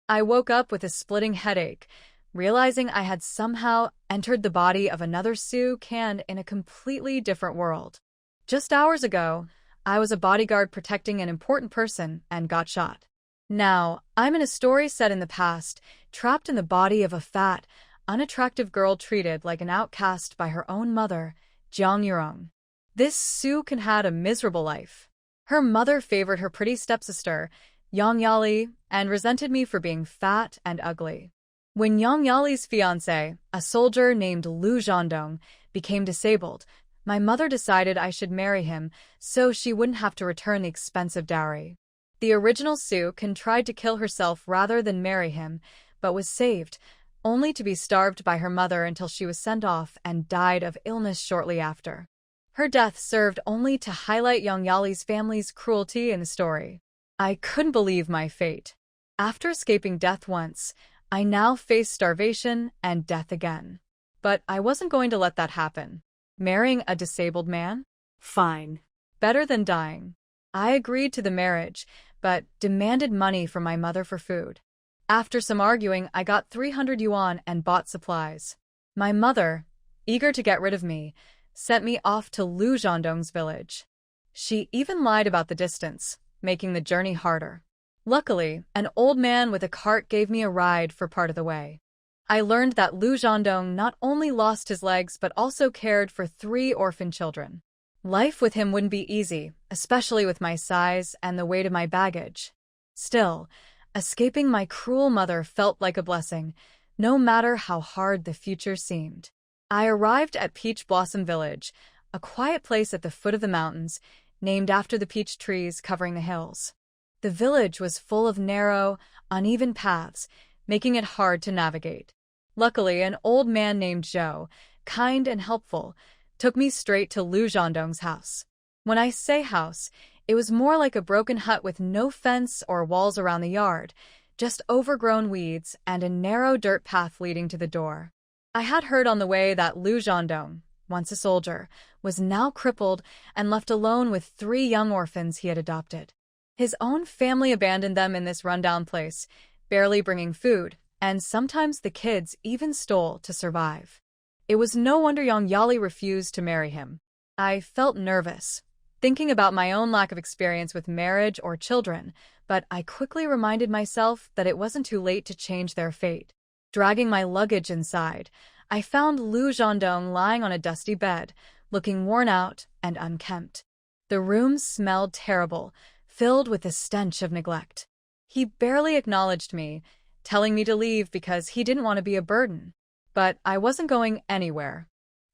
I woke up with a splitting headache, realizing I had somehow entered the body of another Sue can in a completely different world. Just hours ago, I was a bodyguard protecting an important person and got shot. Now, I'm in a story set in the past, trapped in the body of a fat, unattractive girl treated like an outcast by her own mother, Jiang Yurong. This Sue can had a miserable life. Her mother favored her pretty stepsister, Yang Yali, and resented me for being fat and ugly. When Yang Yali's fiancé, a soldier named Lu Zhandong, became disabled, my mother decided I should marry him so she wouldn't have to return the expensive dowry. The original Sue can tried to kill herself rather than marry him, but was saved, only to be starved by her mother until she was sent off and died of illness shortly after. Her death served only to highlight Yang Yali's family's cruelty in the story. I couldn't believe my fate. After escaping death once, I now faced starvation and death again. But I wasn't going to let that happen. Marrying a disabled man? Fine. Better than dying. I agreed to the marriage, but demanded money from my mother for food. After some arguing, I got 300 yuan and bought supplies. My mother, eager to get rid of me, sent me off to Lu Zhandong's village. She even lied about the distance, making the journey harder. Luckily, an old man with a cart gave me a ride for part of the way. I learned that Lu Zhandong not only lost his legs but also cared for 3 orphan children. Life with him wouldn't be easy, especially with my size and the weight of my baggage. Still, escaping my cruel mother felt like a blessing, no matter how hard the future seemed. I arrived at Peach Blossom Village, a quiet place at the foot of the mountains, named after the peach trees covering the hills. The village was full of narrow, uneven paths, making it hard to navigate. Luckily, an old man named Zhou, kind and helpful, took me straight to Lu Zhandong's house. When I say house, it was more like a broken hut with no fence or walls around the yard, just overgrown weeds and a narrow dirt path leading to the door. I had heard on the way that Lu Zhandong, once a soldier, was now crippled and left alone with 3 young orphans he had adopted. His own family abandoned them in this rundown place, barely bringing food, and sometimes the kids even stole to survive. It was no wonder Yang Yali refused to marry him. I felt nervous, thinking about my own lack of experience with marriage or children, but I quickly reminded myself that it wasn't too late to change their fate. Dragging my luggage inside, I found Lu Zhandong lying on a dusty bed, looking worn out and unkempt. The room smelled terrible, filled with the stench of neglect. He barely acknowledged me, telling me to leave because he didn't want to be a burden. But I wasn't going anywhere.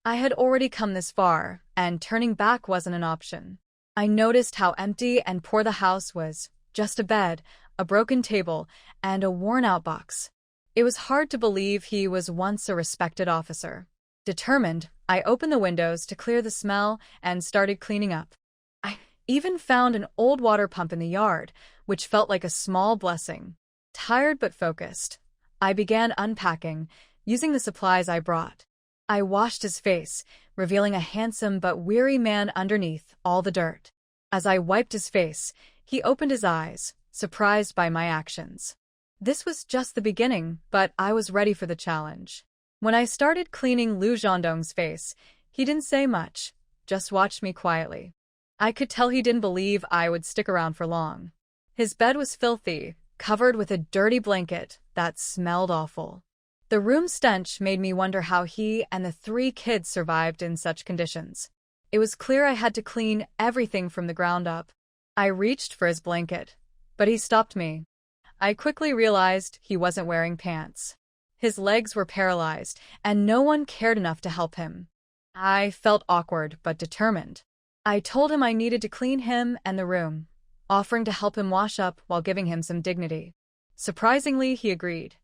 I had already come this far, and turning back wasn't an option. I noticed how empty and poor the house was, just a bed, a broken table, and a worn-out box. It was hard to believe he was once a respected officer. Determined, I opened the windows to clear the smell and started cleaning up. I even found an old water pump in the yard, which felt like a small blessing. Tired but focused, I began unpacking, using the supplies I brought. I washed his face, revealing a handsome but weary man underneath all the dirt. As I wiped his face, he opened his eyes, surprised by my actions. This was just the beginning, but I was ready for the challenge. When I started cleaning Lu Zhandong's face, he didn't say much, just watched me quietly. I could tell he didn't believe I would stick around for long. His bed was filthy, covered with a dirty blanket that smelled awful. The room stench made me wonder how he and the 3 kids survived in such conditions. It was clear I had to clean everything from the ground up. I reached for his blanket, but he stopped me. I quickly realized he wasn't wearing pants. His legs were paralyzed, and no one cared enough to help him. I felt awkward but determined. I told him I needed to clean him and the room, offering to help him wash up while giving him some dignity. Surprisingly, he agreed.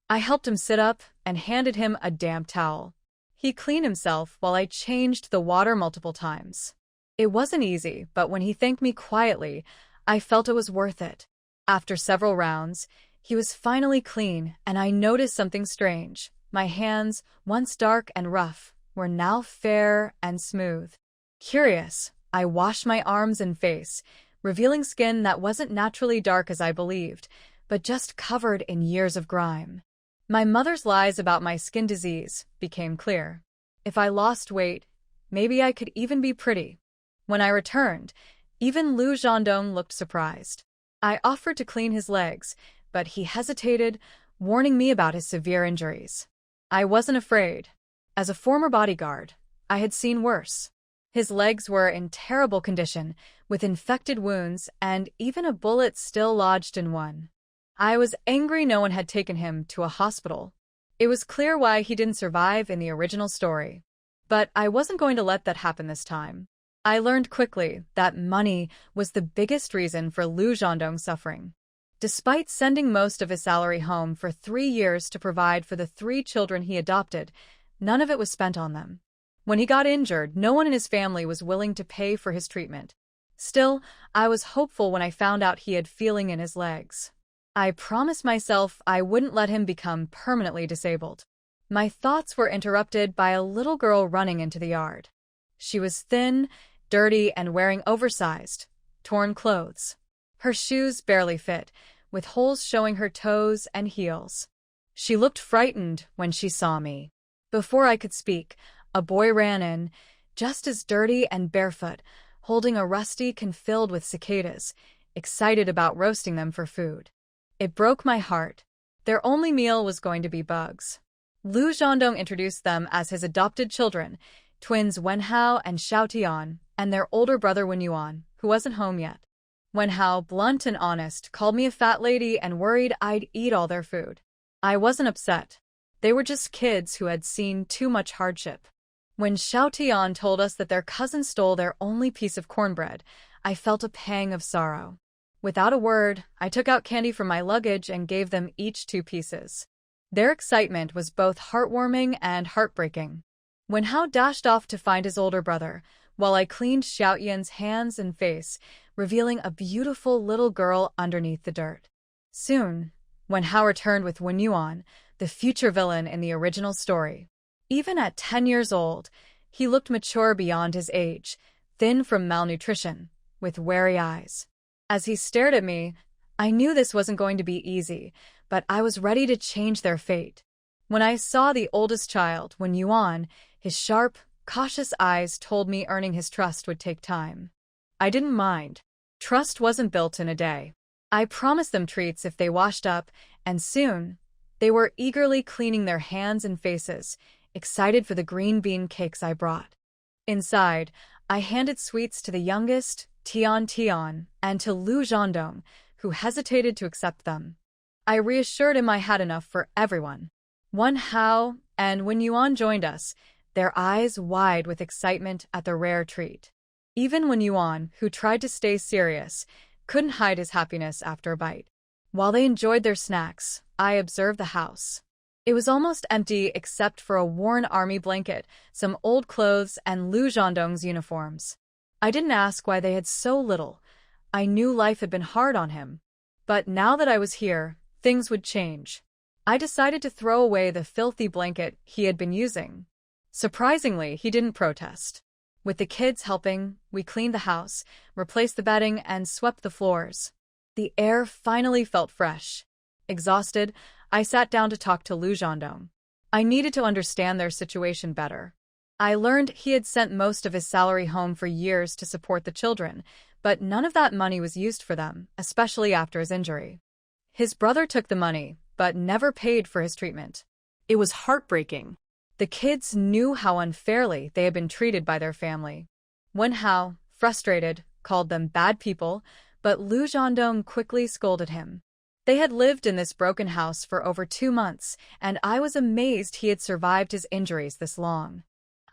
I helped him sit up and handed him a damp towel. He cleaned himself while I changed the water multiple times. It wasn't easy, but when he thanked me quietly, I felt it was worth it. After several rounds, he was finally clean, and I noticed something strange. My hands, once dark and rough, were now fair and smooth. Curious, I washed my arms and face, revealing skin that wasn't naturally dark as I believed, but just covered in years of grime. My mother's lies about my skin disease became clear. If I lost weight, maybe I could even be pretty. When I returned, even Lu Zhendong looked surprised. I offered to clean his legs, but he hesitated, warning me about his severe injuries. I wasn't afraid. As a former bodyguard, I had seen worse. His legs were in terrible condition, with infected wounds and even a bullet still lodged in one. I was angry no one had taken him to a hospital. It was clear why he didn't survive in the original story. But I wasn't going to let that happen this time. I learned quickly that money was the biggest reason for Lu Zhendong's suffering. Despite sending most of his salary home for 3 years to provide for the 3 children he adopted, none of it was spent on them. When he got injured, no one in his family was willing to pay for his treatment. Still, I was hopeful when I found out he had feeling in his legs. I promised myself I wouldn't let him become permanently disabled. My thoughts were interrupted by a little girl running into the yard. She was thin, dirty, and wearing oversized, torn clothes. Her shoes barely fit, with holes showing her toes and heels. She looked frightened when she saw me. Before I could speak, a boy ran in, just as dirty and barefoot, holding a rusty can filled with cicadas, excited about roasting them for food. It broke my heart. Their only meal was going to be bugs. Lu Zhendong introduced them as his adopted children, twins Wenhao and Xiaotian, and their older brother Wenyuan, who wasn't home yet. Wenhao, blunt and honest, called me a fat lady and worried I'd eat all their food. I wasn't upset. They were just kids who had seen too much hardship. When Xiaotian told us that their cousin stole their only piece of cornbread, I felt a pang of sorrow. Without a word, I took out candy from my luggage and gave them each 2 pieces. Their excitement was both heartwarming and heartbreaking. When Hao dashed off to find his older brother, while I cleaned Xiaotian's hands and face, revealing a beautiful little girl underneath the dirt. Soon, when Hao returned with Wenyuan, the future villain in the original story. Even at 10 years old, he looked mature beyond his age, thin from malnutrition, with wary eyes. As he stared at me, I knew this wasn't going to be easy, but I was ready to change their fate. When I saw the oldest child, Wenyuan, his sharp, cautious eyes told me earning his trust would take time. I didn't mind. Trust wasn't built in a day. I promised them treats if they washed up, and soon, they were eagerly cleaning their hands and faces, excited for the green bean cakes I brought. Inside, I handed sweets to the youngest, Tian, and to Lu Zhendong, who hesitated to accept them. I reassured him I had enough for everyone. Wenhao and Wenyuan joined us, their eyes wide with excitement at the rare treat. Even Wenyuan, who tried to stay serious, couldn't hide his happiness after a bite. While they enjoyed their snacks, I observed the house. It was almost empty except for a worn army blanket, some old clothes, and Lu Zhendong's uniforms. I didn't ask why they had so little. I knew life had been hard on him. But now that I was here, things would change. I decided to throw away the filthy blanket he had been using. Surprisingly, he didn't protest. With the kids helping, we cleaned the house, replaced the bedding, and swept the floors. The air finally felt fresh. Exhausted, I sat down to talk to Lu Zhendong. I needed to understand their situation better. I learned he had sent most of his salary home for years to support the children, but none of that money was used for them, especially after his injury. His brother took the money, but never paid for his treatment. It was heartbreaking. The kids knew how unfairly they had been treated by their family. Wenhao, frustrated, called them bad people, but Lu Zhendong quickly scolded him. They had lived in this broken house for over 2 months, and I was amazed he had survived his injuries this long.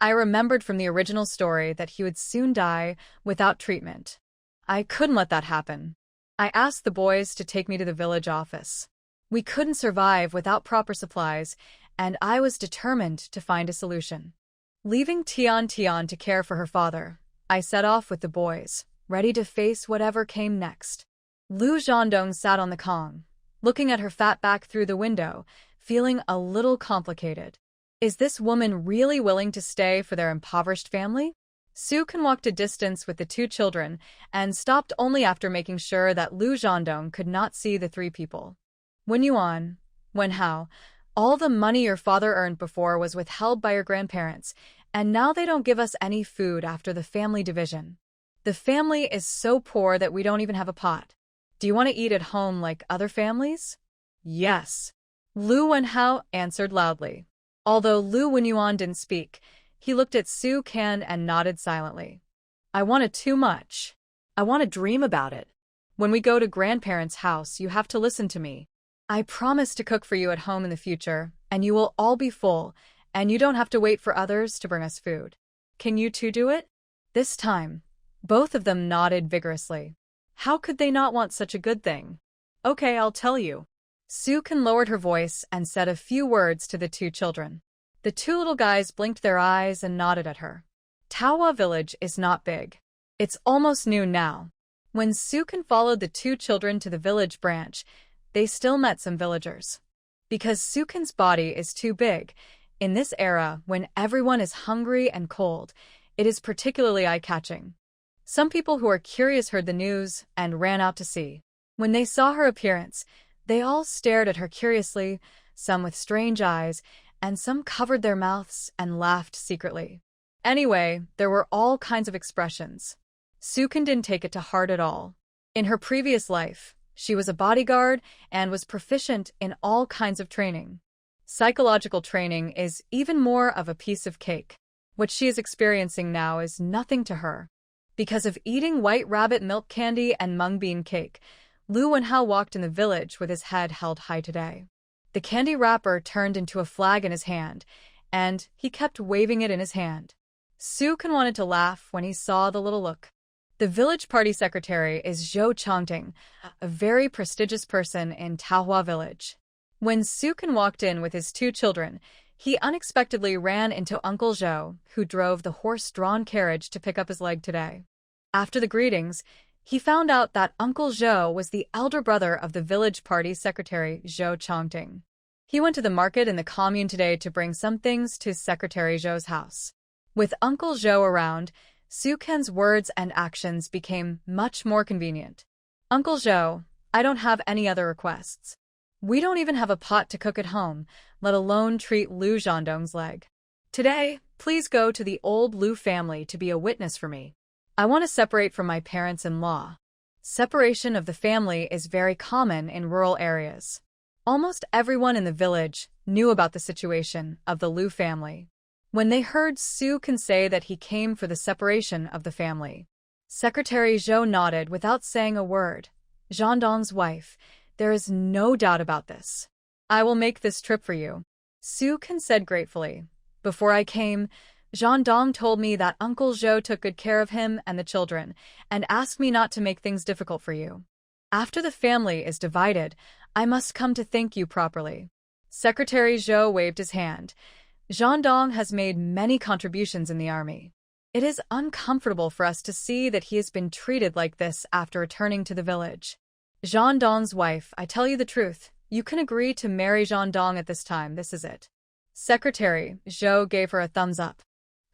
I remembered from the original story that he would soon die without treatment. I couldn't let that happen. I asked the boys to take me to the village office. We couldn't survive without proper supplies, and I was determined to find a solution. Leaving Tian to care for her father, I set off with the boys, ready to face whatever came next. Lu Zhendong sat on the Kong, looking at her fat back through the window, feeling a little complicated. Is this woman really willing to stay for their impoverished family? Su Can walked a distance with the 2 children and stopped only after making sure that Lu Zhendong could not see the 3 people. When Yuan, when how, all the money your father earned before was withheld by your grandparents, and now they don't give us any food after the family division. The family is so poor that we don't even have a pot. Do you want to eat at home like other families? Yes. Lu Wenhao answered loudly. Although Lu Wenyuan didn't speak, he looked at Su Kan and nodded silently. I want it too much. I want to dream about it. When we go to grandparents' house, you have to listen to me. I promise to cook for you at home in the future, and you will all be full, and you don't have to wait for others to bring us food. Can you two do it? This time, both of them nodded vigorously. How could they not want such a good thing? Okay, I'll tell you. Su Kan lowered her voice and said a few words to the two children. The two little guys blinked their eyes and nodded at her. Taohua village is not big. It's almost noon now. When Su Kan followed the two children to the village branch, they still met some villagers. Because Su Kan's body is too big, in this era when everyone is hungry and cold, it is particularly eye-catching. Some people who are curious heard the news and ran out to see. When they saw her appearance, they all stared at her curiously, some with strange eyes, and some covered their mouths and laughed secretly. Anyway, there were all kinds of expressions. Su Kan didn't take it to heart at all. In her previous life, she was a bodyguard and was proficient in all kinds of training. Psychological training is even more of a piece of cake. What she is experiencing now is nothing to her. Because of eating white rabbit milk candy and mung bean cake, Lu Wenhao walked in the village with his head held high today. The candy wrapper turned into a flag in his hand, and he kept waving it in his hand. Su Kan wanted to laugh when he saw the little look. The village party secretary is Zhou Chongting, a very prestigious person in Taohua village. When Su Kan walked in with his two children, he unexpectedly ran into Uncle Zhou, who drove the horse-drawn carriage to pick up his leg today. After the greetings, he found out that Uncle Zhou was the elder brother of the village party secretary Zhou Chongting. He went to the market in the commune today to bring some things to Secretary Zhou's house. With Uncle Zhou around, Su Kan's words and actions became much more convenient. Uncle Zhou, I don't have any other requests. We don't even have a pot to cook at home, let alone treat Lu Zhandong's leg. Today, please go to the old Lu family to be a witness for me. I want to separate from my parents-in-law. Separation of the family is very common in rural areas. Almost everyone in the village knew about the situation of the Lu family. When they heard Su Kan say that he came for the separation of the family, Secretary Zhou nodded without saying a word. Zhandong's wife, there is no doubt about this. I will make this trip for you, Su Kan said gratefully. Before I came, Zhandong told me that Uncle Zhou took good care of him and the children, and asked me not to make things difficult for you. After the family is divided, I must come to thank you properly. Secretary Zhou waved his hand. Zhandong has made many contributions in the army. It is uncomfortable for us to see that he has been treated like this after returning to the village. Zhandong's wife, I tell you the truth, you can agree to marry Zhandong at this time, this is it. Secretary Zhou gave her a thumbs up.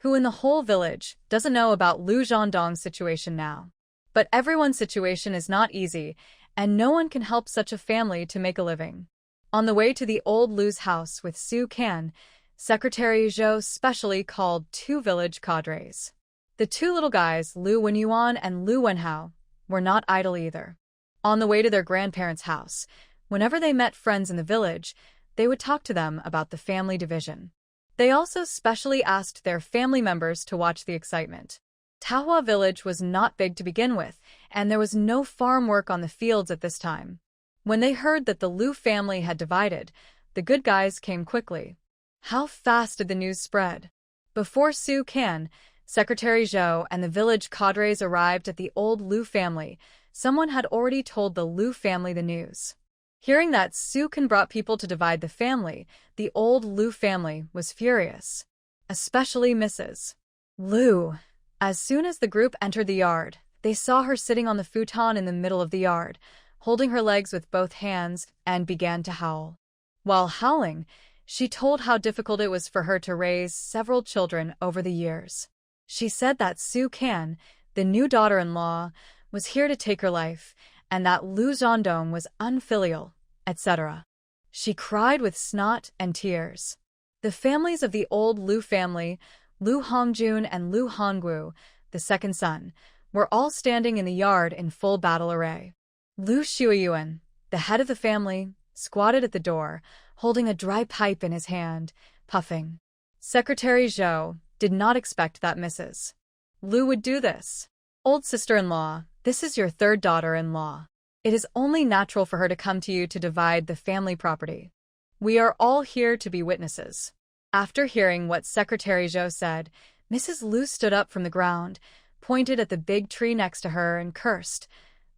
Who in the whole village doesn't know about Lu Zhandong's situation now? But everyone's situation is not easy, and no one can help such a family to make a living. On the way to the old Lu's house with Su Kan, Secretary Zhou specially called two village cadres. The two little guys, Lu Wenyuan and Lu Wenhao, were not idle either. On the way to their grandparents' house, whenever they met friends in the village, they would talk to them about the family division. They also specially asked their family members to watch the excitement. Taohua village was not big to begin with, and there was no farm work on the fields at this time. When they heard that the Lu family had divided, the good guys came quickly. How fast did the news spread? Before Su Kan, Secretary Zhou and the village cadres arrived at the old Lu family, someone had already told the Lu family the news. Hearing that Su Kan brought people to divide the family, the old Lu family was furious. Especially Mrs. Lu. As soon as the group entered the yard, they saw her sitting on the futon in the middle of the yard, holding her legs with both hands, and began to howl. While howling, she told how difficult it was for her to raise several children over the years. She said that Su Kan, the new daughter-in-law, was here to take her life, and that Lu Zhandong was unfilial, etc. She cried with snot and tears. The families of the old Lu family, Lu Hongjun and Lu Hongwu, the second son, were all standing in the yard in full battle array. Lu Shuiyuan, the head of the family, squatted at the door, holding a dry pipe in his hand, puffing. Secretary Zhou did not expect that Mrs. Lu would do this. Old sister-in-law, this is your third daughter-in-law. It is only natural for her to come to you to divide the family property. We are all here to be witnesses. After hearing what Secretary Zhou said, Mrs. Lu stood up from the ground, pointed at the big tree next to her, and cursed.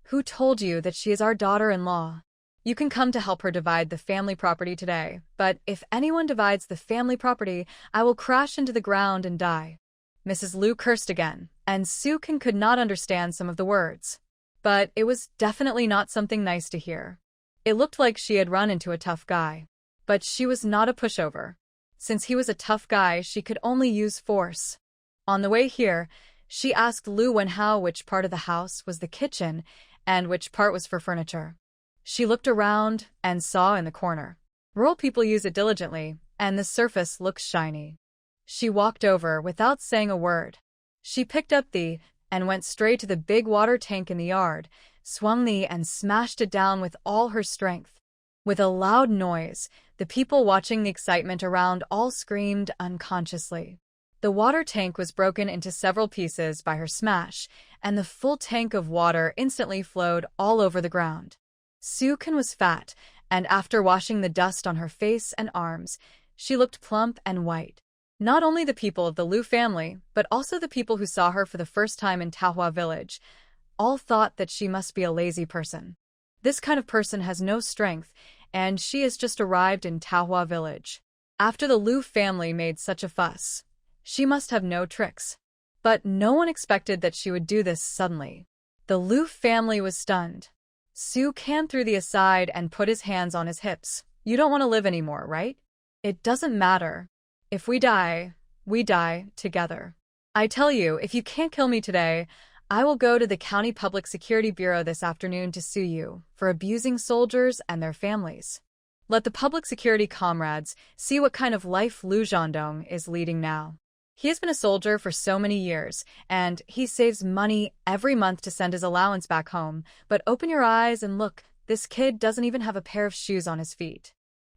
Who told you that she is our daughter-in-law? You can come to help her divide the family property today, but if anyone divides the family property, I will crash into the ground and die. Mrs. Lu cursed again, and Sukin could not understand some of the words. But it was definitely not something nice to hear. It looked like she had run into a tough guy. But she was not a pushover. Since he was a tough guy, she could only use force. On the way here, she asked Lu Wenhao which part of the house was the kitchen and which part was for furniture. She looked around and saw in the corner. Rural people use it diligently, and the surface looks shiny. She walked over without saying a word. She picked up the and went straight to the big water tank in the yard, swung the and smashed it down with all her strength. With a loud noise, the people watching the excitement around all screamed unconsciously. The water tank was broken into several pieces by her smash, and the full tank of water instantly flowed all over the ground. Sukin was fat, and after washing the dust on her face and arms, she looked plump and white. Not only the people of the Lu family, but also the people who saw her for the first time in Taohua village, all thought that she must be a lazy person. This kind of person has no strength, and she has just arrived in Taohua village. After the Lu family made such a fuss, she must have no tricks. But no one expected that she would do this suddenly. The Lu family was stunned. Su Kan threw the aside and put his hands on his hips. You don't want to live anymore, right? It doesn't matter. If we die together. I tell you, if you can't kill me today, I will go to the County Public Security Bureau this afternoon to sue you for abusing soldiers and their families. Let the public security comrades see what kind of life Lu Zhandong is leading now. He has been a soldier for so many years, and he saves money every month to send his allowance back home. But open your eyes and look, this kid doesn't even have a pair of shoes on his feet.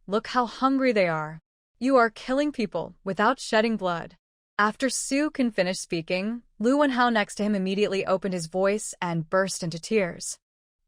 Look how hungry they are. You are killing people without shedding blood. After Su Kan finished speaking, Lu Wenhao next to him immediately opened his voice and burst into tears.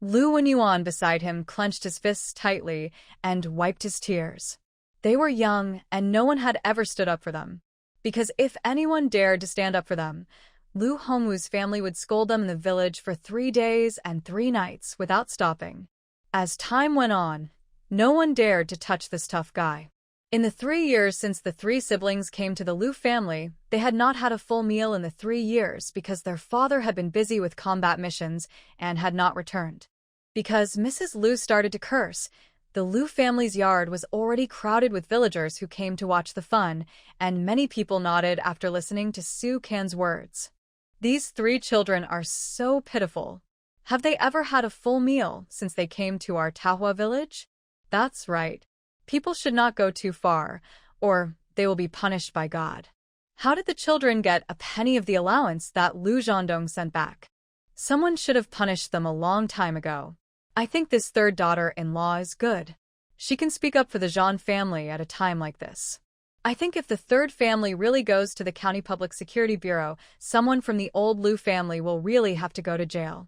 Lu Wenyuan beside him clenched his fists tightly and wiped his tears. They were young, and no one had ever stood up for them. Because if anyone dared to stand up for them, Lu Hongwu's family would scold them in the village for 3 days and 3 nights without stopping. As time went on, no one dared to touch this tough guy. In the 3 years since the 3 siblings came to the Lu family, they had not had a full meal in the 3 years because their father had been busy with combat missions and had not returned. Because Mrs. Lu started to curse, the Lu family's yard was already crowded with villagers who came to watch the fun, and many people nodded after listening to Su Kan's words. These 3 children are so pitiful. Have they ever had a full meal since they came to our Taohua village? That's right. People should not go too far, or they will be punished by God. How did the children get a penny of the allowance that Lu Zhandong sent back? Someone should have punished them a long time ago. I think this third daughter-in-law is good. She can speak up for the Zhan family at a time like this. I think if the third family really goes to the County Public Security Bureau, someone from the old Lu family will really have to go to jail.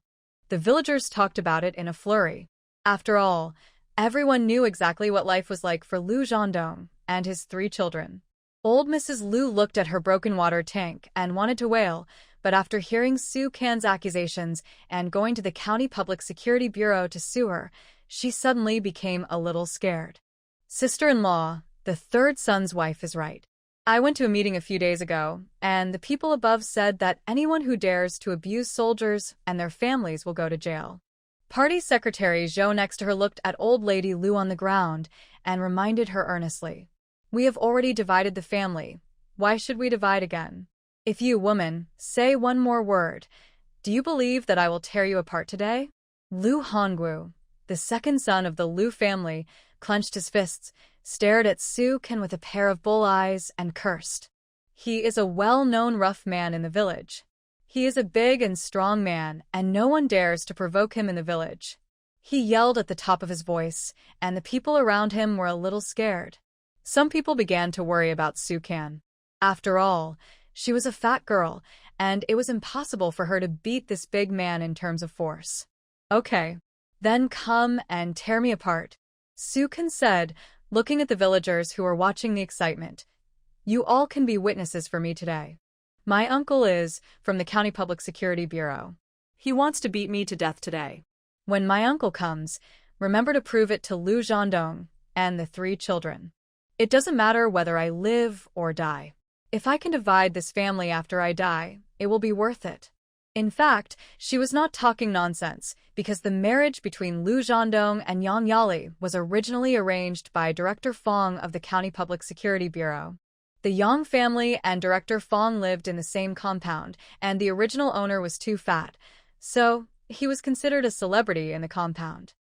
The villagers talked about it in a flurry. After all, everyone knew exactly what life was like for Lu Zhandong and his 3 children. Old Mrs. Lu looked at her broken water tank and wanted to wail, but after hearing Su Kan's accusations and going to the County Public Security Bureau to sue her, she suddenly became a little scared. Sister-in-law, the third son's wife is right. I went to a meeting a few days ago, and the people above said that anyone who dares to abuse soldiers and their families will go to jail. Party Secretary Zhou next to her looked at old lady Lu on the ground and reminded her earnestly. We have already divided the family. Why should we divide again? If you, woman, say one more word, do you believe that I will tear you apart today? Lu Hongwu, The second son of the Liu family clenched his fists, stared at Su-kan with a pair of bull eyes, and cursed. He is a well-known rough man in the village. He is a big and strong man, and no one dares to provoke him in the village. He yelled at the top of his voice, and the people around him were a little scared. Some people began to worry about Su-kan. After all, she was a fat girl, and it was impossible for her to beat this big man in terms of force. Okay, then come and tear me apart, Su-kan said, looking at the villagers who were watching the excitement. You all can be witnesses for me today. My uncle is from the County Public Security Bureau. He wants to beat me to death today. When my uncle comes, remember to prove it to Liu Zhandong and the 3 children. It doesn't matter whether I live or die. If I can divide this family after I die, it will be worth it. In fact, she was not talking nonsense, because the marriage between Liu Zhandong and Yang Yali was originally arranged by Director Fong of the County Public Security Bureau. The Yang family and Director Fong lived in the same compound, and the original owner was too fat, so he was considered a celebrity in the compound.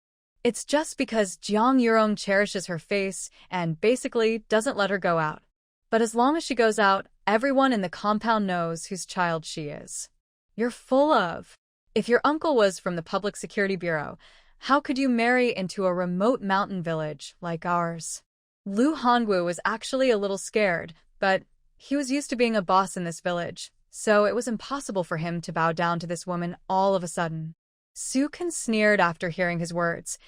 It's just because Jiang Yurong cherishes her face and basically doesn't let her go out. But as long as she goes out, everyone in the compound knows whose child she is. You're full of. If your uncle was from the Public Security Bureau, how could you marry into a remote mountain village like ours? Liu Hongwu was actually a little scared, but he was used to being a boss in this village, so it was impossible for him to bow down to this woman all of a sudden. Su-kan sneered after hearing his words.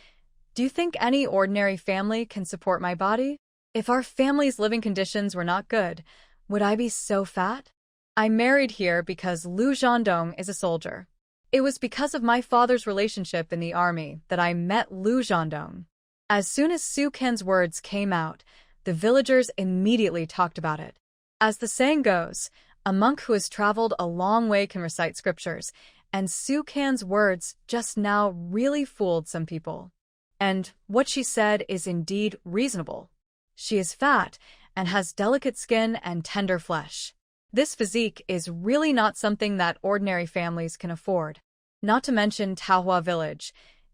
Do you think any ordinary family can support my body? If our family's living conditions were not good, would I be so fat? I married here because Liu Zhandong is a soldier. It was because of my father's relationship in the army that I met Liu Zhandong. As soon as Su-kan's words came out, the villagers immediately talked about it. As the saying goes, a monk who has traveled a long way can recite scriptures, and Su-kan's words just now really fooled some people. And what she said is indeed reasonable. She is fat and has delicate skin and tender flesh. This physique is really not something that ordinary families can afford. Not to mention Taohua village.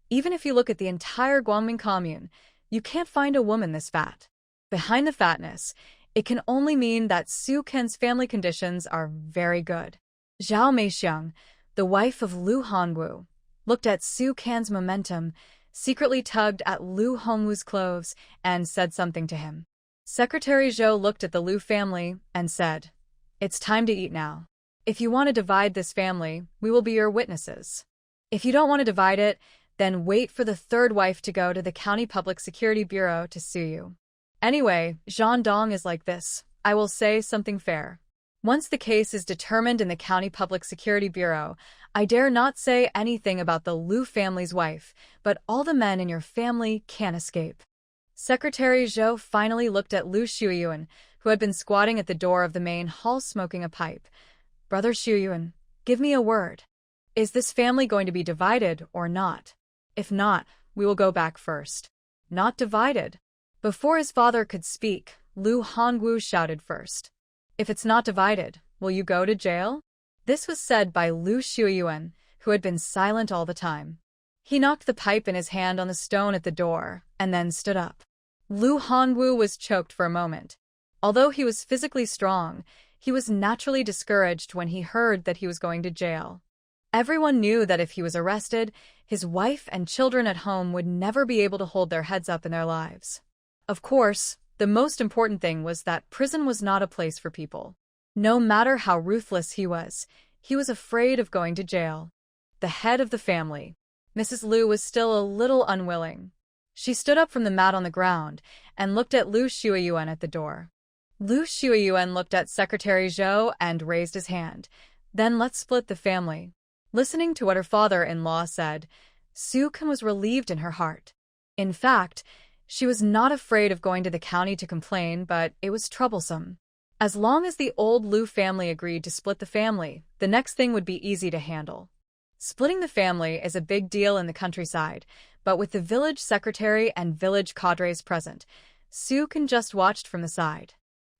Even if you look at the entire Guangming commune, you can't find a woman this fat. Behind the fatness, it can only mean that Su-kan's family conditions are very good. Zhao Meixiang, the wife of Liu Hongwu, looked at Su-kan's momentum, secretly tugged at Liu Hongwu's clothes, and said something to him. Secretary Zhou looked at the Liu family and said, It's time to eat now. If you want to divide this family, we will be your witnesses. If you don't want to divide it, then wait for the 3rd wife to go to the County Public Security Bureau to sue you. Anyway, Zhandong is like this. I will say something fair. Once the case is determined in the County Public Security Bureau, I dare not say anything about the Liu family's wife, but all the men in your family can escape. Secretary Zhou finally looked at Liu Shuyuan, who had been squatting at the door of the main hall smoking a pipe. Brother Shuyuan, give me a word. Is this family going to be divided or not? If not, we will go back first. Not divided. Before his father could speak, Liu Hongwu shouted first. If it's not divided, will you go to jail? This was said by Liu Shuyuan, who had been silent all the time. He knocked the pipe in his hand on the stone at the door, and then stood up. Liu Hongwu was choked for a moment. Although he was physically strong, he was naturally discouraged when he heard that he was going to jail. Everyone knew that if he was arrested, his wife and children at home would never be able to hold their heads up in their lives. Of course, the most important thing was that prison was not a place for people. No matter how ruthless he was afraid of going to jail. The head of the family, Mrs. Liu, was still a little unwilling. She stood up from the mat on the ground and looked at Liu Shuyuan at the door. Liu Shuyuan looked at Secretary Zhou and raised his hand. Then let's split the family. Listening to what her father-in-law said, Su-kan was relieved in her heart. In fact, she was not afraid of going to the county to complain, but it was troublesome. As long as the old Liu family agreed to split the family, the next thing would be easy to handle. Splitting the family is a big deal in the countryside, but with the village secretary and village cadres present, Su-kan just watched from the side.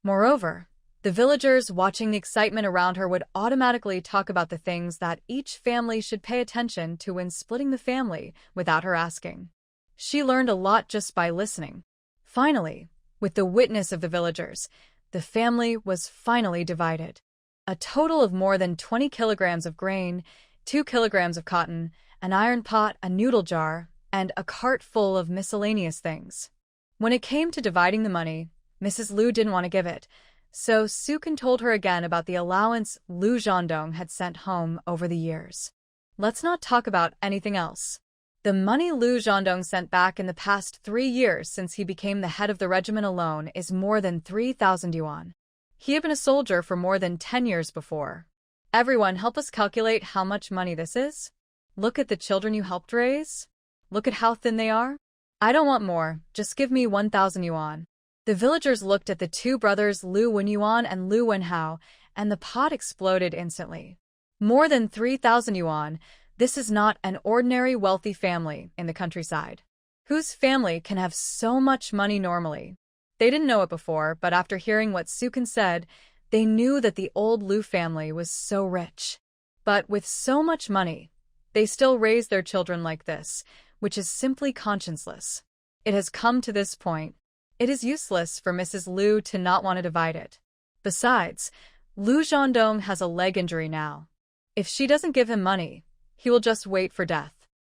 Moreover, the villagers watching the excitement around her would automatically talk about the things that each family should pay attention to when splitting the family without her asking. She learned a lot just by listening. Finally, with the witness of the villagers, the family was finally divided. A total of more than 20 kilograms of grain, 2 kilograms of cotton, an iron pot, a noodle jar, and a cart full of miscellaneous things. When it came to dividing the money, Mrs. Liu didn't want to give it, so Sukin told her again about the allowance Liu Zhendong had sent home over the years. Let's not talk about anything else. The money Liu Zhendong sent back in the past 3 years since he became the head of the regiment alone is more than 3,000 yuan. He had been a soldier for more than 10 years before. Everyone, help us calculate how much money this is. Look at the children you helped raise. Look at how thin they are. I don't want more, just give me 1,000 yuan. The villagers looked at the two brothers Liu Wenyuan and Liu Wenhao, and the pot exploded instantly. More than 3,000 yuan, this is not an ordinary wealthy family in the countryside. Whose family can have so much money normally? They didn't know it before, but after hearing what Sukin said, they knew that the old Liu family was so rich. But with so much money, they still raise their children like this, which is simply conscienceless. It has come to this point. It is useless for Mrs. Liu to not want to divide it. Besides, Liu Zhendong has a leg injury now. If she doesn't give him money, he will just wait for death.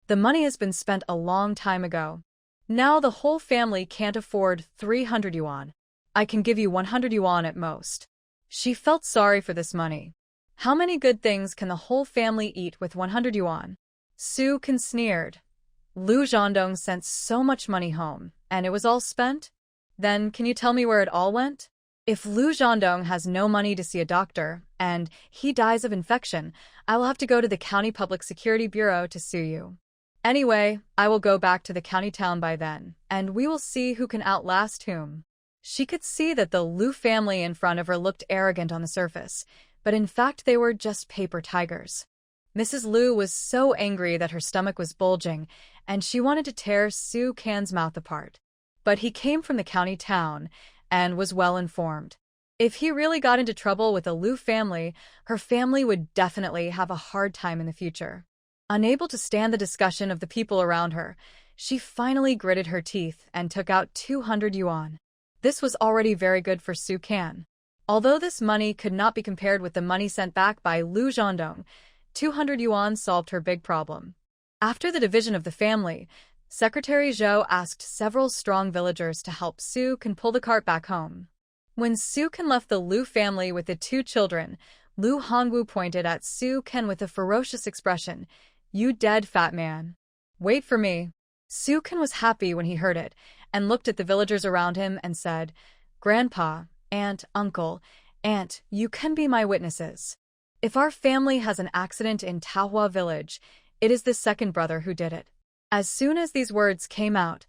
The money has been spent a long time ago. Now the whole family can't afford 300 yuan. I can give you 100 yuan at most. She felt sorry for this money. How many good things can the whole family eat with 100 yuan? Sukin sneered. Liu Zhendong sent so much money home, and it was all spent? Then can you tell me where it all went? If Liu Zhendong has no money to see a doctor, and he dies of infection, I will have to go to the County Public Security Bureau to sue you. Anyway, I will go back to the county town by then, and we will see who can outlast whom. She could see that the Liu family in front of her looked arrogant on the surface, but in fact they were just paper tigers. Mrs. Liu was so angry that her stomach was bulging, and she wanted to tear Su Can's mouth apart. But he came from the county town, and was well informed. If he really got into trouble with the Liu family, her family would definitely have a hard time in the future. Unable to stand the discussion of the people around her, she finally gritted her teeth and took out 200 yuan. This was already very good for Su Can. Although this money could not be compared with the money sent back by Liu Zhendong, 200 yuan solved her big problem. After the division of the family, Secretary Zhou asked several strong villagers to help Su Can pull the cart back home. When Su Can left the Liu family with the two children, Liu Hongwu pointed at Su Can with a ferocious expression. You dead fat man. Wait for me. Su Can was happy when he heard it, and looked at the villagers around him and said, Grandpa, Aunt, Uncle, Aunt, you can be my witnesses. If our family has an accident in Taohua village, it is the second brother who did it. As soon as these words came out,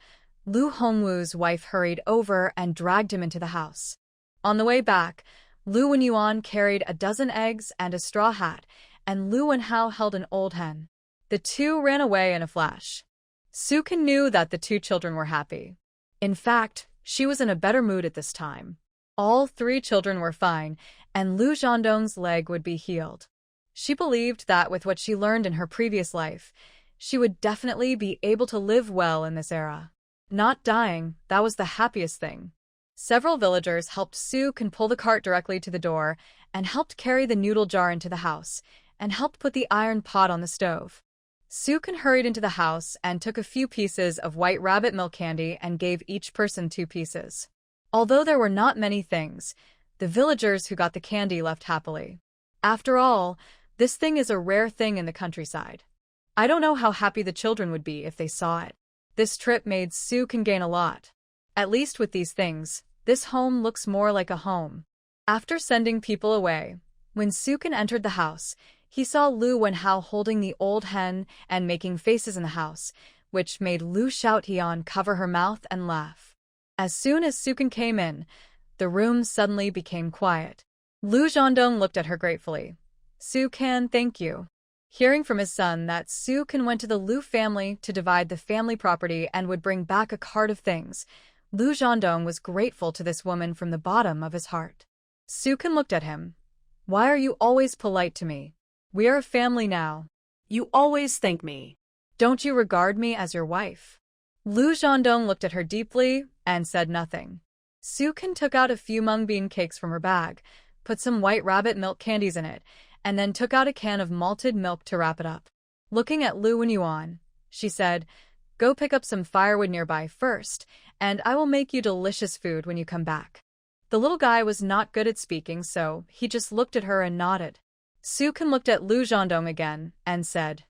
Liu Hongwu's wife hurried over and dragged him into the house. On the way back, Liu Wenyuan carried a dozen eggs and a straw hat, and Liu Wenhao held an old hen. The two ran away in a flash. Sukin knew that the two children were happy. In fact, she was in a better mood at this time. All three children were fine, and Liu Zhendong's leg would be healed. She believed that with what she learned in her previous life, she would definitely be able to live well in this era. Not dying, that was the happiest thing. Several villagers helped Su Can pull the cart directly to the door, and helped carry the noodle jar into the house, and helped put the iron pot on the stove. Su Can hurried into the house and took a few pieces of white rabbit milk candy and gave each person 2 pieces. Although there were not many things, the villagers who got the candy left happily. After all, this thing is a rare thing in the countryside. I don't know how happy the children would be if they saw it. This trip made Su Can gain a lot. At least with these things, this home looks more like a home. After sending people away, when Su Can entered the house, he saw Liu Wenhao holding the old hen and making faces in the house, which made Liu Xiaotian cover her mouth and laugh. As soon as Su Can came in, the room suddenly became quiet. Liu Zhendong looked at her gratefully. Su Can, thank you. Hearing from his son that Su Can went to the Liu family to divide the family property and would bring back a cart of things, Liu Zhendong was grateful to this woman from the bottom of his heart. Su Can looked at him. Why are you always polite to me? We are a family now. You always thank me. Don't you regard me as your wife? Lu Zhandong looked at her deeply and said nothing. Sukin took out a few mung bean cakes from her bag, put some white rabbit milk candies in it, and then took out a can of malted milk to wrap it up. Looking at Lu Wenyuan, she said, "Go pick up some firewood nearby first, and I will make you delicious food when you come back." The little guy was not good at speaking, so he just looked at her and nodded. Sukin looked at Lu Zhandong again and said,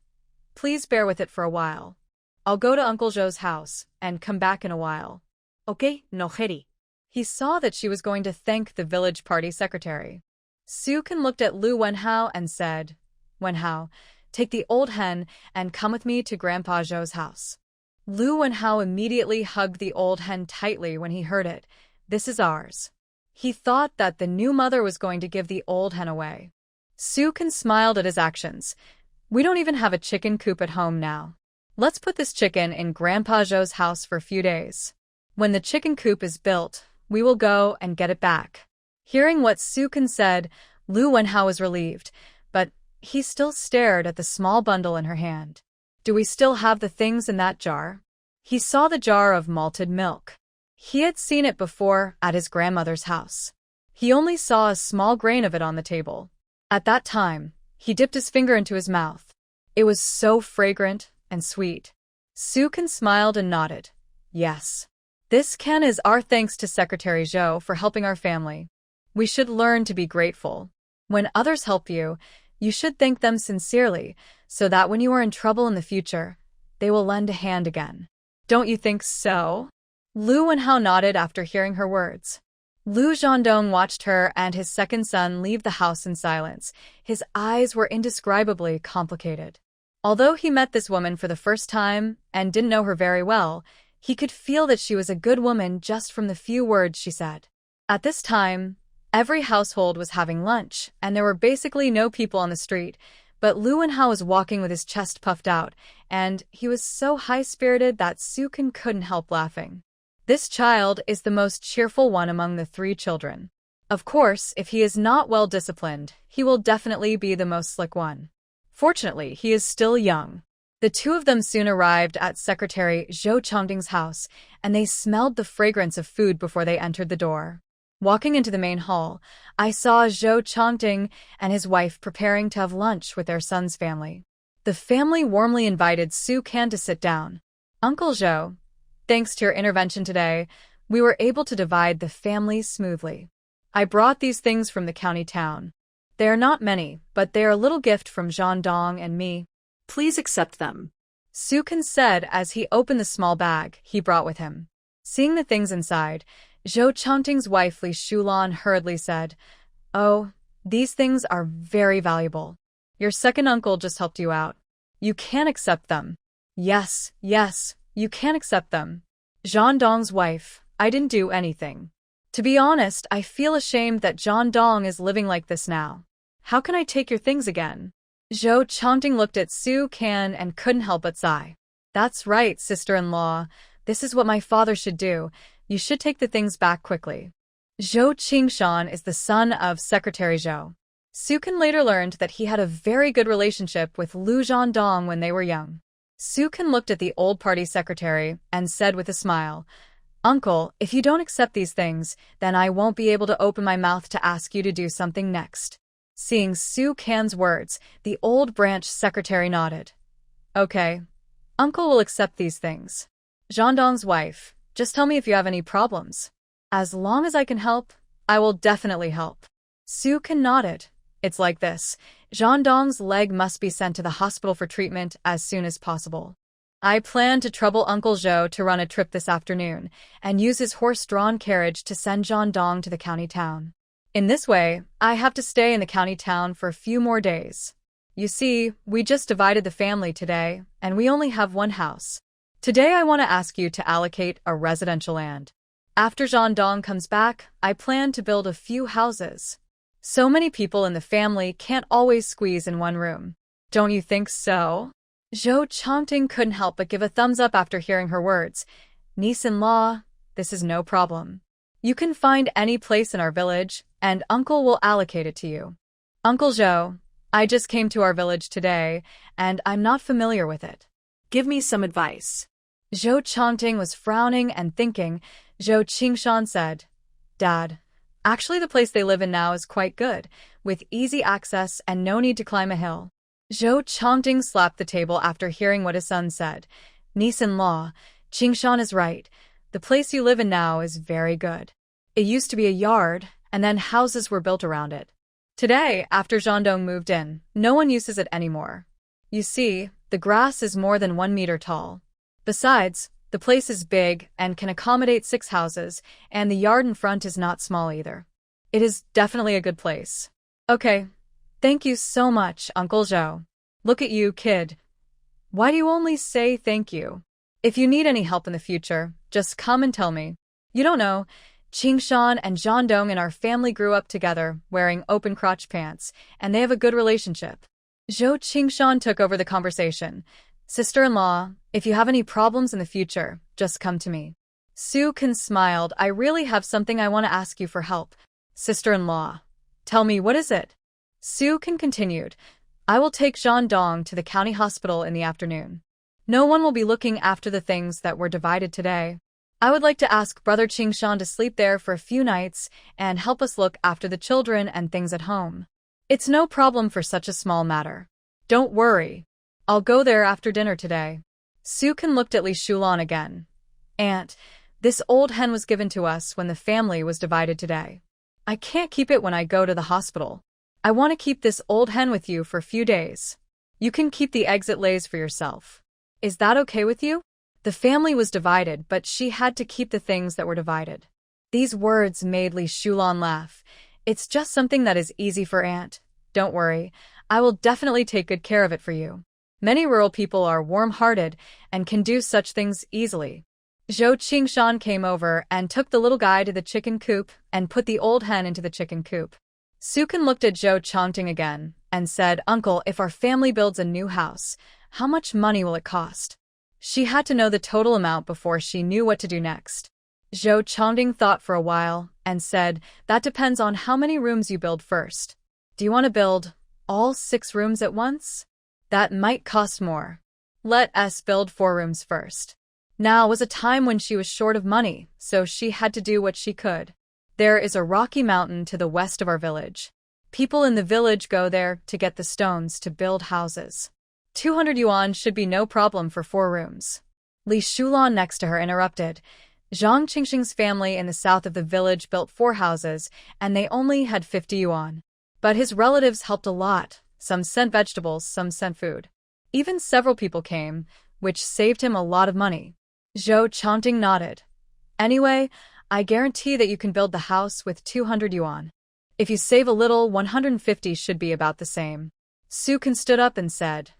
"Please bear with it for a while. I'll go to Uncle Zhou's house and come back in a while." "Okay, Noheri." He saw that she was going to thank the village party secretary. Sukin looked at Lu Wenhao and said, "Wenhao, take the old hen and come with me to Grandpa Zhou's house." Lu Wenhao immediately hugged the old hen tightly when he heard it. "This is ours." He thought that the new mother was going to give the old hen away. Sukin smiled at his actions. "We don't even have a chicken coop at home now. Let's put this chicken in Grandpa Zhou's house for a few days. When the chicken coop is built, we will go and get it back." Hearing what Sukin said, Lu Wenhao was relieved, but he still stared at the small bundle in her hand. "Do we still have the things in that jar?" He saw the jar of malted milk. He had seen it before at his grandmother's house. He only saw a small grain of it on the table. At that time, he dipped his finger into his mouth. It was so fragrant and sweet. Sukin smiled and nodded. "Yes. This can is our thanks to Secretary Zhou for helping our family. We should learn to be grateful. When others help you, you should thank them sincerely, so that when you are in trouble in the future, they will lend a hand again. Don't you think so?" Lu Wenhao nodded after hearing her words. Lu Zhandong watched her and his second son leave the house in silence. His eyes were indescribably complicated. Although he met this woman for the first time and didn't know her very well, he could feel that she was a good woman just from the few words she said. At this time, every household was having lunch, and there were basically no people on the street, but Lu Wenhao was walking with his chest puffed out, and he was so high-spirited that Sukin couldn't help laughing. This child is the most cheerful one among the three children. Of course, if he is not well disciplined, he will definitely be the most slick one. Fortunately, he is still young. The two of them soon arrived at Secretary Zhou Chongding's house, and they smelled the fragrance of food before they entered the door. Walking into the main hall, I saw Zhou Chongding and his wife preparing to have lunch with their son's family. The family warmly invited Su Can to sit down. "Uncle Zhou, thanks to your intervention today, we were able to divide the family smoothly. I brought these things from the county town. They are not many, but they are a little gift from Zhandong and me. Please accept them," Sukin said as he opened the small bag he brought with him. Seeing the things inside, Zhou Chongting's wife Li Shulan hurriedly said, "Oh, these things are very valuable. Your second uncle just helped you out. You can accept them." Yes, you can accept them. Zhandong's wife, "I didn't do anything. To be honest, I feel ashamed that Zhandong is living like this now. How can I take your things again?" Zhou Chongting looked at Su Can and couldn't help but sigh. "That's right, sister-in-law. This is what my father should do. You should take the things back quickly." Zhou Qingshan is the son of Secretary Zhou. Sukin later learned that he had a very good relationship with Lu Zhandong when they were young. Sukin looked at the old party secretary and said with a smile, "Uncle, if you don't accept these things, then I won't be able to open my mouth to ask you to do something next." Seeing Su Can's words, the old branch secretary nodded. "Okay. Uncle will accept these things. Zhandong's wife, just tell me if you have any problems. As long as I can help, I will definitely help." Su Can nodded. "It's like this. Zhandong's leg must be sent to the hospital for treatment as soon as possible. I plan to trouble Uncle Zhou to run a trip this afternoon and use his horse-drawn carriage to send Zhandong to the county town. In this way, I have to stay in the county town for a few more days. You see, we just divided the family today, and we only have one house. Today I want to ask you to allocate a residential land. After Zhandong comes back, I plan to build a few houses. So many people in the family can't always squeeze in one room. Don't you think so?" Zhou Chongting couldn't help but give a thumbs up after hearing her words. "Niece-in-law, this is no problem. You can find any place in our village, and Uncle will allocate it to you. Uncle Zhou, I just came to our village today, and I'm not familiar with it. Give me some advice." Zhou Chongting was frowning and thinking. Zhou Qingshan said, Dad, actually the place they live in now is quite good, with easy access and no need to climb a hill. Zhou Chongting slapped the table after hearing what his son said. Niece-in-law, Qingshan is right. The place you live in now is very good. It used to be a yard, and then houses were built around it. Today, after Zhandong moved in, no one uses it anymore. You see, the grass is more than 1 meter tall. Besides, the place is big and can accommodate 6 houses, and the yard in front is not small either. It is definitely a good place. Okay. Thank you so much, Uncle Zhou. Look at you, kid. Why do you only say thank you? If you need any help in the future, just come and tell me. You don't know, Qingshan and Zhandong in our family grew up together, wearing open-crotch pants, and they have a good relationship. Zhou Qingshan took over the conversation. Sister-in-law, if you have any problems in the future, just come to me. Su Kan smiled. I really have something I want to ask you for help. Sister-in-law, tell me, what is it? Su Kan continued. I will take Zhandong to the county hospital in the afternoon. No one will be looking after the things that were divided today. I would like to ask Brother Qingshan to sleep there for a few nights and help us look after the children and things at home. It's no problem for such a small matter. Don't worry. I'll go there after dinner today. Su Kan looked at Li Shulan again. Aunt, this old hen was given to us when the family was divided today. I can't keep it when I go to the hospital. I want to keep this old hen with you for a few days. You can keep the eggs it lays for yourself. Is that okay with you? The family was divided, but she had to keep the things that were divided. These words made Li Shulan laugh. It's just something that is easy for Aunt. Don't worry. I will definitely take good care of it for you. Many rural people are warm-hearted and can do such things easily. Zhou Qingshan came over and took the little guy to the chicken coop and put the old hen into the chicken coop. Su Kan looked at Zhou Chongting again and said, Uncle, if our family builds a new house, how much money will it cost? She had to know the total amount before she knew what to do next. Zhou Chongting thought for a while and said, that depends on how many rooms you build first. Do you want to build all 6 rooms at once? That might cost more. Let us build 4 rooms first. Now was a time when she was short of money, so she had to do what she could. There is a rocky mountain to the west of our village. People in the village go there to get the stones to build houses. 200 yuan should be no problem for 4 rooms. Li Shulan next to her interrupted. Zhang Qingxing's family in the south of the village built 4 houses, and they only had 50 yuan. But his relatives helped a lot. Some sent vegetables, some sent food. Even several people came, which saved him a lot of money. Zhou Chongting nodded. Anyway, I guarantee that you can build the house with 200 yuan. If you save a little, 150 should be about the same. Su Kan stood up and said,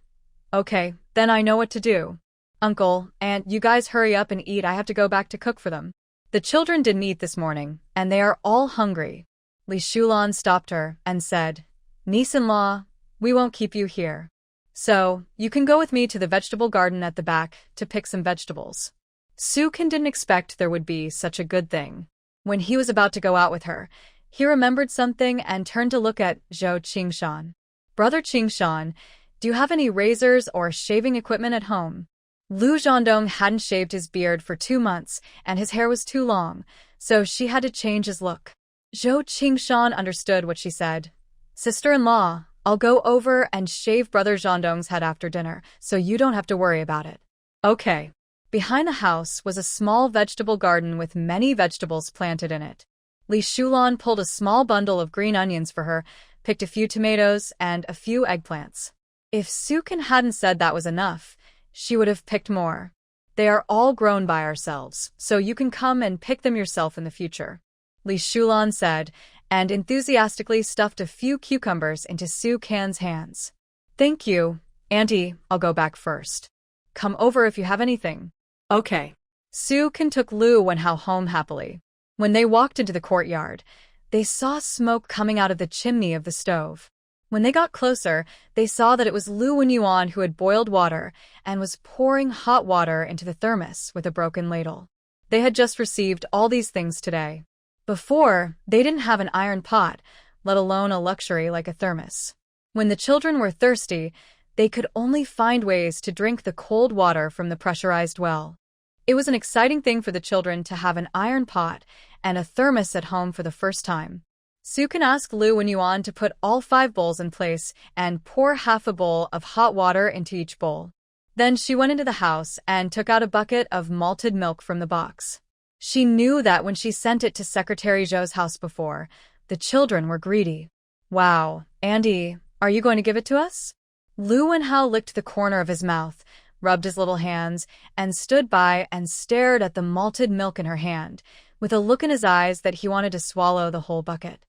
Okay, then I know what to do. Uncle, Aunt, you guys hurry up and eat. I have to go back to cook for them. The children didn't eat this morning, and they are all hungry. Li Shulan stopped her and said, Niece-in-law, we won't keep you here. So, you can go with me to the vegetable garden at the back to pick some vegetables. Su Kan didn't expect there would be such a good thing. When he was about to go out with her, he remembered something and turned to look at Zhou Qingshan. Brother Qingshan, do you have any razors or shaving equipment at home? Lu Zhandong hadn't shaved his beard for 2 months, and his hair was too long, so she had to change his look. Zhou Qingshan understood what she said. Sister-in-law, I'll go over and shave Brother Zhandong's head after dinner, so you don't have to worry about it. Okay. Behind the house was a small vegetable garden with many vegetables planted in it. Li Shulan pulled a small bundle of green onions for her, picked a few tomatoes, and a few eggplants. If Su Kan hadn't said that was enough, she would have picked more. They are all grown by ourselves, so you can come and pick them yourself in the future. Li Shulan said, and enthusiastically stuffed a few cucumbers into Su Kan's hands. Thank you, Auntie, I'll go back first. Come over if you have anything. Okay. Su Kan took Lu Wenhao home happily. When they walked into the courtyard, they saw smoke coming out of the chimney of the stove. When they got closer, they saw that it was Lu Wenyuan who had boiled water and was pouring hot water into the thermos with a broken ladle. They had just received all these things today. Before, they didn't have an iron pot, let alone a luxury like a thermos. When the children were thirsty, they could only find ways to drink the cold water from the pressurized well. It was an exciting thing for the children to have an iron pot and a thermos at home for the first time. Sukan asked Lu and Yuan to put all 5 bowls in place and pour half a bowl of hot water into each bowl. Then she went into the house and took out a bucket of malted milk from the box. She knew that when she sent it to Secretary Zhou's house before, the children were greedy. Wow, Andy, are you going to give it to us? Lu Wenhao licked the corner of his mouth, rubbed his little hands, and stood by and stared at the malted milk in her hand, with a look in his eyes that he wanted to swallow the whole bucket.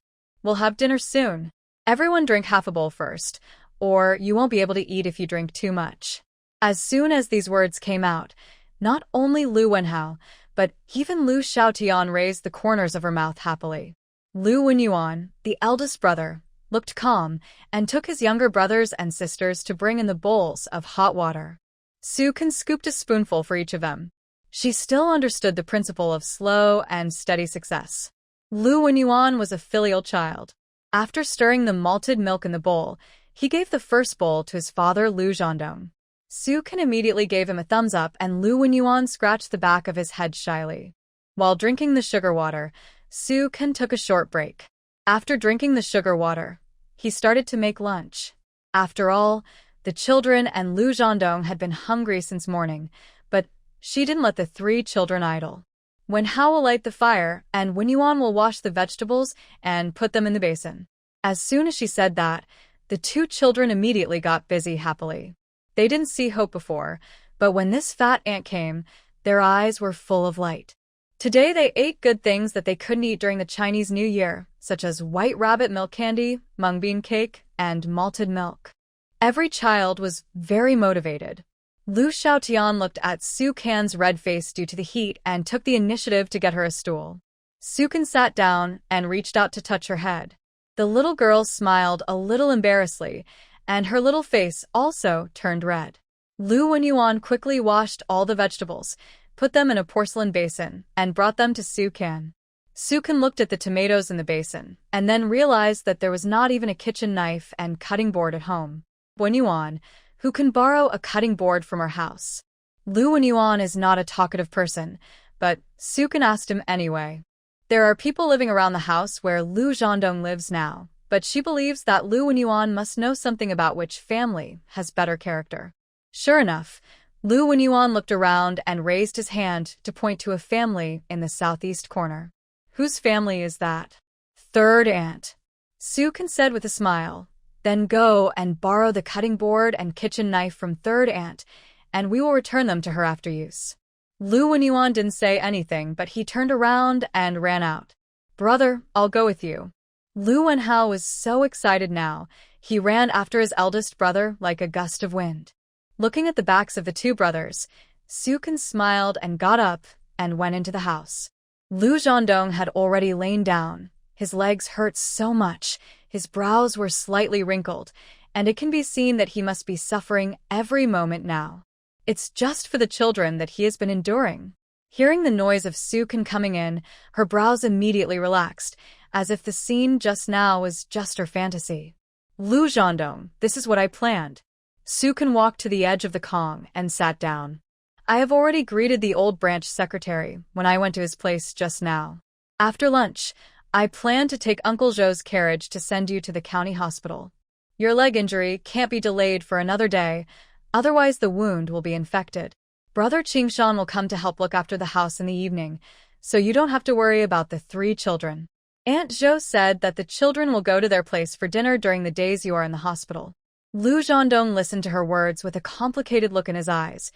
We'll have dinner soon. Everyone drink half a bowl first, or you won't be able to eat if you drink too much. As soon as these words came out, not only Lu Wenhao, but even Lu Xiaotian raised the corners of her mouth happily. Lu Wenyuan, the eldest brother, looked calm and took his younger brothers and sisters to bring in the bowls of hot water. Sukan scooped a spoonful for each of them. She still understood the principle of slow and steady success. Lu Wenyuan was a filial child. After stirring the malted milk in the bowl, he gave the first bowl to his father Lu Zhandong. Sukan immediately gave him a thumbs up and Lu Wenyuan scratched the back of his head shyly. While drinking the sugar water, Sukan took a short break. After drinking the sugar water, he started to make lunch. After all, the children and Lu Zhandong had been hungry since morning, but she didn't let the 3 children idle. Wenhao will light the fire, and Wenyuan will wash the vegetables and put them in the basin. As soon as she said that, the 2 children immediately got busy happily. They didn't see hope before, but when this fat ant came, their eyes were full of light. Today they ate good things that they couldn't eat during the Chinese New Year, such as white rabbit milk candy, mung bean cake, and malted milk. Every child was very motivated. Lu Xiaotian looked at Sukan's red face due to the heat and took the initiative to get her a stool. Sukan sat down and reached out to touch her head. The little girl smiled a little embarrassedly, and her little face also turned red. Lu Wenyuan quickly washed all the vegetables, put them in a porcelain basin, and brought them to Sukan. Sukan looked at the tomatoes in the basin, and then realized that there was not even a kitchen knife and cutting board at home. Wenyuan, who can borrow a cutting board from her house? Lu Wenyuan is not a talkative person, but Sukan asked him anyway. There are people living around the house where Lu Zhandong lives now, but she believes that Lu Wenyuan must know something about which family has better character. Sure enough, Lu Wenyuan looked around and raised his hand to point to a family in the southeast corner. Whose family is that? Third aunt. Sukan said with a smile. Then go and borrow the cutting board and kitchen knife from third aunt, and we will return them to her after use. Lu Wenyuan didn't say anything, but he turned around and ran out. Brother, I'll go with you. Lu Wenhao was so excited now, he ran after his eldest brother like a gust of wind. Looking at the backs of the 2 brothers, Sukan smiled and got up and went into the house. Lu Zhandong had already lain down. His legs hurt so much, his brows were slightly wrinkled, and it can be seen that he must be suffering every moment now. It's just for the children that he has been enduring. Hearing the noise of Sukan coming in, her brows immediately relaxed, as if the scene just now was just her fantasy. Lu Zhandong, this is what I planned. Sukan walked to the edge of the Kong and sat down. I have already greeted the old branch secretary when I went to his place just now. After lunch, I plan to take Uncle Zhou's carriage to send you to the county hospital. Your leg injury can't be delayed for another day, otherwise the wound will be infected. Brother Qingshan will come to help look after the house in the evening, so you don't have to worry about the 3 children. Aunt Zhou said that the children will go to their place for dinner during the days you are in the hospital. Lu Zhandong listened to her words with a complicated look in his eyes.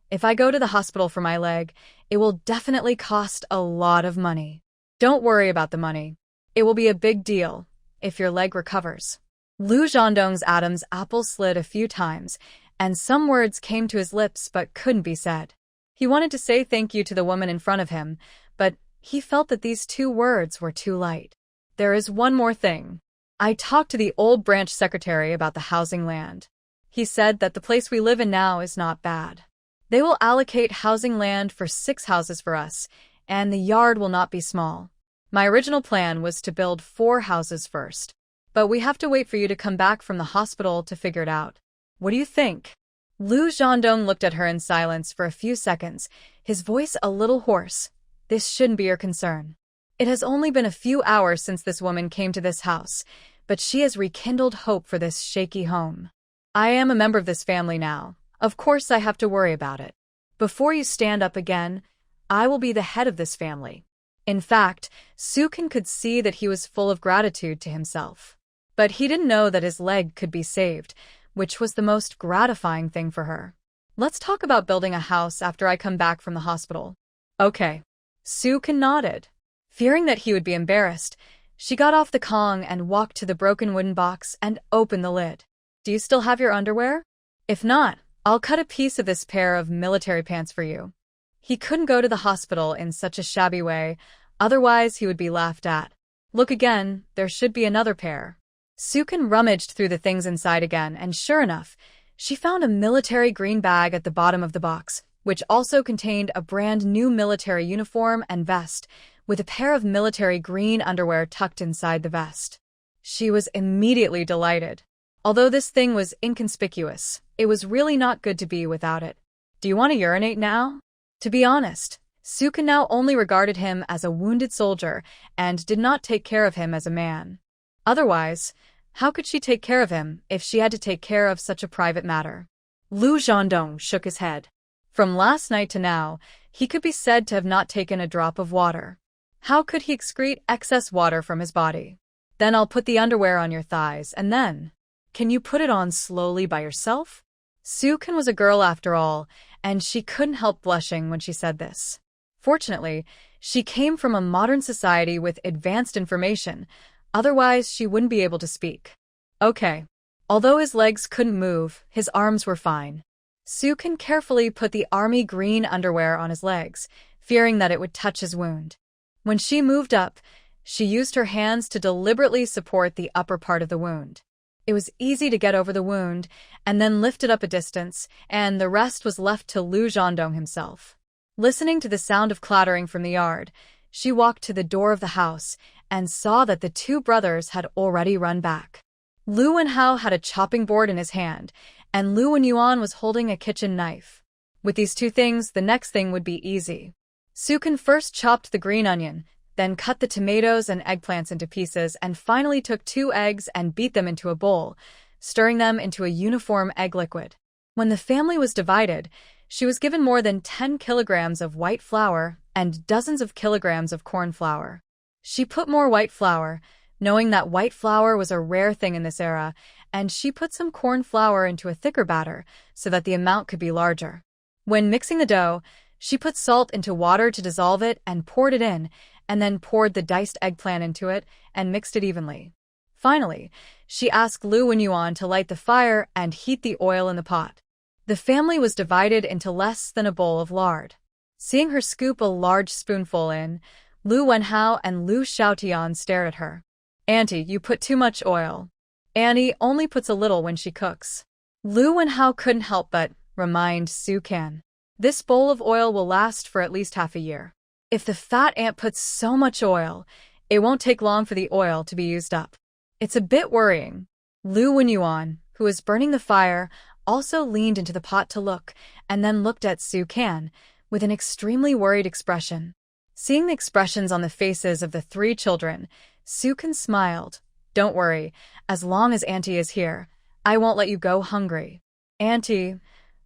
If I go to the hospital for my leg, it will definitely cost a lot of money. Don't worry about the money. It will be a big deal if your leg recovers. Lu Zhandong's Adam's apple slid a few times, and some words came to his lips but couldn't be said. He wanted to say thank you to the woman in front of him, but he felt that these 2 words were too light. There is one more thing. I talked to the old branch secretary about the housing land. He said that the place we live in now is not bad. They will allocate housing land for 6 houses for us, and the yard will not be small. My original plan was to build 4 houses first, but we have to wait for you to come back from the hospital to figure it out. What do you think? Lu Zhandong looked at her in silence for a few seconds, his voice a little hoarse. This shouldn't be your concern. It has only been a few hours since this woman came to this house, but she has rekindled hope for this shaky home. I am a member of this family now. Of course I have to worry about it. Before you stand up again, I will be the head of this family. In fact, Sukin could see that he was full of gratitude to himself. But he didn't know that his leg could be saved, which was the most gratifying thing for her. Let's talk about building a house after I come back from the hospital. Okay. Sukin nodded. Fearing that he would be embarrassed, she got off the Kong and walked to the broken wooden box and opened the lid. Do you still have your underwear? If not, I'll cut a piece of this pair of military pants for you. He couldn't go to the hospital in such a shabby way, otherwise he would be laughed at. Look again, there should be another pair. Sukin rummaged through the things inside again, and sure enough, she found a military green bag at the bottom of the box, which also contained a brand new military uniform and vest, with a pair of military green underwear tucked inside the vest. She was immediately delighted. Although this thing was inconspicuous, it was really not good to be without it. Do you want to urinate now? To be honest, Sukin now only regarded him as a wounded soldier and did not take care of him as a man. Otherwise, how could she take care of him if she had to take care of such a private matter? Lu Zhandong shook his head. From last night to now, he could be said to have not taken a drop of water. How could he excrete excess water from his body? Then I'll put the underwear on your thighs, and then... Can you put it on slowly by yourself? Sukin was a girl after all, and she couldn't help blushing when she said this. Fortunately, she came from a modern society with advanced information, otherwise she wouldn't be able to speak. Okay. Although his legs couldn't move, his arms were fine. Sukin carefully put the army green underwear on his legs, fearing that it would touch his wound. When she moved up, she used her hands to deliberately support the upper part of the wound. It was easy to get over the wound, and then lift it up a distance, and the rest was left to Lu Zhandong himself. Listening to the sound of clattering from the yard, she walked to the door of the house and saw that the two brothers had already run back. Lu Wenhao had a chopping board in his hand, and Lu Wenyuan was holding a kitchen knife. With these two things, the next thing would be easy. Sukin first chopped the green onion, then cut the tomatoes and eggplants into pieces, and finally took 2 eggs and beat them into a bowl, stirring them into a uniform egg liquid. When the family was divided, she was given more than 10 kilograms of white flour and dozens of kilograms of corn flour. She put more white flour, knowing that white flour was a rare thing in this era, and she put some corn flour into a thicker batter so that the amount could be larger. When mixing the dough, she put salt into water to dissolve it and poured it in, and then poured the diced eggplant into it and mixed it evenly. Finally, she asked Lu Wenyuan to light the fire and heat the oil in the pot. The family was divided into less than a bowl of lard. Seeing her scoop a large spoonful in, Lu Wenhao and Lu Xiaotian stared at her. Auntie, you put too much oil. Annie only puts a little when she cooks. Lu Wenhao couldn't help but remind Sukin. This bowl of oil will last for at least half a year. If the fat ant puts so much oil, it won't take long for the oil to be used up. It's a bit worrying. Lu Wenyuan, who was burning the fire, also leaned into the pot to look, and then looked at Sukin with an extremely worried expression. Seeing the expressions on the faces of the 3 children, Sukin smiled. Don't worry, as long as Auntie is here, I won't let you go hungry. Auntie,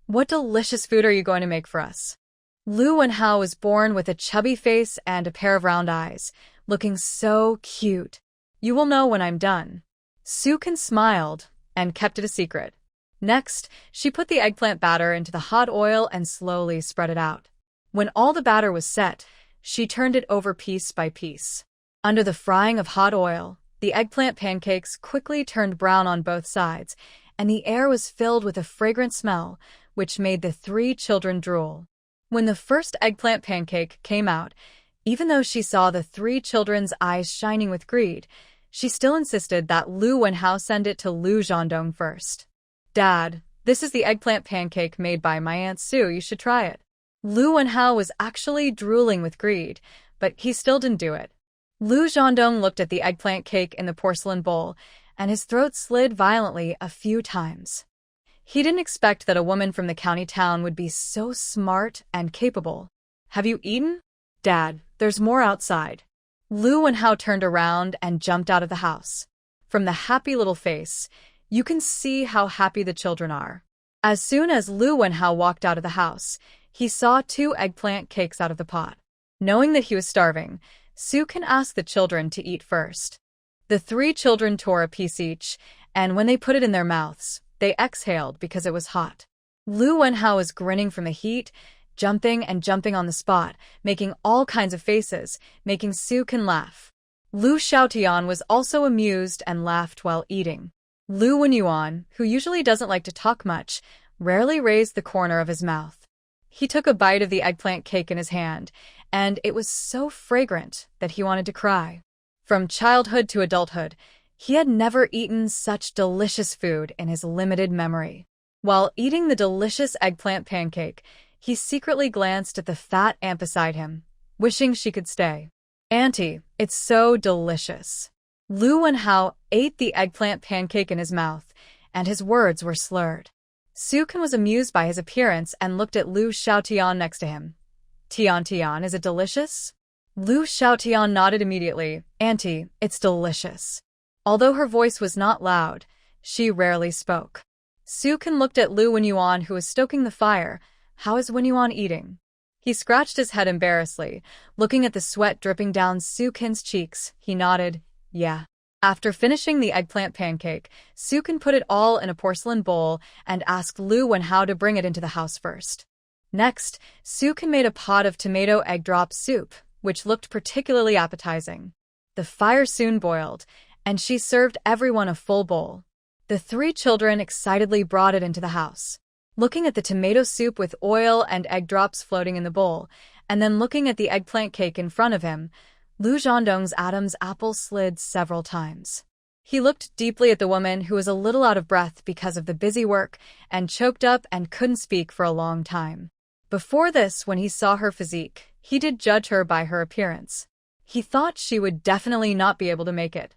what delicious food are you going to make for us? Lu Wenhao was born with a chubby face and a pair of round eyes, looking so cute. You will know when I'm done. Sukin smiled and kept it a secret. Next, she put the eggplant batter into the hot oil and slowly spread it out. When all the batter was set, she turned it over piece by piece. Under the frying of hot oil, the eggplant pancakes quickly turned brown on both sides, and the air was filled with a fragrant smell, which made the 3 children drool. When the first eggplant pancake came out, even though she saw the 3 children's eyes shining with greed, she still insisted that Lu Wenhao send it to Lu Zhandong first. Dad, this is the eggplant pancake made by my Aunt Sue, you should try it. Lu Wenhao was actually drooling with greed, but he still didn't do it. Lu Zhandong looked at the eggplant cake in the porcelain bowl, and his throat slid violently a few times. He didn't expect that a woman from the county town would be so smart and capable. "Have you eaten?" "Dad, there's more outside." Lu Wenhao turned around and jumped out of the house. From the happy little face, you can see how happy the children are. As soon as Lu Wenhao walked out of the house, he saw 2 eggplant cakes out of the pot. Knowing that he was starving, Su Kan asked the children to eat first. The 3 children tore a piece each, and when they put it in their mouths, they exhaled because it was hot. Lu Wenhao was grinning from the heat, jumping and jumping on the spot, making all kinds of faces, making Su Kan laugh. Lu Xiaotian was also amused and laughed while eating. Lu Wenyuan, who usually doesn't like to talk much, rarely raised the corner of his mouth. He took a bite of the eggplant cake in his hand, and it was so fragrant that he wanted to cry. From childhood to adulthood, he had never eaten such delicious food in his limited memory. While eating the delicious eggplant pancake, he secretly glanced at the fat aunt beside him, wishing she could stay. "Auntie, it's so delicious." Lu Wenhao ate the eggplant pancake in his mouth, and his words were slurred. Su Kan was amused by his appearance and looked at Lu Xiaotian next to him. Tian, is it delicious?" Lu Xiaotian nodded immediately. "Auntie, it's delicious." Although her voice was not loud, she rarely spoke. Su Kan looked at Lu Wenyuan, who was stoking the fire. "How is Wenyuan eating?" He scratched his head embarrassedly. Looking at the sweat dripping down Su Kan's cheeks, he nodded, "Yeah." After finishing the eggplant pancake, Su Kan put it all in a porcelain bowl and asked Lu Wenhao to bring it into the house first. Next, Su Kan made a pot of tomato egg drop soup, which looked particularly appetizing. The fire soon boiled, and she served everyone a full bowl. The 3 children excitedly brought it into the house. Looking at the tomato soup with oil and egg drops floating in the bowl, and then looking at the eggplant cake in front of him, Lu Zhandong's Adam's apple slid several times. He looked deeply at the woman, who was a little out of breath because of the busy work and choked up and couldn't speak for a long time. Before this, when he saw her physique, he did judge her by her appearance. He thought she would definitely not be able to make it.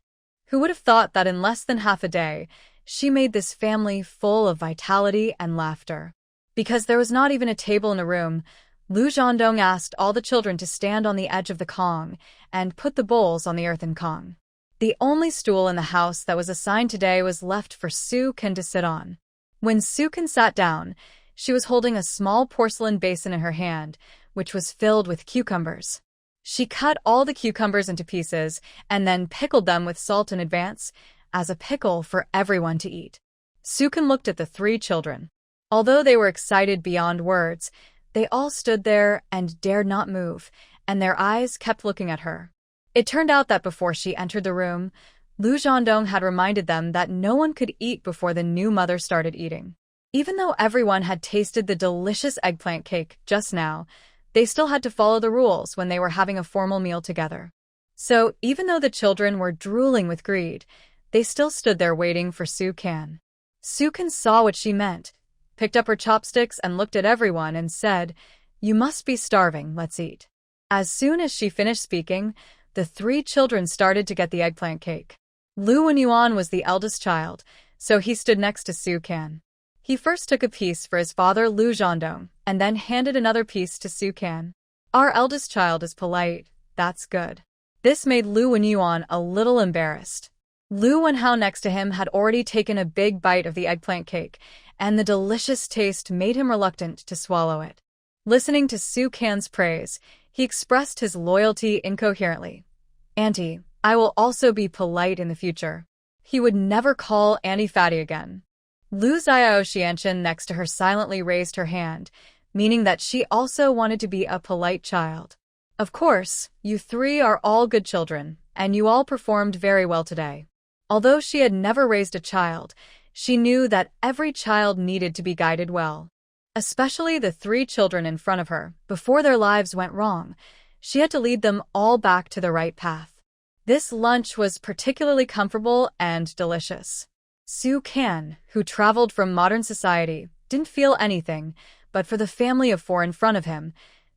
Who would have thought that in less than half a day, she made this family full of vitality and laughter? Because there was not even a table in the room, Lu Zhandong asked all the children to stand on the edge of the Kong and put the bowls on the earthen Kong. The only stool in the house that was assigned today was left for Su Kan to sit on. When Su Kan sat down, she was holding a small porcelain basin in her hand, which was filled with cucumbers. She cut all the cucumbers into pieces and then pickled them with salt in advance, as a pickle for everyone to eat. Su Kan looked at the 3 children. Although they were excited beyond words, they all stood there and dared not move, and their eyes kept looking at her. It turned out that before she entered the room, Lu Zhandong had reminded them that no one could eat before the new mother started eating. Even though everyone had tasted the delicious eggplant cake just now, they still had to follow the rules when they were having a formal meal together. So, even though the children were drooling with greed, they still stood there waiting for Su Kan. Su Kan saw what she meant, picked up her chopsticks and looked at everyone and said, "You must be starving, let's eat." As soon as she finished speaking, the 3 children started to get the eggplant cake. Lu Wenyuan was the eldest child, so he stood next to Su Kan. He first took a piece for his father Lu Zhandong, and then handed another piece to Su Kan. "Our eldest child is polite, that's good." This made Lu Wenyuan a little embarrassed. Lu Wenhao next to him had already taken a big bite of the eggplant cake, and the delicious taste made him reluctant to swallow it. Listening to Su Kan's praise, he expressed his loyalty incoherently. "Auntie, I will also be polite in the future." He would never call Auntie fatty again. Lu Xiaoxianchen next to her silently raised her hand, meaning that she also wanted to be a polite child. "Of course, you 3 are all good children, and you all performed very well today." Although she had never raised a child, she knew that every child needed to be guided well. Especially the 3 children in front of her, before their lives went wrong, she had to lead them all back to the right path. This lunch was particularly comfortable and delicious. Su Kan, who traveled from modern society, didn't feel anything, but for the family of 4 in front of him,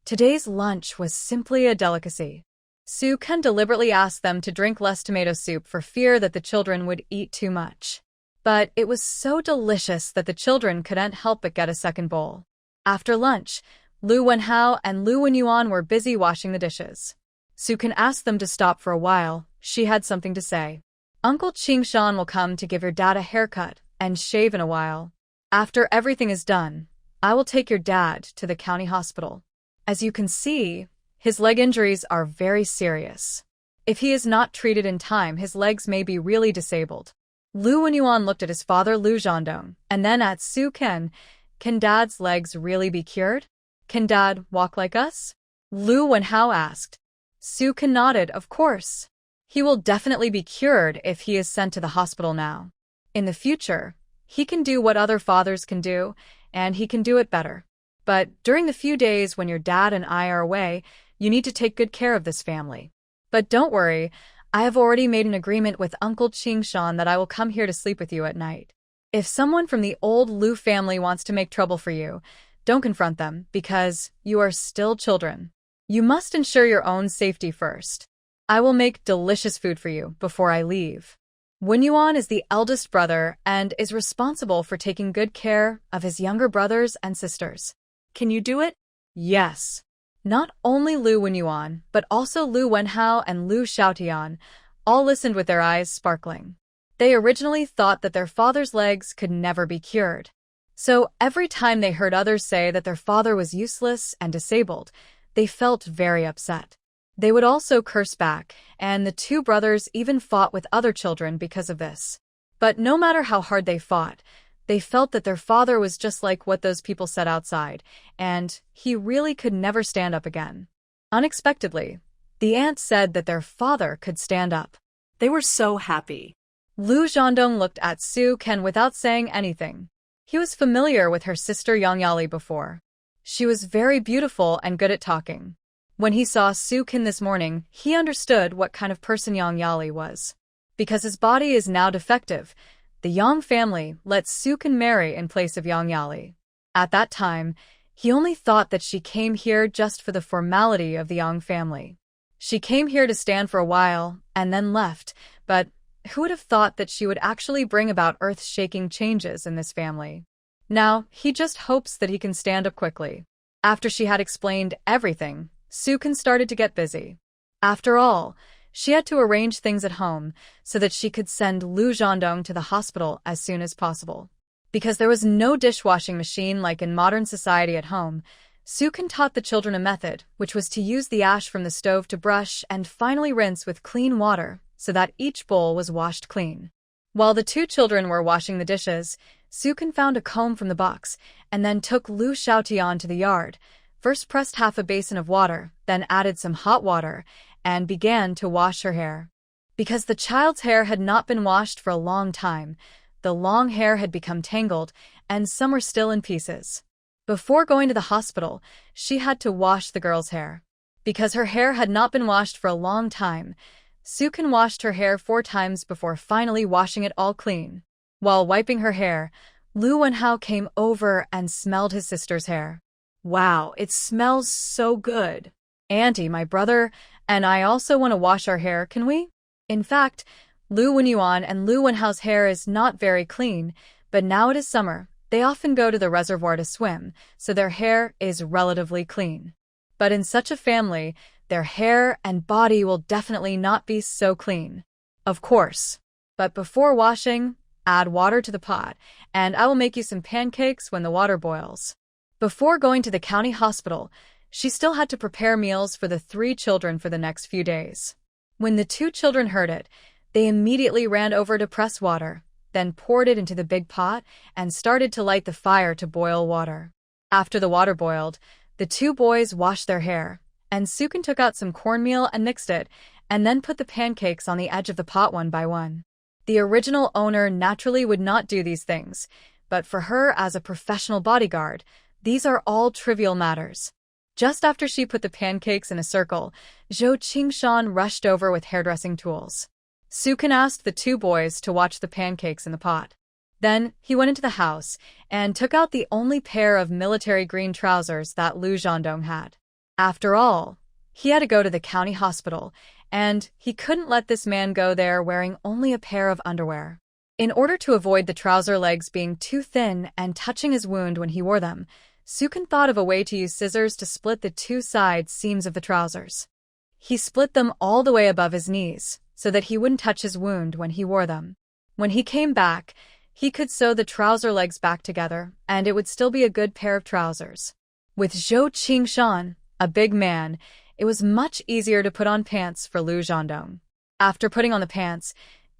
today's lunch was simply a delicacy. Su Kan deliberately asked them to drink less tomato soup for fear that the children would eat too much. But it was so delicious that the children couldn't help but get a second bowl. After lunch, Lu Wenhao and Lu Wenyuan were busy washing the dishes. Sukan asked them to stop for a while. She had something to say. Uncle Qingshan will come to give your dad a haircut and shave in a while. After everything is done, I will take your dad to the county hospital. As you can see, his leg injuries are very serious. If he is not treated in time, his legs may be really disabled. Lu Wenyuan looked at his father Lu Zhandong and then at Su Ken. Can Dad's legs really be cured? Can Dad walk like us? Lu Wenhao asked. Su Ken nodded, of course. He will definitely be cured if he is sent to the hospital now. In the future, he can do what other fathers can do, and he can do it better. But during the few days when your dad and I are away, you need to take good care of this family. But don't worry, I have already made an agreement with Uncle Qingshan that I will come here to sleep with you at night. If someone from the old Lu family wants to make trouble for you, don't confront them, because you are still children. You must ensure your own safety first. I will make delicious food for you before I leave. Wenyuan is the eldest brother and is responsible for taking good care of his younger brothers and sisters. Can you do it? Yes. Not only Lu Wenyuan, but also Lu Wenhao and Lu Xiaotian all listened with their eyes sparkling. They originally thought that their father's legs could never be cured. So every time they heard others say that their father was useless and disabled, they felt very upset. They would also curse back, and the two brothers even fought with other children because of this. But no matter how hard they fought, they felt that their father was just like what those people said outside, and he really could never stand up again. Unexpectedly, the ants said that their father could stand up. They were so happy. Lu Zhandong looked at Su Ken without saying anything. He was familiar with her sister Yang Yali before. She was very beautiful and good at talking. When he saw Su Ken this morning, he understood what kind of person Yang Yali was. Because his body is now defective, the Yang family let Su Ken marry in place of Yang Yali. At that time, he only thought that she came here just for the formality of the Yang family. She came here to stand for a while and then left, but who would have thought that she would actually bring about earth-shaking changes in this family? Now, he just hopes that he can stand up quickly. After she had explained everything, Su Ken started to get busy. After all, she had to arrange things at home so that she could send Lu Zhandong to the hospital as soon as possible. Because there was no dishwashing machine like in modern society at home, Su Ken taught the children a method, which was to use the ash from the stove to brush and finally rinse with clean water so that each bowl was washed clean. While the two children were washing the dishes, Su Ken found a comb from the box and then took Lu Xiaotian to the yard, first pressed half a basin of water, then added some hot water, and began to wash her hair. Because the child's hair had not been washed for a long time, the long hair had become tangled, and some were still in pieces. Before going to the hospital, she had to wash the girl's hair. Because her hair had not been washed for a long time, Su Ken washed her hair 4 times before finally washing it all clean. While wiping her hair, Lu Wenhao came over and smelled his sister's hair. Wow, it smells so good. Auntie, my brother, and I also want to wash our hair, can we? In fact, Lu Wenyuan and Lu Wenhao's hair is not very clean, but now it is summer. They often go to the reservoir to swim, so their hair is relatively clean. But in such a family, their hair and body will definitely not be so clean. Of course. But before washing, add water to the pot, and I will make you some pancakes when the water boils. Before going to the county hospital, she still had to prepare meals for the 3 children for the next few days. When the 2 children heard it, they immediately ran over to press water, then poured it into the big pot and started to light the fire to boil water. After the water boiled, the 2 boys washed their hair, and Su Ken took out some cornmeal and mixed it, and then put the pancakes on the edge of the pot one by one. The original owner naturally would not do these things, but for her as a professional bodyguard, these are all trivial matters. Just after she put the pancakes in a circle, Zhou Qingshan rushed over with hairdressing tools. Su Ken asked the 2 boys to watch the pancakes in the pot. Then he went into the house and took out the only pair of military green trousers that Lu Zhandong had. After all, he had to go to the county hospital, and he couldn't let this man go there wearing only a pair of underwear. In order to avoid the trouser legs being too thin and touching his wound when he wore them, Sukun thought of a way to use scissors to split the two side seams of the trousers. He split them all the way above his knees, so that he wouldn't touch his wound when he wore them. When he came back, he could sew the trouser legs back together, and it would still be a good pair of trousers. With Zhou Qingshan, a big man, it was much easier to put on pants for Lu Zhandong. After putting on the pants,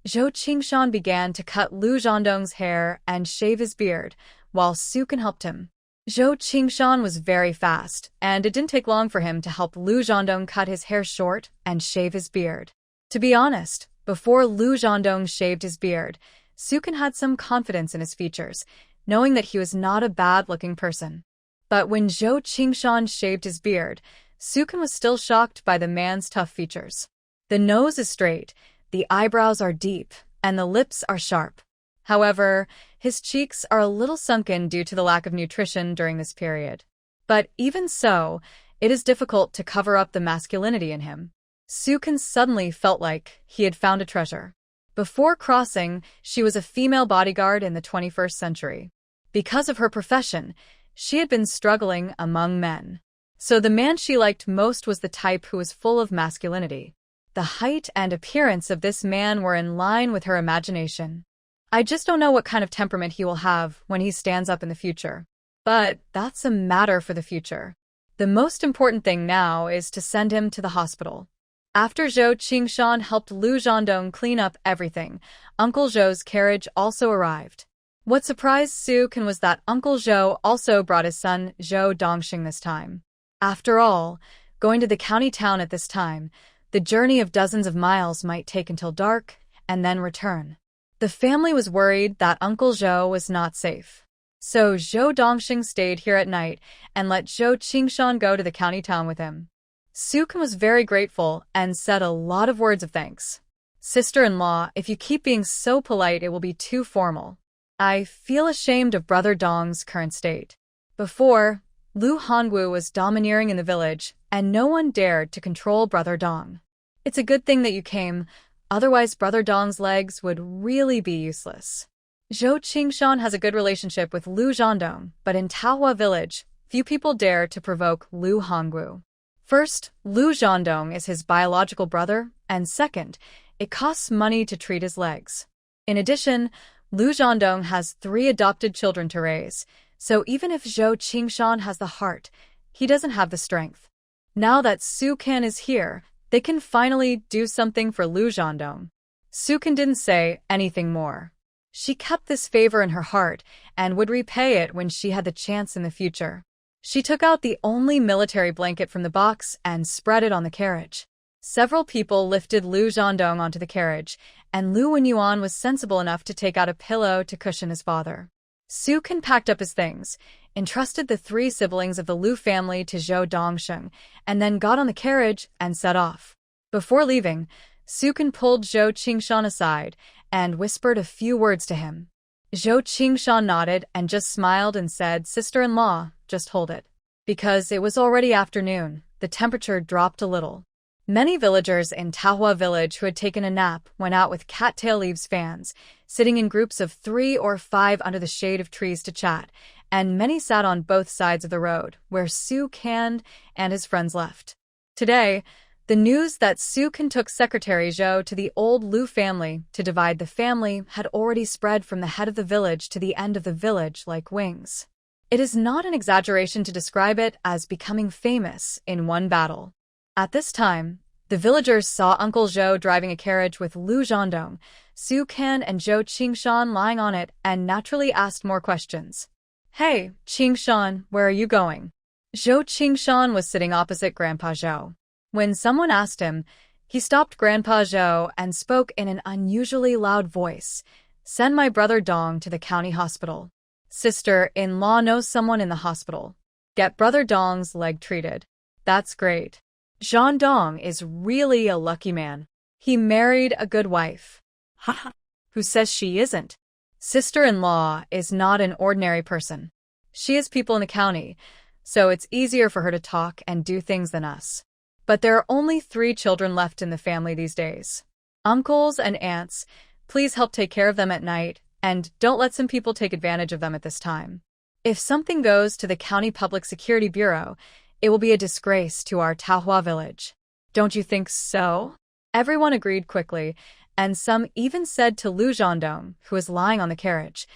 Zhou Qingshan began to cut Lu Zhandong's hair and shave his beard, while Sukun helped him. Zhou Qingshan was very fast, and it didn't take long for him to help Lu Zhandong cut his hair short and shave his beard. To be honest, before Lu Zhandong shaved his beard, Sukun had some confidence in his features, knowing that he was not a bad-looking person. But when Zhou Qingshan shaved his beard, Sukun was still shocked by the man's tough features. The nose is straight, the eyebrows are deep, and the lips are sharp. However, his cheeks are a little sunken due to the lack of nutrition during this period. But even so, it is difficult to cover up the masculinity in him. Sukun suddenly felt like he had found a treasure. Before crossing, she was a female bodyguard in the 21st century. Because of her profession, she had been struggling among men. So the man she liked most was the type who was full of masculinity. The height and appearance of this man were in line with her imagination. I just don't know what kind of temperament he will have when he stands up in the future. But that's a matter for the future. The most important thing now is to send him to the hospital. After Zhou Qingshan helped Lu Zhandong clean up everything, Uncle Zhou's carriage also arrived. What surprised Sukun was that Uncle Zhou also brought his son Zhou Dongxing this time. After all, going to the county town at this time, the journey of dozens of miles might take until dark and then return. The family was worried that Uncle Zhou was not safe. So Zhou Dongxing stayed here at night and let Zhou Qingshan go to the county town with him. Sukun was very grateful and said a lot of words of thanks. Sister-in-law, if you keep being so polite, it will be too formal. I feel ashamed of Brother Dong's current state. Before, Lu Hongwu was domineering in the village, and no one dared to control Brother Dong. It's a good thing that you came, otherwise Brother Dong's legs would really be useless. Zhou Qingshan has a good relationship with Lu Zhandong, but in Taohua village, few people dare to provoke Lu Hongwu. First, Lu Zhandong is his biological brother, and second, it costs money to treat his legs. In addition, Lu Zhandong has 3 adopted children to raise, so even if Zhou Qingshan has the heart, he doesn't have the strength. Now that Sukun is here, they can finally do something for Lu Zhandong. Sukun didn't say anything more. She kept this favor in her heart and would repay it when she had the chance in the future. She took out the only military blanket from the box and spread it on the carriage. Several people lifted Lu Zhandong onto the carriage, and Lu Wenyuan was sensible enough to take out a pillow to cushion his father. Sukun packed up his things, entrusted the 3 siblings of the Lu family to Zhou Dongxing, and then got on the carriage and set off. Before leaving, Sukun pulled Zhou Qingshan aside and whispered a few words to him. Zhou Qingshan nodded and just smiled and said, "Sister-in-law, just hold it." Because it was already afternoon, the temperature dropped a little. Many villagers in Taohua village who had taken a nap went out with cattail leaves fans, sitting in groups of 3 or 5 under the shade of trees to chat, and many sat on both sides of the road, where Sukun and his friends left. Today, the news that Sukun took Secretary Zhou to the old Lu family to divide the family had already spread from the head of the village to the end of the village like wings. It is not an exaggeration to describe it as becoming famous in one battle. At this time, the villagers saw Uncle Zhou driving a carriage with Lu Zhandong, Sukun and Zhou Qingshan lying on it, and naturally asked more questions. "Hey, Qingshan, where are you going?" Zhou Qingshan was sitting opposite Grandpa Zhou. When someone asked him, he stopped Grandpa Zhou and spoke in an unusually loud voice. "Send my brother Dong to the county hospital. Sister-in-law knows someone in the hospital. Get brother Dong's leg treated." "That's great. Zhan Dong is really a lucky man. He married a good wife." "Haha. Who says she isn't? Sister-in-law is not an ordinary person. She has people in the county, so it's easier for her to talk and do things than us. But there are only 3 children left in the family these days. Uncles and aunts, Please help take care of them at night, and don't let some people take advantage of them at this time. If something goes to the County Public Security Bureau, it will be a disgrace to our Taohua village. Don't you think so? Everyone agreed quickly, and some even said to Lu Zhandong, who was lying on the carriage,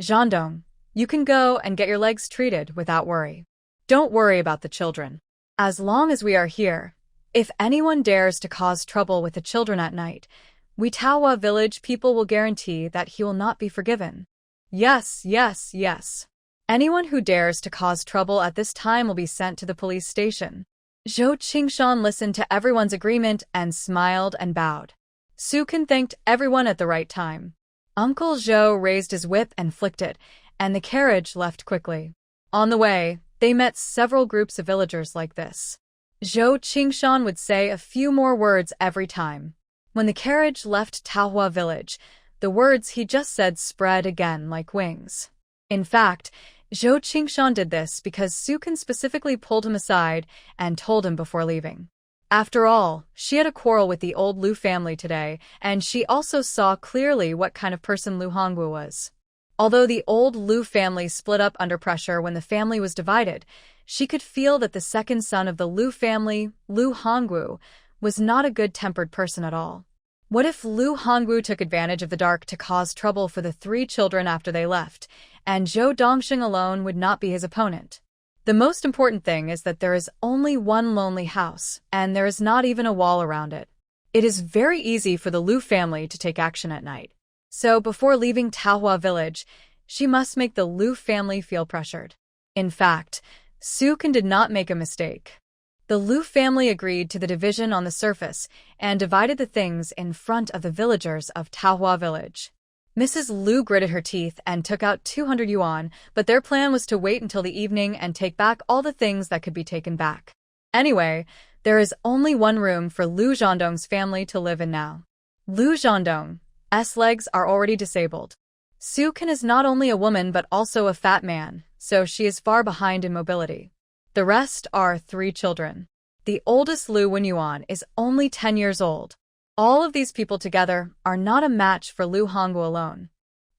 Zhandong, you can go and get your legs treated without worry. Don't worry about the children. As long as we are here, if anyone dares to cause trouble with the children at night, we Taohua village people will guarantee that he will not be forgiven. Yes, yes, yes. Anyone who dares to cause trouble at this time will be sent to the police station. Zhou Qingshan listened to everyone's agreement and smiled and bowed. Sukin thanked everyone at the right time. Uncle Zhou raised his whip and flicked it, and the carriage left quickly. On the way, they met several groups of villagers like this. Zhou Qingshan would say a few more words every time. When the carriage left Taohua village, the words he just said spread again like wings. In fact, Zhou Qingshan did this because Sukin specifically pulled him aside and told him before leaving. After all, she had a quarrel with the old Lu family today, and she also saw clearly what kind of person Lu Hongwu was. Although the old Lu family split up under pressure when the family was divided, she could feel that the second son of the Lu family, Lu Hongwu, was not a good-tempered person at all. What if Lu Hongwu took advantage of the dark to cause trouble for the 3 children after they left, and Zhou Dongxing alone would not be his opponent? The most important thing is that there is only one lonely house, and there is not even a wall around it. It is very easy for the Lu family to take action at night. So before leaving Taohua village, she must make the Lu family feel pressured. In fact, Sukin did not make a mistake. The Lu family agreed to the division on the surface and divided the things in front of the villagers of Taohua village. Mrs. Lu gritted her teeth and took out 200 yuan, but their plan was to wait until the evening and take back all the things that could be taken back. Anyway, there is only one room for Lu Zhandong's family to live in now. Lu Zhandong's legs are already disabled. Sukin is not only a woman but also a fat man, so she is far behind in mobility. The rest are 3 children. The oldest Lu Wenyuan is only 10 years old. All of these people together are not a match for Lu Hongwu alone.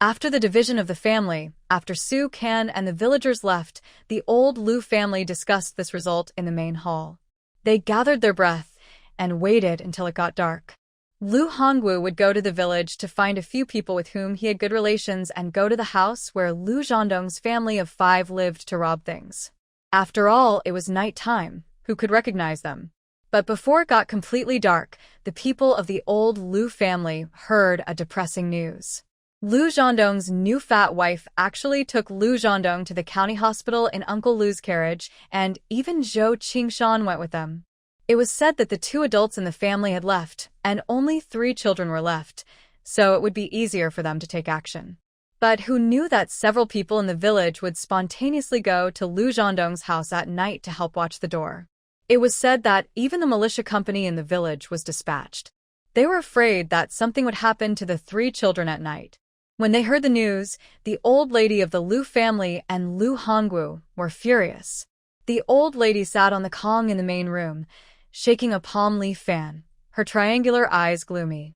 After the division of the family, after Su Kan and the villagers left, the old Lu family discussed this result in the main hall. They gathered their breath and waited until it got dark. Lu Hongwu would go to the village to find a few people with whom he had good relations and go to the house where Lu Zhandong's family of 5 lived to rob things. After all, it was night time. Who could recognize them? But before it got completely dark, the people of the old Lu family heard a depressing news. Lu Zhandong's new fat wife actually took Lu Zhandong to the county hospital in Uncle Lu's carriage, and even Zhou Qingshan went with them. It was said that the 2 adults in the family had left, and only 3 children were left, so it would be easier for them to take action. But who knew that several people in the village would spontaneously go to Lu Zhandong's house at night to help watch the door? It was said that even the militia company in the village was dispatched. They were afraid that something would happen to the 3 children at night. When they heard the news, the old lady of the Lu family and Lu Hongwu were furious. The old lady sat on the Kong in the main room, shaking a palm leaf fan, her triangular eyes gloomy.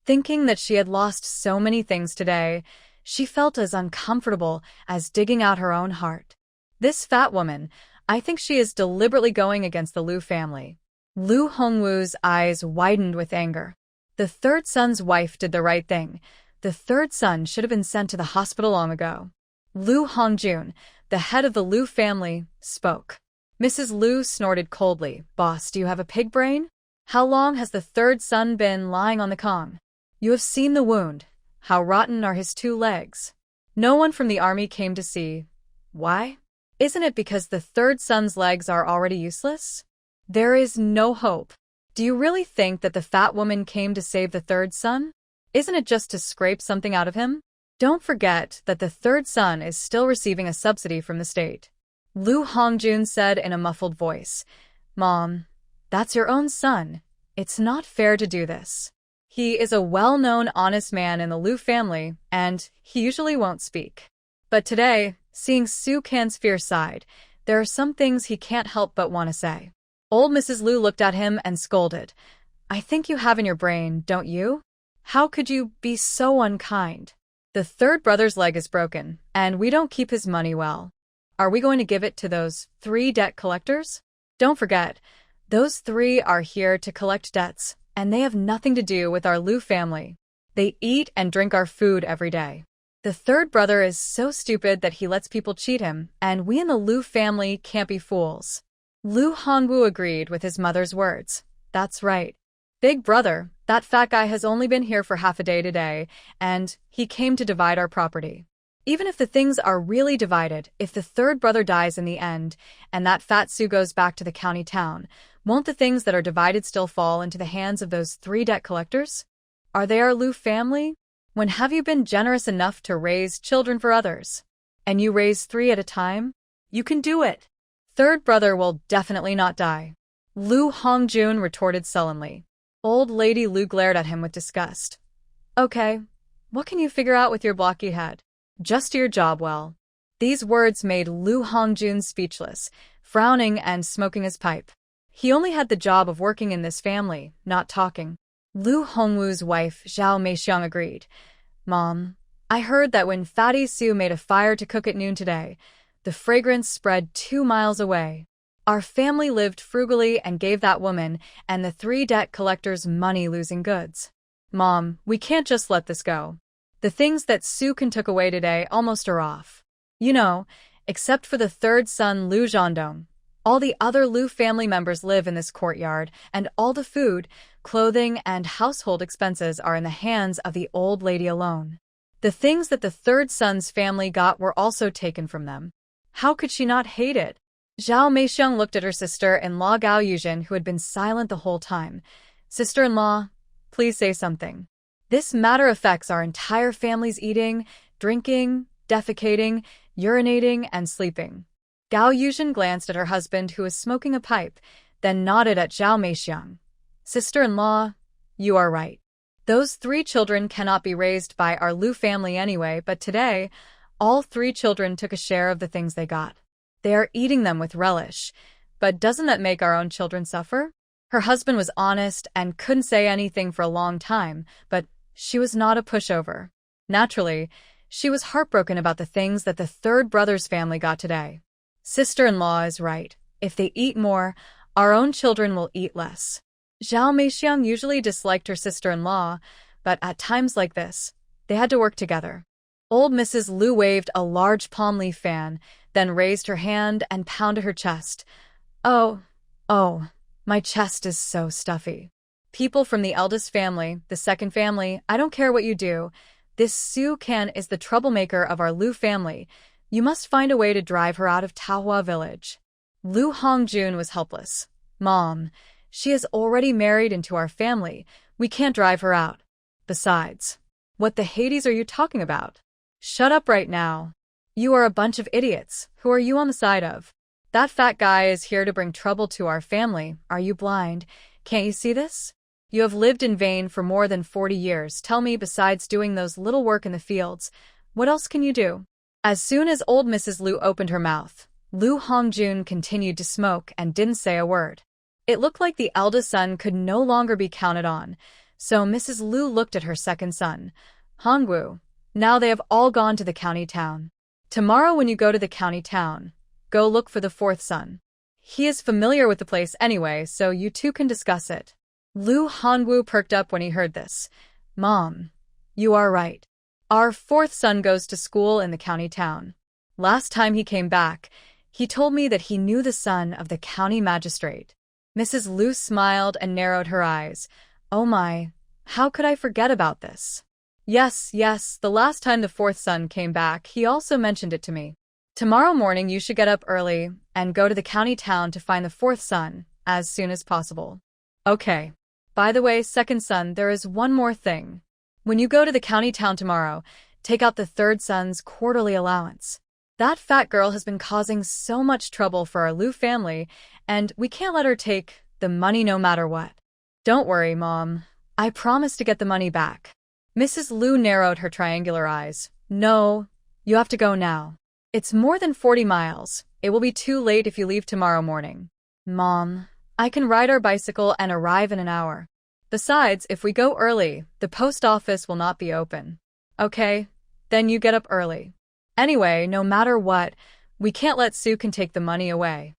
Thinking that she had lost so many things today, she felt as uncomfortable as digging out her own heart. This fat woman, I think she is deliberately going against the Lu family. Lu Hongwu's eyes widened with anger. The 3rd son's wife did the right thing. The 3rd son should have been sent to the hospital long ago. Lu Hongjun, the head of the Lu family, spoke. Mrs. Lu snorted coldly. Boss, do you have a pig brain? How long has the 3rd son been lying on the Kong? You have seen the wound. How rotten are his 2 legs? No one from the army came to see. Why? Isn't it because the 3rd son's legs are already useless? There is no hope. Do you really think that the fat woman came to save the 3rd son? Isn't it just to scrape something out of him? Don't forget that the 3rd son is still receiving a subsidy from the state. Lu Hongjun said in a muffled voice. Mom, that's your own son. It's not fair to do this. He is a well-known honest man in the Lu family, and he usually won't speak. But today, seeing Su Kan's fierce side, there are some things he can't help but want to say. Old Mrs. Lu looked at him and scolded. I think you have in your brain, don't you? How could you be so unkind? The third brother's leg is broken, and we don't keep his money well. Are we going to give it to those 3 debt collectors? Don't forget, those 3 are here to collect debts, and they have nothing to do with our Lu family. They eat and drink our food every day. The third brother is so stupid that he lets people cheat him, and we in the Lu family can't be fools. Lu Hongwu agreed with his mother's words. That's right. Big brother, that fat guy has only been here for half a day today, and he came to divide our property. Even if the things are really divided, if the third brother dies in the end, and that fat Sue goes back to the county town, won't the things that are divided still fall into the hands of those 3 debt collectors? Are they our Lu family? When have you been generous enough to raise children for others? And you raise 3 at a time? You can do it. Third brother will definitely not die. Lu Hongjun retorted sullenly. Old Lady Lu glared at him with disgust. Okay, what can you figure out with your blocky head? Just do your job well. These words made Lu Hongjun speechless, frowning and smoking his pipe. He only had the job of working in this family, not talking. Lu Hongwu's wife, Zhao Meixiang, agreed. Mom, I heard that when Fatty Sue made a fire to cook at noon today, the fragrance spread 2 miles away. Our family lived frugally and gave that woman and the 3 debt collectors money losing goods. Mom, we can't just let this go. The things that Sue can took away today almost are off. You know, except for the third son Lu Zhondong. All the other Lu family members live in this courtyard, and all the food, clothing, and household expenses are in the hands of the old lady alone. The things that the third son's family got were also taken from them. How could she not hate it? Zhao Meixiang looked at her sister-in-law Gao Yuzhen, who had been silent the whole time. Sister-in-law, please say something. This matter affects our entire family's eating, drinking, defecating, urinating, and sleeping. Gao Yuzhen glanced at her husband, who was smoking a pipe, then nodded at Zhao Meixiang. Sister-in-law, you are right. Those 3 children cannot be raised by our Lu family anyway, but today, all 3 children took a share of the things they got. They are eating them with relish. But doesn't that make our own children suffer? Her husband was honest and couldn't say anything for a long time, but she was not a pushover. Naturally, she was heartbroken about the things that the third brother's family got today. Sister-in-law is right. If they eat more, our own children will eat less. Zhao Meixiang usually disliked her sister-in-law, but at times like this, they had to work together. Old Mrs. Lu waved a large palm leaf fan, then raised her hand and pounded her chest. Oh, my chest is so stuffy. People from the eldest family, the second family, I don't care what you do. This Su Can is the troublemaker of our Lu family. You must find a way to drive her out of Taohua village. Lu Hongjun was helpless. Mom, she is already married into our family. We can't drive her out. Besides, what the Hades are you talking about? Shut up right now. You are a bunch of idiots. Who are you on the side of? That fat guy is here to bring trouble to our family. Are you blind? Can't you see this? You have lived in vain for more than 40 years. Tell me, besides doing those little work in the fields, what else can you do? As soon as old Mrs. Lu opened her mouth, Lu Hongjun continued to smoke and didn't say a word. It looked like the eldest son could no longer be counted on, so Mrs. Lu looked at her second son, Hongwu. Now they have all gone to the county town. Tomorrow when you go to the county town, go look for the fourth son. He is familiar with the place anyway, so you two can discuss it. Lu Hongwu perked up when he heard this. Mom, you are right. Our fourth son goes to school in the county town. Last time he came back, he told me that he knew the son of the county magistrate. Mrs. Lu smiled and narrowed her eyes. Oh my, how could I forget about this? Yes, the last time the fourth son came back, he also mentioned it to me. Tomorrow morning you should get up early and go to the county town to find the fourth son as soon as possible. Okay. By the way, second son, there is one more thing. When you go to the county town tomorrow, take out the third son's quarterly allowance. That fat girl has been causing so much trouble for our Lu family, and we can't let her take the money no matter what. Don't worry, Mom. I promise to get the money back. Mrs. Lu narrowed her triangular eyes. No, you have to go now. It's more than 40 miles. It will be too late if you leave tomorrow morning. Mom, I can ride our bicycle and arrive in an hour. Besides, if we go early, the post office will not be open. Okay, then you get up early. Anyway, no matter what, we can't let Sukin take the money away.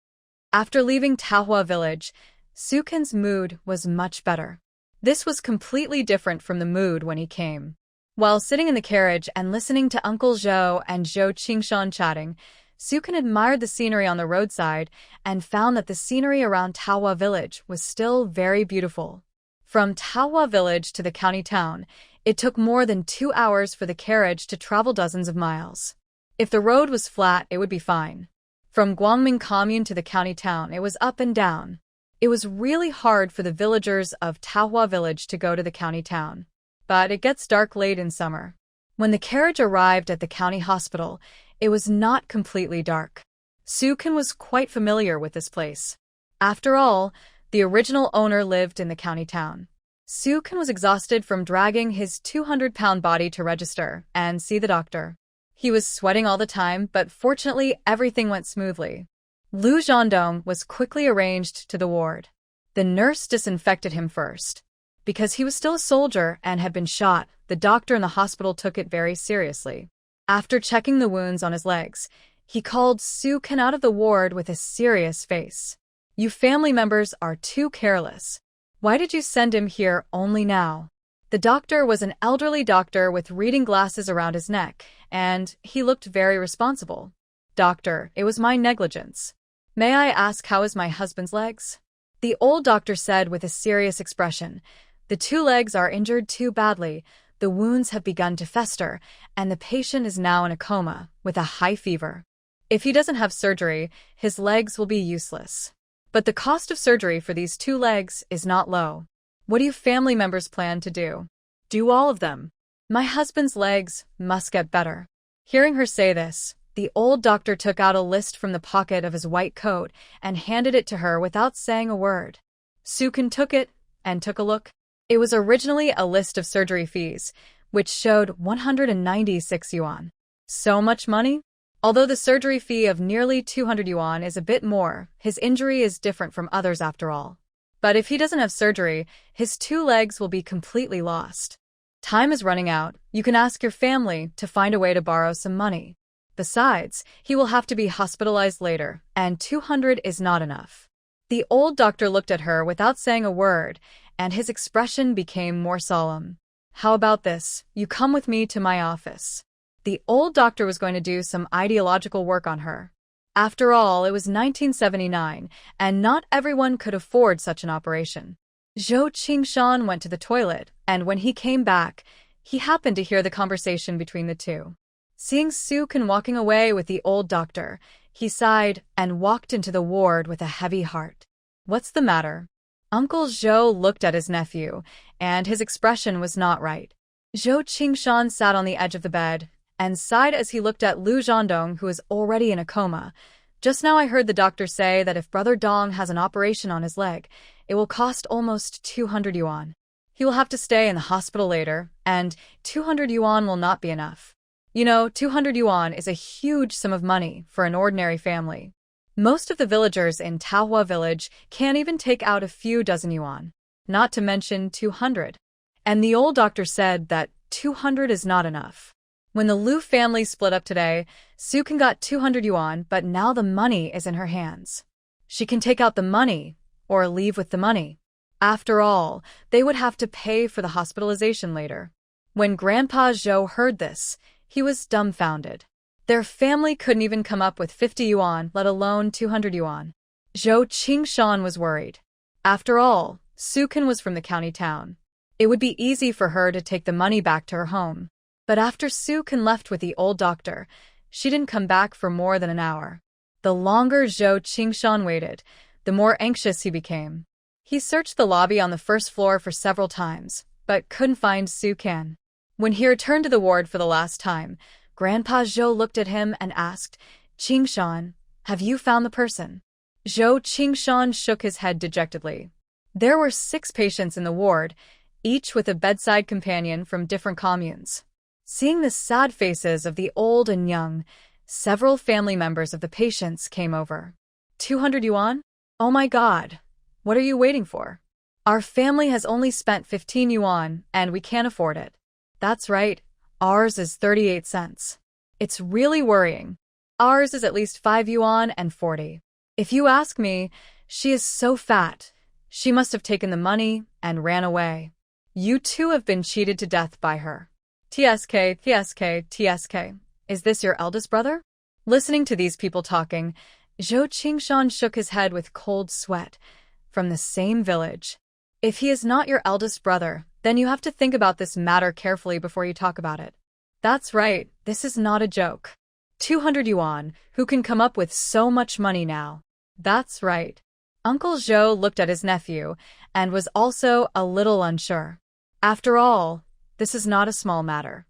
After leaving Tahua village, Sukin's mood was much better. This was completely different from the mood when he came. While sitting in the carriage and listening to Uncle Zhou and Zhou Qingshan chatting, Sukin admired the scenery on the roadside and found that the scenery around Tahua village was still very beautiful. From Tahua village to the county town, it took more than 2 hours for the carriage to travel dozens of miles. If the road was flat, it would be fine. From Guangming commune to the county town, it was up and down. It was really hard for the villagers of Tahua village to go to the county town. But it gets dark late in summer. When the carriage arrived at the county hospital, it was not completely dark. Sukin was quite familiar with this place. After all, the original owner lived in the county town. Sukin was exhausted from dragging his 200-pound body to register and see the doctor. He was sweating all the time, but fortunately everything went smoothly. Lu Zhandong was quickly arranged to the ward. The nurse disinfected him first. Because he was still a soldier and had been shot, the doctor in the hospital took it very seriously. After checking the wounds on his legs, he called Sukin out of the ward with a serious face. "You family members are too careless. Why did you send him here only now?" The doctor was an elderly doctor with reading glasses around his neck, and he looked very responsible. "Doctor, it was my negligence. May I ask how is my husband's legs?" The old doctor said with a serious expression. "The 2 legs are injured too badly, the wounds have begun to fester, and the patient is now in a coma, with a high fever. If he doesn't have surgery, his legs will be useless. But the cost of surgery for these 2 legs is not low. What do you family members plan to do?" "Do all of them. My husband's legs must get better." Hearing her say this, the old doctor took out a list from the pocket of his white coat and handed it to her without saying a word. Sukin took it and took a look. It was originally a list of surgery fees, which showed 196 yuan. So much money? Although the surgery fee of nearly 200 yuan is a bit more, his injury is different from others after all. But if he doesn't have surgery, his 2 legs will be completely lost. Time is running out. You can ask your family to find a way to borrow some money. Besides, he will have to be hospitalized later, and 200 is not enough. The old doctor looked at her without saying a word, and his expression became more solemn. "How about this? You come with me to my office." The old doctor was going to do some ideological work on her. After all, it was 1979, and not everyone could afford such an operation. Zhou Qingshan went to the toilet, and when he came back, he happened to hear the conversation between the two. Seeing Sukin walking away with the old doctor, he sighed and walked into the ward with a heavy heart. "What's the matter?" Uncle Zhou looked at his nephew, and his expression was not right. Zhou Qingshan sat on the edge of the bed and sighed as he looked at Lu Zhandong, who is already in a coma. "Just now I heard the doctor say that if Brother Dong has an operation on his leg, it will cost almost 200 yuan. He will have to stay in the hospital later, and 200 yuan will not be enough. You know, 200 yuan is a huge sum of money for an ordinary family. Most of the villagers in Tahua village can't even take out a few dozen yuan, not to mention 200. And the old doctor said that 200 is not enough. When the Lu family split up today, Sukin got 200 yuan, but now the money is in her hands. She can take out the money or leave with the money. After all, they would have to pay for the hospitalization later." When Grandpa Zhou heard this, he was dumbfounded. Their family couldn't even come up with 50 yuan, let alone 200 yuan. Zhou Qingshan was worried. After all, Sukin was from the county town. It would be easy for her to take the money back to her home. But after Sukin left with the old doctor, she didn't come back for more than an hour. The longer Zhou Qingshan waited, the more anxious he became. He searched the lobby on the first floor for several times, but couldn't find Sukin. When he returned to the ward for the last time, Grandpa Zhou looked at him and asked, "Qingshan, have you found the person?" Zhou Qingshan shook his head dejectedly. There were 6 patients in the ward, each with a bedside companion from different communes. Seeing the sad faces of the old and young, several family members of the patients came over. 200 yuan? Oh my God! What are you waiting for? Our family has only spent 15 yuan, and we can't afford it. That's right, ours is 38 cents. It's really worrying. Ours is at least 5 yuan and 40. If you ask me, she is so fat. She must have taken the money and ran away. You two have been cheated to death by her. TSK, TSK, TSK. Is this your eldest brother? Listening to these people talking, Zhou Qingshan shook his head with cold sweat. From the same village. If he is not your eldest brother, then you have to think about this matter carefully before you talk about it. That's right, this is not a joke. 200 yuan, who can come up with so much money now? That's right. Uncle Zhou looked at his nephew and was also a little unsure. After all, this is not a small matter.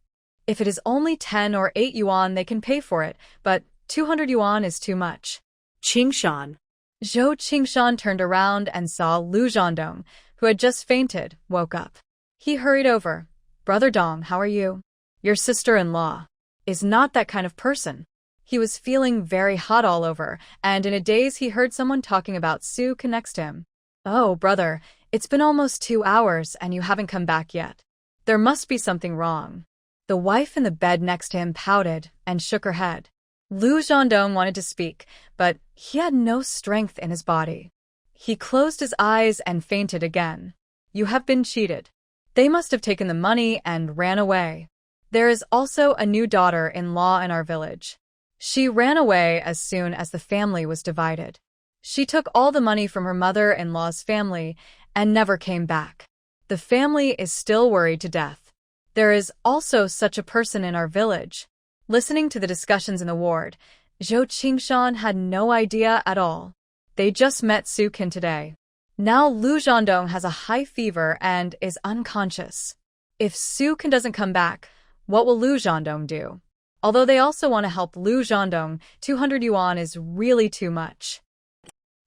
If it is only 10 or 8 yuan, they can pay for it, but 200 yuan is too much. Qingshan. Zhou Qingshan turned around and saw Lu Zhandong, who had just fainted, woke up. He hurried over. Brother Dong, how are you? Your sister-in-law is not that kind of person. He was feeling very hot all over, and in a daze he heard someone talking about Su Can next to him. Oh, brother, it's been almost 2 hours and you haven't come back yet. There must be something wrong. The wife in the bed next to him pouted and shook her head. Lu Zhandong wanted to speak, but he had no strength in his body. He closed his eyes and fainted again. You have been cheated. They must have taken the money and ran away. There is also a new daughter-in-law in our village. She ran away as soon as the family was divided. She took all the money from her mother-in-law's family and never came back. The family is still worried to death. There is also such a person in our village. Listening to the discussions in the ward, Zhou Qingshan had no idea at all. They just met Su Can today. Now Lu Zhandong has a high fever and is unconscious. If Su Can doesn't come back, what will Lu Zhandong do? Although they also want to help Lu Zhandong, 200 yuan is really too much.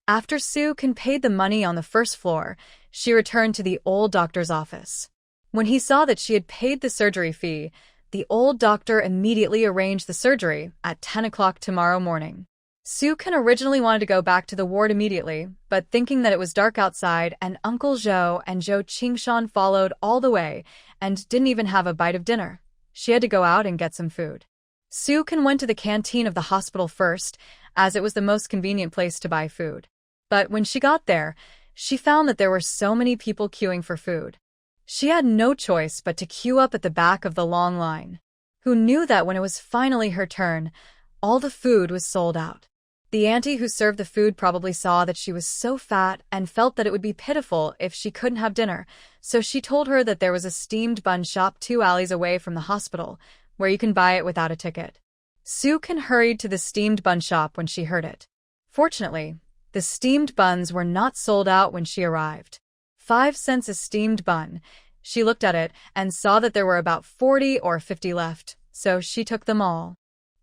After Su Can paid the money on the first floor, she returned to the old doctor's office. When he saw that she had paid the surgery fee, the old doctor immediately arranged the surgery at 10 o'clock tomorrow morning. Su Can originally wanted to go back to the ward immediately, but thinking that it was dark outside and Uncle Zhou and Zhou Qingshan followed all the way and didn't even have a bite of dinner, she had to go out and get some food. Su Can went to the canteen of the hospital first, as it was the most convenient place to buy food. But when she got there, she found that there were so many people queuing for food. She had no choice but to queue up at the back of the long line. Who knew that when it was finally her turn, all the food was sold out. The auntie who served the food probably saw that she was so fat and felt that it would be pitiful if she couldn't have dinner, so she told her that there was a steamed bun shop 2 alleys away from the hospital, where you can buy it without a ticket. Su Can hurried to the steamed bun shop when she heard it. Fortunately, the steamed buns were not sold out when she arrived. 5 cents a steamed bun. She looked at it and saw that there were about 40 or 50 left, so she took them all.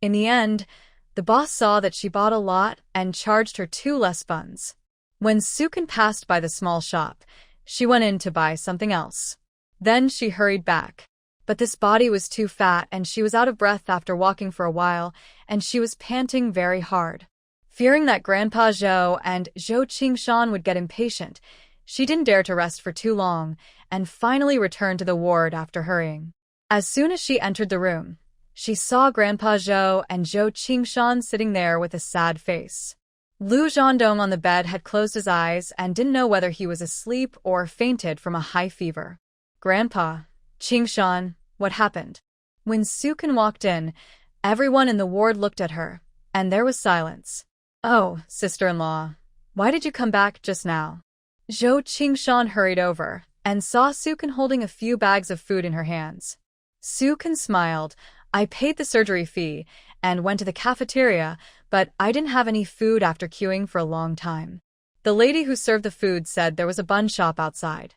In the end, the boss saw that she bought a lot and charged her 2 less buns. When Su Can passed by the small shop, she went in to buy something else. Then she hurried back. But this body was too fat and she was out of breath after walking for a while, and she was panting very hard. Fearing that Grandpa Zhou and Zhou Qingshan would get impatient, she didn't dare to rest for too long and finally returned to the ward after hurrying. As soon as she entered the room, she saw Grandpa Zhou and Zhou Qingshan sitting there with a sad face. Lu Zhandong on the bed had closed his eyes and didn't know whether he was asleep or fainted from a high fever. Grandpa, Qingshan, what happened? When Su Can walked in, everyone in the ward looked at her, and there was silence. Oh, sister-in-law, why did you come back just now? Zhou Qingshan hurried over and saw Su Can holding a few bags of food in her hands. Su Can smiled. I paid the surgery fee and went to the cafeteria, but I didn't have any food after queuing for a long time. The lady who served the food said there was a bun shop outside.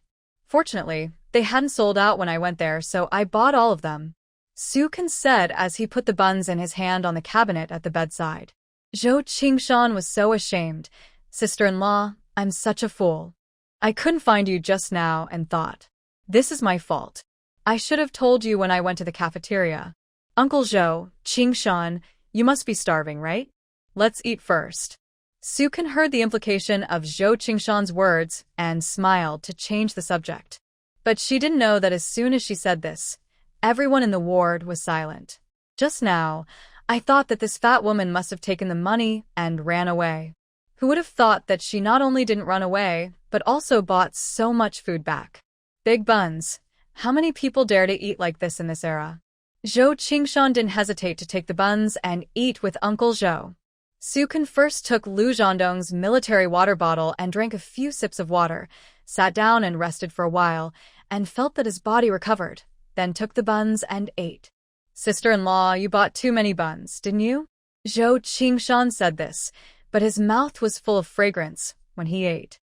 Fortunately, they hadn't sold out when I went there, so I bought all of them. Su Can said as he put the buns in his hand on the cabinet at the bedside. Zhou Qingshan was so ashamed. Sister-in-law, I'm such a fool. I couldn't find you just now and thought, this is my fault. I should have told you when I went to the cafeteria. Uncle Zhou, Qingshan, you must be starving, right? Let's eat first. Sukin heard the implication of Zhou Qingshan's words and smiled to change the subject. But she didn't know that as soon as she said this, everyone in the ward was silent. Just now, I thought that this fat woman must have taken the money and ran away. Who would have thought that she not only didn't run away, but also bought so much food back? Big buns. How many people dare to eat like this in this era? Zhou Qingshan didn't hesitate to take the buns and eat with Uncle Zhou. Sukin first took Lu Zhondong's military water bottle and drank a few sips of water, sat down and rested for a while, and felt that his body recovered, then took the buns and ate. Sister-in-law, you bought too many buns, didn't you? Zhou Qingshan said this, but his mouth was full of fragrance when he ate.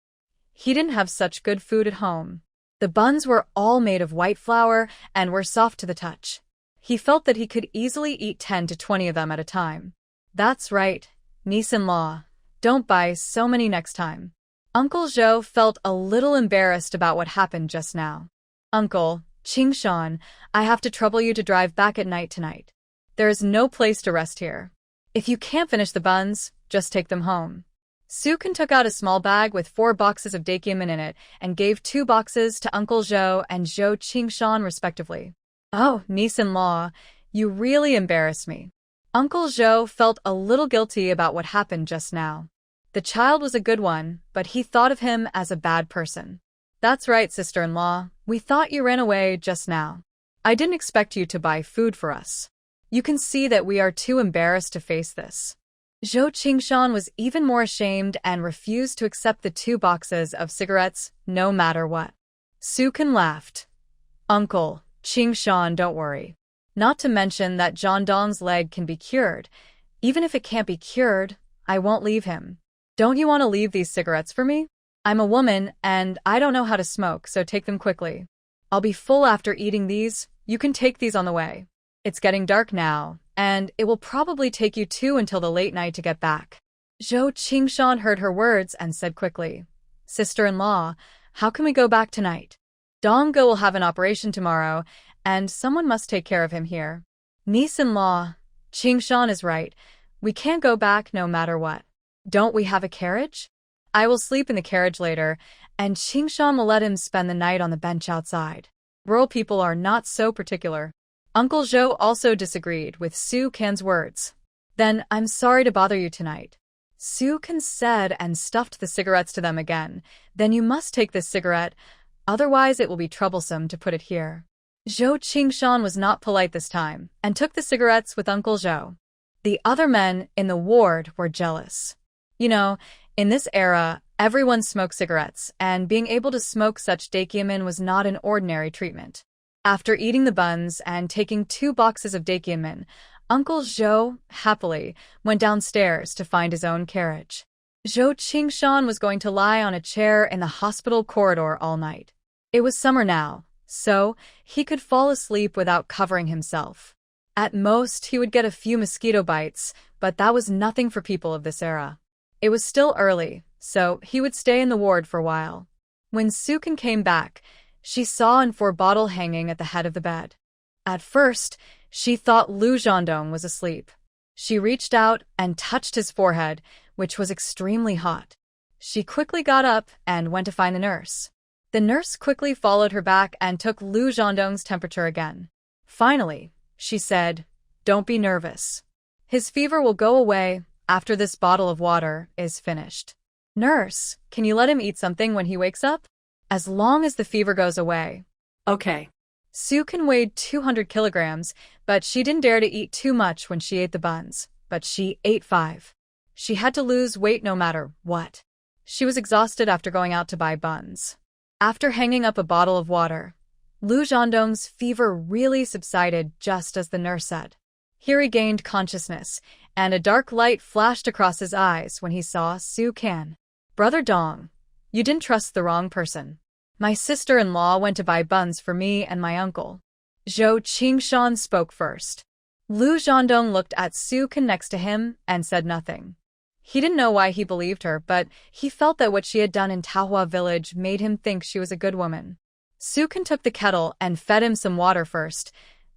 He didn't have such good food at home. The buns were all made of white flour and were soft to the touch. He felt that he could easily eat 10 to 20 of them at a time. That's right. Niece-in-law, don't buy so many next time. Uncle Zhou felt a little embarrassed about what happened just now. Uncle, Qingshan, I have to trouble you to drive back at night tonight. There is no place to rest here. If you can't finish the buns, just take them home. Sukin took out a small bag with 4 boxes of daikyemin in it and gave 2 boxes to Uncle Zhou and Zhou Qingshan respectively. Oh, niece-in-law, you really embarrass me. Uncle Zhou felt a little guilty about what happened just now. The child was a good one, but he thought of him as a bad person. That's right, sister-in-law. We thought you ran away just now. I didn't expect you to buy food for us. You can see that we are too embarrassed to face this. Zhou Qingshan was even more ashamed and refused to accept the 2 boxes of cigarettes, no matter what. Sukin laughed. Uncle, Qingshan, don't worry. Not to mention that Zhondong's leg can be cured. Even if it can't be cured, I won't leave him. Don't you want to leave these cigarettes for me? I'm a woman, and I don't know how to smoke, so take them quickly. I'll be full after eating these. You can take these on the way. It's getting dark now, and it will probably take you 2 until the late night to get back. Zhou Qingshan heard her words and said quickly, Sister-in-law, how can we go back tonight? Donggo will have an operation tomorrow, and someone must take care of him here. Niece-in-law, Qingshan is right. We can't go back no matter what. Don't we have a carriage? I will sleep in the carriage later, and Qingshan will let him spend the night on the bench outside. Rural people are not so particular. Uncle Zhou also disagreed with Sukin's words. Then I'm sorry to bother you tonight. Sukin said and stuffed the cigarettes to them again. Then you must take this cigarette, otherwise it will be troublesome to put it here. Zhou Qingshan was not polite this time, and took the cigarettes with Uncle Zhou. The other men in the ward were jealous. You know, in this era, everyone smoked cigarettes, and being able to smoke such daikyemin was not an ordinary treatment. After eating the buns and taking 2 boxes of daikyemin, Uncle Zhou, happily, went downstairs to find his own carriage. Zhou Qingshan was going to lie on a chair in the hospital corridor all night. It was summer now, so he could fall asleep without covering himself. At most, he would get a few mosquito bites, but that was nothing for people of this era. It was still early, so he would stay in the ward for a while. When Sukin came back, she saw an 4 bottle hanging at the head of the bed. At first, she thought Lu Zhondong was asleep. She reached out and touched his forehead, which was extremely hot. She quickly got up and went to find the nurse. The nurse quickly followed her back and took Lu Zhondong's temperature again. Finally, she said, Don't be nervous. His fever will go away after this bottle of water is finished. Nurse, can you let him eat something when he wakes up? As long as the fever goes away. Okay. Sukin weighed 200 kilograms, but she didn't dare to eat too much when she ate the buns, but she ate 5. She had to lose weight no matter what. She was exhausted after going out to buy buns. After hanging up a bottle of water, Lu Zhondong's fever really subsided just as the nurse said. He regained consciousness, and a dark light flashed across his eyes when he saw Sukin. Brother Dong, you didn't trust the wrong person. My sister-in-law went to buy buns for me and my uncle. Zhou Qingshan spoke first. Lu Zhondong looked at Sukin next to him and said nothing. He didn't know why he believed her, but he felt that what she had done in Taohua village made him think she was a good woman. Sukin took the kettle and fed him some water first.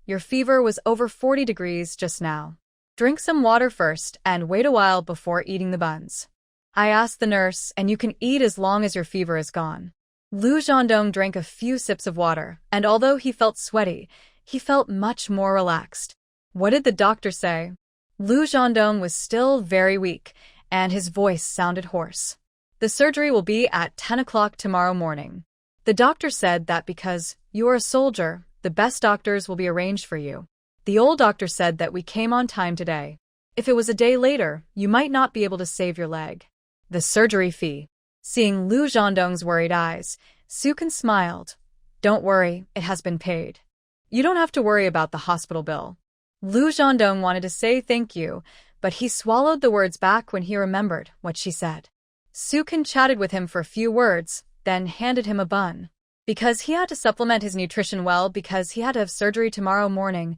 Your fever was over 40 degrees just now. Drink some water first and wait a while before eating the buns. I asked the nurse, and you can eat as long as your fever is gone. Lu Zhendong drank a few sips of water, and although he felt sweaty, he felt much more relaxed. What did the doctor say? Lu Zhendong was still very weak, and his voice sounded hoarse. The surgery will be at 10 o'clock tomorrow morning. The doctor said that because you are a soldier, the best doctors will be arranged for you. The old doctor said that we came on time today. If it was a day later, you might not be able to save your leg. The surgery fee. Seeing Lu Zhendong's worried eyes, Sukin smiled. Don't worry, it has been paid. You don't have to worry about the hospital bill. Lu Zhendong wanted to say thank you, but he swallowed the words back when he remembered what she said. Sukin chatted with him for a few words, then handed him a bun. Because he had to supplement his nutrition well because he had to have surgery tomorrow morning,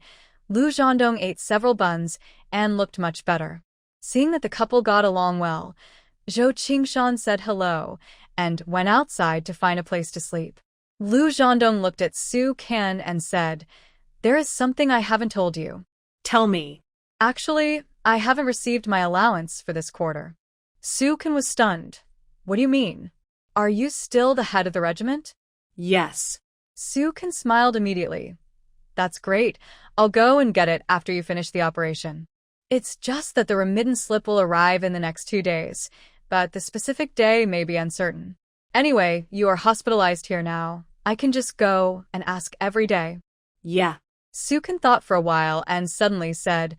Lu Zhendong ate several buns and looked much better. Seeing that the couple got along well, Zhou Qingshan said hello and went outside to find a place to sleep. Lu Zhendong looked at Su Kan and said, "There is something I haven't told you." Tell me. Actually, I haven't received my allowance for this quarter. Su Kan was stunned. What do you mean? Are you still the head of the regiment? Yes. Su Kan smiled immediately. That's great. I'll go and get it after you finish the operation. It's just that the remittance slip will arrive in the next 2 days, but the specific day may be uncertain. Anyway, you are hospitalized here now. I can just go and ask every day. Yeah. Sukin thought for a while and suddenly said,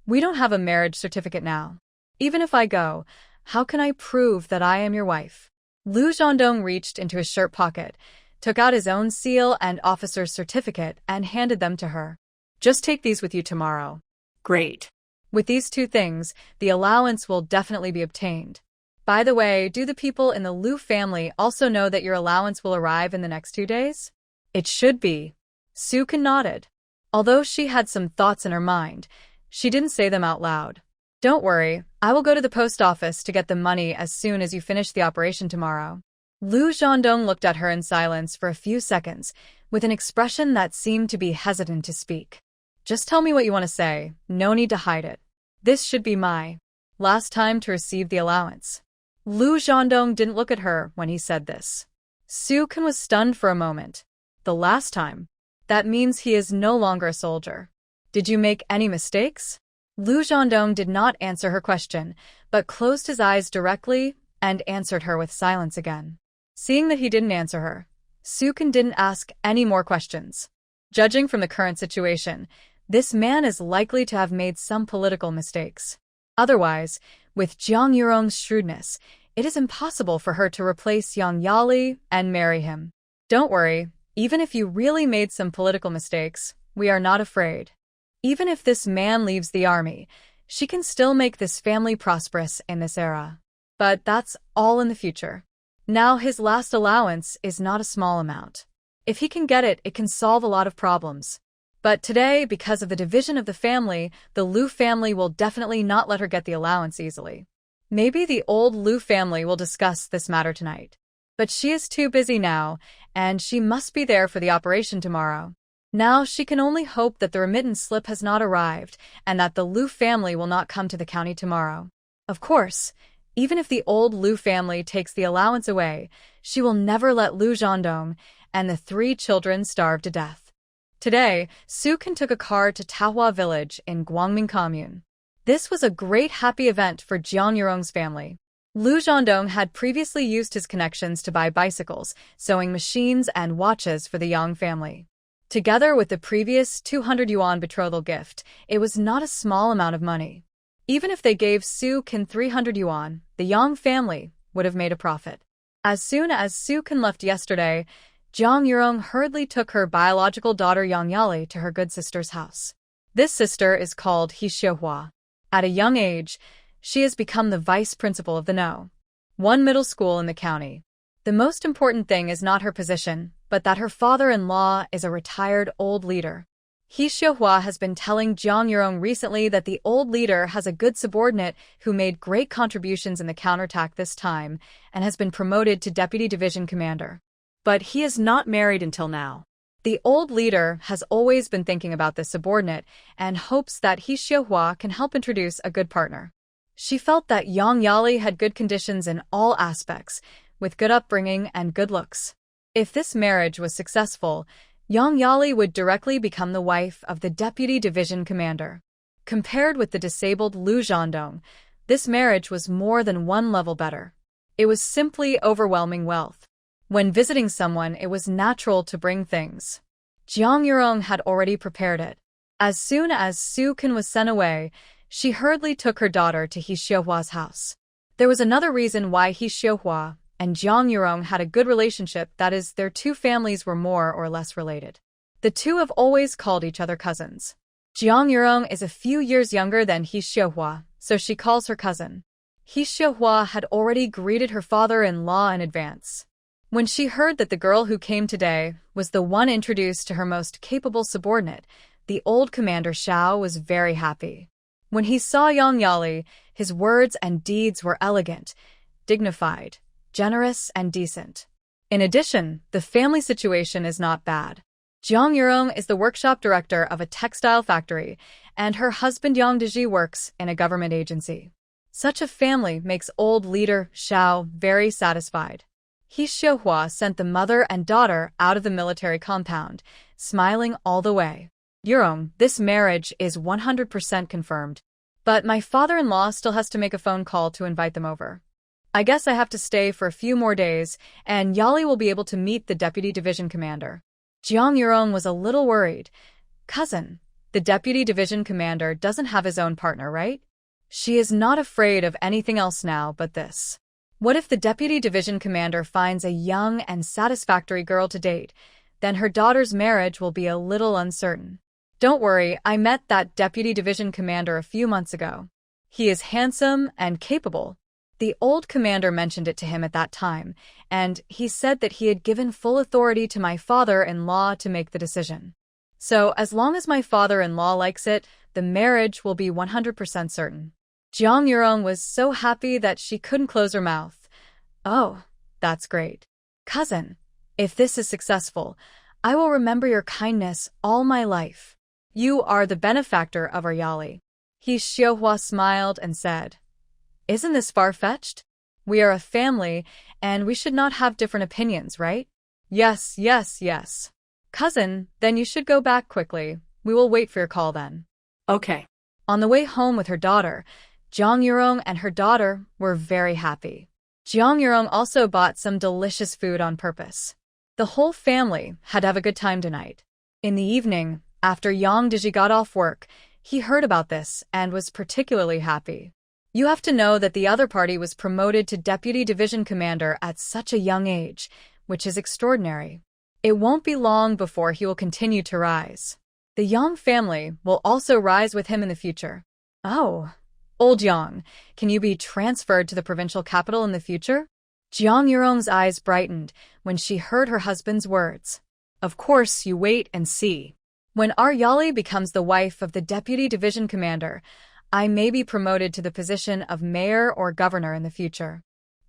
"We don't have a marriage certificate now. Even if I go, how can I prove that I am your wife?" Lu Zhendong reached into his shirt pocket, took out his own seal and officer's certificate and handed them to her. Just take these with you tomorrow. Great. With these 2 things, the allowance will definitely be obtained. By the way, do the people in the Lu family also know that your allowance will arrive in the next 2 days? It should be. Sukin nodded. Although she had some thoughts in her mind, she didn't say them out loud. Don't worry, I will go to the post office to get the money as soon as you finish the operation tomorrow. Lu Zhendong looked at her in silence for a few seconds, with an expression that seemed to be hesitant to speak. Just tell me what you want to say, no need to hide it. This should be my last time to receive the allowance. Lu Zhendong didn't look at her when he said this. Sukin was stunned for a moment. The last time? That means he is no longer a soldier. Did you make any mistakes? Lu Zhendong did not answer her question, but closed his eyes directly and answered her with silence again. Seeing that he didn't answer her, Sukin didn't ask any more questions. Judging from the current situation, this man is likely to have made some political mistakes. Otherwise, with Jiang Yurong's shrewdness, it is impossible for her to replace Yang Yali and marry him. Don't worry, even if you really made some political mistakes, we are not afraid. Even if this man leaves the army, she can still make this family prosperous in this era. But that's all in the future. Now his last allowance is not a small amount. If he can get it, it can solve a lot of problems. But today, because of the division of the family, the Lu family will definitely not let her get the allowance easily. Maybe the old Lu family will discuss this matter tonight. But she is too busy now, and she must be there for the operation tomorrow. Now she can only hope that the remittance slip has not arrived and that the Lu family will not come to the county tomorrow. Of course, even if the old Lu family takes the allowance away, she will never let Lu Zhendong and the 3 children starve to death. Today, Sukin took a car to Tahua village in Guangming Commune. This was a great happy event for Jiang Yurong's family. Lu Zhendong had previously used his connections to buy bicycles, sewing machines, and watches for the Yang family. Together with the previous 200 yuan betrothal gift, it was not a small amount of money. Even if they gave Sukin 300 yuan, the Yang family would have made a profit. As soon as Sukin left yesterday, Jiang Yurong hurriedly took her biological daughter Yang Yali to her good sister's house. This sister is called He Xiuhua. At a young age, she has become the vice principal of the No. 1 middle school in the county. The most important thing is not her position, but that her father-in-law is a retired old leader. He Xiuhua has been telling Jiang Yurong recently that the old leader has a good subordinate who made great contributions in the counterattack this time and has been promoted to deputy division commander. But he is not married until now. The old leader has always been thinking about this subordinate and hopes that He Xiuhua can help introduce a good partner. She felt that Yang Yali had good conditions in all aspects, with good upbringing and good looks. If this marriage was successful, Yang Yali would directly become the wife of the deputy division commander. Compared with the disabled Lu Zhandong, this marriage was more than one level better. It was simply overwhelming wealth. When visiting someone, it was natural to bring things. Jiang Yurong had already prepared it. As soon as Su Kan was sent away, she hurriedly took her daughter to He Xiuhua's house. There was another reason why He Xiuhua and Jiang Yurong had a good relationship, that is, their two families were more or less related. The two have always called each other cousins. Jiang Yurong is a few years younger than He Xiuhua, so she calls her cousin. He Xiuhua had already greeted her father-in-law in advance. When she heard that the girl who came today was the one introduced to her most capable subordinate, the old commander Xiao was very happy. When he saw Yang Yali, his words and deeds were elegant, dignified, generous, and decent. In addition, the family situation is not bad. Jiang Yurong is the workshop director of a textile factory, and her husband Yang Diji works in a government agency. Such a family makes old leader Xiao very satisfied. He Xiuhua sent the mother and daughter out of the military compound, smiling all the way. Yurong, this marriage is 100% confirmed. But my father-in-law still has to make a phone call to invite them over. I guess I have to stay for a few more days, and Yali will be able to meet the deputy division commander. Jiang Yurong was a little worried. Cousin, the deputy division commander doesn't have his own partner, right? She is not afraid of anything else now but this. What if the deputy division commander finds a young and satisfactory girl to date? Then her daughter's marriage will be a little uncertain. Don't worry, I met that deputy division commander a few months ago. He is handsome and capable. The old commander mentioned it to him at that time, and he said that he had given full authority to my father-in-law to make the decision. So, as long as my father-in-law likes it, the marriage will be 100% certain. Jiang Yurong was so happy that she couldn't close her mouth. Oh, that's great. Cousin, if this is successful, I will remember your kindness all my life. You are the benefactor of our Yali. He Xiuhua smiled and said, Isn't this far-fetched? We are a family, and we should not have different opinions, right? Yes, yes, yes. Cousin, then you should go back quickly. We will wait for your call then. Okay. On the way home with her daughter, Jiang Yurong and her daughter were very happy. Jiang Yurong also bought some delicious food on purpose. The whole family had to have a good time tonight. In the evening, after Yang Diji got off work, he heard about this and was particularly happy. You have to know that the other party was promoted to deputy division commander at such a young age, which is extraordinary. It won't be long before he will continue to rise. The Yang family will also rise with him in the future. Oh, old Yang, can you be transferred to the provincial capital in the future? Jiang Yurong's eyes brightened when she heard her husband's words. Of course, you wait and see. When our Yali becomes the wife of the deputy division commander, I may be promoted to the position of mayor or governor in the future.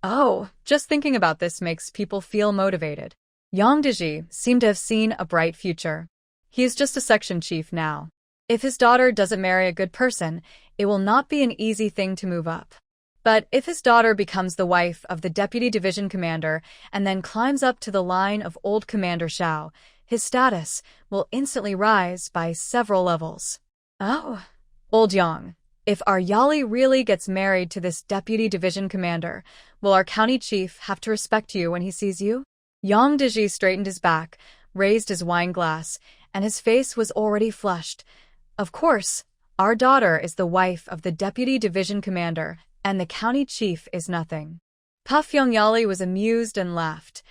Oh, just thinking about this makes people feel motivated. Yang Diji seemed to have seen a bright future. He is just a section chief now. If his daughter doesn't marry a good person, it will not be an easy thing to move up. But if his daughter becomes the wife of the deputy division commander and then climbs up to the line of old Commander Xiao, his status will instantly rise by several levels. Oh, old Yang, if our Yali really gets married to this deputy division commander, will our county chief have to respect you when he sees you? Yang Diji straightened his back, raised his wine glass, and his face was already flushed. Of course, our daughter is the wife of the deputy division commander, and the county chief is nothing. Puff Young Yali was amused and laughed.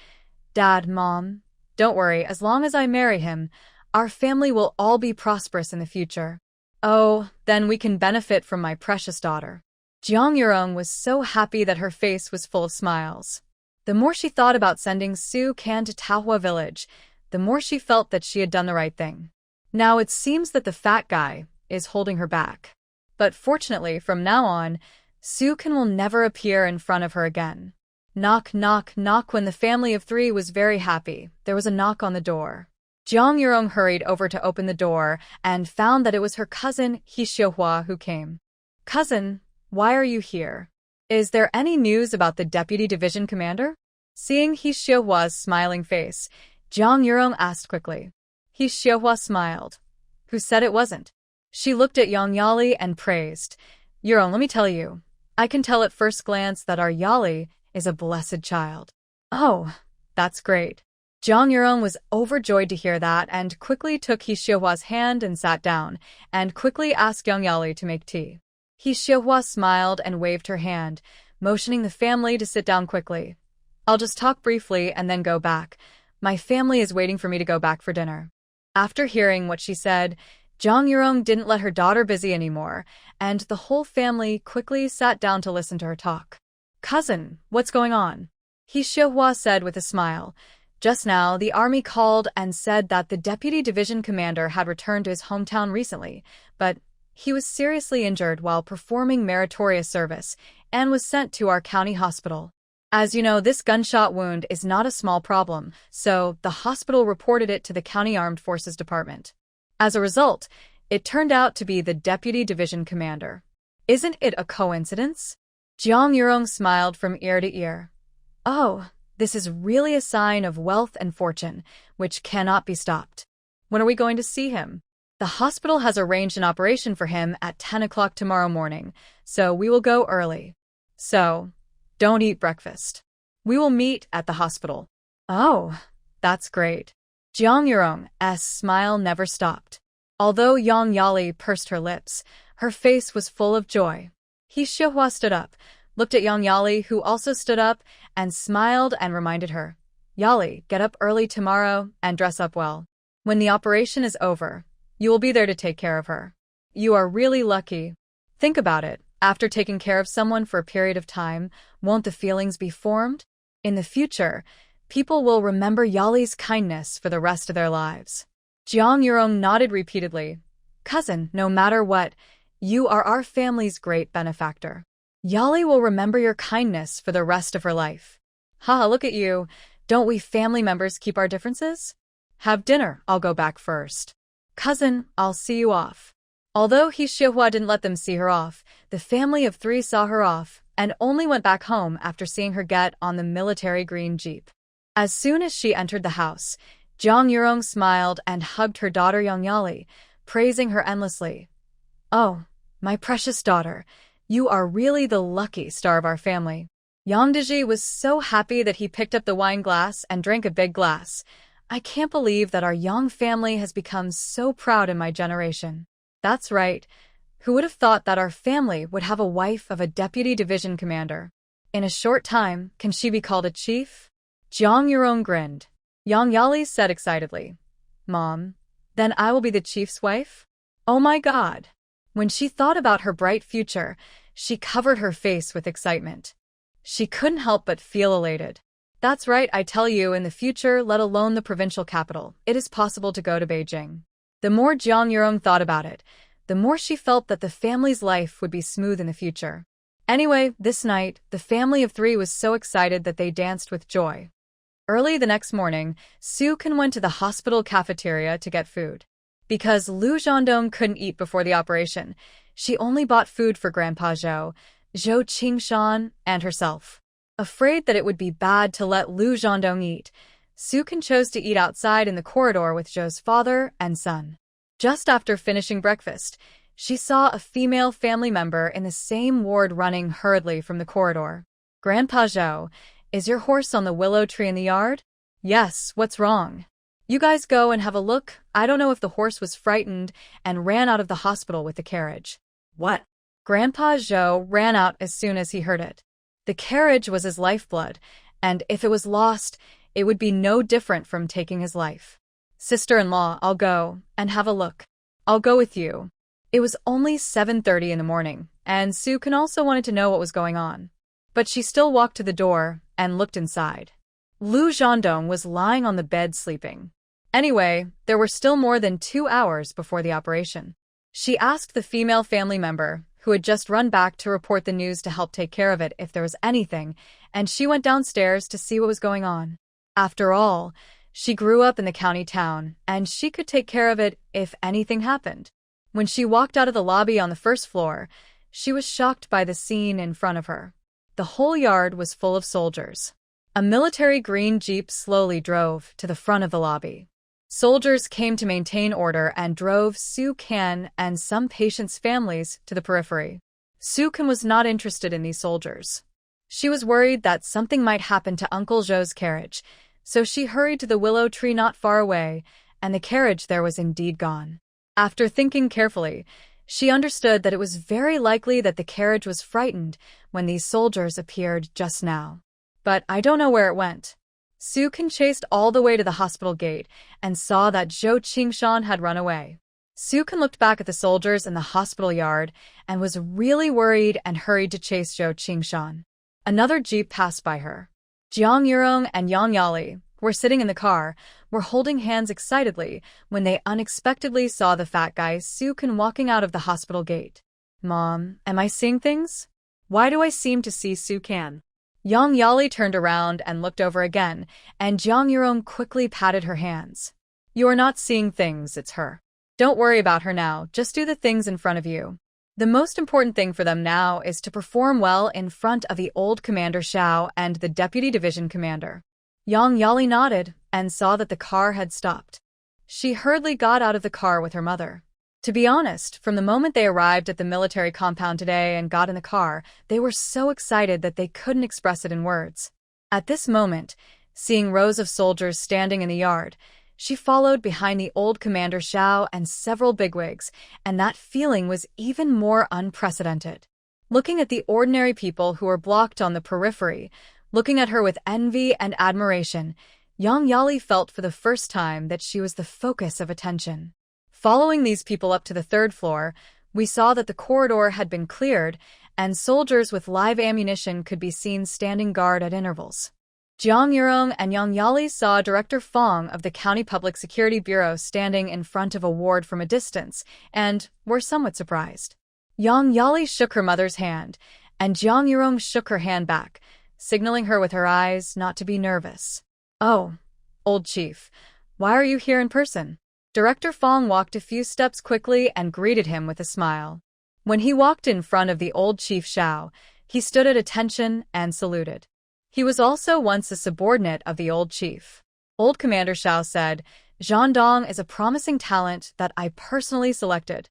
Dad, Mom, don't worry, as long as I marry him, our family will all be prosperous in the future. Oh, then we can benefit from my precious daughter. Jiang Yurong was so happy that her face was full of smiles. The more she thought about sending Su Kan to Taohua village, the more she felt that she had done the right thing. Now it seems that the fat guy is holding her back. But fortunately, from now on, Su Kan will never appear in front of her again. Knock, knock, knock. When the family of three was very happy, there was a knock on the door. Jiang Yurong hurried over to open the door and found that it was her cousin He Xiuhua who came. Cousin, Why are you here? Is there any news about the deputy division commander? Seeing He Xiuhua's smiling face, Jiang Yurong asked quickly. He Xiuhua smiled. Who said it wasn't? She looked at Yang Yali and praised. Yurong, let me tell you, I can tell at first glance that our Yali is a blessed child. Oh, that's great. Jiang Yurong was overjoyed to hear that and quickly took He Xiuhua's hand and sat down, and quickly asked Yang Yali to make tea. He Xiuhua smiled and waved her hand, motioning the family to sit down quickly. I'll just talk briefly and then go back. My family is waiting for me to go back for dinner. After hearing what she said, Jiang Yurong didn't let her daughter busy anymore, and the whole family quickly sat down to listen to her talk. Cousin, what's going on? He Xiuhua said with a smile. Just now, the army called and said that the deputy division commander had returned to his hometown recently, but he was seriously injured while performing meritorious service and was sent to our county hospital. As you know, this gunshot wound is not a small problem, so the hospital reported it to the County Armed Forces Department. As a result, it turned out to be the deputy division commander. Isn't it a coincidence? Jiang Yurong smiled from ear to ear. Oh, this is really a sign of wealth and fortune, which cannot be stopped. When are we going to see him? The hospital has arranged an operation for him at 10 o'clock tomorrow morning, so we will go early. So, don't eat breakfast. We will meet at the hospital. Oh, that's great. Jiang Yurong's smile never stopped. Although Yang Yali pursed her lips, her face was full of joy. He Xiuhua stood up, looked at Yang Yali, who also stood up, and smiled and reminded her. Yali, get up early tomorrow and dress up well. When the operation is over, you will be there to take care of her. You are really lucky. Think about it. After taking care of someone for a period of time, won't the feelings be formed? In the future, people will remember Yali's kindness for the rest of their lives. Jiang Yurong nodded repeatedly. Cousin, no matter what, you are our family's great benefactor. Yali will remember your kindness for the rest of her life. Haha, look at you. Don't we family members keep our differences? Have dinner, I'll go back first. Cousin, I'll see you off. Although He Xiuhua didn't let them see her off, the family of three saw her off and only went back home after seeing her get on the military green jeep. As soon as she entered the house, Jiang Yurong smiled and hugged her daughter Yang Yali, praising her endlessly. Oh, my precious daughter, you are really the lucky star of our family. Yang Deji was so happy that he picked up the wine glass and drank a big glass. I can't believe that our Yang family has become so proud in my generation. That's right. Who would have thought that our family would have a wife of a deputy division commander? In a short time, can she be called a chief? Jiang Yurong grinned. Yang Yali said excitedly. Mom, then I will be the chief's wife? Oh my God! When she thought about her bright future, she covered her face with excitement. She couldn't help but feel elated. That's right, I tell you, in the future, let alone the provincial capital, it is possible to go to Beijing. The more Jiang Yurong thought about it, the more she felt that the family's life would be smooth in the future. Anyway, this night, the family of three was so excited that they danced with joy. Early the next morning, Su Kan went to the hospital cafeteria to get food. Because Lu Zhandong couldn't eat before the operation, she only bought food for Grandpa Zhou, Zhou Qingshan, and herself. Afraid that it would be bad to let Lu Zhandong eat, Su Kan chose to eat outside in the corridor with Zhou's father and son. Just after finishing breakfast, she saw a female family member in the same ward running hurriedly from the corridor. Grandpa Zhou, is your horse on the willow tree in the yard? Yes, what's wrong? You guys go and have a look. I don't know if the horse was frightened and ran out of the hospital with the carriage. What? Grandpa Zhou ran out as soon as he heard it. The carriage was his lifeblood, and if it was lost, it would be no different from taking his life. Sister-in-law, I'll go and have a look. I'll go with you. It was only 7:30 in the morning, and Su Kan also wanted to know what was going on. But she still walked to the door and looked inside. Lu Zhandong was lying on the bed sleeping. Anyway, there were still more than 2 hours before the operation. She asked the female family member, who had just run back to report the news to help take care of it if there was anything, and she went downstairs to see what was going on. After all, she grew up in the county town, and she could take care of it if anything happened. When she walked out of the lobby on the first floor, she was shocked by the scene in front of her. The whole yard was full of soldiers. A military green jeep slowly drove to the front of the lobby. Soldiers came to maintain order and drove Soo-kan and some patients' families to the periphery. Soo-kan was not interested in these soldiers. She was worried that something might happen to Uncle Joe's carriage, so she hurried to the willow tree not far away, and the carriage there was indeed gone. After thinking carefully, she understood that it was very likely that the carriage was frightened when these soldiers appeared just now. But I don't know where it went. Soo-kan chased all the way to the hospital gate and saw that Zhou Qingshan had run away. Soo-kan looked back at the soldiers in the hospital yard and was really worried and hurried to chase Zhou Qingshan. Another jeep passed by her. Jiang Yurong and Yang Yali, who were sitting in the car, were holding hands excitedly when they unexpectedly saw the fat guy Soo-kan walking out of the hospital gate. "Mom, am I seeing things? Why do I seem to see Soo-kan?" Yang Yali turned around and looked over again, and Jiang Yurong quickly patted her hands. "You are not seeing things, it's her. Don't worry about her now, just do the things in front of you. The most important thing for them now is to perform well in front of the old Commander Xiao and the Deputy Division Commander." Yang Yali nodded and saw that the car had stopped. She hurriedly got out of the car with her mother. To be honest, from the moment they arrived at the military compound today and got in the car, they were so excited that they couldn't express it in words. At this moment, seeing rows of soldiers standing in the yard, she followed behind the old Commander Xiao and several bigwigs, and that feeling was even more unprecedented. Looking at the ordinary people who were blocked on the periphery, looking at her with envy and admiration, Yang Yali felt for the first time that she was the focus of attention. Following these people up to the third floor, we saw that the corridor had been cleared, and soldiers with live ammunition could be seen standing guard at intervals. Jiang Yurong and Yang Yali saw Director Fong of the County Public Security Bureau standing in front of a ward from a distance, and were somewhat surprised. Yang Yali shook her mother's hand, and Jiang Yurong shook her hand back, signaling her with her eyes not to be nervous. "Oh, old chief, why are you here in person?" Director Fong walked a few steps quickly and greeted him with a smile. When he walked in front of the old Chief Xiao, he stood at attention and saluted. He was also once a subordinate of the old chief. Old Commander Xiao said, "Zhang Dong is a promising talent that I personally selected.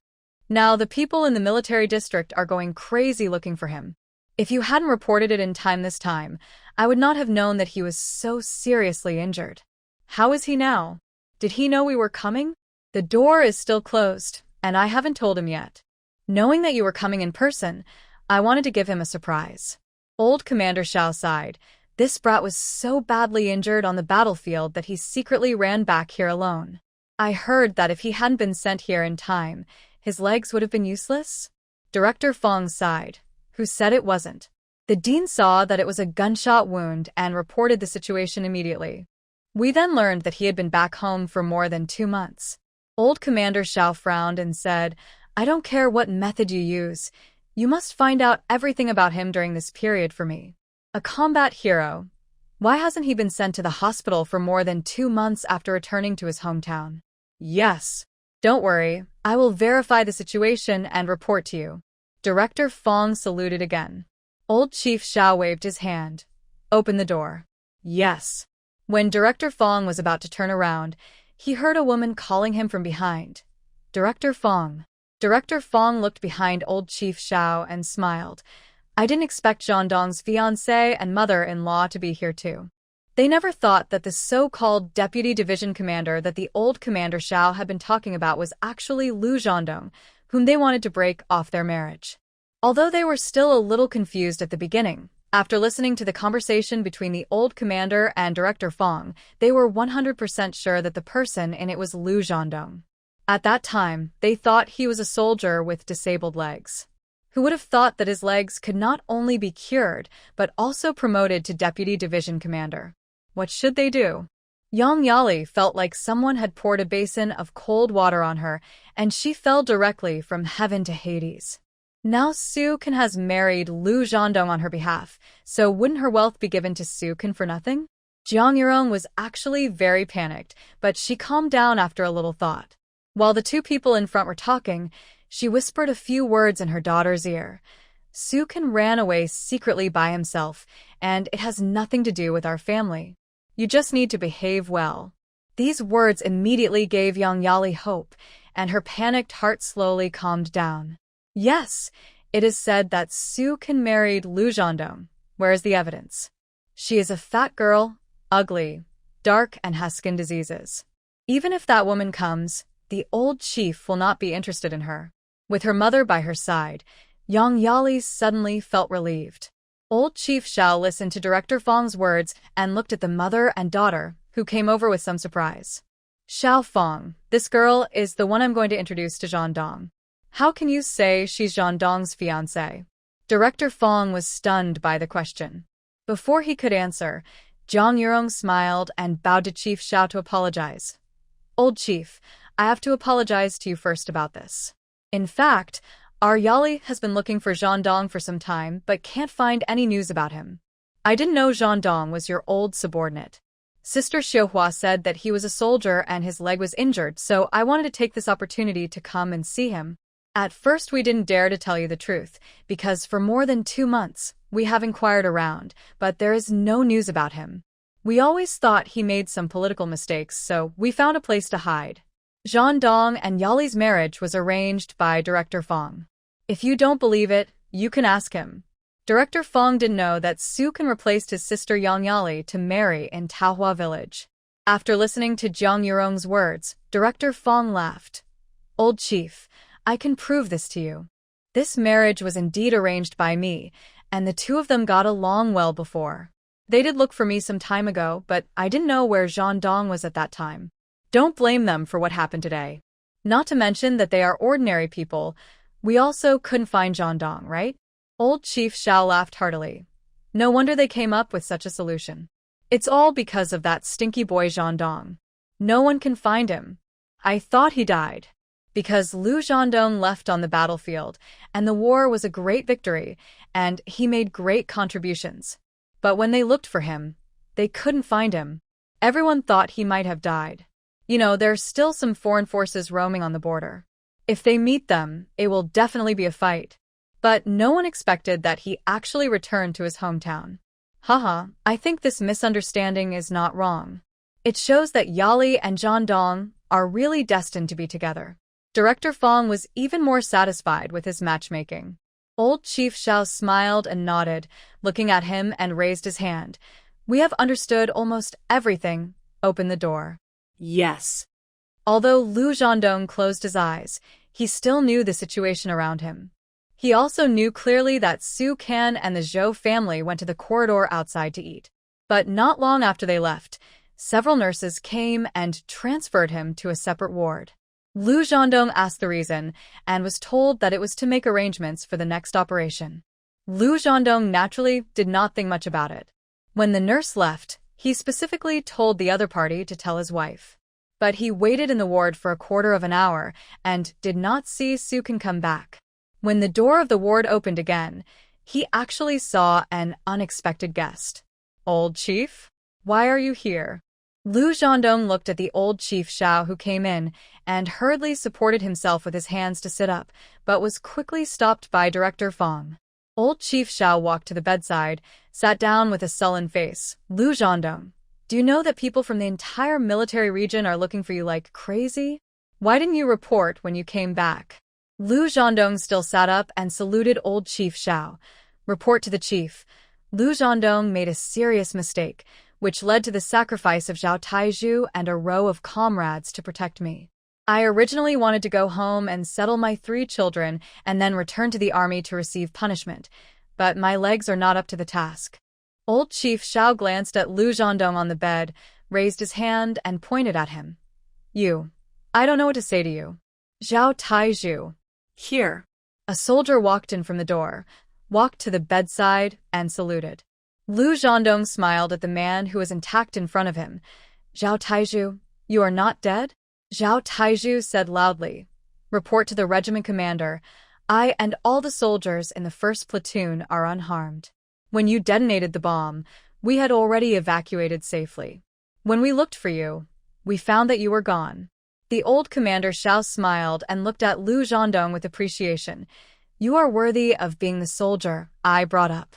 Now the people in the military district are going crazy looking for him. If you hadn't reported it in time this time, I would not have known that he was so seriously injured. How is he now? Did he know we were coming? The door is still closed, and I haven't told him yet. Knowing that you were coming in person, I wanted to give him a surprise." Old Commander Xiao sighed. This brat was so badly injured on the battlefield that he secretly ran back here alone. I heard that if he hadn't been sent here in time, his legs would have been useless? Director Fong sighed. Who said it wasn't? The dean saw that it was a gunshot wound and reported the situation immediately. We then learned that he had been back home for more than 2 months. Old Commander Xiao frowned and said, "I don't care what method you use. You must find out everything about him during this period for me. A combat hero. Why hasn't he been sent to the hospital for more than 2 months after returning to his hometown?" "Yes. Don't worry, I will verify the situation and report to you." Director Fong saluted again. Old Chief Xiao waved his hand. "Open the door." "Yes." When Director Fong was about to turn around, he heard a woman calling him from behind. "Director Fong." Director Fong looked behind old Chief Xiao and smiled. "I didn't expect Zhang Dong's fiancée and mother-in-law to be here too." They never thought that the so-called Deputy Division Commander that the old Commander Xiao had been talking about was actually Lu Zhangdong, whom they wanted to break off their marriage. Although they were still a little confused at the beginning, after listening to the conversation between the old commander and Director Fong, they were 100% sure that the person in it was Lu Zhangdong. At that time, they thought he was a soldier with disabled legs. Who would have thought that his legs could not only be cured, but also promoted to Deputy Division Commander? What should they do? Yang Yali felt like someone had poured a basin of cold water on her, and she fell directly from heaven to Hades. Now Soo-kan has married Lu Zhangdong on her behalf, so wouldn't her wealth be given to Soo-kan for nothing? Jiang Yurong was actually very panicked, but she calmed down after a little thought. While the two people in front were talking, She whispered a few words in her daughter's ear. Sukin ran away secretly by himself, and it has nothing to do with our family. You just need to behave well. These words immediately gave Yangyali hope, and her panicked heart slowly calmed down. Yes, it is said that Sukin married Lu Zhendong. Where is the evidence? She is a fat girl, ugly, dark, and has skin diseases. Even if that woman comes, the old chief will not be interested in her. With her mother by her side, Yang Yali suddenly felt relieved. Old Chief Xiao listened to Director Feng's words and looked at the mother and daughter, who came over with some surprise. Xiao Feng, this girl is the one I'm going to introduce to Zhendong. How can you say she's Zhendong's fiancée? Director Feng was stunned by the question. Before he could answer, Zhang Yurong smiled and bowed to Chief Xiao to apologize. Old Chief, I have to apologize to you first about this. In fact, our Yali has been looking for Zhendong for some time, but can't find any news about him. I didn't know Zhendong was your old subordinate. Sister Xiuhua said that he was a soldier and his leg was injured, so I wanted to take this opportunity to come and see him. At first we didn't dare to tell you the truth, because for more than 2 months, we have inquired around, but there is no news about him. We always thought he made some political mistakes, so we found a place to hide. Zhendong and Yali's marriage was arranged by Director Feng. If you don't believe it, you can ask him. Director Feng didn't know that Sukin replaced his sister Yang Yali to marry in Taohua village. After listening to Zhang Yurong's words, Director Feng laughed. Old Chief, I can prove this to you. This marriage was indeed arranged by me, and the two of them got along well before. They did look for me some time ago, but I didn't know where Zhendong was at that time. Don't blame them for what happened today. Not to mention that they are ordinary people. We also couldn't find Zhendong, right? Old Chief Xiao laughed heartily. No wonder they came up with such a solution. It's all because of that stinky boy Zhendong. No one can find him. I thought he died. Because Lu Zhendong left on the battlefield, and the war was a great victory, and he made great contributions. But when they looked for him, they couldn't find him. Everyone thought he might have died. You know, there's still some foreign forces roaming on the border. If they meet them, it will definitely be a fight. But no one expected that he actually returned to his hometown. Haha, I think this misunderstanding is not wrong. It shows that Yali and Zhendong are really destined to be together. Director Feng was even more satisfied with his matchmaking. Old Chief Xiao smiled and nodded, looking at him and raised his hand. We have understood almost everything. Open the door. Yes. Although Lu Zhendong closed his eyes, he still knew the situation around him. He also knew clearly that Su Can and the Zhou family went to the corridor outside to eat. But not long after they left, several nurses came and transferred him to a separate ward. Lu Zhendong asked the reason and was told that it was to make arrangements for the next operation. Lu Zhendong naturally did not think much about it. When the nurse left, he specifically told the other party to tell his wife. But he waited in the ward for a quarter of an hour and did not see Sukin come back. When the door of the ward opened again, he actually saw an unexpected guest. Old Chief? Why are you here? Lu Zhendong looked at the old Chief Xiao who came in and hurriedly supported himself with his hands to sit up, but was quickly stopped by Director Feng. Old Chief Xiao walked to the bedside, sat down with a sullen face. Lu Zhendong, do you know that people from the entire military region are looking for you like crazy? Why didn't you report when you came back? Lu Zhendong still sat up and saluted old Chief Xiao. Report to the chief. Lu Zhendong made a serious mistake, which led to the sacrifice of Zhao Taizhu and a row of comrades to protect me. I originally wanted to go home and settle my 3 children and then return to the army to receive punishment, but my legs are not up to the task. Old Chief Xiao glanced at Lu Zhendong on the bed, raised his hand and pointed at him. You. I don't know what to say to you. Zhao Taizhu. Here. A soldier walked in from the door, walked to the bedside, and saluted. Lu Zhendong smiled at the man who was intact in front of him. Zhao Taizhu, you are not dead? Zhao Taizhu said loudly. Report to the regiment commander. I and all the soldiers in the 1st platoon are unharmed. When you detonated the bomb, we had already evacuated safely. When we looked for you, we found that you were gone. The old commander Xiao smiled and looked at Lu Zhandong with appreciation. You are worthy of being the soldier I brought up.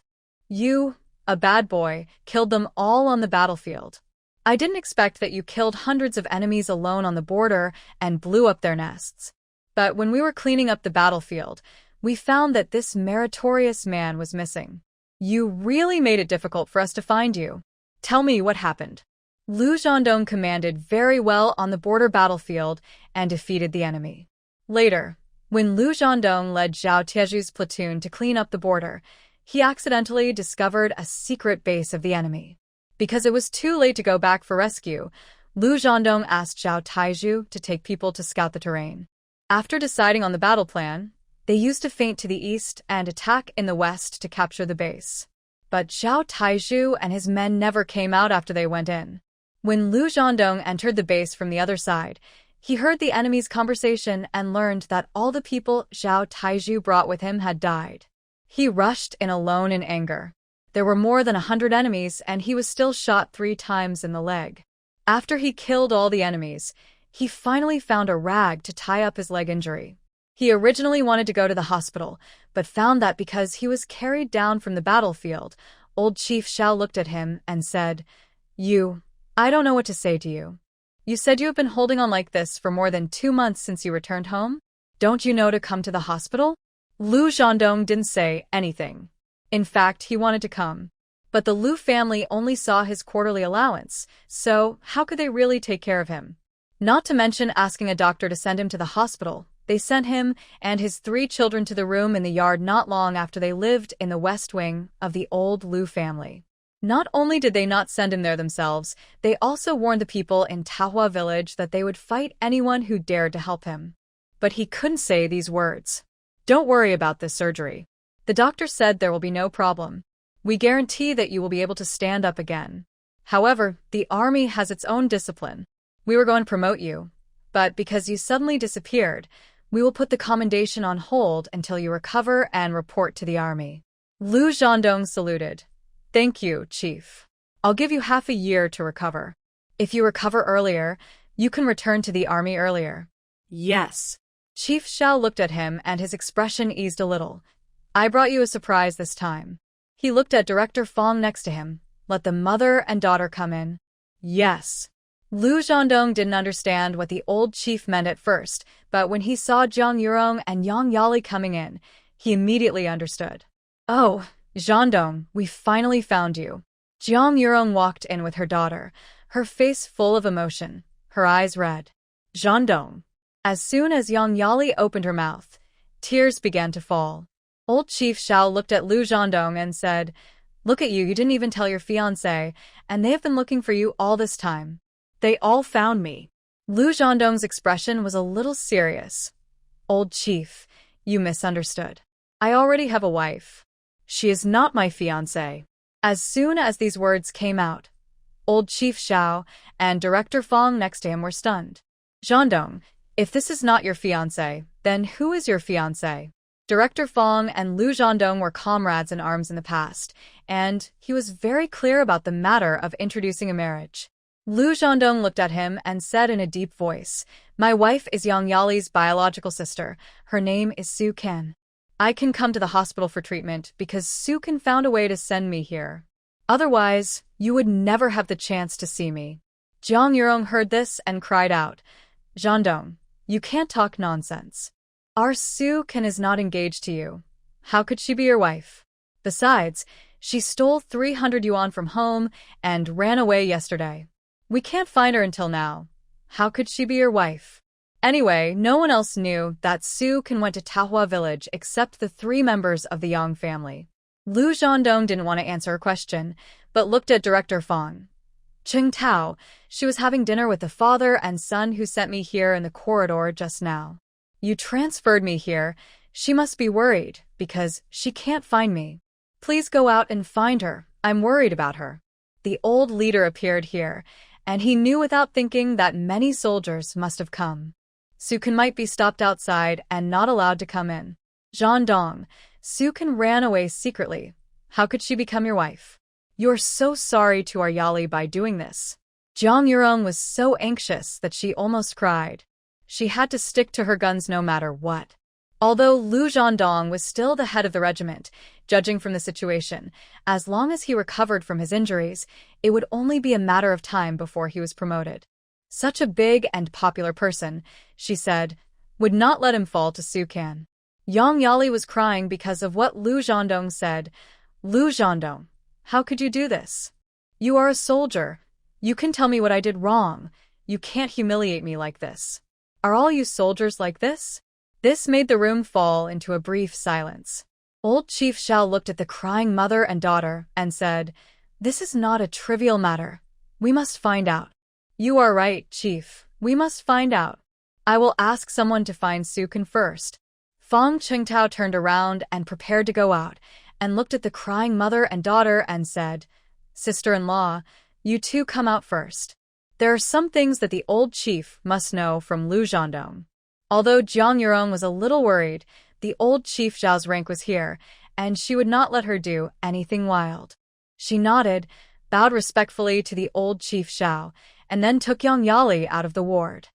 You, a bad boy, killed them all on the battlefield. I didn't expect that you killed hundreds of enemies alone on the border and blew up their nests. But when we were cleaning up the battlefield, we found that this meritorious man was missing. You really made it difficult for us to find you. Tell me what happened. Lu Zhandong commanded very well on the border battlefield and defeated the enemy. Later, when Lu Zhandong led Zhao Tieju's platoon to clean up the border, he accidentally discovered a secret base of the enemy. Because it was too late to go back for rescue, Lu Zhandong asked Zhao Taiju to take people to scout the terrain. After deciding on the battle plan, they used to feint to the east and attack in the west to capture the base. But Zhao Taiju and his men never came out after they went in. When Lu Zhandong entered the base from the other side, he heard the enemy's conversation and learned that all the people Zhao Taiju brought with him had died. He rushed in alone in anger. There were more than 100 enemies, and he was still shot 3 times in the leg. After he killed all the enemies, he finally found a rag to tie up his leg injury. He originally wanted to go to the hospital, but found that because he was carried down from the battlefield, old Chief Xiao looked at him and said, I don't know what to say to you. You said you have been holding on like this for more than 2 months since you returned home? Don't you know to come to the hospital? Lu Zhandong didn't say anything. In fact, he wanted to come. But the Lu family only saw his quarterly allowance, so how could they really take care of him? Not to mention asking a doctor to send him to the hospital. They sent him and his 3 children to the room in the yard not long after they lived in the west wing of the old Lu family. Not only did they not send him there themselves, they also warned the people in Tahua village that they would fight anyone who dared to help him. But he couldn't say these words. Don't worry about this surgery. The doctor said there will be no problem. We guarantee that you will be able to stand up again. However, the army has its own discipline. We were going to promote you, but because you suddenly disappeared, we will put the commendation on hold until you recover and report to the army. Lu Zhandong saluted. Thank you, Chief. I'll give you half a year to recover. If you recover earlier, you can return to the army earlier. Yes. Chief Xiao looked at him and his expression eased a little. I brought you a surprise this time. He looked at Director Fong next to him. Let the mother and daughter come in. Yes. Lu Zhandong didn't understand what the old chief meant at first, but when he saw Jiang Yurong and Yang Yali coming in, he immediately understood. Oh, Zhandong, we finally found you. Jiang Yurong walked in with her daughter, her face full of emotion, her eyes red. Zhandong. As soon as Yang Yali opened her mouth, tears began to fall. Old Chief Xiao looked at Lu Zhandong and said, Look at you didn't even tell your fiancé, and they have been looking for you all this time. They all found me. Lu Zhandong's expression was a little serious. Old Chief, you misunderstood. I already have a wife. She is not my fiancé. As soon as these words came out, Old Chief Xiao and Director Fong next to him were stunned. Zhandong, if this is not your fiancé, then who is your fiancé? Director Fong and Lu Zhandong were comrades in arms in the past, and he was very clear about the matter of introducing a marriage. Lu Zhandong looked at him and said in a deep voice, My wife is Yang Yali's biological sister. Her name is Su Ken. I can come to the hospital for treatment because Su Ken found a way to send me here. Otherwise, you would never have the chance to see me. Jiang Yurong heard this and cried out, Zhandong, you can't talk nonsense. Our Su Ken is not engaged to you. How could she be your wife? Besides, she stole 300 yuan from home and ran away yesterday. We can't find her until now. How could she be your wife? Anyway, no one else knew that Su Ken went to Tahua village except the 3 members of the Yang family. Lu Zhandong didn't want to answer a question, but looked at Director Fong. Cheng Tao, she was having dinner with the father and son who sent me here in the corridor just now. You transferred me here. She must be worried, because she can't find me. Please go out and find her. I'm worried about her. The old leader appeared here, and he knew without thinking that many soldiers must have come. Su Ken might be stopped outside and not allowed to come in. Zhandong, Su Ken ran away secretly. How could she become your wife? You're so sorry to our Yali by doing this. Jiang Yurong was so anxious that she almost cried. She had to stick to her guns no matter what. Although Lu Zhandong was still the head of the regiment, judging from the situation, as long as he recovered from his injuries, it would only be a matter of time before he was promoted. Such a big and popular person, she said, would not let him fall to Sukan. Yang Yali was crying because of what Lu Zhandong said. Lu Zhandong, how could you do this? You are a soldier. You can tell me what I did wrong. You can't humiliate me like this. Are all you soldiers like this? This made the room fall into a brief silence. Old Chief Xiao looked at the crying mother and daughter and said, "This is not a trivial matter. We must find out." "You are right, Chief. We must find out. I will ask someone to find Sukan first." Fang Qingtao turned around and prepared to go out, and looked at the crying mother and daughter and said, "Sister-in-law, you two come out first. There are some things that the old chief must know from Lu Zhandong." Although Jiang Yurong was a little worried, the old chief Zhao's rank was here, and she would not let her do anything wild. She nodded, bowed respectfully to the old chief Xiao, and then took Yang Yali out of the ward.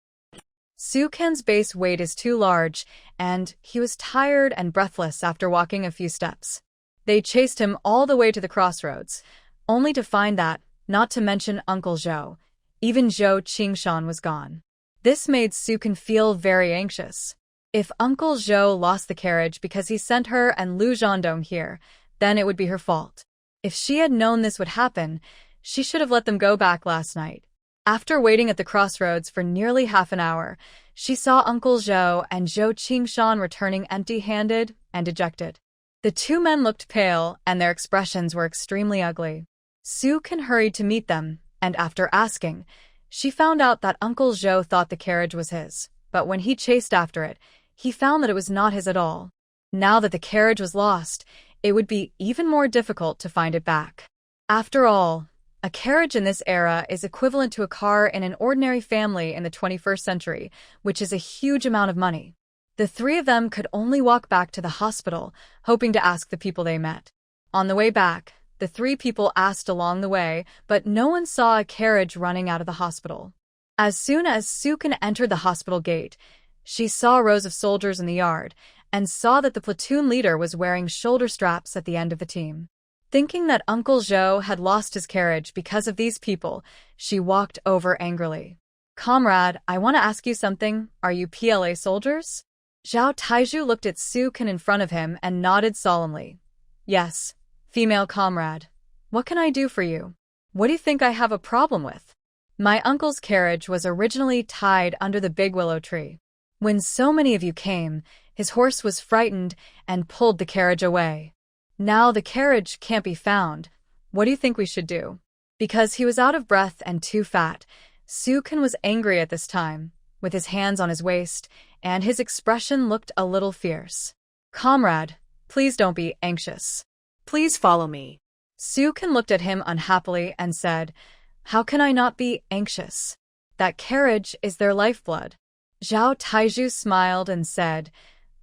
Su Ken's base weight is too large, and he was tired and breathless after walking a few steps. They chased him all the way to the crossroads, only to find that, not to mention Uncle Zhou, even Zhou Qingshan was gone. This made Su Ken feel very anxious. If Uncle Zhou lost the carriage because he sent her and Lu Zhandong here, then it would be her fault. If she had known this would happen, she should have let them go back last night. After waiting at the crossroads for nearly half an hour, she saw Uncle Zhou and Zhou Qingshan returning empty-handed and dejected. The two men looked pale, and their expressions were extremely ugly. Su Ken hurried to meet them, and after asking, she found out that Uncle Zhou thought the carriage was his, but when he chased after it, he found that it was not his at all. Now that the carriage was lost, it would be even more difficult to find it back. After all, a carriage in this era is equivalent to a car in an ordinary family in the 21st century, which is a huge amount of money. The three of them could only walk back to the hospital, hoping to ask the people they met. On the way back, the three people asked along the way, but no one saw a carriage running out of the hospital. As soon as Su Ken entered the hospital gate, she saw rows of soldiers in the yard, and saw that the platoon leader was wearing shoulder straps at the end of the team. Thinking that Uncle Zhou had lost his carriage because of these people, she walked over angrily. "Comrade, I want to ask you something. Are you PLA soldiers?" Zhao Taizhu looked at Su Ken in front of him and nodded solemnly. "Yes, female comrade. What can I do for you? What do you think I have a problem with? My uncle's carriage was originally tied under the big willow tree. When so many of you came, his horse was frightened and pulled the carriage away. Now the carriage can't be found. What do you think we should do?" Because he was out of breath and too fat, Su Ken was angry at this time, with his hands on his waist, and his expression looked a little fierce. "Comrade, please don't be anxious. Please follow me." Su Ken looked at him unhappily and said, "How can I not be anxious? That carriage is their lifeblood." Zhao Taizhu smiled and said,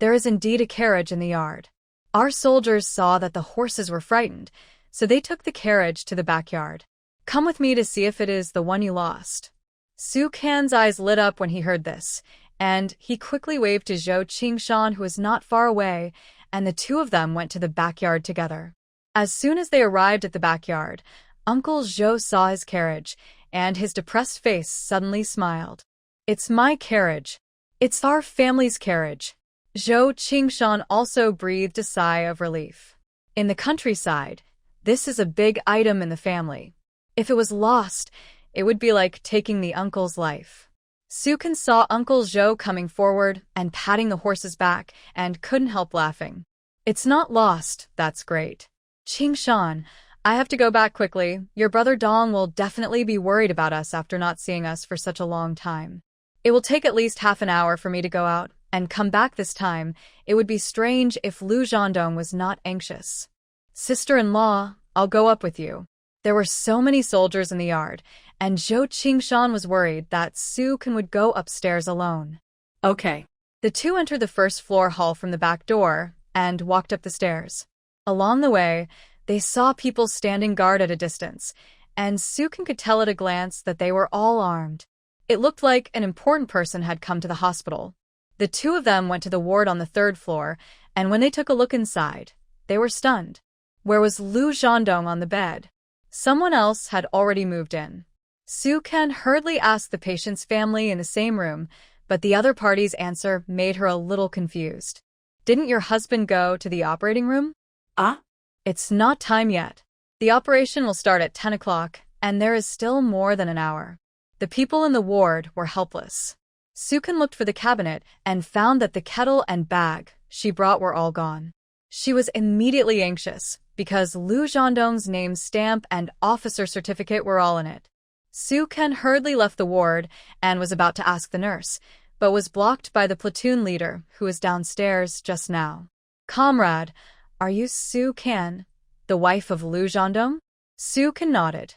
"There is indeed a carriage in the yard. Our soldiers saw that the horses were frightened, so they took the carriage to the backyard. Come with me to see if it is the one you lost." Su Ken's eyes lit up when he heard this, and he quickly waved to Zhou Qingshan, who was not far away, and the two of them went to the backyard together. As soon as they arrived at the backyard, Uncle Zhou saw his carriage, and his depressed face suddenly smiled. "It's my carriage. It's our family's carriage." Zhou Qingshan also breathed a sigh of relief. In the countryside, this is a big item in the family. If it was lost, it would be like taking the uncle's life. Su Ken saw Uncle Zhou coming forward and patting the horse's back and couldn't help laughing. "It's not lost, that's great. Qingshan, I have to go back quickly. Your brother Dong will definitely be worried about us after not seeing us for such a long time. It will take at least half an hour for me to go out and come back this time. It would be strange if Lu Zhandong was not anxious." "Sister-in-law, I'll go up with you." There were so many soldiers in the yard, and Zhou Qingshan was worried that Su Ken would go upstairs alone. Okay. The two entered the first floor hall from the back door and walked up the stairs. Along the way, they saw people standing guard at a distance, and Su Ken could tell at a glance that they were all armed. It looked like an important person had come to the hospital. The two of them went to the ward on the third floor, and when they took a look inside, they were stunned. Where was Lu Zhandong on the bed? Someone else had already moved in. Su Ken hurriedly asked the patient's family in the same room, but the other party's answer made her a little confused. Didn't your husband go to the operating room? Ah? It's not time yet. The operation will start at 10 o'clock, and there is still more than an hour. The people in the ward were helpless. Su Ken looked for the cabinet and found that the kettle and bag she brought were all gone. She was immediately anxious because Lu Zhandong's name stamp and officer certificate were all in it. Su Ken hurriedly left the ward and was about to ask the nurse, but was blocked by the platoon leader who was downstairs just now. Comrade, are you Su Ken, the wife of Lu Zhandong? Su Ken nodded.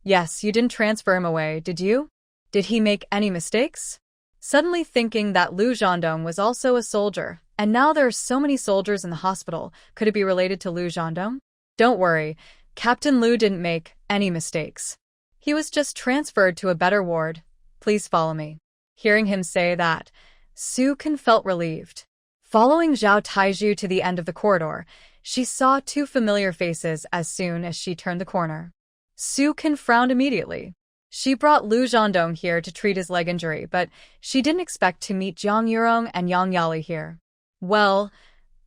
Yes, you didn't transfer him away, did you? Did he make any mistakes? Suddenly thinking that Lu Zhandong was also a soldier, and now there are so many soldiers in the hospital, could it be related to Lu Zhandong? Don't worry, Captain Lu didn't make any mistakes. He was just transferred to a better ward. Please follow me. Hearing him say that, Su Ken felt relieved. Following Zhao Taiju to the end of the corridor, she saw two familiar faces as soon as she turned the corner. Su Ken frowned immediately. She brought Lu Zhandong here to treat his leg injury, but she didn't expect to meet Jiang Yurong and Yang Yali here. Well,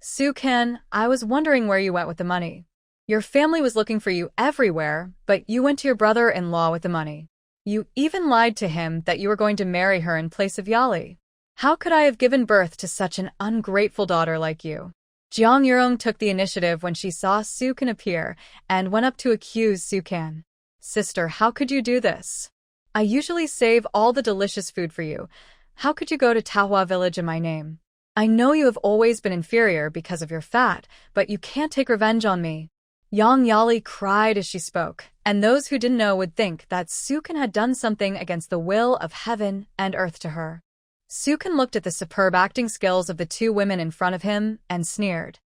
Su Ken, I was wondering where you went with the money. Your family was looking for you everywhere, but you went to your brother-in-law with the money. You even lied to him that you were going to marry her in place of Yali. How could I have given birth to such an ungrateful daughter like you? Jiang Yurong took the initiative when she saw Su Ken appear and went up to accuse Su Ken. Sister, how could you do this? I usually save all the delicious food for you. How could you go to Tahua village in my name? I know you have always been inferior because of your fat, but you can't take revenge on me. Yang Yali cried as she spoke, and those who didn't know would think that Su Ken had done something against the will of heaven and earth to her. Su Ken looked at the superb acting skills of the two women in front of him and sneered.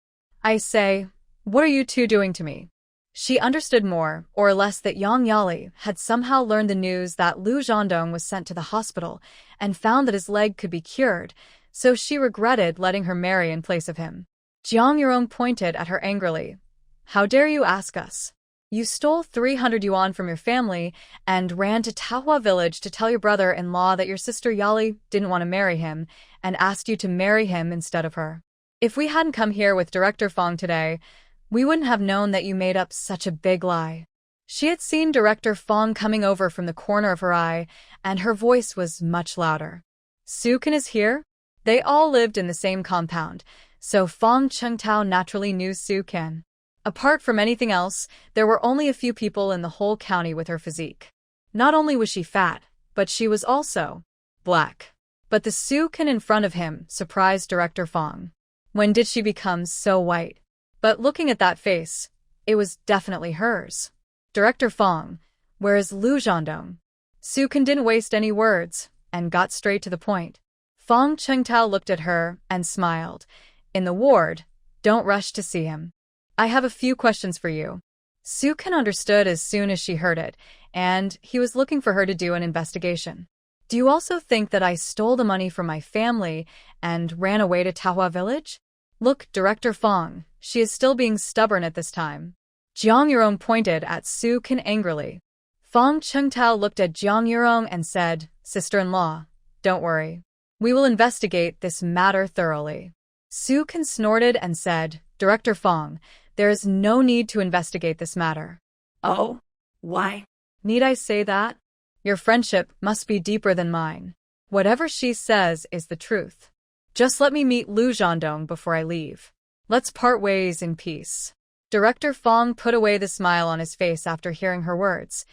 I say, what are you two doing to me? She understood more or less that Yang Yali had somehow learned the news that Lu Zhandong was sent to the hospital and found that his leg could be cured, so she regretted letting her marry in place of him. Jiang Yurong pointed at her angrily. How dare you ask us? You stole 300 yuan from your family and ran to Tahua village to tell your brother-in-law that your sister Yali didn't want to marry him and asked you to marry him instead of her. If we hadn't come here with Director Fong today, we wouldn't have known that you made up such a big lie. She had seen Director Fong coming over from the corner of her eye, and her voice was much louder. Su Ken is here? They all lived in the same compound, so Fong Chengtao naturally knew Su Ken. Apart from anything else, there were only a few people in the whole county with her physique. Not only was she fat, but she was also black. But the Su Ken in front of him surprised Director Fong. When did she become so white? But looking at that face, it was definitely hers. Director Fong, where is Lu Zhandong? Su Ken didn't waste any words and got straight to the point. Fong Chengtao looked at her and smiled. In the ward, don't rush to see him. I have a few questions for you. Su Ken understood as soon as she heard it, and he was looking for her to do an investigation. Do you also think that I stole the money from my family and ran away to Tahua village? Look, Director Fong, she is still being stubborn at this time. Jiang Yurong pointed at Su Ken angrily. Fong Chengtao looked at Jiang Yurong and said, Sister-in-law, don't worry. We will investigate this matter thoroughly. Su Ken snorted and said, Director Fong, there is no need to investigate this matter. Oh? Why? Need I say that? Your friendship must be deeper than mine. Whatever she says is the truth. Just let me meet Lu Zhandong before I leave. Let's part ways in peace. Director Fong put away the smile on his face after hearing her words.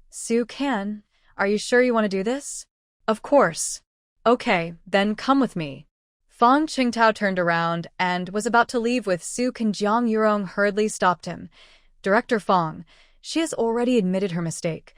Su Ken, are you sure you want to do this? Of course. Okay, then come with me. Fong Qingtao turned around and was about to leave with Su Ken. Jiang Yurong hurriedly stopped him. Director Fong, she has already admitted her mistake.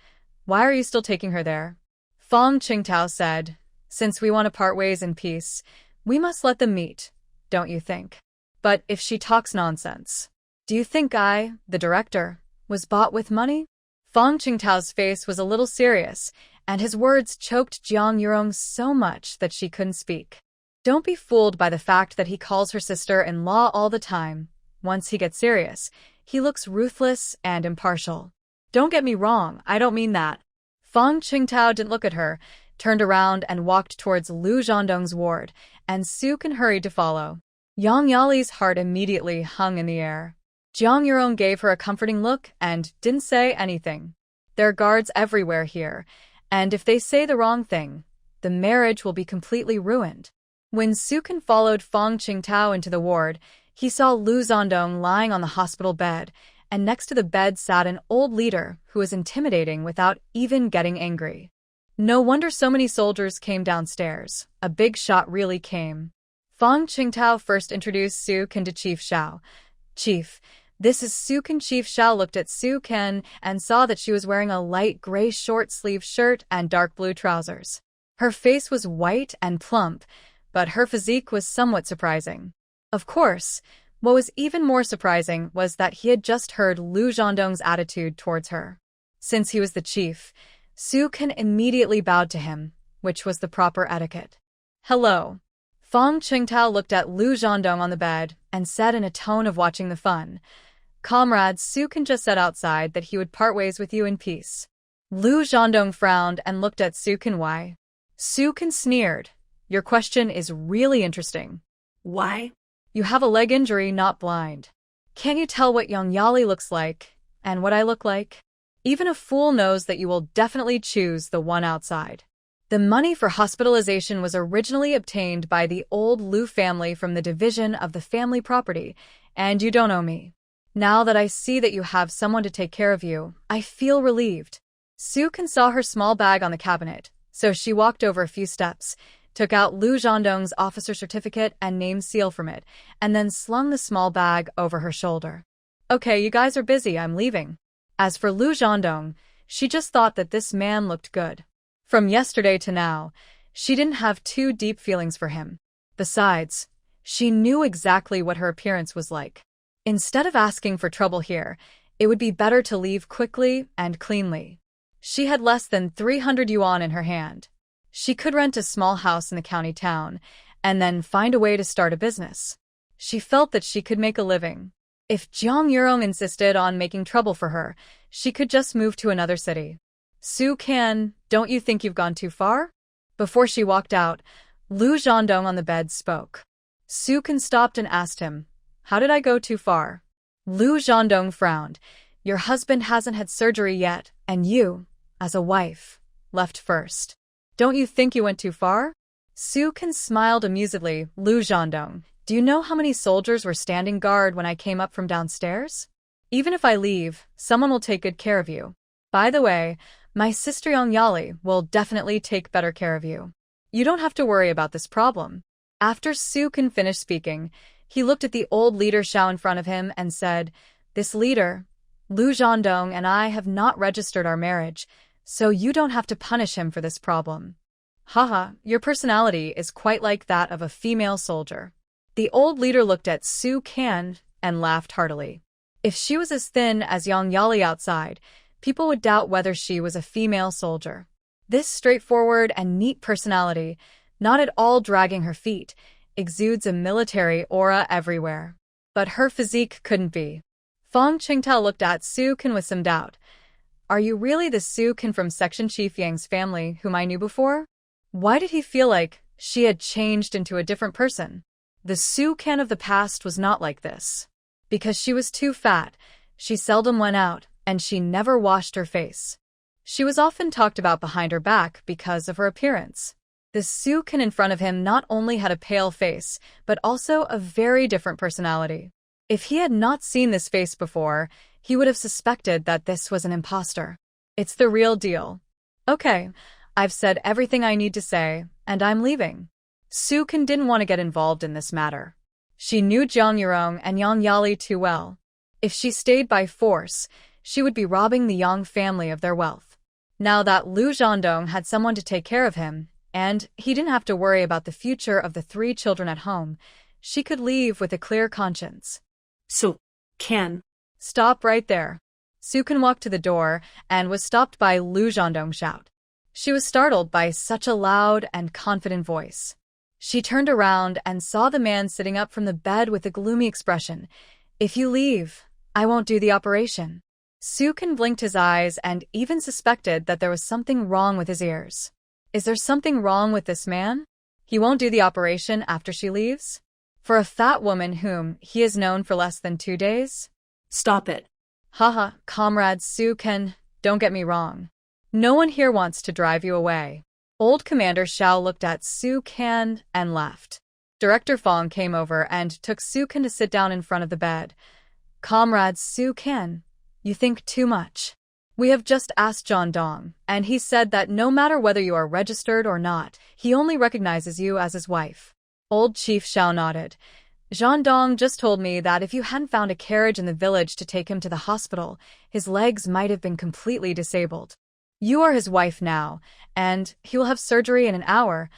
Why are you still taking her there? Fong Qingtao said, since we want to part ways in peace, we must let them meet, don't you think? But if she talks nonsense, do you think I, the director, was bought with money? Fong Qingtao's face was a little serious, and his words choked Jiang Yurong so much that she couldn't speak. Don't be fooled by the fact that he calls her sister-in-law all the time. Once he gets serious, he looks ruthless and impartial. Don't get me wrong, I don't mean that. Fang Qingtao didn't look at her, turned around and walked towards Lu Zhandong's ward, and Sukin hurried to follow. Yang Yali's heart immediately hung in the air. Jiang Yurong gave her a comforting look and didn't say anything. There are guards everywhere here, and if they say the wrong thing, the marriage will be completely ruined. When Sukin followed Fang Qingtao into the ward, he saw Lu Zhandong lying on the hospital bed, and next to the bed sat an old leader who was intimidating without even getting angry. No wonder so many soldiers came downstairs. A big shot really came. Fang Qingtao first introduced Sukin to Chief Shao. Chief, this is Sukin. Chief Shao looked at Sukin and saw that she was wearing a light gray short-sleeved shirt and dark blue trousers. Her face was white and plump, but her physique was somewhat surprising. Of course, what was even more surprising was that he had just heard Lu Zhandong's attitude towards her. Since he was the chief, Sukin immediately bowed to him, which was the proper etiquette. Hello. Fang Qingtao looked at Lu Zhandong on the bed and said in a tone of watching the fun, Comrade, Sukin just said outside that he would part ways with you in peace. Lu Zhandong frowned and looked at Sukin. Why? Sukin sneered. Your question is really interesting. Why? You have a leg injury, not blind. Can't you tell what Yang Yali looks like and what I look like? Even a fool knows that you will definitely choose the one outside. The money for hospitalization was originally obtained by the old Lu family from the division of the family property, and you don't owe me. Now that I see that you have someone to take care of you, I feel relieved. Sukin saw her small bag on the cabinet, so she walked over a few steps, took out Lu Zhandong's officer certificate and name seal from it, and then slung the small bag over her shoulder. Okay, you guys are busy, I'm leaving. As for Lu Zhandong, she just thought that this man looked good. From yesterday to now, she didn't have too deep feelings for him. Besides, she knew exactly what her appearance was like. Instead of asking for trouble here, it would be better to leave quickly and cleanly. She had less than 300 yuan in her hand. She could rent a small house in the county town, and then find a way to start a business. She felt that she could make a living. If Jiang Yurong insisted on making trouble for her, she could just move to another city. Sukin, don't you think you've gone too far? Before she walked out, Lu Zhandong on the bed spoke. Sukin stopped and asked him, How did I go too far? Lu Zhandong frowned. Your husband hasn't had surgery yet, and you, as a wife, left first. Don't you think you went too far? Sukin smiled amusedly. Lu Zhandong, do you know how many soldiers were standing guard when I came up from downstairs? Even if I leave, someone will take good care of you. By the way, my sister Yang Yali will definitely take better care of you. You don't have to worry about this problem. After Sukin finished speaking, he looked at the old leader Shao in front of him and said, This leader, Lu Zhandong, and I have not registered our marriage, so you don't have to punish him for this problem. Haha, your personality is quite like that of a female soldier. The old leader looked at Sukin and laughed heartily. If she was as thin as Yang Yali outside, people would doubt whether she was a female soldier. This straightforward and neat personality, not at all dragging her feet, exudes a military aura everywhere. But her physique couldn't be. Fang Qingtao looked at Sukin with some doubt. Are you really the Sukin from Section Chief Yang's family whom I knew before? Why did he feel like she had changed into a different person? The Sukin of the past was not like this. Because she was too fat, she seldom went out, and she never washed her face. She was often talked about behind her back because of her appearance. The Sukin in front of him not only had a pale face, but also a very different personality. If he had not seen this face before, he would have suspected that this was an imposter. It's the real deal. Okay, I've said everything I need to say, and I'm leaving. Sukin didn't want to get involved in this matter. She knew Jiang Yurong and Yang Yali too well. If she stayed by force, she would be robbing the Yang family of their wealth. Now that Lu Zhandong had someone to take care of him, and he didn't have to worry about the future of the 3 children at home, she could leave with a clear conscience. Sukin. Stop right there. Sukin walked to the door and was stopped by Lu Zhandong's shout. She was startled by such a loud and confident voice. She turned around and saw the man sitting up from the bed with a gloomy expression. "If you leave, I won't do the operation." Sukin blinked his eyes and even suspected that there was something wrong with his ears. Is there something wrong with this man? He won't do the operation after she leaves? For a fat woman whom he has known for less than 2 days? Stop it. Haha, comrade Sukin, don't get me wrong. No one here wants to drive you away. Old Commander Xiao looked at Sukin and left. Director Fong came over and took Sukin to sit down in front of the bed. Comrade Sukin, you think too much. We have just asked John Dong, and he said that no matter whether you are registered or not, he only recognizes you as his wife. Old Chief Xiao nodded. Jean Dong just told me that if you hadn't found a carriage in the village to take him to the hospital, his legs might have been completely disabled. You are his wife now, and he will have surgery in an hour.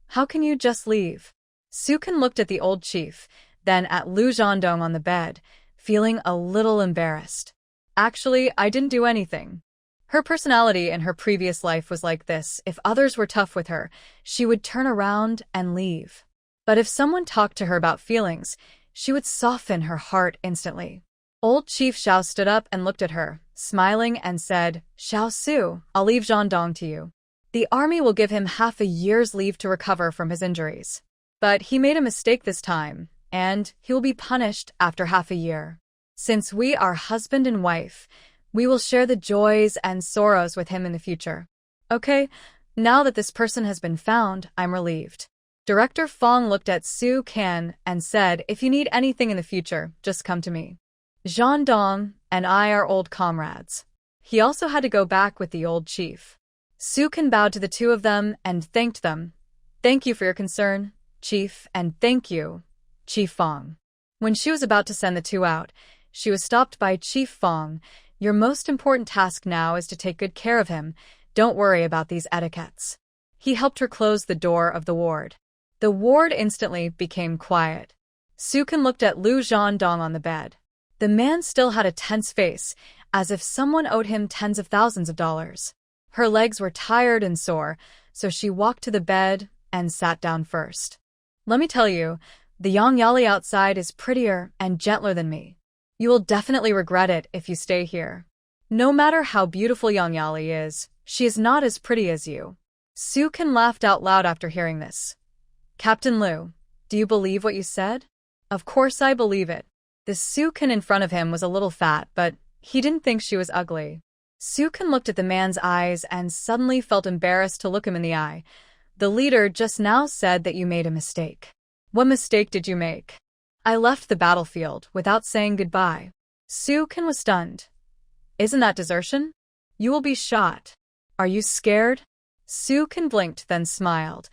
How can you just leave? Sukin looked at the old chief, then at Lu Zhandong on the bed, feeling a little embarrassed. Actually, I didn't do anything. Her personality in her previous life was like this. If others were tough with her, she would turn around and leave. But if someone talked to her about feelings, she would soften her heart instantly. Old Chief Xiao stood up and looked at her, smiling and said, Xiao Su, I'll leave Jean Dong to you. The army will give him half a year's leave to recover from his injuries. But he made a mistake this time, and he will be punished after half a year. Since we are husband and wife, we will share the joys and sorrows with him in the future. Okay, now that this person has been found, I'm relieved. Director Fong looked at Su Kan and said, if you need anything in the future, just come to me. Jean Dong and I are old comrades. He also had to go back with the old chief. Su Kan bowed to the two of them and thanked them. Thank you for your concern, Chief, and thank you, Chief Fong. When she was about to send the two out, she was stopped by Chief Fong. Your most important task now is to take good care of him. Don't worry about these etiquettes. He helped her close the door of the ward. The ward instantly became quiet. Sukin looked at Lu Zhandong on the bed. The man still had a tense face, as if someone owed him tens of thousands of dollars. Her legs were tired and sore, so she walked to the bed and sat down first. Let me tell you, the young Yali outside is prettier and gentler than me. You will definitely regret it if you stay here. No matter how beautiful young Yali is, she is not as pretty as you. Sukin laughed out loud after hearing this. Captain Liu, do you believe what you said? Of course I believe it. The Sukin in front of him was a little fat, but he didn't think she was ugly. Sukin looked at the man's eyes and suddenly felt embarrassed to look him in the eye. The leader just now said that you made a mistake. What mistake did you make? I left the battlefield without saying goodbye. Sukin was stunned. Isn't that desertion? You will be shot. Are you scared? Sukin blinked, then smiled.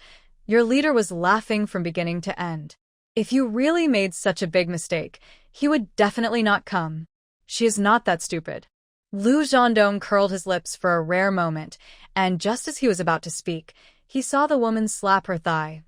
Your leader was laughing from beginning to end. If you really made such a big mistake, he would definitely not come. She is not that stupid. Lu Zhandong curled his lips for a rare moment, and just as he was about to speak, he saw the woman slap her thigh.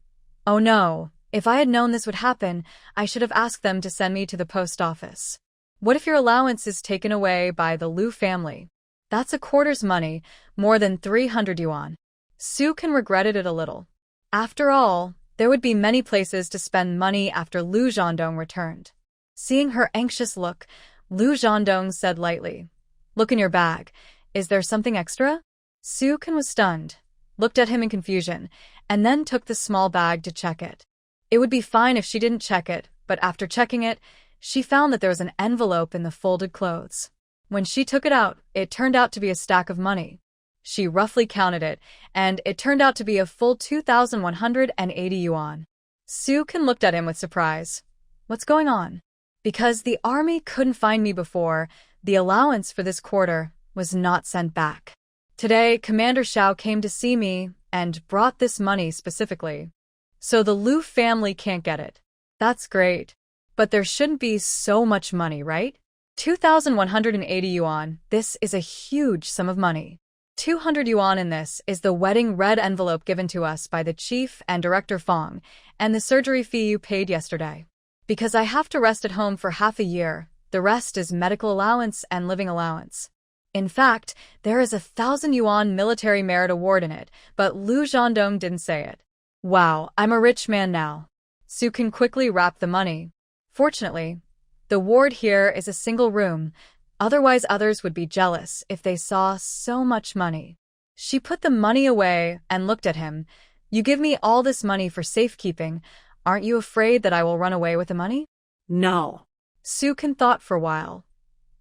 Oh no, if I had known this would happen, I should have asked them to send me to the post office. What if your allowance is taken away by the Lu family? That's a quarter's money, more than 300 yuan. Sukin regretted it a little. After all, there would be many places to spend money after Lu Zhandong returned. Seeing her anxious look, Lu Zhandong said lightly, Look in your bag. Is there something extra? Sukin was stunned, looked at him in confusion, and then took the small bag to check it. It would be fine if she didn't check it, but after checking it, she found that there was an envelope in the folded clothes. When she took it out, it turned out to be a stack of money. She roughly counted it, and it turned out to be a full 2,180 yuan. Sukin looked at him with surprise. What's going on? Because the army couldn't find me before, the allowance for this quarter was not sent back. Today, Commander Xiao came to see me and brought this money specifically. So the Lu family can't get it. That's great. But there shouldn't be so much money, right? 2,180 yuan, this is a huge sum of money. 200 yuan in this is the wedding red envelope given to us by the chief and Director Fong, and the surgery fee you paid yesterday. Because I have to rest at home for half a year, the rest is medical allowance and living allowance. In fact, there is a 1,000 yuan military merit award in it, but Lu Zhandong didn't say it. Wow, I'm a rich man now. Su can quickly wrap the money. Fortunately, the ward here is a single room, otherwise others would be jealous if they saw so much money. She put the money away and looked at him. You give me all this money for safekeeping. Aren't you afraid that I will run away with the money? No. Su can thought for a while.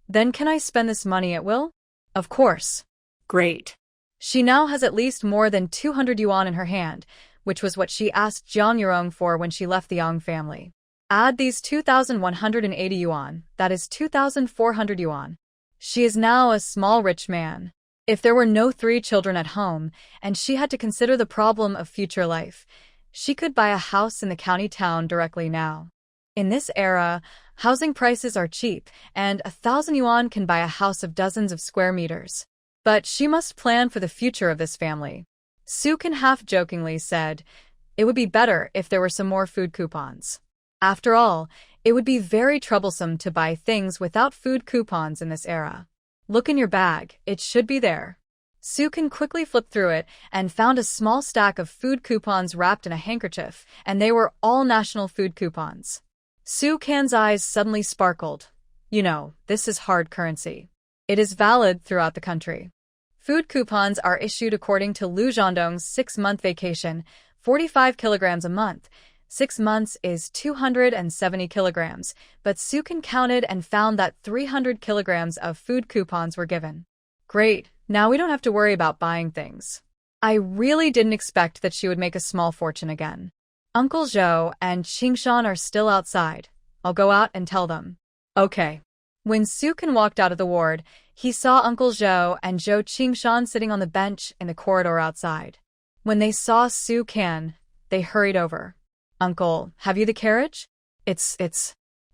Then can I spend this money at will? Of course. Great. She now has at least more than 200 yuan in her hand, which was what she asked Jiang Yurong for when she left the Yang family. Add these 2,180 yuan, that is 2,400 yuan. She is now a small rich man. If there were no 3 children at home, and she had to consider the problem of future life, she could buy a house in the county town directly now. In this era, housing prices are cheap, and 1,000 yuan can buy a house of dozens of square meters. But she must plan for the future of this family. Su can half-jokingly said, it would be better if there were some more food coupons. After all, it would be very troublesome to buy things without food coupons in this era. Look in your bag, it should be there. Su can quickly flip through it and found a small stack of food coupons wrapped in a handkerchief, and they were all national food coupons. Su Can's eyes suddenly sparkled. You know, this is hard currency. It is valid throughout the country. Food coupons are issued according to Lu Zhandong's 6-month vacation, 45 kilograms a month. 6 months is 270 kilograms, but Su Can counted and found that 300 kilograms of food coupons were given. Great, now we don't have to worry about buying things. I really didn't expect that she would make a small fortune again. Uncle Zhou and Qingshan are still outside. I'll go out and tell them. Okay. When Su Can walked out of the ward, he saw Uncle Zhou and Zhou Qingshan sitting on the bench in the corridor outside. When they saw Su Can, they hurried over. Uncle, have you the carriage? It's.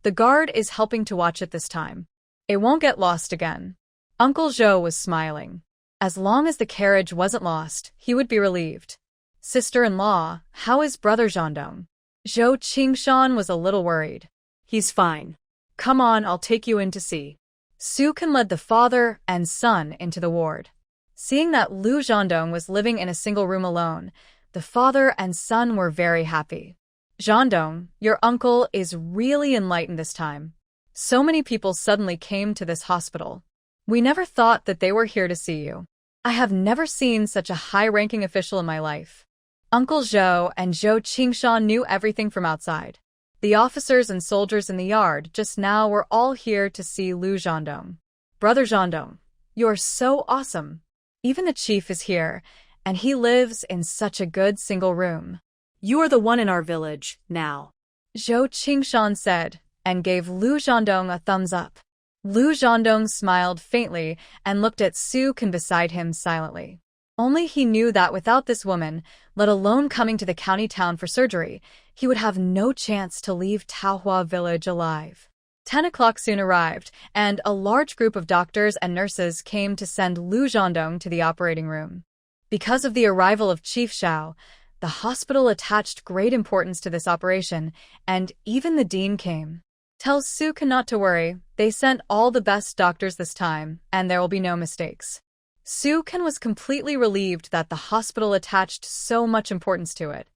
The guard is helping to watch it this time. It won't get lost again. Uncle Zhou was smiling. As long as the carriage wasn't lost, he would be relieved. Sister-in-law, how is brother Zhandong? Zhou Qingshan was a little worried. He's fine. Come on, I'll take you in to see. Su Can led the father and son into the ward. Seeing that Lu Zhandong was living in a single room alone, the father and son were very happy. Zhandong, your uncle is really enlightened this time. So many people suddenly came to this hospital. We never thought that they were here to see you. I have never seen such a high-ranking official in my life. Uncle Zhou and Zhou Qingshan knew everything from outside. The officers and soldiers in the yard just now were all here to see Lu Zhandong. Brother Zhandong, you're so awesome. Even the chief is here, and he lives in such a good single room. You are the one in our village, now. Zhou Qingshan said, and gave Lu Zhandong a thumbs up. Lu Zhandong smiled faintly and looked at Su Can beside him silently. Only he knew that without this woman, let alone coming to the county town for surgery, he would have no chance to leave Taohua village alive. 10 o'clock soon arrived, and a large group of doctors and nurses came to send Lu Zhandong to the operating room. Because of the arrival of Chief Xiao, the hospital attached great importance to this operation, and even the dean came. Tell Su Can not to worry, they sent all the best doctors this time, and there will be no mistakes. Su Can was completely relieved that the hospital attached so much importance to it.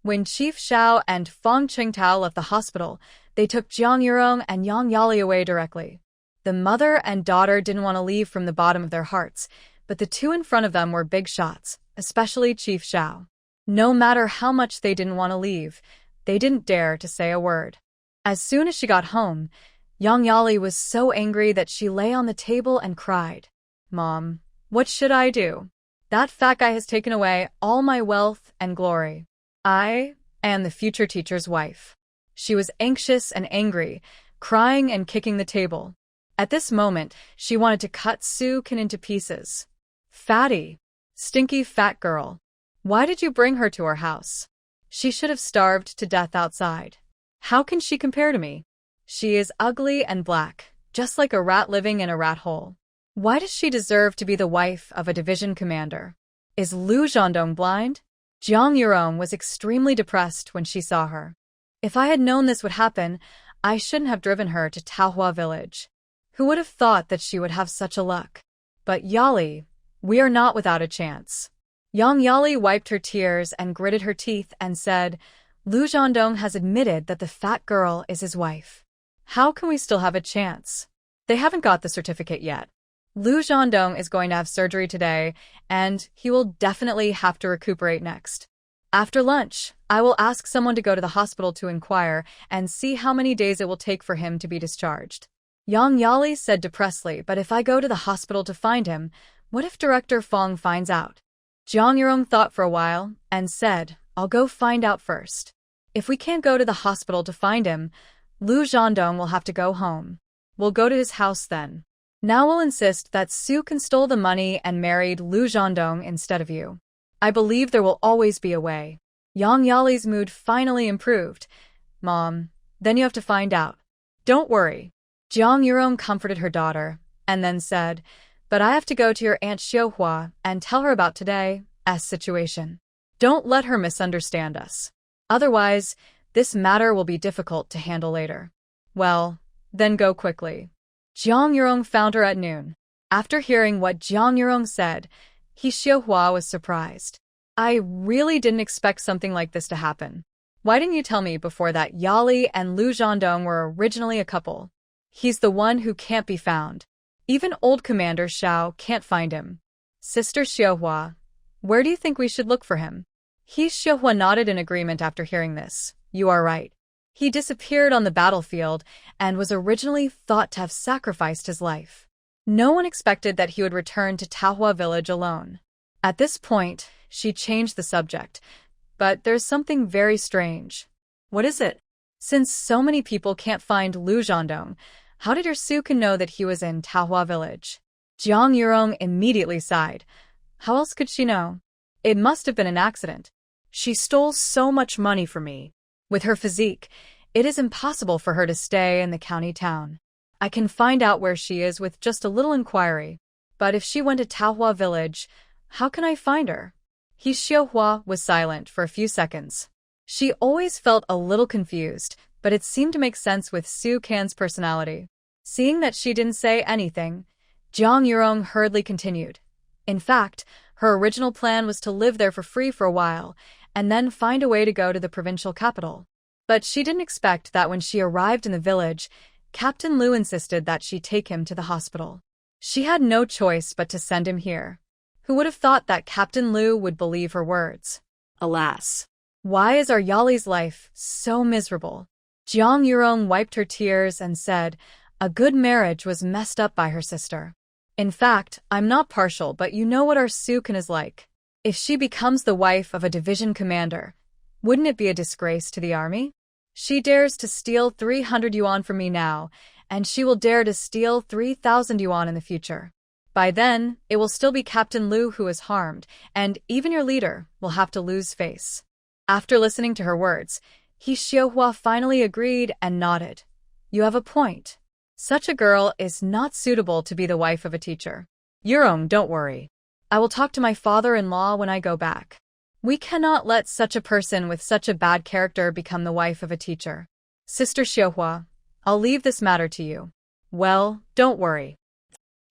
When Chief Xiao and Feng Qingtao left the hospital, they took Jiang Yurong and Yang Yali away directly. The mother and daughter didn't want to leave from the bottom of their hearts, but the two in front of them were big shots, especially Chief Xiao. No matter how much they didn't want to leave, they didn't dare to say a word. As soon as she got home, Yang Yali was so angry that she lay on the table and cried. Mom, what should I do? That fat guy has taken away all my wealth and glory. I am the future teacher's wife. She was anxious and angry, crying and kicking the table. At this moment, she wanted to cut Su Can into pieces. Fatty, stinky fat girl. Why did you bring her to our house? She should have starved to death outside. How can she compare to me? She is ugly and black, just like a rat living in a rat hole. Why does she deserve to be the wife of a division commander? Is Lu Zhandong blind? Jiang Yurong was extremely depressed when she saw her. If I had known this would happen, I shouldn't have driven her to Taohua village. Who would have thought that she would have such a luck? But Yali, we are not without a chance. Yang Yali wiped her tears and gritted her teeth and said, Lu Zhandong has admitted that the fat girl is his wife. How can we still have a chance? They haven't got the certificate yet. Lu Zhandong is going to have surgery today, and he will definitely have to recuperate next. After lunch, I will ask someone to go to the hospital to inquire and see how many days it will take for him to be discharged. Yang Yali said depressedly, but if I go to the hospital to find him, what if Director Fong finds out? Jiang Yurong thought for a while and said, I'll go find out first. If we can't go to the hospital to find him, Lu Zhandong will have to go home. We'll go to his house then. Now we'll insist that Su can stole the money and married Lu Zhandong instead of you. I believe there will always be a way. Yang Yali's mood finally improved. Mom, then you have to find out. Don't worry. Jiang Yurong comforted her daughter, and then said, but I have to go to your Aunt Xiuhua and tell her about today's situation. Don't let her misunderstand us. Otherwise, this matter will be difficult to handle later. Well, then go quickly. Jiang Yurong found her at noon. After hearing what Jiang Yurong said, Xiuhua was surprised. I really didn't expect something like this to happen. Why didn't you tell me before that Yali and Lu Zhandong were originally a couple? He's the one who can't be found. Even old Commander Xiao can't find him. Sister Xiuhua, where do you think we should look for him? Xiuhua nodded in agreement after hearing this. You are right. He disappeared on the battlefield and was originally thought to have sacrificed his life. No one expected that he would return to Taohua village alone. At this point, she changed the subject. But there's something very strange. What is it? Since so many people can't find Lu Zhandong, how did your Sukin know that he was in Taohua village? Jiang Yurong immediately sighed. How else could she know? It must have been an accident. She stole so much money from me. With her physique, it is impossible for her to stay in the county town. I can find out where she is with just a little inquiry. But if she went to Taohua village, how can I find her? Xiuhua was silent for a few seconds. She always felt a little confused, but it seemed to make sense with Su Can's personality. Seeing that she didn't say anything, Jiang Yurong hurriedly continued. In fact, her original plan was to live there for free for a while, and then find a way to go to the provincial capital. But she didn't expect that when she arrived in the village, Captain Lu insisted that she take him to the hospital. She had no choice but to send him here. Who would have thought that Captain Lu would believe her words? Alas. Why is our Yali's life so miserable? Jiang Yurong wiped her tears and said, a good marriage was messed up by her sister. In fact, I'm not partial, but you know what our Sukin is like. If she becomes the wife of a division commander, wouldn't it be a disgrace to the army? She dares to steal 300 yuan from me now, and she will dare to steal 3,000 yuan in the future. By then, it will still be Captain Lu who is harmed, and even your leader will have to lose face. After listening to her words, Xiuhua finally agreed and nodded. You have a point. Such a girl is not suitable to be the wife of a teacher. Yurong, don't worry. I will talk to my father-in-law when I go back. We cannot let such a person with such a bad character become the wife of a teacher. Sister Xiuhua, I'll leave this matter to you. Well, don't worry.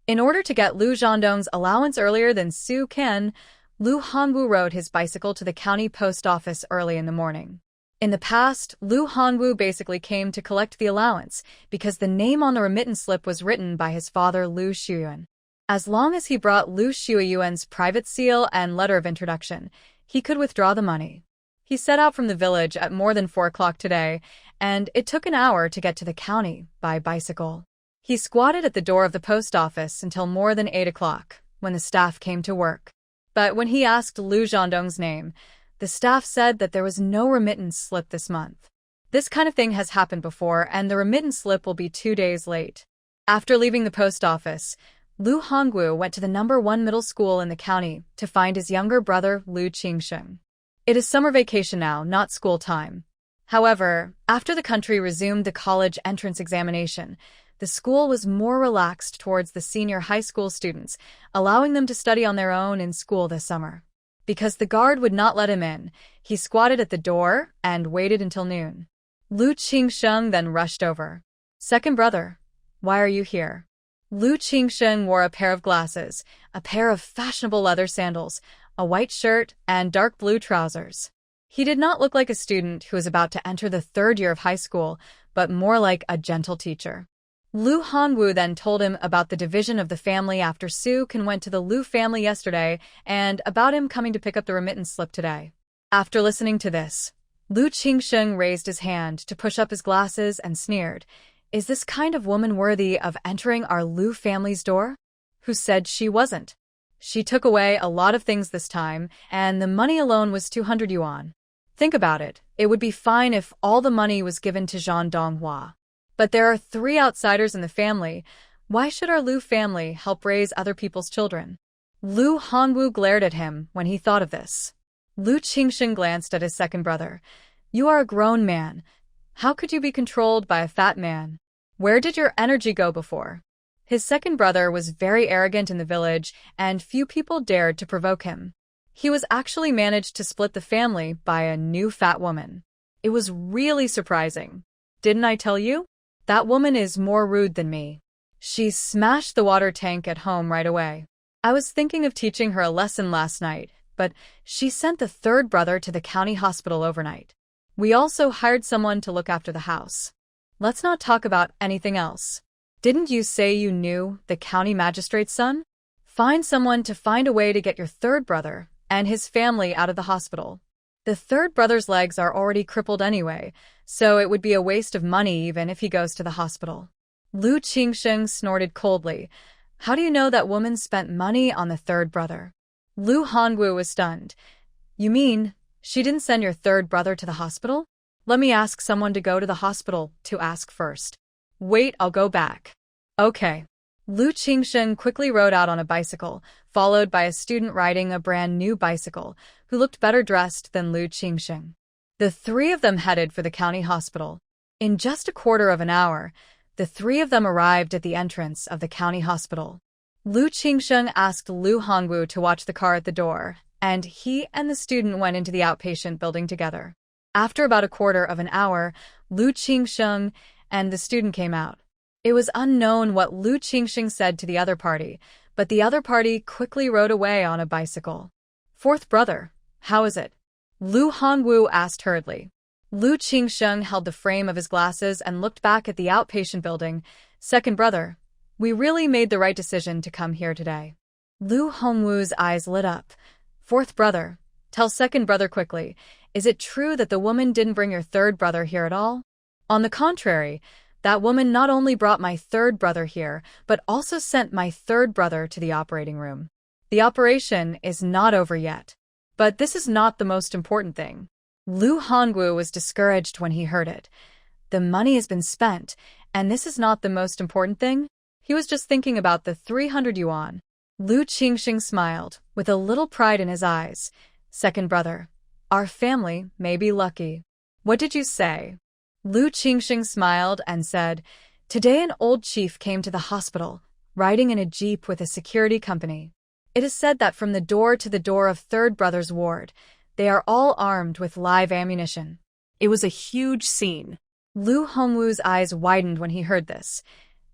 In order to get Lu Zhandong's allowance earlier than Su Can, Lu Hongwu rode his bicycle to the county post office early in the morning. In the past, Lu Hongwu basically came to collect the allowance because the name on the remittance slip was written by his father Lu Shuyuan. As long as he brought Lu Shuyuan's private seal and letter of introduction, he could withdraw the money. He set out from the village at more than 4 o'clock today, and it took an hour to get to the county by bicycle. He squatted at the door of the post office until more than 8 o'clock, when the staff came to work. But when he asked Lu Zhandong's name, the staff said that there was no remittance slip this month. This kind of thing has happened before, and the remittance slip will be 2 days late. After leaving the post office, Lu Hongwu went to the number 1 middle school in the county to find his younger brother Lu Qingsheng. It is summer vacation now, not school time. However, after the country resumed the college entrance examination, the school was more relaxed towards the senior high school students, allowing them to study on their own in school this summer. Because the guard would not let him in, he squatted at the door and waited until noon. Lu Qingsheng then rushed over. Second brother, why are you here? Lu Qingsheng wore a pair of glasses, a pair of fashionable leather sandals, a white shirt, and dark blue trousers. He did not look like a student who was about to enter the third year of high school, but more like a gentle teacher. Lu Hongwu then told him about the division of the family after Su Kan went to the Lu family yesterday and about him coming to pick up the remittance slip today. After listening to this, Lu Qingsheng raised his hand to push up his glasses and sneered, "Is this kind of woman worthy of entering our Lu family's door?" Who said she wasn't? She took away a lot of things this time, and the money alone was 200 yuan. Think about it. It would be fine if all the money was given to Zhang Donghua. But there are 3 outsiders in the family. Why should our Lu family help raise other people's children? Lu Hongwu glared at him when he thought of this. Lu Qingsheng glanced at his second brother. "You are a grown man. How could you be controlled by a fat man? Where did your energy go before?" His second brother was very arrogant in the village, and few people dared to provoke him. He was actually managed to split the family by a new fat woman. It was really surprising. Didn't I tell you? That woman is more rude than me. She smashed the water tank at home right away. I was thinking of teaching her a lesson last night, but she sent the third brother to the county hospital overnight. We also hired someone to look after the house. Let's not talk about anything else. Didn't you say you knew the county magistrate's son? Find someone to find a way to get your third brother and his family out of the hospital. The third brother's legs are already crippled anyway, so it would be a waste of money even if he goes to the hospital. Lu Qingsheng snorted coldly. How do you know that woman spent money on the third brother? Lu Hongwu was stunned. You mean she didn't send your third brother to the hospital? Let me ask someone to go to the hospital to ask first. Wait, I'll go back. Okay. Lu Qingsheng quickly rode out on a bicycle, followed by a student riding a brand new bicycle, who looked better dressed than Lu Qingsheng. The 3 of them headed for the county hospital. In just a quarter of an hour, the 3 of them arrived at the entrance of the county hospital. Lu Qingsheng asked Lu Hongwu to watch the car at the door, and he and the student went into the outpatient building together. After about a quarter of an hour, Lu Qingsheng and the student came out. It was unknown what Lu Qingsheng said to the other party, but the other party quickly rode away on a bicycle. Fourth brother, how is it? Lu Hongwu asked hurriedly. Lu Qingsheng held the frame of his glasses and looked back at the outpatient building. Second brother, we really made the right decision to come here today. Lu Hongwu's eyes lit up. Fourth brother, tell second brother quickly, is it true that the woman didn't bring your third brother here at all? On the contrary, that woman not only brought my third brother here, but also sent my third brother to the operating room. The operation is not over yet. But this is not the most important thing. Lu Hongwu was discouraged when he heard it. The money has been spent, and this is not the most important thing? He was just thinking about the 300 yuan. Lu Qingsheng smiled, with a little pride in his eyes. Second brother, our family may be lucky. What did you say? Lu Qingsheng smiled and said, today an old chief came to the hospital, riding in a jeep with a security company. It is said that from the door to the door of third brother's ward, they are all armed with live ammunition. It was a huge scene. Lu Hongwu's eyes widened when he heard this.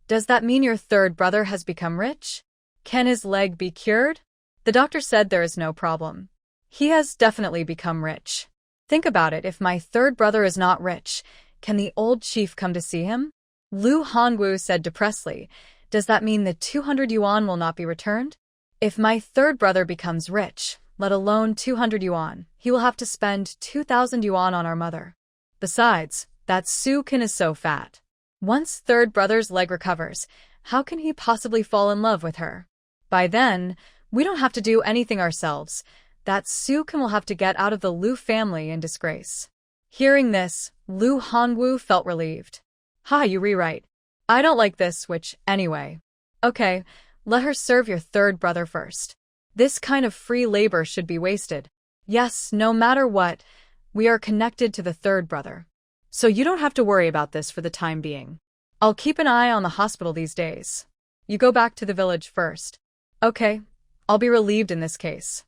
Does that mean your third brother has become rich? Can his leg be cured? The doctor said there is no problem. He has definitely become rich. Think about it, if my third brother is not rich, can the old chief come to see him? Lu Hongwu said depressedly, does that mean the 200 yuan will not be returned? If my third brother becomes rich, let alone 200 yuan, he will have to spend 2,000 yuan on our mother. Besides, that Su Kan is so fat. Once third brother's leg recovers, how can he possibly fall in love with her? By then, we don't have to do anything ourselves. That Su Kan will have to get out of the Lu family in disgrace. Hearing this, Lu Hongwu felt relieved. Ha, you rewrite. I don't like this switch anyway. Okay, let her serve your third brother first. This kind of free labor should be wasted. Yes, no matter what, we are connected to the third brother. So you don't have to worry about this for the time being. I'll keep an eye on the hospital these days. You go back to the village first. Okay, I'll be relieved in this case.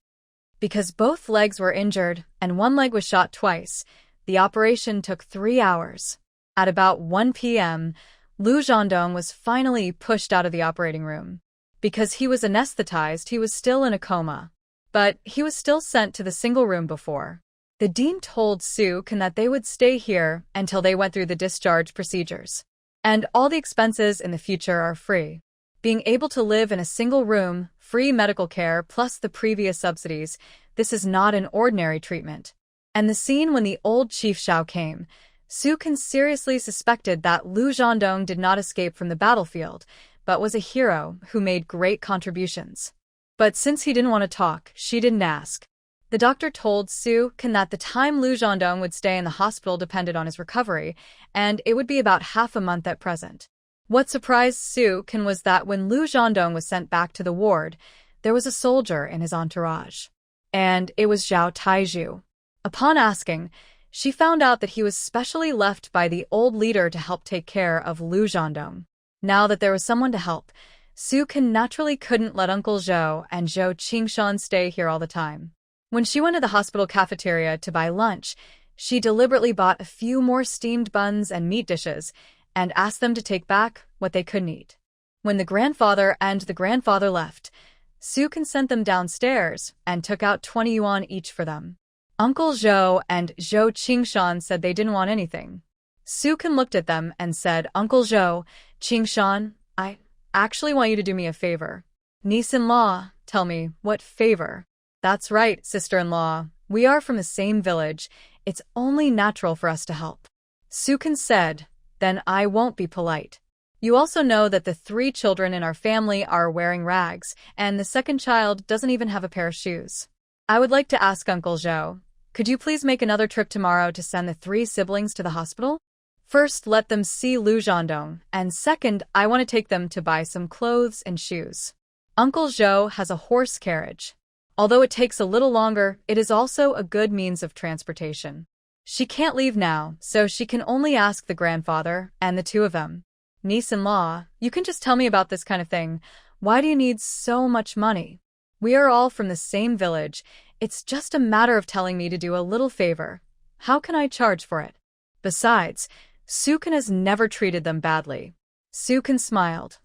Because both legs were injured and one leg was shot twice, the operation took 3 hours. At about 1 p.m., Lu Zhandong was finally pushed out of the operating room. Because he was anesthetized, he was still in a coma. But he was still sent to the single room before. The dean told Soo-kun that they would stay here until they went through the discharge procedures. And all the expenses in the future are free. Being able to live in a single room, free medical care plus the previous subsidies, this is not an ordinary treatment. And the scene when the old Chief Shao came, Soo-kun seriously suspected that Lu Zhandong did not escape from the battlefield, but was a hero who made great contributions. But since he didn't want to talk, she didn't ask. The doctor told Soo-kun that the time Lu Zhandong would stay in the hospital depended on his recovery, and it would be about half a month at present. What surprised Soo-kun was that when Lu Zhandong was sent back to the ward, there was a soldier in his entourage. And it was Zhao Taizhu. Upon asking, she found out that he was specially left by the old leader to help take care of Lu Zhandong. Now that there was someone to help, Soo-kun naturally couldn't let Uncle Zhou and Zhou Qingshan stay here all the time. When she went to the hospital cafeteria to buy lunch, she deliberately bought a few more steamed buns and meat dishes and asked them to take back what they couldn't eat. When the grandfather and the grandfather left, Soo-kun sent them downstairs and took out 20 yuan each for them. Uncle Zhou and Zhou Qingshan said they didn't want anything. Soo-kun looked at them and said, "Uncle Zhou, Qingshan, I actually want you to do me a favor." "Niece-in-law, tell me, what favor?" "That's right, sister-in-law. We are from the same village. It's only natural for us to help." Soo-kun said, "Then I won't be polite. You also know that the 3 children in our family are wearing rags, and the second child doesn't even have a pair of shoes. I would like to ask Uncle Zhou, could you please make another trip tomorrow to send the 3 siblings to the hospital? First, let them see Lu Zhandong, and second, I want to take them to buy some clothes and shoes. Uncle Zhou has a horse carriage. Although it takes a little longer, it is also a good means of transportation. She can't leave now, so she can only ask the grandfather and the 2 of them. Niece-in-law, you can just tell me about this kind of thing. Why do you need so much money? We are all from the same village. It's just a matter of telling me to do a little favor. How can I charge for it? Besides, Soo-kun has never treated them badly." Soo-kun smiled.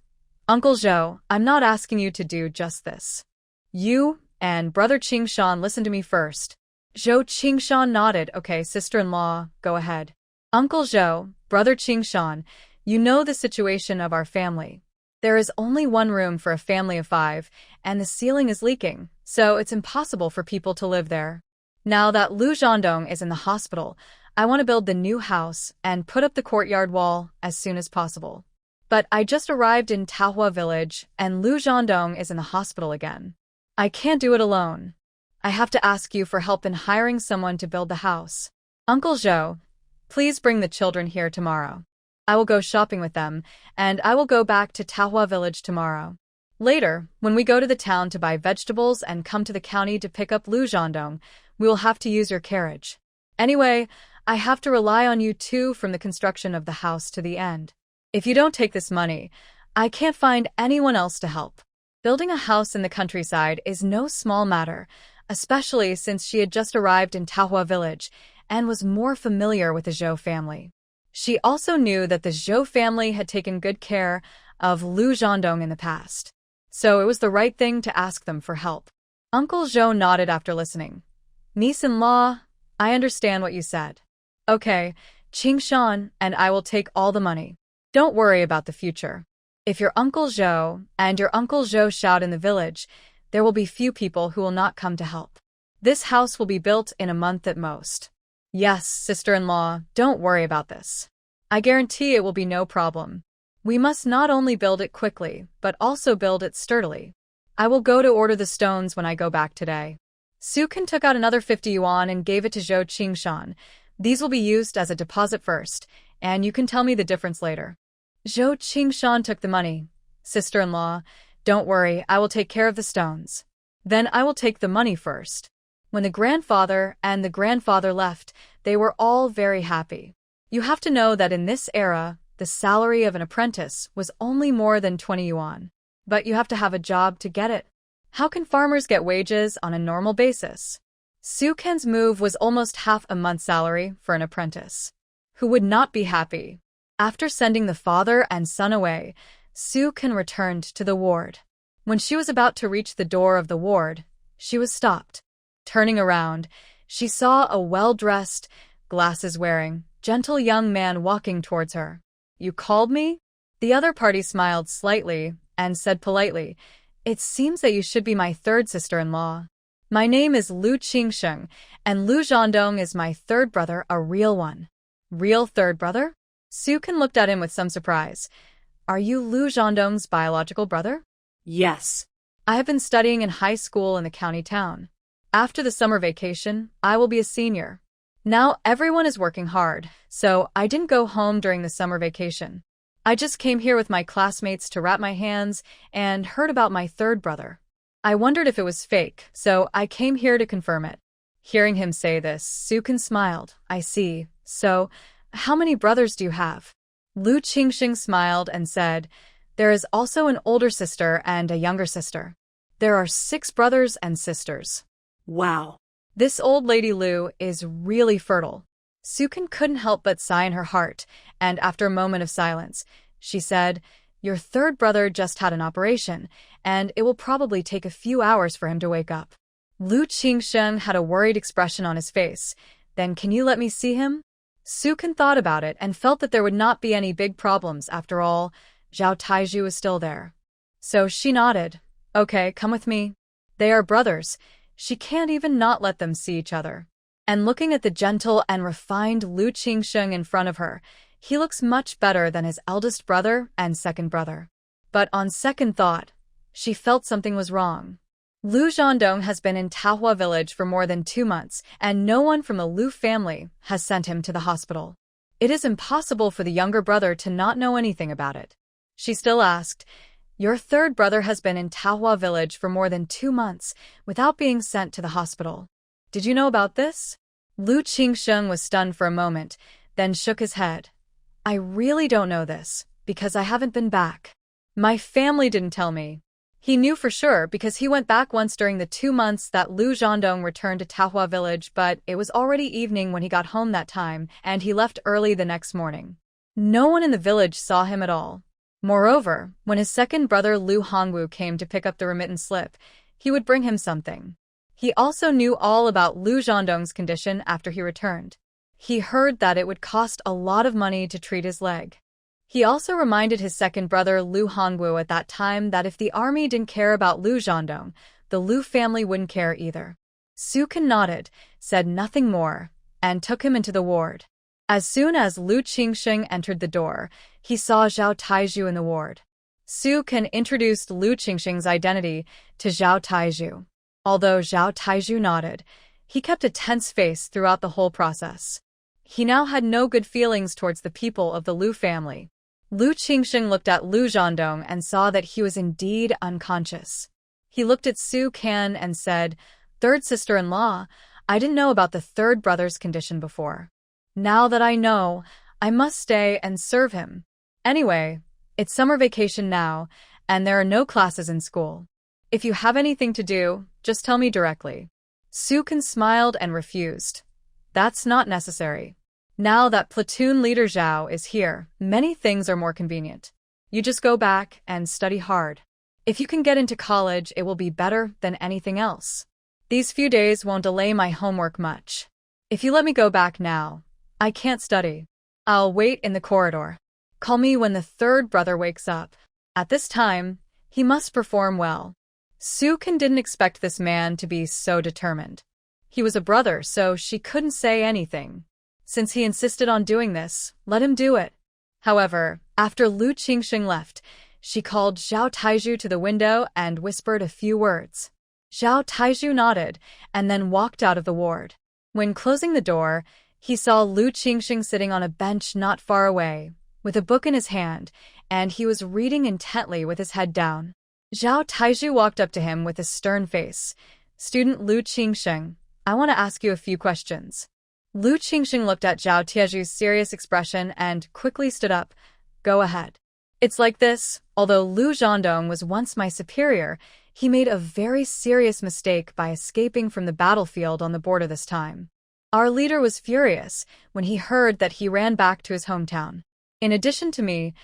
"Uncle Zhou, I'm not asking you to do just this. You and Brother Qingshan listen to me first." Zhou Qingshan nodded. "Okay, sister-in-law, go ahead." "Uncle Zhou, Brother Qingshan, you know the situation of our family. There is only one room for a family of 5, and the ceiling is leaking, so it's impossible for people to live there. Now that Lu Zhandong is in the hospital, I want to build the new house and put up the courtyard wall as soon as possible. But I just arrived in Taohua village, and Lu Zhandong is in the hospital again. I can't do it alone. I have to ask you for help in hiring someone to build the house. Uncle Zhou, please bring the children here tomorrow. I will go shopping with them, and I will go back to Taohua village tomorrow. Later, when we go to the town to buy vegetables and come to the county to pick up Lu Zhandong, we will have to use your carriage. Anyway, I have to rely on you too from the construction of the house to the end. If you don't take this money, I can't find anyone else to help." Building a house in the countryside is no small matter, especially since she had just arrived in Taohua village and was more familiar with the Zhou family. She also knew that the Zhou family had taken good care of Lu Zhandong in the past, so it was the right thing to ask them for help. Uncle Zhou nodded after listening. "Niece-in-law, I understand what you said. Okay, Qingshan and I will take all the money. Don't worry about the future. If your Uncle Zhou and your Uncle Zhou shout in the village, there will be few people who will not come to help. This house will be built in a month at most. Yes, sister-in-law, don't worry about this. I guarantee it will be no problem. We must not only build it quickly, but also build it sturdily. I will go to order the stones when I go back today." Soo-kun took out another 50 yuan and gave it to Zhou Qingshan. "These will be used as a deposit first, and you can tell me the difference later." Zhou Qingshan took the money. "Sister-in-law, don't worry, I will take care of the stones. Then I will take the money first." When the grandfather and the grandfather left, they were all very happy. You have to know that in this era, the salary of an apprentice was only more than 20 yuan. But you have to have a job to get it. How can farmers get wages on a normal basis? Soo-kun's move was almost half a month's salary for an apprentice. Who would not be happy? After sending the father and son away, Soo-kun returned to the ward. When she was about to reach the door of the ward, she was stopped. Turning around, she saw a well-dressed, glasses-wearing, gentle young man walking towards her. "You called me?" The other party smiled slightly and said politely, "It seems that you should be my third sister-in-law. My name is Lu Qingsheng, and Lu Zhandong is my third brother, a real one." "Real third brother?" Soo-kun looked at him with some surprise. "Are you Lu Zhandong's biological brother?" Yes. "I have been studying in high school in the county town. After the summer vacation, I will be a senior. Now everyone is working hard, so I didn't go home during the summer vacation. I just came here with my classmates to wrap my hands and heard about my third brother. I wondered if it was fake, so I came here to confirm it." Hearing him say this, Soo-kun smiled. "I see. So, how many brothers do you have?" Lu Qingsheng smiled and said, "There is also an older sister and a younger sister. There are 6 brothers and sisters." Wow. This old lady Lu is really fertile. Soo-kun couldn't help but sigh in her heart, and after a moment of silence, she said, "Your third brother just had an operation, and it will probably take a few hours for him to wake up." Lu Qingsheng had a worried expression on his face. "Then can you let me see him?" Soo-kun thought about it and felt that there would not be any big problems. After all, Zhao Taiju was still there. So she nodded. "Okay, come with me. They are brothers. She can't even not let them see each other." And looking at the gentle and refined Lu Qingsheng in front of her, he looks much better than his eldest brother and second brother. But on second thought, she felt something was wrong. Lu Zhandong has been in Taohua village for more than 2 months, and no one from the Lu family has sent him to the hospital. It is impossible for the younger brother to not know anything about it. She still asked, "Your third brother has been in Taohua village for more than 2 months without being sent to the hospital. Did you know about this?" Lu Qingsheng was stunned for a moment, then shook his head. "I really don't know this, because I haven't been back. My family didn't tell me." He knew for sure because he went back once during the 2 months that Lu Zhandong returned to Taohua village, but it was already evening when he got home that time, and he left early the next morning. No one in the village saw him at all. Moreover, when his second brother Lu Hongwu came to pick up the remittance slip, he would bring him something. He also knew all about Lu Zhandong's condition after he returned. He heard that it would cost a lot of money to treat his leg. He also reminded his second brother Lu Hongwu at that time that if the army didn't care about Lu Zhandong, the Lu family wouldn't care either. Soo-kun nodded, said nothing more, and took him into the ward. As soon as Lu Qingsheng entered the door, he saw Zhao Taiju in the ward. Soo-kun introduced Lu Qingsheng's identity to Zhao Taiju. Although Zhao Taiju nodded, he kept a tense face throughout the whole process. He now had no good feelings towards the people of the Lu family. Lu Qingsheng looked at Lu Zhandong and saw that he was indeed unconscious. He looked at Soo-kun and said, "Third sister-in-law, I didn't know about the third brother's condition before. Now that I know, I must stay and serve him. Anyway, it's summer vacation now, and there are no classes in school. If you have anything to do, just tell me directly." Soo-kun smiled and refused. "That's not necessary. Now that platoon leader Zhao is here, many things are more convenient. You just go back and study hard. If you can get into college, it will be better than anything else. These few days won't delay my homework much. If you let me go back now, I can't study. I'll wait in the corridor. Call me when the third brother wakes up. At this time, he must perform well." Soo-kun didn't expect this man to be so determined. He was a brother, so she couldn't say anything. Since he insisted on doing this, let him do it. However, after Lu Qingsheng left, she called Zhao Taiju to the window and whispered a few words. Zhao Taiju nodded and then walked out of the ward. When closing the door, he saw Lu Qingsheng sitting on a bench not far away, with a book in his hand, and he was reading intently with his head down. Zhao Taiju walked up to him with a stern face. "Student Lu Qingsheng, I want to ask you a few questions." Lu Qingsheng looked at Zhao Taiju's serious expression and quickly stood up. "Go ahead." "It's like this. Although Lu Zhandong was once my superior, he made a very serious mistake by escaping from the battlefield on the border this time. Our leader was furious when he heard that he ran back to his hometown. In addition to me,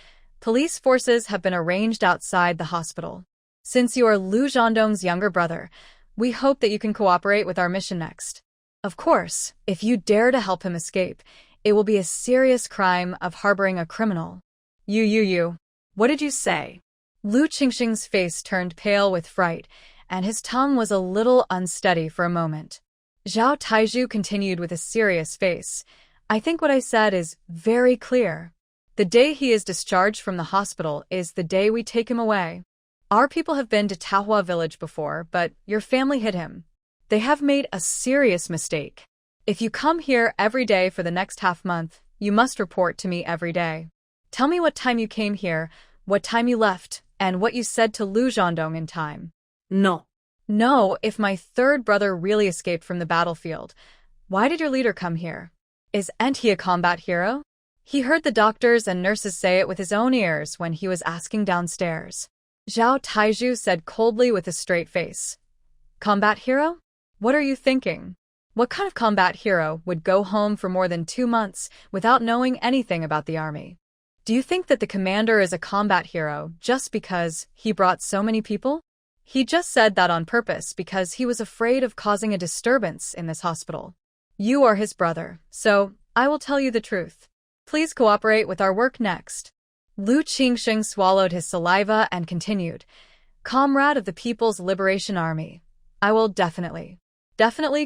police forces have been arranged outside the hospital. Since you are Lu Zhandong's younger brother, we hope that you can cooperate with our mission next. Of course, if you dare to help him escape, it will be a serious crime of harboring a criminal. You. What did you say? Lu Qingxing's face turned pale with fright, and his tongue was a little unsteady for a moment. Zhao Taizhu continued with a serious face. I think what I said is very clear. The day he is discharged from the hospital is the day we take him away. Our people have been to Tahua village before, but your family hid him. They have made a serious mistake. If you come here every day for the next half-month, you must report to me every day. Tell me what time you came here, what time you left, and what you said to Lu Zhandong in time. No. No, if my third brother really escaped from the battlefield, why did your leader come here? Isn't he a combat hero? He heard the doctors and nurses say it with his own ears when he was asking downstairs. Zhao Taizhu said coldly with a straight face. Combat hero? What are you thinking? What kind of combat hero would go home for more than 2 months without knowing anything about the army? Do you think that the commander is a combat hero just because he brought so many people? He just said that on purpose because he was afraid of causing a disturbance in this hospital. You are his brother, so I will tell you the truth. Please cooperate with our work next. Lu Qingxing swallowed his saliva and continued. Comrade of the People's Liberation Army, I will definitely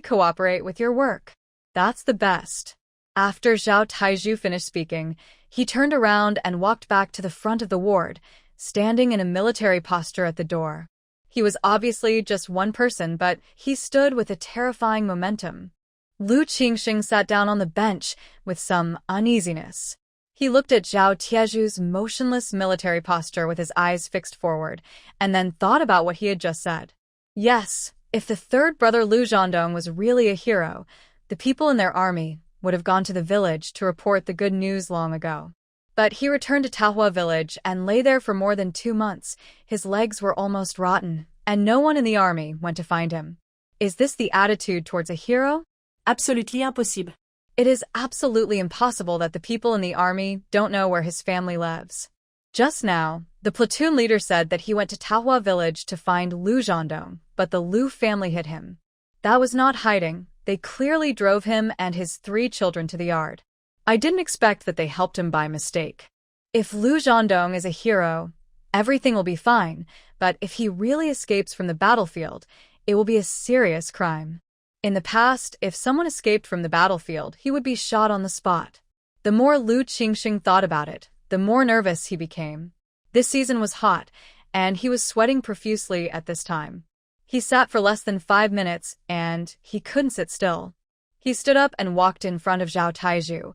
cooperate with your work. That's the best. After Zhao Taizhu finished speaking, he turned around and walked back to the front of the ward, standing in a military posture at the door. He was obviously just one person, but he stood with a terrifying momentum. Lu Qingxing sat down on the bench with some uneasiness. He looked at Zhao Tiezhu's motionless military posture with his eyes fixed forward, and then thought about what he had just said. Yes, if the third brother Lu Zhandong was really a hero, the people in their army would have gone to the village to report the good news long ago. But he returned to Tahua village and lay there for more than 2 months. His legs were almost rotten, and no one in the army went to find him. Is this the attitude towards a hero? Absolutely impossible. It is absolutely impossible that the people in the army don't know where his family lives. Just now, the platoon leader said that he went to Tahua village to find Lu Zhandong, but the Lu family hid him. That was not hiding. They clearly drove him and his 3 children to the yard. I didn't expect that they helped him by mistake. If Lu Zhandong is a hero, everything will be fine, but if he really escapes from the battlefield, it will be a serious crime. In the past, if someone escaped from the battlefield, he would be shot on the spot. The more Lu Qingxing thought about it, the more nervous he became. This season was hot, and he was sweating profusely at this time. He sat for less than 5 minutes, and he couldn't sit still. He stood up and walked in front of Zhao Taizhu.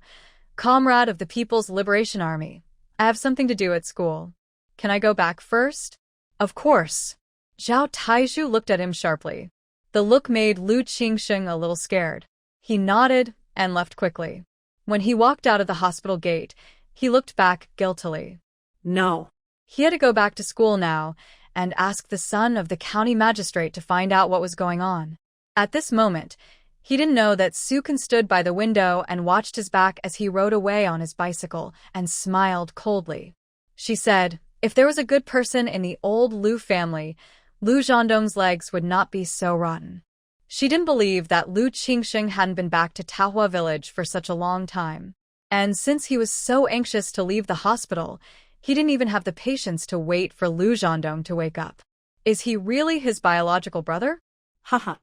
Comrade of the People's Liberation Army, I have something to do at school. Can I go back first? Of course. Zhao Taizhu looked at him sharply. The look made Lu Qingxing a little scared. He nodded and left quickly. When he walked out of the hospital gate, he looked back guiltily. No. He had to go back to school now and ask the son of the county magistrate to find out what was going on. At this moment, he didn't know that Sukin stood by the window and watched his back as he rode away on his bicycle and smiled coldly. She said, if there was a good person in the old Lu family, Lu Zhandong's legs would not be so rotten. She didn't believe that Lu Qingxing hadn't been back to Tahua village for such a long time. And since he was so anxious to leave the hospital, he didn't even have the patience to wait for Lu Zhandong to wake up. Is he really his biological brother? Haha.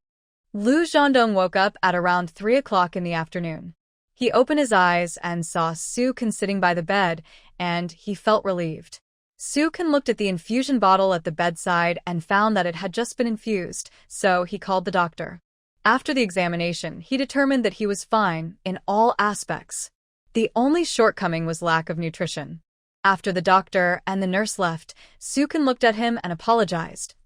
Lu Zhandong woke up at around 3 o'clock in the afternoon. He opened his eyes and saw Sukin sitting by the bed, and he felt relieved. Sukin looked at the infusion bottle at the bedside and found that it had just been infused, so he called the doctor. After the examination, he determined that he was fine in all aspects. The only shortcoming was lack of nutrition. After the doctor and the nurse left, Sukin looked at him and apologized.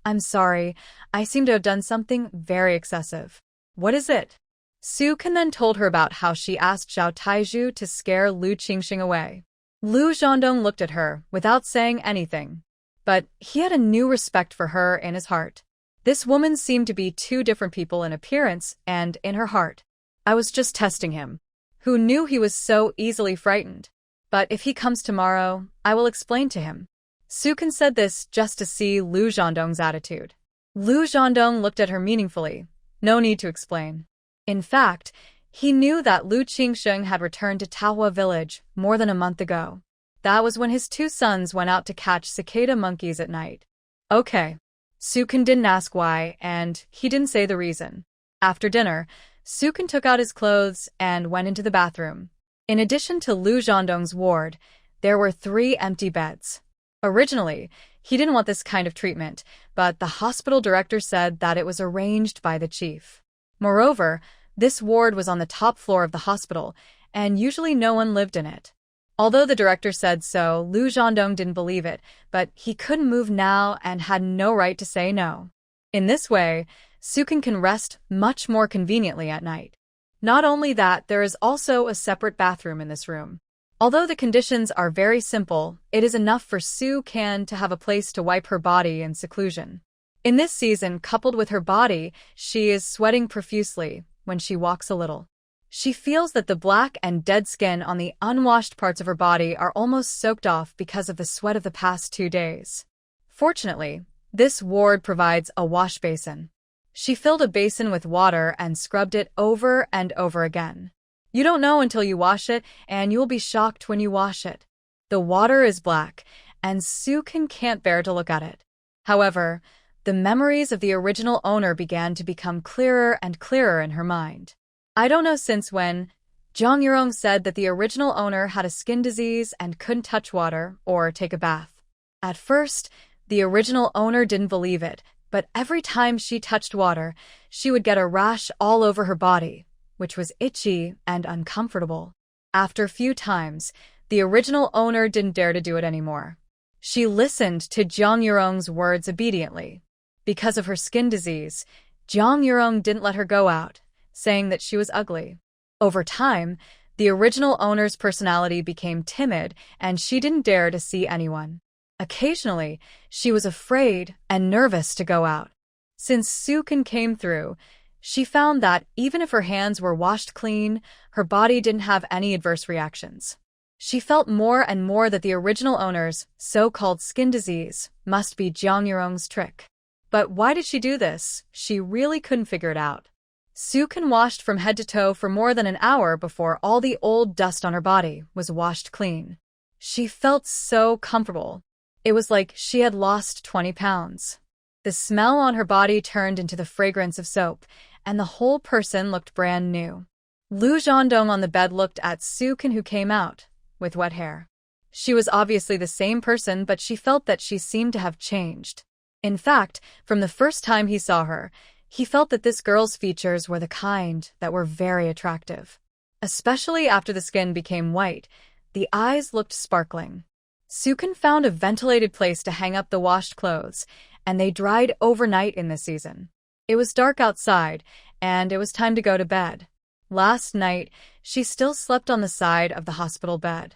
I'm sorry, I seem to have done something very excessive. What is it? Sukin then told her about how she asked Zhao Taizhu to scare Lu Qingxing away. Lu Zhandong looked at her without saying anything. But he had a new respect for her in his heart. This woman seemed to be 2 different people in appearance and in her heart. I was just testing him. Who knew he was so easily frightened? But if he comes tomorrow, I will explain to him. Sukin said this just to see Lu Zhandong's attitude. Lu Zhandong looked at her meaningfully. No need to explain. In fact, he knew that Lu Qingsheng had returned to Taohua village more than a month ago. That was when his two sons went out to catch cicada monkeys at night. Okay. Sukin didn't ask why, and he didn't say the reason. After dinner, Sukin took out his clothes and went into the bathroom. In addition to Lu Zhandong's ward, there were 3 empty beds. Originally, he didn't want this kind of treatment, but the hospital director said that it was arranged by the chief. Moreover, this ward was on the top floor of the hospital, and usually no one lived in it. Although the director said so, Lu Zhandong didn't believe it, but he couldn't move now and had no right to say no. In this way, Sukin can rest much more conveniently at night. Not only that, there is also a separate bathroom in this room. Although the conditions are very simple, it is enough for Sukin to have a place to wipe her body in seclusion. In this season, coupled with her body, she is sweating profusely when she walks a little. She feels that the black and dead skin on the unwashed parts of her body are almost soaked off because of the sweat of the past 2 days. Fortunately, this ward provides a wash basin. She filled a basin with water and scrubbed it over and over again. You don't know until you wash it, and you will be shocked when you wash it. The water is black, and Sukin can't bear to look at it. However, the memories of the original owner began to become clearer and clearer in her mind. I don't know since when, Zhang Yurong said that the original owner had a skin disease and couldn't touch water or take a bath. At first, the original owner didn't believe it, but every time she touched water, she would get a rash all over her body, which was itchy and uncomfortable. After a few times, the original owner didn't dare to do it anymore. She listened to Zhang Yurong's words obediently. Because of her skin disease, Zhang Yurong didn't let her go out, saying that she was ugly. Over time, the original owner's personality became timid and she didn't dare to see anyone. Occasionally, she was afraid and nervous to go out. Since Sukin came through, she found that even if her hands were washed clean, her body didn't have any adverse reactions. She felt more and more that the original owner's so-called skin disease must be Zhang Yurong's trick. But why did she do this? She really couldn't figure it out. Sukin washed from head to toe for more than an hour before all the old dust on her body was washed clean. She felt so comfortable. It was like she had lost 20 pounds. The smell on her body turned into the fragrance of soap, and the whole person looked brand new. Lu Zhandong on the bed looked at Sukin, who came out, with wet hair. She was obviously the same person, but she felt that she seemed to have changed. In fact, from the first time he saw her, he felt that this girl's features were the kind that were very attractive. Especially after the skin became white, the eyes looked sparkling. Sukin found a ventilated place to hang up the washed clothes, and they dried overnight in this season. It was dark outside, and it was time to go to bed. Last night, she still slept on the side of the hospital bed.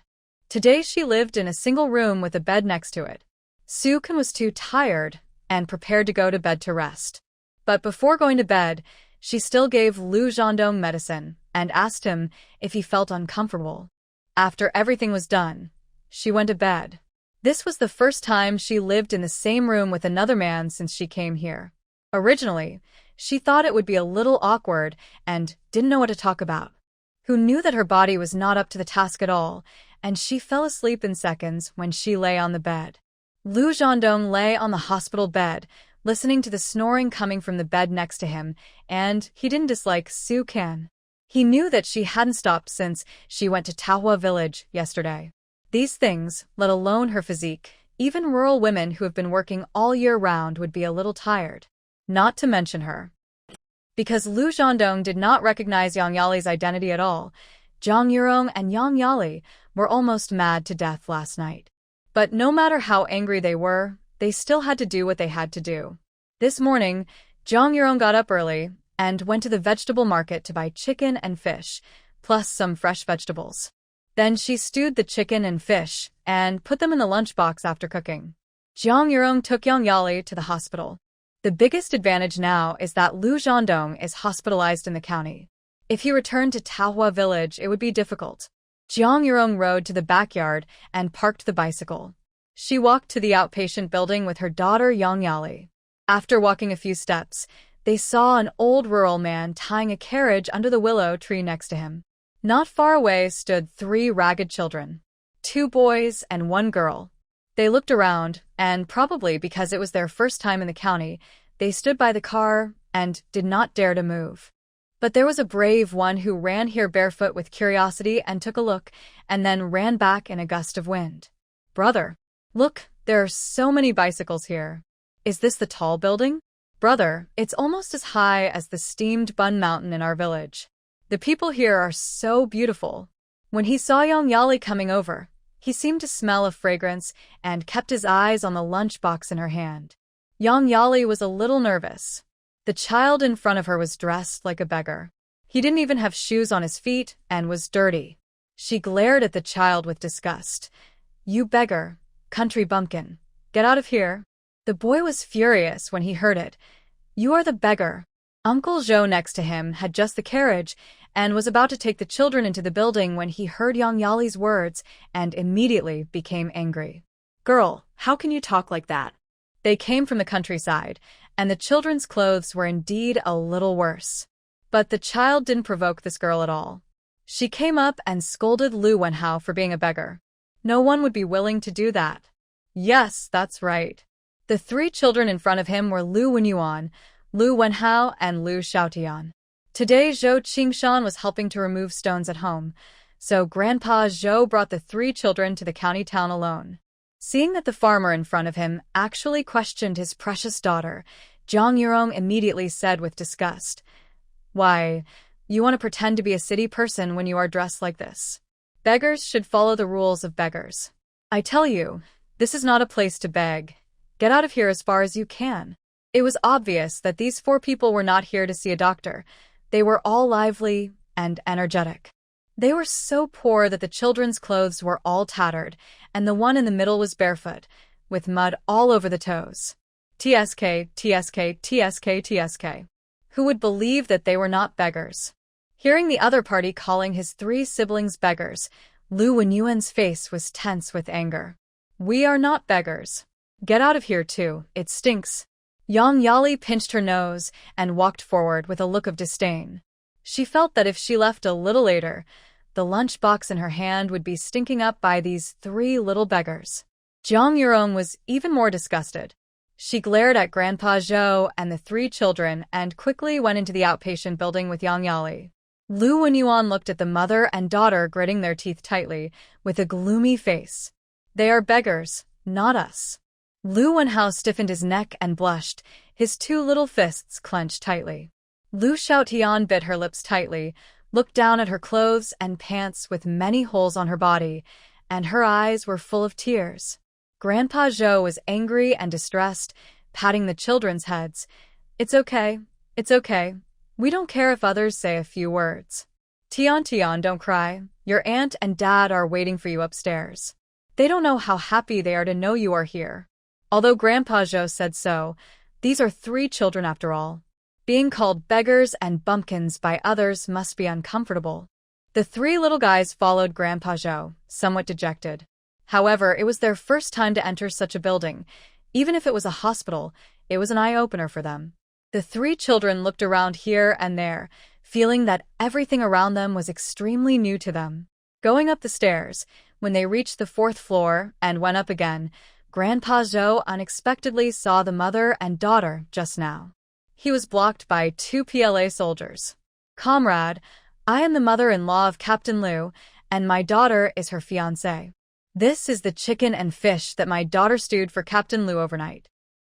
Today she lived in a single room with a bed next to it. Sukin was too tired and prepared to go to bed to rest. But before going to bed, she still gave Lu Zhandong medicine and asked him if he felt uncomfortable. After everything was done, she went to bed. This was the first time she lived in the same room with another man since she came here. Originally, she thought it would be a little awkward and didn't know what to talk about. Who knew that her body was not up to the task at all, and she fell asleep in seconds when she lay on the bed. Lu Zhandong lay on the hospital bed, listening to the snoring coming from the bed next to him, and he didn't dislike Sukin. He knew that she hadn't stopped since she went to Taohua village yesterday. These things, let alone her physique, even rural women who have been working all year round would be a little tired. Not to mention her. Because Lu Zhandong did not recognize Yang Yali's identity at all, Zhang Yurong and Yang Yali were almost mad to death last night. But no matter how angry they were, they still had to do what they had to do. This morning, Zhang Yurong got up early and went to the vegetable market to buy chicken and fish, plus some fresh vegetables. Then she stewed the chicken and fish and put them in the lunchbox after cooking. Zhang Yurong took Yang Yali to the hospital. The biggest advantage now is that Lu Zhandong is hospitalized in the county. If he returned to Taohua village, it would be difficult. Jiang Yurong rode to the backyard and parked the bicycle. She walked to the outpatient building with her daughter Yang Yali. After walking a few steps, they saw an old rural man tying a carriage under the willow tree next to him. Not far away stood 3 ragged children, 2 boys and 1 girl. They looked around, and probably because it was their first time in the county, they stood by the car and did not dare to move. But there was a brave one who ran here barefoot with curiosity and took a look, and then ran back in a gust of wind. "Brother, look, there are so many bicycles here. Is this the tall building?" "Brother, it's almost as high as the steamed Bun Mountain in our village. The people here are so beautiful." When he saw Yang Yali coming over, he seemed to smell a fragrance and kept his eyes on the lunchbox in her hand. Yang Yali was a little nervous. The child in front of her was dressed like a beggar. He didn't even have shoes on his feet and was dirty. She glared at the child with disgust. "You beggar, country bumpkin, get out of here." The boy was furious when he heard it. "You are the beggar." Uncle Zhou next to him had just the carriage and was about to take the children into the building when he heard Yang Yali's words and immediately became angry. Girl, how can you talk like that? They came from the countryside, and the children's clothes were indeed a little worse. But the child didn't provoke this girl at all. She came up and scolded Lu Wenhao for being a beggar. No one would be willing to do that. Yes, that's right. The 3 children in front of him were Lu Wenyuan, Lu Wenhao, and Lu Xiaotian. Today Zhou Qingshan was helping to remove stones at home, so Grandpa Zhou brought the 3 children to the county town alone. Seeing that the farmer in front of him actually questioned his precious daughter, Jiang Yurong immediately said with disgust, "Why, you want to pretend to be a city person when you are dressed like this? Beggars should follow the rules of beggars. I tell you, this is not a place to beg. Get out of here as far as you can." It was obvious that these 4 people were not here to see a doctor. They were all lively and energetic. They were so poor that the children's clothes were all tattered, and the one in the middle was barefoot, with mud all over the toes. TSK, TSK, TSK, TSK. Who would believe that they were not beggars? Hearing the other party calling his 3 siblings beggars, Lu Wenyuan's face was tense with anger. "We are not beggars. Get out of here too, it stinks." Yang Yali pinched her nose and walked forward with a look of disdain. She felt that if she left a little later, the lunchbox in her hand would be stinking up by these 3 little beggars. Jiang Yurong was even more disgusted. She glared at Grandpa Zhou and the 3 children and quickly went into the outpatient building with Yang Yali. Lu Wenyuan looked at the mother and daughter gritting their teeth tightly, with a gloomy face. "They are beggars, not us." Lu Wenhao stiffened his neck and blushed, his 2 little fists clenched tightly. Lu Xiaotian bit her lips tightly, looked down at her clothes and pants with many holes on her body, and her eyes were full of tears. Grandpa Zhou was angry and distressed, patting the children's heads. It's okay. We don't care if others say a few words. Tian, don't cry. Your aunt and dad are waiting for you upstairs. They don't know how happy they are to know you are here." Although Grandpa Zhou said so, these are 3 children after all. Being called beggars and bumpkins by others must be uncomfortable. The 3 little guys followed Grandpa Zhou, somewhat dejected. However, it was their first time to enter such a building. Even if it was a hospital, it was an eye-opener for them. The 3 children looked around here and there, feeling that everything around them was extremely new to them. Going up the stairs, when they reached the 4th floor and went up again, Grandpa Zhou unexpectedly saw the mother and daughter just now. He was blocked by 2 PLA soldiers. "Comrade, I am the mother-in-law of Captain Liu, and my daughter is her fiancé. This is the chicken and fish that my daughter stewed for Captain Liu overnight."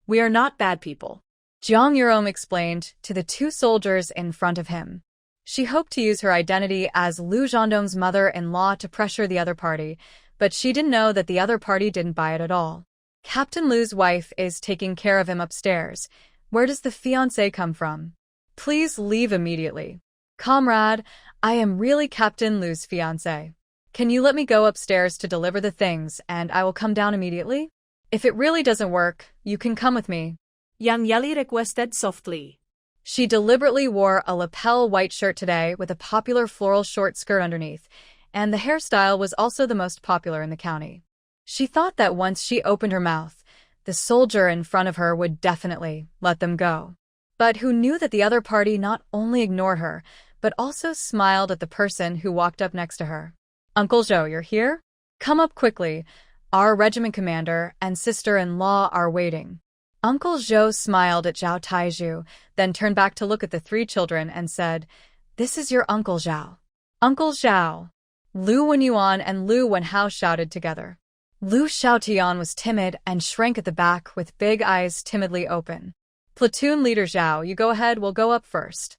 We are not bad people, Jiang Yurong explained to the 2 soldiers in front of him. She hoped to use her identity as Lu Zhondong's mother-in-law to pressure the other party, but she didn't know that the other party didn't buy it at all. Captain Lu's wife is taking care of him upstairs. Where does the fiancé come from? Please leave immediately. Comrade, I am really Captain Lu's fiancé. Can you let me go upstairs to deliver the things and I will come down immediately? If it really doesn't work, you can come with me. Yang Yali requested softly. She deliberately wore a lapel white shirt today with a popular floral short skirt underneath, and the hairstyle was also the most popular in the county. She thought that once she opened her mouth, the soldier in front of her would definitely let them go. But who knew that the other party not only ignored her, but also smiled at the person who walked up next to her. "Uncle Zhou, you're here? Come up quickly. Our regiment commander and sister-in-law are waiting." Uncle Zhou smiled at Zhao Taizhu, then turned back to look at the three children and said, "This is your Uncle Zhao." "Uncle Zhao." Lu Wenyuan and Lu Wenhao shouted together. Lu Xiaotian was timid and shrank at the back with big eyes timidly open. "Platoon leader Zhao, you go ahead, we'll go up first."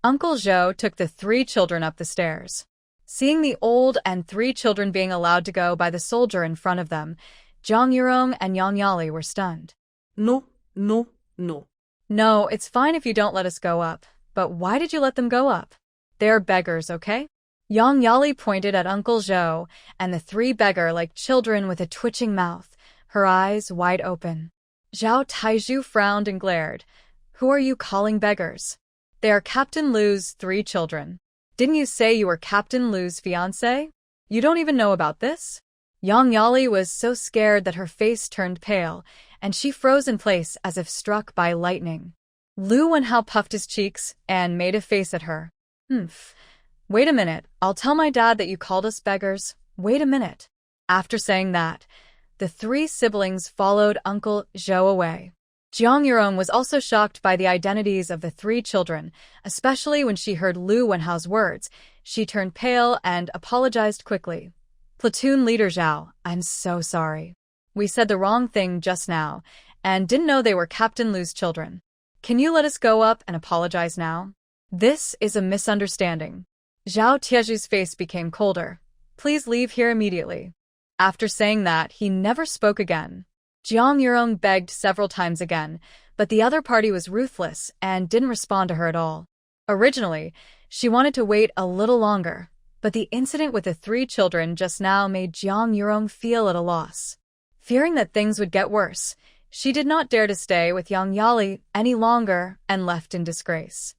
Uncle Zhou took the three children up the stairs. Seeing the old and three children being allowed to go by the soldier in front of them, Zhang Yurong and Yang Yali were stunned. No, no, no. "No, it's fine if you don't let us go up, but why did you let them go up? They're beggars, okay?" Yang Yali pointed at Uncle Zhou and the three beggar like children with a twitching mouth, her eyes wide open. Zhao Taizhu frowned and glared. "Who are you calling beggars? They are Captain Lu's three children. Didn't you say you were Captain Lu's fiancé? You don't even know about this?" Yang Yali was so scared that her face turned pale, and she froze in place as if struck by lightning. Lu Wenhao puffed his cheeks and made a face at her. "Humph. Wait a minute, I'll tell my dad that you called us beggars. Wait a minute." After saying that, the three siblings followed Uncle Zhou away. Jiang Yurong was also shocked by the identities of the three children, especially when she heard Lu Wenhao's words. She turned pale and apologized quickly. "Platoon leader Zhao, I'm so sorry. We said the wrong thing just now, and didn't know they were Captain Lu's children. Can you let us go up and apologize now? This is a misunderstanding." Zhao Tieju's face became colder. "Please leave here immediately." After saying that, he never spoke again. Jiang Yurong begged several times again, but the other party was ruthless and didn't respond to her at all. Originally, she wanted to wait a little longer, but the incident with the three children just now made Jiang Yurong feel at a loss. Fearing that things would get worse, she did not dare to stay with Yang Yali any longer and left in disgrace.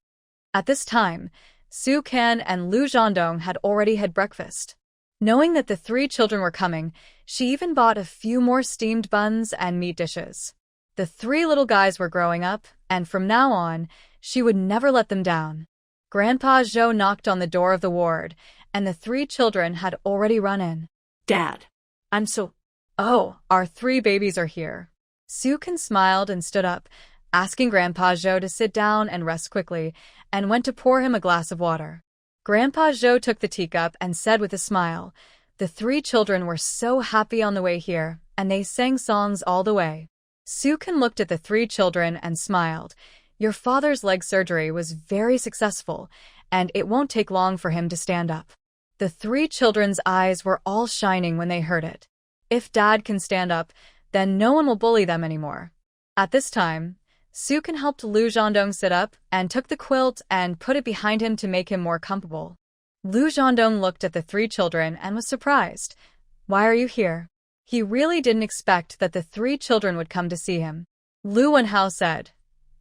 At this time, Su Kan and Lu Zhandong had already had breakfast. Knowing that the three children were coming, she even bought a few more steamed buns and meat dishes. The three little guys were growing up, and from now on, she would never let them down. Grandpa Zhou knocked on the door of the ward, and the three children had already run in. "Dad, I'm so..." "Oh, our three babies are here." Su Kan smiled and stood up, asking Grandpa Zhou to sit down and rest quickly, and went to pour him a glass of water. Grandpa Zhou took the teacup and said with a smile, "The three children were so happy on the way here, and they sang songs all the way." Su Kan looked at the three children and smiled. "Your father's leg surgery was very successful, and it won't take long for him to stand up." The three children's eyes were all shining when they heard it. If Dad can stand up, then no one will bully them anymore. At this time, Su Kan helped Lu Zhandong sit up and took the quilt and put it behind him to make him more comfortable. Lu Zhandong looked at the three children and was surprised. "Why are you here?" He really didn't expect that the three children would come to see him. Lu Wenhao said,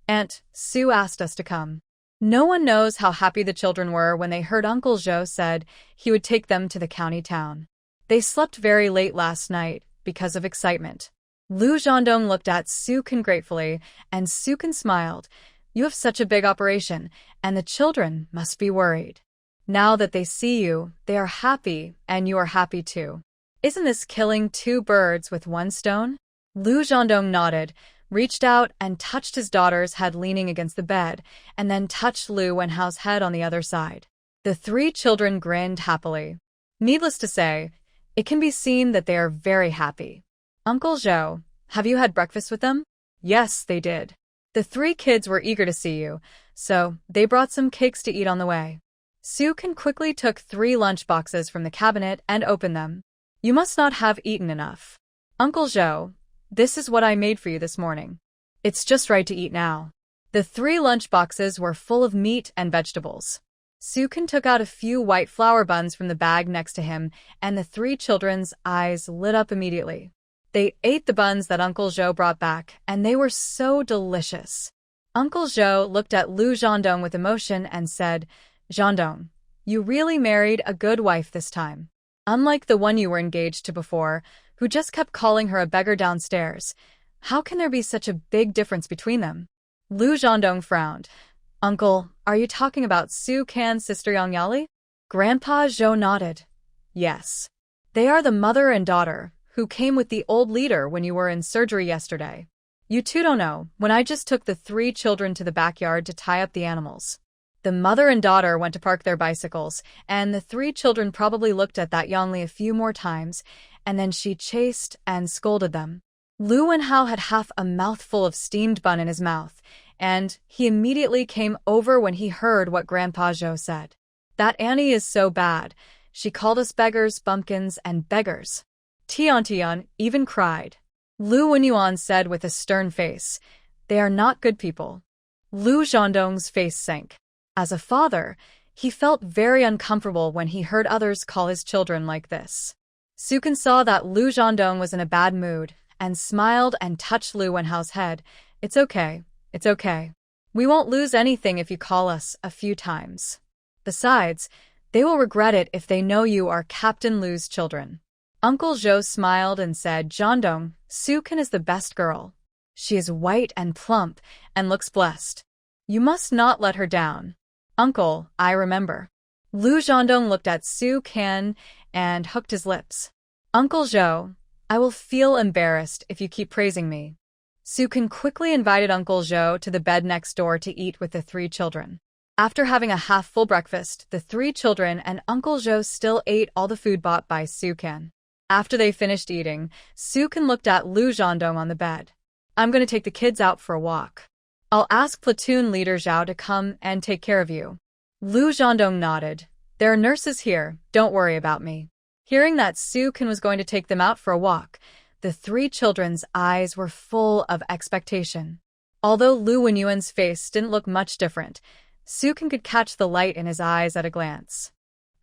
"Aunt, Su asked us to come." No one knows how happy the children were when they heard Uncle Zhou said he would take them to the county town. They slept very late last night because of excitement. Lu Zhandong looked at Su Kan gratefully, and Su Kan smiled. "You have such a big operation, and the children must be worried. Now that they see you, they are happy, and you are happy too. Isn't this killing two birds with one stone?" Lu Zhandong nodded, reached out and touched his daughter's head leaning against the bed, and then touched Lu Wenhao's head on the other side. The three children grinned happily. Needless to say, it can be seen that they are very happy. "Uncle Zhou, have you had breakfast with them?" Yes, they did. The three kids were eager to see you, so they brought some cakes to eat on the way. Su Kan quickly took 3 lunch boxes from the cabinet and opened them. "You must not have eaten enough. Uncle Zhou, this is what I made for you this morning. It's just right to eat now." The 3 lunch boxes were full of meat and vegetables. Su Kan took out a few white flour buns from the bag next to him, and the 3 children's eyes lit up immediately. They ate the buns that Uncle Zhou brought back, and they were so delicious. Uncle Zhou looked at Lu Zhandong with emotion and said, "Zhandong, you really married a good wife this time." Unlike the one you were engaged to before, who just kept calling her a beggar downstairs. How can there be such a big difference between them? Lu Zhandong frowned. Uncle, are you talking about Su Can's sister Yangyali? Grandpa Zhou nodded. Yes. They are the mother and daughter, who came with the old leader when you were in surgery yesterday. You two don't know, when I just took the 3 children to the backyard to tie up the animals. The mother and daughter went to park their bicycles, and the 3 children probably looked at that Yangli a few more times, and then she chased and scolded them. Lu Wenhao had half a mouthful of steamed bun in his mouth, and he immediately came over when he heard what Grandpa Zhou said. That Annie is so bad. She called us beggars, bumpkins, and beggars. Tian even cried. Lu Wenyuan said with a stern face, "They are not good people." Lu Zhandong's face sank. As a father, he felt very uncomfortable when he heard others call his children like this. Sukin saw that Lu Zhandong was in a bad mood and smiled and touched Lu Wenhao's head. It's okay. It's okay. We won't lose anything if you call us a few times. Besides, they will regret it if they know you are Captain Lu's children. Uncle Zhou smiled and said, Zhandong, Sukin is the best girl. She is white and plump and looks blessed. You must not let her down. Uncle, I remember. Lu Zhandong looked at Su Can and hooked his lips. Uncle Zhou, I will feel embarrassed if you keep praising me. Su Can quickly invited Uncle Zhou to the bed next door to eat with the 3 children. After having a half-full breakfast, the 3 children and Uncle Zhou still ate all the food bought by Su Can. After they finished eating, Su Can looked at Lu Zhandong on the bed. I'm going to take the kids out for a walk. I'll ask platoon leader Zhao to come and take care of you. Lu Zhandong nodded. There are nurses here, don't worry about me. Hearing that Su Can was going to take them out for a walk, the 3 children's eyes were full of expectation. Although Lu Wenyuan's face didn't look much different, Su Can could catch the light in his eyes at a glance.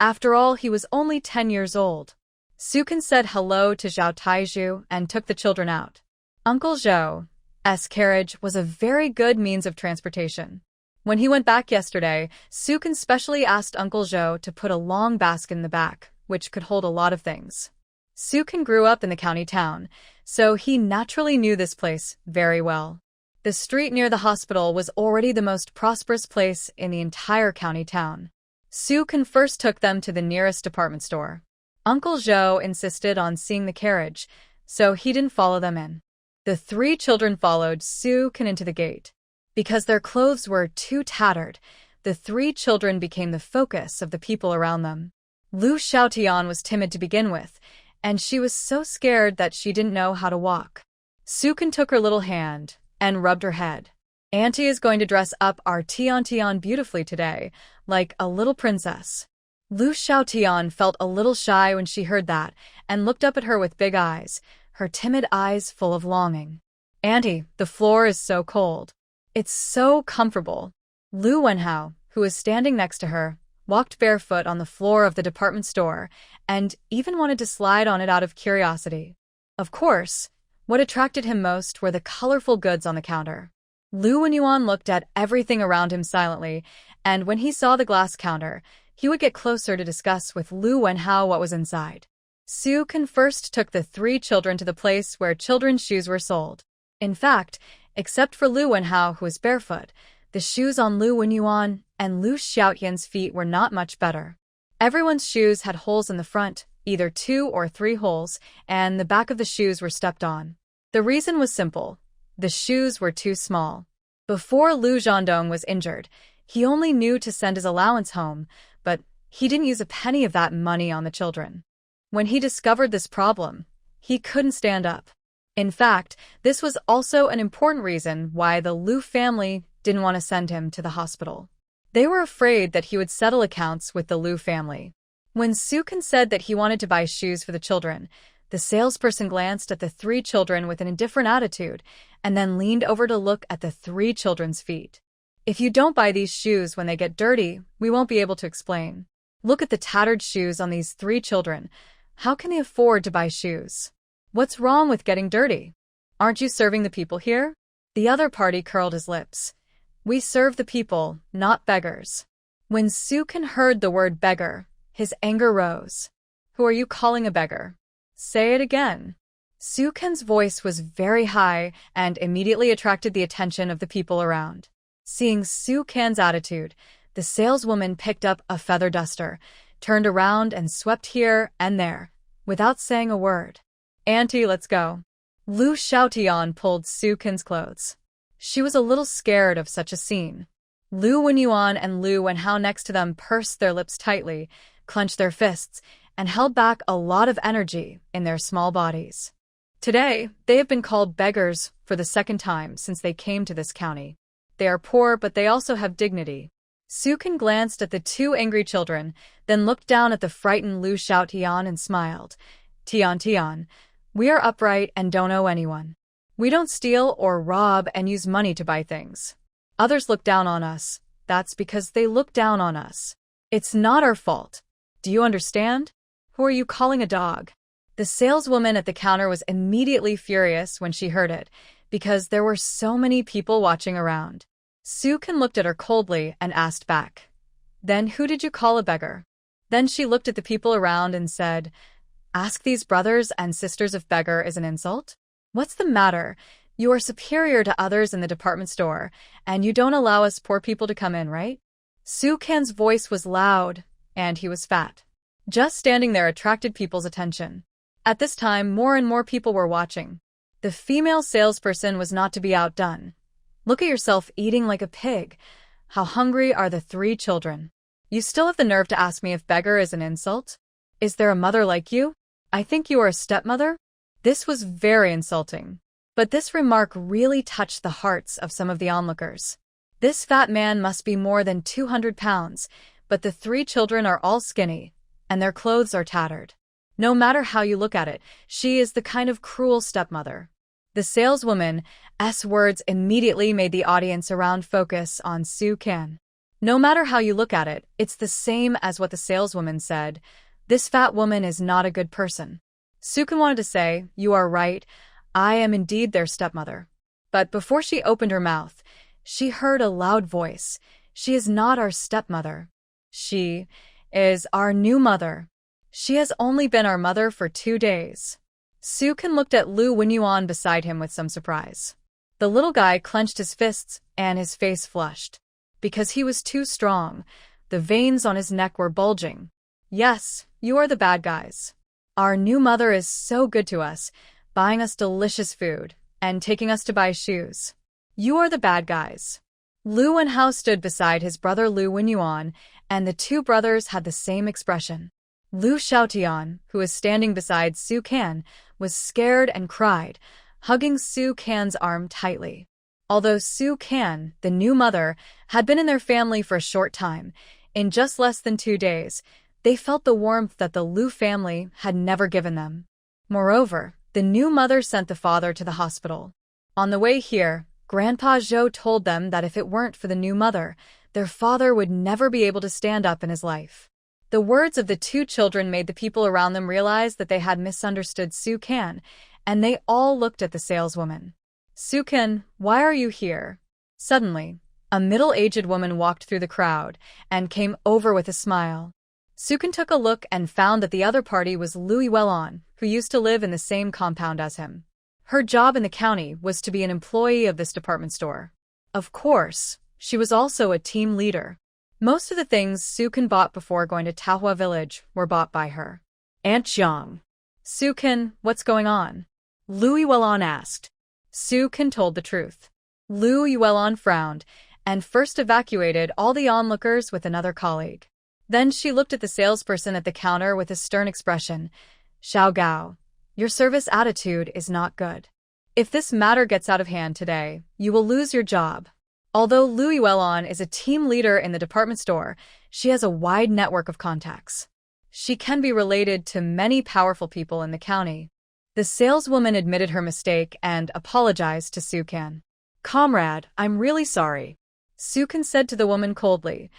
After all, he was only 10 years old. Su Can said hello to Zhao Taizhu and took the children out. Uncle Zhou's carriage was a very good means of transportation. When he went back yesterday, Su Can specially asked Uncle Zhou to put a long basket in the back, which could hold a lot of things. Su Can grew up in the county town, so he naturally knew this place very well. The street near the hospital was already the most prosperous place in the entire county town. Su Can first took them to the nearest department store. Uncle Zhou insisted on seeing the carriage, so he didn't follow them in. The 3 children followed Su Can into the gate. Because their clothes were too tattered, the 3 children became the focus of the people around them. Lu Xiaotian was timid to begin with, and she was so scared that she didn't know how to walk. Su Can took her little hand and rubbed her head. Auntie is going to dress up our Tian beautifully today, like a little princess. Lu Xiaotian felt a little shy when she heard that and looked up at her with big eyes, her timid eyes full of longing. Auntie, the floor is so cold. It's so comfortable. Lu Wenhao, who was standing next to her, walked barefoot on the floor of the department store and even wanted to slide on it out of curiosity. Of course, what attracted him most were the colorful goods on the counter. Lu Wenyuan looked at everything around him silently, and when he saw the glass counter, he would get closer to discuss with Lu Wenhao what was inside. Su Can first took the 3 children to the place where children's shoes were sold. In fact, except for Lu Wenhao, who was barefoot, the shoes on Lu Wenyuan and Lu Xiaotian's feet were not much better. Everyone's shoes had holes in the front, either 2 or 3 holes, and the back of the shoes were stepped on. The reason was simple. The shoes were too small. Before Lu Zhandong was injured, he only knew to send his allowance home, but he didn't use a penny of that money on the children. When he discovered this problem, he couldn't stand up. In fact, this was also an important reason why the Lu family didn't want to send him to the hospital. They were afraid that he would settle accounts with the Lu family. When Su Can said that he wanted to buy shoes for the children, the salesperson glanced at the 3 children with an indifferent attitude and then leaned over to look at the 3 children's feet. If you don't buy these shoes when they get dirty, we won't be able to explain. Look at the tattered shoes on these 3 children. How can they afford to buy shoes? What's wrong with getting dirty? Aren't you serving the people here? The other party curled his lips. We serve the people, not beggars. When Su Can heard the word beggar, his anger rose. Who are you calling a beggar? Say it again. Suken's voice was very high and immediately attracted the attention of the people around. Seeing Suken's attitude, the saleswoman picked up a feather duster, turned around and swept here and there, without saying a word. Auntie, let's go. Lu Xiaotian pulled Suken's clothes. She was a little scared of such a scene. Lu Wenyuan and Lu Wenhao next to them pursed their lips tightly, clenched their fists, and held back a lot of energy in their small bodies. Today, they have been called beggars for the second time since they came to this county. They are poor, but they also have dignity. Suken glanced at the two angry children, then looked down at the frightened Lu Xiaotian and smiled. Tian, we are upright and don't owe anyone. We don't steal or rob and use money to buy things. Others look down on us. That's because they look down on us. It's not our fault. Do you understand? Who are you calling a dog? The saleswoman at the counter was immediately furious when she heard it, because there were so many people watching around. Suken looked at her coldly and asked back, "Then who did you call a beggar?" Then she looked at the people around and said, "Ask these brothers and sisters if beggar is an insult? What's the matter? You are superior to others in the department store, and you don't allow us poor people to come in, right?" Suken's voice was loud, and he was fat. Just standing there attracted people's attention. At this time, more and more people were watching. The female salesperson was not to be outdone. "Look at yourself eating like a pig. How hungry are the three children? You still have the nerve to ask me if beggar is an insult? Is there a mother like you? I think you are a stepmother?" This was very insulting. But this remark really touched the hearts of some of the onlookers. This fat man must be more than 200 pounds, but the three children are all skinny, and their clothes are tattered. No matter how you look at it, she is the kind of cruel stepmother. The saleswoman's words immediately made the audience around focus on Suken. No matter how you look at it, it's the same as what the saleswoman said. This fat woman is not a good person. Suken wanted to say, "You are right, I am indeed their stepmother." But before she opened her mouth, she heard a loud voice. "She is not our stepmother. She is our new mother. She has only been our mother for 2 days." Suken looked at Lu Wenyuan beside him with some surprise. The little guy clenched his fists and his face flushed. Because he was too strong, the veins on his neck were bulging. "Yes, you are the bad guys. Our new mother is so good to us, buying us delicious food and taking us to buy shoes. You are the bad guys." Lu Wenhao stood beside his brother Lu Wenyuan, and the two brothers had the same expression. Lu Xiaotian, who was standing beside Suken, was scared and cried, hugging Suken's arm tightly. Although Suken, the new mother, had been in their family for a short time, in just less than 2 days, they felt the warmth that the Lu family had never given them. Moreover, the new mother sent the father to the hospital. On the way here, Grandpa Zhou told them that if it weren't for the new mother, their father would never be able to stand up in his life. The words of the two children made the people around them realize that they had misunderstood Suken, and they all looked at the saleswoman. "Suken, why are you here?" Suddenly, a middle-aged woman walked through the crowd and came over with a smile. Suken took a look and found that the other party was Louis Wellon, who used to live in the same compound as him. Her job in the county was to be an employee of this department store. Of course, she was also a team leader. Most of the things Suken bought before going to Tahua village were bought by her. Aunt Zhang. "Suken, what's going on?" Louis Wellon asked. Suken told the truth. Louis Wellon frowned and first evacuated all the onlookers with another colleague. Then she looked at the salesperson at the counter with a stern expression. "Xiao Gao, your service attitude is not good. If this matter gets out of hand today, you will lose your job." Although Louis Wellon is a team leader in the department store, she has a wide network of contacts. She can be related to many powerful people in the county. The saleswoman admitted her mistake and apologized to Suken. "Comrade, I'm really sorry." Suken said to the woman coldly,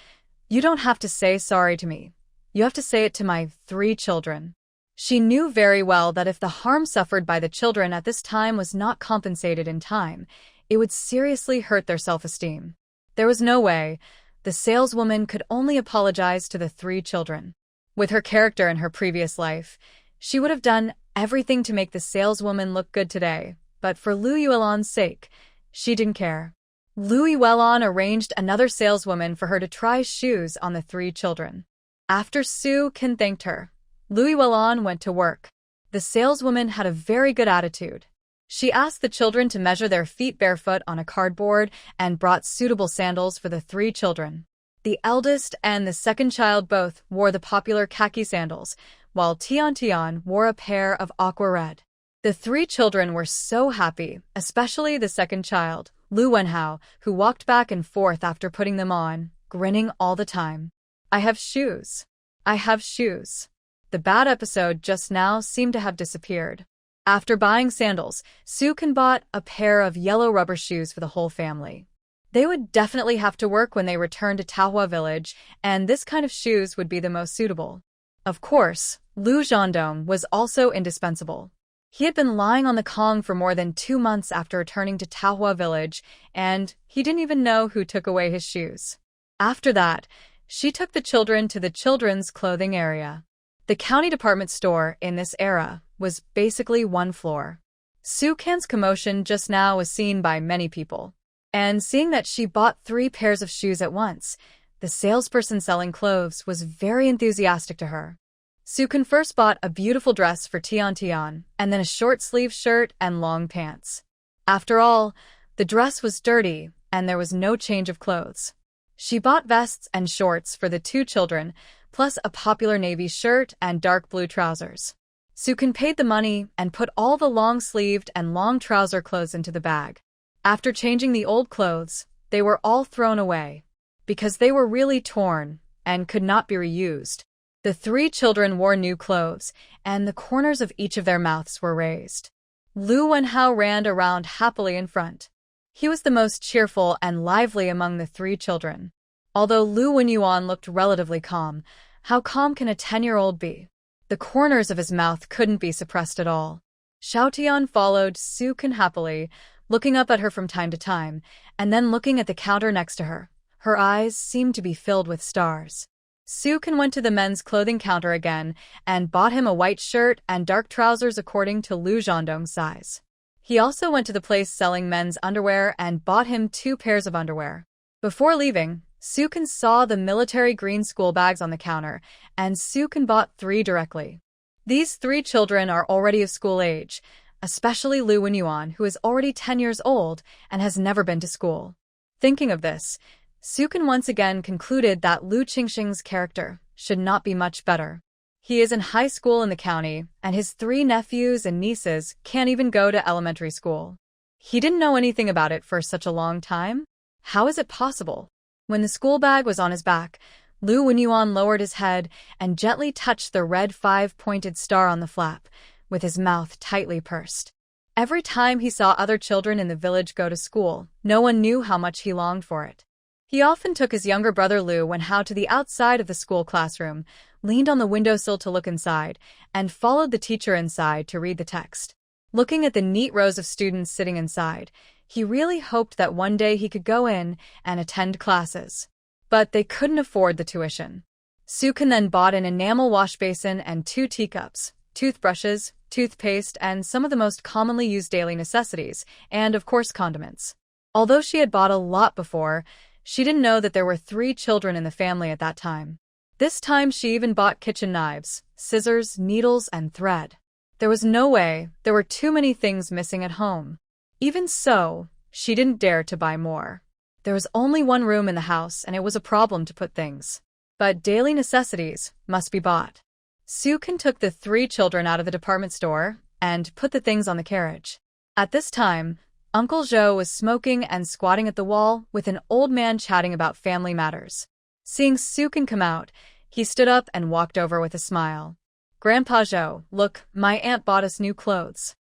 "You don't have to say sorry to me. You have to say it to my 3 children." She knew very well that if the harm suffered by the children at this time was not compensated in time, it would seriously hurt their self-esteem. There was no way. The saleswoman could only apologize to the 3 children. With her character in her previous life, she would have done everything to make the saleswoman look good today, but for Lu Yuelan's sake, she didn't care. Lu Yuelan arranged another saleswoman for her to try shoes on the three children. After Su Kan thanked her, Lu Yuelan went to work. The saleswoman had a very good attitude. She asked the children to measure their feet barefoot on a cardboard and brought suitable sandals for the three children. The eldest and the second child both wore the popular khaki sandals, while Tian Tian wore a pair of aqua red. The three children were so happy, especially the second child, Lu Wenhao, who walked back and forth after putting them on, grinning all the time. I have shoes. I have shoes. The bad episode just now seemed to have disappeared. After buying sandals, Su Kan bought a pair of yellow rubber shoes for the whole family. They would definitely have to work when they returned to Taohua village, and this kind of shoes would be the most suitable. Of course, Lu Zhandong was also indispensable. He had been lying on the Kong for more than 2 months after returning to Taohua village, and he didn't even know who took away his shoes. After that, she took the children to the children's clothing area. The county department store in this era was basically one floor. Su Kan's commotion just now was seen by many people. And seeing that she bought 3 pairs of shoes at once, the salesperson selling clothes was very enthusiastic to her. Su Kan first bought a beautiful dress for Tian Tian, and then a short-sleeved shirt and long pants. After all, the dress was dirty, and there was no change of clothes. She bought vests and shorts for the 2 children, plus a popular navy shirt and dark blue trousers. Su Kan paid the money and put all the long-sleeved and long trouser clothes into the bag. After changing the old clothes, they were all thrown away, because they were really torn and could not be reused. The 3 children wore new clothes, and the corners of each of their mouths were raised. Lu Wenhao ran around happily in front. He was the most cheerful and lively among the 3 children. Although Lu Wenyuan looked relatively calm, how calm can a 10-year-old be? The corners of his mouth couldn't be suppressed at all. Xiaotian followed Su Kan happily, looking up at her from time to time, and then looking at the counter next to her. Her eyes seemed to be filled with stars. Su Kan went to the men's clothing counter again and bought him a white shirt and dark trousers according to Lu Zhandong's size. He also went to the place selling men's underwear and bought him 2 pairs of underwear. Before leaving, Su Kan saw the military green school bags on the counter, and Su Kan bought 3 directly. These 3 children are already of school age, especially Lu Wenyuan, who is already 10 years old and has never been to school. Thinking of this, Su Kan once again concluded that Lu Qingxing's character should not be much better. He is in high school in the county, and his 3 nephews and nieces can't even go to elementary school. He didn't know anything about it for such a long time? How is it possible? When the school bag was on his back, Lu Wenyuan lowered his head and gently touched the red 5-pointed star on the flap, with his mouth tightly pursed. Every time he saw other children in the village go to school, no one knew how much he longed for it. He often took his younger brother Lu Wenhao to the outside of the school classroom, leaned on the windowsill to look inside, and followed the teacher inside to read the text. Looking at the neat rows of students sitting inside, he really hoped that one day he could go in and attend classes. But they couldn't afford the tuition. Su Kan then bought an enamel wash basin and 2 teacups, toothbrushes, toothpaste, and some of the most commonly used daily necessities, and of course condiments. Although she had bought a lot before, she didn't know that there were 3 children in the family at that time. This time she even bought kitchen knives, scissors, needles, and thread. There was no way, there were too many things missing at home. Even so, she didn't dare to buy more. There was only one room in the house, and it was a problem to put things. But daily necessities must be bought. Su Kan took the 3 children out of the department store and put the things on the carriage. At this time, Uncle Zhou was smoking and squatting at the wall with an old man chatting about family matters. Seeing Su Kan come out, he stood up and walked over with a smile. "Grandpa Zhou, look, my aunt bought us new clothes.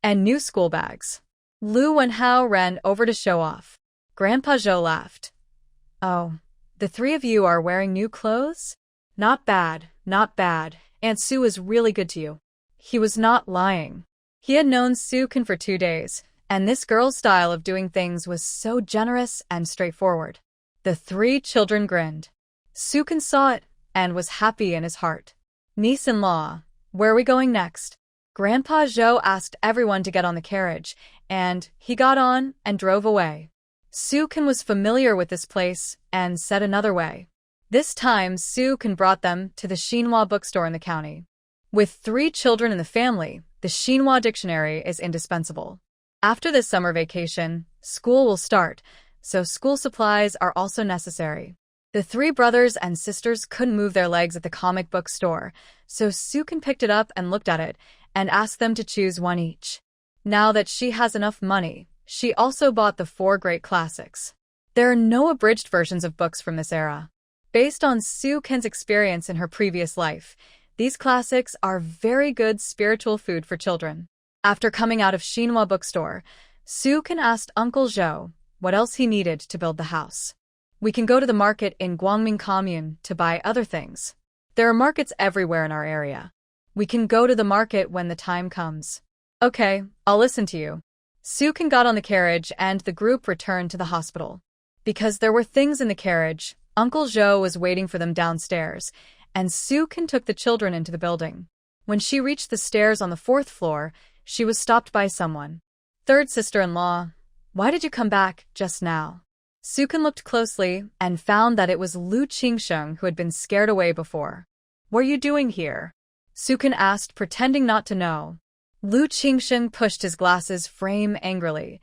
And new school bags." Lu Wenhao ran over to show off. Grandpa Zhou laughed. "Oh, the 3 of you are wearing new clothes? Not bad, not bad. Aunt Su is really good to you." He was not lying. He had known Su Kan for 2 days, and this girl's style of doing things was so generous and straightforward. The 3 children grinned. Su Kan saw it and was happy in his heart. Niece-in-law, where are we going next? Grandpa Zhou asked everyone to get on the carriage, and he got on and drove away. Sukin was familiar with this place and said another way. This time, Sukin brought them to the Xinhua bookstore in the county. With 3 children in the family, the Xinhua dictionary is indispensable. After this summer vacation, school will start, so school supplies are also necessary. The 3 brothers and sisters couldn't move their legs at the comic book store, so Sukin picked it up and looked at it and asked them to choose one each. Now that she has enough money, she also bought the 4 great classics. There are no abridged versions of books from this era. Based on Sukin's experience in her previous life, these classics are very good spiritual food for children. After coming out of Xinhua bookstore, Sukin asked Uncle Zhou what else he needed to build the house. We can go to the market in Guangming Commune to buy other things. There are markets everywhere in our area. We can go to the market when the time comes. Okay, I'll listen to you. Sukin got on the carriage and the group returned to the hospital. Because there were things in the carriage, Uncle Zhou was waiting for them downstairs, and Sukin took the children into the building. When she reached the stairs on the 4th floor, she was stopped by someone. Third sister-in-law, why did you come back just now? Sukin looked closely and found that it was Lu Qingsheng who had been scared away before. What are you doing here? Sukin asked, pretending not to know. Lu Qingsheng pushed his glasses frame angrily.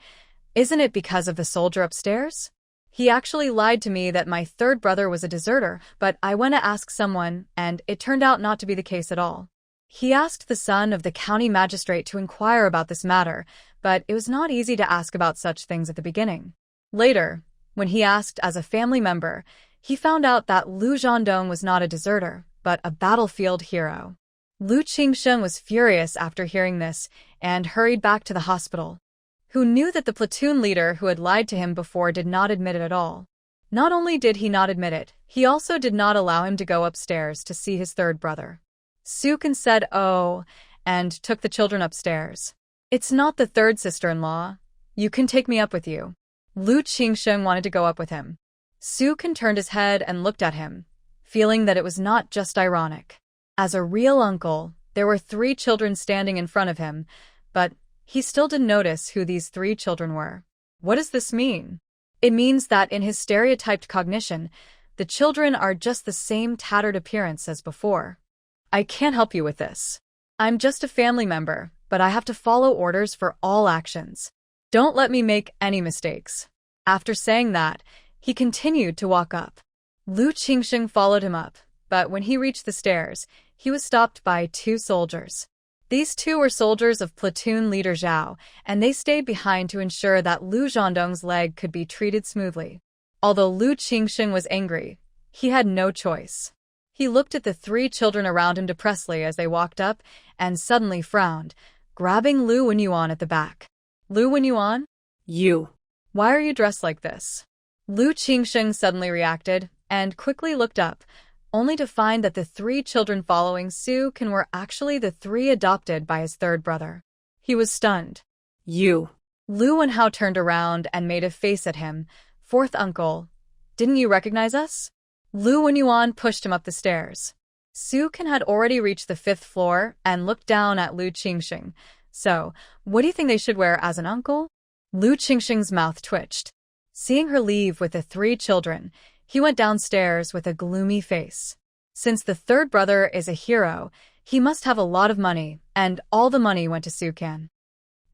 Isn't it because of the soldier upstairs? He actually lied to me that my 3rd brother was a deserter, but I went to ask someone, and it turned out not to be the case at all. He asked the son of the county magistrate to inquire about this matter, but it was not easy to ask about such things at the beginning. Later, when he asked as a family member, he found out that Lu Zhandong was not a deserter, but a battlefield hero. Lu Qingsheng was furious after hearing this and hurried back to the hospital. Who knew that the platoon leader who had lied to him before did not admit it at all. Not only did he not admit it, he also did not allow him to go upstairs to see his 3rd brother. Sukin said, "Oh," and took the children upstairs. It's not the 3rd sister-in-law. You can take me up with you. Lu Qingsheng wanted to go up with him. Sukin turned his head and looked at him, feeling that it was not just ironic. As a real uncle, there were 3 children standing in front of him, but he still didn't notice who these 3 children were. What does this mean? It means that in his stereotyped cognition, the children are just the same tattered appearance as before. I can't help you with this. I'm just a family member, but I have to follow orders for all actions. Don't let me make any mistakes. After saying that, he continued to walk up. Lu Qingsheng followed him up, but when he reached the stairs, he was stopped by 2 soldiers. These 2 were soldiers of platoon leader Zhao, and they stayed behind to ensure that Lu Zhandong's leg could be treated smoothly. Although Lu Qingsheng was angry, he had no choice. He looked at the 3 children around him depressedly as they walked up, and suddenly frowned, grabbing Lu Wenyuan at the back. Lu Wenyuan? You. Why are you dressed like this? Lu Qingsheng suddenly reacted, and quickly looked up, only to find that the 3 children following Sukin were actually the 3 adopted by his 3rd brother. He was stunned. You. Lu Wenhao turned around and made a face at him. 4th uncle, didn't you recognize us? Lu Wenyuan pushed him up the stairs. Sukin had already reached the 5th floor and looked down at Lu Qingsheng. So, what do you think they should wear as an uncle? Lu Qingsheng's mouth twitched. Seeing her leave with the 3 children, he went downstairs with a gloomy face. Since the 3rd brother is a hero, he must have a lot of money, and all the money went to Sukin.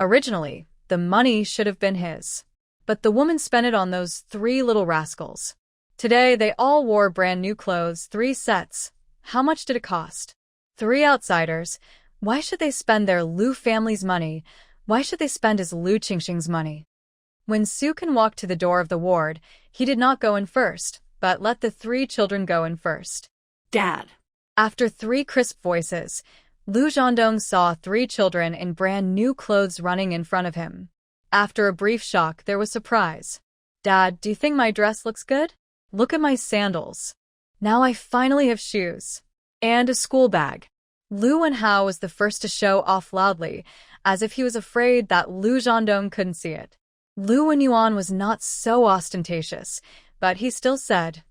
Originally, the money should have been his. But the woman spent it on those 3 little rascals. Today, they all wore brand new clothes, 3 sets. How much did it cost? 3 outsiders. Why should they spend their Lu family's money? Why should they spend his Lu Qingsheng's money? When Sukin walked to the door of the ward, he did not go in first, but let the 3 children go in first. Dad. After 3 crisp voices, Lu Zhandong saw 3 children in brand new clothes running in front of him. After a brief shock, there was surprise. Dad, do you think my dress looks good? Look at my sandals. Now I finally have shoes. And a school bag. Lu Wenhao was the first to show off loudly, as if he was afraid that Lu Zhandong couldn't see it. Lu Wenyuan was not so ostentatious, but he still said,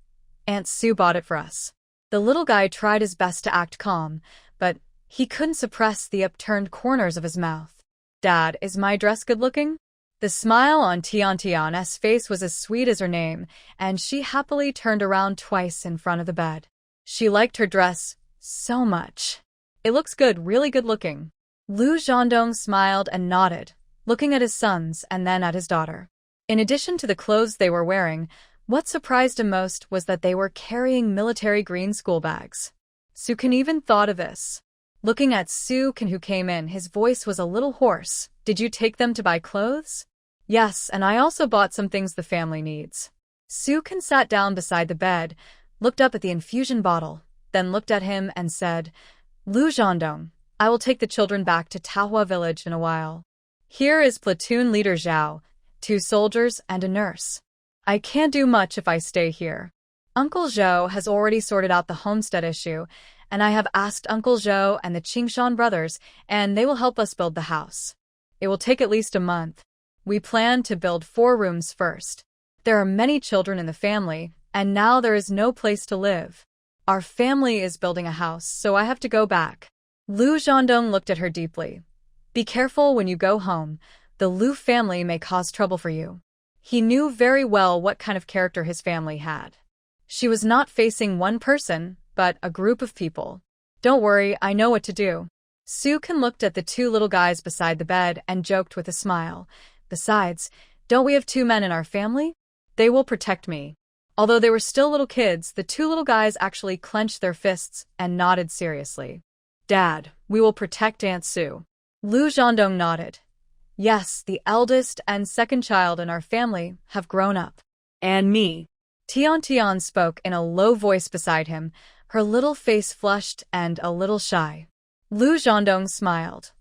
Aunt Sue bought it for us. The little guy tried his best to act calm, but he couldn't suppress the upturned corners of his mouth. Dad, is my dress good-looking? The smile on Tiantian's face was as sweet as her name, and she happily turned around twice in front of the bed. She liked her dress so much. It looks good, really good-looking. Lu Zhendong smiled and nodded, looking at his sons and then at his daughter. In addition to the clothes they were wearing, what surprised him most was that they were carrying military green school bags. Sukin even thought of this. Looking at Sukin, who came in, his voice was a little hoarse. Did you take them to buy clothes? Yes, and I also bought some things the family needs. Sukin sat down beside the bed, looked up at the infusion bottle, then looked at him and said, Lu Zhendong, I will take the children back to Taohua village in a while. Here is platoon leader Zhao, 2 soldiers and a nurse. I can't do much if I stay here. Uncle Zhou has already sorted out the homestead issue, and I have asked Uncle Zhou and the Qingshan brothers, and they will help us build the house. It will take at least a month. We plan to build 4 rooms first. There are many children in the family, and now there is no place to live. Our family is building a house, so I have to go back. Lu Zhendong looked at her deeply. Be careful when you go home. The Lu family may cause trouble for you. He knew very well what kind of character his family had. She was not facing one person, but a group of people. Don't worry, I know what to do. Sukin looked at the 2 little guys beside the bed and joked with a smile. Besides, don't we have 2 men in our family? They will protect me. Although they were still little kids, the 2 little guys actually clenched their fists and nodded seriously. Dad, we will protect Aunt Sue. Lu Zhendong nodded. Yes, the eldest and second child in our family have grown up. And me. Tian spoke in a low voice beside him, her little face flushed and a little shy. Lu Zhendong smiled.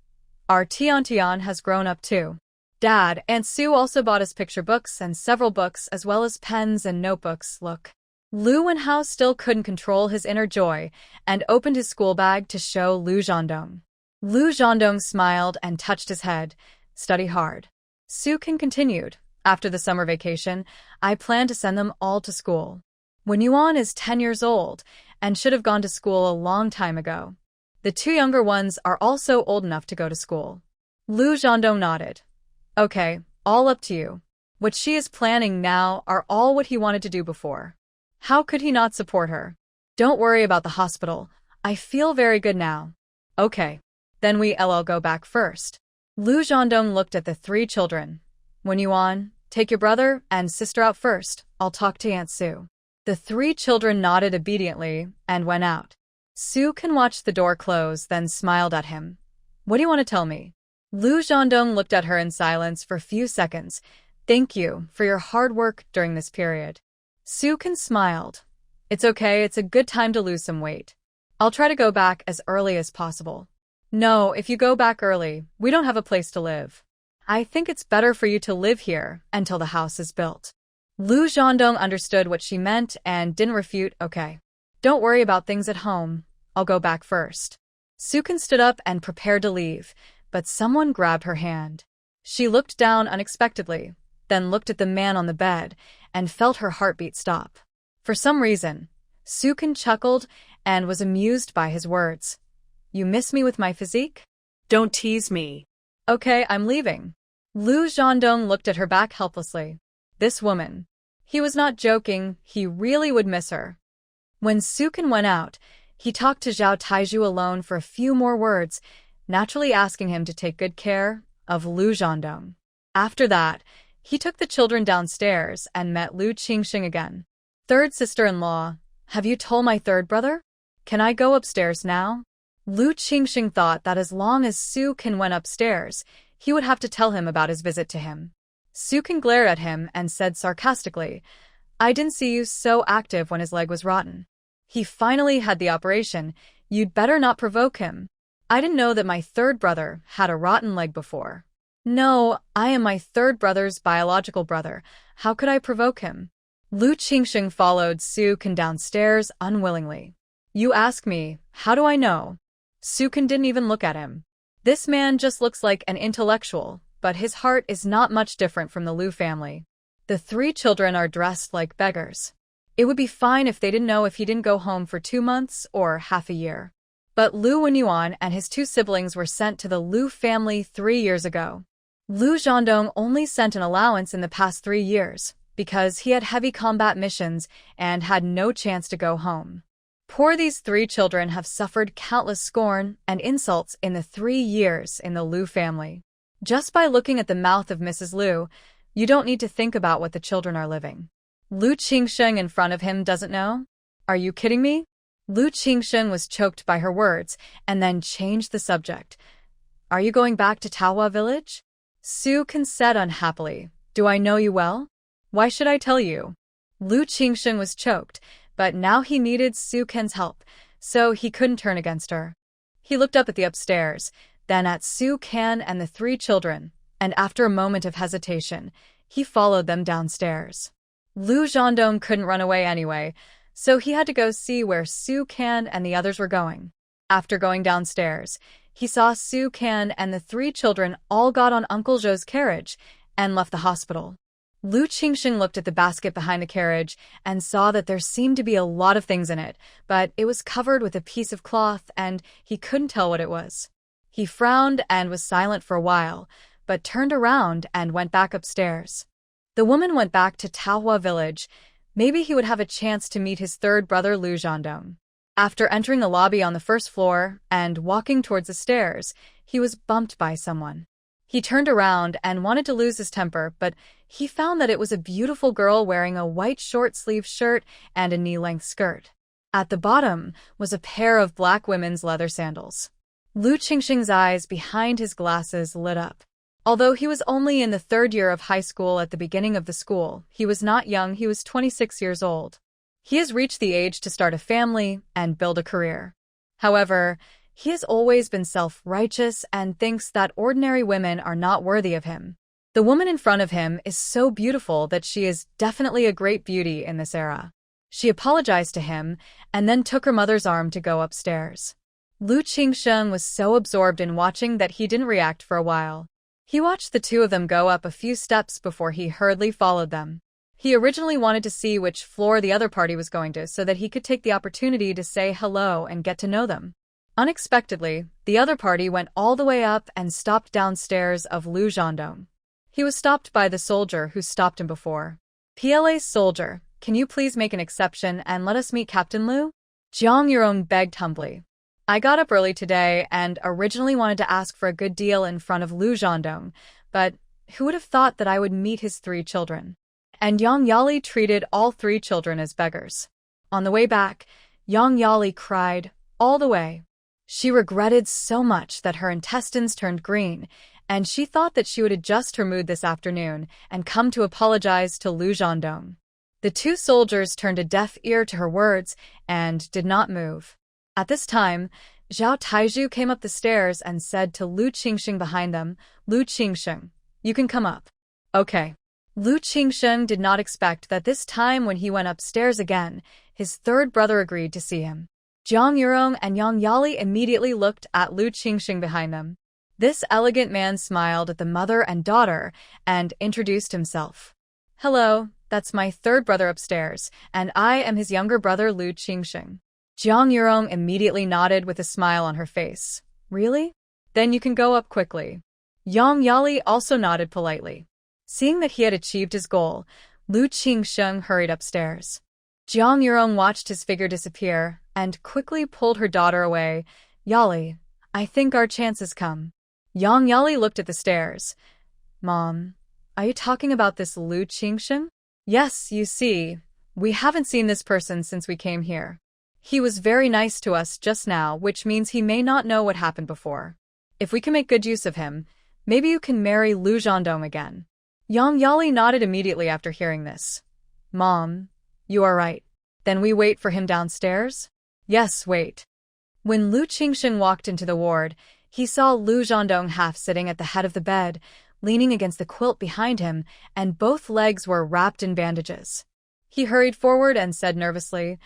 Our Tian has grown up too. Dad, Aunt Sue also bought us picture books and several books as well as pens and notebooks. Look. Lu Wenhao still couldn't control his inner joy and opened his school bag to show Lu Zhendong. Lu Zhendong smiled and touched his head. Study hard. Sukin continued. After the summer vacation, I plan to send them all to school. When Yuan is 10 years old and should have gone to school a long time ago. The 2 younger ones are also old enough to go to school. Lu Zhendong nodded. Okay, all up to you. What she is planning now are all what he wanted to do before. How could he not support her? Don't worry about the hospital. I feel very good now. Okay. Then we'll go back first. Lu Zhendong looked at the 3 children. When Yuan, take your brother and sister out first. I'll talk to Aunt Sue. The 3 children nodded obediently and went out. Sukin watched the door close, then smiled at him. What do you want to tell me? Lu Zhendong looked at her in silence for a few seconds. Thank you for your hard work during this period. Sukin smiled. It's okay, it's a good time to lose some weight. I'll try to go back as early as possible. No, if you go back early, we don't have a place to live. I think it's better for you to live here until the house is built. Lu Zhendong understood what she meant and didn't refute. Okay. Don't worry about things at home. I'll go back first. Sukin stood up and prepared to leave, but someone grabbed her hand. She looked down unexpectedly, then looked at the man on the bed and felt her heartbeat stop. For some reason, Sukin chuckled and was amused by his words. You miss me with my physique? Don't tease me. Okay, I'm leaving. Lu Zhendong looked at her back helplessly. This woman. He was not joking, he really would miss her. When Sukin went out, he talked to Zhao Taizhu alone for a few more words, naturally asking him to take good care of Lu Zhendong. After that, he took the children downstairs and met Lu Qingxing again. Third sister-in-law, have you told my third brother? Can I go upstairs now? Lu Qingxing thought that as long as Sukin went upstairs, he would have to tell him about his visit to him. Sukin glared at him and said sarcastically, I didn't see you so active when his leg was rotten. He finally had the operation. You'd better not provoke him. I didn't know that my third brother had a rotten leg before. No, I am my third brother's biological brother. How could I provoke him? Lu Qingxing followed Sukin downstairs unwillingly. You ask me, how do I know? Sukin didn't even look at him. This man just looks like an intellectual, but his heart is not much different from the Lu family. The 3 children are dressed like beggars. It would be fine if they didn't know if he didn't go home for 2 months or half a year. But Lu Wenyuan and his two siblings were sent to the Lu family 3 years ago. Lu Zhandong only sent an allowance in the past 3 years because he had heavy combat missions and had no chance to go home. Poor these three children have suffered countless scorn and insults in the 3 years in the Lu family. Just by looking at the mouth of Mrs. Lu, you don't need to think about what the children are living. Lu Qingsheng in front of him doesn't know? Are you kidding me? Lu Qingsheng was choked by her words and then changed the subject. Are you going back to Taohua village? Su Ken said unhappily. Do I know you well? Why should I tell you? Lu Qingsheng was choked, but now he needed Su Ken's help, so he couldn't turn against her. He looked up at the upstairs, then at Su Ken and the three children, and after a moment of hesitation, he followed them downstairs. Lu Zhandong couldn't run away anyway, so he had to go see where Su Ken and the others were going. After going downstairs, he saw Su Ken and the three children all got on Uncle Zhou's carriage and left the hospital. Lu Qingsheng looked at the basket behind the carriage and saw that there seemed to be a lot of things in it, but it was covered with a piece of cloth and he couldn't tell what it was. He frowned and was silent for a while, but turned around and went back upstairs. The woman went back to Taohua village. Maybe he would have a chance to meet his third brother Lu Zhandong. After entering the lobby on the first floor and walking towards the stairs, he was bumped by someone. He turned around and wanted to lose his temper, but he found that it was a beautiful girl wearing a white short-sleeved shirt and a knee-length skirt. At the bottom was a pair of black women's leather sandals. Lu Qingsheng's eyes behind his glasses lit up. Although he was only in the 3rd year of high school at the beginning of the school, he was not young, he was 26 years old. He has reached the age to start a family and build a career. However, he has always been self-righteous and thinks that ordinary women are not worthy of him. The woman in front of him is so beautiful that she is definitely a great beauty in this era. She apologized to him and then took her mother's arm to go upstairs. Lu Qingsheng was so absorbed in watching that he didn't react for a while. He watched the two of them go up a few steps before he hurriedly followed them. He originally wanted to see which floor the other party was going to so that he could take the opportunity to say hello and get to know them. Unexpectedly, the other party went all the way up and stopped downstairs of Lu Zhandong. He was stopped by the soldier who stopped him before. "PLA's soldier, can you please make an exception and let us meet Captain Lu?" Jiang Yurong begged humbly. "I got up early today and originally wanted to ask for a good deal in front of Lu Zhandong, but who would have thought that I would meet his three children?" And Yang Yali treated all three children as beggars. On the way back, Yang Yali cried all the way. She regretted so much that her intestines turned green, and she thought that she would adjust her mood this afternoon and come to apologize to Lu Zhandong. The two soldiers turned a deaf ear to her words and did not move. At this time, Zhao Taizhu came up the stairs and said to Lu Qingsheng behind them, "Lu Qingsheng, you can come up." "Okay." Lu Qingsheng did not expect that this time when he went upstairs again, his third brother agreed to see him. Jiang Yurong and Yang Yali immediately looked at Lu Qingsheng behind them. This elegant man smiled at the mother and daughter and introduced himself. "Hello, that's my third brother upstairs, and I am his younger brother Lu Qingsheng." Jiang Yurong immediately nodded with a smile on her face. "Really? Then you can go up quickly." Yang Yali also nodded politely. Seeing that he had achieved his goal, Lu Qingsheng hurried upstairs. Jiang Yurong watched his figure disappear and quickly pulled her daughter away. "Yali, I think our chance has come." Yang Yali looked at the stairs. "Mom, are you talking about this Lu Qingsheng?" "Yes, you see, we haven't seen this person since we came here. He was very nice to us just now, which means he may not know what happened before. If we can make good use of him, maybe you can marry Lu Zhandong again." Yang Yali nodded immediately after hearing this. "Mom, you are right. Then we wait for him downstairs?" "Yes, wait." When Lu Qingsheng walked into the ward, he saw Lu Zhandong half sitting at the head of the bed, leaning against the quilt behind him, and both legs were wrapped in bandages. He hurried forward and said nervously,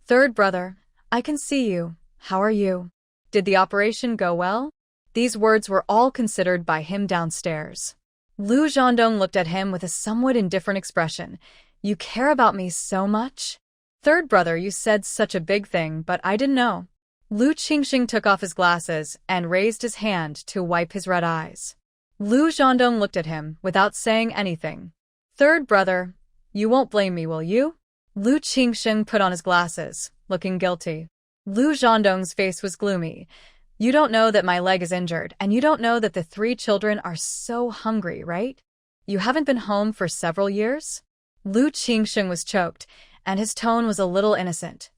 "Third brother, I can see you. How are you? Did the operation go well?" These words were all considered by him downstairs. Lu Zhandong looked at him with a somewhat indifferent expression. "You care about me so much?" Third brother, you said such a big thing, but I didn't know. Lu Qingxing took off his glasses and raised his hand to wipe his red eyes. Lu Zhandong looked at him without saying anything. Third brother, you won't blame me, will you? Lu Qingxing put on his glasses, looking guilty. Lu Zhandong's face was gloomy. You don't know that my leg is injured, and you don't know that the 3 children are so hungry, right? You haven't been home for several years? Lu Qingxing was choked, and his tone was a little innocent.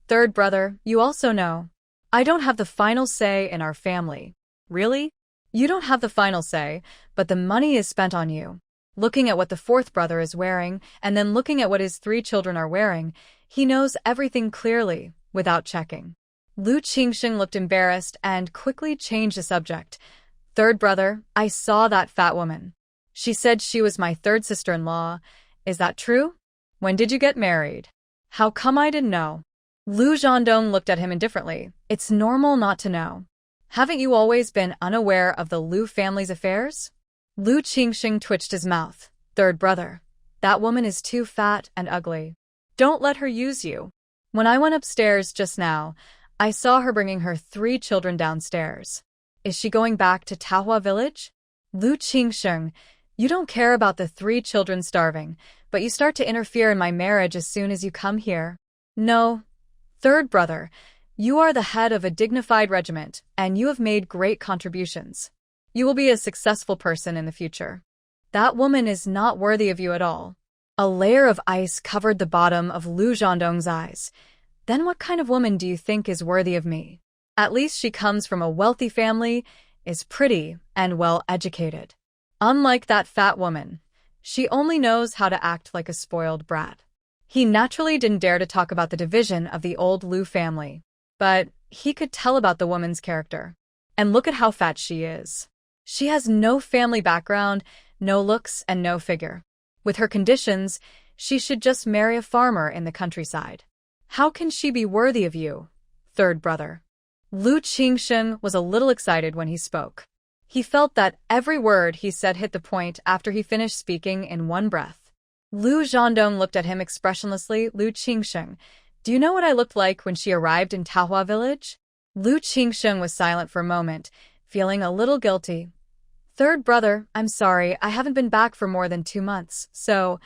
Third brother, you also know. I don't have the final say in our family. Really? You don't have the final say, but the money is spent on you. Looking at what the fourth brother is wearing, and then looking at what his 3 children are wearing, he knows everything clearly, without checking. Lu Qingxing looked embarrassed and quickly changed the subject. Third brother, I saw that fat woman. She said she was my third sister-in-law. Is that true? When did you get married? How come I didn't know? Lu Zhandong looked at him indifferently. It's normal not to know. Haven't you always been unaware of the Lu family's affairs? Lu Qingxing twitched his mouth. Third brother, that woman is too fat and ugly. Don't let her use you. When I went upstairs just now, I saw her bringing her 3 children downstairs. Is she going back to Tahua village? Lu Qingxing, you don't care about the 3 children starving, but you start to interfere in my marriage as soon as you come here. No. Third brother, you are the head of a dignified regiment, and you have made great contributions. You will be a successful person in the future. That woman is not worthy of you at all. A layer of ice covered the bottom of Lu Zhandong's eyes. Then what kind of woman do you think is worthy of me? At least she comes from a wealthy family, is pretty, and well-educated. Unlike that fat woman, she only knows how to act like a spoiled brat. He naturally didn't dare to talk about the division of the old Lu family, but he could tell about the woman's character. And look at how fat she is. She has no family background, no looks, and no figure. With her conditions, she should just marry a farmer in the countryside. How can she be worthy of you, third brother? Lu Qingxing was a little excited when he spoke. He felt that every word he said hit the point after he finished speaking in one breath. Lu Zhandong looked at him expressionlessly. Lu Qingxing, do you know what I looked like when she arrived in Tahua village? Lu Qingxing was silent for a moment, feeling a little guilty. Third brother, I'm sorry, I haven't been back for more than 2 months, so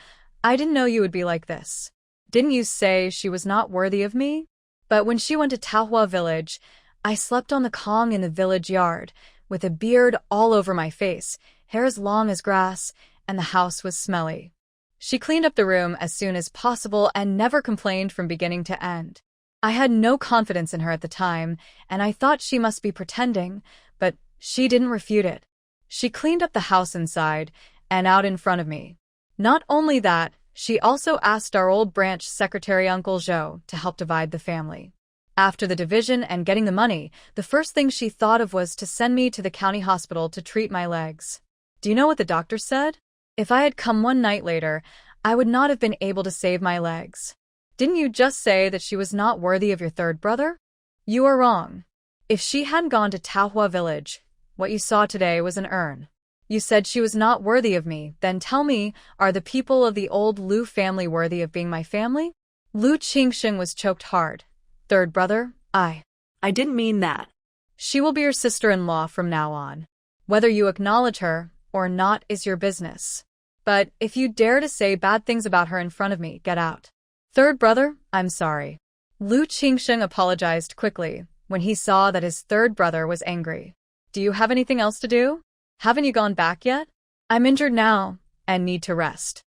I didn't know you would be like this. Didn't you say she was not worthy of me? But when she went to Tahua village, I slept on the Kong in the village yard, with a beard all over my face, hair as long as grass, and the house was smelly. She cleaned up the room as soon as possible and never complained from beginning to end. I had no confidence in her at the time, and I thought she must be pretending, but she didn't refute it. She cleaned up the house inside and out in front of me. Not only that, she also asked our old branch secretary Uncle Zhou to help divide the family. After the division and getting the money, the first thing she thought of was to send me to the county hospital to treat my legs. Do you know what the doctor said? If I had come 1 night later, I would not have been able to save my legs. Didn't you just say that she was not worthy of your third brother? You are wrong. If she hadn't gone to Tahua village, what you saw today was an urn. You said she was not worthy of me, then tell me, are the people of the old Lu family worthy of being my family? Lu Qingxing was choked hard. Third brother, I didn't mean that. She will be your sister-in-law from now on. Whether you acknowledge her or not is your business. But if you dare to say bad things about her in front of me, get out. Third brother, I'm sorry. Lu Qingxing apologized quickly when he saw that his third brother was angry. Do you have anything else to do? Haven't you gone back yet? I'm injured now and need to rest.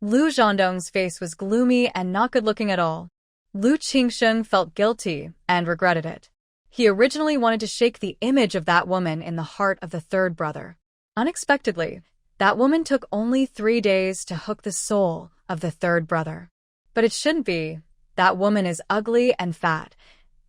Lu Zhandong's face was gloomy and not good-looking at all. Lu Qingxing felt guilty and regretted it. He originally wanted to shake the image of that woman in the heart of the third brother. Unexpectedly, that woman took only 3 days to hook the soul of the third brother. But it shouldn't be. That woman is ugly and fat.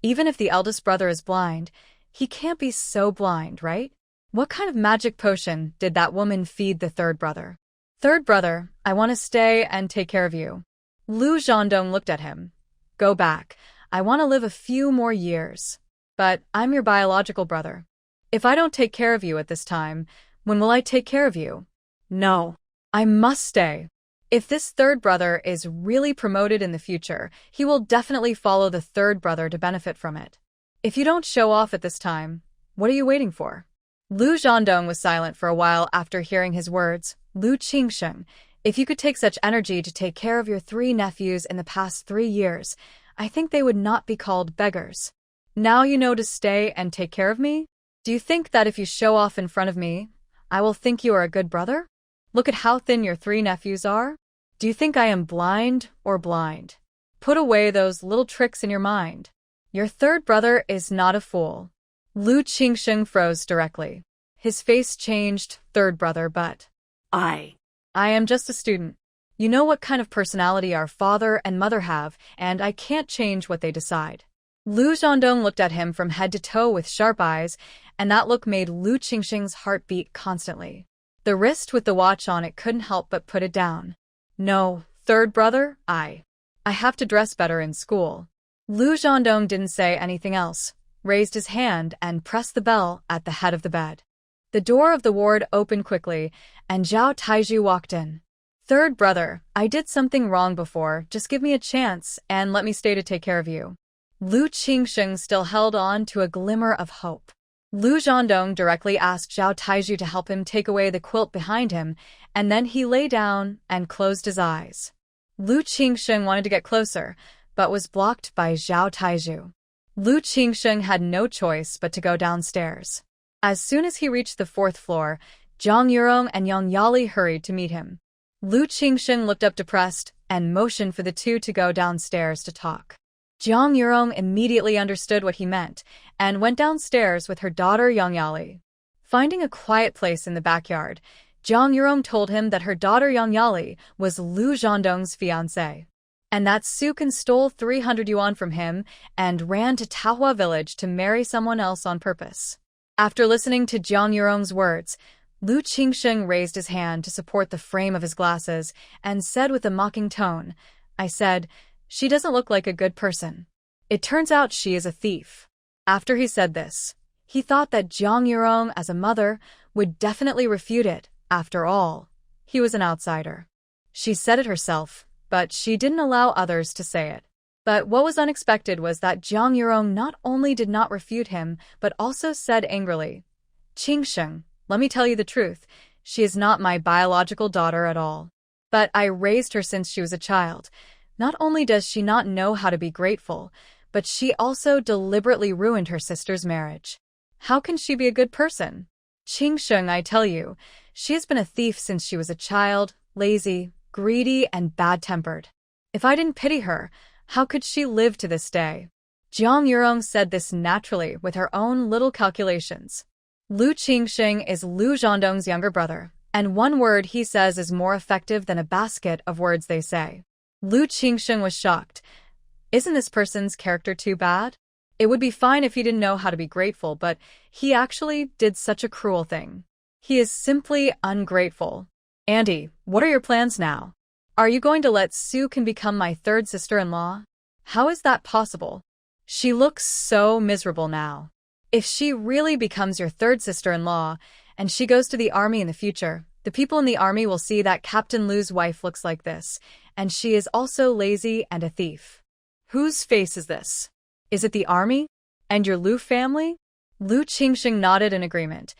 Even if the eldest brother is blind, he can't be so blind, right? What kind of magic potion did that woman feed the third brother? Third brother, I want to stay and take care of you. Lu Zhandong looked at him. Go back. I want to live a few more years. But I'm your biological brother. If I don't take care of you at this time, when will I take care of you? No. I must stay. If this third brother is really promoted in the future, he will definitely follow the third brother to benefit from it. If you don't show off at this time, what are you waiting for? Lu Zhandong was silent for a while after hearing his words. Lu Qingsheng, if you could take such energy to take care of your 3 nephews in the past 3 years, I think they would not be called beggars. Now you know to stay and take care of me? Do you think that if you show off in front of me, I will think you are a good brother? Look at how thin your 3 nephews are. Do you think I am blind or blind? Put away those little tricks in your mind. Your third brother is not a fool. Lu Qingsheng froze directly. His face changed. Third brother, but I am just a student. You know what kind of personality our father and mother have, and I can't change what they decide. Lu Zhandong looked at him from head to toe with sharp eyes, and that look made Lu Qingsheng's heart beat constantly. The wrist with the watch on it couldn't help but put it down. No, third brother, I have to dress better in school. Lu Zhandong didn't say anything else, raised his hand and pressed the bell at the head of the bed. The door of the ward opened quickly, and Zhao Taiju walked in. Third brother, I did something wrong before, just give me a chance and let me stay to take care of you. Lu Qingsheng still held on to a glimmer of hope. Lu Zhandong directly asked Zhao Taiju to help him take away the quilt behind him, and then he lay down and closed his eyes. Lu Qingsheng wanted to get closer, but was blocked by Zhao Taiju. Lu Qingsheng had no choice but to go downstairs. As soon as he reached the 4th floor, Zhang Yurong and Yang Yali hurried to meet him. Lu Qingsheng looked up depressed and motioned for the two to go downstairs to talk. Zhang Yurong immediately understood what he meant and went downstairs with her daughter Yang Yali. Finding a quiet place in the backyard, Zhang Yurong told him that her daughter Yang Yali was Lu Zhandong's fiancée, and that Sukin stole 300 yuan from him and ran to Tahua village to marry someone else on purpose. After listening to Zhang Yurong's words, Lu Qingsheng raised his hand to support the frame of his glasses and said with a mocking tone, I said, she doesn't look like a good person. It turns out she is a thief. After he said this, he thought that Zhang Yurong as a mother would definitely refute it. After all, he was an outsider. She said it herself, but she didn't allow others to say it. But what was unexpected was that Zhang Yurong not only did not refute him, but also said angrily, Qingsheng, let me tell you the truth, she is not my biological daughter at all. But I raised her since she was a child. Not only does she not know how to be grateful, but she also deliberately ruined her sister's marriage. How can she be a good person? Qingsheng, I tell you, she has been a thief since she was a child, lazy, greedy, and bad-tempered. If I didn't pity her, how could she live to this day? Zhang Yurong said this naturally with her own little calculations. Lu Qingsheng is Lu Zhandong's younger brother, and one word he says is more effective than a basket of words they say. Lu Qingsheng was shocked. Isn't this person's character too bad? It would be fine if he didn't know how to be grateful, but he actually did such a cruel thing. He is simply ungrateful. Andy, what are your plans now? Are you going to let Sukin become my third sister-in-law? How is that possible? She looks so miserable now. If she really becomes your third sister-in-law, and she goes to the army in the future, the people in the army will see that Captain Lu's wife looks like this, and she is also lazy and a thief. Whose face is this? Is it the army? And your Lu family? Lu Qingsheng nodded in agreement,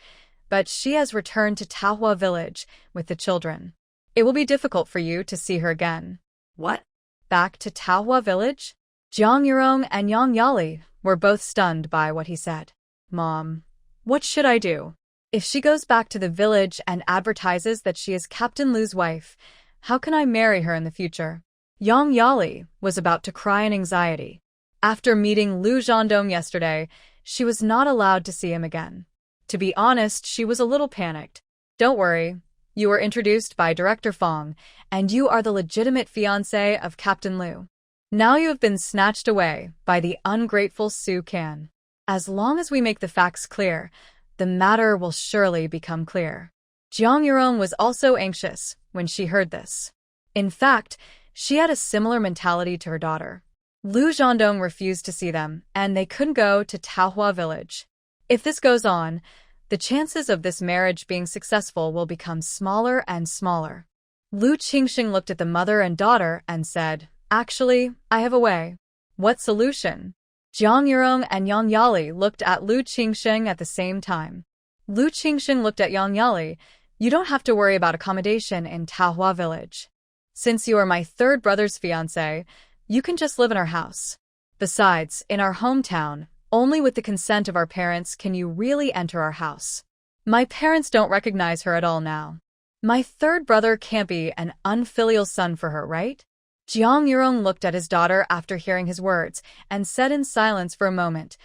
but she has returned to Tahua village with the children. It will be difficult for you to see her again. What? Back to Tahua village? Zhang Yurong and Yang Yali were both stunned by what he said. Mom, what should I do? If she goes back to the village and advertises that she is Captain Lu's wife, how can I marry her in the future? Yang Yali was about to cry in anxiety. After meeting Lu Zhandong yesterday, she was not allowed to see him again. To be honest, she was a little panicked. Don't worry, you were introduced by Director Fong, and you are the legitimate fiancé of Captain Lu. Now you have been snatched away by the ungrateful Su Can. As long as we make the facts clear, the matter will surely become clear. Zhang Yurong was also anxious when she heard this. In fact, she had a similar mentality to her daughter. Lu Zhandong refused to see them, and they couldn't go to Tahua village. If this goes on, the chances of this marriage being successful will become smaller and smaller. Lu Qingxing looked at the mother and daughter and said, "Actually, I have a way." "What solution?" Jiang Yurong and Yang Yali looked at Lu Qingxing at the same time. Lu Qingxing looked at Yang Yali. "You don't have to worry about accommodation in Taohua village. Since you are my third brother's fiancé, you can just live in our house. Besides, in our hometown, only with the consent of our parents can you really enter our house. My parents don't recognize her at all now. My third brother can't be an unfilial son for her, right?" Jiang Yurong looked at his daughter after hearing his words and said in silence for a moment,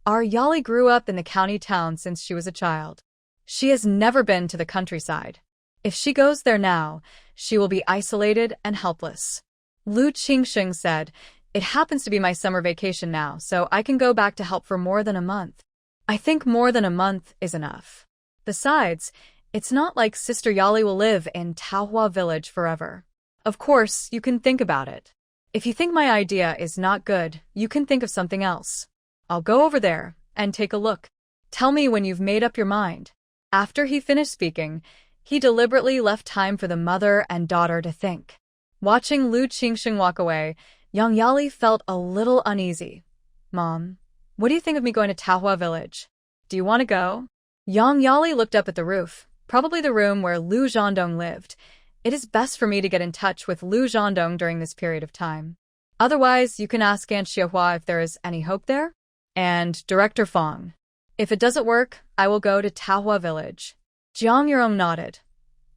"Our Yali grew up in the county town since she was a child. She has never been to the countryside. If she goes there now, she will be isolated and helpless." Lu Qingxing said, "It happens to be my summer vacation now, so I can go back to help for more than a month. I think more than a month is enough. Besides, it's not like Sister Yali will live in Taohua village forever. Of course, you can think about it. If you think my idea is not good, you can think of something else. I'll go over there and take a look. Tell me when you've made up your mind." After he finished speaking, he deliberately left time for the mother and daughter to think. Watching Lu Qingxing walk away, Yang Yali felt a little uneasy. "Mom, what do you think of me going to Taohua village? Do you want to go?" Yang Yali looked up at the roof, probably the room where Lu Zhandong lived. "It is best for me to get in touch with Lu Zhandong during this period of time. Otherwise, you can ask Aunt Xiehua if there is any hope there. And Director Fong. If it doesn't work, I will go to Taohua village." Jiang Yurong nodded.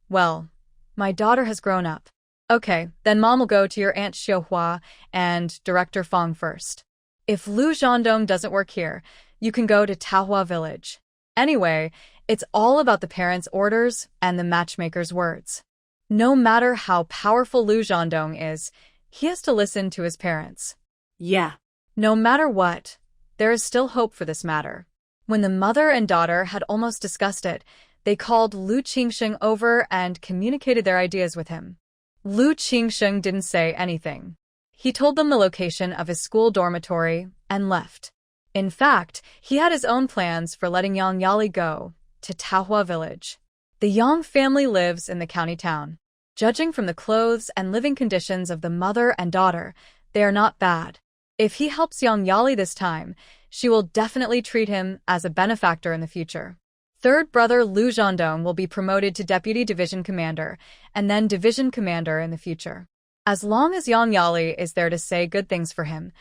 "Well, my daughter has grown up. Okay, then Mom will go to your Aunt Xiehua and Director Fong first. If Lu Zhandong doesn't work here, you can go to Taohua village. Anyway, it's all about the parents' orders and the matchmaker's words. No matter how powerful Lu Zhandong is, he has to listen to his parents. Yeah. No matter what, there is still hope for this matter." When the mother and daughter had almost discussed it, they called Lu Qingxing over and communicated their ideas with him. Lu Qingxing didn't say anything. He told them the location of his school dormitory and left. In fact, he had his own plans for letting Yang Yali go to Taohua village. The Yang family lives in the county town. Judging from the clothes and living conditions of the mother and daughter, they are not bad. If he helps Yang Yali this time, she will definitely treat him as a benefactor in the future. Third brother Lu Zhandong will be promoted to Deputy Division Commander and then Division Commander in the future. As long as Yang Yali is there to say good things for him,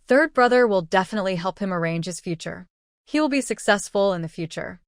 third brother will definitely help him arrange his future. He will be successful in the future.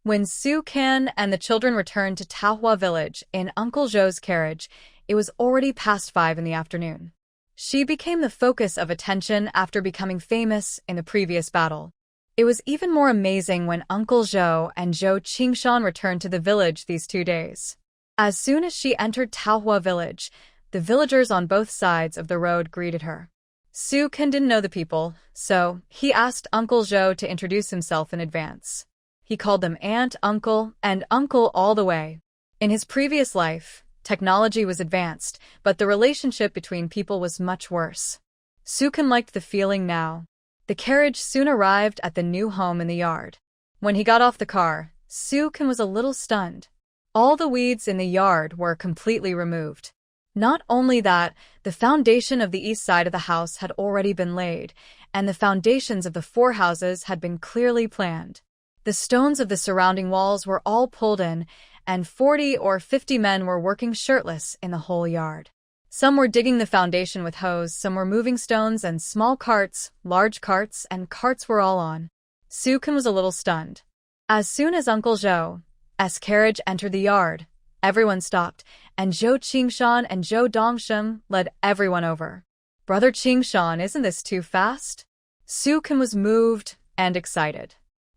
When Su Kan and the children returned to Taohua village in Uncle Zhou's carriage, it was already past 5 in the afternoon. She became the focus of attention after becoming famous in the previous battle. It was even more amazing when Uncle Zhou and Zhou Qingshan returned to the village these 2 days. As soon as she entered Taohua village, the villagers on both sides of the road greeted her. Su Kan didn't know the people, so he asked Uncle Zhou to introduce himself in advance. He called them aunt, uncle, and uncle all the way. In his previous life, technology was advanced, but the relationship between people was much worse. Su Kan liked the feeling now. The carriage soon arrived at the new home in the yard. When he got off the car, Su Kan was a little stunned. All the weeds in the yard were completely removed. Not only that, the foundation of the east side of the house had already been laid, and the foundations of the 4 houses had been clearly planned. The stones of the surrounding walls were all pulled in, and 40 or 50 men were working shirtless in the whole yard. Some were digging the foundation with hoes, some were moving stones and small carts, large carts, and carts were all on. Su Kan was a little stunned. As soon as Uncle Zhou's carriage entered the yard, everyone stopped, and Zhou Qingshan and Zhou Dongsheng led everyone over. "Brother Qingshan, isn't this too fast?" Su Kan was moved and excited.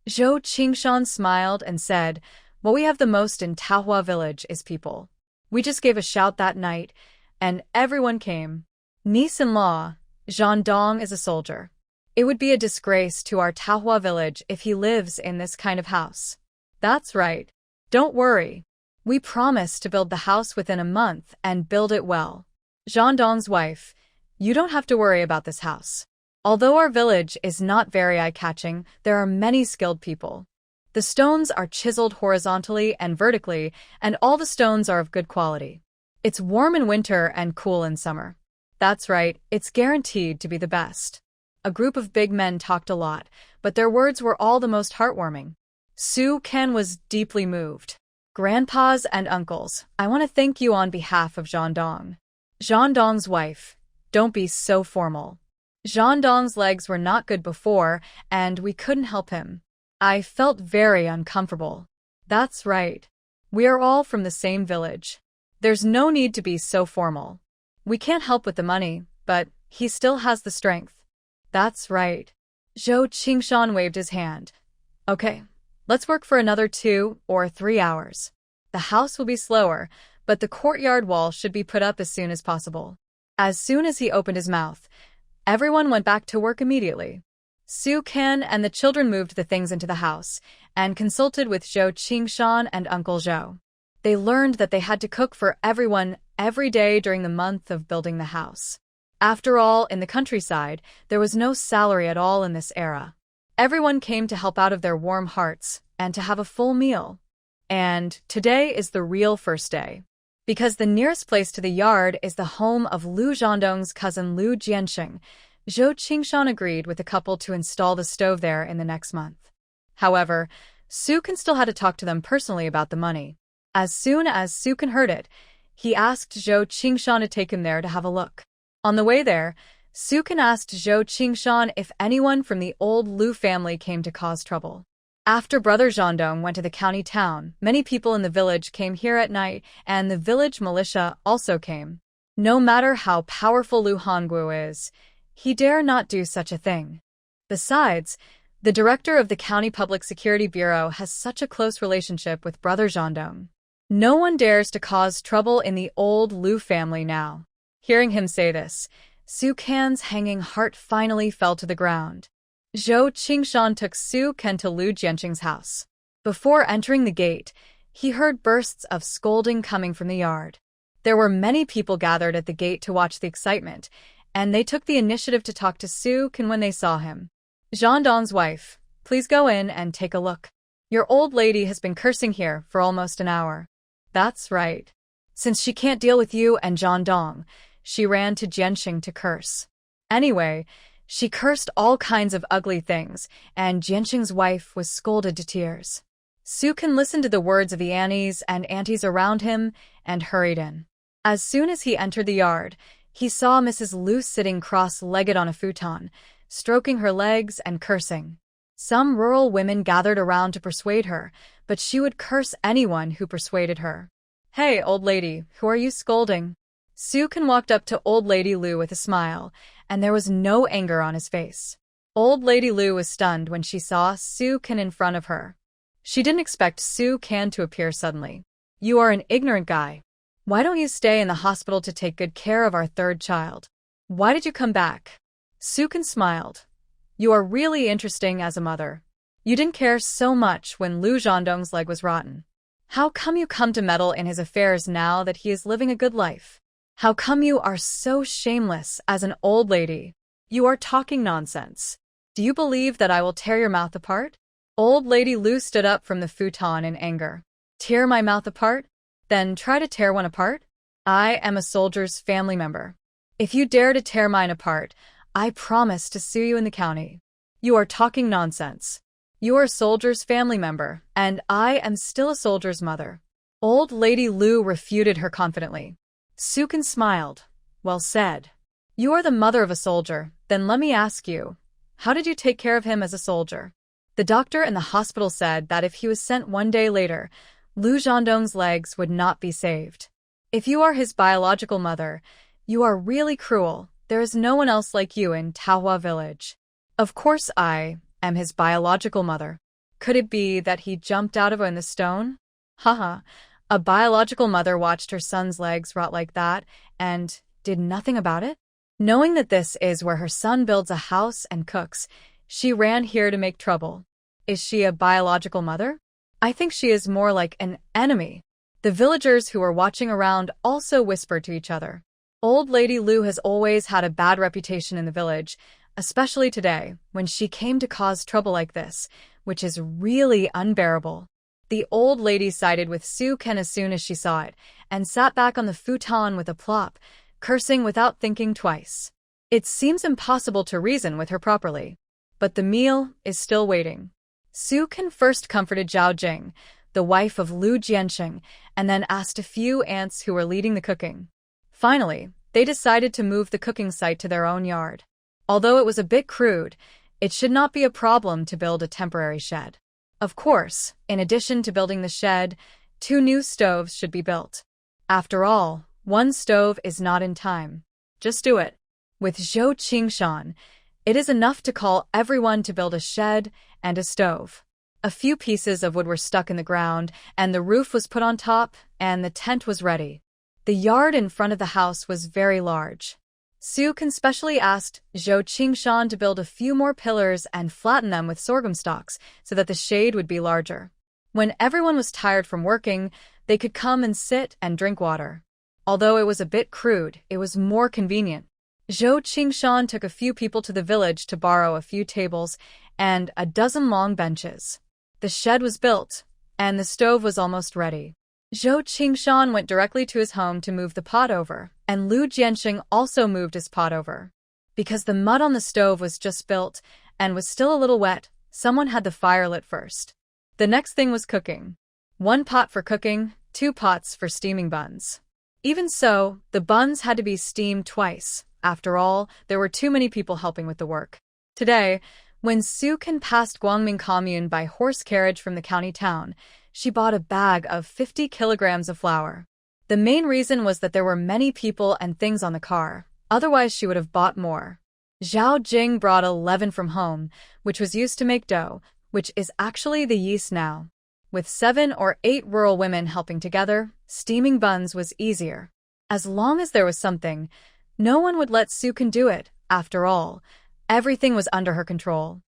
Zhou Qingshan smiled and said, "What we have the most in Taohua village is people. We just gave a shout that night, and everyone came. Niece-in-law, Zhan Dong is a soldier. It would be a disgrace to our Taohua village if he lives in this kind of house." "That's right. Don't worry. We promise to build the house within a month and build it well. Zhan Dong's wife, you don't have to worry about this house. Although our village is not very eye-catching, there are many skilled people. The stones are chiseled horizontally and vertically, and all the stones are of good quality. It's warm in winter and cool in summer. That's right, it's guaranteed to be the best. A group of big men talked a lot, but their words were all the most heartwarming. Sue Ken was deeply moved. Grandpas and uncles, I want to thank you on behalf of Jean Dong. Jean Dong's wife, don't be so formal. Jean Dong's legs were not good before, and we couldn't help him. I felt very uncomfortable. That's right. We are all from the same village. There's no need to be so formal. We can't help with the money, but he still has the strength. That's right. Zhou Qingshan waved his hand. Okay, let's work for another 2 or 3 hours. The house will be slower, but the courtyard wall should be put up as soon as possible. As soon as he opened his mouth, everyone went back to work immediately. Su Kan and the children moved the things into the house and consulted with Zhou Qingshan and Uncle Zhou. They learned that they had to cook for everyone every day during the month of building the house. After all, in the countryside, there was no salary at all in this era. Everyone came to help out of their warm hearts and to have a full meal. And today is the real first day. Because the nearest place to the yard is the home of Lu Zhandong's cousin Lu Jianxing, Zhou Qingshan agreed with the couple to install the stove there in the next month. However, Su Kan still had to talk to them personally about the money. As soon as Su Kan heard it, he asked Zhou Qingshan to take him there to have a look. On the way there, Su Kan asked Zhou Qingshan if anyone from the old Lu family came to cause trouble. After Brother Zhandong went to the county town, many people in the village came here at night, and the village militia also came. No matter how powerful Lu Hongguo is, he dare not do such a thing. Besides, the director of the County Public Security Bureau has such a close relationship with Brother Zhandong. No one dares to cause trouble in the old Lu family now. Hearing him say this, Su Kan's hanging heart finally fell to the ground. Zhou Qingshan took Su Kan to Lu Jianxing's house. Before entering the gate, he heard bursts of scolding coming from the yard. There were many people gathered at the gate to watch the excitement, and they took the initiative to talk to Su Kan when they saw him. Jean Dong's wife, please go in and take a look. Your old lady has been cursing here for almost an hour. That's right. Since she can't deal with you and Jean Dong, she ran to Jianxing to curse. Anyway, she cursed all kinds of ugly things, and Jianxing's wife was scolded to tears. Su Kan listened to the words of the aunties and aunties around him and hurried in. As soon as he entered the yard, he saw Mrs. Lu sitting cross-legged on a futon, stroking her legs and cursing. Some rural women gathered around to persuade her, but she would curse anyone who persuaded her. Hey, old lady, who are you scolding? Su Kan walked up to Old Lady Lu with a smile, and there was no anger on his face. Old Lady Lu was stunned when she saw Su Kan in front of her. She didn't expect Su Kan to appear suddenly. You are an ignorant guy. Why don't you stay in the hospital to take good care of our third child? Why did you come back? Su Kan smiled. You are really interesting as a mother. You didn't care so much when Lu Zhandong's leg was rotten. How come you come to meddle in his affairs now that he is living a good life? How come you are so shameless as an old lady? You are talking nonsense. Do you believe that I will tear your mouth apart? Old Lady Lu stood up from the futon in anger. Tear my mouth apart? Then try to tear one apart? I am a soldier's family member. If you dare to tear mine apart, I promise to sue you in the county. You are talking nonsense. You are a soldier's family member, and I am still a soldier's mother. Old Lady Lu refuted her confidently. Su Kan smiled. Well said. You are the mother of a soldier, then let me ask you, how did you take care of him as a soldier? The doctor in the hospital said that if he was sent one day later, Lu Zhandong's legs would not be saved. If you are his biological mother, you are really cruel. There is no one else like you in Taohua village. Of course I am his biological mother. Could it be that he jumped out of in the stone? Haha. A biological mother watched her son's legs rot like that and did nothing about it? Knowing that this is where her son builds a house and cooks, she ran here to make trouble. Is she a biological mother? I think she is more like an enemy. The villagers who were watching around also whispered to each other. Old Lady Lu has always had a bad reputation in the village, especially today, when she came to cause trouble like this, which is really unbearable. The old lady sided with Su-ken as soon as she saw it, and sat back on the futon with a plop, cursing without thinking twice. It seems impossible to reason with her properly. But the meal is still waiting. Su-ken first comforted Zhao Jing, the wife of Lu Jiansheng, and then asked a few aunts who were leading the cooking. Finally, they decided to move the cooking site to their own yard. Although it was a bit crude, it should not be a problem to build a temporary shed. Of course, in addition to building the shed, 2 new stoves should be built. After all, 1 stove is not in time. Just do it. With Zhou Qingshan, it is enough to call everyone to build a shed and a stove. A few pieces of wood were stuck in the ground, and the roof was put on top, and the tent was ready. The yard in front of the house was very large. Su-ken specially asked Zhou Qingshan to build a few more pillars and flatten them with sorghum stalks so that the shade would be larger. When everyone was tired from working, they could come and sit and drink water. Although it was a bit crude, it was more convenient. Zhou Qingshan took a few people to the village to borrow a few tables and a dozen long benches. The shed was built, and the stove was almost ready. Zhou Qingshan went directly to his home to move the pot over, and Lu Jiansheng also moved his pot over. Because the mud on the stove was just built and was still a little wet, someone had the fire lit first. The next thing was cooking. 1 pot for cooking, 2 pots for steaming buns. Even so, the buns had to be steamed twice. After all, there were too many people helping with the work. Today, when Su-ken passed Guangming Commune by horse carriage from the county town, she bought a bag of 50 kilograms of flour. The main reason was that there were many people and things on the car, otherwise she would have bought more. Zhao Jing brought a leaven from home, which was used to make dough, which is actually the yeast now. With 7 or 8 rural women helping together, steaming buns was easier. As long as there was something, no one would let Su-ken do it. After all, everything was under her control.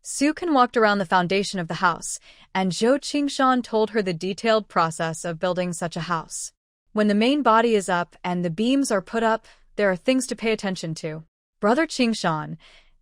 Su-ken walked around the foundation of the house, and Zhou Qingshan told her the detailed process of building such a house. When the main body is up and the beams are put up, there are things to pay attention to. Brother Qingshan,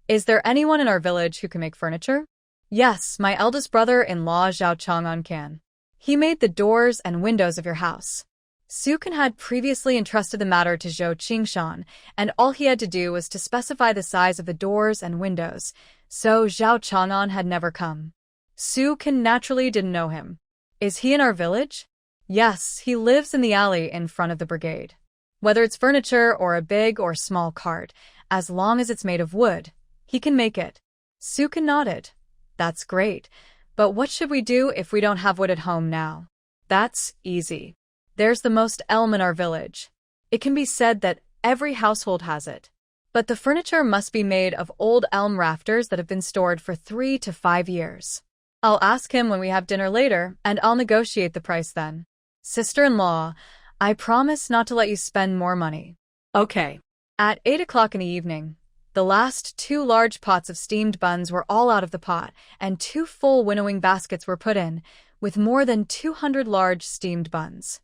is there anyone in our village who can make furniture? Yes, my eldest brother-in-law Zhao Chang'an can. He made the doors and windows of your house. Su-ken had previously entrusted the matter to Zhou Qingshan, and all he had to do was to specify the size of the doors and windows, so Zhao Chang'an had never come. Su-ken naturally didn't know him. Is he in our village? Yes, he lives in the alley in front of the brigade. Whether it's furniture or a big or small cart, as long as it's made of wood, he can make it. Su-ken nodded. That's great, but what should we do if we don't have wood at home now? That's easy. There's the most elm in our village. It can be said that every household has it. But the furniture must be made of old elm rafters that have been stored for 3 to 5 years. I'll ask him when we have dinner later, and I'll negotiate the price then. Sister-in-law, I promise not to let you spend more money. Okay. At 8 o'clock in the evening, the last 2 large pots of steamed buns were all out of the pot, and 2 full winnowing baskets were put in, with more than 200 large steamed buns.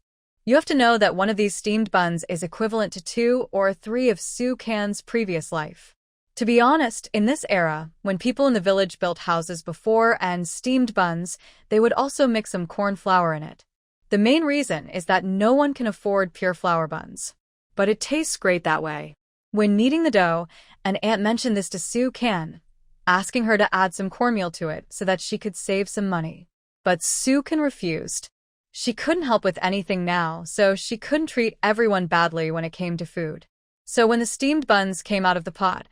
You have to know that one of these steamed buns is equivalent to 2 or 3 of Su-ken's previous life. To be honest, in this era, when people in the village built houses before and steamed buns, they would also mix some corn flour in it. The main reason is that no one can afford pure flour buns. But it tastes great that way. When kneading the dough, an aunt mentioned this to Su-ken, asking her to add some cornmeal to it so that she could save some money. But Su-ken refused. She couldn't help with anything now, so she couldn't treat everyone badly when it came to food. So when the steamed buns came out of the pot,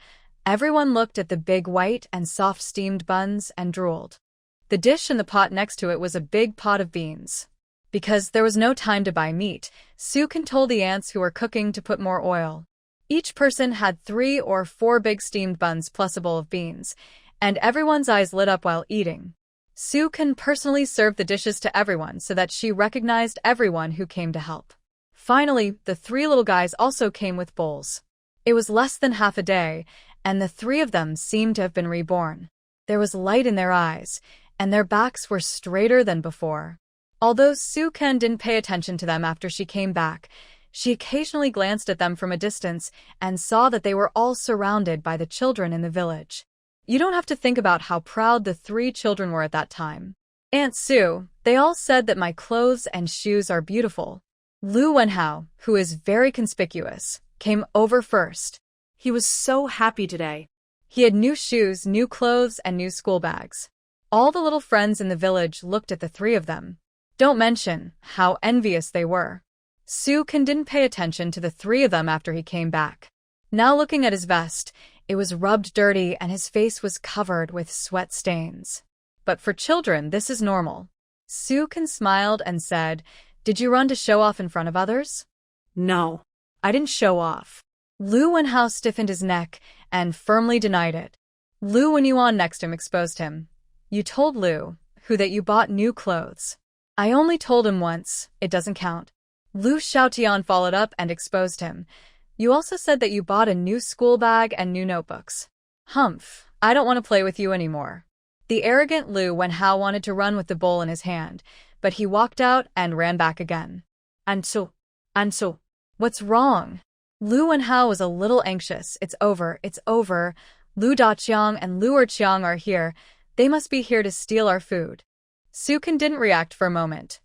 everyone looked at the big white and soft steamed buns and drooled. The dish in the pot next to it was a big pot of beans. Because there was no time to buy meat, Su-ken told the ants who were cooking to put more oil. Each person had 3 or 4 big steamed buns plus a bowl of beans, and everyone's eyes lit up while eating. Su-ken personally served the dishes to everyone so that she recognized everyone who came to help. Finally, the 3 little guys also came with bowls. It was less than half a day, and the 3 of them seemed to have been reborn. There was light in their eyes, and their backs were straighter than before. Although Su-ken didn't pay attention to them after she came back, she occasionally glanced at them from a distance and saw that they were all surrounded by the children in the village. You don't have to think about how proud the 3 children were at that time. Aunt Sue, they all said that my clothes and shoes are beautiful. Lu Wenhao, who is very conspicuous, came over first. He was so happy today. He had new shoes, new clothes, and new school bags. All the little friends in the village looked at the three of them. Don't mention how envious they were. Su-kan didn't pay attention to the three of them after he came back. Now looking at his vest, it was rubbed dirty and his face was covered with sweat stains. But for children, this is normal. Su-kan smiled and said, "Did you run to show off in front of others?" No. "I didn't show off." Lu Wenhao stiffened his neck and firmly denied it. Lu Wenyuan next to him exposed him. "You told Lu, who that you bought new clothes." "I only told him once, it doesn't count." Lu Xiaotian followed up and exposed him. "You also said that you bought a new school bag and new notebooks." "Humph, I don't want to play with you anymore." The arrogant Lu Wenhao wanted to run with the bowl in his hand, but he walked out and ran back again. Ansu, what's wrong?" Lu Wenhao was a little anxious. It's over. Lu Daqiang and Lu Erqiang are here. They must be here to steal our food. Su-kan didn't react for a moment.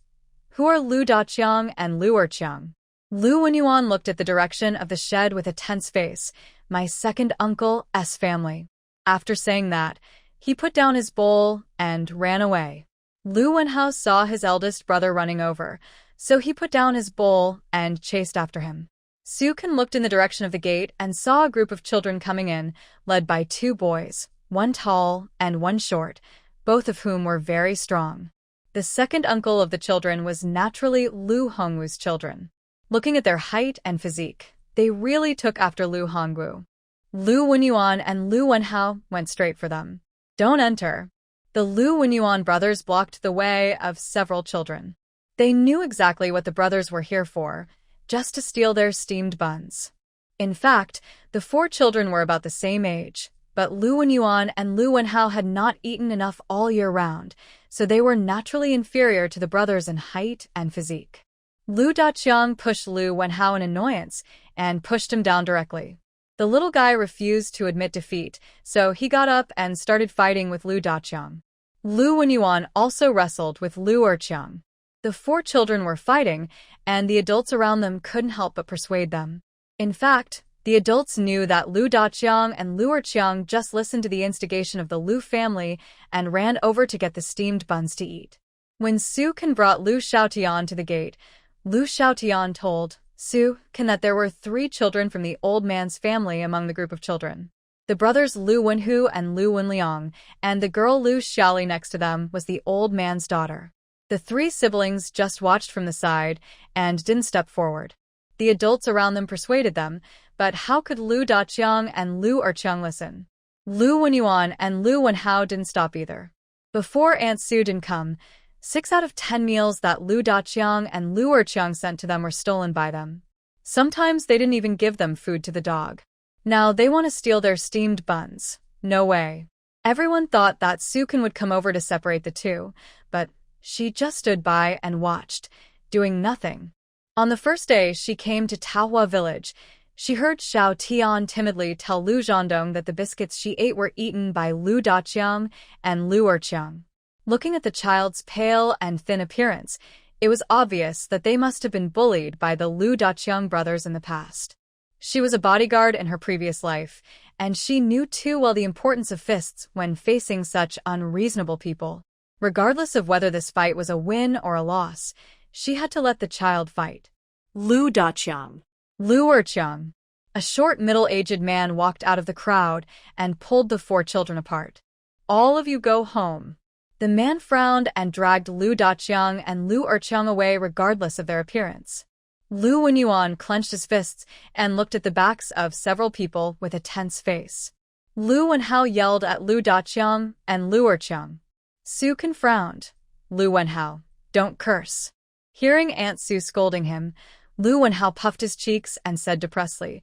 "Who are Lu Daqiang and Lu Erqiang?" Lu Wenyuan looked at the direction of the shed with a tense face. "My second uncle's family." After saying that, he put down his bowl and ran away. Lu Wenhao saw his eldest brother running over, so he put down his bowl and chased after him. Su-kan looked in the direction of the gate and saw a group of children coming in, led by two boys, one tall and one short, both of whom were very strong. The second uncle of the children was naturally Lu Hongwu's children. Looking at their height and physique, they really took after Lu Hongwu. Lu Wenyuan and Lu Wenhao went straight for them. "Don't enter." The Lu Wenyuan brothers blocked the way of several children. They knew exactly what the brothers were here for, just to steal their steamed buns. In fact, the four children were about the same age, but Lu Wenyuan and Lu Wenhao had not eaten enough all year round, so they were naturally inferior to the brothers in height and physique. Lu Daqiang pushed Lu Wenhao in annoyance and pushed him down directly. The little guy refused to admit defeat, so he got up and started fighting with Lu Daqiang. Lu Wenyuan also wrestled with Lu Erqiang. The four children were fighting, and the adults around them couldn't help but persuade them. In fact, the adults knew that Lu Daqiang and Lu Erqiang just listened to the instigation of the Lu family and ran over to get the steamed buns to eat. When Su-kan brought Lu Xiaotian to the gate, Lu Xiaotian told Su-kan that there were 3 children from the old man's family among the group of children. The brothers Lu Wenhu and Lu Wenliang, and the girl Lu Xiaoli next to them was the old man's daughter. The 3 siblings just watched from the side and didn't step forward. The adults around them persuaded them, but how could Lu Daqiang and Lu Erqiang listen? Lu Wenyuan and Lu Wenhao didn't stop either. Before Aunt Sue didn't come, 6 out of 10 meals that Lu Daqiang and Lu Erqiang sent to them were stolen by them. Sometimes they didn't even give them food to the dog. Now they want to steal their steamed buns. No way. Everyone thought that Su-kan would come over to separate the two, but she just stood by and watched, doing nothing. On the first day she came to Taohua village, she heard Xiao Tian timidly tell Lu Zhandong that the biscuits she ate were eaten by Lu Daqiang and Lu Erqiang. Looking at the child's pale and thin appearance, it was obvious that they must have been bullied by the Lu Daqiang brothers in the past. She was a bodyguard in her previous life, and she knew too well the importance of fists when facing such unreasonable people. Regardless of whether this fight was a win or a loss, she had to let the child fight. Lu Daqiang. Lu Erqiang. A short middle-aged man walked out of the crowd and pulled the 4 children apart. "All of you go home." The man frowned and dragged Lu Daqiang and Lu Erqiang away regardless of their appearance. Lu Wenyuan clenched his fists and looked at the backs of several people with a tense face. Lu Wenhao yelled at Lu Daqiang and Lu Erqiang. Su-kan frowned. "Lu Wenhao, don't curse." Hearing Aunt Sue scolding him, Lu Wenhao puffed his cheeks and said depressedly,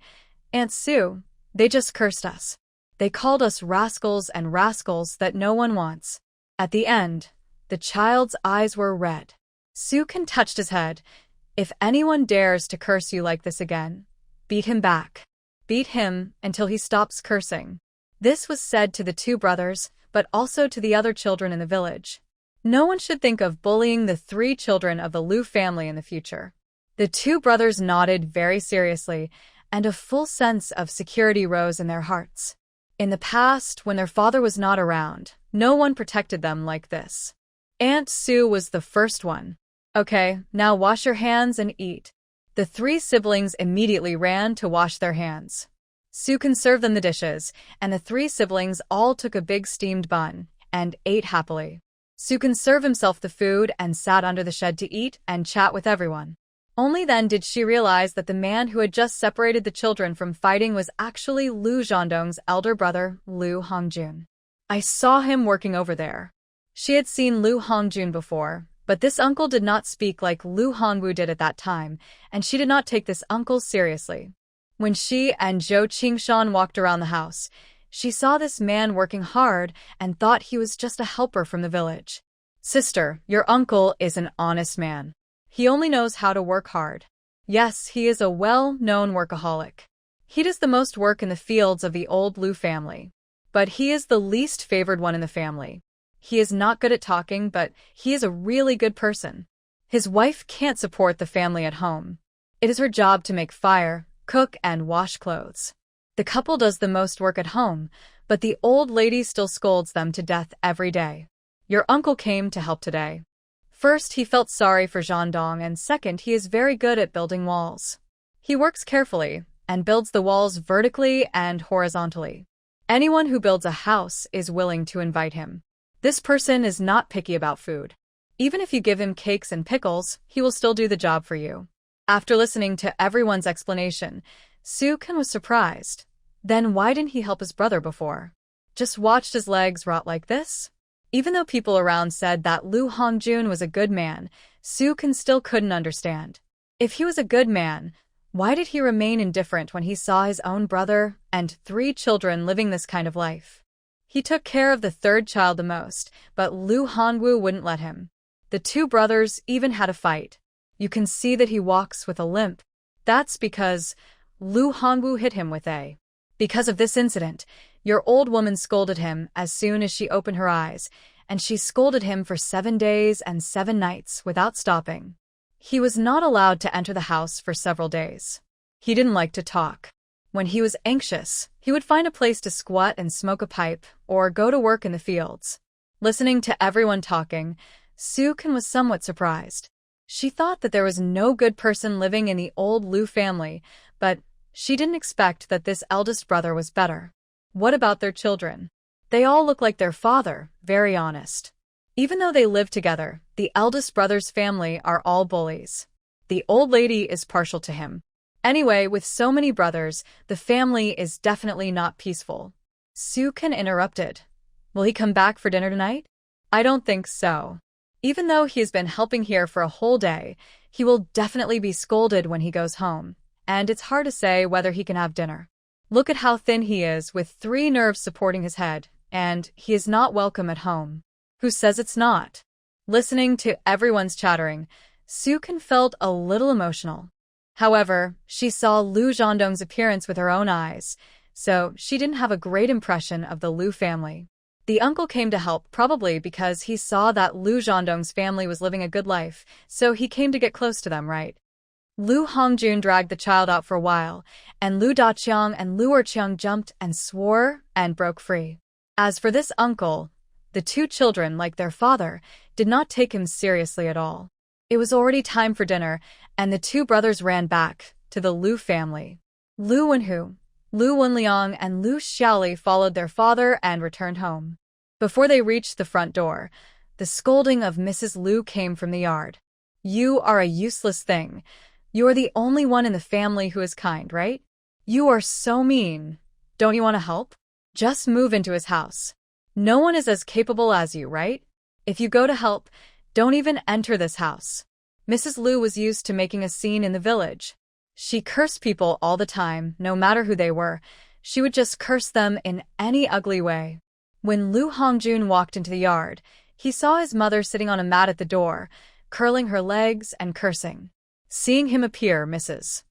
"Aunt Sue, they just cursed us. They called us rascals and rascals that no one wants." At the end, the child's eyes were red. Su-kan touched his head. "If anyone dares to curse you like this again, beat him back. Beat him until he stops cursing." This was said to the 2 brothers, but also to the other children in the village. No one should think of bullying the 3 children of the Liu family in the future. The 2 brothers nodded very seriously, and a full sense of security rose in their hearts. In the past, when their father was not around, no one protected them like this. Aunt Sue was the first one. Okay, now wash your hands and eat. The 3 siblings immediately ran to wash their hands. Sue served them the dishes, and the 3 siblings all took a big steamed bun and ate happily. Sue served himself the food and sat under the shed to eat and chat with everyone. Only then did she realize that the man who had just separated the children from fighting was actually Liu Zhandong's elder brother, Liu Hongjun. I saw him working over there. She had seen Liu Hongjun before, but this uncle did not speak like Liu Hongwu did at that time, and she did not take this uncle seriously. When she and Zhou Qingshan walked around the house, she saw this man working hard and thought he was just a helper from the village. Sister, your uncle is an honest man. He only knows how to work hard. Yes, he is a well-known workaholic. He does the most work in the fields of the old Liu family. But he is the least favored one in the family. He is not good at talking, but he is a really good person. His wife can't support the family at home. It is her job to make fire, cook, and wash clothes. The couple does the most work at home, but the old lady still scolds them to death every day. Your uncle came to help today. First, he felt sorry for Zhandong, and second, he is very good at building walls. He works carefully and builds the walls vertically and horizontally. Anyone who builds a house is willing to invite him. This person is not picky about food. Even if you give him cakes and pickles, he will still do the job for you. After listening to everyone's explanation, Sukin was surprised. Then why didn't he help his brother before? Just watched his legs rot like this? Even though people around said that Liu Hongjun was a good man, Sukin still couldn't understand. If he was a good man, why did he remain indifferent when he saw his own brother and 3 children living this kind of life? He took care of the 3rd child the most, but Liu Hongwu wouldn't let him. The 2 brothers even had a fight. You can see that he walks with a limp. That's because Liu Hongwu hit him with a. Because of this incident, your old woman scolded him as soon as she opened her eyes, and she scolded him for 7 days and 7 nights without stopping. He was not allowed to enter the house for several days. He didn't like to talk. When he was anxious, he would find a place to squat and smoke a pipe or go to work in the fields. Listening to everyone talking, Sukin was somewhat surprised. She thought that there was no good person living in the old Liu family, but she didn't expect that this eldest brother was better. What about their children? They all look like their father, very honest. Even though they live together, the eldest brother's family are all bullies. The old lady is partial to him. Anyway, with so many brothers, the family is definitely not peaceful. Sukin interrupted. Will he come back for dinner tonight? I don't think so. Even though he has been helping here for a whole day, he will definitely be scolded when he goes home, and it's hard to say whether he can have dinner. Look at how thin he is with 3 nerves supporting his head, and he is not welcome at home. Who says it's not? Listening to everyone's chattering, Sukin felt a little emotional. However, she saw Liu Zhandong's appearance with her own eyes, so she didn't have a great impression of the Liu family. The uncle came to help probably because he saw that Liu Zhandong's family was living a good life, so he came to get close to them, right? Liu Hongjun dragged the child out for a while, and Liu Daqiang and Liu Erqiang jumped and swore and broke free. As for this uncle, the 2 children, like their father, did not take him seriously at all. It was already time for dinner, and the 2 brothers ran back to the Liu family. Liu Wenhu, Liu Wenliang, and Liu Xiaoli followed their father and returned home. Before they reached the front door, the scolding of Mrs. Liu came from the yard. You are a useless thing. You are the only one in the family who is kind, right? You are so mean. Don't you want to help? Just move into his house. No one is as capable as you, right? If you go to help, don't even enter this house. Mrs. Liu was used to making a scene in the village. She cursed people all the time, no matter who they were. She would just curse them in any ugly way. When Liu Hongjun walked into the yard, he saw his mother sitting on a mat at the door, curling her legs and cursing. Seeing him appear, Mrs.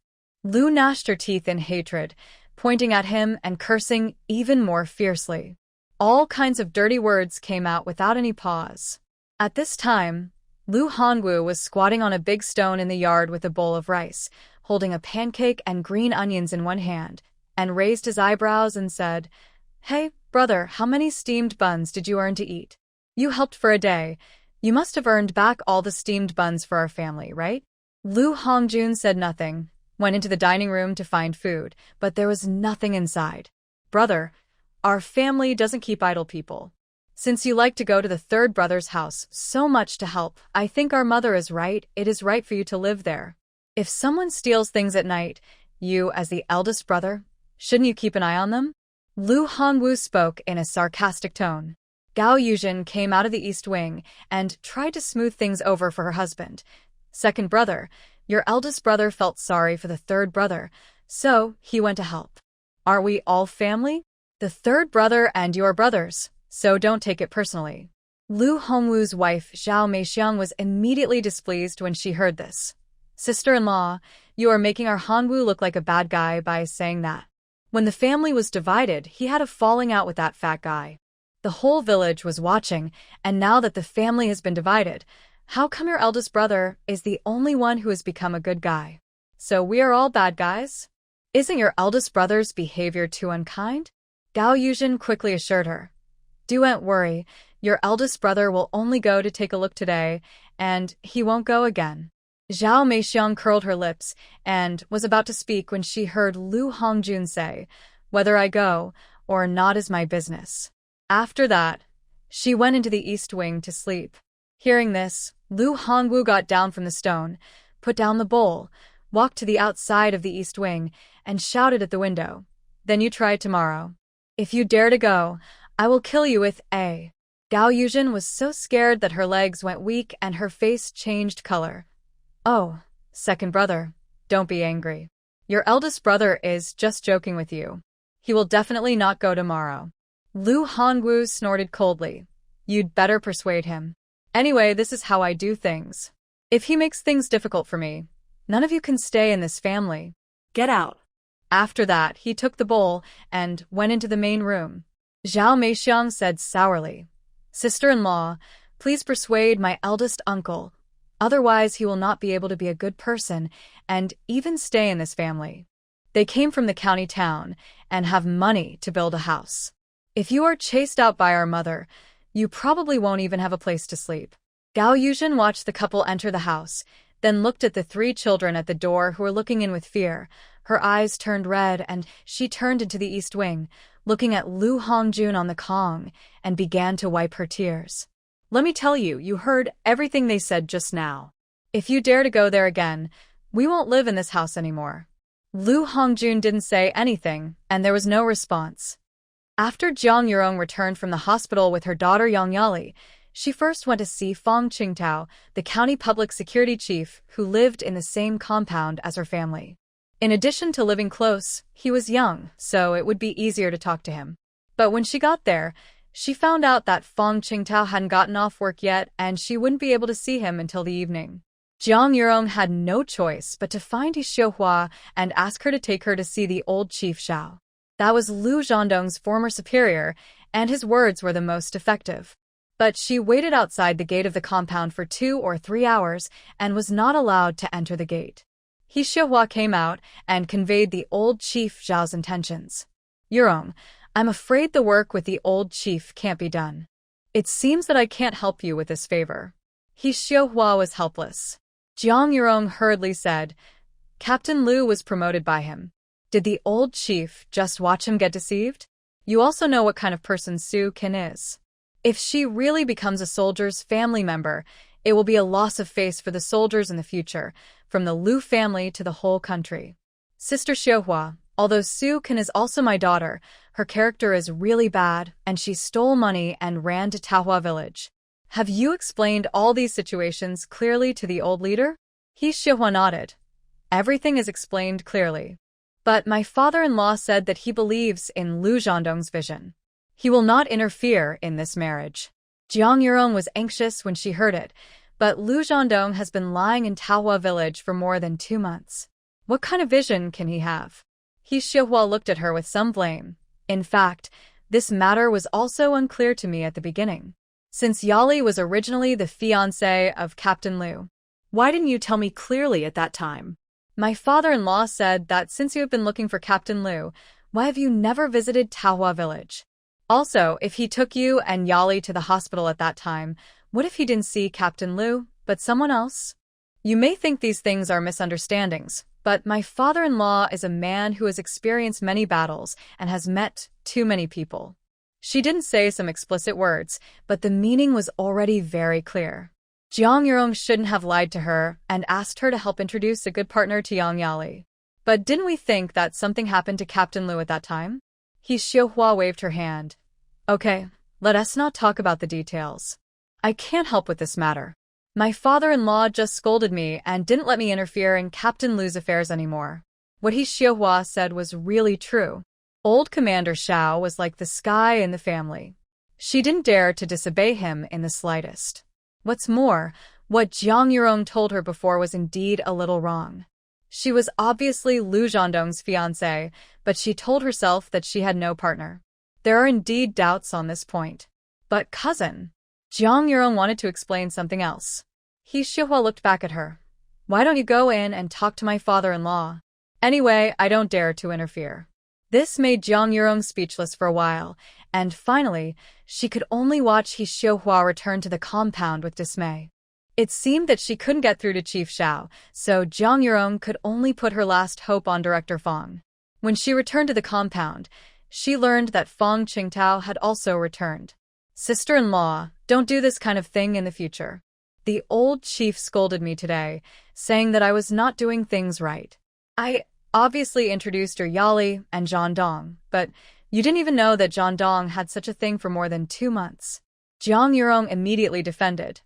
Liu gnashed her teeth in hatred, pointing at him and cursing even more fiercely. All kinds of dirty words came out without any pause. At this time, Lu Hongwu was squatting on a big stone in the yard with a bowl of rice, holding a pancake and green onions in one hand, and raised his eyebrows and said, "Hey, brother, how many steamed buns did you earn to eat? You helped for a day. You must have earned back all the steamed buns for our family, right?" Lu Hongjun said nothing, went into the dining room to find food, but there was nothing inside. "Brother, our family doesn't keep idle people. Since you like to go to the third brother's house so much to help, I think our mother is right. It is right for you to live there. If someone steals things at night, you, as the eldest brother, shouldn't you keep an eye on them?" Lu Hongwu spoke in a sarcastic tone. Gao Yuzhen came out of the east wing and tried to smooth things over for her husband. "Second brother, your eldest brother felt sorry for the third brother, so he went to help. Aren't we all family? The third brother and your brothers, so don't take it personally." Lu Hongwu's wife Zhao Meixiang was immediately displeased when she heard this. "Sister-in-law, you are making our Hongwu look like a bad guy by saying that. When the family was divided, he had a falling out with that fat guy. The whole village was watching, and now that the family has been divided, how come your eldest brother is the only one who has become a good guy? So we are all bad guys? Isn't your eldest brother's behavior too unkind?" Gao Yuzhen quickly assured her. "Don't worry, your eldest brother will only go to take a look today, and he won't go again." Zhao Meixiang curled her lips and was about to speak when she heard Lu Hongjun say, "Whether I go or not is my business." After that, she went into the east wing to sleep. Hearing this, Lu Hongwu got down from the stone, put down the bowl, walked to the outside of the east wing, and shouted at the window, "Then you try tomorrow. If you dare to go, I will kill you with a..." Gao Yuzhen was so scared that her legs went weak and her face changed color. "Oh, second brother, don't be angry. Your eldest brother is just joking with you. He will definitely not go tomorrow." Lu Hongwu snorted coldly. "You'd better persuade him. Anyway, this is how I do things. If he makes things difficult for me, none of you can stay in this family. Get out." After that, he took the bowl and went into the main room. Zhao Meixiang said sourly, "Sister-in-law, please persuade my eldest uncle. Otherwise, he will not be able to be a good person and even stay in this family. They came from the county town and have money to build a house. If you are chased out by our mother, you probably won't even have a place to sleep." Gao Yuzhen watched the couple enter the house, then looked at the 3 children at the door who were looking in with fear. Her eyes turned red and she turned into the east wing, looking at Lu Hongjun on the Kong, and began to wipe her tears. "Let me tell you, you heard everything they said just now. If you dare to go there again, we won't live in this house anymore." Lu Hongjun didn't say anything, and there was no response. After Jiang Yurong returned from the hospital with her daughter Yang Yali, she first went to see Fang Qingtao, the county public security chief who lived in the same compound as her family. In addition to living close, he was young, so it would be easier to talk to him. But when she got there, she found out that Fang Qingtao hadn't gotten off work yet and she wouldn't be able to see him until the evening. Jiang Yurong had no choice but to find Xiuhua and ask her to take her to see the old chief Zhao. That was Lu Zhandong's former superior, and his words were the most effective. But she waited outside the gate of the compound for 2 or 3 hours and was not allowed to enter the gate. Xiuhua came out and conveyed the old chief Zhao's intentions. "Yurong, I'm afraid the work with the old chief can't be done. It seems that I can't help you with this favor." Xiuhua was helpless. Jiang Yurong hurriedly said, "Captain Lu was promoted by him. Did the old chief just watch him get deceived? You also know what kind of person Su Qin is. If she really becomes a soldier's family member, it will be a loss of face for the soldiers in the future, from the Lu family to the whole country. Sister Xiuhua, although Su Qin is also my daughter, her character is really bad, and she stole money and ran to Tahua village. Have you explained all these situations clearly to the old leader?" Xiuhua nodded. "Everything is explained clearly. But my father-in-law said that he believes in Lu Zhandong's vision. He will not interfere in this marriage." Jiang Yurong was anxious when she heard it, but Lu Zhandong has been lying in Tahua village for more than 2 months. What kind of vision can he have? Xiuhua looked at her with some blame. "In fact, this matter was also unclear to me at the beginning. since Yali was originally the fiancé of Captain Liu. Why didn't you tell me clearly at that time? My father-in-law said that since you have been looking for Captain Liu, why have you never visited Tahua village? Also, if he took you and Yali to the hospital at that time, what if he didn't see Captain Liu, but someone else? You may think these things are misunderstandings, but my father-in-law is a man who has experienced many battles and has met too many people. She didn't say some explicit words, but the meaning was already very clear. Jiang Yurong shouldn't have lied to her and asked her to help introduce a good partner to Yang Yali. But didn't we think that something happened to Captain Liu at that time? He Xiuhua waved her hand. Okay, let us not talk about the details. I can't help with this matter. My father-in-law just scolded me and didn't let me interfere in Captain Liu's affairs anymore. What he Xiuhua said was really true. Old Commander Xiao was like the sky in the family. She didn't dare to disobey him in the slightest. What's more, what Jiang Yurong told her before was indeed a little wrong. She was obviously Lu Zhandong's fiancé, but she told herself that she had no partner. There are indeed doubts on this point. But cousin, Jiang Yurong wanted to explain something else. He Xiuhua looked back at her. Why don't you go in and talk to my father-in-law? Anyway, I don't dare to interfere. This made Jiang Yurong speechless for a while, and finally, she could only watch He Xiuhua return to the compound with dismay. It seemed that she couldn't get through to Chief Xiao, so Jiang Yurong could only put her last hope on Director Fong. When she returned to the compound, she learned that Fong Qingtao had also returned. Sister-in-law, don't do this kind of thing in the future. The old chief scolded me today, saying that I was not doing things right. I obviously introduced her Yali and Zhan Dong, but you didn't even know that Zhan Dong had such a thing for more than 2 months. Jiang Yurong immediately defended.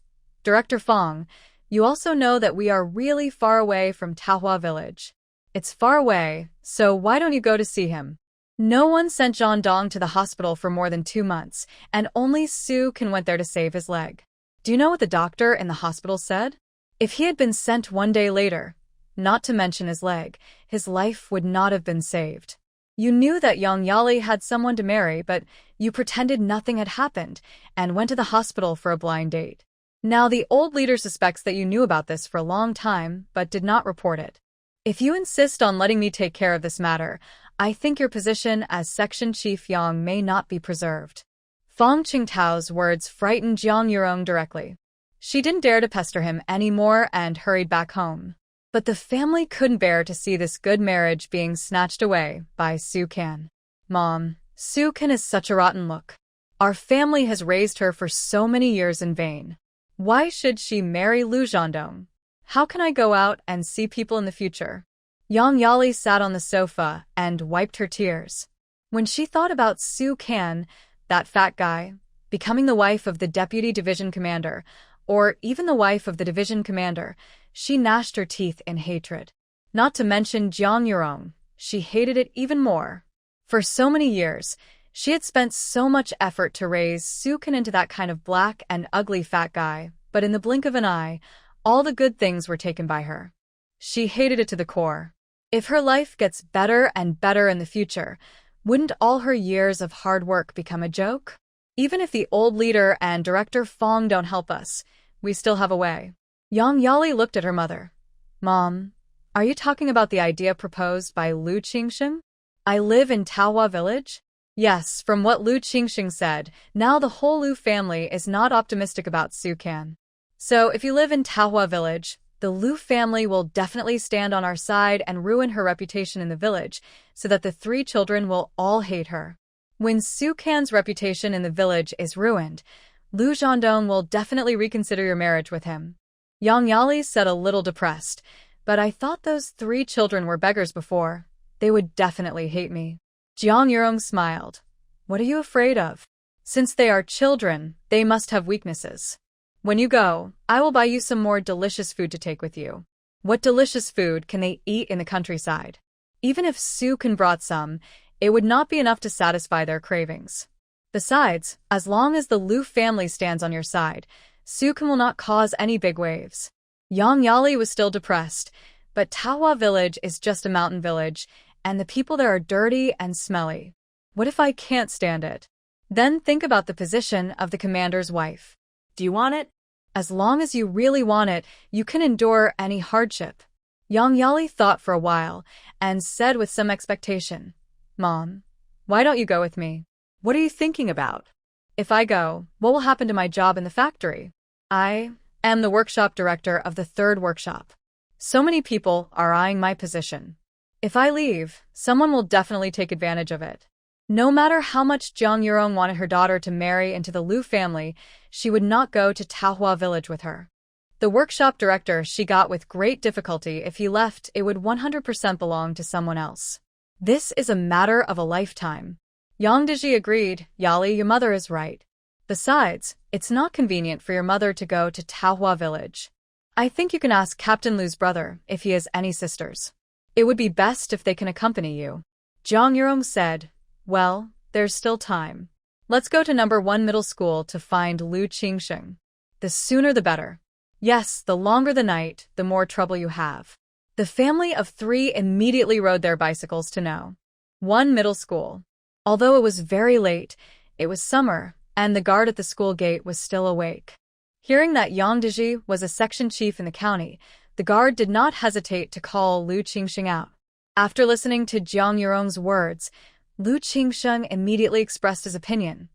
Director Fong, you also know that we are really far away from Tahua village. It's far away, so why don't you go to see him? No one sent Zhan Dong to the hospital for more than 2 months, and only Su Can went there to save his leg. Do you know what the doctor in the hospital said? If he had been sent 1 day later, not to mention his leg, his life would not have been saved. You knew that Yang Yali had someone to marry, but you pretended nothing had happened and went to the hospital for a blind date. Now the old leader suspects that you knew about this for a long time, but did not report it. If you insist on letting me take care of this matter, I think your position as Section Chief Yang may not be preserved. Fong Qingtao's words frightened Jiang Yurong directly. She didn't dare to pester him anymore and hurried back home. But the family couldn't bear to see this good marriage being snatched away by Su Can. Mom, Su Can is such a rotten look. Our family has raised her for so many years in vain. Why should she marry Lu Zhandong? How can I go out and see people in the future? Yang Yali sat on the sofa and wiped her tears. When she thought about Su Can, that fat guy, becoming the wife of the deputy division commander, or even the wife of the division commander, she gnashed her teeth in hatred. Not to mention Jiang Yurong, she hated it even more. For so many years, she had spent so much effort to raise Su Can into that kind of black and ugly fat guy, but in the blink of an eye, all the good things were taken by her. She hated it to the core. If her life gets better and better in the future, wouldn't all her years of hard work become a joke? Even if the old leader and Director Fong don't help us, we still have a way. Yang Yali looked at her mother. Mom, are you talking about the idea proposed by Lu Qingsheng? I live in Tahua village? Yes, from what Lu Qingsheng said, now the whole Lu family is not optimistic about Su Can. So if you live in Tahua village, the Lu family will definitely stand on our side and ruin her reputation in the village, so that the 3 children will all hate her. When Su Can's reputation in the village is ruined, Lu Zhandong will definitely reconsider your marriage with him. Yang Yali said a little depressed, but I thought those 3 children were beggars before. They would definitely hate me. Jiang Yurong smiled. What are you afraid of? Since they are children, they must have weaknesses. When you go, I will buy you some more delicious food to take with you. What delicious food can they eat in the countryside? Even if Su Can brought some, it would not be enough to satisfy their cravings. Besides, as long as the Lu family stands on your side, Su Can will not cause any big waves. Yang Yali was still depressed, but Tahua village is just a mountain village, and the people there are dirty and smelly. What if I can't stand it? Then think about the position of the commander's wife. Do you want it? As long as you really want it, you can endure any hardship. Young Yali thought for a while and said with some expectation, Mom, why don't you go with me? What are you thinking about? If I go, what will happen to my job in the factory? I am the workshop director of the third workshop. So many people are eyeing my position. If I leave, someone will definitely take advantage of it. No matter how much Jiang Yurong wanted her daughter to marry into the Liu family, she would not go to Taohua village with her. The workshop director she got with great difficulty. If he left, it would 100% belong to someone else. This is a matter of a lifetime. Yang Diji agreed, Yali, your mother is right. Besides, it's not convenient for your mother to go to Taohua village. I think you can ask Captain Lu's brother if he has any sisters. It would be best if they can accompany you. Jiang Yurong said, well, there's still time. Let's go to number 1 middle school to find Lu Qingsheng. The sooner the better. Yes, the longer the night, the more trouble you have. The family of 3 immediately rode their bicycles to No. 1 middle school. Although it was very late, it was summer, and the guard at the school gate was still awake. Hearing that Yang Diji was a section chief in the county, the guard did not hesitate to call Lu Qingsheng out. After listening to Jiang Yurong's words, Lu Qingsheng immediately expressed his opinion.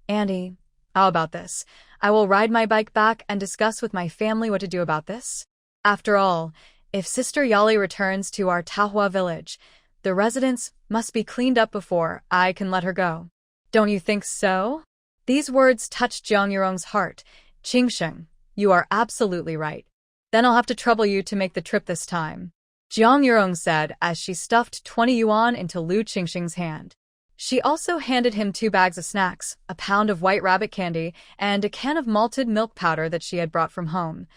Andy, how about this? I will ride my bike back and discuss with my family what to do about this. After all, if Sister Yali returns to our Taohua village, the residence must be cleaned up before I can let her go. Don't you think so? These words touched Jiang Yurong's heart. Qingsheng, you are absolutely right. Then I'll have to trouble you to make the trip this time. Jiang Yurong said as she stuffed 20 yuan into Lu Qingsheng's hand. She also handed him 2 bags of snacks, a pound of white rabbit candy, and a can of malted milk powder that she had brought from home.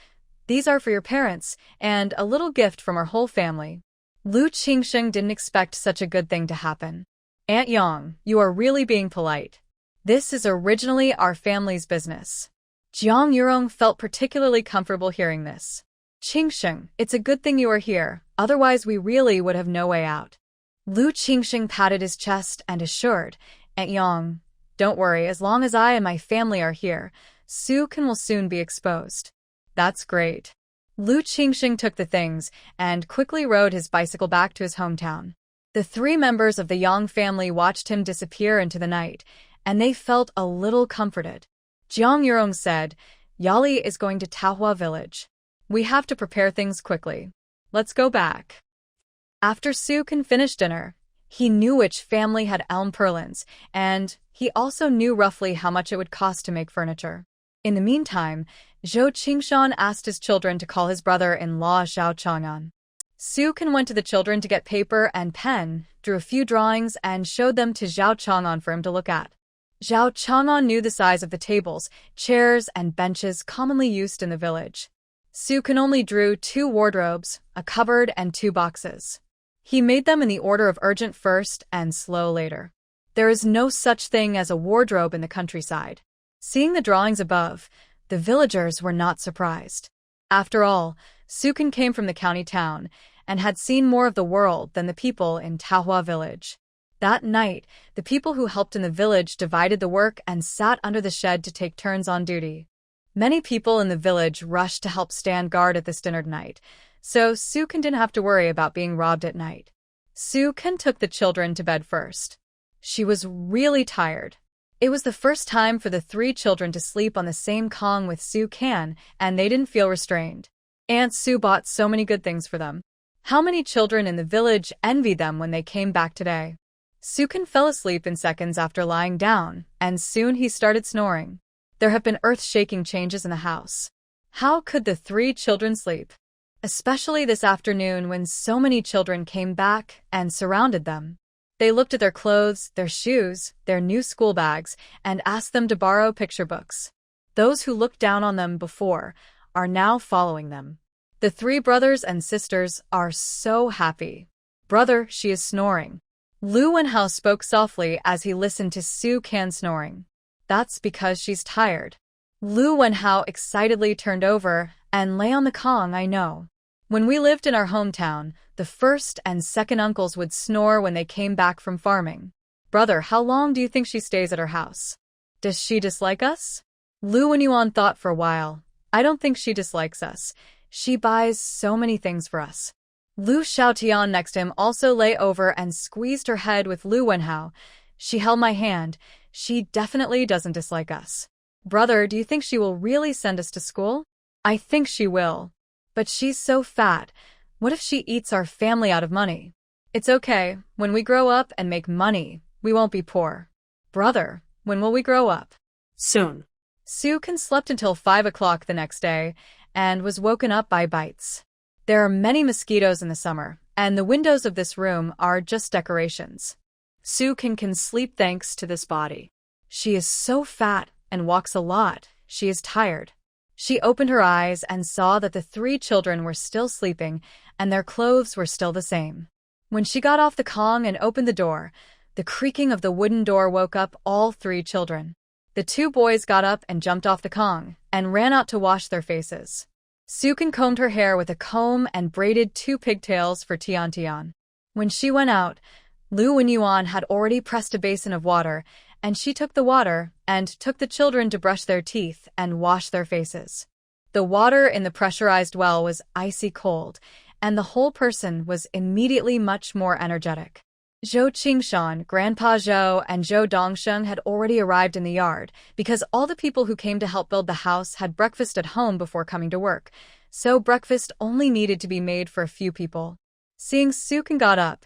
These are for your parents, and a little gift from our whole family. Lu Qingsheng didn't expect such a good thing to happen. Aunt Yang, you are really being polite. This is originally our family's business. Jiang Yurong felt particularly comfortable hearing this. Qingsheng, it's a good thing you are here, otherwise we really would have no way out. Lu Qingsheng patted his chest and assured, Aunt Yang, don't worry, as long as I and my family are here, Su Can will soon be exposed. That's great. Lu Qingsheng took the things and quickly rode his bicycle back to his hometown. The 3 members of the Yang family watched him disappear into the night, and they felt a little comforted. Jiang Yurong said, Yali is going to Taohua village. We have to prepare things quickly. Let's go back. After Su Can finished dinner, he knew which family had elm purlins, and he also knew roughly how much it would cost to make furniture. In the meantime, Zhou Qingshan asked his children to call his brother-in-law Zhao Chang'an. Su Can went to the children to get paper and pen, drew a few drawings, and showed them to Zhao Chang'an for him to look at. Zhao Chang'an knew the size of the tables, chairs, and benches commonly used in the village. Su Can only drew 2 wardrobes, a cupboard, and 2 boxes. He made them in the order of urgent first and slow later. There is no such thing as a wardrobe in the countryside. Seeing the drawings above, the villagers were not surprised. After all, Su Can came from the county town and had seen more of the world than the people in Taohua village. That night, the people who helped in the village divided the work and sat under the shed to take turns on duty. Many people in the village rushed to help stand guard at this dinner night, so Su Can didn't have to worry about being robbed at night. Su Can took the children to bed first. She was really tired. It was the first time for the 3 children to sleep on the same Kong with Su Can, and they didn't feel restrained. Aunt Su bought so many good things for them. How many children in the village envied them when they came back today? Su Can fell asleep in seconds after lying down, and soon he started snoring. There have been earth-shaking changes in the house. How could the 3 children sleep? Especially this afternoon when so many children came back and surrounded them. They looked at their clothes, their shoes, their new school bags, and asked them to borrow picture books. Those who looked down on them before are now following them. The 3 brothers and sisters are so happy. Brother, she is snoring. Lu Wenhao spoke softly as he listened to Su Can snoring. That's because she's tired. Lu Wenhao excitedly turned over and lay on the Kong. I know. When we lived in our hometown, the first and second uncles would snore when they came back from farming. Brother, how long do you think she stays at her house? Does she dislike us? Lu Wenyuan thought for a while. I don't think she dislikes us. She buys so many things for us. Lu Xiaotian next to him also lay over and squeezed her head with Lu Wenhao. She held my hand. She definitely doesn't dislike us. Brother, do you think she will really send us to school? I think she will. But she's so fat. What if she eats our family out of money? It's okay. When we grow up and make money, we won't be poor. Brother, when will we grow up? Soon. Sukin slept until 5 o'clock the next day and was woken up by bites. There are many mosquitoes in the summer, and the windows of this room are just decorations. Sukin can sleep thanks to this body. She is so fat and walks a lot. She is tired. She opened her eyes and saw that the 3 children were still sleeping and their clothes were still the same. When she got off the Kong and opened the door, the creaking of the wooden door woke up all 3 children. The 2 boys got up and jumped off the Kong and ran out to wash their faces. Sukin combed her hair with a comb and braided 2 pigtails for Tian Tian. When she went out, Lu Wenyuan had already pressed a basin of water, and she took the water and took the children to brush their teeth and wash their faces. The water in the pressurized well was icy cold, and the whole person was immediately much more energetic. Zhou Qingshan, Grandpa Zhou, and Zhou Dongsheng had already arrived in the yard because all the people who came to help build the house had breakfast at home before coming to work, so breakfast only needed to be made for a few people. Seeing Sukin got up,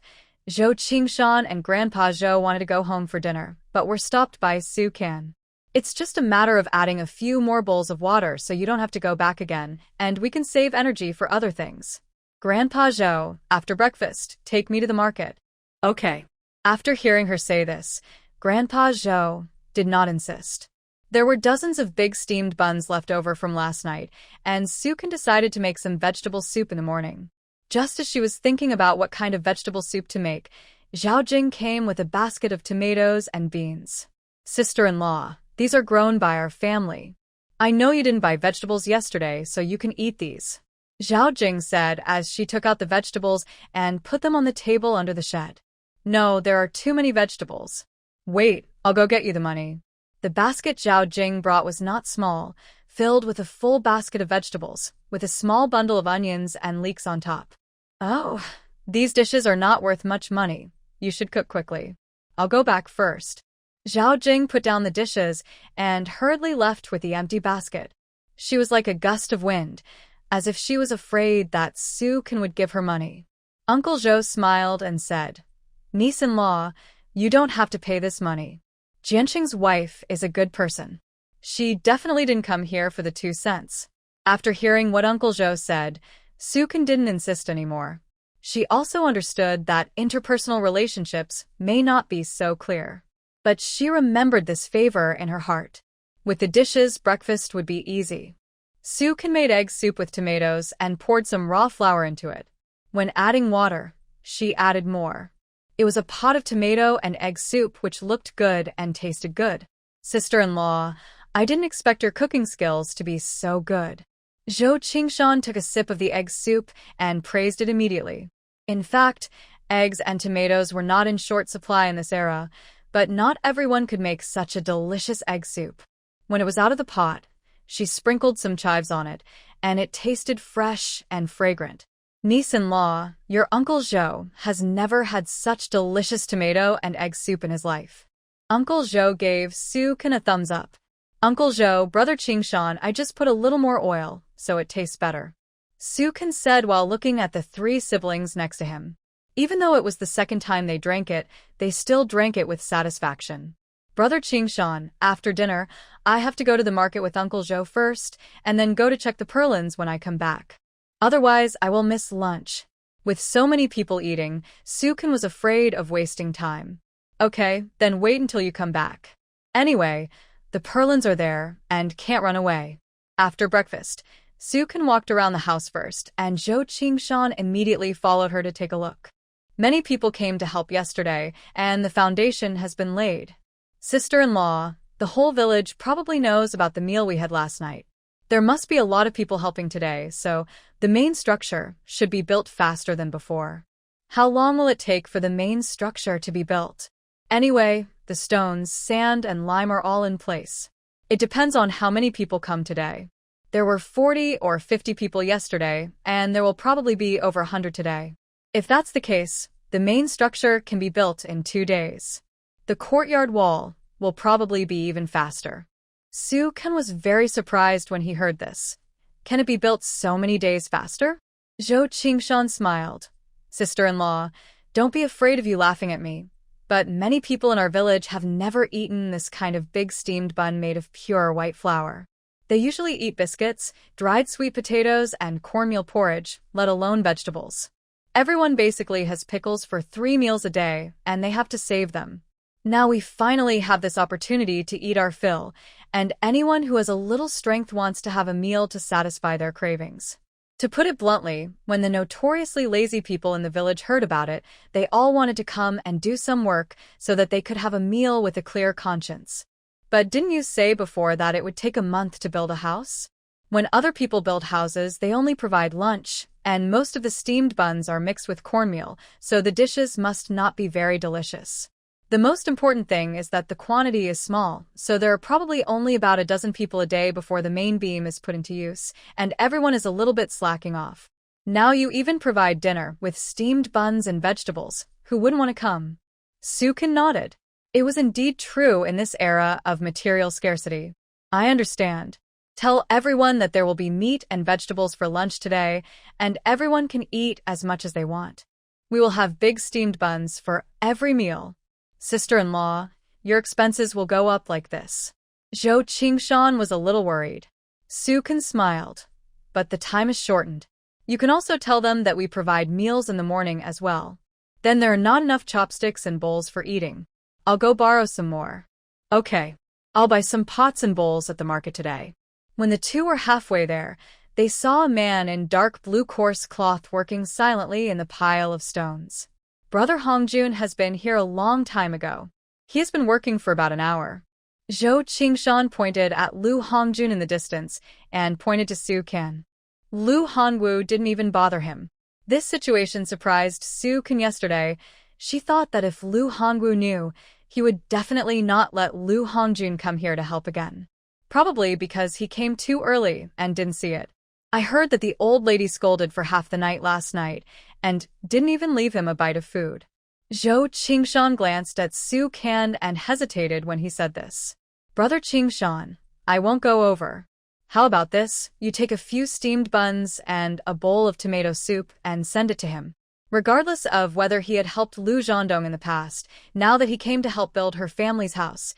Zhou Qingshan and Grandpa Zhou wanted to go home for dinner, but were stopped by Sukin. It's just a matter of adding a few more bowls of water so you don't have to go back again, and we can save energy for other things. Grandpa Zhou, after breakfast, take me to the market. Okay. After hearing her say this, Grandpa Zhou did not insist. There were dozens of big steamed buns left over from last night, and Sukin decided to make some vegetable soup in the morning. Just as she was thinking about what kind of vegetable soup to make, Zhao Jing came with a basket of tomatoes and beans. Sister-in-law, these are grown by our family. I know you didn't buy vegetables yesterday, so you can eat these. Zhao Jing said as she took out the vegetables and put them on the table under the shed. No, there are too many vegetables. Wait, I'll go get you the money. The basket Zhao Jing brought was not small, filled with a full basket of vegetables, with a small bundle of onions and leeks on top. Oh, these dishes are not worth much money. You should cook quickly. I'll go back first. Zhao Jing put down the dishes and hurriedly left with the empty basket. She was like a gust of wind, as if she was afraid that Sukin would give her money. Uncle Zhou smiled and said, Niece-in-law, you don't have to pay this money. Jianqing's wife is a good person. She definitely didn't come here for the 2 cents. After hearing what Uncle Zhou said, Sukin didn't insist anymore. She also understood that interpersonal relationships may not be so clear. But she remembered this favor in her heart. With the dishes, breakfast would be easy. Sukin made egg soup with tomatoes and poured some raw flour into it. When adding water, she added more. It was a pot of tomato and egg soup which looked good and tasted good. Sister-in-law, I didn't expect your cooking skills to be so good. Zhou Qingshan took a sip of the egg soup and praised it immediately. In fact, eggs and tomatoes were not in short supply in this era, but not everyone could make such a delicious egg soup. When it was out of the pot, she sprinkled some chives on it, and it tasted fresh and fragrant. Niece-in-law, your Uncle Zhou has never had such delicious tomato and egg soup in his life. Uncle Zhou gave Sukin a thumbs up. Uncle Zhou, Brother Qingshan, I just put a little more oil, so it tastes better. Sukin said while looking at the 3 siblings next to him. Even though it was the second time they drank it, they still drank it with satisfaction. Brother Qingshan, after dinner, I have to go to the market with Uncle Zhou first, and then go to check the purlins when I come back. Otherwise, I will miss lunch. With so many people eating, Sukin was afraid of wasting time. Okay, then wait until you come back. Anyway, the purlins are there and can't run away. After breakfast, Sukin walked around the house first, and Zhou Qingshan immediately followed her to take a look. Many people came to help yesterday, and the foundation has been laid. Sister-in-law, the whole village probably knows about the meal we had last night. There must be a lot of people helping today, so the main structure should be built faster than before. How long will it take for the main structure to be built? Anyway, the stones, sand, and lime are all in place. It depends on how many people come today. There were 40 or 50 people yesterday, and there will probably be over 100 today. If that's the case, the main structure can be built in 2 days. The courtyard wall will probably be even faster. Su-kan was very surprised when he heard this. Can it be built so many days faster? Zhou Qingshan smiled. Sister-in-law, don't be afraid of you laughing at me, but many people in our village have never eaten this kind of big steamed bun made of pure white flour. They usually eat biscuits, dried sweet potatoes, and cornmeal porridge, let alone vegetables. Everyone basically has pickles for 3 meals a day, and they have to save them. Now we finally have this opportunity to eat our fill, and anyone who has a little strength wants to have a meal to satisfy their cravings. To put it bluntly, when the notoriously lazy people in the village heard about it, they all wanted to come and do some work so that they could have a meal with a clear conscience. But didn't you say before that it would take a month to build a house? When other people build houses, they only provide lunch, and most of the steamed buns are mixed with cornmeal, so the dishes must not be very delicious. The most important thing is that the quantity is small, so there are probably only about a dozen people a day before the main beam is put into use, and everyone is a little bit slacking off. Now you even provide dinner with steamed buns and vegetables. Who wouldn't want to come? Su-kan nodded. It was indeed true in this era of material scarcity. I understand. Tell everyone that there will be meat and vegetables for lunch today, and everyone can eat as much as they want. We will have big steamed buns for every meal. Sister-in-law, your expenses will go up like this. Zhou Qingshan was a little worried. Su-kan smiled. But the time is shortened. You can also tell them that we provide meals in the morning as well. Then there are not enough chopsticks and bowls for eating. I'll go borrow some more. Okay. I'll buy some pots and bowls at the market today. When the two were halfway there, they saw a man in dark blue coarse cloth working silently in the pile of stones. Brother Hongjun has been here a long time ago. He has been working for about an hour. Zhou Qingshan pointed at Lu Hongjun in the distance and pointed to Su-kan. Lu Hongwu didn't even bother him. This situation surprised Su-kan yesterday. She thought that if Lu Hongwu knew, he would definitely not let Lu Hongjun come here to help again. Probably because he came too early and didn't see it. I heard that the old lady scolded for half the night last night and didn't even leave him a bite of food. Zhou Qingshan glanced at Su-kan and hesitated when he said this. Brother Qingshan, I won't go over. How about this? You take a few steamed buns and a bowl of tomato soup and send it to him. Regardless of whether he had helped Lu Zhondong in the past, now that he came to help build her family's house,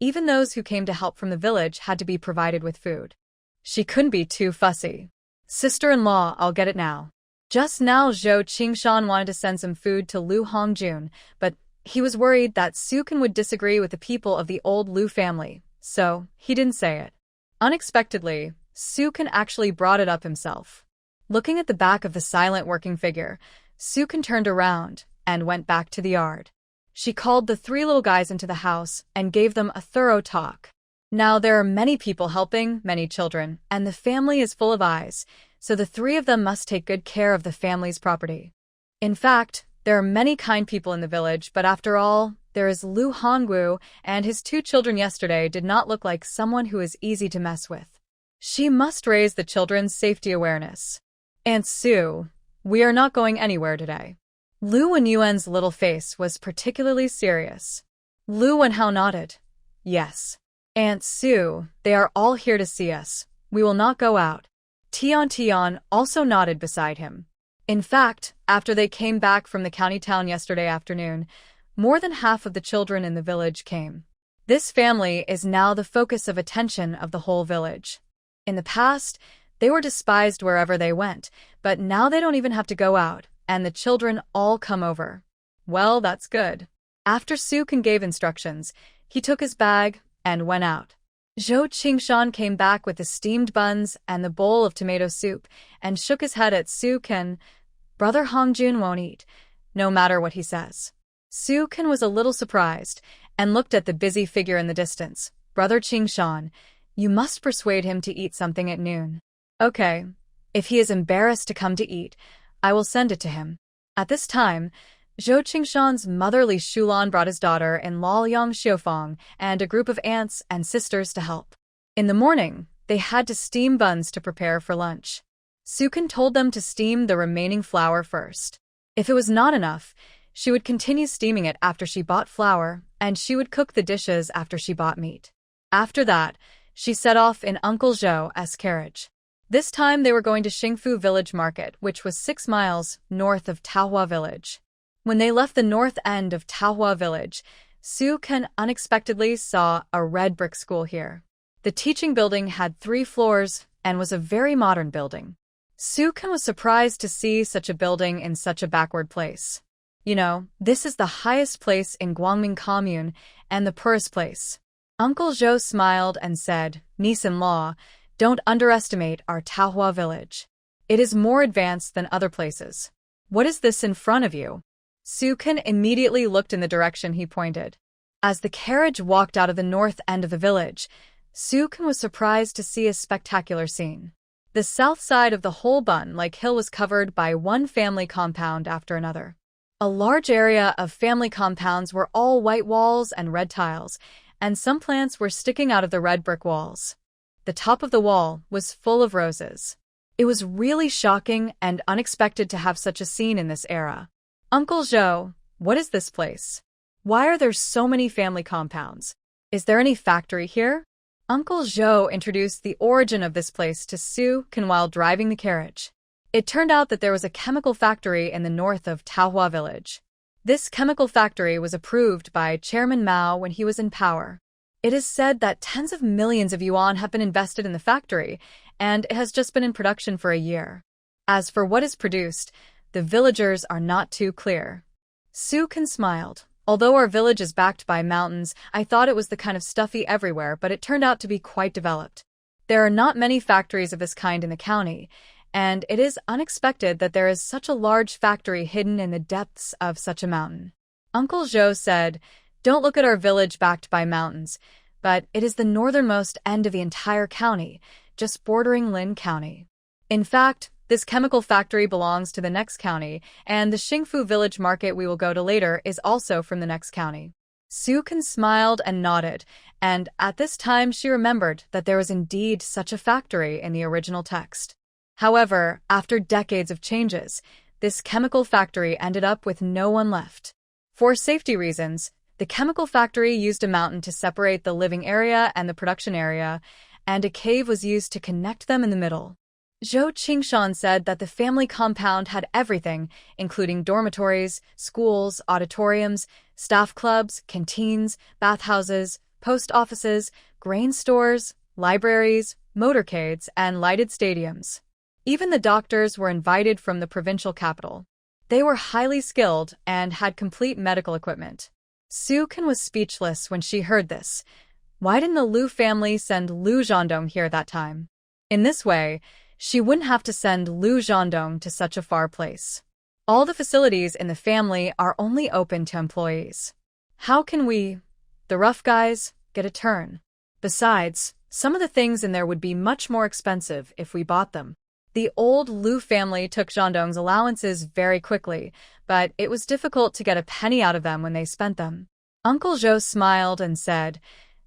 even those who came to help from the village had to be provided with food. She couldn't be too fussy. Sister-in-law, I'll get it now. Just now Zhou Qingshan wanted to send some food to Lu Hongjun, but he was worried that Su-kan would disagree with the people of the old Lu family, so he didn't say it. Unexpectedly, Su-kan actually brought it up himself. Looking at the back of the silent working figure, Su-kan turned around and went back to the yard. She called the 3 little guys into the house and gave them a thorough talk. Now there are many people helping, many children, and the family is full of eyes, so the 3 of them must take good care of the family's property. In fact, there are many kind people in the village, but after all, there is Lu Hongwu, and his 2 children yesterday did not look like someone who is easy to mess with. She must raise the children's safety awareness. Aunt Su, we are not going anywhere today. Lu Wenyuan's little face was particularly serious. Lu Wenhao nodded. Yes. Aunt Su, they are all here to see us. We will not go out. Tian also nodded beside him. In fact, after they came back from the county town yesterday afternoon, more than half of the children in the village came. This family is now the focus of attention of the whole village. In the past, they were despised wherever they went, but now they don't even have to go out, and the children all come over. Well, that's good. After Su-kan gave instructions, he took his bag and went out. Zhou Qingshan came back with the steamed buns and the bowl of tomato soup and shook his head at Su-kan. Brother Hongjun won't eat, no matter what he says. Su-kan was a little surprised and looked at the busy figure in the distance. Brother Qingshan, you must persuade him to eat something at noon. Okay, if he is embarrassed to come to eat, I will send it to him. At this time, Zhou Qingshan's motherly Shulan brought his daughter-in-law Yang Xiufang and a group of aunts and sisters to help. In the morning, they had to steam buns to prepare for lunch. Sukan told them to steam the remaining flour first. If it was not enough, she would continue steaming it after she bought flour, and she would cook the dishes after she bought meat. After that, she set off in Uncle Zhou's carriage. This time they were going to Xingfu Village Market, which was 6 miles north of Taohua Village. When they left the north end of Taohua Village, Su Kan unexpectedly saw a red brick school here. The teaching building had 3 floors and was a very modern building. Su Kan was surprised to see such a building in such a backward place. You know, this is the highest place in Guangming Commune and the poorest place. Uncle Zhou smiled and said, "Niece-in-law, don't underestimate our Taohua village. It is more advanced than other places. What is this in front of you?" Su Kan immediately looked in the direction he pointed. As the carriage walked out of the north end of the village, Su Kan was surprised to see a spectacular scene. The south side of the whole Bun-like hill was covered by one family compound after another. A large area of family compounds were all white walls and red tiles, and some plants were sticking out of the red brick walls. The top of the wall was full of roses. It was really shocking and unexpected to have such a scene in this era. "Uncle Zhou, what is this place? Why are there so many family compounds? Is there any factory here?" Uncle Zhou introduced the origin of this place to Su Kan while driving the carriage. It turned out that there was a chemical factory in the north of Taohua Village. This chemical factory was approved by Chairman Mao when he was in power. It is said that tens of millions of yuan have been invested in the factory, and it has just been in production for a year. As for what is produced, the villagers are not too clear. Su Kan smiled. "Although our village is backed by mountains, I thought it was the kind of stuffy everywhere, but it turned out to be quite developed. There are not many factories of this kind in the county, and it is unexpected that there is such a large factory hidden in the depths of such a mountain." Uncle Zhou said, "Don't look at our village backed by mountains, but it is the northernmost end of the entire county, just bordering Lin County. In fact, this chemical factory belongs to the next county, and the Xingfu Village Market we will go to later is also from the next county." Su Kan smiled and nodded, and at this time she remembered that there was indeed such a factory in the original text. However, after decades of changes, this chemical factory ended up with no one left. For safety reasons, the chemical factory used a mountain to separate the living area and the production area, and a cave was used to connect them in the middle. Zhou Qingshan said that the family compound had everything, including dormitories, schools, auditoriums, staff clubs, canteens, bathhouses, post offices, grain stores, libraries, motorcades, and lighted stadiums. Even the doctors were invited from the provincial capital. They were highly skilled and had complete medical equipment. Su Kan was speechless when she heard this. Why didn't the Liu family send Liu Zhandong here that time? In this way, she wouldn't have to send Liu Zhandong to such a far place. All the facilities in the family are only open to employees. How can we, the rough guys, get a turn? Besides, some of the things in there would be much more expensive if we bought them. The old Liu family took Zhandong's allowances very quickly, but it was difficult to get a penny out of them when they spent them. Uncle Zhou smiled and said,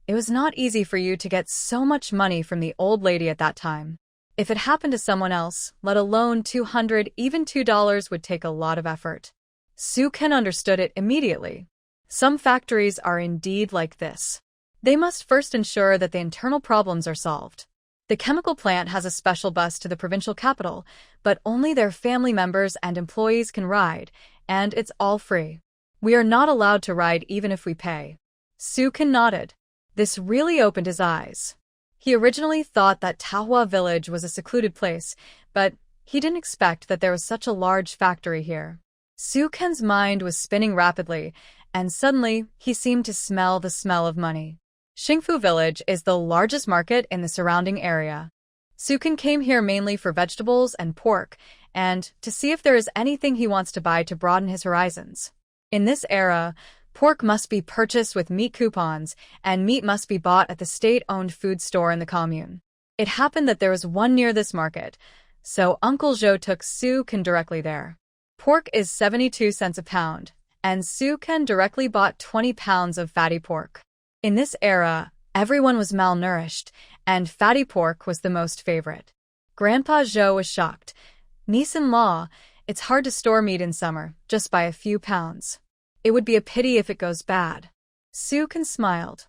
"It was not easy for you to get so much money from the old lady at that time. If it happened to someone else, let alone 200, even $2 would take a lot of effort." Su Kan understood it immediately. Some factories are indeed like this. They must first ensure that the internal problems are solved. The chemical plant has a special bus to the provincial capital, but only their family members and employees can ride, and it's all free. We are not allowed to ride even if we pay. Su Kan nodded. This really opened his eyes. He originally thought that Taohua Village was a secluded place, but he didn't expect that there was such a large factory here. Su Kan's mind was spinning rapidly, and suddenly he seemed to smell the smell of money. Xingfu Village is the largest market in the surrounding area. Su Kan came here mainly for vegetables and pork, and to see if there is anything he wants to buy to broaden his horizons. In this era, pork must be purchased with meat coupons, and meat must be bought at the state-owned food store in the commune. It happened that there was one near this market, so Uncle Zhou took Su Kan directly there. Pork is 72 cents a pound, and Su-ken directly bought 20 pounds of fatty pork. In this era, everyone was malnourished, and fatty pork was the most favorite. Grandpa Zhou was shocked. Niece-in-law, it's hard to store meat in summer, just by a few pounds. It would be a pity if it goes bad. Su-ken smiled.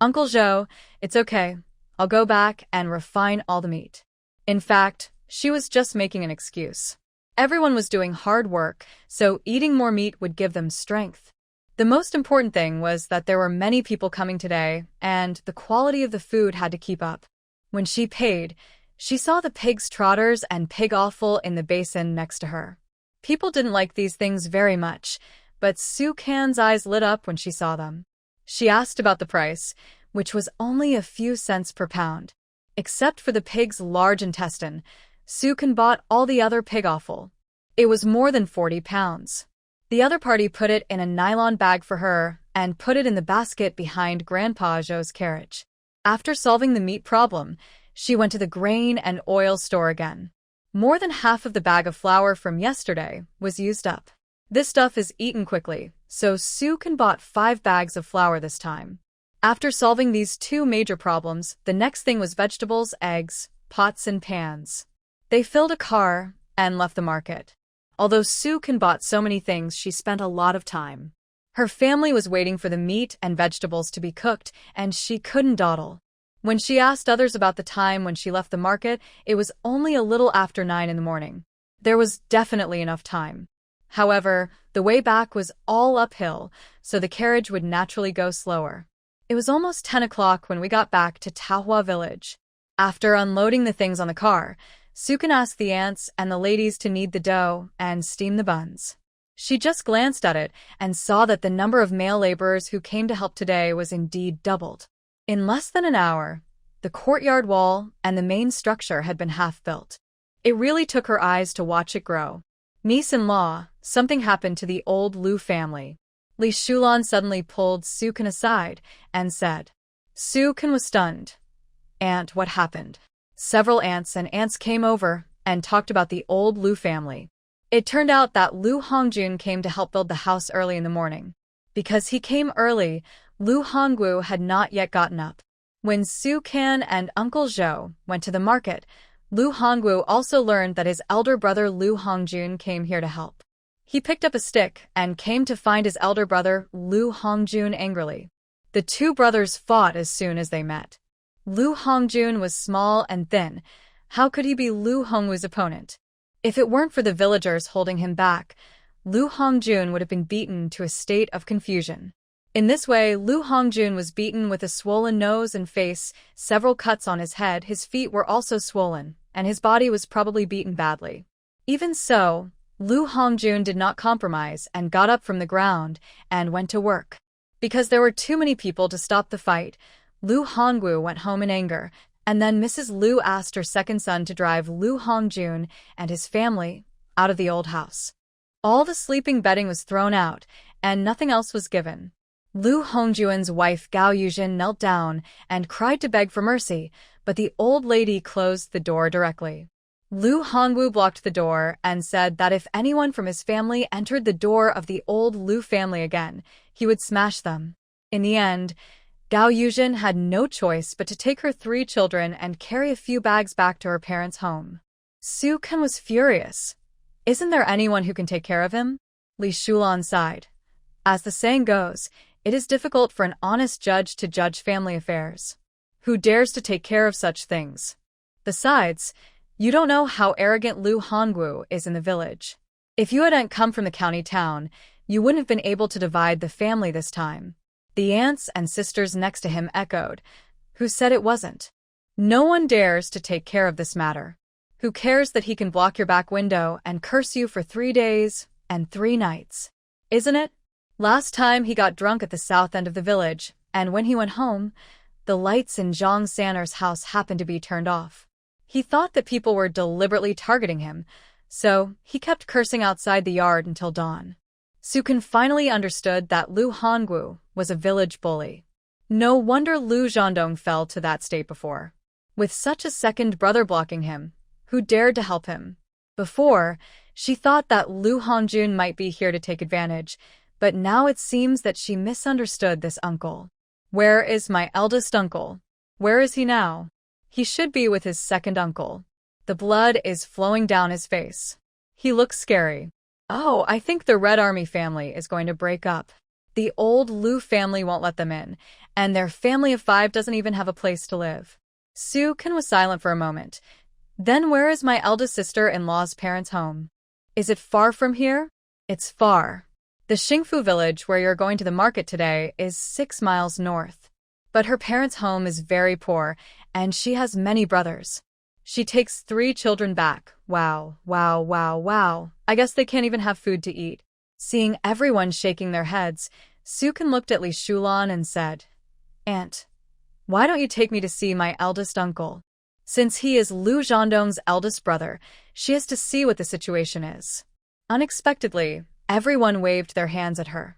Uncle Zhou, it's okay. I'll go back and refine all the meat. In fact, she was just making an excuse. Everyone was doing hard work, so eating more meat would give them strength. The most important thing was that there were many people coming today, and the quality of the food had to keep up. When she paid, she saw the pig's trotters and pig offal in the basin next to her. People didn't like these things very much, but Su-ken's eyes lit up when she saw them. She asked about the price, which was only a few cents per pound. Except for the pig's large intestine, Su-ken bought all the other pig offal. It was more than 40 pounds. The other party put it in a nylon bag for her and put it in the basket behind Grandpa Zhou's carriage. After solving the meat problem, she went to the grain and oil store again. More than half of the bag of flour from yesterday was used up. This stuff is eaten quickly, so Su-ken bought 5 bags of flour this time. After solving these 2 major problems, the next thing was vegetables, eggs, pots, and pans. They filled a car and left the market. Although Su-ken bought so many things, she spent a lot of time. Her family was waiting for the meat and vegetables to be cooked, and she couldn't dawdle. When she asked others about the time when she left the market, it was only a little after 9 in the morning. There was definitely enough time. However, the way back was all uphill, so the carriage would naturally go slower. It was almost 10 o'clock when we got back to Taohua village. After unloading the things on the car, Su-ken asked the aunts and the ladies to knead the dough and steam the buns. She just glanced at it and saw that the number of male laborers who came to help today was indeed doubled. In less than an hour, the courtyard wall and the main structure had been half built. It really took her eyes to watch it grow. Niece-in-law, something happened to the old Liu family. Li Shulan suddenly pulled Su-ken aside and said. Su-ken was stunned. Aunt, what happened? Several aunts came over and talked about the old Liu family. It turned out that Liu Hongjun came to help build the house early in the morning. Because he came early, Liu Hongwu had not yet gotten up. When Su-ken and Uncle Zhou went to the market, Liu Hongwu also learned that his elder brother Liu Hongjun came here to help. He picked up a stick and came to find his elder brother Liu Hongjun angrily. The 2 brothers fought as soon as they met. Liu Hongjun was small and thin. How could he be Liu Hongwu's opponent? If it weren't for the villagers holding him back, Liu Hongjun would have been beaten to a state of confusion. In this way, Liu Hongjun was beaten with a swollen nose and face, several cuts on his head, his feet were also swollen, and his body was probably beaten badly. Even so, Liu Hongjun did not compromise and got up from the ground and went to work. Because there were too many people to stop the fight, Liu Hongwu went home in anger, and then Mrs. Liu asked her second son to drive Liu Hongjun and his family out of the old house. All the sleeping bedding was thrown out, and nothing else was given. Liu Hongjun's wife Gao Yuzhen knelt down and cried to beg for mercy, but the old lady closed the door directly. Liu Hongwu blocked the door and said that if anyone from his family entered the door of the old Liu family again, he would smash them. In the end, Gao Yuzhen had no choice but to take her 3 children and carry a few bags back to her parents' home. Su-ken was furious. Isn't there anyone who can take care of him? Li Shulan sighed. As the saying goes, it is difficult for an honest judge to judge family affairs. Who dares to take care of such things? Besides, you don't know how arrogant Liu Hongwu is in the village. If you hadn't come from the county town, you wouldn't have been able to divide the family this time. The aunts and sisters next to him echoed. Who said it wasn't? No one dares to take care of this matter. Who cares that he can block your back window and curse you for 3 days and 3 nights? Isn't it? Last time he got drunk at the south end of the village, and when he went home, the lights in Zhang Sanner's house happened to be turned off. He thought that people were deliberately targeting him, so he kept cursing outside the yard until dawn. Su-ken finally understood that Liu Hongwu was a village bully. No wonder Liu Zhandong fell to that state before. With such a second brother blocking him, who dared to help him? Before, she thought that Liu Hongjun might be here to take advantage, but now it seems that she misunderstood this uncle. Where is my eldest uncle? Where is he now? He should be with his second uncle. The blood is flowing down his face. He looks scary. Oh, I think the Red Army family is going to break up. The old Liu family won't let them in, and their family of 5 doesn't even have a place to live. Sukin was silent for a moment. Then where is my eldest sister-in-law's parents' home? Is it far from here? It's far. The Xingfu village where you're going to the market today is 6 miles north. But her parents' home is very poor, and she has many brothers. She takes 3 children back. Wow, wow, wow, wow. I guess they can't even have food to eat. Seeing everyone shaking their heads, Sukin looked at Li Shulan and said, Aunt, why don't you take me to see my eldest uncle? Since he is Liu Zhandong's eldest brother, she has to see what the situation is. Unexpectedly, everyone waved their hands at her.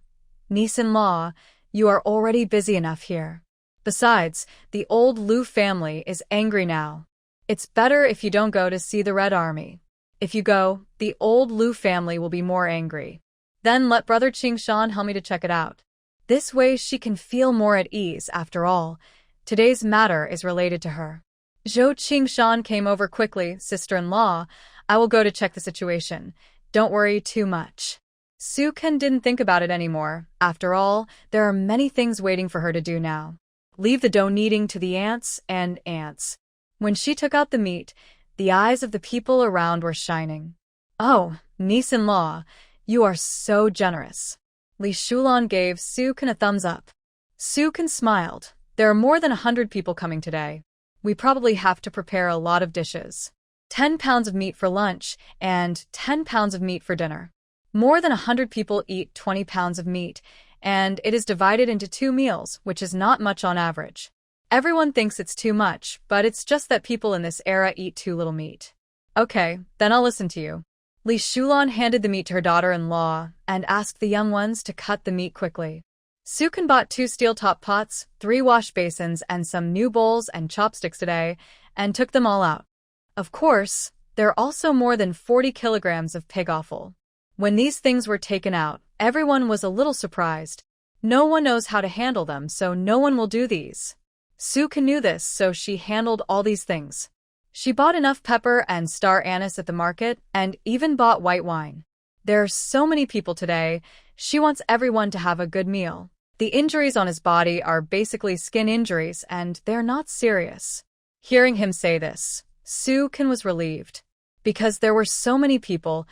Niece-in-law, you are already busy enough here. Besides, the old Liu family is angry now. It's better if you don't go to see the Red Army. If you go, the old Liu family will be more angry. Then let Brother Qingshan help me to check it out. This way she can feel more at ease. After all, today's matter is related to her. Zhou Qingshan came over quickly. Sister-in-law, I will go to check the situation. Don't worry too much. Sukin didn't think about it anymore. After all, there are many things waiting for her to do now. Leave the dough kneading to the ants and ants. When she took out the meat, the eyes of the people around were shining. Oh, niece-in-law, you are so generous. Li Shulan gave Sukin a thumbs up. Sukin smiled. There are more than 100 people coming today. We probably have to prepare a lot of dishes. 10 pounds of meat for lunch and 10 pounds of meat for dinner. More than 100 people eat 20 pounds of meat, and it is divided into 2 meals, which is not much on average. Everyone thinks it's too much, but it's just that people in this era eat too little meat. Okay, then I'll listen to you. Li Shulan handed the meat to her daughter-in-law and asked the young ones to cut the meat quickly. Sukin bought 2 steel-top pots, 3 wash basins, and some new bowls and chopsticks today, and took them all out. Of course, there are also more than 40 kilograms of pig offal. When these things were taken out, everyone was a little surprised. No one knows how to handle them, so no one will do these. Sukin knew this, so she handled all these things. She bought enough pepper and star anise at the market and even bought white wine. There are so many people today, she wants everyone to have a good meal. The injuries on his body are basically skin injuries and they're not serious. Hearing him say this, Sukin was relieved. Because there were so many people,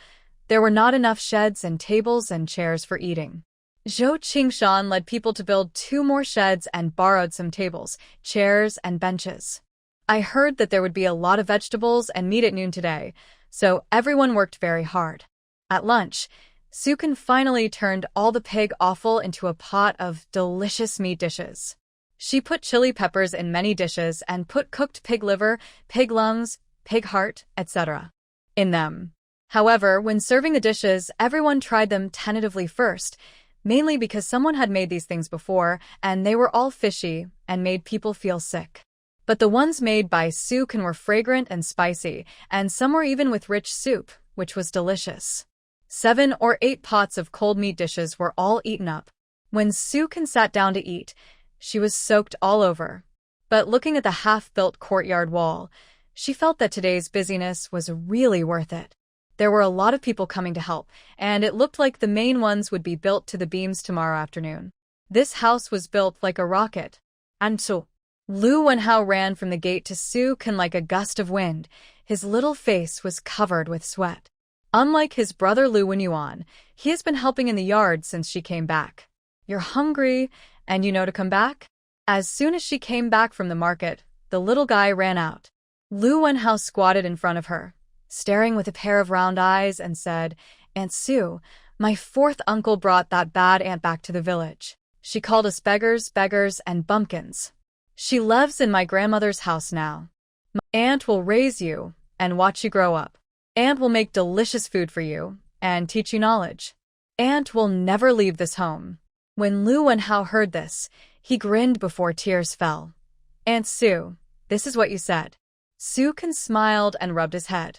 there were not enough sheds and tables and chairs for eating. Zhou Qingshan led people to build 2 more sheds and borrowed some tables, chairs, and benches. I heard that there would be a lot of vegetables and meat at noon today, so everyone worked very hard. At lunch, Sukin finally turned all the pig offal into a pot of delicious meat dishes. She put chili peppers in many dishes and put cooked pig liver, pig lungs, pig heart, etc. in them. However, when serving the dishes, everyone tried them tentatively first, mainly because someone had made these things before, and they were all fishy and made people feel sick. But the ones made by Sukin were fragrant and spicy, and some were even with rich soup, which was delicious. 7 or 8 pots of cold meat dishes were all eaten up. When Sukin sat down to eat, she was soaked all over. But looking at the half-built courtyard wall, she felt that today's busyness was really worth it. There were a lot of people coming to help, and it looked like the main ones would be built to the beams tomorrow afternoon. This house was built like a rocket. And so, Liu Wenhao ran from the gate to Sukin like a gust of wind. His little face was covered with sweat. Unlike his brother Liu Wenyuan, he has been helping in the yard since she came back. You're hungry, and you know to come back? As soon as she came back from the market, the little guy ran out. Liu Wenhao squatted in front of her, staring with a pair of round eyes, and said, Aunt Sue, my 4th uncle brought that bad aunt back to the village. She called us beggars, and bumpkins. She lives in my grandmother's house now. My aunt will raise you and watch you grow up. Aunt will make delicious food for you and teach you knowledge. Aunt will never leave this home. When Liu Wenhao heard this, he grinned before tears fell. Aunt Sue, this is what you said. Sukin smiled and rubbed his head.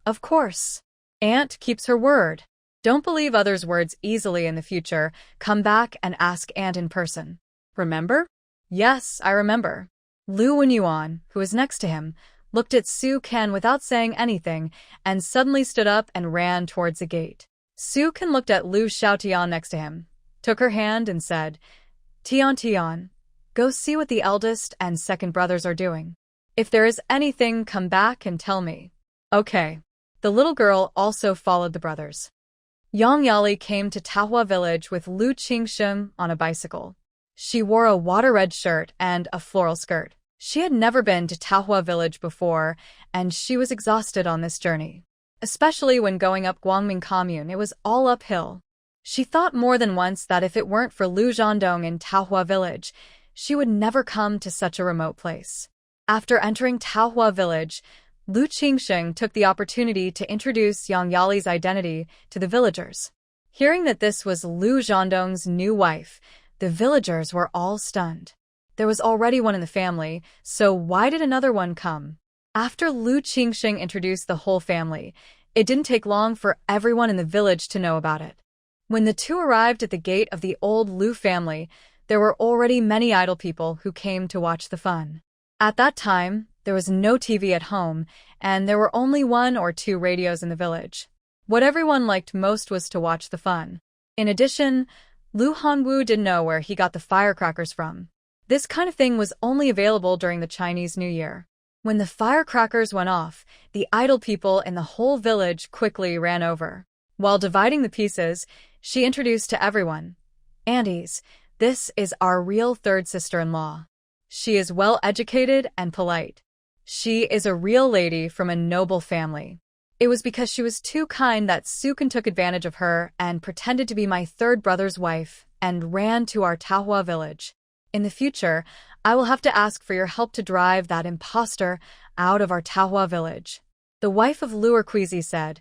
Of course. Aunt keeps her word. Don't believe others' words easily in the future. Come back and ask Aunt in person. Remember? Yes, I remember. Lu Wenyuan, who was next to him, looked at Su Ken without saying anything and suddenly stood up and ran towards the gate. Su Ken looked at Lu Xiaotian next to him, took her hand and said, Tian, go see what the eldest and second brothers are doing. If there is anything, come back and tell me. Okay. The little girl also followed the brothers. Yang Yali came to Tahua village with Lu Qingsheng on a bicycle. She wore a water-red shirt and a floral skirt. She had never been to Tahua village before, and she was exhausted on this journey. Especially when going up Guangming Commune, it was all uphill. She thought more than once that if it weren't for Lu Zhandong in Tahua village, she would never come to such a remote place. After entering Tahua village, Lu Qingsheng took the opportunity to introduce Yang Yali's identity to the villagers. Hearing that this was Lu Zhandong's new wife, the villagers were all stunned. There was already one in the family, so why did another one come? After Lu Qingsheng introduced the whole family, it didn't take long for everyone in the village to know about it. When the two arrived at the gate of the old Lu family, there were already many idle people who came to watch the fun. At that time, there was no TV at home, and there were only 1 or 2 radios in the village. What everyone liked most was to watch the fun. In addition, Lu Hongwu didn't know where he got the firecrackers from. This kind of thing was only available during the Chinese New Year. When the firecrackers went off, the idle people in the whole village quickly ran over. While dividing the pieces, she introduced to everyone, "Aunties, this is our real third sister-in-law. She is well-educated and polite. She is a real lady from a noble family." It was because she was too kind that Sukin took advantage of her and pretended to be my third brother's wife and ran to our Tahua village. In the future, I will have to ask for your help to drive that imposter out of our Tahua village. The wife of Lu Erquizi said,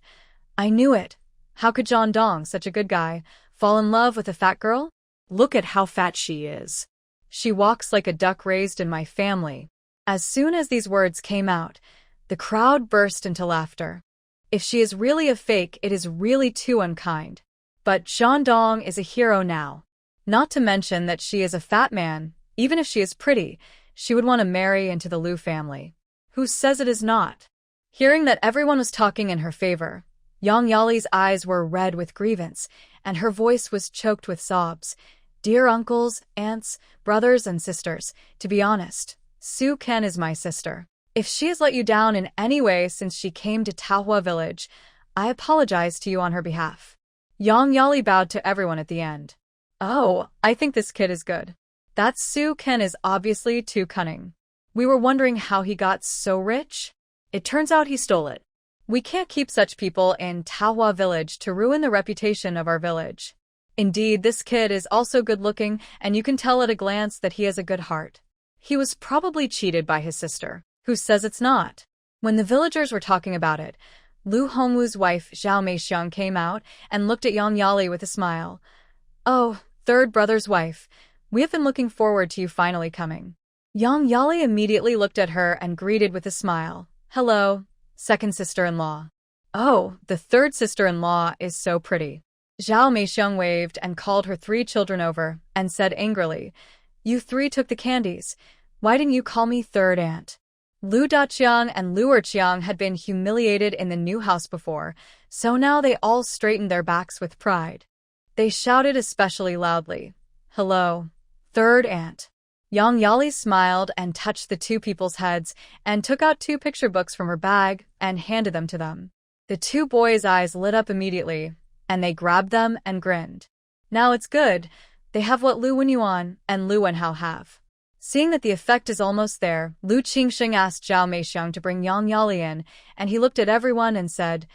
"I knew it. How could John Dong, such a good guy, fall in love with a fat girl? Look at how fat she is. She walks like a duck raised in my family." As soon as these words came out, the crowd burst into laughter. If she is really a fake, it is really too unkind. But John Dong is a hero now. Not to mention that she is a fat man. Even if she is pretty, she would want to marry into the Lu family. Who says it is not? Hearing that everyone was talking in her favor, Yang Yali's eyes were red with grievance, and her voice was choked with sobs. "Dear uncles, aunts, brothers, and sisters, to be honest, Su Ken is my sister. If she has let you down in any way since she came to Tahua village, I apologize to you on her behalf." Yang Yali bowed to everyone at the end. "Oh, I think this kid is good. That Su Ken is obviously too cunning. We were wondering how he got so rich. It turns out he stole it. We can't keep such people in Tahua village to ruin the reputation of our village. Indeed, this kid is also good-looking, and you can tell at a glance that he has a good heart. He was probably cheated by his sister. Who says it's not?" When the villagers were talking about it, Lu Hongwu's wife Zhao Meixiang came out and looked at Yang Yali with a smile. "Oh, third brother's wife, we have been looking forward to you finally coming." Yang Yali immediately looked at her and greeted with a smile. "Hello, second sister-in-law." "Oh, the third sister-in-law is so pretty." Zhao Meixiang waved and called her 3 children over and said angrily, "You 3 took the candies. Why didn't you call me third aunt?" Lu Daqiang and Lu Erqiang had been humiliated in the new house before, so now they all straightened their backs with pride. They shouted especially loudly, "Hello, third aunt." Yang Yali smiled and touched the 2 people's heads and took out 2 picture books from her bag and handed them to them. The 2 boys' eyes lit up immediately, and they grabbed them and grinned. Now it's good. They have what Lu Wenyuan and Lu Wenhao have. Seeing that the effect is almost there, Lu Qingsheng asked Zhao Meixiang to bring Yang Yali in, and he looked at everyone and said,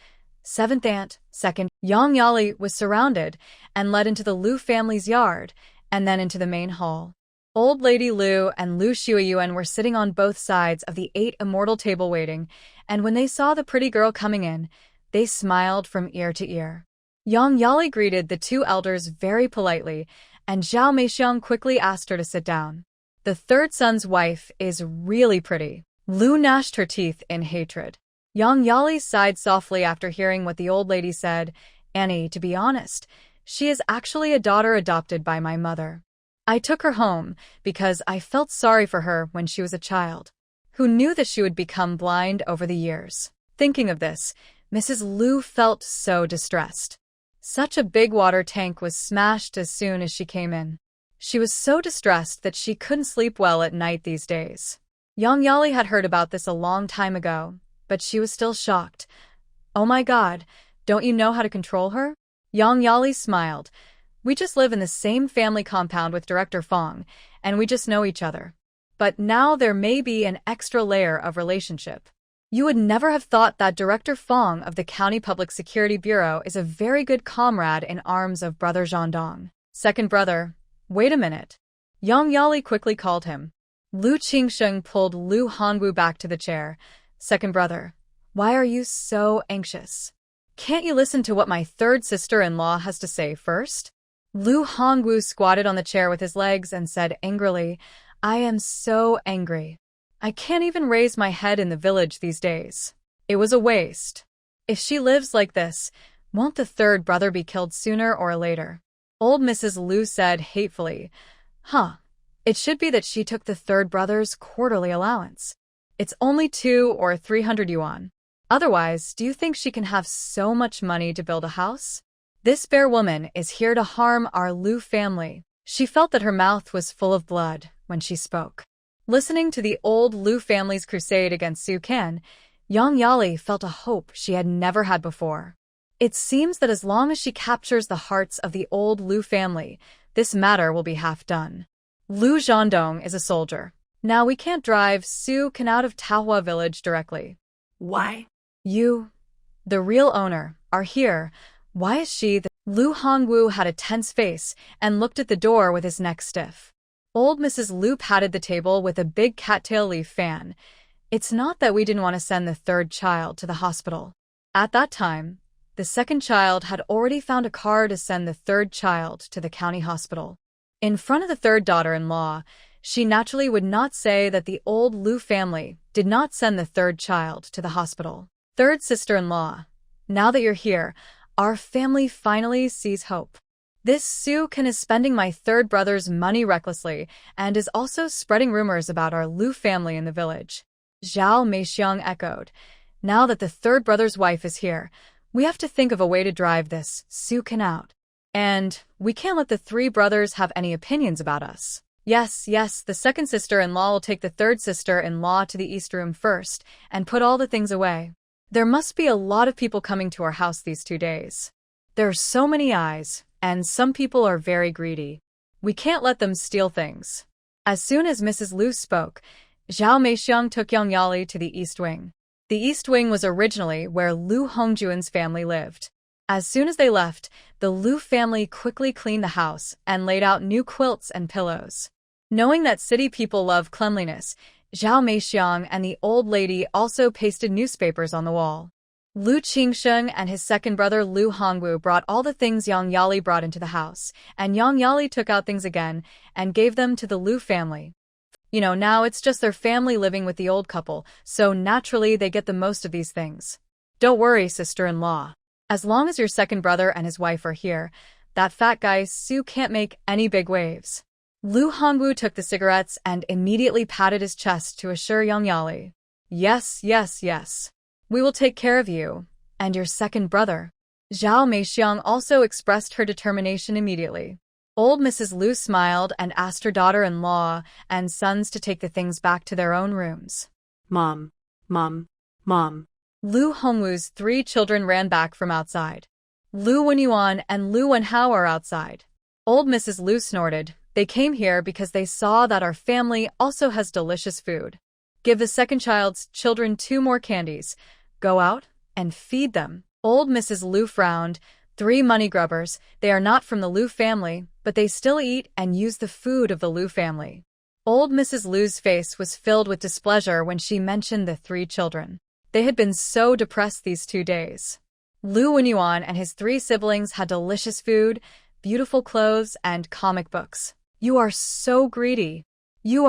"Seventh aunt, second." Yang Yali was surrounded and led into the Lu family's yard, and then into the main hall. Old Lady Lu and Lu Xueyuan were sitting on both sides of the 8 immortal table waiting, and when they saw the pretty girl coming in, they smiled from ear to ear. Yang Yali greeted the 2 elders very politely, and Zhao Meixiang quickly asked her to sit down. The third son's wife is really pretty. Lu gnashed her teeth in hatred. Yang Yali sighed softly after hearing what the old lady said, Annie, to be honest, she is actually a daughter adopted by my mother. I took her home because I felt sorry for her when she was a child. Who knew that she would become blind over the years? Thinking of this, Mrs. Liu felt so distressed. Such a big water tank was smashed as soon as she came in. She was so distressed that she couldn't sleep well at night these days. Yang Yali had heard about this a long time ago, but she was still shocked. Oh my God, don't you know how to control her? Yang Yali smiled. We just live in the same family compound with Director Fong, and we just know each other. But now there may be an extra layer of relationship. You would never have thought that Director Fong of the County Public Security Bureau is a very good comrade in arms of Brother Zhandong. Second brother, wait a minute. Yang Yali quickly called him. Lu Qingsheng pulled Lu Hongwu back to the chair. Second brother, why are you so anxious? Can't you listen to what my third sister-in-law has to say first? Lu Hongwu squatted on the chair with his legs and said angrily, I am so angry. I can't even raise my head in the village these days. It was a waste. If she lives like this, won't the third brother be killed sooner or later? Old Mrs. Liu said hatefully, It should be that she took the third brother's quarterly allowance. It's only 200 or 300 yuan. Otherwise, do you think she can have so much money to build a house? This fair woman is here to harm our Liu family. She felt that her mouth was full of blood when she spoke. Listening to the old Liu family's crusade against Su Kan, Yang Yali felt a hope she had never had before. It seems that as long as she captures the hearts of the old Liu family, this matter will be half done. Lu Zhandong is a soldier. Now we can't drive Su Kan out of Taohua village directly. Why? You, the real owner, are here. Why is she the— Lu Hongwu had a tense face and looked at the door with his neck stiff. Old Mrs. Liu patted the table with a big cattail leaf fan. It's not that we didn't want to send the third child to the hospital. At that time, the second child had already found a car to send the third child to the county hospital. In front of the third daughter-in-law, she naturally would not say that the old Liu family did not send the third child to the hospital. Third sister-in-law, now that you're here, our family finally sees hope. This Su Kan is spending my third brother's money recklessly and is also spreading rumors about our Liu family in the village. Zhao Meixiang echoed. Now that the third brother's wife is here, we have to think of a way to drive this Su Kan out. And we can't let the three brothers have any opinions about us. Yes, the second sister-in-law will take the third sister-in-law to the east room first and put all the things away. There must be a lot of people coming to our house these 2 days. There are so many eyes, and some people are very greedy. We can't let them steal things. As soon as Mrs. Liu spoke, Zhao Meixiang took Yang Yali to the East Wing. The East Wing was originally where Liu Hongjuan's family lived. As soon as they left, the Liu family quickly cleaned the house and laid out new quilts and pillows. Knowing that city people love cleanliness, Zhao Meixiang and the old lady also pasted newspapers on the wall. Lu Qingsheng and his second brother Lu Hongwu brought all the things Yang Yali brought into the house, and Yang Yali took out things again and gave them to the Lu family. Now it's just their family living with the old couple, so naturally they get the most of these things. Don't worry, sister-in-law. As long as your second brother and his wife are here, that fat guy Su can't make any big waves. Lu Hongwu took the cigarettes and immediately patted his chest to assure Yang Yali. Yes. We will take care of you, and your second brother. Zhao Meixiang also expressed her determination immediately. Old Mrs. Liu smiled and asked her daughter-in-law and sons to take the things back to their own rooms. Mom. Lu Hongwu's 3 children ran back from outside. Lu Wenyuan and Lu Wenhao are outside. Old Mrs. Liu snorted. They came here because they saw that our family also has delicious food. Give the second child's children 2 more candies. Go out and feed them. Old Mrs. Liu frowned. 3 money grubbers. They are not from the Liu family, but they still eat and use the food of the Liu family. Old Mrs. Liu's face was filled with displeasure when she mentioned the 3 children. They had been so depressed these 2 days. Lu Wenyuan and his 3 siblings had delicious food, beautiful clothes, and comic books. You are so greedy. Lu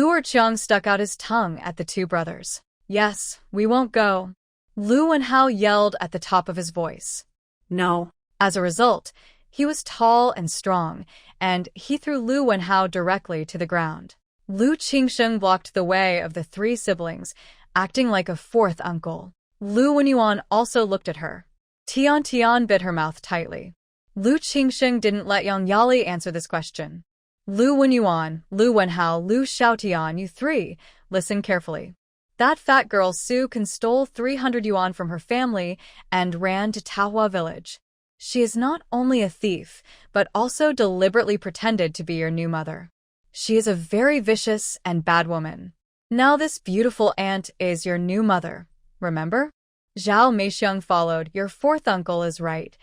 Erqiang stuck out his tongue at the 2 brothers. Yes, we won't go. Lu Wenhao yelled at the top of his voice. No. As a result, he was tall and strong, and he threw Lu Wenhao directly to the ground. Lu Qingsheng blocked the way of the three siblings, acting like a fourth uncle. Lu Wenyuan also looked at her. Tian Tian bit her mouth tightly. Lu Qingsheng didn't let Yang Yali answer this question. Lu Wenyuan, Lu Wenhao, Lu Xiaotian, you three, listen carefully. That fat girl Su Can stole 300 yuan from her family and ran to Tahua village. She is not only a thief, but also deliberately pretended to be your new mother. She is a very vicious and bad woman. Now this beautiful aunt is your new mother, remember? Zhao Meixiang followed. Your fourth uncle is right.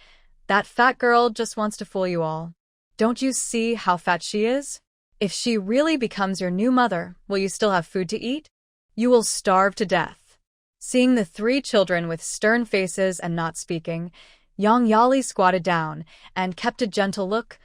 That fat girl just wants to fool you all. Don't you see how fat she is? If she really becomes your new mother, will you still have food to eat? You will starve to death. Seeing the three children with stern faces and not speaking, Yang Yali squatted down and kept a gentle look.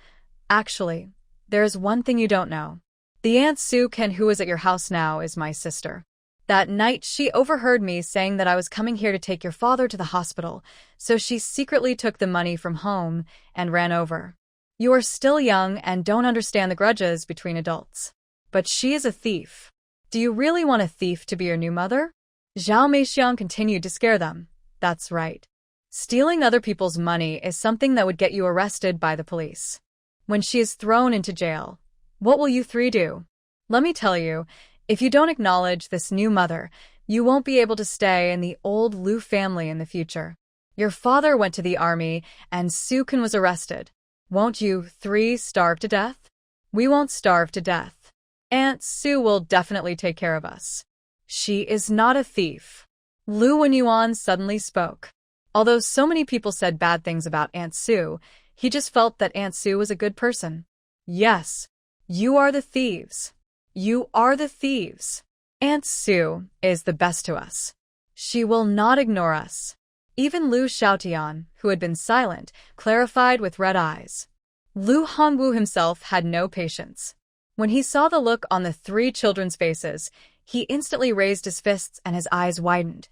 Actually, there is one thing you don't know. The Aunt Su Can who is at your house now is my sister. That night she overheard me saying that I was coming here to take your father to the hospital, so she secretly took the money from home and ran over. You are still young and don't understand the grudges between adults. But she is a thief. Do you really want a thief to be your new mother? Zhao Meixiang continued to scare them. That's right. Stealing other people's money is something that would get you arrested by the police. When she is thrown into jail, what will you three do? Let me tell you, if you don't acknowledge this new mother, you won't be able to stay in the old Lu family in the future. Your father went to the army and Su Can was arrested. Won't you three starve to death? We won't starve to death. Aunt Su will definitely take care of us. She is not a thief. Lu Wenyuan suddenly spoke. Although so many people said bad things about Aunt Su, he just felt that Aunt Su was a good person. Yes, you are the thieves. You are the thieves. Aunt Su is the best to us. She will not ignore us. Even Lu Xiaotian, who had been silent, clarified with red eyes. Lu Hongwu himself had no patience. When he saw the look on the three children's faces, he instantly raised his fists and his eyes widened.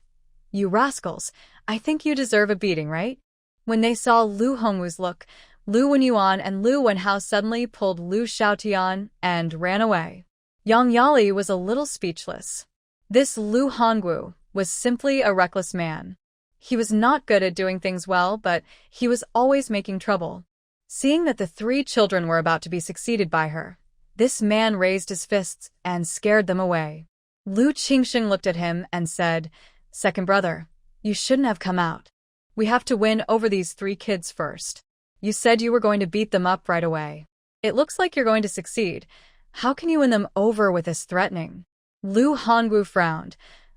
You rascals, I think you deserve a beating, right? When they saw Lu Hongwu's look, Lu Wenyuan and Lu Wenhao suddenly pulled Lu Xiaotian and ran away. Yang Yali was a little speechless. This Lu Hongwu was simply a reckless man. He was not good at doing things well, but he was always making trouble. Seeing that the three children were about to be succeeded by her, this man raised his fists and scared them away. Lu Qingsheng looked at him and said, Second brother, you shouldn't have come out. We have to win over these three kids first. You said you were going to beat them up right away. It looks like you're going to succeed. How can you win them over with this threatening? Lu Hongwu frowned.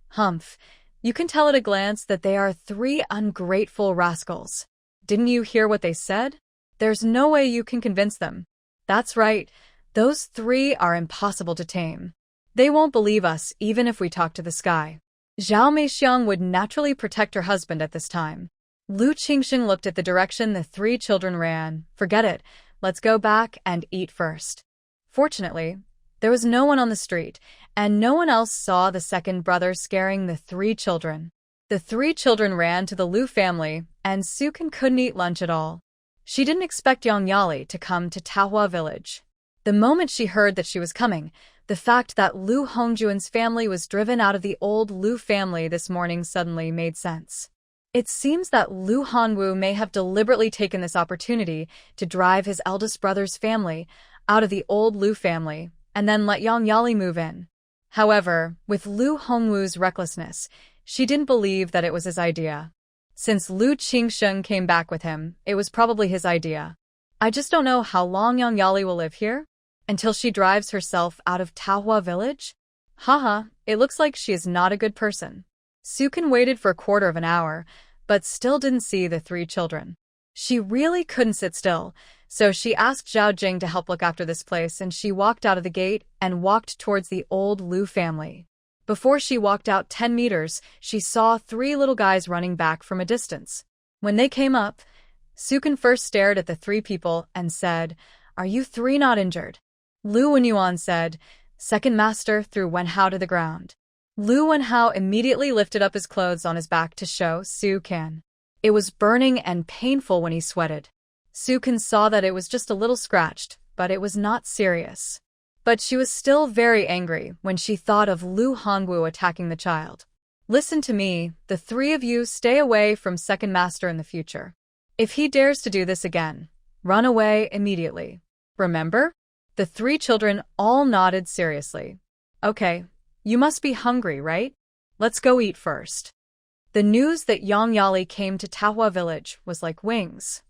Humph, you can tell at a glance that they are three ungrateful rascals. Didn't you hear what they said? There's no way you can convince them. That's right. Those three are impossible to tame. They won't believe us even if we talk to the sky. Zhao Meixiang would naturally protect her husband at this time. Lu Qingsheng looked at the direction the three children ran. Forget it. Let's go back and eat first. Fortunately, there was no one on the street, and no one else saw the second brother scaring the three children. The three children ran to the Lu family, and Su Can couldn't eat lunch at all. She didn't expect Yang Yali to come to Tahua village. The moment she heard that she was coming, the fact that Lu Hongjuan's family was driven out of the old Lu family this morning suddenly made sense. It seems that Lu Hongwu may have deliberately taken this opportunity to drive his eldest brother's family out of the old Lu family and then let Yang Yali move in. However, with Lu Hongwu's recklessness, she didn't believe that it was his idea. Since Lu Qingsheng came back with him, it was probably his idea. I just don't know how long Yang Yali will live here. Until she drives herself out of Tahua village? Haha, it looks like she is not a good person. Su Can waited for a quarter of an hour, but still didn't see the three children. She really couldn't sit still, so she asked Zhao Jing to help look after this place, and she walked out of the gate and walked towards the old Lu family. Before she walked out 10 meters, she saw three little guys running back from a distance. When they came up, Su Can first stared at the three people and said, Are you three not injured? Lu Wenyuan said, Second master threw Wenhao to the ground. Lu Wenhao immediately lifted up his clothes on his back to show Su Kan. It was burning and painful when he sweated. Su Kan saw that it was just a little scratched, but it was not serious. But she was still very angry when she thought of Lu Hongwu attacking the child. Listen to me, the three of you stay away from Second Master in the future. If he dares to do this again, run away immediately. Remember? The three children all nodded seriously. Okay, you must be hungry, right? Let's go eat first. The news that Yang Yali came to Tahua village was like wings.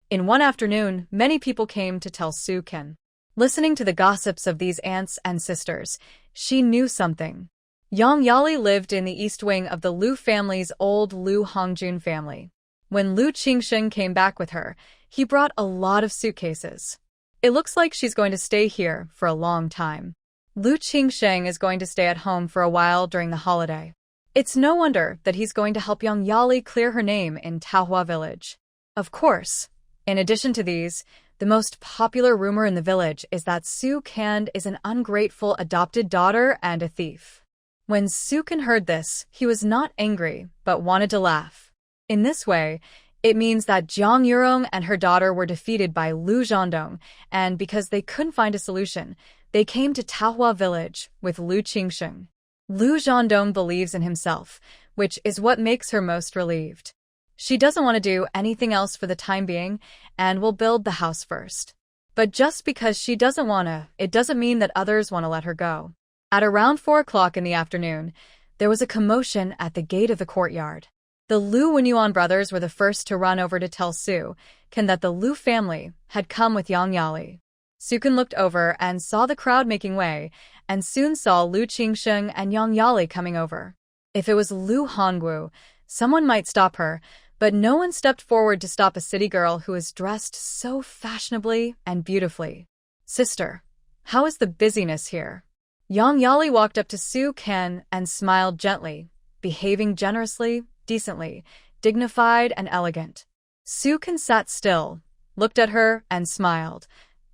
In one afternoon, many people came to tell Su Kan. Listening to the gossips of these aunts and sisters, she knew something. Yang Yali lived in the east wing of the Lu family's old Lu Hongjun family. When Lu Qingsheng came back with her, he brought a lot of suitcases. It looks like she's going to stay here for a long time. Lu Qingsheng is going to stay at home for a while during the holiday. It's no wonder that he's going to help Yang Yali clear her name in Tahua village. Of course, in addition to these, the most popular rumor in the village is that Su Kan is an ungrateful adopted daughter and a thief. When Su Kan heard this, he was not angry, but wanted to laugh. In this way, it means that Jiang Yurong and her daughter were defeated by Lu Zhandong, and because they couldn't find a solution, they came to Tahua village with Lu Qingsheng. Lu Zhandong believes in himself, which is what makes her most relieved. She doesn't want to do anything else for the time being, and will build the house first. But just because she doesn't want to, it doesn't mean that others want to let her go. At around 4 o'clock in the afternoon, there was a commotion at the gate of the courtyard. The Lu Wenyuan brothers were the first to run over to tell Su Kan that the Lu family had come with Yang Yali. Su Kan looked over and saw the crowd making way, and soon saw Lu Qingsheng and Yang Yali coming over. If it was Lu Hongwu, someone might stop her, but no one stepped forward to stop a city girl who was dressed so fashionably and beautifully. Sister, how is the busyness here? Yang Yali walked up to Su Kan and smiled gently, behaving generously, decently, dignified, and elegant. Su Kan sat still, looked at her, and smiled.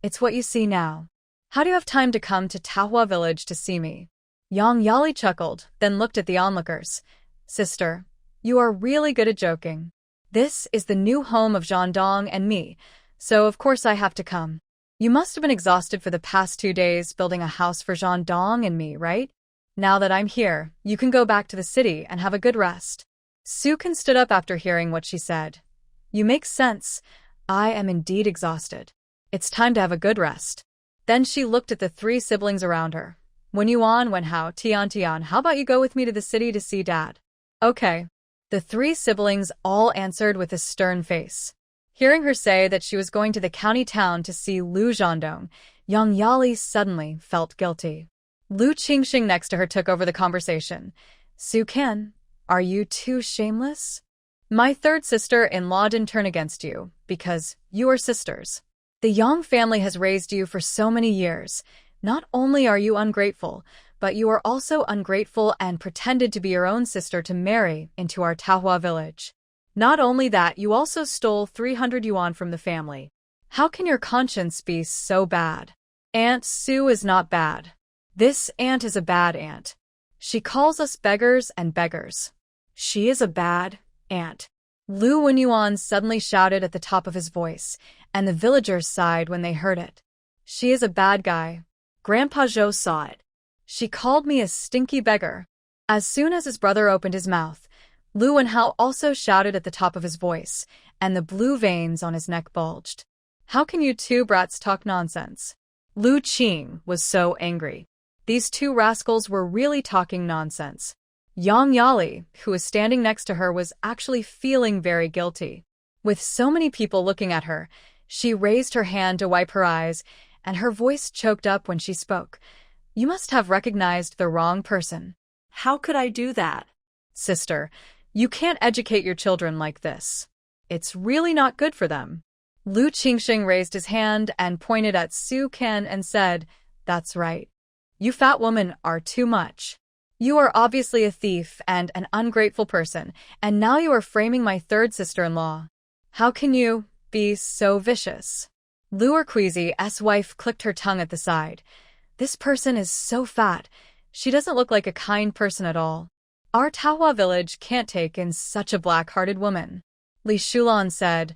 It's what you see now. How do you have time to come to Tahua village to see me? Yang Yali chuckled, then looked at the onlookers. Sister, you are really good at joking. This is the new home of Zhandong and me, so of course I have to come. You must have been exhausted for the past 2 days building a house for Zhandong and me, right? Now that I'm here, you can go back to the city and have a good rest. Su Kan stood up after hearing what she said. You make sense. I am indeed exhausted. It's time to have a good rest. Then she looked at the 3 siblings around her. Wenyuan, Wenhao, Tian, how about you go with me to the city to see Dad? Okay. The 3 siblings all answered with a stern face. Hearing her say that she was going to the county town to see Lu Zhandong, Yang Yali suddenly felt guilty. Lu Qingsheng next to her took over the conversation. Su Kan, are you too shameless? My 3rd sister-in-law didn't turn against you, because you are sisters. The Yang family has raised you for so many years. Not only are you ungrateful, but you are also ungrateful and pretended to be your own sister to marry into our Tahua village. Not only that, you also stole 300 yuan from the family. How can your conscience be so bad? Aunt Su is not bad. This aunt is a bad aunt. She calls us beggars and beggars. She is a bad aunt. Lu Wenyuan suddenly shouted at the top of his voice, and the villagers sighed when they heard it. She is a bad guy. Grandpa Zhou saw it. She called me a stinky beggar. As soon as his brother opened his mouth, Lu Wenhao also shouted at the top of his voice, and the blue veins on his neck bulged. How can you 2 brats talk nonsense? Lu Qing was so angry. These 2 rascals were really talking nonsense. Yang Yali, who was standing next to her, was actually feeling very guilty. With so many people looking at her, she raised her hand to wipe her eyes, and her voice choked up when she spoke. You must have recognized the wrong person. How could I do that? Sister, you can't educate your children like this. It's really not good for them. Lu Qingsheng raised his hand and pointed at Su Kan and said, That's right. You fat woman are too much. You are obviously a thief and an ungrateful person, and now you are framing my 3rd sister-in-law. How can you be so vicious? Lu Erqueezy's wife clicked her tongue at the side. This person is so fat. She doesn't look like a kind person at all. Our Taohua village can't take in such a black-hearted woman. Li Shulan said,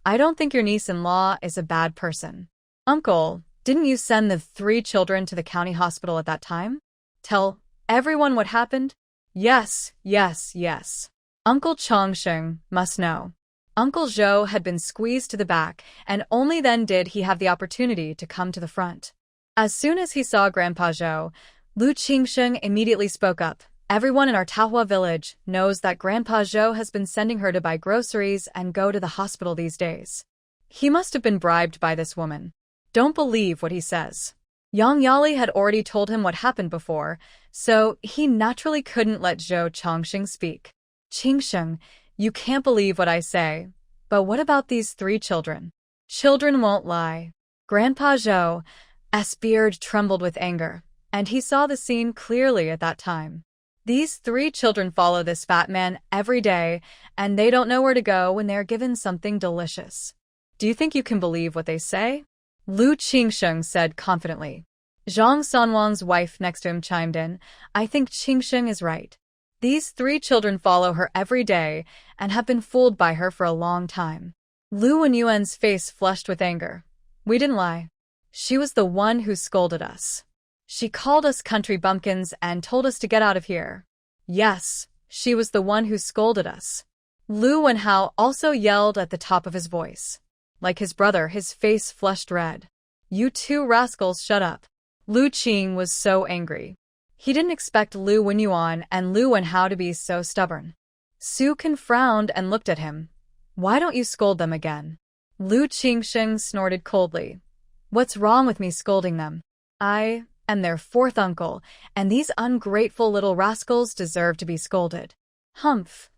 I don't think your niece-in-law is a bad person. Uncle, didn't you send the 3 children to the county hospital at that time? Tell everyone what happened? Yes, yes, yes. Uncle Chongsheng must know. Uncle Zhou had been squeezed to the back, and only then did he have the opportunity to come to the front. As soon as he saw Grandpa Zhou, Lu Qingsheng immediately spoke up. Everyone in our Taohua village knows that Grandpa Zhou has been sending her to buy groceries and go to the hospital these days. He must have been bribed by this woman. Don't believe what he says. Yang Yali had already told him what happened before, so he naturally couldn't let Zhou Chongsheng speak. Qingsheng, you can't believe what I say. But what about these 3 children? Children won't lie. Grandpa Zhou's beard trembled with anger, and he saw the scene clearly at that time. These 3 children follow this fat man every day, and they don't know where to go when they're given something delicious. Do you think you can believe what they say? Lu Qingsheng said confidently. Zhang Sanwang's wife next to him chimed in, I think Qingsheng is right. These 3 children follow her every day and have been fooled by her for a long time. Lu Wenyuan's face flushed with anger. We didn't lie. She was the one who scolded us. She called us country bumpkins and told us to get out of here. Yes, she was the one who scolded us. Lu Wenhao also yelled at the top of his voice. Like his brother, his face flushed red. You 2 rascals, shut up. Lu Qing was so angry. He didn't expect Lu Wenyuan and Lu Wenhao to be so stubborn. Su Kan frowned and looked at him. Why don't you scold them again? Lu Qingsheng snorted coldly. What's wrong with me scolding them? I am their 4th uncle, and these ungrateful little rascals deserve to be scolded. Humph.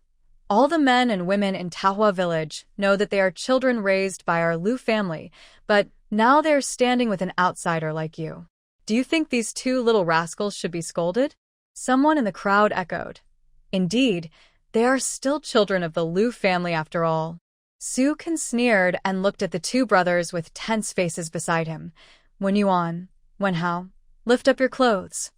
All the men and women in Taohua village know that they are children raised by our Lu family, but now they're standing with an outsider like you. Do you think these 2 little rascals should be scolded? Someone in the crowd echoed. Indeed, they are still children of the Lu family after all. Su Kan sneered and looked at the 2 brothers with tense faces beside him. Wenyuan, Wenhao, lift up your clothes.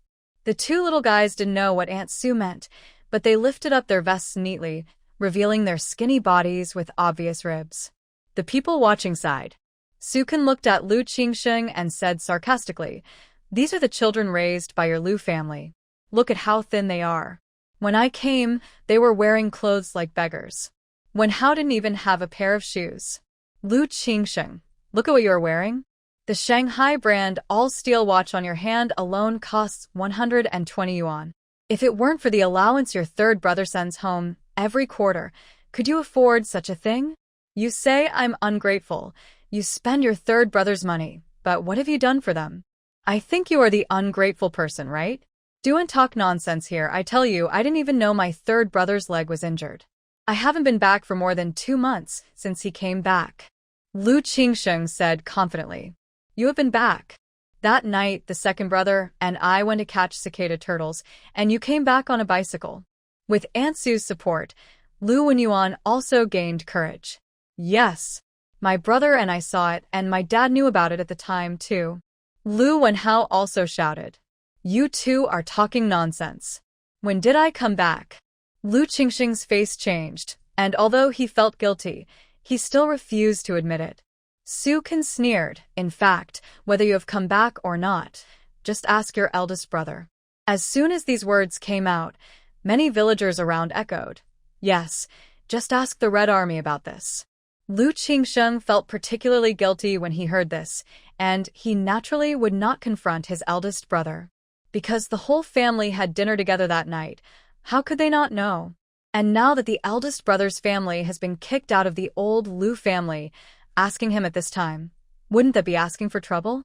The 2 little guys didn't know what Aunt Su meant, but they lifted up their vests neatly, revealing their skinny bodies with obvious ribs. The people watching sighed. Su Kan looked at Lu Qingsheng and said sarcastically, These are the children raised by your Lu family. Look at how thin they are. When I came, they were wearing clothes like beggars. Wenhao didn't even have a pair of shoes. Lu Qingsheng, look at what you're wearing. The Shanghai brand all-steel watch on your hand alone costs 120 yuan. If it weren't for the allowance your 3rd brother sends home every quarter, could you afford such a thing? You say I'm ungrateful. You spend your 3rd brother's money, but what have you done for them? I think you are the ungrateful person, right? Don't talk nonsense here. I tell you, I didn't even know my 3rd brother's leg was injured. I haven't been back for more than 2 months since he came back. Lu Qingsheng said confidently. You have been back. That night, the 2nd brother and I went to catch cicada turtles, and you came back on a bicycle. With Aunt Su's support, Lu Wenyuan also gained courage. Yes, my brother and I saw it, and my dad knew about it at the time, too. Lu Wenhao also shouted. You 2 are talking nonsense. When did I come back? Lu Qingsheng's face changed, and although he felt guilty, he still refused to admit it. Su Kan sneered. In fact, whether you have come back or not, just ask your eldest brother. As soon as these words came out, many villagers around echoed. Yes, just ask the Red Army about this. Lu Qingsheng felt particularly guilty when he heard this, and he naturally would not confront his eldest brother. Because the whole family had dinner together that night, how could they not know? And now that the eldest brother's family has been kicked out of the old Lu family, asking him at this time, wouldn't that be asking for trouble?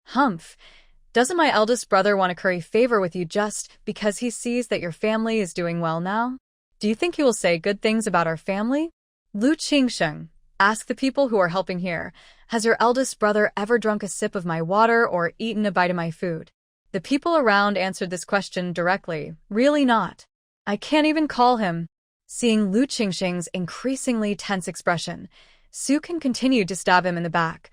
Humph. Doesn't my eldest brother want to curry favor with you just because he sees that your family is doing well now? Do you think he will say good things about our family? Lu Qingsheng, ask the people who are helping here, has your eldest brother ever drunk a sip of my water or eaten a bite of my food? The people around answered this question directly. Really not. I can't even call him. Seeing Lu Qingsheng's increasingly tense expression, Su Kan continued to stab him in the back.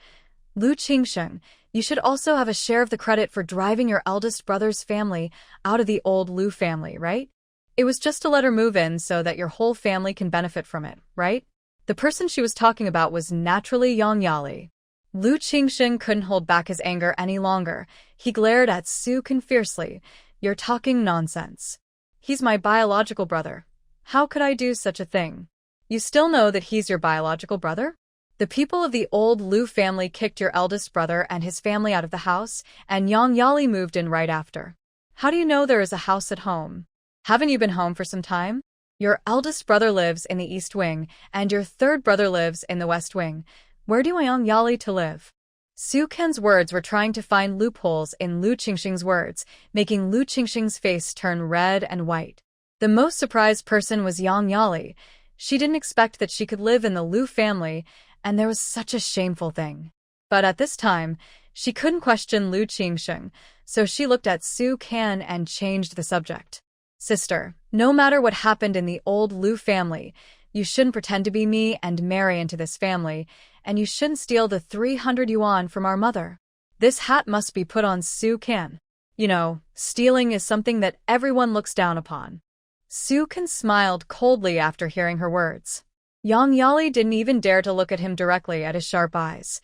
Lu Qingsheng, You should also have a share of the credit for driving your eldest brother's family out of the old Liu family, right? It was just to let her move in so that your whole family can benefit from it, right? The person she was talking about was naturally Yang Yali. Lu Qingsheng couldn't hold back his anger any longer. He glared at Su Kan fiercely. You're talking nonsense. He's my biological brother. How could I do such a thing? You still know that he's your biological brother? The people of the old Liu family kicked your eldest brother and his family out of the house, and Yang Yali moved in right after. How do you know there is a house at home? Haven't you been home for some time? Your eldest brother lives in the East Wing, and your third brother lives in the West Wing. Where do you want Yang Yali to live? Su Ken's words were trying to find loopholes in Lu Qingsheng's words, making Lu Qingsheng's face turn red and white. The most surprised person was Yang Yali. She didn't expect that she could live in the Liu family, and there was such a shameful thing. But at this time, she couldn't question Lu Qingsheng, so she looked at Su Kan and changed the subject. Sister, no matter what happened in the old Liu family, you shouldn't pretend to be me and marry into this family, and you shouldn't steal the 300 yuan from our mother. This hat must be put on Su Kan. You know, stealing is something that everyone looks down upon. Su Kan smiled coldly after hearing her words. Yang Yali didn't even dare to look at him directly at his sharp eyes.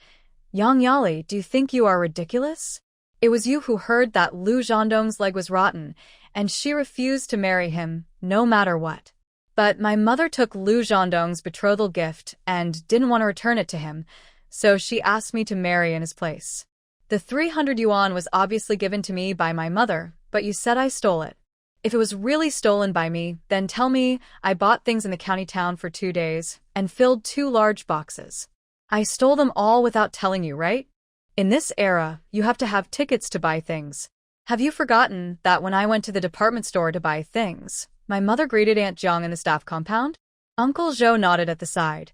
Yang Yali, do you think you are ridiculous? It was you who heard that Lu Zhandong's leg was rotten, and she refused to marry him, no matter what. But my mother took Lu Zhandong's betrothal gift and didn't want to return it to him, so she asked me to marry in his place. The 300 yuan was obviously given to me by my mother, but you said I stole it. If it was really stolen by me, then tell me. I bought things in the county town for 2 days and filled 2 large boxes. I stole them all without telling you, right? In this era, you have to have tickets to buy things. Have you forgotten that when I went to the department store to buy things, my mother greeted Aunt Jiang in the staff compound? Uncle Zhou nodded at the side.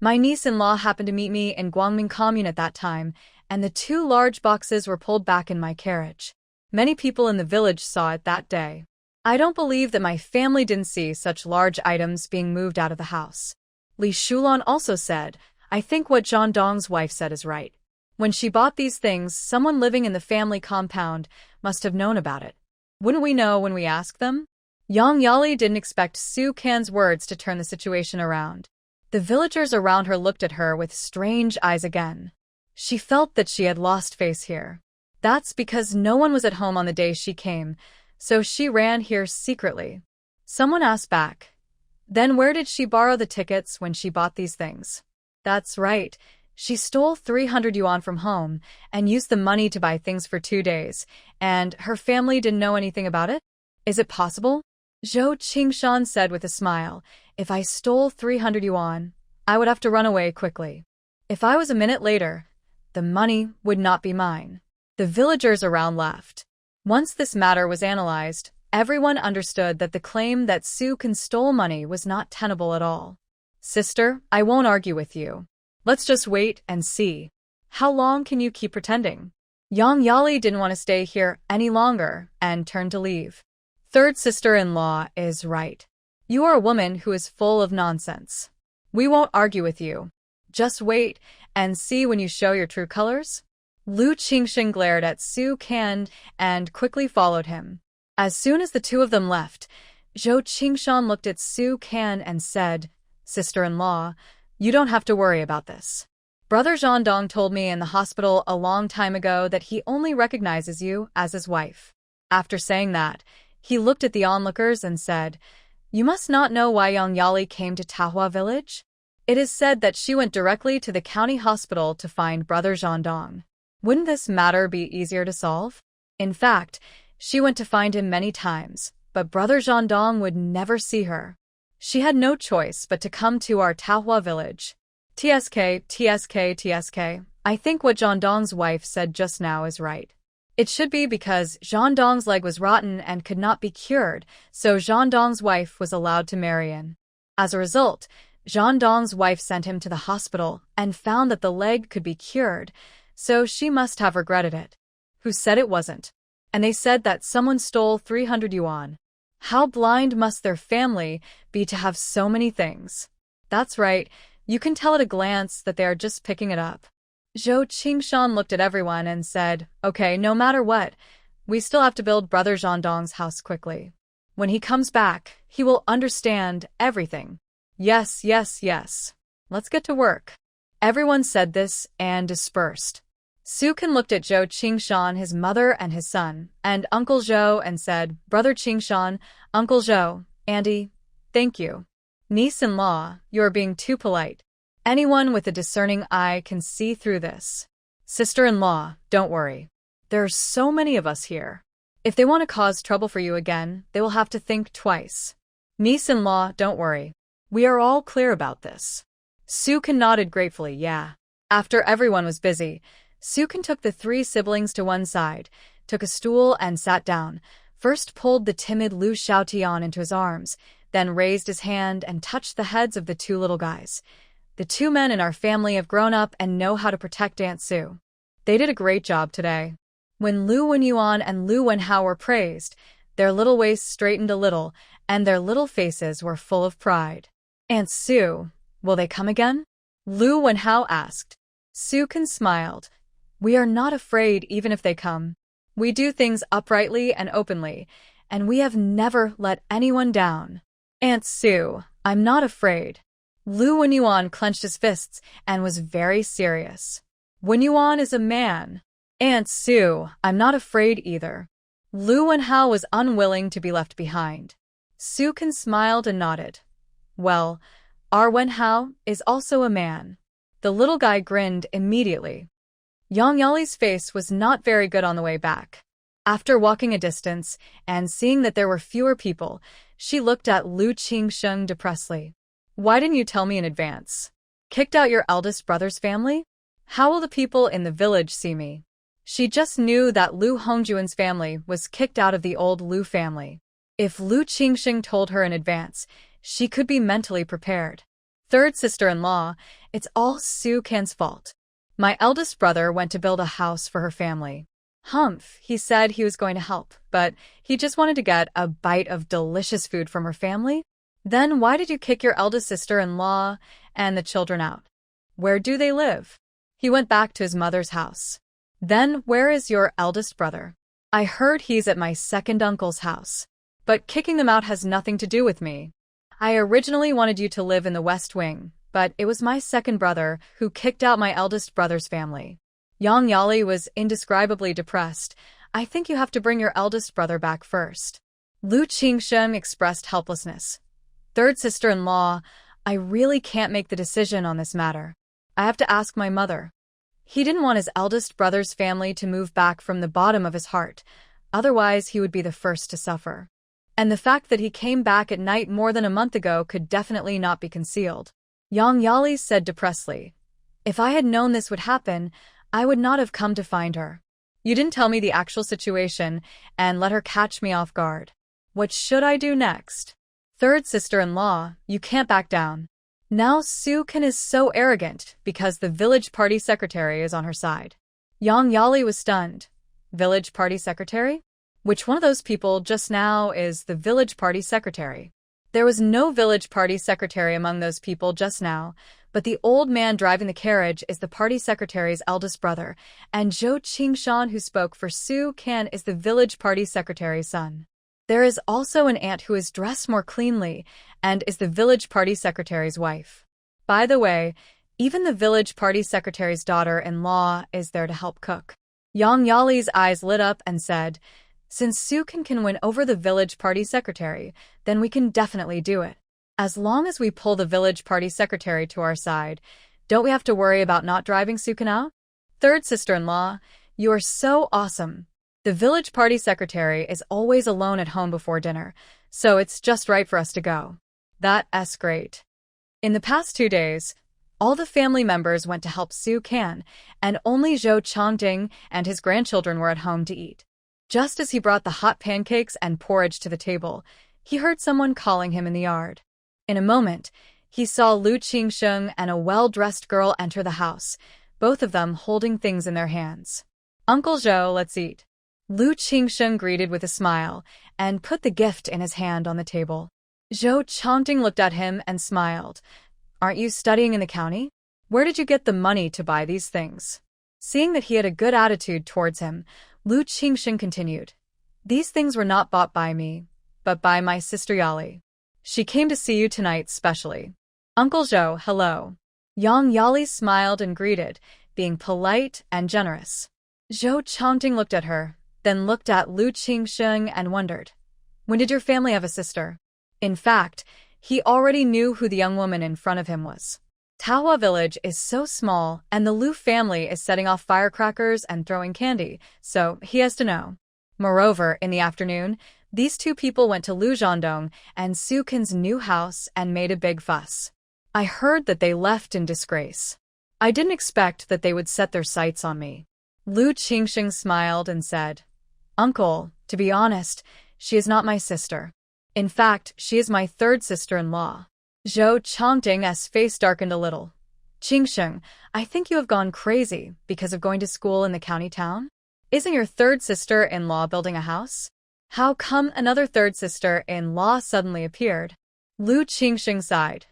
My niece-in-law happened to meet me in Guangming Commune at that time, and the 2 large boxes were pulled back in my carriage. Many people in the village saw it that day. I don't believe that my family didn't see such large items being moved out of the house. Li Shulan also said, I think what Zhang Dong's wife said is right. When she bought these things, someone living in the family compound must have known about it. Wouldn't we know when we asked them? Yang Yali didn't expect Su Kan's words to turn the situation around. The villagers around her looked at her with strange eyes again. She felt that she had lost face here. That's because no one was at home on the day she came, so she ran here secretly. Someone asked back, then where did she borrow the tickets when she bought these things? That's right. She stole 300 yuan from home and used the money to buy things for 2 days, and her family didn't know anything about it? Is it possible? Zhou Qingshan said with a smile, if I stole 300 yuan, I would have to run away quickly. If I was a minute later, the money would not be mine. The villagers around laughed. Once this matter was analyzed, everyone understood that the claim that Su Kan stole money was not tenable at all. Sister, I won't argue with you. Let's just wait and see. How long can you keep pretending? Yang Yali didn't want to stay here any longer and turned to leave. Third sister-in-law is right. You are a woman who is full of nonsense. We won't argue with you. Just wait and see when you show your true colors. Lu Qingsheng glared at Su Kan and quickly followed him. As soon as the two of them left, Zhou Qingshan looked at Su Kan and said, Sister-in-law, you don't have to worry about this. Brother Zhandong told me in the hospital a long time ago that he only recognizes you as his wife. After saying that, he looked at the onlookers and said, You must not know why Yang Yali came to Tahua village? It is said that she went directly to the county hospital to find Brother Zhandong. Wouldn't this matter be easier to solve? In fact, she went to find him many times, but Brother Zhandong would never see her. She had no choice but to come to our Tahua village. TSK. I think what Zhandong's wife said just now is right. It should be because Zhandong's leg was rotten and could not be cured, so Zhandong's wife was allowed to marry in. As a result, Zhandong's wife sent him to the hospital and found that the leg could be cured, so she must have regretted it. Who said it wasn't? And they said that someone stole 300 yuan. How blind must their family be to have so many things? That's right, you can tell at a glance that they are just picking it up. Zhou Qingshan looked at everyone and said, "Okay, no matter what, we still have to build Brother Zhandong's house quickly. When he comes back, he will understand everything." Yes, yes, yes. Let's get to work. Everyone said this and dispersed. Sukin looked at Zhou Qingshan, his mother and his son, and Uncle Zhou and said, "Brother Qingshan, Uncle Zhou, Andy, thank you. Niece-in-law, you are being too polite. Anyone with a discerning eye can see through this. Sister-in-law, don't worry. There are so many of us here. If they want to cause trouble for you again, they will have to think twice. Niece-in-law, don't worry. We are all clear about this." Sukin nodded gratefully, yeah. After everyone was busy, Sukin took the three siblings to one side, took a stool and sat down, first pulled the timid Lu Xiaotian into his arms, then raised his hand and touched the heads of the two little guys. "The two men in our family have grown up and know how to protect Aunt Sue. They did a great job today." When Lu Wenyuan and Lu Wenhao were praised, their little waists straightened a little, and their little faces were full of pride. "Aunt Sue, will they come again?" Lu Wenhao asked. Sukin smiled. "We are not afraid even if they come. We do things uprightly and openly, and we have never let anyone down. Aunt Sue, I'm not afraid." Lu Wenyuan clenched his fists and was very serious. "Wenyuan is a man. Aunt Sue, I'm not afraid either." Lu Wenhao was unwilling to be left behind. Sukin smiled and nodded. "Well, our Wenhao is also a man." The little guy grinned immediately. Yang Yali's face was not very good on the way back. After walking a distance and seeing that there were fewer people, she looked at Lu Qingsheng depressedly. "Why didn't you tell me in advance? Kicked out your eldest brother's family? How will the people in the village see me?" She just knew that Lu Hongjuan's family was kicked out of the old Lu family. If Lu Qingsheng told her in advance, she could be mentally prepared. "Third sister-in-law, it's all Su Kan's fault. My eldest brother went to build a house for her family. Humph, he said he was going to help, but he just wanted to get a bite of delicious food from her family. Then why did you kick your eldest sister-in-law and the children out? Where do they live?" He went back to his mother's house. "Then where is your eldest brother?" "I heard he's at my second uncle's house. But kicking them out has nothing to do with me. I originally wanted you to live in the West Wing, but it was my second brother who kicked out my eldest brother's family." Yang Yali was indescribably depressed. "I think you have to bring your eldest brother back first." Lu Qingsheng expressed helplessness. "Third sister-in-law, I really can't make the decision on this matter. I have to ask my mother." He didn't want his eldest brother's family to move back from the bottom of his heart, otherwise he would be the first to suffer. And the fact that he came back at night more than a month ago could definitely not be concealed. Yang Yali said depressedly, "If I had known this would happen, I would not have come to find her. You didn't tell me the actual situation and let her catch me off guard. What should I do next?" "Third sister-in-law, you can't back down. Now Sukin is so arrogant because the village party secretary is on her side." Yang Yali was stunned. "Village party secretary? Which one of those people just now is the village party secretary?" There was no village party secretary among those people just now, but the old man driving the carriage is the party secretary's eldest brother, and Zhou Qingshan, who spoke for Su Kan, is the village party secretary's son. There is also an aunt who is dressed more cleanly and is the village party secretary's wife. By the way, even the village party secretary's daughter-in-law is there to help cook. Yang Yali's eyes lit up and said, "Since Sukin can win over the village party secretary, then we can definitely do it. As long as we pull the village party secretary to our side, don't we have to worry about not driving Sukin out?" "Third sister-in-law, you are so awesome. The village party secretary is always alone at home before dinner, so it's just right for us to go." "That's great." In the past 2 days, all the family members went to help Su Kan, and only Zhou Chongding and his grandchildren were at home to eat. Just as he brought the hot pancakes and porridge to the table, he heard someone calling him in the yard. In a moment, he saw Lu Qingsheng and a well-dressed girl enter the house, both of them holding things in their hands. "Uncle Zhou, let's eat." Lu Qingsheng greeted with a smile and put the gift in his hand on the table. Zhou Chongding looked at him and smiled. "Aren't you studying in the county? Where did you get the money to buy these things?" Seeing that he had a good attitude towards him, Lu Qingsheng continued. These things were not bought by me, but by my sister Yali. She came to see you tonight specially. Uncle Zhou, hello. Yang Yali smiled and greeted, being polite and generous. Zhou Chongting looked at her, then looked at Lu Qingsheng and wondered, when did your family have a sister? In fact, he already knew who the young woman in front of him was. Taohua village is so small, and the Lu family is setting off firecrackers and throwing candy, so he has to know. Moreover, in the afternoon, these two people went to Lu Zhondong and Su Kin's new house and made a big fuss. I heard that they left in disgrace. I didn't expect that they would set their sights on me. Lu Qingsheng smiled and said, Uncle, to be honest, she is not my sister. In fact, she is my third sister-in-law. Zhou Chongting's face darkened a little. Qingsheng, I think you have gone crazy because of going to school in the county town? Isn't your third sister-in-law building a house? How come another third sister-in-law suddenly appeared? Lu Qingsheng sighed.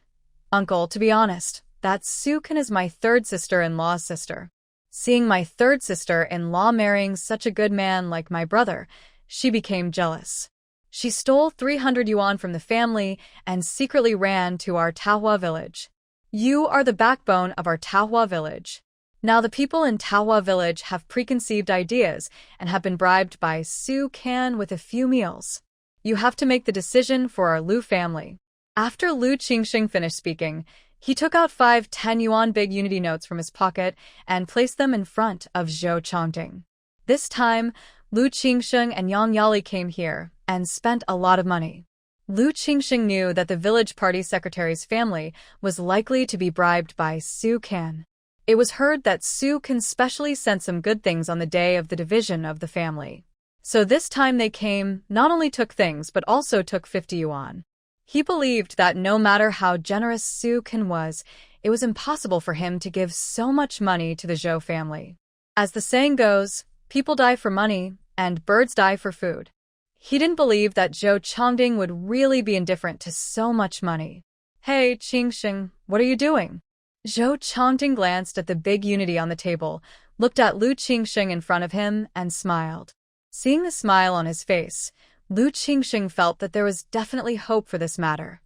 Uncle, to be honest, that Su Kin is my third sister-in-law's sister. Seeing my third sister-in-law marrying such a good man like my brother, she became jealous. She stole 300 yuan from the family and secretly ran to our Taohua village. You are the backbone of our Taohua village. Now the people in Taohua village have preconceived ideas and have been bribed by Su Can with a few meals. You have to make the decision for our Lu family. After Lu Qingsheng finished speaking, he took out 5 10 yuan big unity notes from his pocket and placed them in front of Zhou Chongting. This time, Lu Qingsheng and Yang Yali came here and spent a lot of money. Lu Qingsheng knew that the village party secretary's family was likely to be bribed by Su Can. It was heard that Su Can specially sent some good things on the day of the division of the family. So this time they came, not only took things but also took 50 yuan. He believed that no matter how generous Su Can was, it was impossible for him to give so much money to the Zhou family. As the saying goes, people die for money, and birds die for food. He didn't believe that Zhou Chongting would really be indifferent to so much money. Hey, Qingsheng, what are you doing? Zhou Chongting glanced at the big unity on the table, looked at Lu Qingsheng in front of him, and smiled. Seeing the smile on his face, Lu Qingsheng felt that there was definitely hope for this matter.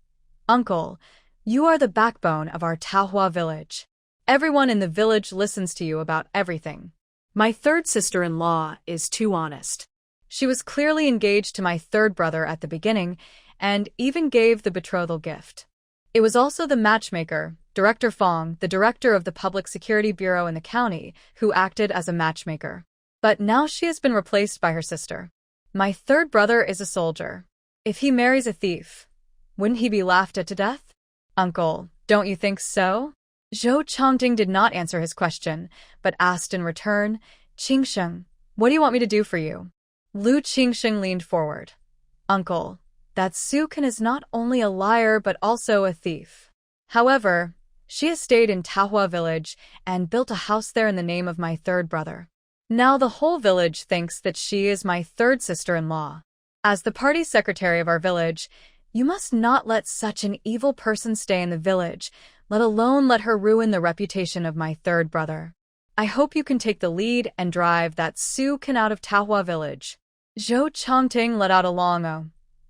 Uncle, you are the backbone of our Taohua village. Everyone in the village listens to you about everything. My third sister-in-law is too honest. She was clearly engaged to my third brother at the beginning and even gave the betrothal gift. It was also the matchmaker, Director Fong, the director of the Public Security Bureau in the county, who acted as a matchmaker. But now she has been replaced by her sister. My third brother is a soldier. If he marries a thief, wouldn't he be laughed at to death? Uncle, don't you think so? Zhou Chongting did not answer his question, but asked in return, Qingsheng, what do you want me to do for you? Lu Qingsheng leaned forward. Uncle, that Su Can is not only a liar but also a thief. However, she has stayed in Taohua village and built a house there in the name of my third brother. Now the whole village thinks that she is my third sister-in-law. As the party secretary of our village, you must not let such an evil person stay in the village, let alone let her ruin the reputation of my third brother. I hope you can take the lead and drive that Su Can out of Taohua village. Zhou Chongting let out a long oh.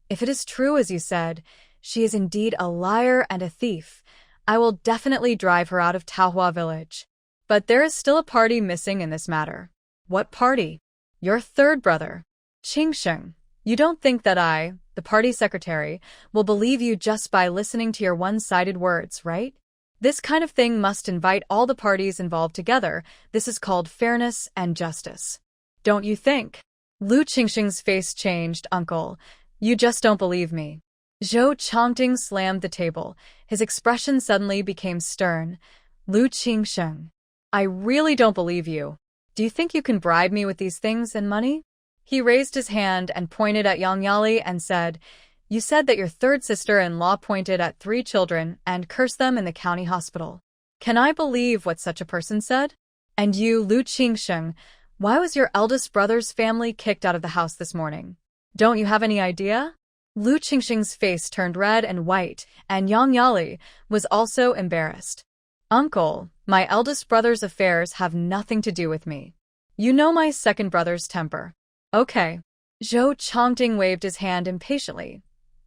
If it is true as you said, she is indeed a liar and a thief. I will definitely drive her out of Taohua village. But there is still a party missing in this matter. What party? Your third brother. Qingsheng, you don't think that I, the party secretary, will believe you just by listening to your one-sided words, right? This kind of thing must invite all the parties involved together. This is called fairness and justice. Don't you think? Lu Qingsheng's face changed. Uncle, you just don't believe me. Zhou Chongting slammed the table. His expression suddenly became stern. Lu Qingsheng, I really don't believe you. Do you think you can bribe me with these things and money? He raised his hand and pointed at Yang Yali and said, You said that your third sister-in-law pointed at 3 children and cursed them in the county hospital. Can I believe what such a person said? And you, Lu Qingsheng, why was your eldest brother's family kicked out of the house this morning? Don't you have any idea? Lu Qingsheng's face turned red and white, and Yang Yali was also embarrassed. Uncle, My eldest brother's affairs have nothing to do with me. You know my second brother's temper. Okay. Zhou Chongting waved his hand impatiently.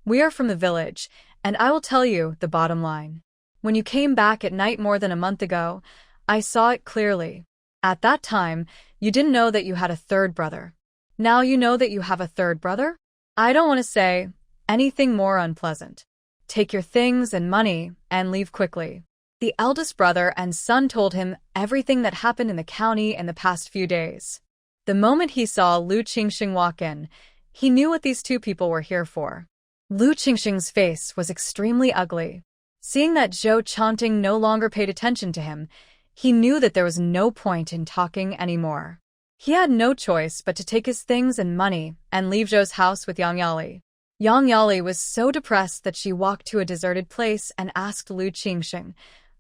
We are from the village, and I will tell you the bottom line. When you came back at night more than a month ago, I saw it clearly. At that time, you didn't know that you had a third brother. Now you know that you have a third brother? I don't want to say anything more unpleasant. Take your things and money and leave quickly. The eldest brother and son told him everything that happened in the county in the past few days. The moment he saw Lu Qingxing walk in, he knew what these two people were here for. Lu Qingxing's face was extremely ugly. Seeing that Zhou Chongting no longer paid attention to him, he knew that there was no point in talking anymore. He had no choice but to take his things and money and leave Zhou's house with Yang Yali. Yang Yali was so depressed that she walked to a deserted place and asked Lu Qingxing,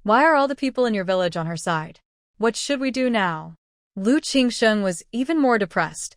"Why are all the people in your village on her side? What should we do now?" Lu Qingxing was even more depressed.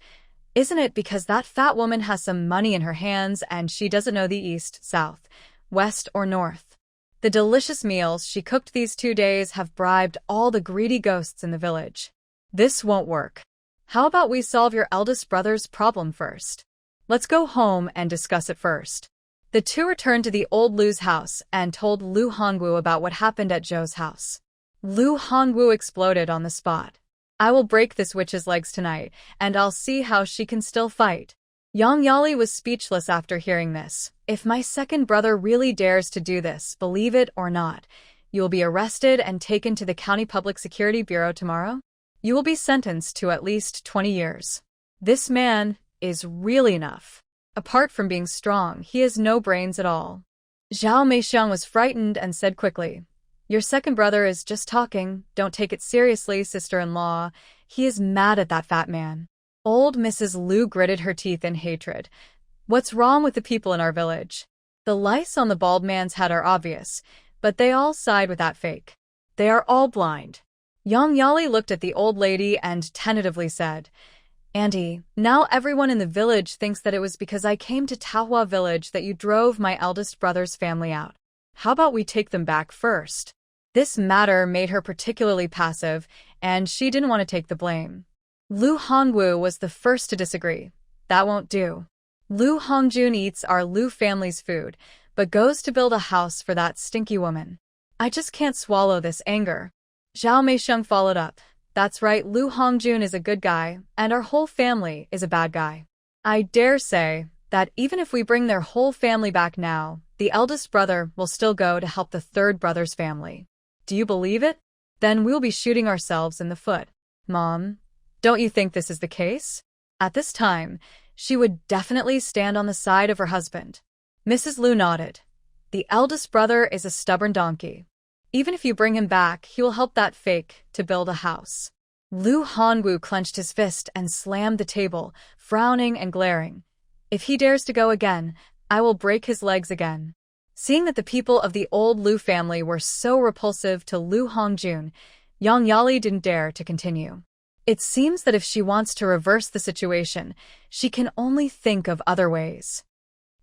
Isn't it because that fat woman has some money in her hands and she doesn't know the east, south, west, or north? The delicious meals she cooked these 2 days have bribed all the greedy ghosts in the village. This won't work. How about we solve your eldest brother's problem first? Let's go home and discuss it first. The two returned to the old Lu's house and told Lu Hongwu about what happened at Zhou's house. Lu Hongwu exploded on the spot. I will break this witch's legs tonight, and I'll see how she can still fight. Yang Yali was speechless after hearing this. If my second brother really dares to do this, believe it or not, you will be arrested and taken to the County Public Security Bureau tomorrow. You will be sentenced to at least 20 years. This man is really enough. Apart from being strong, he has no brains at all. Zhao Meixiang was frightened and said quickly, "Your second brother is just talking. Don't take it seriously, sister-in-law. He is mad at that fat man." Old Mrs. Lu gritted her teeth in hatred. What's wrong with the people in our village? The lice on the bald man's head are obvious, but they all side with that fake. They are all blind. Yang Yali looked at the old lady and tentatively said, "Auntie, now everyone in the village thinks that it was because I came to Taohua village that you drove my eldest brother's family out. How about we take them back first?" This matter made her particularly passive, and she didn't want to take the blame. Lu Hongwu was the first to disagree. That won't do. Lu Hongjun eats our Lu family's food, but goes to build a house for that stinky woman. I just can't swallow this anger. Zhao Meixiang followed up. That's right, Lu Hongjun is a good guy, and our whole family is a bad guy. I dare say that even if we bring their whole family back now, the eldest brother will still go to help the third brother's family. Do you believe it? Then we'll be shooting ourselves in the foot. Mom, don't you think this is the case? At this time, she would definitely stand on the side of her husband. Mrs. Lu nodded. The eldest brother is a stubborn donkey. Even if you bring him back, he will help that fake to build a house. Lu Hongwu clenched his fist and slammed the table, frowning and glaring. If he dares to go again, I will break his legs again. Seeing that the people of the old Lu family were so repulsive to Lu Hongjun, Yang Yali didn't dare to continue. It seems that if she wants to reverse the situation, she can only think of other ways.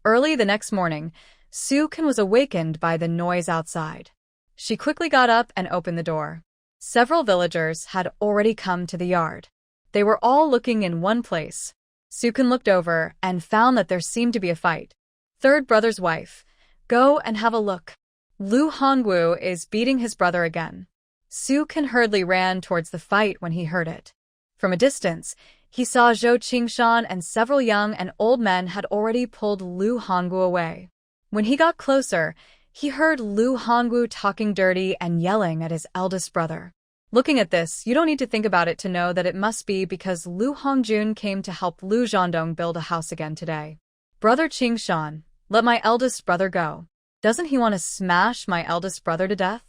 Early the next morning, Su Kan was awakened by the noise outside. She quickly got up and opened the door. Several villagers had already come to the yard. They were all looking in one place. Su Kan looked over and found that there seemed to be a fight. Third brother's wife. Go and have a look. Lu Hongwu is beating his brother again. Su Kan hurriedly ran towards the fight when he heard it. From a distance, he saw Zhou Qingshan and several young and old men had already pulled Lu Hongwu away. When he got closer, he heard Lu Hongwu talking dirty and yelling at his eldest brother. Looking at this, you don't need to think about it to know that it must be because Lu Hongjun came to help Lu Zhandong build a house again today. Brother Qingshan, let my eldest brother go. Doesn't he want to smash my eldest brother to death?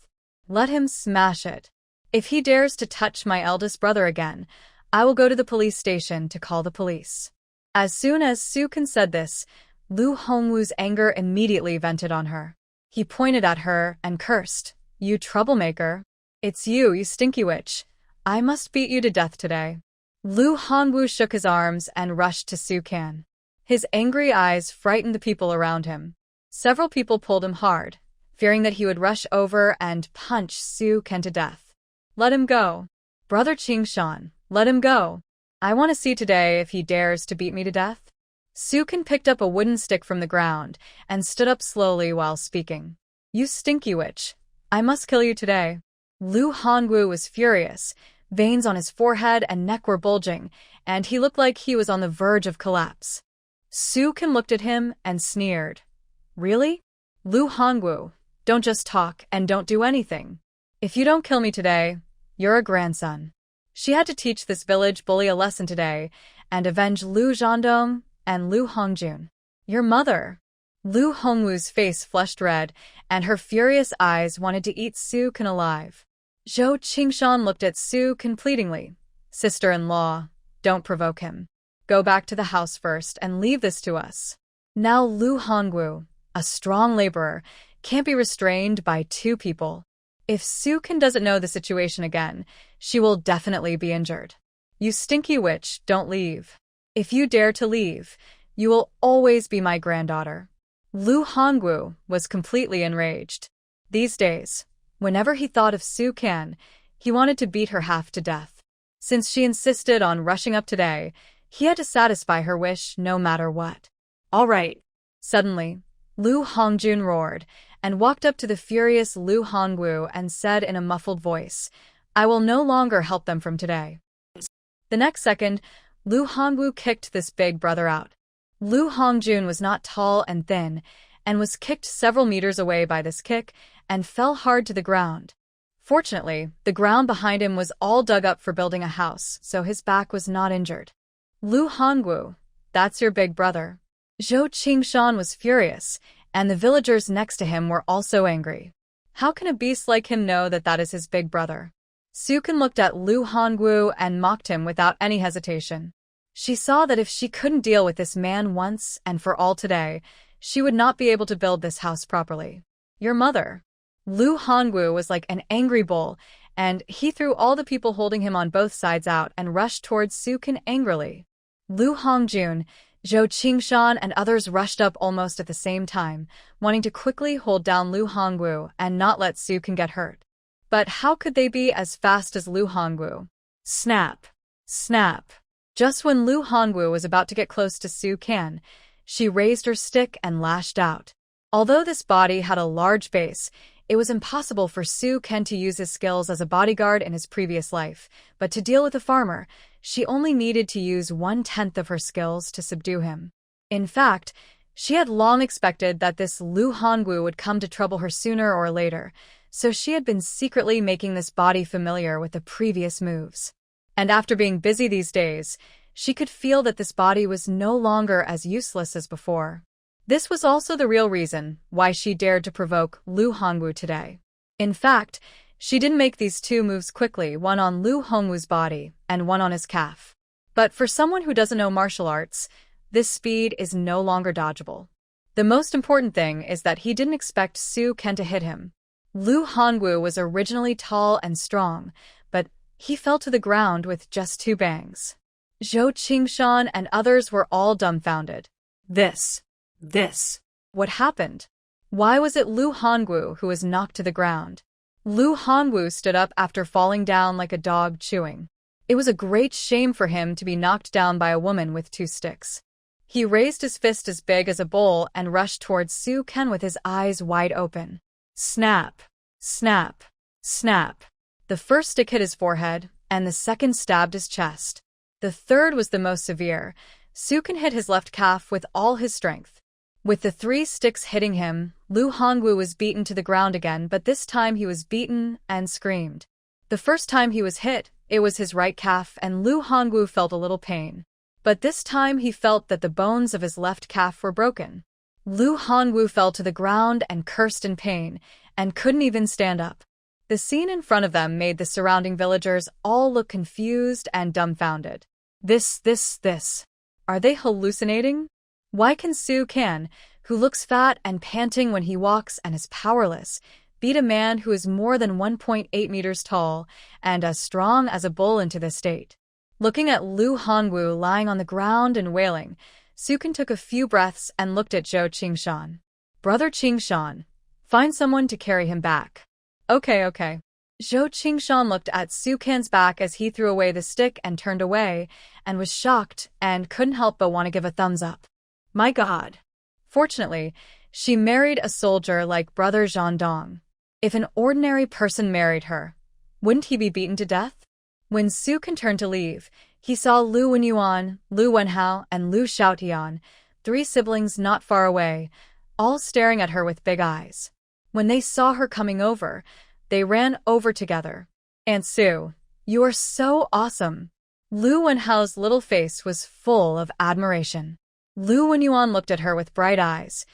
Let him smash it. If he dares to touch my eldest brother again, I will go to the police station to call the police. As soon as Su Kan said this, Lu Hongwu's anger immediately vented on her. He pointed at her and cursed, "You troublemaker. It's you, you stinky witch. I must beat you to death today." Lu Hongwu shook his arms and rushed to Su Kan. His angry eyes frightened the people around him. Several people pulled him hard, fearing that he would rush over and punch Su Kan to death. Let him go. Brother Qingshan, let him go. I want to see today if he dares to beat me to death. Sukin picked up a wooden stick from the ground and stood up slowly while speaking. You stinky witch. I must kill you today. Lu Hongwu was furious. Veins on his forehead and neck were bulging, and he looked like he was on the verge of collapse. Sukin looked at him and sneered. Really? Lu Hongwu, don't just talk and don't do anything. If you don't kill me today, you're a grandson. She had to teach this village bully a lesson today and avenge Lu Zhandong and Lu Hongjun. Your mother. Lu Hongwu's face flushed red, and her furious eyes wanted to eat Sukin alive. Zhou Qingshan looked at Sukin pleadingly. Sister-in-law, don't provoke him. Go back to the house first and leave this to us. Now Lu Hongwu, a strong laborer, can't be restrained by two people. If Sukin doesn't know the situation again, she will definitely be injured. You stinky witch, don't leave. If you dare to leave, you will always be my granddaughter. Lu Hongwu was completely enraged. These days, whenever he thought of Sukin, he wanted to beat her half to death. Since she insisted on rushing up today, he had to satisfy her wish no matter what. All right. Suddenly, Lu Hongjun roared and walked up to the furious Lu Hongwu and said in a muffled voice, I will no longer help them from today. The next second, Lu Hongwu kicked this big brother out. Lu Hongjun was not tall and thin, and was kicked several meters away by this kick and fell hard to the ground. Fortunately, the ground behind him was all dug up for building a house, so his back was not injured. Lu Hongwu, that's your big brother. Zhou Qingshan was furious, and the villagers next to him were also angry. How can a beast like him know that that is his big brother? Sukin looked at Lu Hongwu and mocked him without any hesitation. She saw that if she couldn't deal with this man once and for all today, she would not be able to build this house properly. Your mother. Lu Hongwu was like an angry bull, and he threw all the people holding him on both sides out and rushed towards Sukin angrily. Lu Hongjun, Zhou Qingshan and others rushed up almost at the same time, wanting to quickly hold down Lu Hongwu and not let Sukin get hurt. But how could they be as fast as Lu Hongwu? Snap! Snap! Just when Lu Hongwu was about to get close to Sukin, she raised her stick and lashed out. Although this body had a large base, it was impossible for Sukin to use his skills as a bodyguard in his previous life, but to deal with a farmer, she only needed to use 1/10 of her skills to subdue him. In fact, she had long expected that this Lu Hongwu would come to trouble her sooner or later, so she had been secretly making this body familiar with the previous moves. And after being busy these days, she could feel that this body was no longer as useless as before. This was also the real reason why she dared to provoke Lu Hongwu today. In fact, she didn't make these two moves quickly, one on Lu Hongwu's body and one on his calf. But for someone who doesn't know martial arts, this speed is no longer dodgeable. The most important thing is that he didn't expect Sukin to hit him. Lu Hongwu was originally tall and strong, but he fell to the ground with just 2 bangs. Zhou Qingshan and others were all dumbfounded. This. What happened? Why was it Lu Hongwu who was knocked to the ground? Lu Hongwu stood up after falling down like a dog chewing. It was a great shame for him to be knocked down by a woman with 2 sticks. He raised his fist as big as a bowl and rushed towards Sukin with his eyes wide open. Snap! Snap! Snap! The first stick hit his forehead, and the second stabbed his chest. The third was the most severe. Sukin hit his left calf with all his strength. With the 3 sticks hitting him, Lu Hongwu was beaten to the ground again, but this time he was beaten and screamed. The first time he was hit, it was his right calf, and Lu Hongwu felt a little pain. But this time he felt that the bones of his left calf were broken. Lu Hongwu fell to the ground and cursed in pain, and couldn't even stand up. The scene in front of them made the surrounding villagers all look confused and dumbfounded. This. Are they hallucinating? Why can Sukin, who looks fat and panting when he walks and is powerless, beat a man who is more than 1.8 meters tall and as strong as a bull into this state? Looking at Lu Hongwu lying on the ground and wailing, Sukin took a few breaths and looked at Zhou Qingshan. Brother Qingshan, find someone to carry him back. Okay. Zhou Qingshan looked at Su Kan's back as he threw away the stick and turned away, and was shocked and couldn't help but want to give a thumbs up. My God. Fortunately, she married a soldier like brother Zhang Dong. If an ordinary person married her, wouldn't he be beaten to death? When Su Kan turned to leave, he saw Lu Wenyuan, Lu Wenhao, and Lu Xiaotian, 3 siblings not far away, all staring at her with big eyes. When they saw her coming over, they ran over together. Aunt Su, you are so awesome. Lu Wenhao's little face was full of admiration. Lu Wenyuan looked at her with bright eyes.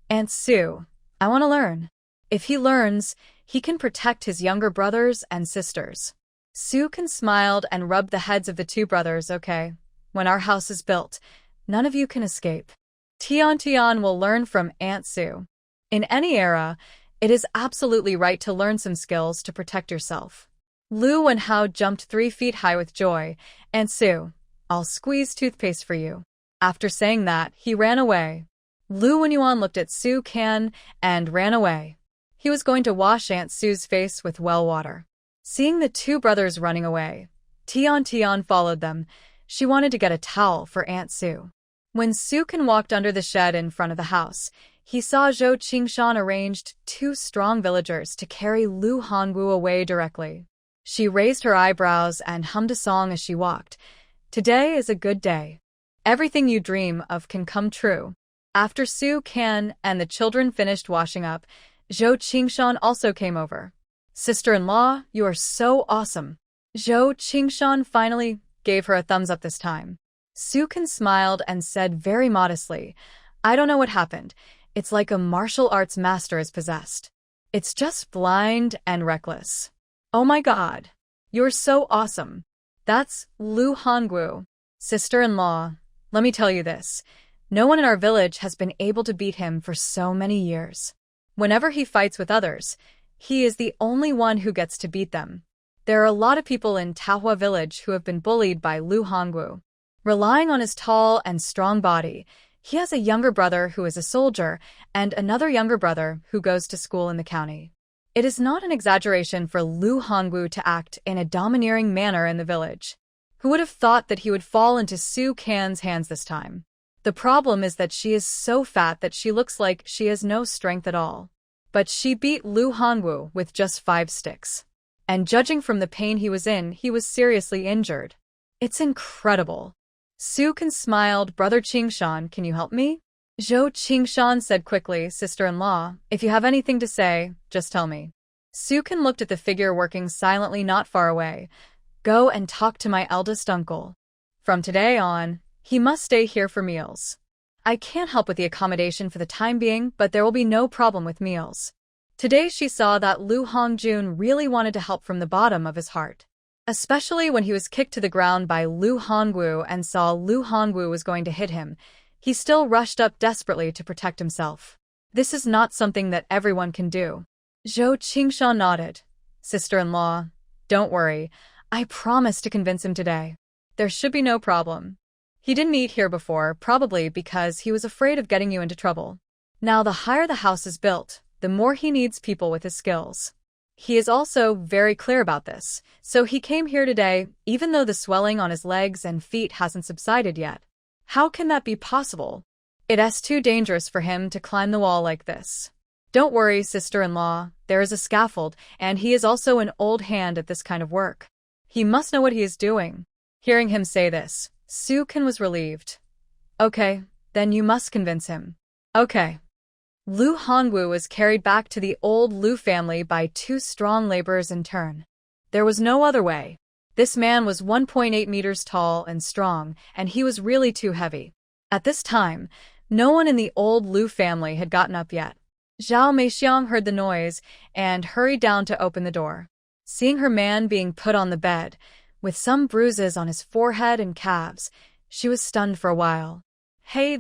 Aunt Su, I want to learn. If he learns, he can protect his younger brothers and sisters. Su Kan smiled and rubbed the heads of the 2 brothers. Okay, when our house is built, none of you can escape. Tian will learn from Aunt Su. In any era, it is absolutely right to learn some skills to protect yourself. Lu Wenhao jumped 3 feet high with joy. Aunt Su, I'll squeeze toothpaste for you. After saying that, he ran away. Lu Wenyuan looked at Su Kan and ran away. He was going to wash Aunt Su's face with well water. Seeing the 2 brothers running away, Tian followed them. She wanted to get a towel for Aunt Su. When Su Kan walked under the shed in front of the house, he saw Zhou Qingshan arranged 2 strong villagers to carry Lu Hongwu away directly. She raised her eyebrows and hummed a song as she walked. Today is a good day. Everything you dream of can come true. After Su Kan and the children finished washing up, Zhou Qingshan also came over. Sister-in-law, you are so awesome. Zhou Qingshan finally gave her a thumbs up this time. Su Kan smiled and said very modestly, I don't know what happened. It's like a martial arts master is possessed. It's just blind and reckless. Oh my God. You're so awesome. That's Lu Hongwu. Sister-in-law, let me tell you this. No one in our village has been able to beat him for so many years. Whenever he fights with others, he is the only one who gets to beat them. There are a lot of people in Tahua village who have been bullied by Lu Hongwu. Relying on his tall and strong body, he has a younger brother who is a soldier and another younger brother who goes to school in the county. It is not an exaggeration for Lu Hongwu to act in a domineering manner in the village. Who would have thought that he would fall into Su Kan's hands this time? The problem is that she is so fat that she looks like she has no strength at all. But she beat Lu Hongwu with just 5 sticks. And judging from the pain he was in, he was seriously injured. It's incredible. Su Kan smiled. Brother Qingshan, can you help me? Zhou Qingshan said quickly, Sister-in-law, if you have anything to say, just tell me. Su Kan looked at the figure working silently not far away. Go and talk to my eldest uncle. From today on, he must stay here for meals. I can't help with the accommodation for the time being, but there will be no problem with meals. Today she saw that Lu Hongjun really wanted to help from the bottom of his heart. Especially when he was kicked to the ground by Lu Hongwu and saw Lu Hongwu was going to hit him, he still rushed up desperately to protect himself. This is not something that everyone can do. Zhou Qingshan nodded. Sister-in-law, don't worry. I promise to convince him today. There should be no problem. He didn't eat here before, probably because he was afraid of getting you into trouble. Now the higher the house is built, the more he needs people with his skills. He is also very clear about this, so he came here today, even though the swelling on his legs and feet hasn't subsided yet. How can that be possible? It's too dangerous for him to climb the wall like this. Don't worry, sister-in-law, there is a scaffold, and he is also an old hand at this kind of work. He must know what he is doing. Hearing him say this, Su Kan was relieved. Okay, then you must convince him. Okay. Lu Hongwu was carried back to the old Lu family by 2 strong laborers in turn. There was no other way. This man was 1.8 meters tall and strong, and he was really too heavy. At this time, no one in the old Lu family had gotten up yet. Zhao Meixiang heard the noise and hurried down to open the door. Seeing her man being put on the bed, with some bruises on his forehead and calves, she was stunned for a while. Hey,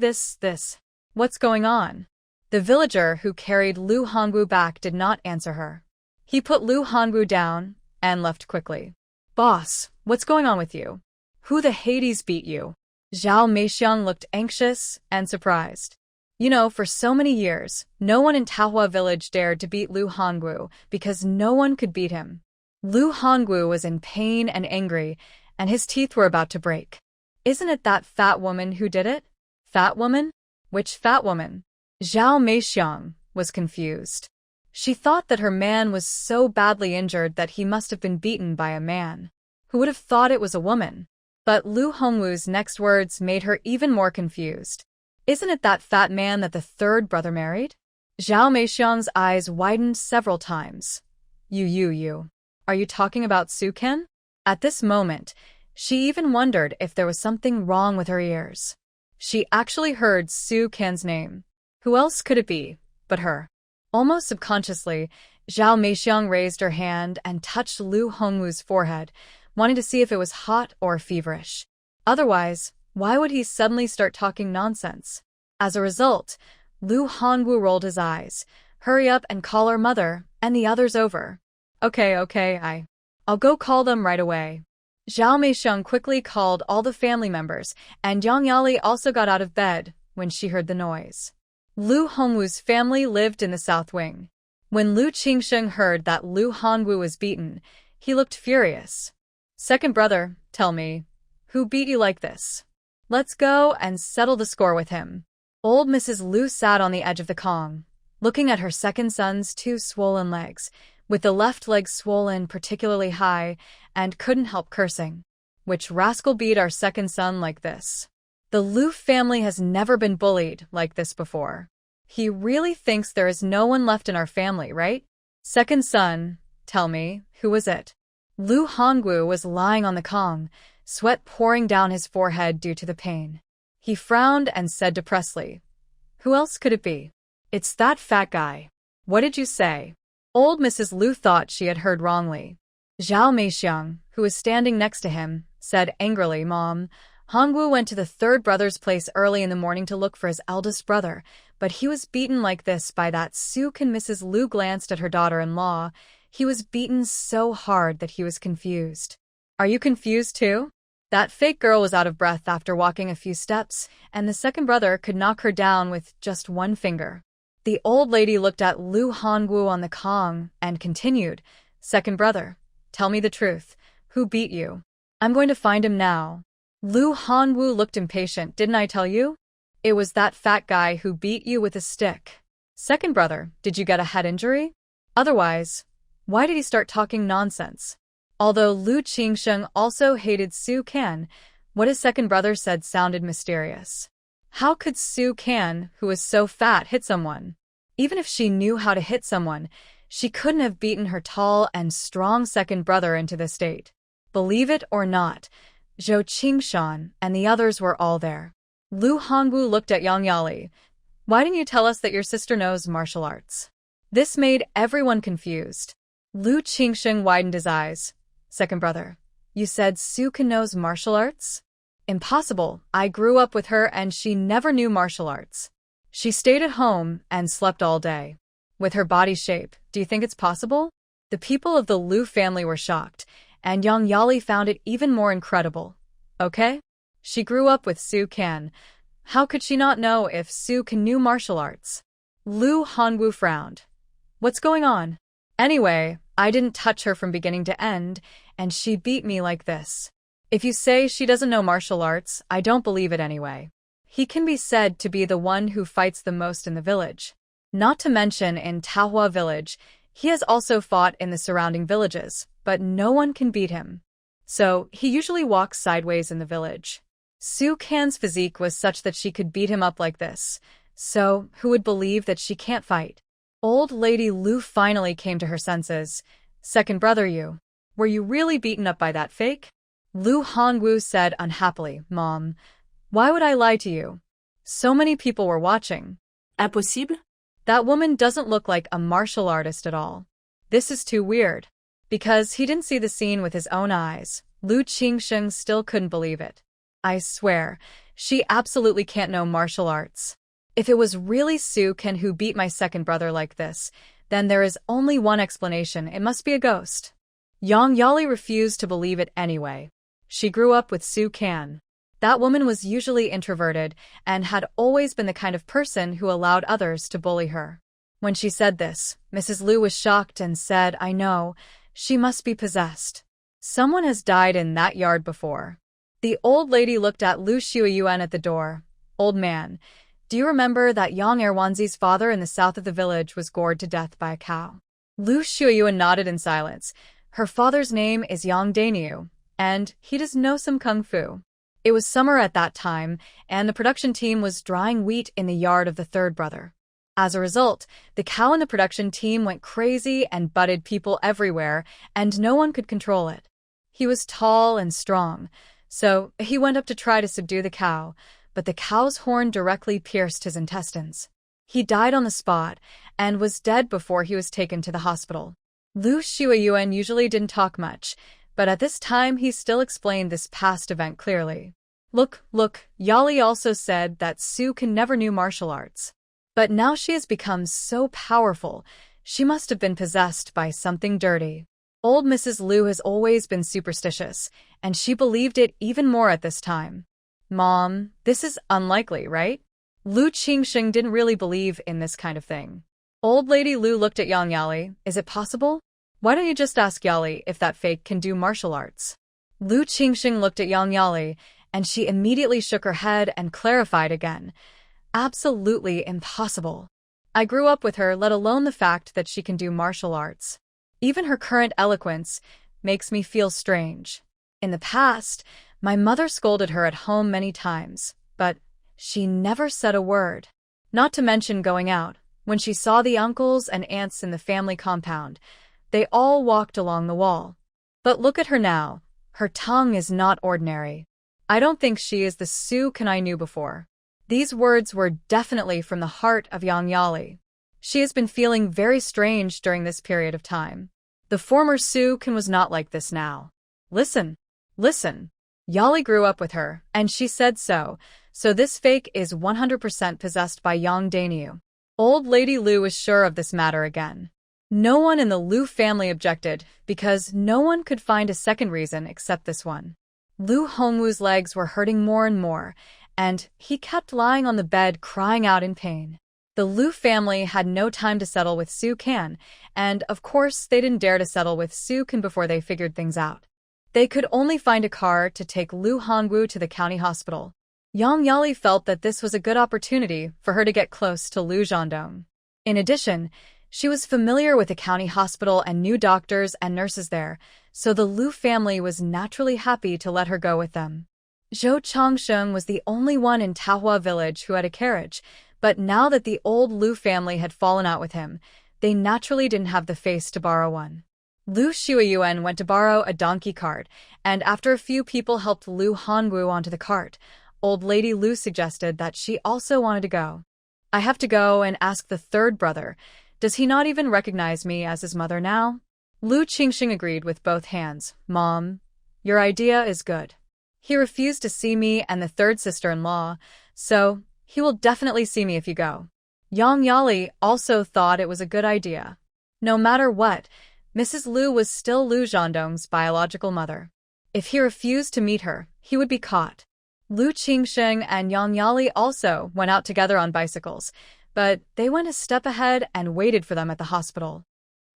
what's going on? The villager who carried Lu Hongwu back did not answer her. He put Lu Hongwu down and left quickly. Boss, what's going on with you? Who the Hades beat you? Zhao Meixiang looked anxious and surprised. You know, for so many years, no one in Tahua village dared to beat Lu Hongwu because no one could beat him. Lu Hongwu was in pain and angry, and his teeth were about to break. Isn't it that fat woman who did it? Fat woman? Which fat woman? Zhao Meixiang was confused. She thought that her man was so badly injured that he must have been beaten by a man. Who would have thought it was a woman? But Lu Hongwu's next words made her even more confused. Isn't it that fat man that the third brother married? Zhao Meixiang's eyes widened several times. You. Are you talking about Su Ken? At this moment, she even wondered if there was something wrong with her ears. She actually heard Su Ken's name. Who else could it be but her? Almost subconsciously, Zhao Meixiang raised her hand and touched Lu Hongwu's forehead, wanting to see if it was hot or feverish. Otherwise, why would he suddenly start talking nonsense? As a result, Lu Hongwu rolled his eyes. Hurry up and call our mother and the others over. Okay, I'll go call them right away. Zhao Meixiang quickly called all the family members, and Yang Yali also got out of bed when she heard the noise. Lu Hongwu's family lived in the south wing. When Lu Qingsheng heard that Lu Hongwu was beaten, he looked furious. Second brother, tell me, who beat you like this? Let's go and settle the score with him. Old Mrs. Lu sat on the edge of the Kong, looking at her second son's two swollen legs, with the left leg swollen particularly high, and couldn't help cursing. Which rascal beat our second son like this? The Lu family has never been bullied like this before. He really thinks there is no one left in our family, right? Second son, tell me, who was it? Lu Hongwu was lying on the Kong, sweat pouring down his forehead due to the pain. He frowned and said depressedly, Who else could it be? It's that fat guy. What did you say? Old Mrs. Lu thought she had heard wrongly. Zhao Meixiang, who was standing next to him, said angrily, Mom, Hongwu went to the third brother's place early in the morning to look for his eldest brother, but he was beaten like this by that Su Ken. Mrs. Lu glanced at her daughter-in-law. He was beaten so hard that he was confused. Are you confused too? That fake girl was out of breath after walking a few steps, and the second brother could knock her down with just one finger. The old lady looked at Lu Hongwu on the Kong and continued, Second brother, tell me the truth. Who beat you? I'm going to find him now. Lu Hongwu looked impatient. Didn't I tell you? It was that fat guy who beat you with a stick. Second brother, did you get a head injury? Otherwise, why did he start talking nonsense? Although Lu Qingsheng also hated Su Ken, what his second brother said sounded mysterious. How could Su Ken, who was so fat, hit someone? Even if she knew how to hit someone, she couldn't have beaten her tall and strong second brother into this state. Believe it or not, Zhou Qingshan and the others were all there. Lu Hongwu looked at Yang Yali. Why didn't you tell us that your sister knows martial arts? This made everyone confused. Lu Qingsheng widened his eyes. Second brother, you said Su Ken knows martial arts? Impossible. I grew up with her and she never knew martial arts. She stayed at home and slept all day. With her body shape, do you think it's possible? The people of the Lu family were shocked, and Yang Yali found it even more incredible. Okay? She grew up with Su Ken. How could she not know if Su Ken knew martial arts? Lu Hongwu frowned. What's going on? Anyway, I didn't touch her from beginning to end, and she beat me like this. If you say she doesn't know martial arts, I don't believe it anyway. He can be said to be the one who fights the most in the village. Not to mention in Taohua village, he has also fought in the surrounding villages, but no one can beat him. So, he usually walks sideways in the village. Su Ken's physique was such that she could beat him up like this. So, who would believe that she can't fight? Old Lady Lu finally came to her senses. Second brother, were you really beaten up by that fake? Lu Hongwu said unhappily, Mom, why would I lie to you? So many people were watching. Impossible? That woman doesn't look like a martial artist at all. This is too weird. Because he didn't see the scene with his own eyes, Lu Qingsheng still couldn't believe it. I swear, she absolutely can't know martial arts. If it was really Su Ken who beat my second brother like this, then there is only one explanation. It must be a ghost. Yang Yali refused to believe it anyway. She grew up with Su Ken. That woman was usually introverted and had always been the kind of person who allowed others to bully her. When she said this, Mrs. Lu was shocked and said, I know, She must be possessed. Someone has died in that yard before. The old lady looked at Lu Shuiyuan at the door. Old man, do you remember that Yang Erwanzi's father in the south of the village was gored to death by a cow? Lu Shuiyuan nodded in silence. Her father's name is Yang Dainiu, and he does know some kung fu. It was summer at that time, and the production team was drying wheat in the yard of the third brother. As a result, the cow in the production team went crazy and butted people everywhere, and no one could control it. He was tall and strong, so he went up to try to subdue the cow, but the cow's horn directly pierced his intestines. He died on the spot and was dead before he was taken to the hospital. Lu Shuiyuan usually didn't talk much, but at this time he still explained this past event clearly. Look, Yali also said that Su can never knew martial arts. But now she has become so powerful, she must have been possessed by something dirty. Old Mrs. Lu has always been superstitious, and she believed it even more at this time. Mom, this is unlikely, right? Lu Qingsheng didn't really believe in this kind of thing. Old Lady Lu looked at Yang Yali. Is it possible? Why don't you just ask Yali if that fake can do martial arts? Lu Qingsheng looked at Yang Yali, and she immediately shook her head and clarified again. Absolutely impossible. I grew up with her, let alone the fact that she can do martial arts. Even her current eloquence makes me feel strange. In the past, my mother scolded her at home many times, but she never said a word. Not to mention going out. When she saw the uncles and aunts in the family compound, they all walked along the wall. But look at her now. Her tongue is not ordinary. I don't think she is the Su Can I knew before. These words were definitely from the heart of Yang Yali. She has been feeling very strange during this period of time. The former Su Can was not like this now. Listen. Yali grew up with her, and she said so this fake is 100% possessed by Yang Dainiu. Old Lady Lu was sure of this matter again. No one in the Lu family objected, because no one could find a second reason except this one. Lu Hongwu's legs were hurting more and more, and he kept lying on the bed crying out in pain. The Lu family had no time to settle with Su Can, and of course they didn't dare to settle with Su Can before they figured things out. They could only find a car to take Lu Hongwu to the county hospital. Yang Yali felt that this was a good opportunity for her to get close to Lu Zhandong. In addition, she was familiar with the county hospital and knew doctors and nurses there, so the Lu family was naturally happy to let her go with them. Zhou Changsheng was the only one in Taohua village who had a carriage, but now that the old Lu family had fallen out with him, they naturally didn't have the face to borrow one. Lu Shuiyuan went to borrow a donkey cart, and after a few people helped Lu Hanwu onto the cart, old Lady Lu suggested that she also wanted to go. I have to go and ask the third brother. Does he not even recognize me as his mother now? Lu Qingxing agreed with both hands. Mom, your idea is good. He refused to see me and the third sister-in-law, so he will definitely see me if you go. Yang Yali also thought it was a good idea. No matter what, Mrs. Lu was still Lu Zhandong's biological mother. If he refused to meet her, he would be caught. Lu Qingsheng and Yang Yali also went out together on bicycles, but they went a step ahead and waited for them at the hospital.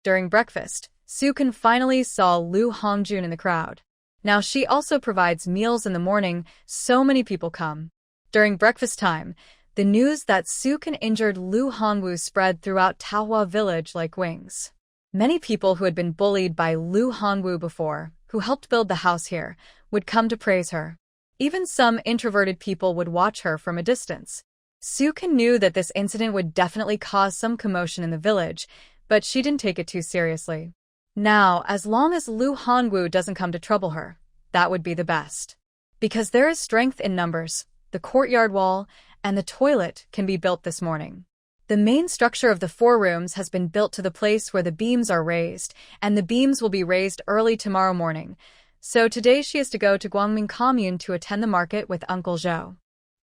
During breakfast, Su Can finally saw Lu Hongjun in the crowd. Now she also provides meals in the morning, so many people come. During breakfast time, the news that Su Can injured Lu Hongwu spread throughout Taohua village like wings. Many people who had been bullied by Lu Hongwu before, who helped build the house here, would come to praise her. Even some introverted people would watch her from a distance. Su Can knew that this incident would definitely cause some commotion in the village, but she didn't take it too seriously. Now, as long as Lu Hongwu doesn't come to trouble her, that would be the best. Because there is strength in numbers, the courtyard wall and the toilet can be built this morning. The main structure of the 4 rooms has been built to the place where the beams are raised, and the beams will be raised early tomorrow morning. So today she has to go to Guangming Commune to attend the market with Uncle Zhou.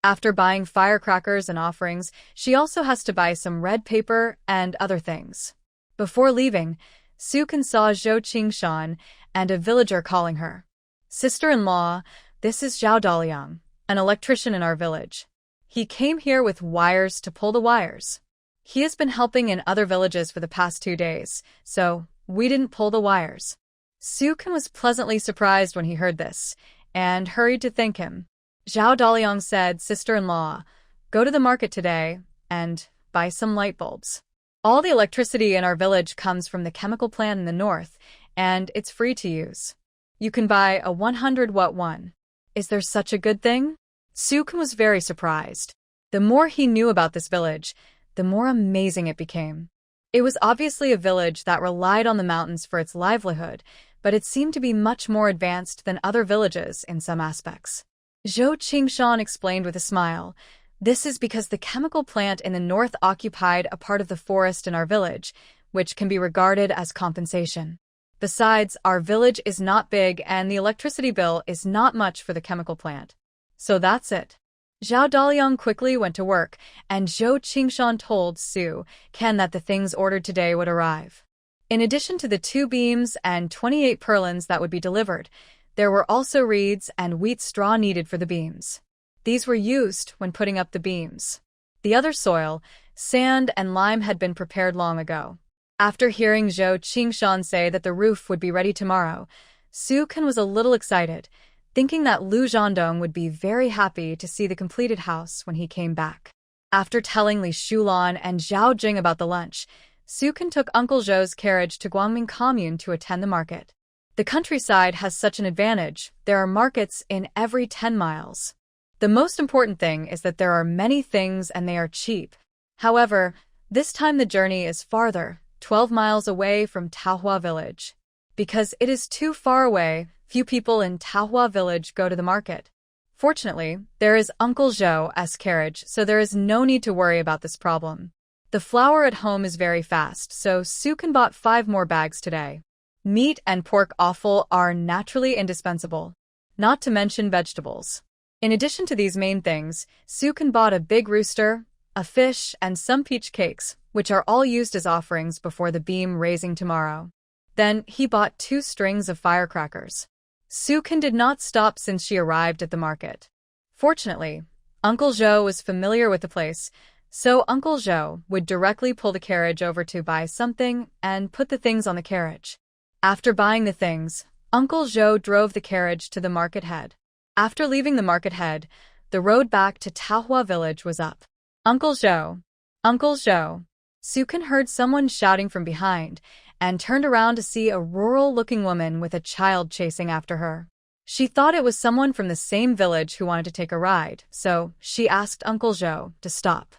After buying firecrackers and offerings, she also has to buy some red paper and other things. Before leaving, Su Can saw Zhou Qingshan and a villager calling her. Sister-in-law, this is Zhao Daliang, an electrician in our village. He came here with wires to pull the wires. He has been helping in other villages for the past 2 days, so we didn't pull the wires. Sukin was pleasantly surprised when he heard this, and hurried to thank him. Zhao Daliang said, "Sister-in-law, go to the market today and buy some light bulbs. All the electricity in our village comes from the chemical plant in the north, and it's free to use. You can buy a 100-watt one." Is there such a good thing? Sukin was very surprised. The more he knew about this village, the more amazing it became. It was obviously a village that relied on the mountains for its livelihood, but it seemed to be much more advanced than other villages in some aspects. Zhou Qingshan explained with a smile, "This is because the chemical plant in the north occupied a part of the forest in our village, which can be regarded as compensation. Besides, our village is not big and the electricity bill is not much for the chemical plant. So that's it." Zhao Daliang quickly went to work, and Zhou Qingshan told Su Ken that the things ordered today would arrive. In addition to the 2 beams and 28 purlins that would be delivered, there were also reeds and wheat straw needed for the beams. These were used when putting up the beams. The other soil, sand and lime had been prepared long ago. After hearing Zhou Qingshan say that the roof would be ready tomorrow, Su Ken was a little excited, thinking that Lu Zhandong would be very happy to see the completed house when he came back. After telling Li Shulan and Zhao Jing about the lunch, Su Ken took Uncle Zhou's carriage to Guangming Commune to attend the market. The countryside has such an advantage. There are markets in every 10 miles. The most important thing is that there are many things and they are cheap. However, this time the journey is farther, 12 miles away from Taohua village. Because it is too far away, few people in Taohua village go to the market. Fortunately, there is Uncle Zhou's carriage, so there is no need to worry about this problem. The flour at home is very fast, so Su Ken bought 5 more bags today. Meat and pork offal are naturally indispensable, not to mention vegetables. In addition to these main things, Su Ken bought a big rooster, a fish, and some peach cakes, which are all used as offerings before the beam raising tomorrow. Then he bought 2 strings of firecrackers. Su Ken did not stop since she arrived at the market. Fortunately, Uncle Zhou was familiar with the place, so Uncle Zhou would directly pull the carriage over to buy something and put the things on the carriage. After buying the things, Uncle Zhou drove the carriage to the market head. After leaving the market head, the road back to Taohua village was up. "Uncle Zhou! Uncle Zhou!" Su Ken heard someone shouting from behind and turned around to see a rural-looking woman with a child chasing after her. She thought it was someone from the same village who wanted to take a ride, so she asked Uncle Zhou to stop.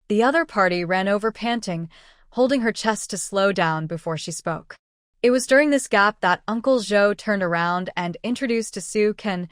The other party ran over panting, holding her chest to slow down before she spoke. It was during this gap that Uncle Zhou turned around and introduced to Su Ken,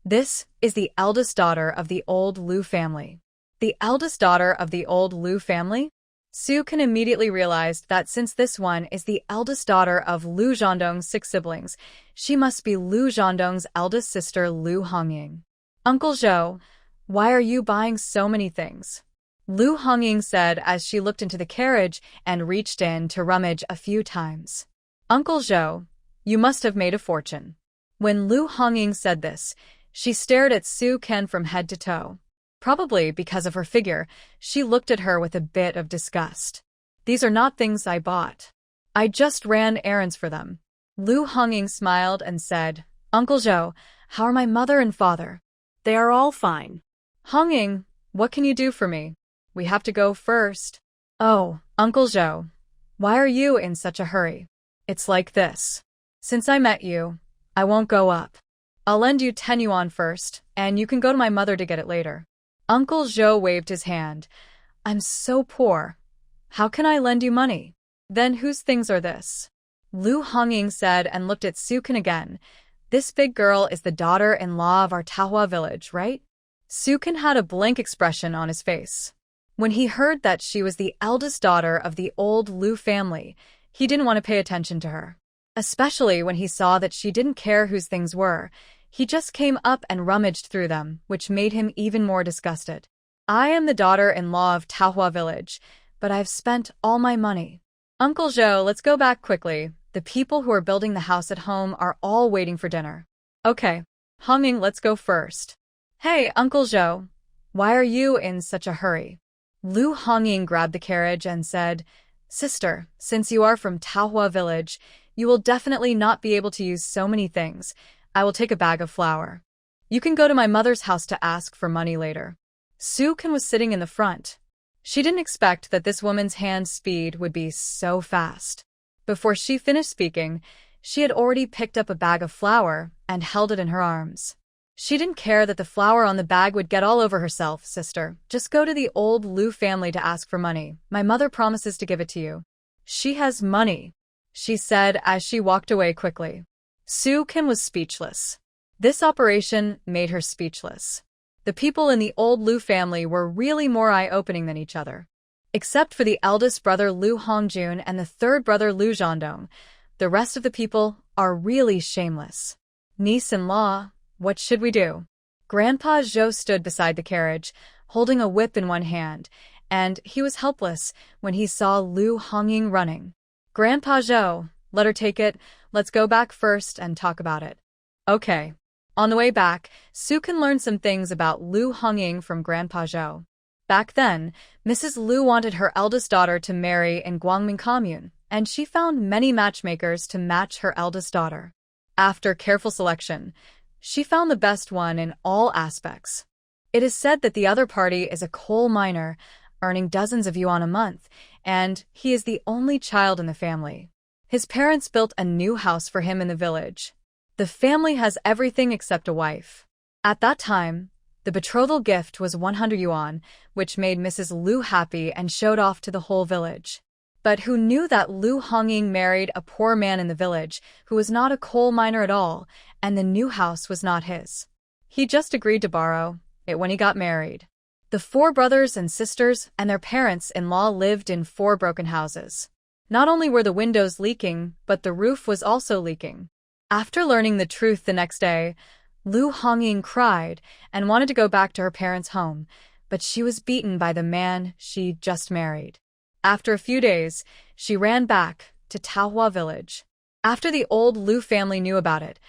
"This is the eldest daughter of the old Lu family." The eldest daughter of the old Lu family? Su Ken immediately realized that since this one is the eldest daughter of Lu Zhandong's 6 siblings, she must be Lu Zhandong's eldest sister Lu Hongying. "Uncle Zhou, why are you buying so many things?" Lu Hongying said as she looked into the carriage and reached in to rummage a few times. "Uncle Zhou, you must have made a fortune." When Lu Hongying said this, she stared at Su Ken from head to toe. Probably because of her figure, she looked at her with a bit of disgust. "These are not things I bought. I just ran errands for them." Lu Hongying smiled and said, "Uncle Zhou, how are my mother and father?" They are all fine. "Hongying, what can you do for me? We have to go first." "Oh, Uncle Zhou, why are you in such a hurry?" "It's like this. Since I met you, I won't go up. I'll lend you 10 yuan first, and you can go to my mother to get it later." Uncle Zhou waved his hand. "I'm so poor. How can I lend you money?" "Then whose things are this?" Lu Hongying said and looked at Su Ken again. "This big girl is the daughter-in-law of our Taohua village, right?" Su Ken had a blank expression on his face. When he heard that she was the eldest daughter of the old Lu family, he didn't want to pay attention to her. Especially when he saw that she didn't care whose things were. He just came up and rummaged through them, which made him even more disgusted. "I am the daughter-in-law of Taohua village, but I've spent all my money." "Uncle Zhou, let's go back quickly. The people who are building the house at home are all waiting for dinner." "Okay. Hongying, let's go first." "Hey, Uncle Zhou, why are you in such a hurry?" Lu Hongying grabbed the carriage and said, "Sister, since you are from Taohua village, You will definitely not be able to use so many things. I will take a bag of flour. You can go to my mother's house to ask for money later. Soo-kun was sitting in the front. She didn't expect that this woman's hand speed would be so fast. Before she finished speaking, she had already picked up a bag of flour and held it in her arms. She didn't care that the flour on the bag would get all over herself, sister. Just go to the old Liu family to ask for money. My mother promises to give it to you. She has money, she said as she walked away quickly. Soo-kun was speechless. This operation made her speechless. The people in the old Liu family were really more eye-opening than each other. Except for the eldest brother Liu Hongjun and the third brother Liu Zhandong, the rest of the people are really shameless. Niece-in-law, what should we do? Grandpa Zhou stood beside the carriage, holding a whip in one hand, and he was helpless when he saw Liu Hongying running. Grandpa Zhou, let her take it. Let's go back first and talk about it. Okay. On the way back, Soo-kun learned some things about Liu Hongying from Grandpa Zhou. Back then, Mrs. Liu wanted her eldest daughter to marry in Guangming Commune, and she found many matchmakers to match her eldest daughter. After careful selection, she found the best one in all aspects. It is said that the other party is a coal miner, earning dozens of yuan a month, and he is the only child in the family. His parents built a new house for him in the village. The family has everything except a wife. At that time, the betrothal gift was 100 yuan, which made Mrs. Liu happy and showed off to the whole village. But who knew that Liu Hongying married a poor man in the village who was not a coal miner at all, and the new house was not his. He just agreed to borrow it when he got married. The 4 brothers and sisters and their parents-in-law lived in 4 broken houses. Not only were the windows leaking, but the roof was also leaking. After learning the truth the next day, Liu Hongying cried and wanted to go back to her parents' home, but she was beaten by the man she just married. After a few days, she ran back to Taohua village. After the old Liu family knew about it,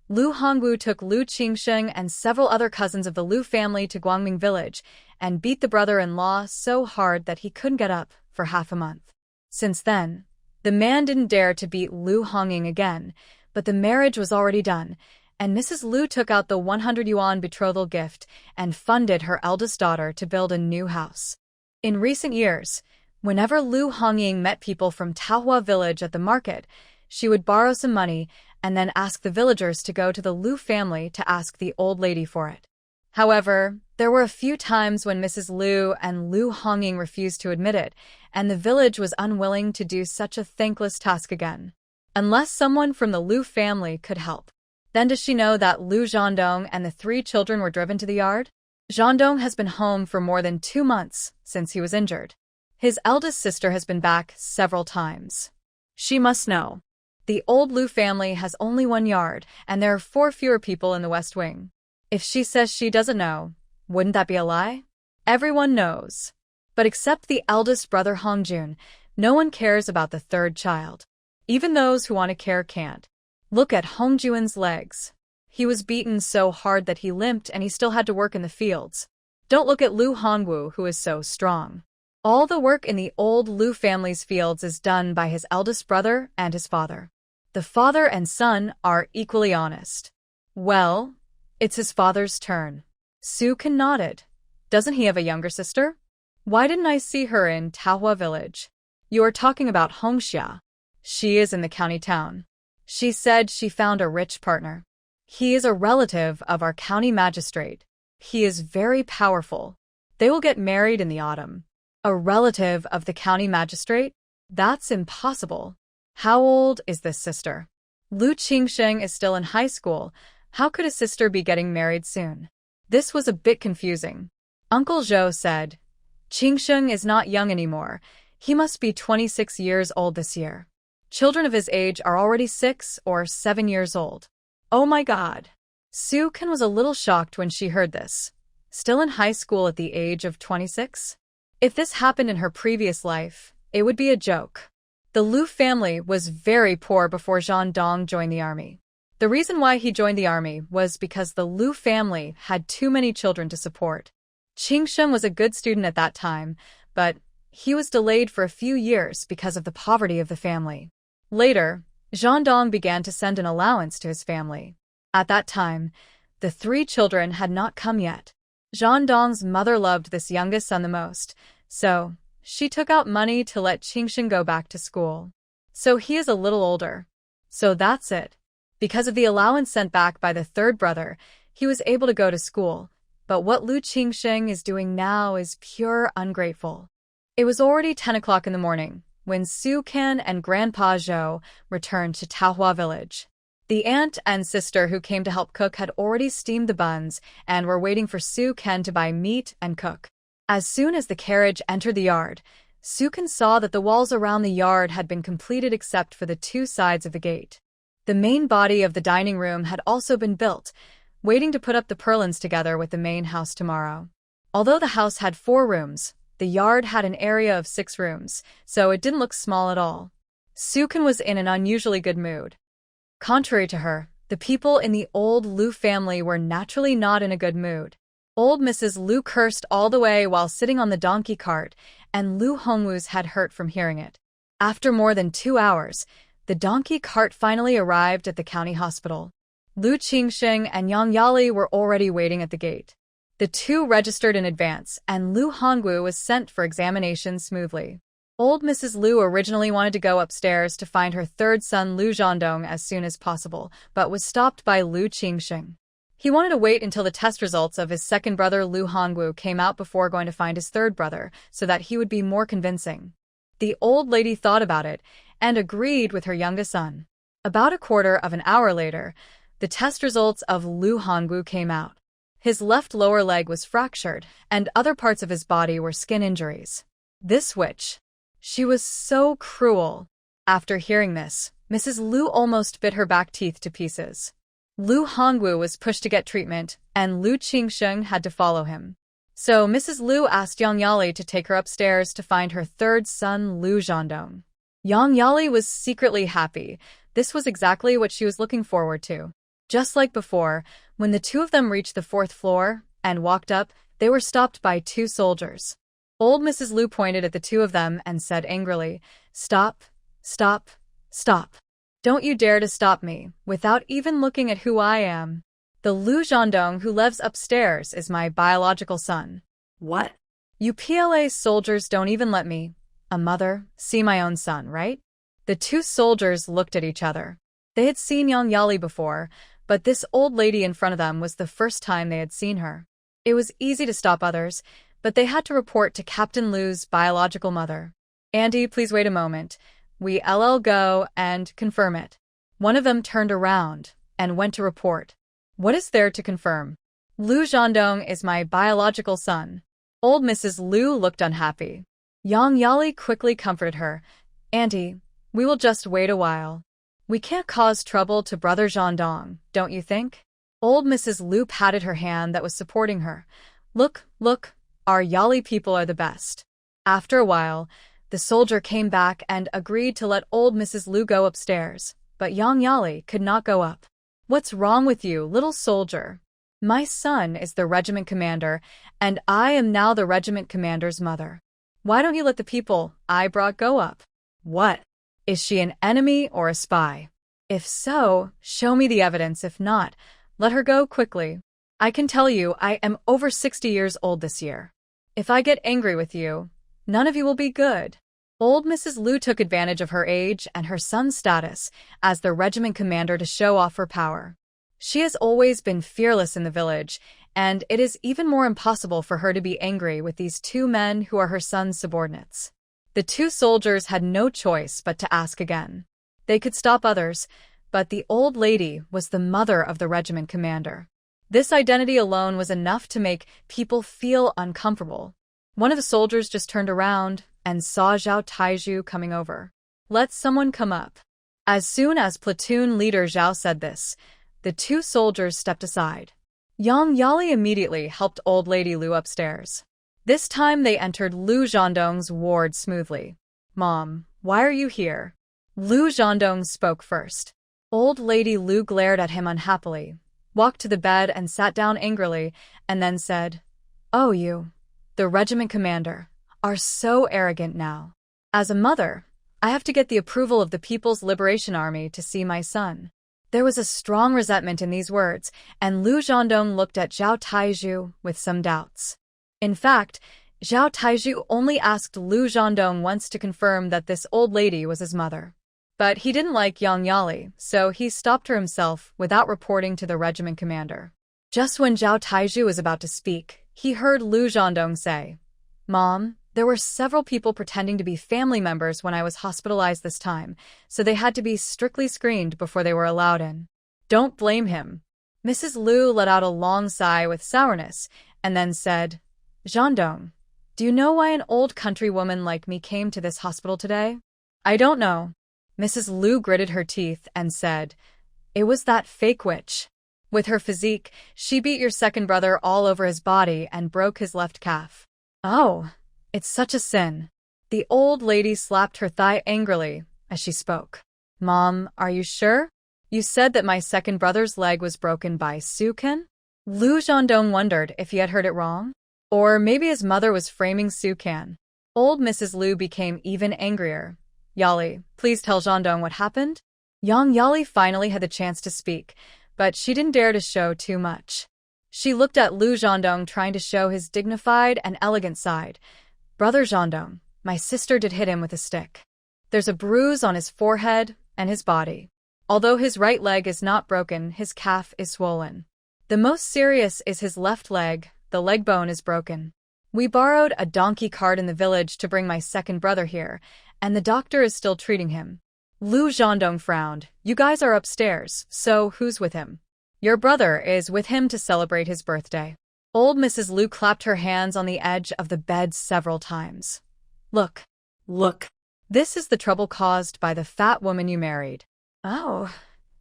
Liu Hongwu took Liu Qingsheng and several other cousins of the Liu family to Guangming village and beat the brother-in-law so hard that he couldn't get up for half a month. Since then, the man didn't dare to beat Liu Hongying again, but the marriage was already done, and Mrs. Liu took out the 100 yuan betrothal gift and funded her eldest daughter to build a new house. In recent years, whenever Liu Hongying met people from Taohua village at the market, she would borrow some money and then ask the villagers to go to the Liu family to ask the old lady for it. However, there were a few times when Mrs. Liu and Liu Hongying refused to admit it, and the village was unwilling to do such a thankless task again. Unless someone from the Liu family could help. Then does she know that Liu Zhandong and the 3 children were driven to the yard? Zhandong has been home for more than 2 months since he was injured. His eldest sister has been back several times. She must know. The old Liu family has only 1 yard, and there are 4 fewer people in the West Wing. If she says she doesn't know, wouldn't that be a lie? Everyone knows. But except the eldest brother Hongjun, no one cares about the 3rd child. Even those who want to care can't. Look at Hongjuan's legs. He was beaten so hard that he limped and he still had to work in the fields. Don't look at Liu Hongwu, who is so strong. All the work in the old Liu family's fields is done by his eldest brother and his father. The father and son are equally honest. Well, it's his father's turn. Soo-kun nodded. Doesn't he have a younger sister? Why didn't I see her in Taohua village? You are talking about Hongxia. She is in the county town. She said she found a rich partner. He is a relative of our county magistrate. He is very powerful. They will get married in the autumn. A relative of the county magistrate? That's impossible. How old is this sister? Liu Qingsheng is still in high school. How could a sister be getting married soon? This was a bit confusing. Uncle Zhou said, Qingsheng is not young anymore. He must be 26 years old this year. Children of his age are already 6 or 7 years old. Oh my God. Soo-kun was a little shocked when she heard this. Still in high school at the age of 26? If this happened in her previous life, it would be a joke. The Liu family was very poor before Zhan Dong joined the army. The reason why he joined the army was because the Liu family had too many children to support. Qingsheng was a good student at that time, but he was delayed for a few years because of the poverty of the family. Later, Zhandong began to send an allowance to his family. At that time, the 3 children had not come yet. Zhandong's mother loved this youngest son the most, so she took out money to let Qingxin go back to school. So he is a little older. So that's it. Because of the allowance sent back by the 3rd brother, he was able to go to school. But what Lu Qingxing is doing now is pure ungrateful. It was already 10 o'clock in the morning when Su Kan and Grandpa Zhou returned to Taohua village. The aunt and sister who came to help cook had already steamed the buns and were waiting for Su Kan to buy meat and cook. As soon as the carriage entered the yard, Su Kan saw that the walls around the yard had been completed except for the 2 sides of the gate. The main body of the dining room had also been built, waiting to put up the purlins together with the main house tomorrow. Although the house had 4 rooms, the yard had an area of 6 rooms, so it didn't look small at all. Su Kan was in an unusually good mood. Contrary to her, the people in the old Lu family were naturally not in a good mood. Old Mrs. Lu cursed all the way while sitting on the donkey cart, and Lu Hongwu's head hurt from hearing it. After more than 2 hours, the donkey cart finally arrived at the county hospital. Lu Qingxing and Yang Yali were already waiting at the gate. The 2 registered in advance, and Lu Hongwu was sent for examination smoothly. Old Mrs. Lu originally wanted to go upstairs to find her 3rd son Lu Zhandong as soon as possible, but was stopped by Lu Qingxing. He wanted to wait until the test results of his 2nd brother Lu Hongwu came out before going to find his 3rd brother, so that he would be more convincing. The old lady thought about it and agreed with her youngest son. About a quarter of an hour later, the test results of Lu Hongwu came out. His left lower leg was fractured, and other parts of his body were skin injuries. This witch. She was so cruel. After hearing this, Mrs. Lu almost bit her back teeth to pieces. Lu Hongwu was pushed to get treatment, and Lu Qingxing had to follow him. So Mrs. Lu asked Yang Yali to take her upstairs to find her 3rd son Lu Zhandong. Yang Yali was secretly happy. This was exactly what she was looking forward to. Just like before, when the 2 of them reached the 4th floor and walked up, they were stopped by 2 soldiers. Old Mrs. Lu pointed at the 2 of them and said angrily, "Stop, stop, stop. Don't you dare to stop me, without even looking at who I am. The Lu Zhandong who lives upstairs is my biological son." What? You PLA soldiers don't even let me, a mother, see my own son, right? The 2 soldiers looked at each other. They had seen Yang Yali before, but this old lady in front of them was the first time they had seen her. It was easy to stop others, but they had to report to Captain Lu's biological mother. "Auntie, please wait a moment. We go and confirm it." One of them turned around and went to report. "What is there to confirm? Lu Zhandong is my biological son." Old Mrs. Lu looked unhappy. Yang Yali quickly comforted her. "Auntie, we will just wait a while. We can't cause trouble to Brother Zhandong, don't you think?" Old Mrs. Lu patted her hand that was supporting her. Look, our Yali people are the best." After a while, the soldier came back and agreed to let old Mrs. Lu go upstairs, but Yang Yali could not go up. "What's wrong with you, little soldier? My son is the regiment commander, and I am now the regiment commander's mother. Why don't you let the people I brought go up?" "What? Is she an enemy or a spy? If so, show me the evidence. If not, let her go quickly. I can tell you I am over 60 years old this year. If I get angry with you, none of you will be good." Old Mrs. Lu took advantage of her age and her son's status as the regiment commander to show off her power. She has always been fearless in the village, and it is even more impossible for her to be angry with these 2 men who are her son's subordinates. The 2 soldiers had no choice but to ask again. They could stop others, but the old lady was the mother of the regiment commander. This identity alone was enough to make people feel uncomfortable. One of the soldiers just turned around and saw Zhao Taizhu coming over. "Let someone come up." As soon as platoon leader Zhao said this, the 2 soldiers stepped aside. Yang Yali immediately helped old lady Lu upstairs. This time they entered Lu Zhandong's ward smoothly. "Mom, why are you here?" Lu Zhandong spoke first. Old lady Lu glared at him unhappily, walked to the bed and sat down angrily, and then said, "Oh, you, the regiment commander, are so arrogant now. As a mother, I have to get the approval of the People's Liberation Army to see my son. There was a strong resentment in these words, and Lu Zhandong looked at Zhao Taizhu with some doubts. In fact, Zhao Taizhu only asked Lu Zhandong once to confirm that this old lady was his mother. But he didn't like Yang Yali, so he stopped her himself without reporting to the regiment commander. Just when Zhao Taizhu was about to speak, he heard Lu Zhandong say, "Mom, there were several people pretending to be family members when I was hospitalized this time, so they had to be strictly screened before they were allowed in." "Don't blame him." Mrs. Lu let out a long sigh with sourness, and then said, "Zhandong, do you know why an old countrywoman like me came to this hospital today?" "I don't know." Mrs. Lu gritted her teeth and said, "It was that fake witch. With her physique, she beat your second brother all over his body and broke his left calf." "Oh, it's such a sin." The old lady slapped her thigh angrily as she spoke. "Mom, are you sure? You said that my second brother's leg was broken by Su Ken?" Lu Zhandong wondered if he had heard it wrong. Or maybe his mother was framing Su Ken. Old Mrs. Lu became even angrier. "Yali, please tell Zhandong what happened." Yang Yali finally had the chance to speak, but she didn't dare to show too much. She looked at Lu Zhandong, trying to show his dignified and elegant side. "Brother Zhandong, my sister did hit him with a stick. There's a bruise on his forehead and his body. Although his right leg is not broken, his calf is swollen. The most serious is his left leg, the leg bone is broken. We borrowed a donkey cart in the village to bring my second brother here, and the doctor is still treating him." Lu Zhandong frowned. "You guys are upstairs, so who's with him?" "Your brother is with him to celebrate his birthday." Old Mrs. Lu clapped her hands on the edge of the bed several times. Look. This is the trouble caused by the fat woman you married." "Oh,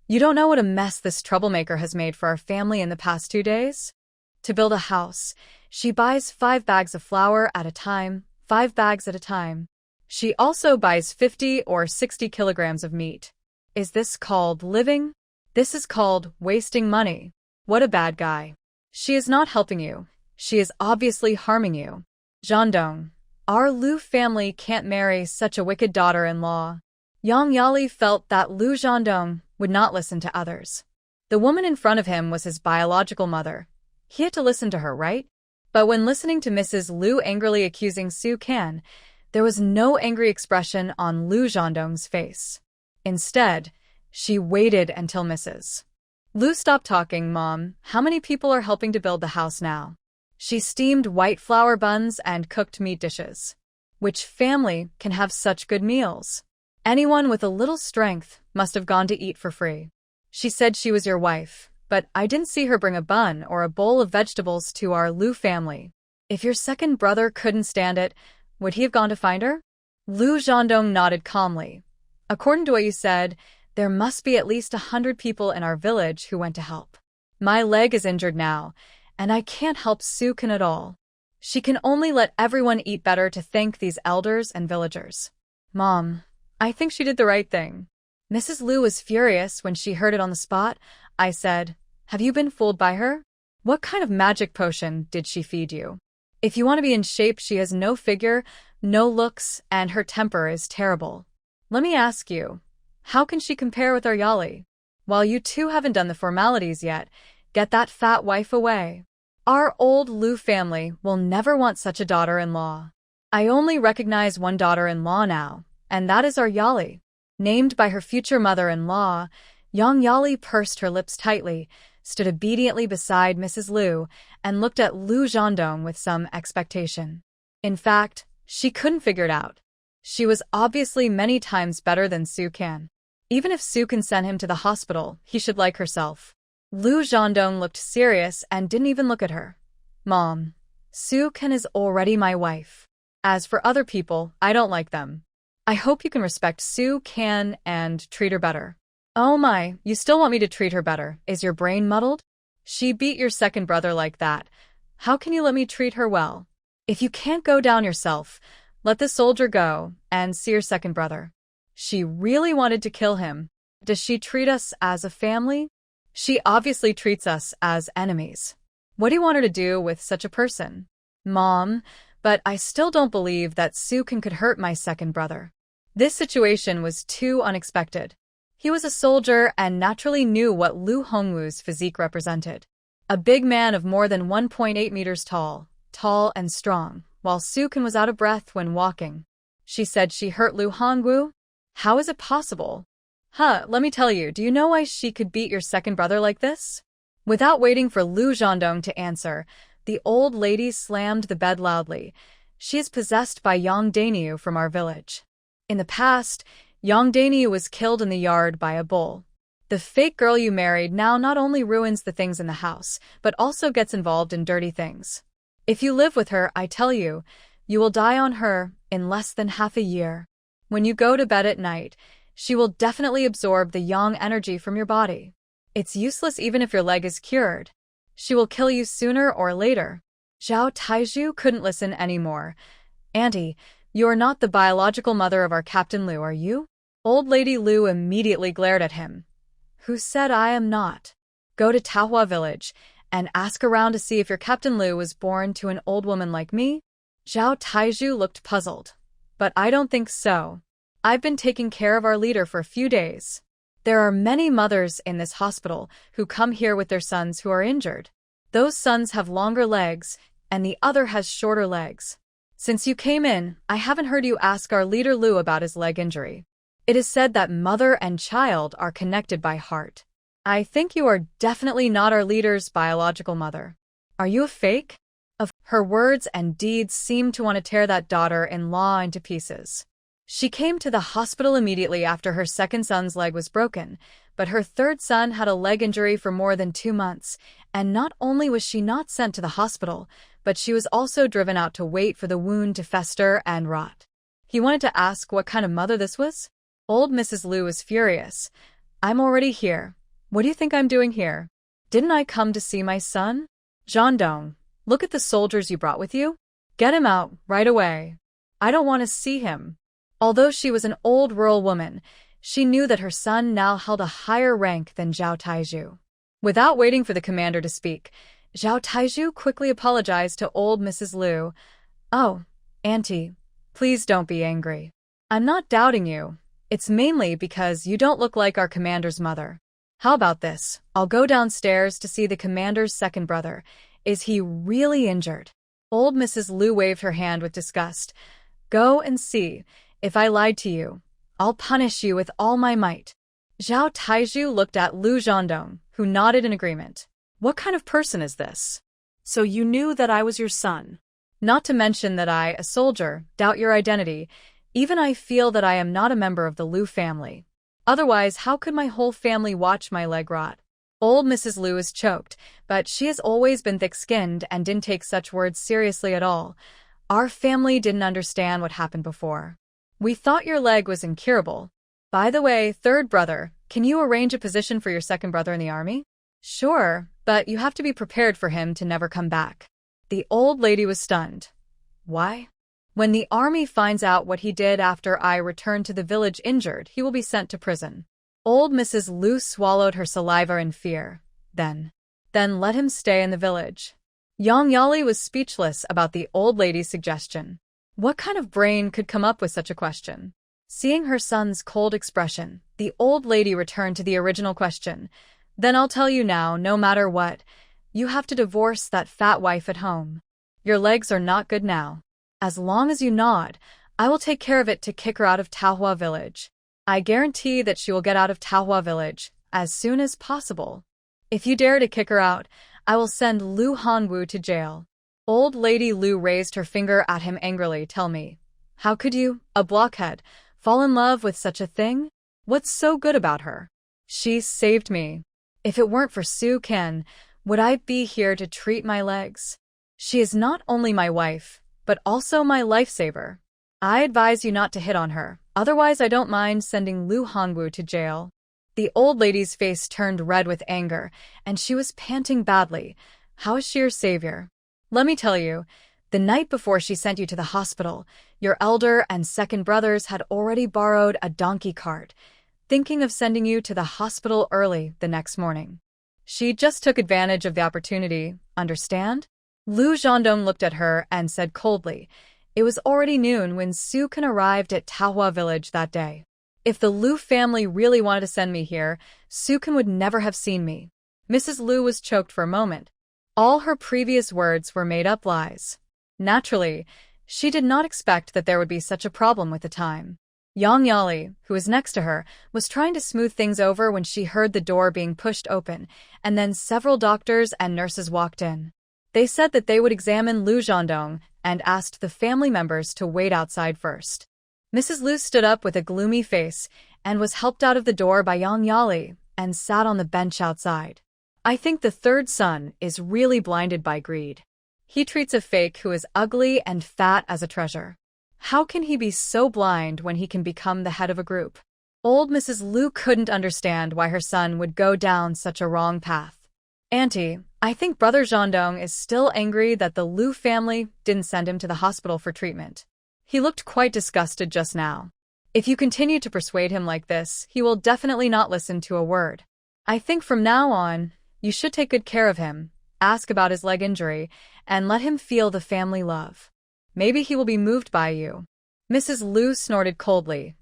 you don't know what a mess this troublemaker has made for our family in the past 2 days? To build a house, she buys 5 bags of flour at a time, 5 bags at a time. She also buys 50 or 60 kilograms of meat. Is this called living? This is called wasting money. What a bad guy. She is not helping you. She is obviously harming you. Zhandong, our Lu family can't marry such a wicked daughter-in-law." Yang Yali felt that Lu Zhandong would not listen to others. The woman in front of him was his biological mother. He had to listen to her, right? But when listening to Mrs. Lu angrily accusing Su Ken, there was no angry expression on Lu Zhandong's face. Instead, she waited until Mrs. Lu stopped talking. "Mom, how many people are helping to build the house now?" She steamed white flour buns and cooked meat dishes. Which family can have such good meals? Anyone with a little strength must have gone to eat for free. She said she was your wife, but I didn't see her bring a bun or a bowl of vegetables to our Lu family. If your second brother couldn't stand it, would he have gone to find her? Lu Zhandong nodded calmly. According to what you said, there must be at least 100 people in our village who went to help. My leg is injured now, and I can't help Su Ken at all. She can only let everyone eat better to thank these elders and villagers. Mom, I think she did the right thing. Mrs. Lu was furious when she heard it on the spot. I said, have you been fooled by her? What kind of magic potion did she feed you? If you want to be in shape, she has no figure, no looks, and her temper is terrible. Let me ask you, how can she compare with our Yali? While you two haven't done the formalities yet, get that fat wife away. Our old Lu family will never want such a daughter-in-law. I only recognize one daughter-in-law now, and that is our Yali. Named by her future mother-in-law, Yang Yali pursed her lips tightly, stood obediently beside Mrs. Lu, and looked at Lu Zhandong with some expectation. In fact, she couldn't figure it out. She was obviously many times better than Su Ken. Even if Su Ken sent him to the hospital, he should like herself. Lu Zhandong looked serious and didn't even look at her. Mom, Su Ken is already my wife. As for other people, I don't like them. I hope you can respect Su Ken and treat her better. Oh my, you still want me to treat her better? Is your brain muddled? She beat your second brother like that. How can you let me treat her well? If you can't go down yourself, let the soldier go and see your second brother. She really wanted to kill him. Does she treat us as a family? She obviously treats us as enemies. What do you want her to do with such a person? Mom, but I still don't believe that Su Ken could hurt my second brother. This situation was too unexpected. He was a soldier and naturally knew what Lu Hongwu's physique represented. A big man of more than 1.8 meters tall and strong, while Sukin was out of breath when walking. She said she hurt Lu Hongwu? How is it possible? Let me tell you, do you know why she could beat your second brother like this? Without waiting for Lu Zhendong to answer, the old lady slammed the bed loudly. She is possessed by Yang Daniu from our village. In the past, Yang Daniu was killed in the yard by a bull. The fake girl you married now not only ruins the things in the house, but also gets involved in dirty things. If you live with her, I tell you, you will die on her in less than half a year. When you go to bed at night, she will definitely absorb the yang energy from your body. It's useless even if your leg is cured. She will kill you sooner or later. Zhao Taizhu couldn't listen anymore. Auntie, you are not the biological mother of our Captain Lu, are you? Old Lady Lu immediately glared at him. Who said I am not? Go to Taohua village and ask around to see if your Captain Lu was born to an old woman like me. Zhao Taizhu looked puzzled. But I don't think so. I've been taking care of our leader for a few days. There are many mothers in this hospital who come here with their sons who are injured. Those sons have longer legs, and the other has shorter legs. Since you came in, I haven't heard you ask our leader Lu about his leg injury. It is said that mother and child are connected by heart. I think you are definitely not our leader's biological mother. Are you a fake? Her words and deeds seemed to want to tear that daughter-in-law into pieces. She came to the hospital immediately after her second son's leg was broken, but her third son had a leg injury for more than 2 months, and not only was she not sent to the hospital, but she was also driven out to wait for the wound to fester and rot. He wanted to ask what kind of mother this was? Old Mrs. Lu was furious. I'm already here. What do you think I'm doing here? Didn't I come to see my son? Zhendong, look at the soldiers you brought with you. Get him out, right away. I don't want to see him. Although she was an old rural woman, she knew that her son now held a higher rank than Zhao Taizhu. Without waiting for the commander to speak, Zhao Taizhu quickly apologized to old Mrs. Lu. Oh, Auntie, please don't be angry. I'm not doubting you. It's mainly because you don't look like our commander's mother. How about this? I'll go downstairs to see the commander's second brother. Is he really injured? Old Mrs. Lu waved her hand with disgust. Go and see. If I lied to you, I'll punish you with all my might. Zhao Taizhu looked at Lu Zhendong, who nodded in agreement. What kind of person is this? So you knew that I was your son. Not to mention that I, a soldier, doubt your identity. Even I feel that I am not a member of the Lu family. Otherwise, how could my whole family watch my leg rot? Old Mrs. Lu is choked, but she has always been thick-skinned and didn't take such words seriously at all. Our family didn't understand what happened before. We thought your leg was incurable. By the way, third brother, can you arrange a position for your second brother in the army? Sure, but you have to be prepared for him to never come back. The old lady was stunned. Why? When the army finds out what he did after I returned to the village injured, he will be sent to prison. Old Mrs. Lu swallowed her saliva in fear. Then let him stay in the village. Yang Yali was speechless about the old lady's suggestion. What kind of brain could come up with such a question? Seeing her son's cold expression, the old lady returned to the original question. Then I'll tell you now, no matter what, you have to divorce that fat wife at home. Your legs are not good now. As long as you nod, I will take care of it to kick her out of Taohua village. I guarantee that she will get out of Taohua village as soon as possible. If you dare to kick her out, I will send Lu Hongwu to jail. Old Lady Lu raised her finger at him angrily. Tell me, how could you, a blockhead, fall in love with such a thing? What's so good about her? She saved me. If it weren't for Su Ken, would I be here to treat my legs? She is not only my wife, but also my lifesaver. I advise you not to hit on her, otherwise I don't mind sending Lu Hongwu to jail. The old lady's face turned red with anger, and she was panting badly. How is she your savior? Let me tell you, the night before she sent you to the hospital, your elder and second brothers had already borrowed a donkey cart, thinking of sending you to the hospital early the next morning. She just took advantage of the opportunity, understand? Lu Zhendong looked at her and said coldly, It was already noon when Su Kan arrived at Taohua village that day. If the Liu family really wanted to send me here, Su Kan would never have seen me. Mrs. Liu was choked for a moment. All her previous words were made-up lies. Naturally, she did not expect that there would be such a problem with the time. Yang Yali, who was next to her, was trying to smooth things over when she heard the door being pushed open, and then several doctors and nurses walked in. They said that they would examine Liu Zhandong and asked the family members to wait outside first. Mrs. Liu stood up with a gloomy face and was helped out of the door by Yang Yali and sat on the bench outside. I think the third son is really blinded by greed. He treats a fake who is ugly and fat as a treasure. How can he be so blind when he can become the head of a group? Old Mrs. Liu couldn't understand why her son would go down such a wrong path. Auntie, I think Brother Zhandong is still angry that the Liu family didn't send him to the hospital for treatment. He looked quite disgusted just now. If you continue to persuade him like this, he will definitely not listen to a word. I think from now on, you should take good care of him, ask about his leg injury, and let him feel the family love. Maybe he will be moved by you. Mrs. Liu snorted coldly.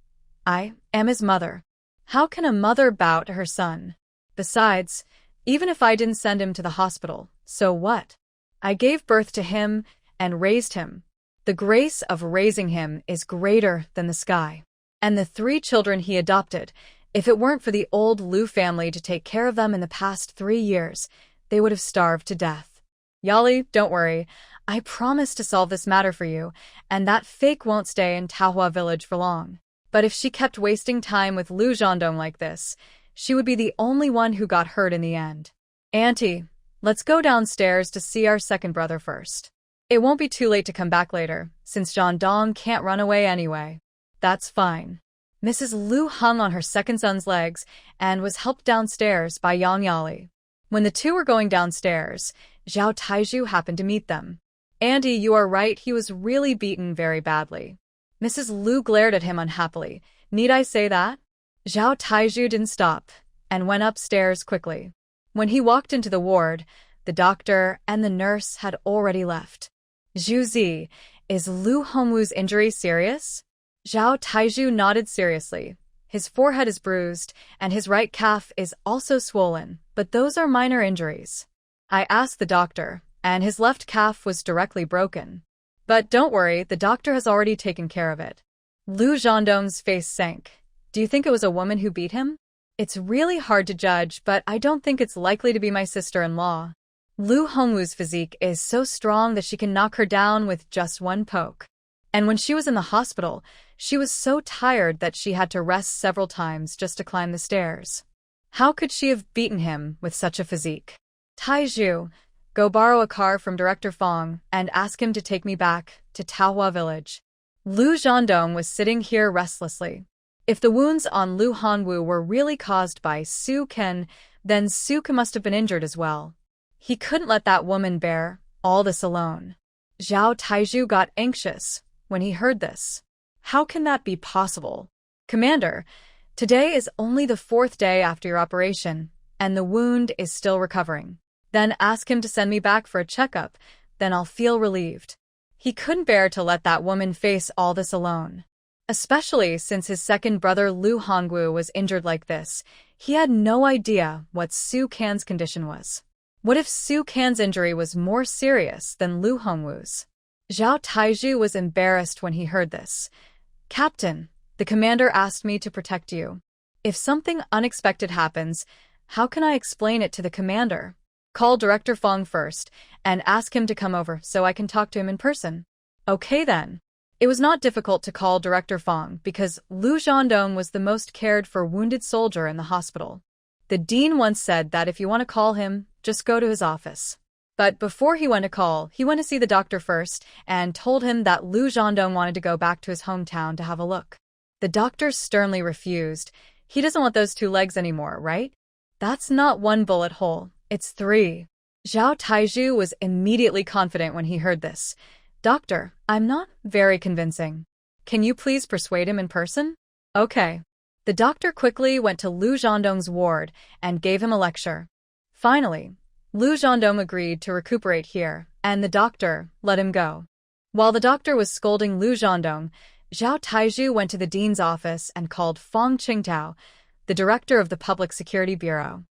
I am his mother. How can a mother bow to her son? Besides, even if I didn't send him to the hospital, so what? I gave birth to him and raised him. The grace of raising him is greater than the sky. And the 3 children he adopted, if it weren't for the old Liu family to take care of them in the past 3 years, they would have starved to death. Yali, don't worry. I promise to solve this matter for you, and that fake won't stay in Taohua village for long. But if she kept wasting time with Liu Zhandong like this, she would be the only one who got hurt in the end. Auntie, let's go downstairs to see our second brother first. It won't be too late to come back later, since Zhandong can't run away anyway. That's fine. Mrs. Liu hung on her second son's legs and was helped downstairs by Yang Yali. When the two were going downstairs, Zhao Taiju happened to meet them. Auntie, you are right, he was really beaten very badly. Mrs. Liu glared at him unhappily. Need I say that? Zhao Taiju didn't stop and went upstairs quickly. When he walked into the ward, the doctor and the nurse had already left. Zhu Zi, is Liu Hongwu's injury serious? Zhao Taiju nodded seriously. His forehead is bruised, and his right calf is also swollen, but those are minor injuries. I asked the doctor, and his left calf was directly broken. But don't worry, the doctor has already taken care of it. Liu Zhandong's face sank. Do you think it was a woman who beat him? It's really hard to judge, but I don't think it's likely to be my sister-in-law. Liu Hongwu's physique is so strong that she can knock her down with just one poke. And when she was in the hospital, she was so tired that she had to rest several times just to climb the stairs. How could she have beaten him with such a physique? Taiju, go borrow a car from Director Fong and ask him to take me back to Taohua village. Liu Zhandong was sitting here restlessly. If the wounds on Liu Hongwu were really caused by Su Ken, then Su Ken must have been injured as well. He couldn't let that woman bear all this alone. Zhao Taiju got anxious when he heard this. How can that be possible? Commander, today is only the 4th day after your operation, and the wound is still recovering. Then ask him to send me back for a checkup, then I'll feel relieved. He couldn't bear to let that woman face all this alone. Especially since his second brother Liu Hongwu was injured like this, he had no idea what Su Kan's condition was. What if Su Kan's injury was more serious than Liu Hongwu's? Zhao Taiju was embarrassed when he heard this. Captain, the commander asked me to protect you. If something unexpected happens, how can I explain it to the commander? Call Director Fong first and ask him to come over so I can talk to him in person. Okay then. It was not difficult to call Director Fong because Liu Zhandong was the most cared for wounded soldier in the hospital. The dean once said that if you want to call him, just go to his office. But before he went to call, he went to see the doctor first and told him that Liu Zhandong wanted to go back to his hometown to have a look. The doctor sternly refused. He doesn't want those 2 legs anymore, right? That's not 1 bullet hole, it's 3. Zhao Taiju was immediately confident when he heard this. Doctor, I'm not very convincing. Can you please persuade him in person? Okay. The doctor quickly went to Liu Zhandong's ward and gave him a lecture. Finally, Liu Zhandong agreed to recuperate here, and the doctor let him go. While the doctor was scolding Lu Zhandong, Zhao Taizhu went to the dean's office and called Fong Qingtao, the director of the Public Security Bureau.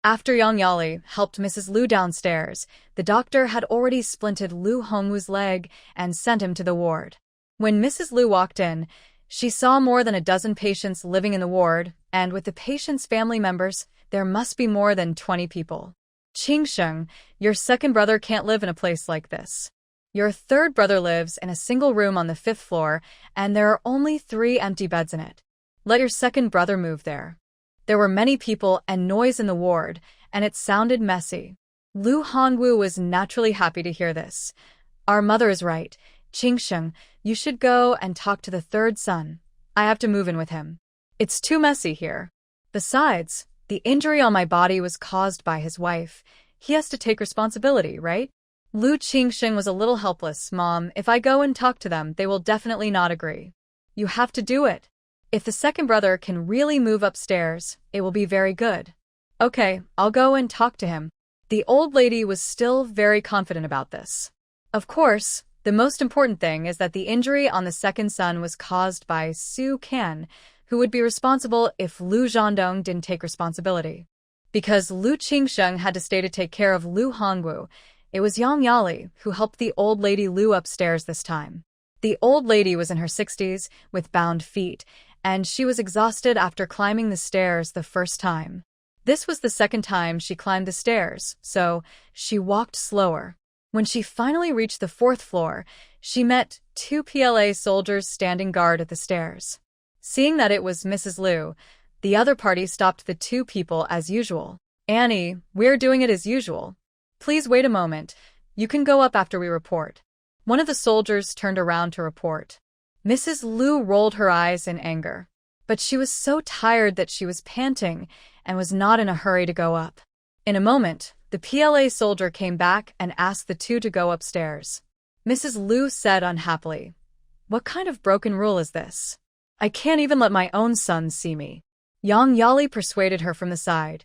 After Yang Yali helped Mrs. Lu downstairs, the doctor had already splinted Lu Hongwu's leg and sent him to the ward. When Mrs. Lu walked in, she saw more than a dozen patients living in the ward, and with the patients' family members, there must be more than 20 people. Qingsheng, your second brother can't live in a place like this. Your third brother lives in a single room on the 5th floor, and there are only 3 empty beds in it. Let your second brother move there. There were many people and noise in the ward, and it sounded messy. Lu Hongwu was naturally happy to hear this. Our mother is right. Qingsheng, you should go and talk to the third son. I have to move in with him. It's too messy here. Besides, the injury on my body was caused by his wife. He has to take responsibility, right? Lu Qingsheng was a little helpless. Mom, if I go and talk to them, they will definitely not agree. You have to do it. If the second brother can really move upstairs, it will be very good. Okay, I'll go and talk to him. The old lady was still very confident about this. Of course, the most important thing is that the injury on the second son was caused by Su Kan, who would be responsible if Lu Zhandong didn't take responsibility. Because Lu Qingsheng had to stay to take care of Lu Hongwu, it was Yang Yali who helped the old lady Lu upstairs this time. The old lady was in her 60s, with bound feet, and she was exhausted after climbing the stairs the first time. This was the second time she climbed the stairs, so she walked slower. When she finally reached the 4th floor, she met 2 PLA soldiers standing guard at the stairs. Seeing that it was Mrs. Lu, the other party stopped the 2 people as usual. Annie, we're doing it as usual. Please wait a moment. You can go up after we report. One of the soldiers turned around to report. Mrs. Lu rolled her eyes in anger, but she was so tired that she was panting and was not in a hurry to go up. In a moment, the PLA soldier came back and asked the 2 to go upstairs. Mrs. Lu said unhappily, "What kind of broken rule is this? I can't even let my own son see me." Yang Yali persuaded her from the side.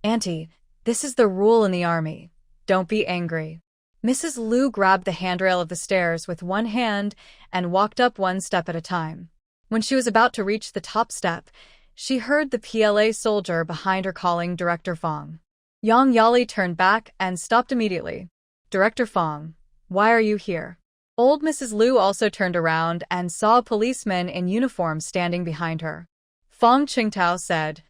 "Auntie, this is the rule in the army. Don't be angry." Mrs. Lu grabbed the handrail of the stairs with one hand and walked up 1 step at a time. When she was about to reach the top step, she heard the PLA soldier behind her calling Director Fong. Yang Yali turned back and stopped immediately. "Director Fong, why are you here?" Old Mrs. Lu also turned around and saw a policeman in uniform standing behind her. Fong Qingtao said,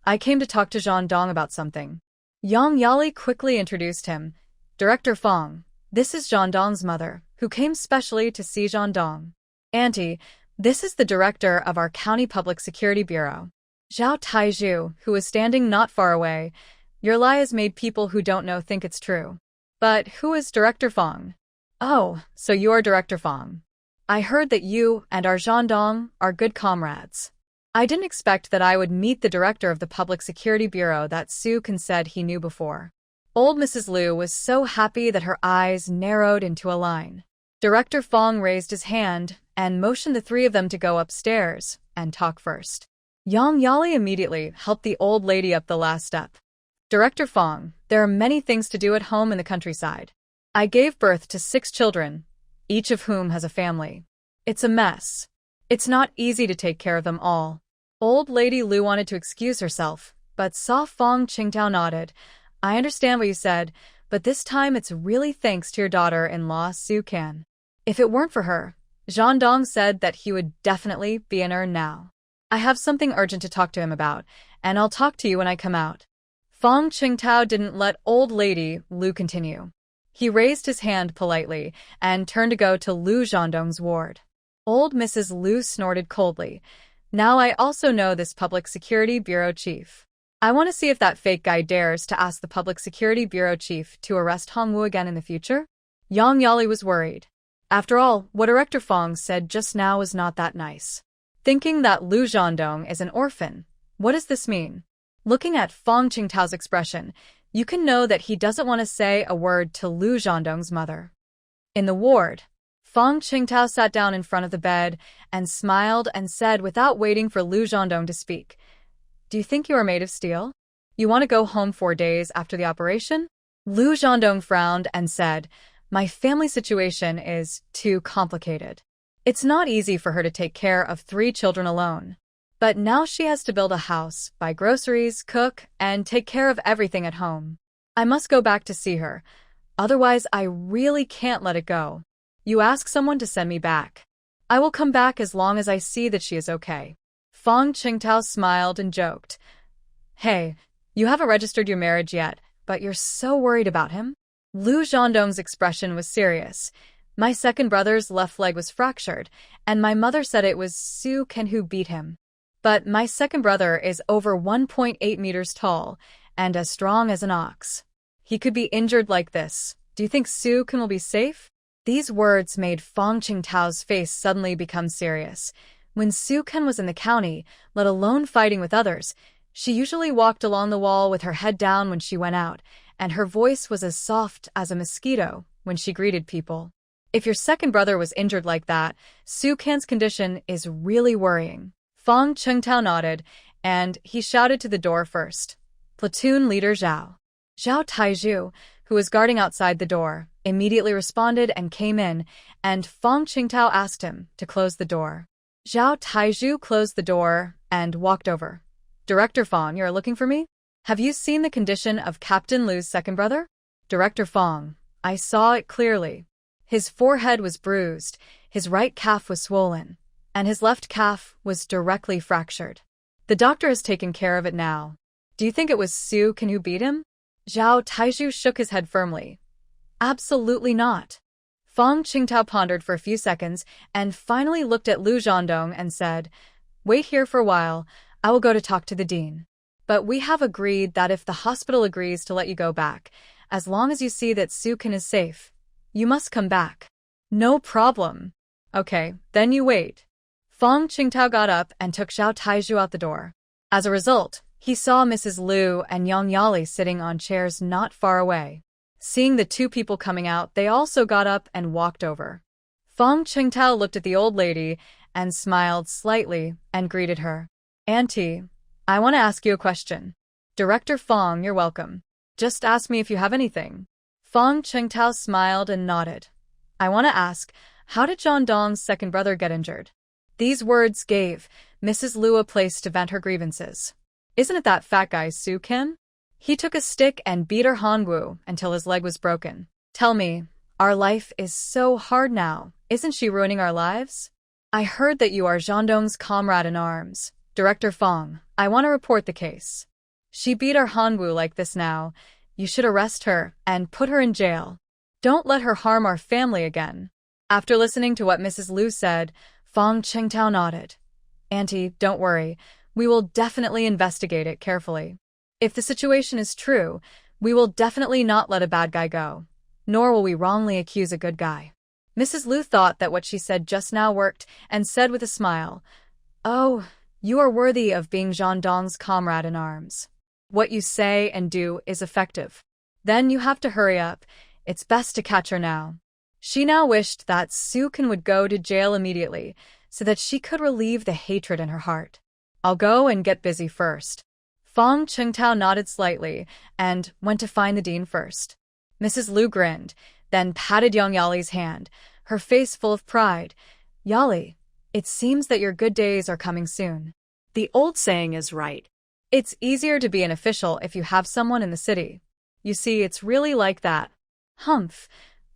"I came to talk to Zhandong about something." Yang Yali quickly introduced him. "Director Fong, this is Zhandong's mother, who came specially to see Zhandong. Auntie, this is the director of our County Public Security Bureau, Zhao Taizhu, who is standing not far away. Your lie has made people who don't know think it's true. But who is Director Fong?" "Oh, so you're Director Fong. I heard that you and our Zhandong are good comrades. I didn't expect that I would meet the director of the Public Security Bureau that Su Kan said he knew before." Old Mrs. Lu was so happy that her eyes narrowed into a line. Director Fong raised his hand and motioned the 3 of them to go upstairs and talk first. Yang Yali immediately helped the old lady up the last step. "Director Fong, there are many things to do at home in the countryside. I gave birth to 6 children, each of whom has a family. It's a mess. It's not easy to take care of them all." Old Lady Lu wanted to excuse herself, but saw Fong Qingtao nodded. "I understand what you said, but this time it's really thanks to your daughter-in-law Su Kan. If it weren't for her, Zhandong said that he would definitely be in Ern now. I have something urgent to talk to him about, and I'll talk to you when I come out." Fong Qingtao didn't let Old Lady Lu continue. He raised his hand politely and turned to go to Lu Zhandong's ward. Old Mrs. Lu snorted coldly. "Now I also know this Public Security Bureau chief. I want to see if that fake guy dares to ask the Public Security Bureau chief to arrest Hongwu again in the future." Yang Yali was worried. After all, what Director Fong said just now was not that nice. Thinking that Lu Zhandong is an orphan, what does this mean? Looking at Fong Qingtao's expression, you can know that he doesn't want to say a word to Lu Zhandong's mother. In the ward, Fong Qingtao sat down in front of the bed and smiled and said without waiting for Lu Zhandong to speak, "Do you think you are made of steel? You want to go home 4 days after the operation?" Lu Zhandong frowned and said, My family situation is too complicated. It's not easy for her to take care of 3 children alone. But now she has to build a house, buy groceries, cook, and take care of everything at home. I must go back to see her. Otherwise, I really can't let it go. You ask someone to send me back. I will come back as long as I see that she is okay. Fang Qingtao smiled and joked. Hey, you haven't registered your marriage yet, but you're so worried about him? Lu Zhendong's expression was serious. My second brother's left leg was fractured, and my mother said it was Su Ken who beat him. But my second brother is over 1.8 meters tall and as strong as an ox. He could be injured like this. Do you think Su Ken will be safe? These words made Fang Qingtao's face suddenly become serious. When Su Ken was in the county, let alone fighting with others, she usually walked along the wall with her head down when she went out, and her voice was as soft as a mosquito when she greeted people. If your second brother was injured like that, Su Ken's condition is really worrying. Fang Qingtao nodded, and he shouted to the door first. Platoon leader Zhao. Zhao Taizhu, who was guarding outside the door, immediately responded and came in, and Fang Qingtao asked him to close the door. Zhao Taizhu closed the door and walked over. Director Fang, you're looking for me? Have you seen the condition of Captain Lu's second brother? Director Fang, I saw it clearly. His forehead was bruised, his right calf was swollen, and his left calf was directly fractured. The doctor has taken care of it now. Do you think it was Su Ken who beat him? Zhao Taizhu shook his head firmly. Absolutely not. Fang Qingtao pondered for a few seconds and finally looked at Lu Zhendong and said, Wait here for a while, I will go to talk to the dean. But we have agreed that if the hospital agrees to let you go back, as long as you see that Su Ken is safe, you must come back. No problem. Okay, then you wait. Fang Qingtao got up and took Zhao Taizhu out the door. As a result, he saw Mrs. Lu and Yang Yali sitting on chairs not far away. Seeing the 2 people coming out, they also got up and walked over. Fang Qingtao looked at the old lady and smiled slightly and greeted her. Auntie, I want to ask you a question. Director Fang, you're welcome. Just ask me if you have anything. Fang Qingtao smiled and nodded. I want to ask, how did Zhendong's second brother get injured? These words gave Mrs. Lu a place to vent her grievances. Isn't it that fat guy Su Ken? He took a stick and beat our Hongwu until his leg was broken. Tell me, our life is so hard now. Isn't she ruining our lives? I heard that you are Zhendong's comrade in arms. Director Fang, I want to report the case. She beat our Hongwu like this now. You should arrest her and put her in jail. Don't let her harm our family again. After listening to what Mrs. Lu said, Fang Qingtao nodded. Auntie, don't worry. We will definitely investigate it carefully. If the situation is true, we will definitely not let a bad guy go, nor will we wrongly accuse a good guy. Mrs. Lu thought that what she said just now worked and said with a smile, Oh, you are worthy of being Zhendong's comrade in arms. What you say and do is effective. Then you have to hurry up. It's best to catch her now. She now wished that Su Ken would go to jail immediately so that she could relieve the hatred in her heart. I'll go and get busy first. Fang Qingtao nodded slightly and went to find the dean first. Mrs. Lu grinned, then patted Yang Yali's hand, her face full of pride. Yali, it seems that your good days are coming soon. The old saying is right. It's easier to be an official if you have someone in the city. You see, it's really like that. Humph.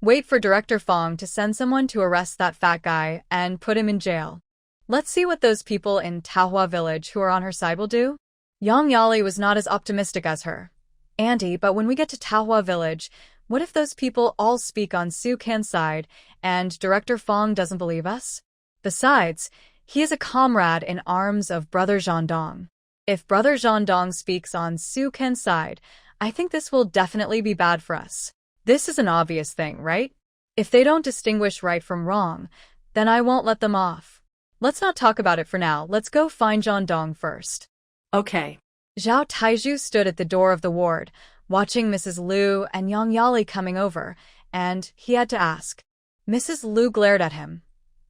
Wait for Director Fang to send someone to arrest that fat guy and put him in jail. Let's see what those people in Taohua village who are on her side will do. Yang Yali was not as optimistic as her. Auntie, but when we get to Taohua village, what if those people all speak on Su Ken's side and Director Fang doesn't believe us? Besides, he is a comrade in arms of Brother Zhendong. If Brother Zhendong speaks on Su Ken's side, I think this will definitely be bad for us. This is an obvious thing, right? If they don't distinguish right from wrong, then I won't let them off. Let's not talk about it for now. Let's go find Zhendong first. Okay. Zhao Taizhu stood at the door of the ward, watching Mrs. Lu and Yang Yali coming over, and he had to ask. Mrs. Lu glared at him.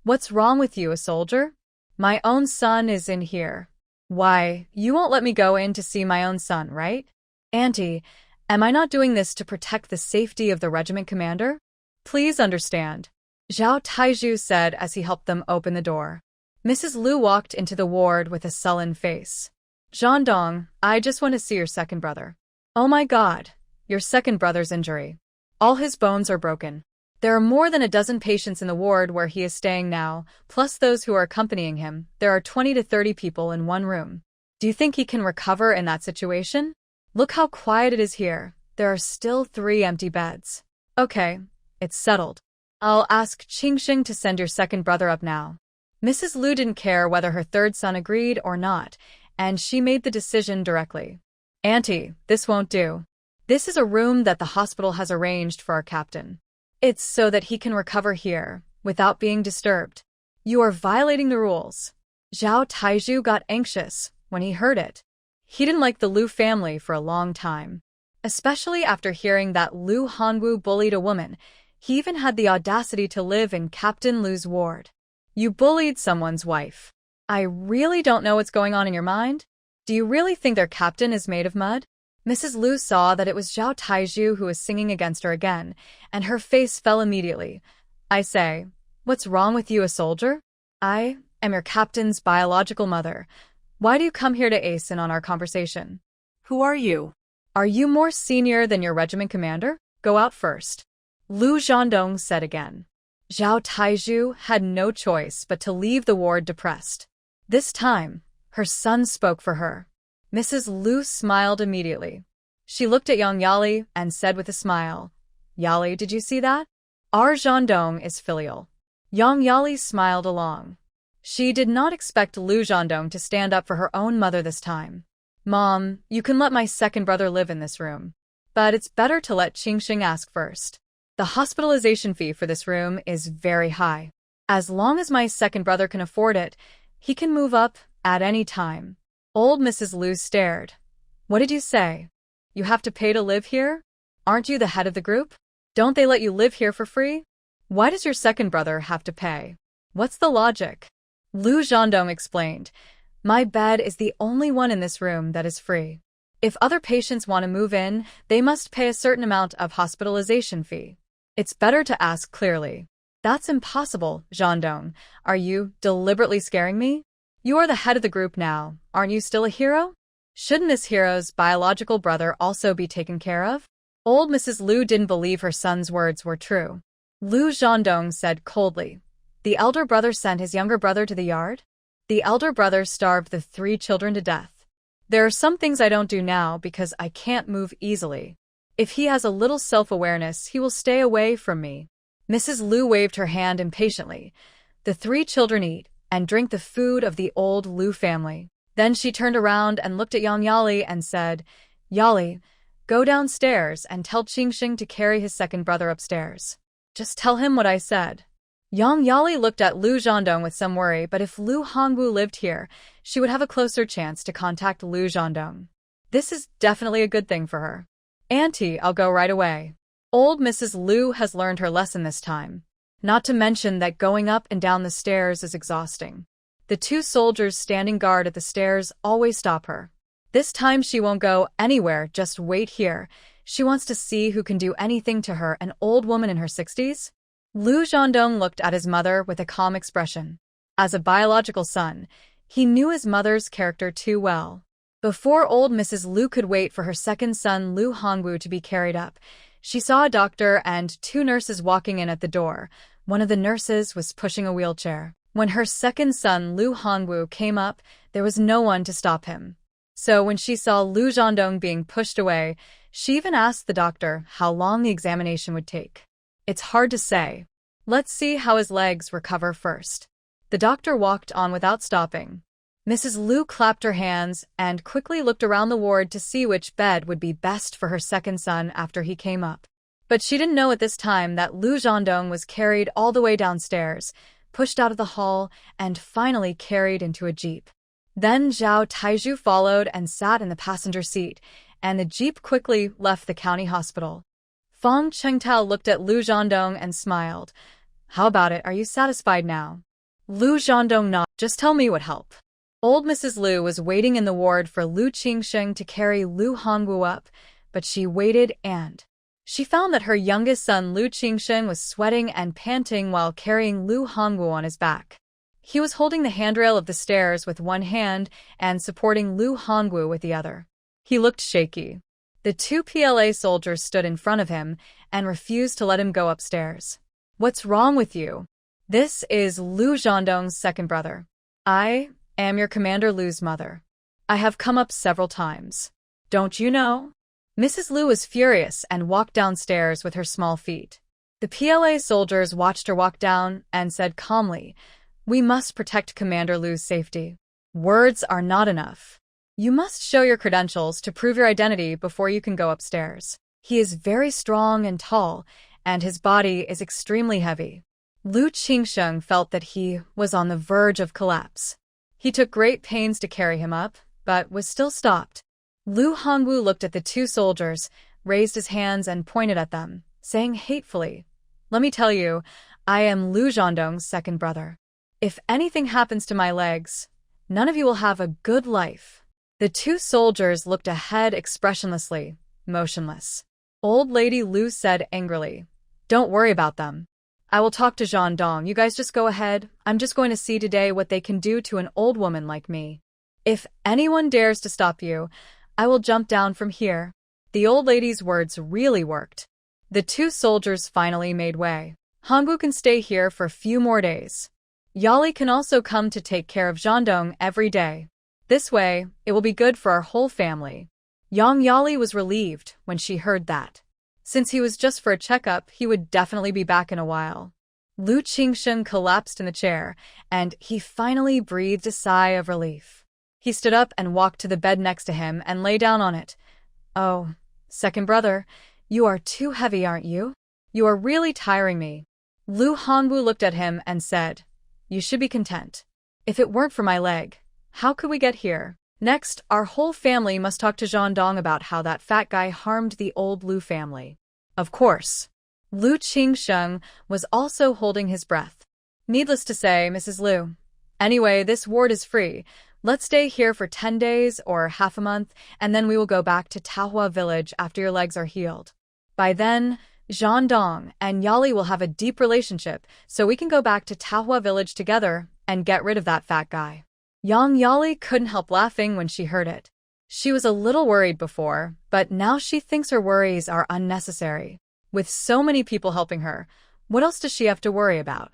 What's wrong with you, a soldier? My own son is in here. Why, you won't let me go in to see my own son, right? Auntie, am I not doing this to protect the safety of the regiment commander? Please understand, Zhao Taizhu said as he helped them open the door. Mrs. Lu walked into the ward with a sullen face. Zhandong, I just want to see your second brother. Oh my god, your second brother's injury. All his bones are broken. There are more than a dozen patients in the ward where he is staying now, plus those who are accompanying him. There are 20 to 30 people in one room. Do you think he can recover in that situation? Look how quiet it is here. There are still 3 empty beds. Okay, it's settled. I'll ask Qingxing to send your second brother up now. Mrs. Lu didn't care whether her third son agreed or not, and she made the decision directly. Auntie, this won't do. This is a room that the hospital has arranged for our captain. It's so that he can recover here, without being disturbed. You are violating the rules. Zhao Taizhu got anxious when he heard it. He didn't like the Lu family for a long time. Especially after hearing that Lu Hongwu bullied a woman, he even had the audacity to live in Captain Lu's ward. You bullied someone's wife. I really don't know what's going on in your mind. Do you really think their captain is made of mud? Mrs. Lu saw that it was Zhao Taizhu who was singing against her again, and her face fell immediately. I say, what's wrong with you, a soldier? I am your captain's biological mother. Why do you come here to ace in on our conversation? Who are you? Are you more senior than your regiment commander? Go out first. Lu Zhandong said again. Zhao Taizhu had no choice but to leave the ward depressed. This time, her son spoke for her. Mrs. Lu smiled immediately. She looked at Yang Yali and said with a smile, Yali, did you see that? Our Zhandong is filial. Yang Yali smiled along. She did not expect Lu Zhandong to stand up for her own mother this time. Mom, you can let my second brother live in this room. But it's better to let Qingxing ask first. The hospitalization fee for this room is very high. As long as my second brother can afford it, he can move up at any time. Old Mrs. Lu stared. What did you say? You have to pay to live here? Aren't you the head of the group? Don't they let you live here for free? Why does your second brother have to pay? What's the logic? Lu Zhandong explained. My bed is the only one in this room that is free. If other patients want to move in, they must pay a certain amount of hospitalization fee. It's better to ask clearly. That's impossible, Zhandong. Are you deliberately scaring me? You are the head of the group now. Aren't you still a hero? Shouldn't this hero's biological brother also be taken care of? Old Mrs. Lu didn't believe her son's words were true. Lu Zhandong said coldly. The elder brother sent his younger brother to the yard? The elder brother starved the 3 children to death. There are some things I don't do now because I can't move easily. If he has a little self-awareness, he will stay away from me. Mrs. Lu waved her hand impatiently. The 3 children eat and drink the food of the old Lu family. Then she turned around and looked at Yang Yali and said, Yali, go downstairs and tell Qingxing to carry his second brother upstairs. Just tell him what I said. Yang Yali looked at Lu Zhandong with some worry, but if Lu Hongwu lived here, she would have a closer chance to contact Lu Zhandong. This is definitely a good thing for her. Auntie, I'll go right away. Old Mrs. Lu has learned her lesson this time. Not to mention that going up and down the stairs is exhausting. The 2 soldiers standing guard at the stairs always stop her. This time she won't go anywhere, just wait here. She wants to see who can do anything to her, an old woman in her 60s. Lu Zhandong looked at his mother with a calm expression. As a biological son, he knew his mother's character too well. Before old Mrs. Lu could wait for her second son Lu Hongwu to be carried up, she saw a doctor and 2 nurses walking in at the door. One of the nurses was pushing a wheelchair. When her second son Lu Hongwu came up, there was no one to stop him. So when she saw Lu Zhandong being pushed away, she even asked the doctor how long the examination would take. It's hard to say. Let's see how his legs recover first. The doctor walked on without stopping. Mrs. Lu clapped her hands and quickly looked around the ward to see which bed would be best for her second son after he came up. But she didn't know at this time that Lu Zhandong was carried all the way downstairs, pushed out of the hall, and finally carried into a jeep. Then Zhao Taizhu followed and sat in the passenger seat, and the jeep quickly left the county hospital. Fang Chengtao looked at Lu Zhandong and smiled. How about it? Are you satisfied now? Lu Zhandong nodded. Just tell me what help. Old Mrs. Lu was waiting in the ward for Lu Qingxing to carry Lu Hongwu up, but she waited and She found that her youngest son Lu Qingsheng was sweating and panting while carrying Lu Hongwu on his back. He was holding the handrail of the stairs with one hand and supporting Lu Hongwu with the other. He looked shaky. The two PLA soldiers stood in front of him and refused to let him go upstairs. "What's wrong with you?" "This is Lu Zhandong's second brother. I am your Commander Lu's mother. I have come up several times. Don't you know?" Mrs. Lu was furious and walked downstairs with her small feet. The PLA soldiers watched her walk down and said calmly, "We must protect Commander Lu's safety. Words are not enough. You must show your credentials to prove your identity before you can go upstairs. He is very strong and tall, and his body is extremely heavy." Lu Qingsheng felt that he was on the verge of collapse. He took great pains to carry him up, but was still stopped. Lu Hongwu looked at the two soldiers, raised his hands and pointed at them, saying hatefully, "Let me tell you, I am Lu Zhandong's second brother. If anything happens to my legs, none of you will have a good life." The two soldiers looked ahead expressionlessly, motionless. Old Lady Lu said angrily, "Don't worry about them. I will talk to Zhandong. You guys just go ahead. I'm just going to see today what they can do to an old woman like me. If anyone dares to stop you, I will jump down from here." The old lady's words really worked. The two soldiers finally made way. "Hongwu can stay here for a few more days. Yali can also come to take care of Zhandong every day. This way, it will be good for our whole family." Young Yali was relieved when she heard that. Since he was just for a checkup, he would definitely be back in a while. Lu Qingsheng collapsed in the chair, and he finally breathed a sigh of relief. He stood up and walked to the bed next to him and lay down on it. "Oh, second brother, you are too heavy, aren't you? You are really tiring me." Lu Hongwu looked at him and said, "You should be content. If it weren't for my leg, how could we get here? Next, our whole family must talk to Zhandong about how that fat guy harmed the old Lu family." Of course. Lu Qingsheng was also holding his breath. "Needless to say, Mrs. Lu. Anyway, this ward is free. Let's stay here for 10 days or half a month, and then we will go back to Tahua village after your legs are healed. By then, Zhandong and Yali will have a deep relationship, so we can go back to Tahua village together and get rid of that fat guy." Yang Yali couldn't help laughing when she heard it. She was a little worried before, but now she thinks her worries are unnecessary. With so many people helping her, what else does she have to worry about?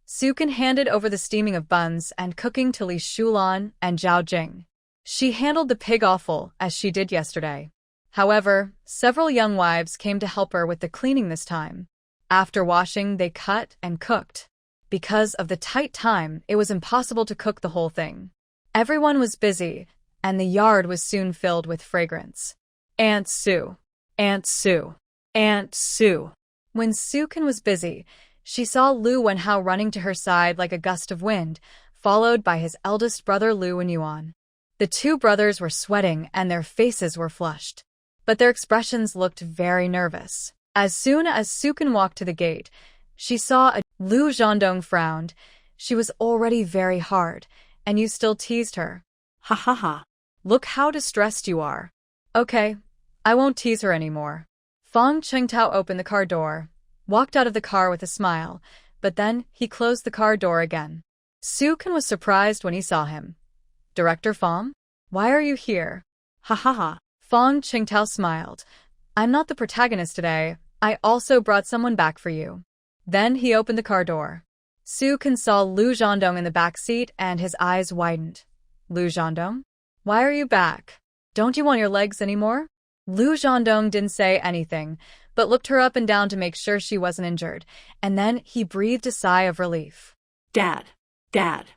Sukin handed over the steaming of buns and cooking to Li Shulan and Zhao Jing. She handled the pig offal as she did yesterday. However, several young wives came to help her with the cleaning this time. After washing, they cut and cooked. Because of the tight time, it was impossible to cook the whole thing. Everyone was busy, and the yard was soon filled with fragrance. Aunt Sue, Aunt Sue, Aunt Sue. When Sukin was busy, she saw Lu Wenhao running to her side like a gust of wind, followed by his eldest brother Lu Wenyuan. The two brothers were sweating and their faces were flushed, but their expressions looked very nervous. As soon as Sukin walked to the gate, she saw Lu Zhandong frowned. She was already very hard, and you still teased her. Ha ha ha. Look how distressed you are. Okay, I won't tease her anymore. Fong Chengtao opened the car door, walked out of the car with a smile, but then he closed the car door again. Sukin was surprised when he saw him. "Director Fong? Why are you here?" Ha ha ha. Fong Chengtao smiled. "I'm not the protagonist today. I also brought someone back for you." Then he opened the car door. Sukin saw Lu Zhandong in the back seat and his eyes widened. "Lu Zhandong? Why are you back? Don't you want your legs anymore?" Lu Zhandong didn't say anything, but looked her up and down to make sure she wasn't injured, and then he breathed a sigh of relief. Dad. Dad.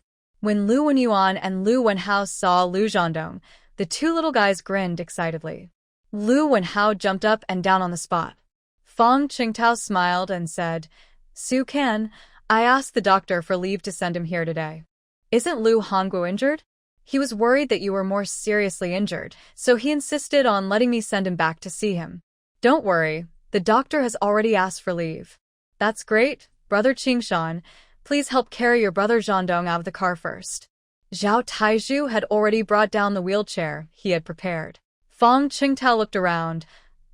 When Lu Wenyuan and Lu Wenhao saw Lu Zhandong, the two little guys grinned excitedly. Lu Wenhao jumped up and down on the spot. Fong Qingtao smiled and said, "Su Kan, I asked the doctor for leave to send him here today. Isn't Lu Hongwu injured? He was worried that you were more seriously injured, so he insisted on letting me send him back to see him. Don't worry, the doctor has already asked for leave." "That's great, Brother Qingshan. Please help carry your brother Zhandong out of the car first." Zhao Taizhu had already brought down the wheelchair he had prepared. Fong Qingtao looked around.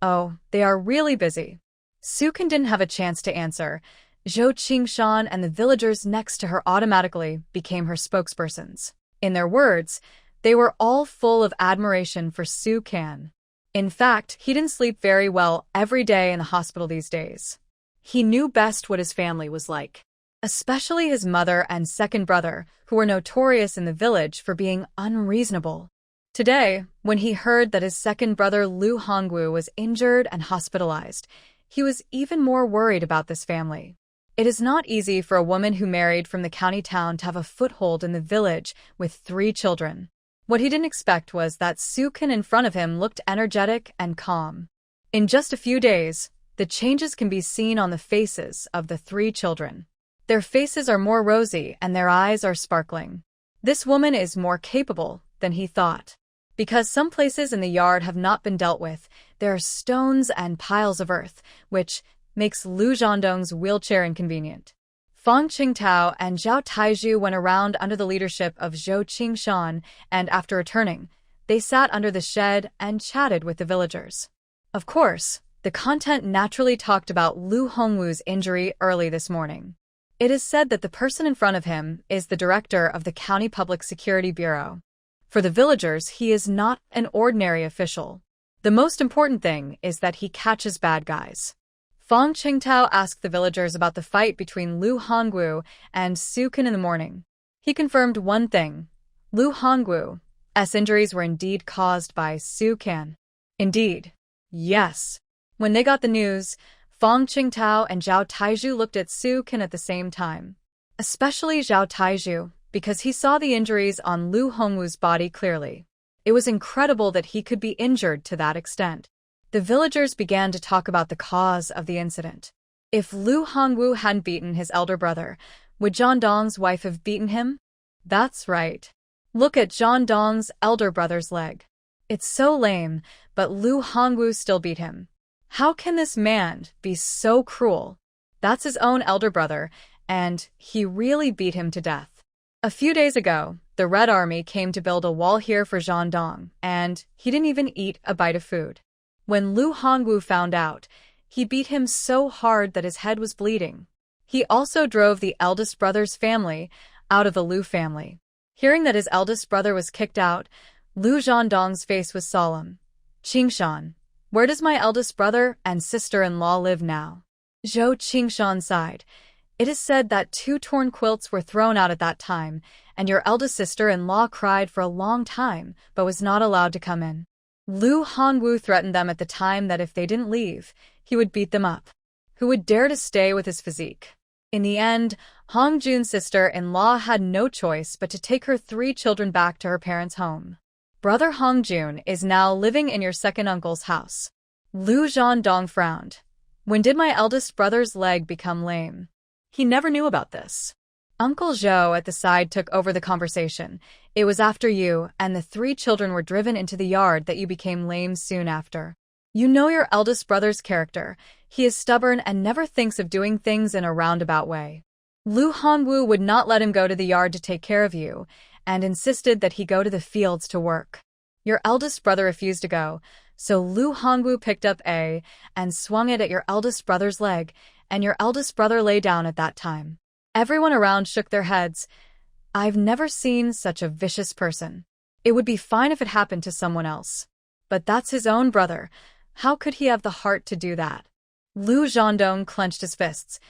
"Oh, they are really busy. Sukin didn't have a chance to answer. Zhou Qingshan and the villagers next to her automatically became her spokespersons. In their words, they were all full of admiration for Su Kan. In fact, he didn't sleep very well every day in the hospital these days. He knew best what his family was like, especially his mother and second brother, who were notorious in the village for being unreasonable. Today, when he heard that his second brother Lu Hongwu was injured and hospitalized, he was even more worried about this family. It is not easy for a woman who married from the county town to have a foothold in the village with 3 children. What he didn't expect was that Sukin in front of him looked energetic and calm. In just a few days, the changes can be seen on the faces of the 3 children. Their faces are more rosy and their eyes are sparkling. This woman is more capable than he thought. Because some places in the yard have not been dealt with, there are stones and piles of earth, which makes Lu Zhandong's wheelchair inconvenient. Fang Qingtao and Zhao Taizhu went around under the leadership of Zhou Qingshan, and after returning, they sat under the shed and chatted with the villagers. Of course, the content naturally talked about Lu Hongwu's injury early this morning. It is said that the person in front of him is the director of the County Public Security Bureau. For the villagers, he is not an ordinary official. The most important thing is that he catches bad guys. Fang Qingtao asked the villagers about the fight between Lu Hongwu and Sukin in the morning. He confirmed one thing. Lu Hongwu's injuries were indeed caused by Sukin. Indeed. Yes. When they got the news, Fang Qingtao and Zhao Taizhu looked at Sukin at the same time. Especially Zhao Taizhu, because he saw the injuries on Lu Hongwu's body clearly. It was incredible that he could be injured to that extent. The villagers began to talk about the cause of the incident. If Lu Hongwu hadn't beaten his elder brother, would Zhang Dong's wife have beaten him? That's right. Look at Zhang Dong's elder brother's leg. It's so lame, but Lu Hongwu still beat him. How can this man be so cruel? That's his own elder brother, and he really beat him to death. A few days ago, the Red Army came to build a wall here for Zhang Dong, and he didn't even eat a bite of food. When Lu Hongwu found out, he beat him so hard that his head was bleeding. He also drove the eldest brother's family out of the Lu family. Hearing that his eldest brother was kicked out, Lu Zhandong's face was solemn. Qingshan, where does my eldest brother and sister-in-law live now? Zhou Qingshan sighed. It is said that 2 torn quilts were thrown out at that time, and your eldest sister-in-law cried for a long time, but was not allowed to come in. Lu Hongwu threatened them at the time that if they didn't leave, he would beat them up. Who would dare to stay with his physique? In the end, Hong Jun's sister-in-law had no choice but to take her 3 children back to her parents' home. Brother Hong Jun is now living in your second uncle's house. Lu Zhandong frowned. When did my eldest brother's leg become lame? He never knew about this. Uncle Zhou at the side took over the conversation. It was after you and the 3 children were driven into the yard that you became lame soon after. You know your eldest brother's character. He is stubborn and never thinks of doing things in a roundabout way. Lu Hongwu would not let him go to the yard to take care of you, and insisted that he go to the fields to work. Your eldest brother refused to go, so Lu Hongwu picked up and swung it at your eldest brother's leg, and your eldest brother lay down at that time. Everyone around shook their heads. I've never seen such a vicious person. It would be fine if it happened to someone else. But that's his own brother. How could he have the heart to do that? Lu Zhandong clenched his fists.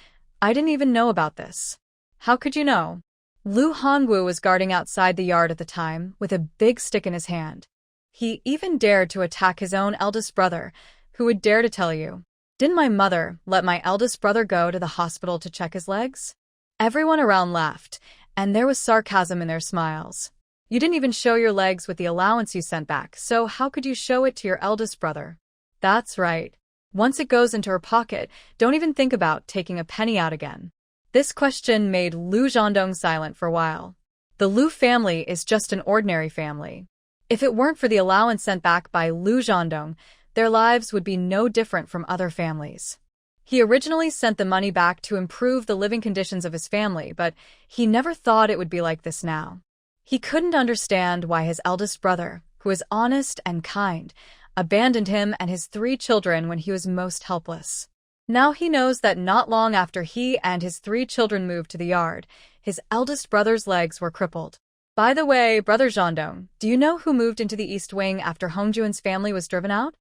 I didn't even know about this. How could you know? Lu Hongwu was guarding outside the yard at the time, with a big stick in his hand. He even dared to attack his own eldest brother. Who would dare to tell you? Didn't my mother let my eldest brother go to the hospital to check his legs? Everyone around laughed, and there was sarcasm in their smiles. You didn't even show your legs with the allowance you sent back, so how could you show it to your eldest brother? That's right. Once it goes into her pocket, don't even think about taking a penny out again. This question made Lu Zhandong silent for a while. The Lu family is just an ordinary family. If it weren't for the allowance sent back by Lu Zhandong, their lives would be no different from other families. He originally sent the money back to improve the living conditions of his family, but he never thought it would be like this now. He couldn't understand why his eldest brother, who was honest and kind, abandoned him and his 3 children when he was most helpless. Now he knows that not long after he and his 3 children moved to the yard, his eldest brother's legs were crippled. By the way, Brother Zhandong, do you know who moved into the East Wing after Hongjuan's family was driven out?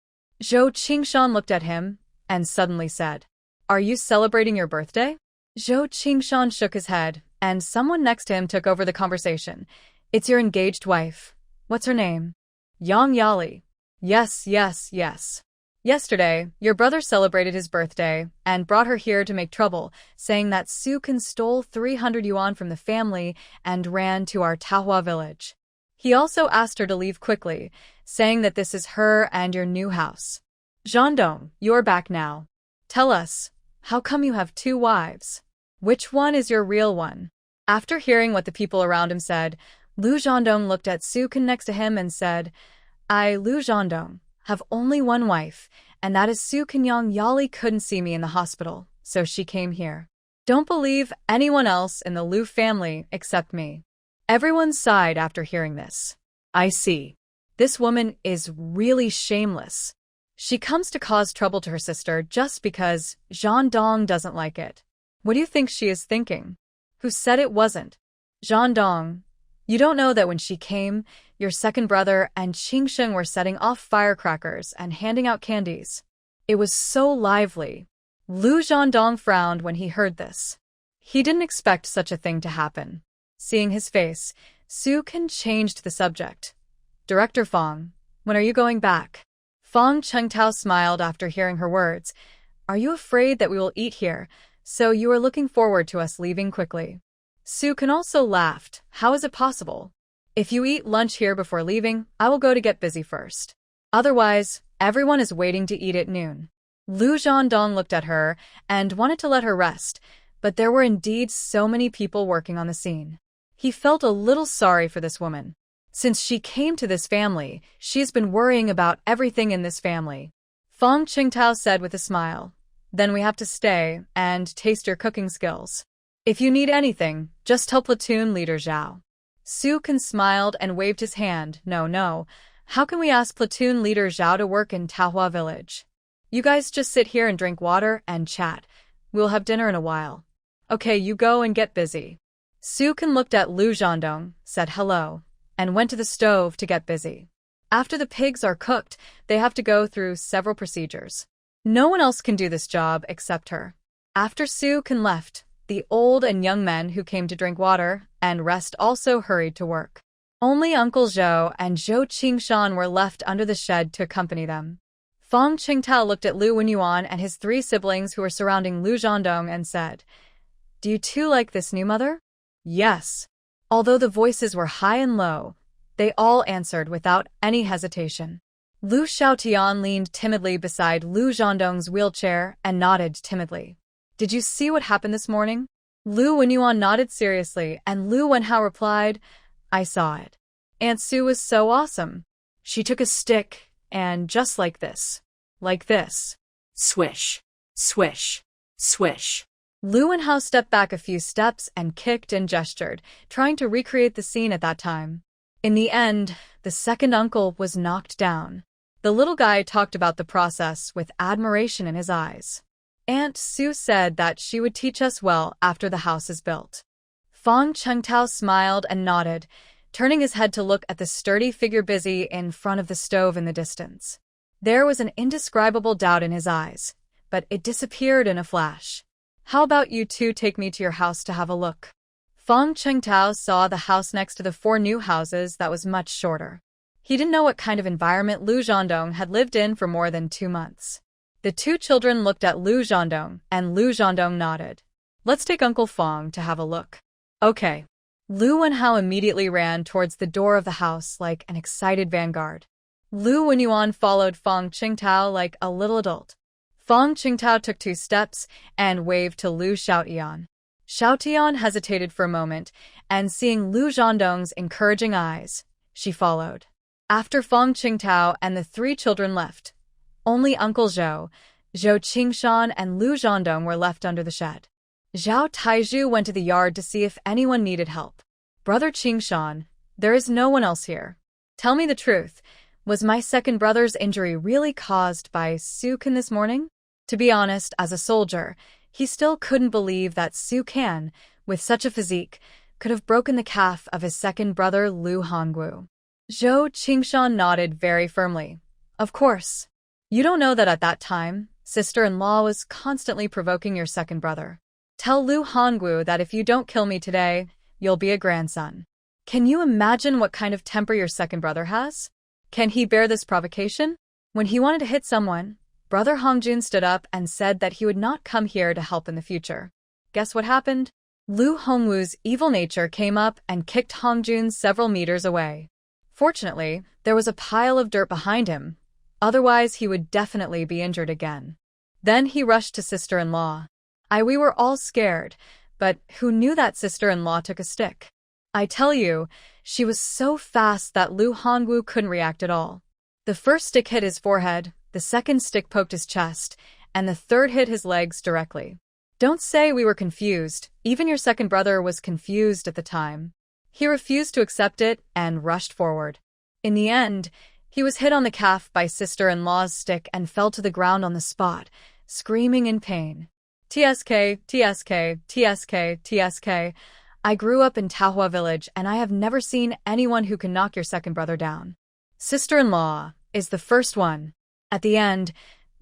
Zhou Qingshan looked at him and suddenly said, "Are you celebrating your birthday?" Zhou Qingshan shook his head, and someone next to him took over the conversation. "It's your engaged wife. What's her name?" "Yang Yali." "Yes, yes, yes. Yesterday, your brother celebrated his birthday and brought her here to make trouble, saying that Sukin stole 300 yuan from the family and ran to our Tahua village. He also asked her to leave quickly, saying that this is her and your new house. Zhandong, you're back now. Tell us, how come you have 2 wives? Which one is your real one?" After hearing what the people around him said, Lu Zhandong looked at Sukin next to him and said, "I, Lu Zhandong, have only one wife, and that is Sukin. Yang Yali couldn't see me in the hospital, so she came here. Don't believe anyone else in the Lu family except me." Everyone sighed after hearing this. "I see. This woman is really shameless. She comes to cause trouble to her sister just because Zhandong doesn't like it. What do you think she is thinking? Who said it wasn't? Zhandong, you don't know that when she came, your second brother and Qingsheng were setting off firecrackers and handing out candies. It was so lively." Lu Zhandong frowned when he heard this. He didn't expect such a thing to happen. Seeing his face, Sukin changed the subject. "Director Fong, when are you going back?" Fong Chengtao smiled after hearing her words. "Are you afraid that we will eat here, so you are looking forward to us leaving quickly?" Sukin also laughed. "How is it possible? If you eat lunch here before leaving, I will go to get busy first. Otherwise, everyone is waiting to eat at noon." Lu Zhandong looked at her and wanted to let her rest, but there were indeed so many people working on the scene. He felt a little sorry for this woman. Since she came to this family, she has been worrying about everything in this family. Fong Qingtao said with a smile, "Then we have to stay and taste your cooking skills. If you need anything, just tell platoon leader Zhao." Sukin smiled and waved his hand. No. How can we ask platoon leader Zhao to work in Tahua village? You guys just sit here and drink water and chat. We'll have dinner in a while. Okay, you go and get busy." Sukin looked at Lu Zhandong, said hello, and went to the stove to get busy. After the pigs are cooked, they have to go through several procedures. No one else can do this job except her. After Sukin left, the old and young men who came to drink water and rest also hurried to work. Only Uncle Zhou and Zhou Qingshan were left under the shed to accompany them. Fong Qingtao looked at Lu Wenyuan and his 3 siblings who were surrounding Lu Zhandong and said, "Do you too like this new mother?" "Yes." Although the voices were high and low, they all answered without any hesitation. Lu Xiaotian leaned timidly beside Lu Zhandong's wheelchair and nodded timidly. "Did you see what happened this morning?" Lu Wenyuan nodded seriously, and Lu Wenhao replied, "I saw it. Aunt Sue was so awesome. She took a stick, and just like this. Swish, swish, swish." Lu Wenhao stepped back a few steps and kicked and gestured, trying to recreate the scene at that time. In the end, the second uncle was knocked down. The little guy talked about the process with admiration in his eyes. "Aunt Sue said that she would teach us well after the house is built." Fong Chengtao smiled and nodded, turning his head to look at the sturdy figure busy in front of the stove in the distance. There was an indescribable doubt in his eyes, but it disappeared in a flash. "How about you two take me to your house to have a look?" Fong Chengtao saw the house next to the 4 new houses that was much shorter. He didn't know what kind of environment Lu Zhandong had lived in for more than 2 months. The 2 children looked at Lu Zhandong, and Lu Zhandong nodded. "Let's take Uncle Fong to have a look." "Okay." Lu Wenhao immediately ran towards the door of the house like an excited vanguard. Lu Wenyuan followed Fong Qingtao like a little adult. Fong Qingtao took 2 steps and waved to Lu Xiaotian. Xiaotian hesitated for a moment, and seeing Lu Zhandong's encouraging eyes, she followed. After Fong Qingtao and the 3 children left, only Uncle Zhou, Zhou Qingshan, and Lu Zhandong were left under the shed. Zhao Taizhu went to the yard to see if anyone needed help. "Brother Qingshan, there is no one else here. Tell me the truth. Was my second brother's injury really caused by Sukin this morning?" To be honest, as a soldier, he still couldn't believe that Su Kan, with such a physique, could have broken the calf of his second brother Lu Hongwu. Zhou Qingshan nodded very firmly. Of course. You don't know that at that time, sister-in-law was constantly provoking your second brother. Tell Lu Hongwu that if you don't kill me today, you'll be a grandson. Can you imagine what kind of temper your second brother has? Can he bear this provocation? When he wanted to hit someone, Brother Hongjun stood up and said that he would not come here to help in the future. Guess what happened? Lu Hongwu's evil nature came up and kicked Hongjun several meters away. Fortunately, there was a pile of dirt behind him. Otherwise, he would definitely be injured again. Then he rushed to sister-in-law. We were all scared, but who knew that sister-in-law took a stick? I tell you, she was so fast that Lu Hongwu couldn't react at all. The first stick hit his forehead, the second stick poked his chest, and the third hit his legs directly. Don't say we were confused. Even your second brother was confused at the time. He refused to accept it and rushed forward. In the end, he was hit on the calf by sister-in-law's stick and fell to the ground on the spot, screaming in pain. TSK, TSK, TSK, TSK. I grew up in Taohua village and I have never seen anyone who can knock your second brother down. Sister-in-law is the first one. At the end,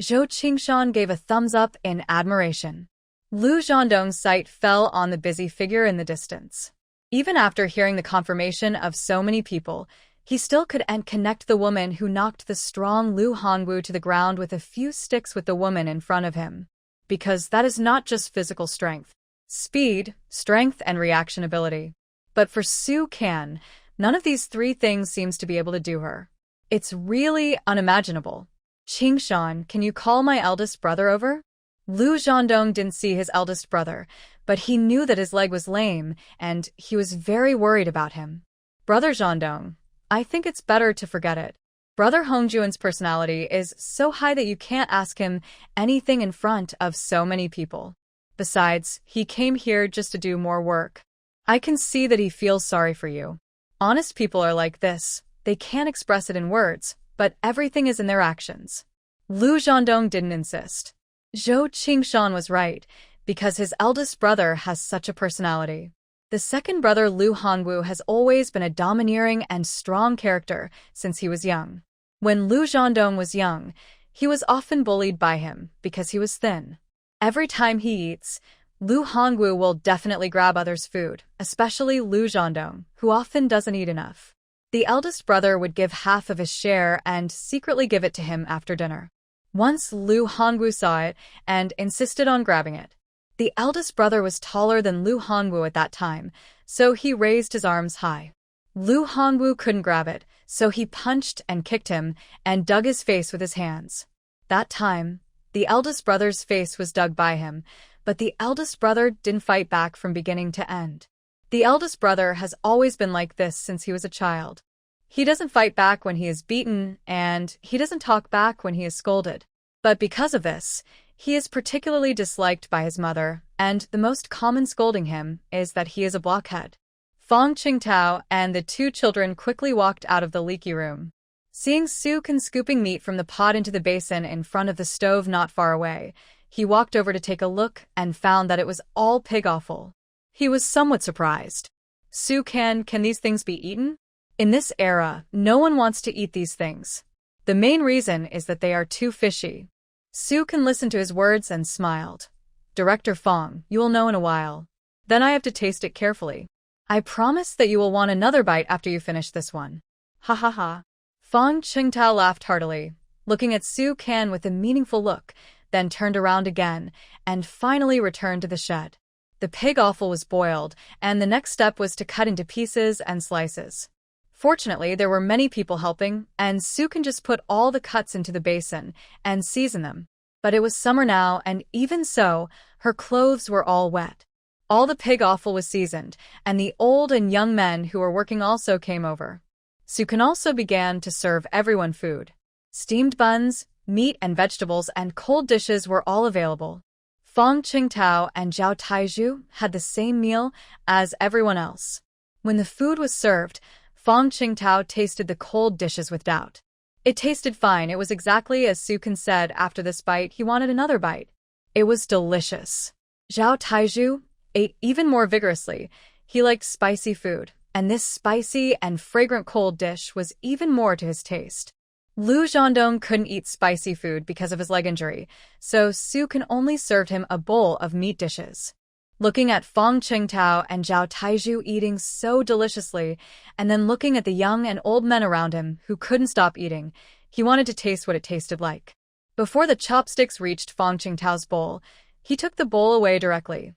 Zhou Qingshan gave a thumbs up in admiration. Lu Zhondong's sight fell on the busy figure in the distance. Even after hearing the confirmation of so many people, he still could connect the woman who knocked the strong Lu Hongwu to the ground with a few sticks with the woman in front of him. Because that is not just physical strength. Speed, strength, and reaction ability. But for Su Kan, none of these three things seems to be able to do her. It's really unimaginable. Qingshan, can you call my eldest brother over? Lu Zhondong didn't see his eldest brother, but he knew that his leg was lame, and he was very worried about him. Brother Zhondong, I think it's better to forget it. Brother Hongjuan's personality is so high that you can't ask him anything in front of so many people. Besides, he came here just to do more work. I can see that he feels sorry for you. Honest people are like this. They can't express it in words, but everything is in their actions. Lu Zhondong didn't insist. Zhou Qingshan was right, because his eldest brother has such a personality. The second brother Lu Hongwu has always been a domineering and strong character since he was young. When Lu Zhondong was young, he was often bullied by him because he was thin. Every time he eats, Lu Hongwu will definitely grab others' food, especially Lu Zhondong, who often doesn't eat enough. The eldest brother would give half of his share and secretly give it to him after dinner. Once Lu Hongwu saw it and insisted on grabbing it. The eldest brother was taller than Lu Hongwu at that time, so he raised his arms high. Lu Hongwu couldn't grab it, so he punched and kicked him and dug his face with his hands. That time, the eldest brother's face was dug by him, but the eldest brother didn't fight back from beginning to end. The eldest brother has always been like this since he was a child. He doesn't fight back when he is beaten, and he doesn't talk back when he is scolded. But because of this, he is particularly disliked by his mother, and the most common scolding him is that he is a blockhead. Fong Qingtao and the two children quickly walked out of the leaky room. Seeing Su Kan scooping meat from the pot into the basin in front of the stove not far away, he walked over to take a look and found that it was all pig offal. He was somewhat surprised. Su Kan, can these things be eaten? In this era, no one wants to eat these things. The main reason is that they are too fishy. Su Kan listened to his words and smiled. Director Fong, you will know in a while. Then I have to taste it carefully. I promise that you will want another bite after you finish this one. Ha ha ha. Fong Qingtao laughed heartily, looking at Su Kan with a meaningful look, then turned around again, and finally returned to the shed. The pig offal was boiled, and the next step was to cut into pieces and slices. Fortunately, there were many people helping, and Su Kan just put all the cuts into the basin and seasoned them. But it was summer now, and even so, her clothes were all wet. All the pig offal was seasoned, and the old and young men who were working also came over. Su Kan also began to serve everyone food. Steamed buns, meat and vegetables, and cold dishes were all available. Fong Qingtao and Zhao Taizhu had the same meal as everyone else. When the food was served, Fong Qingtao tasted the cold dishes with doubt. It tasted fine. It was exactly as Sukin said. After this bite, he wanted another bite. It was delicious. Zhao Taizhu ate even more vigorously. He liked spicy food, and this spicy and fragrant cold dish was even more to his taste. Lu Zhandong couldn't eat spicy food because of his leg injury, so Sukin only served him a bowl of meat dishes. Looking at Fong Qingtao and Zhao Taizhu eating so deliciously, and then looking at the young and old men around him who couldn't stop eating, he wanted to taste what it tasted like. Before the chopsticks reached Fong Qingtao's bowl, he took the bowl away directly.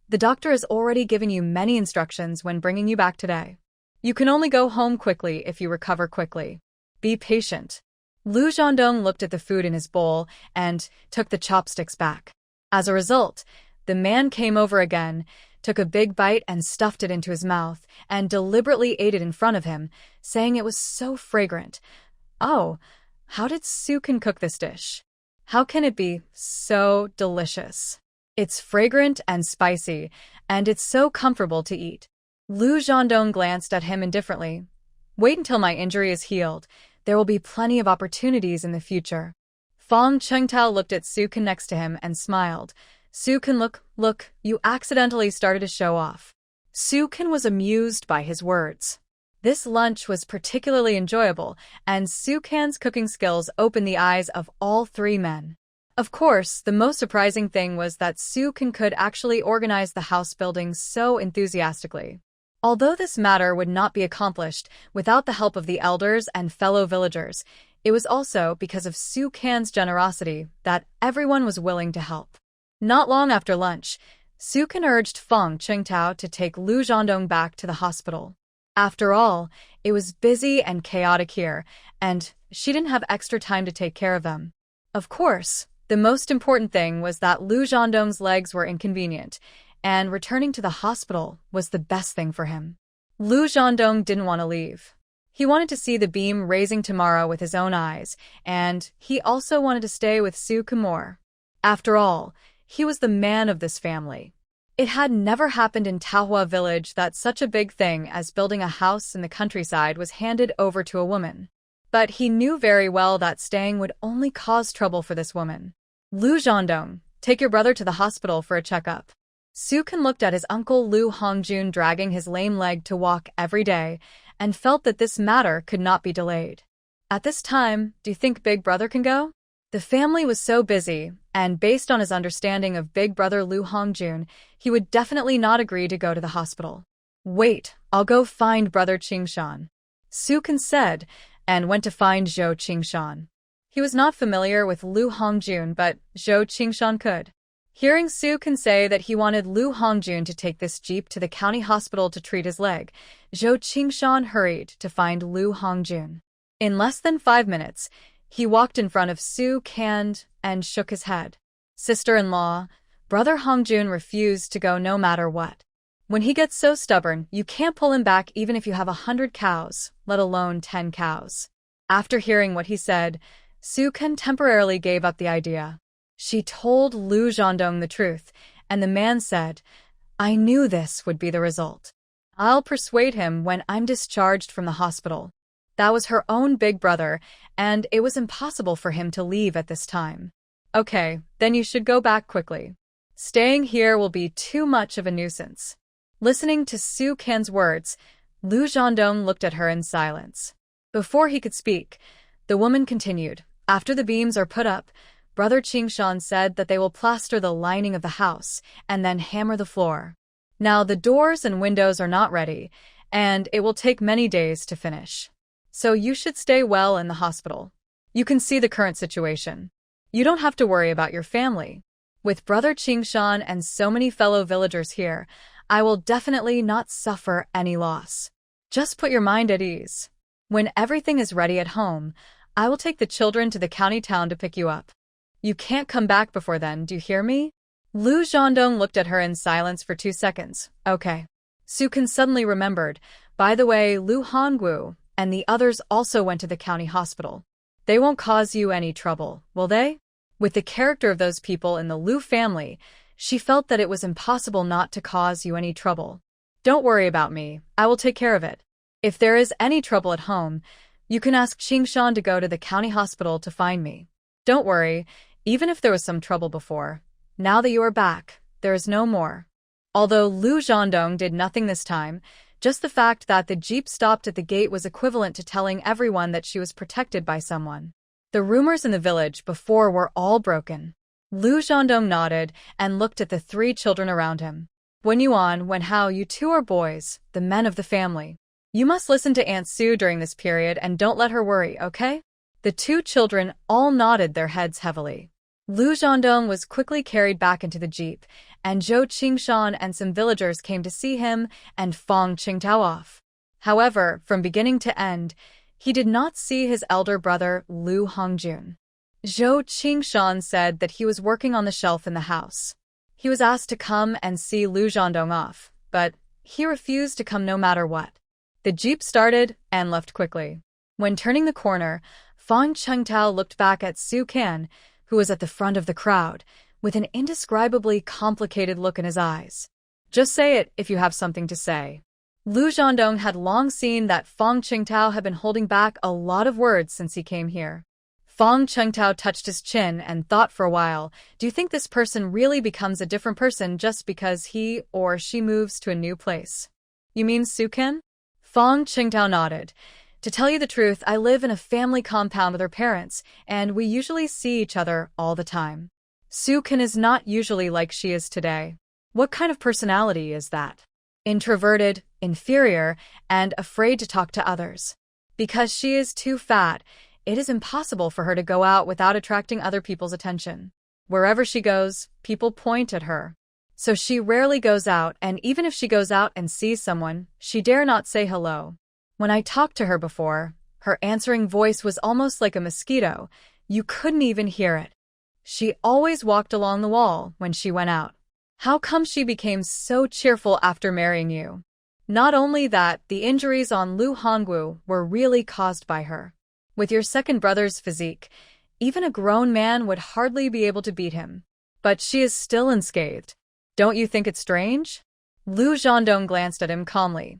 The doctor has already given you many instructions when bringing you back today. You can only go home quickly if you recover quickly. Be patient. Lu Zhandong looked at the food in his bowl and took the chopsticks back. As a result, the man came over again, took a big bite and stuffed it into his mouth, and deliberately ate it in front of him, saying it was so fragrant. Oh, how did Sukin cook this dish? How can it be so delicious? It's fragrant and spicy, and it's so comfortable to eat. Lu Zhandong glanced at him indifferently. Wait until my injury is healed. There will be plenty of opportunities in the future. Fong Qingtao looked at Sukin next to him and smiled. Sukin, look, you accidentally started to show off. Sukin was amused by his words. This lunch was particularly enjoyable, and Sukin's cooking skills opened the eyes of all three men. Of course, the most surprising thing was that Sukin could actually organize the house building so enthusiastically. Although this matter would not be accomplished without the help of the elders and fellow villagers, it was also because of Sukin's generosity that everyone was willing to help. Not long after lunch, Sukin urged Fong Qingtao to take Lu Zhandong back to the hospital. After all, it was busy and chaotic here, and she didn't have extra time to take care of them. Of course, the most important thing was that Lu Zhandong's legs were inconvenient, and returning to the hospital was the best thing for him. Lu Zhandong didn't want to leave. He wanted to see the beam raising tomorrow with his own eyes, and he also wanted to stay with Sukin more. After all, he was the man of this family. It had never happened in Taohua village that such a big thing as building a house in the countryside was handed over to a woman. But he knew very well that staying would only cause trouble for this woman. Lu Zhandong, take your brother to the hospital for a checkup. Sukin looked at his uncle Lu Hongjun dragging his lame leg to walk every day and felt that this matter could not be delayed. At this time, do you think Big Brother can go? The family was so busy, and based on his understanding of Big Brother Lu Hongjun, he would definitely not agree to go to the hospital. Wait, I'll go find Brother Qingshan, Sukin said, and went to find Zhou Qingshan. He was not familiar with Lu Hongjun, but Zhou Qingshan could. Hearing Sukin say that he wanted Lu Hongjun to take this jeep to the county hospital to treat his leg, Zhou Qingshan hurried to find Lu Hongjun. In less than 5 minutes, he walked in front of Sukin and shook his head. Sister-in-law, Brother Hongjun refused to go no matter what. When he gets so stubborn, you can't pull him back even if you have 100 cows, let alone 10 cows. After hearing what he said, Sukin temporarily gave up the idea. She told Lu Zhandong the truth, and the man said, I knew this would be the result. I'll persuade him when I'm discharged from the hospital. That was her own big brother, and it was impossible for him to leave at this time. Okay, then you should go back quickly. Staying here will be too much of a nuisance. Listening to Sukin's words, Lu Zhandong looked at her in silence. Before he could speak, the woman continued, After the beams are put up, Brother Qingshan said that they will plaster the lining of the house and then hammer the floor. Now the doors and windows are not ready, and it will take many days to finish. So you should stay well in the hospital. You can see the current situation. You don't have to worry about your family. With Brother Qingshan and so many fellow villagers here, I will definitely not suffer any loss. Just put your mind at ease. When everything is ready at home, I will take the children to the county town to pick you up. You can't come back before then, do you hear me? Lu Zhandong looked at her in silence for 2 seconds. Okay. Sukin suddenly remembered. By the way, Lu Hongwu and the others also went to the county hospital. They won't cause you any trouble, will they? With the character of those people in the Lu family, she felt that it was impossible not to cause you any trouble. Don't worry about me, I will take care of it. If there is any trouble at home, You can ask Qingshan to go to the county hospital to find me. Don't worry, even if there was some trouble before. Now that you are back, there is no more. Although Lu Zhandong did nothing this time, just the fact that the jeep stopped at the gate was equivalent to telling everyone that she was protected by someone. The rumors in the village before were all broken. Lu Zhandong nodded and looked at the 3 children around him. Wen Yuan, Wen Hao, you 2 are boys, the men of the family. You must listen to Aunt Su during this period and don't let her worry, okay? The 2 children all nodded their heads heavily. Lu Zhandong was quickly carried back into the jeep, and Zhou Qingshan and some villagers came to see him and Fang Qingtao off. However, from beginning to end, he did not see his elder brother Lu Hongjun. Zhou Qingshan said that he was working on the shelf in the house. He was asked to come and see Lu Zhandong off, but he refused to come no matter what. The jeep started and left quickly. When turning the corner, Fang Qingtao looked back at Su Kan, who was at the front of the crowd, with an indescribably complicated look in his eyes. Just say it if you have something to say. Lu Zhandong had long seen that Fang Qingtao had been holding back a lot of words since he came here. Fang Qingtao touched his chin and thought for a while, do you think this person really becomes a different person just because he or she moves to a new place? You mean Su Kan? Fang Qingtao nodded. To tell you the truth, I live in a family compound with her parents, and we usually see each other all the time. Su Kan is not usually like she is today. What kind of personality is that? Introverted, inferior, and afraid to talk to others. Because she is too fat, it is impossible for her to go out without attracting other people's attention. Wherever she goes, people point at her. So she rarely goes out, and even if she goes out and sees someone, she dare not say hello. When I talked to her before, her answering voice was almost like a mosquito. You couldn't even hear it. She always walked along the wall when she went out. How come she became so cheerful after marrying you? Not only that, the injuries on Lu Hongwu were really caused by her. With your second brother's physique, even a grown man would hardly be able to beat him. But she is still unscathed. Don't you think it's strange? Lu Zhandong glanced at him calmly.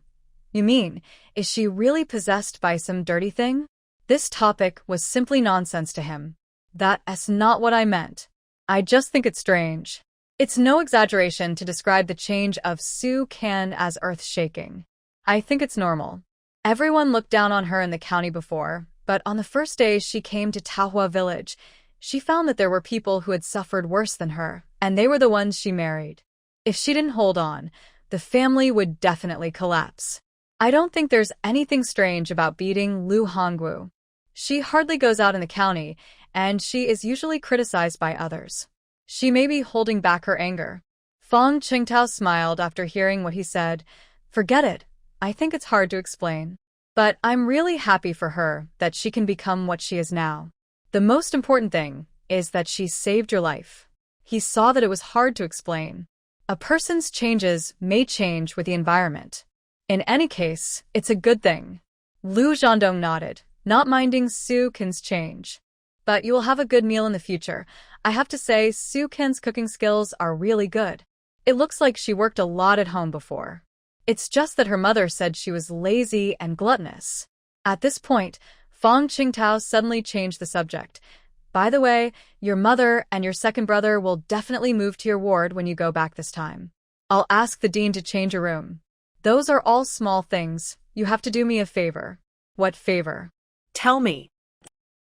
You mean, is she really possessed by some dirty thing? This topic was simply nonsense to him. That's not what I meant. I just think it's strange. It's no exaggeration to describe the change of Su Kan as earth-shaking. I think it's normal. Everyone looked down on her in the county before, but on the first day she came to Taohua village, she found that there were people who had suffered worse than her, and they were the ones she married. If she didn't hold on, the family would definitely collapse. I don't think there's anything strange about beating Lu Hongwu. She hardly goes out in the county, and she is usually criticized by others. She may be holding back her anger. Fang Qingtao smiled after hearing what he said. Forget it. I think it's hard to explain. But I'm really happy for her that she can become what she is now. The most important thing is that she saved your life. He saw that it was hard to explain. A person's changes may change with the environment. In any case, it's a good thing. Lu Zhandong nodded, not minding Su Kan's change. But you will have a good meal in the future. I have to say, Su Kan's cooking skills are really good. It looks like she worked a lot at home before. It's just that her mother said she was lazy and gluttonous. At this point, Fang Qingtao suddenly changed the subject. By the way, your mother and your second brother will definitely move to your ward when you go back this time. I'll ask the dean to change your room. Those are all small things. You have to do me a favor. What favor? Tell me.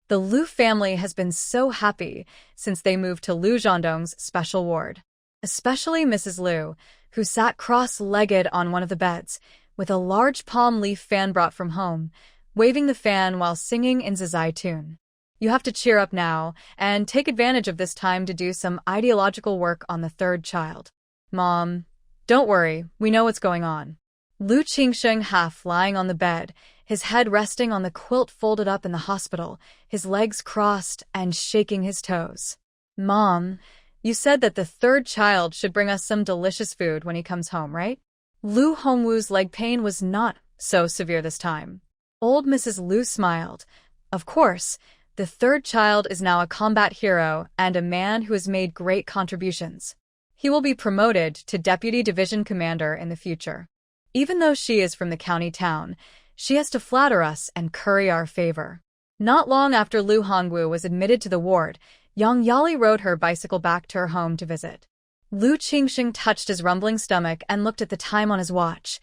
The Lu family has been so happy since they moved to Lu Zhandong's special ward. Especially Mrs. Lu, who sat cross-legged on one of the beds, with a large palm leaf fan brought from home, waving the fan while singing in Zizai tune. You have to cheer up now, and take advantage of this time to do some ideological work on the third child. Mom, don't worry, we know what's going on. Lu Qingsheng half lying on the bed, his head resting on the quilt folded up in the hospital, his legs crossed and shaking his toes. Mom, you said that the third child should bring us some delicious food when he comes home, right? Lu Hongwu's leg pain was not so severe this time. Old Mrs. Lu smiled. Of course, the third child is now a combat hero and a man who has made great contributions. He will be promoted to Deputy Division Commander in the future. Even though she is from the county town, She has to flatter us and curry our favor. Not long after Lu Hongwu was admitted to the ward, Yang Yali rode her bicycle back to her home to visit. Lu Qingxing touched his rumbling stomach and looked at the time on his watch.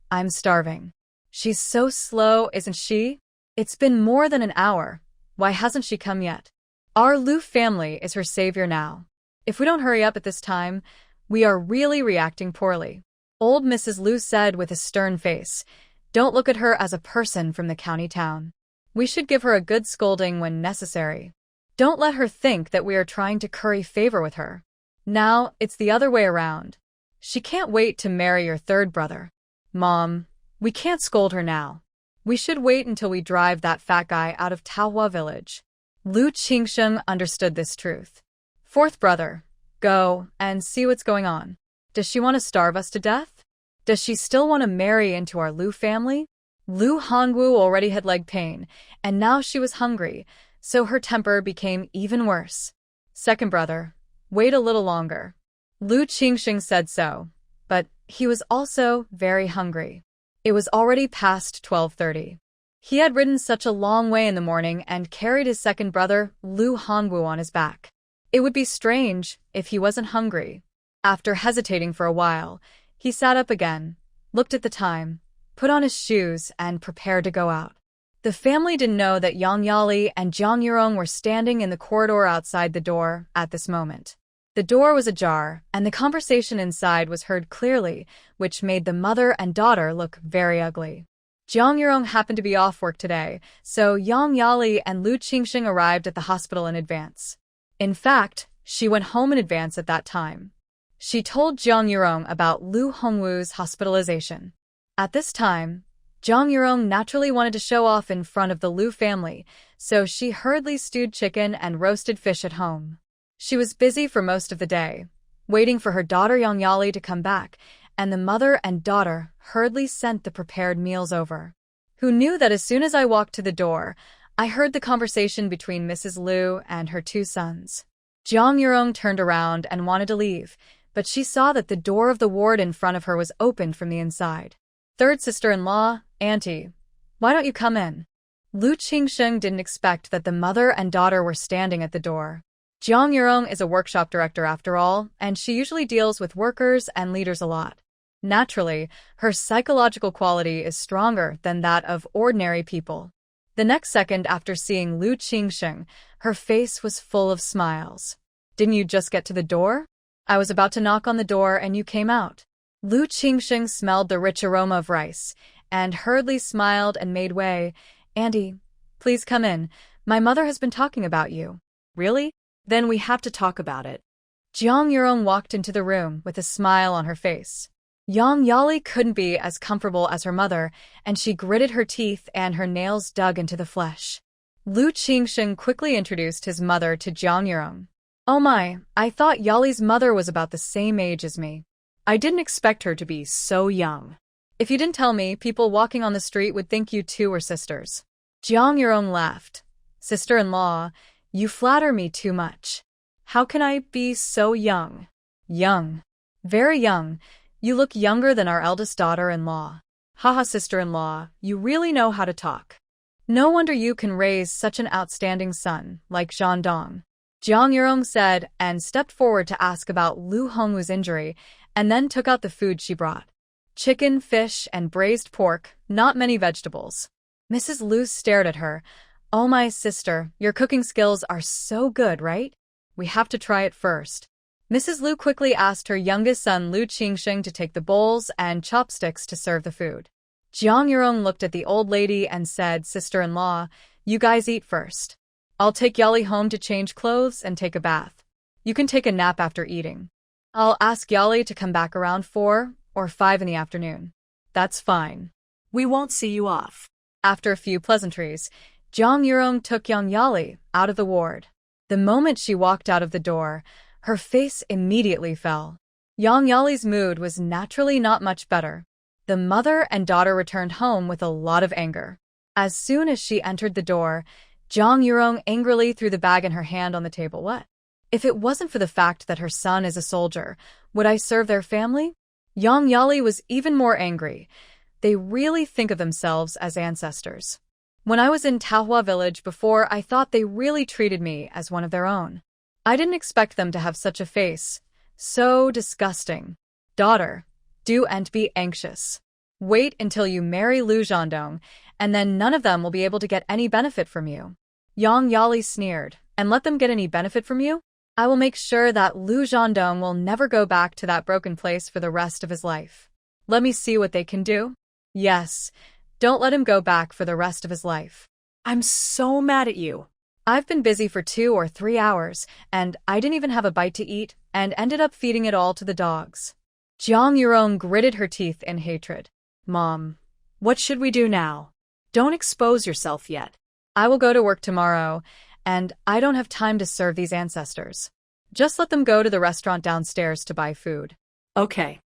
I'm starving. She's so slow, isn't she? It's been more than an hour. Why hasn't she come yet? Our Lu family is her savior now. If we don't hurry up at this time, we are really reacting poorly. Old Mrs. Lu said with a stern face. Don't look at her as a person from the county town. We should give her a good scolding when necessary. Don't let her think that we are trying to curry favor with her. Now, it's the other way around. She can't wait to marry your third brother. Mom, we can't scold her now. We should wait until we drive that fat guy out of Taohua village. Lu Qingsheng understood this truth. Fourth brother, go and see what's going on. Does she want to starve us to death? Does she still want to marry into our Lu family? Lu Hongwu already had leg pain, and now she was hungry, so her temper became even worse. Second brother, wait a little longer. Lu Qingxing said so, but he was also very hungry. It was already past 12:30. He had ridden such a long way in the morning and carried his second brother, Lu Hongwu, on his back. It would be strange if he wasn't hungry. After hesitating for a while, he sat up again, looked at the time, put on his shoes, and prepared to go out. The family didn't know that Yang Yali and Jiang Yurong were standing in the corridor outside the door at this moment. The door was ajar, and the conversation inside was heard clearly, which made the mother and daughter look very ugly. Jiang Yurong happened to be off work today, so Yang Yali and Lu Qingxing arrived at the hospital in advance. In fact, she went home in advance at that time. She told Jiang Yurong about Lu Hongwu's hospitalization. At this time, Jiang Yurong naturally wanted to show off in front of the Lu family, so she hurriedly stewed chicken and roasted fish at home. She was busy for most of the day, waiting for her daughter Yang Yali to come back, and the mother and daughter hurriedly sent the prepared meals over. Who knew that as soon as I walked to the door, I heard the conversation between Mrs. Lu and her two sons. Jiang Yurong turned around and wanted to leave, but she saw that the door of the ward in front of her was opened from the inside. Third sister-in-law, Auntie, why don't you come in? Lu Qingsheng didn't expect that the mother and daughter were standing at the door. Jiang Yurong is a workshop director after all, and she usually deals with workers and leaders a lot. Naturally, her psychological quality is stronger than that of ordinary people. The next second after seeing Lu Qingsheng, her face was full of smiles. Didn't you just get to the door? I was about to knock on the door and you came out. Lu Qingsheng smelled the rich aroma of rice, and hurriedly smiled and made way. Auntie, please come in. My mother has been talking about you. Really? Then we have to talk about it. Jiang Yurong walked into the room with a smile on her face. Yang Yali couldn't be as comfortable as her mother, and she gritted her teeth and her nails dug into the flesh. Lu Qingsheng quickly introduced his mother to Jiang Yurong. Oh my, I thought Yali's mother was about the same age as me. I didn't expect her to be so young. If you didn't tell me, people walking on the street would think you two were sisters. Jiang Yurong laughed. Sister-in-law, you flatter me too much. How can I be so young? Young. Very young. You look younger than our eldest daughter-in-law. Haha, sister-in-law, you really know how to talk. No wonder you can raise such an outstanding son, like Zhan Dong. Jiang Yurong said and stepped forward to ask about Lu Hongwu's injury, and then took out the food she brought. Chicken, fish, and braised pork, not many vegetables. Mrs. Lu stared at her. Oh my sister, your cooking skills are so good, right? We have to try it first. Mrs. Lu quickly asked her youngest son Lu Qingsheng to take the bowls and chopsticks to serve the food. Jiang Yurong looked at the old lady and said, Sister-in-law, you guys eat first. I'll take Yali home to change clothes and take a bath. You can take a nap after eating. I'll ask Yali to come back around 4 or 5 in the afternoon. That's fine. We won't see you off. After a few pleasantries, Jiang Yurong took Yang Yali out of the ward. The moment she walked out of the door, her face immediately fell. Yang Yali's mood was naturally not much better. The mother and daughter returned home with a lot of anger. As soon as she entered the door, Jiang Yurong angrily threw the bag in her hand on the table. What? If it wasn't for the fact that her son is a soldier, would I serve their family? Yang Yali was even more angry. They really think of themselves as ancestors. When I was in Manhwa village before, I thought they really treated me as one of their own. I didn't expect them to have such a face. So disgusting. Daughter, do and be anxious. Wait until you marry Lu Zhandong, and then none of them will be able to get any benefit from you. Yang Yali sneered, and let them get any benefit from you? I will make sure that Lu Zhandong will never go back to that broken place for the rest of his life. Let me see what they can do. Yes, don't let him go back for the rest of his life. I'm so mad at you. I've been busy for 2 or 3 hours, and I didn't even have a bite to eat, and ended up feeding it all to the dogs. Jiang Yurong gritted her teeth in hatred. Mom, what should we do now? Don't expose yourself yet. I will go to work tomorrow, and I don't have time to serve these ancestors. Just let them go to the restaurant downstairs to buy food. Okay.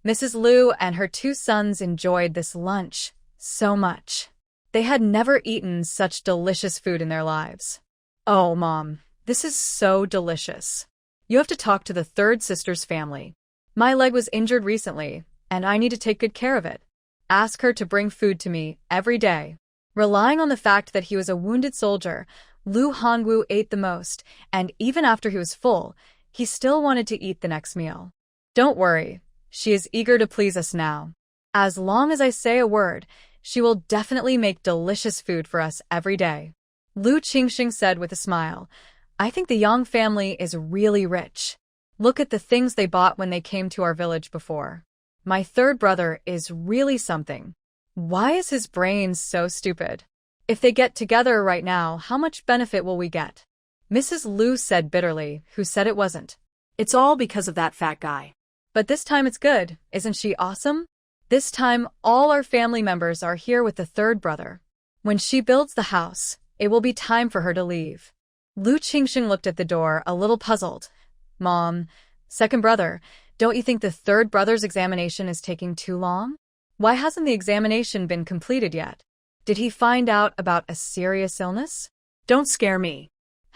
Mrs. Liu and her 2 sons enjoyed this lunch so much. They had never eaten such delicious food in their lives. Oh, Mom, this is so delicious. You have to talk to the 3rd sister's family. My leg was injured recently, and I need to take good care of it. Ask her to bring food to me every day. Relying on the fact that he was a wounded soldier, Lu Hongwu ate the most, and even after he was full, he still wanted to eat the next meal. Don't worry, she is eager to please us now. As long as I say a word, she will definitely make delicious food for us every day. Lu Qingxing said with a smile, I think the Yang family is really rich. Look at the things they bought when they came to our village before. My 3rd brother is really something. Why is his brain so stupid? If they get together right now, how much benefit will we get? Mrs. Liu said bitterly, who said it wasn't. It's all because of that fat guy. But this time it's good, isn't she awesome? This time all our family members are here with the 3rd brother. When she builds the house, it will be time for her to leave. Lu Qingxing looked at the door, a little puzzled. Mom, 2nd brother, don't you think the 3rd brother's examination is taking too long? Why hasn't the examination been completed yet? Did he find out about a serious illness? Don't scare me.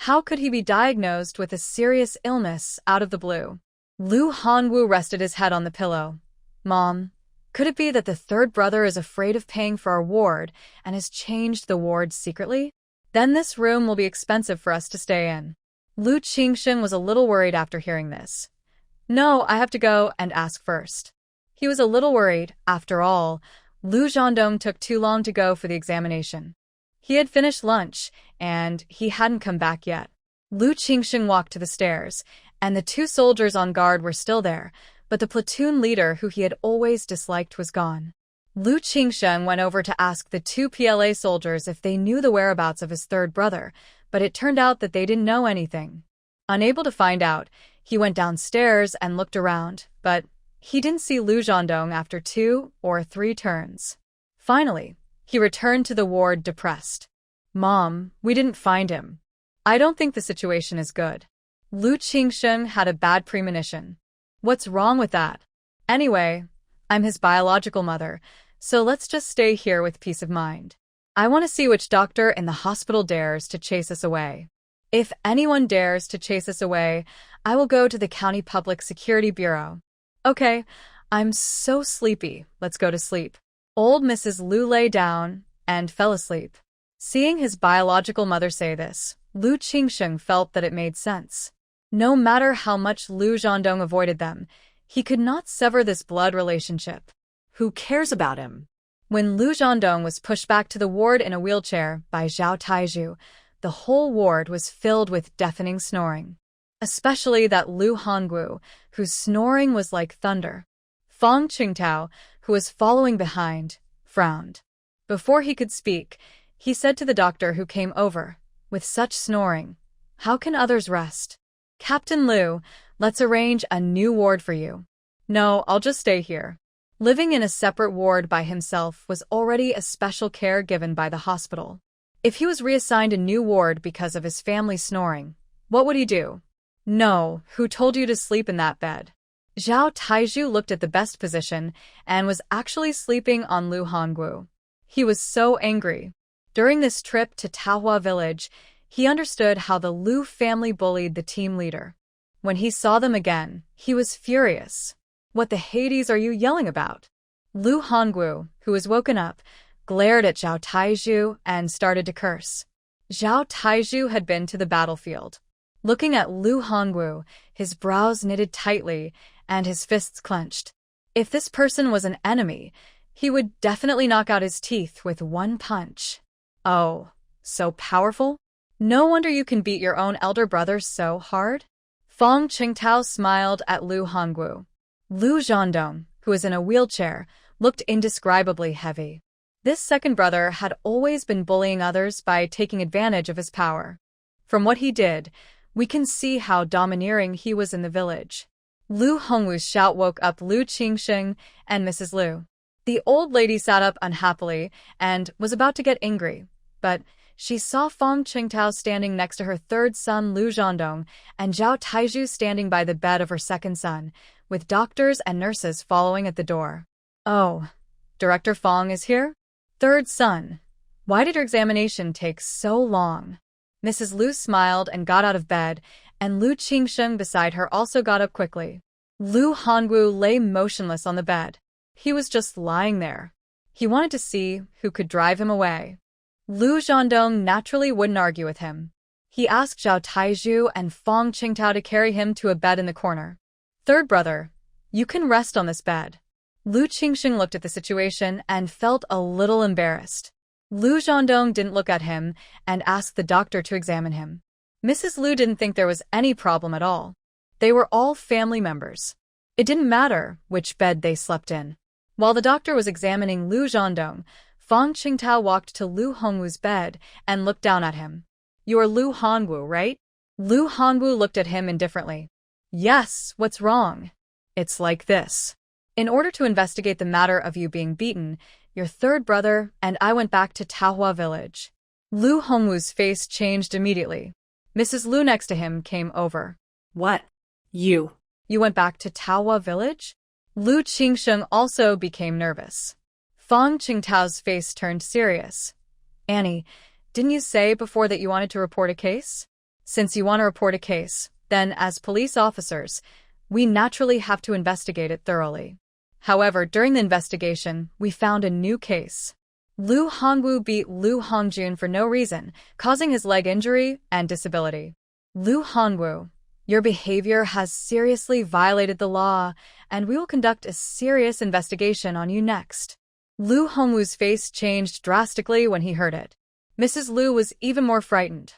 How could he be diagnosed with a serious illness out of the blue? Lu Hongwu rested his head on the pillow. Mom, could it be that the 3rd brother is afraid of paying for our ward and has changed the ward secretly? Then this room will be expensive for us to stay in. Lu Qingxing was a little worried after hearing this. No, I have to go and ask first. He was a little worried. After all, Lu Zhandong took too long to go for the examination. He had finished lunch, and he hadn't come back yet. Lu Qingxing walked to the stairs, and the 2 soldiers on guard were still there, but the platoon leader who he had always disliked was gone. Lu Qingxing went over to ask the 2 PLA soldiers if they knew the whereabouts of his 3rd brother, but it turned out that they didn't know anything. Unable to find out, he went downstairs and looked around, but he didn't see Lu Zhandong after 2 or 3 turns. Finally, he returned to the ward depressed. Mom, we didn't find him. I don't think the situation is good. Lu Qingxing had a bad premonition. What's wrong with that? Anyway, I'm his biological mother, so let's just stay here with peace of mind. I want to see which doctor in the hospital dares to chase us away. If anyone dares to chase us away, I will go to the County Public Security Bureau. Okay, I'm so sleepy. Let's go to sleep. Old Mrs. Liu lay down and fell asleep. Seeing his biological mother say this, Lu Qingxing felt that it made sense. No matter how much Lu Zhandong avoided them, he could not sever this blood relationship. Who cares about him? When Lu Zhandong was pushed back to the ward in a wheelchair by Zhao Taizhu, the whole ward was filled with deafening snoring. Especially that Lu Hongwu, whose snoring was like thunder. Fang Qingtao, who was following behind, frowned. Before he could speak, he said to the doctor who came over, with such snoring, how can others rest? Captain Liu, let's arrange a new ward for you. No, I'll just stay here. Living in a separate ward by himself was already a special care given by the hospital. If he was reassigned a new ward because of his family snoring, what would he do? No, who told you to sleep in that bed? Zhao Taizhu looked at the best position and was actually sleeping on Lu Hongwu. He was so angry. During this trip to Manhwa village, he understood how the Lu family bullied the team leader. When he saw them again, he was furious. What the Hades are you yelling about? Lu Hongwu, who was woken up, glared at Zhao Taizhu and started to curse. Zhao Taizhu had been to the battlefield. Looking at Lu Hongwu, his brows knitted tightly and his fists clenched. If this person was an enemy, he would definitely knock out his teeth with one punch. Oh, so powerful? No wonder you can beat your own elder brother so hard. Fong Qingtao smiled at Lu Hongwu. Lu Zhandong, who was in a wheelchair, looked indescribably heavy. This second brother had always been bullying others by taking advantage of his power. From what he did, we can see how domineering he was in the village. Lu Hongwu's shout woke up Lu Qingsheng and Mrs. Lu. The old lady sat up unhappily and was about to get angry, but she saw Fong Qingtao standing next to her third son Lu Zhandong and Zhao Taizhu standing by the bed of her second son, with doctors and nurses following at the door. Oh, Director Fong is here? Third son, why did your examination take so long? Mrs. Lu smiled and got out of bed, and Lu Qingsheng beside her also got up quickly. Lu Hongwu lay motionless on the bed. He was just lying there. He wanted to see who could drive him away. Lu Zhandong naturally wouldn't argue with him. He asked Zhao Taizhu and Fong Qingtao to carry him to a bed in the corner. Third brother, you can rest on this bed. Lu Qingsheng looked at the situation and felt a little embarrassed. Lu Zhandong didn't look at him and asked the doctor to examine him. Mrs. Lu didn't think there was any problem at all. They were all family members. It didn't matter which bed they slept in. While the doctor was examining Lu Zhandong, Fong Qingtao walked to Lu Hongwu's bed and looked down at him. You are Lu Hongwu, right? Lu Hongwu looked at him indifferently. Yes, what's wrong? It's like this. In order to investigate the matter of you being beaten, your third brother and I went back to Taohua village. Lu Hongwu's face changed immediately. Mrs. Lu next to him came over. What? You went back to Taohua village? Lu Qingsheng also became nervous. Fong Qingtao's face turned serious. Annie, didn't you say before that you wanted to report a case? Since you want to report a case, then as police officers, we naturally have to investigate it thoroughly. However, during the investigation, we found a new case. Lu Hongwu beat Lu Hongjun for no reason, causing his leg injury and disability. Lu Hongwu, your behavior has seriously violated the law, and we will conduct a serious investigation on you next. Lu Hongwu's face changed drastically when he heard it. Mrs. Lu was even more frightened.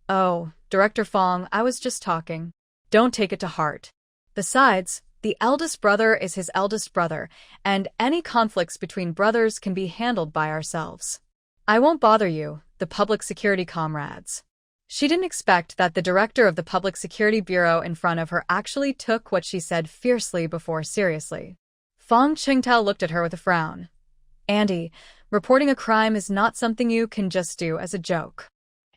Oh, Director Fong, I was just talking. Don't take it to heart. Besides, the eldest brother is his eldest brother, and any conflicts between brothers can be handled by ourselves. I won't bother you, the public security comrades. She didn't expect that the director of the Public Security Bureau in front of her actually took what she said fiercely before seriously. Fong Qingtao looked at her with a frown. Andy, reporting a crime is not something you can just do as a joke.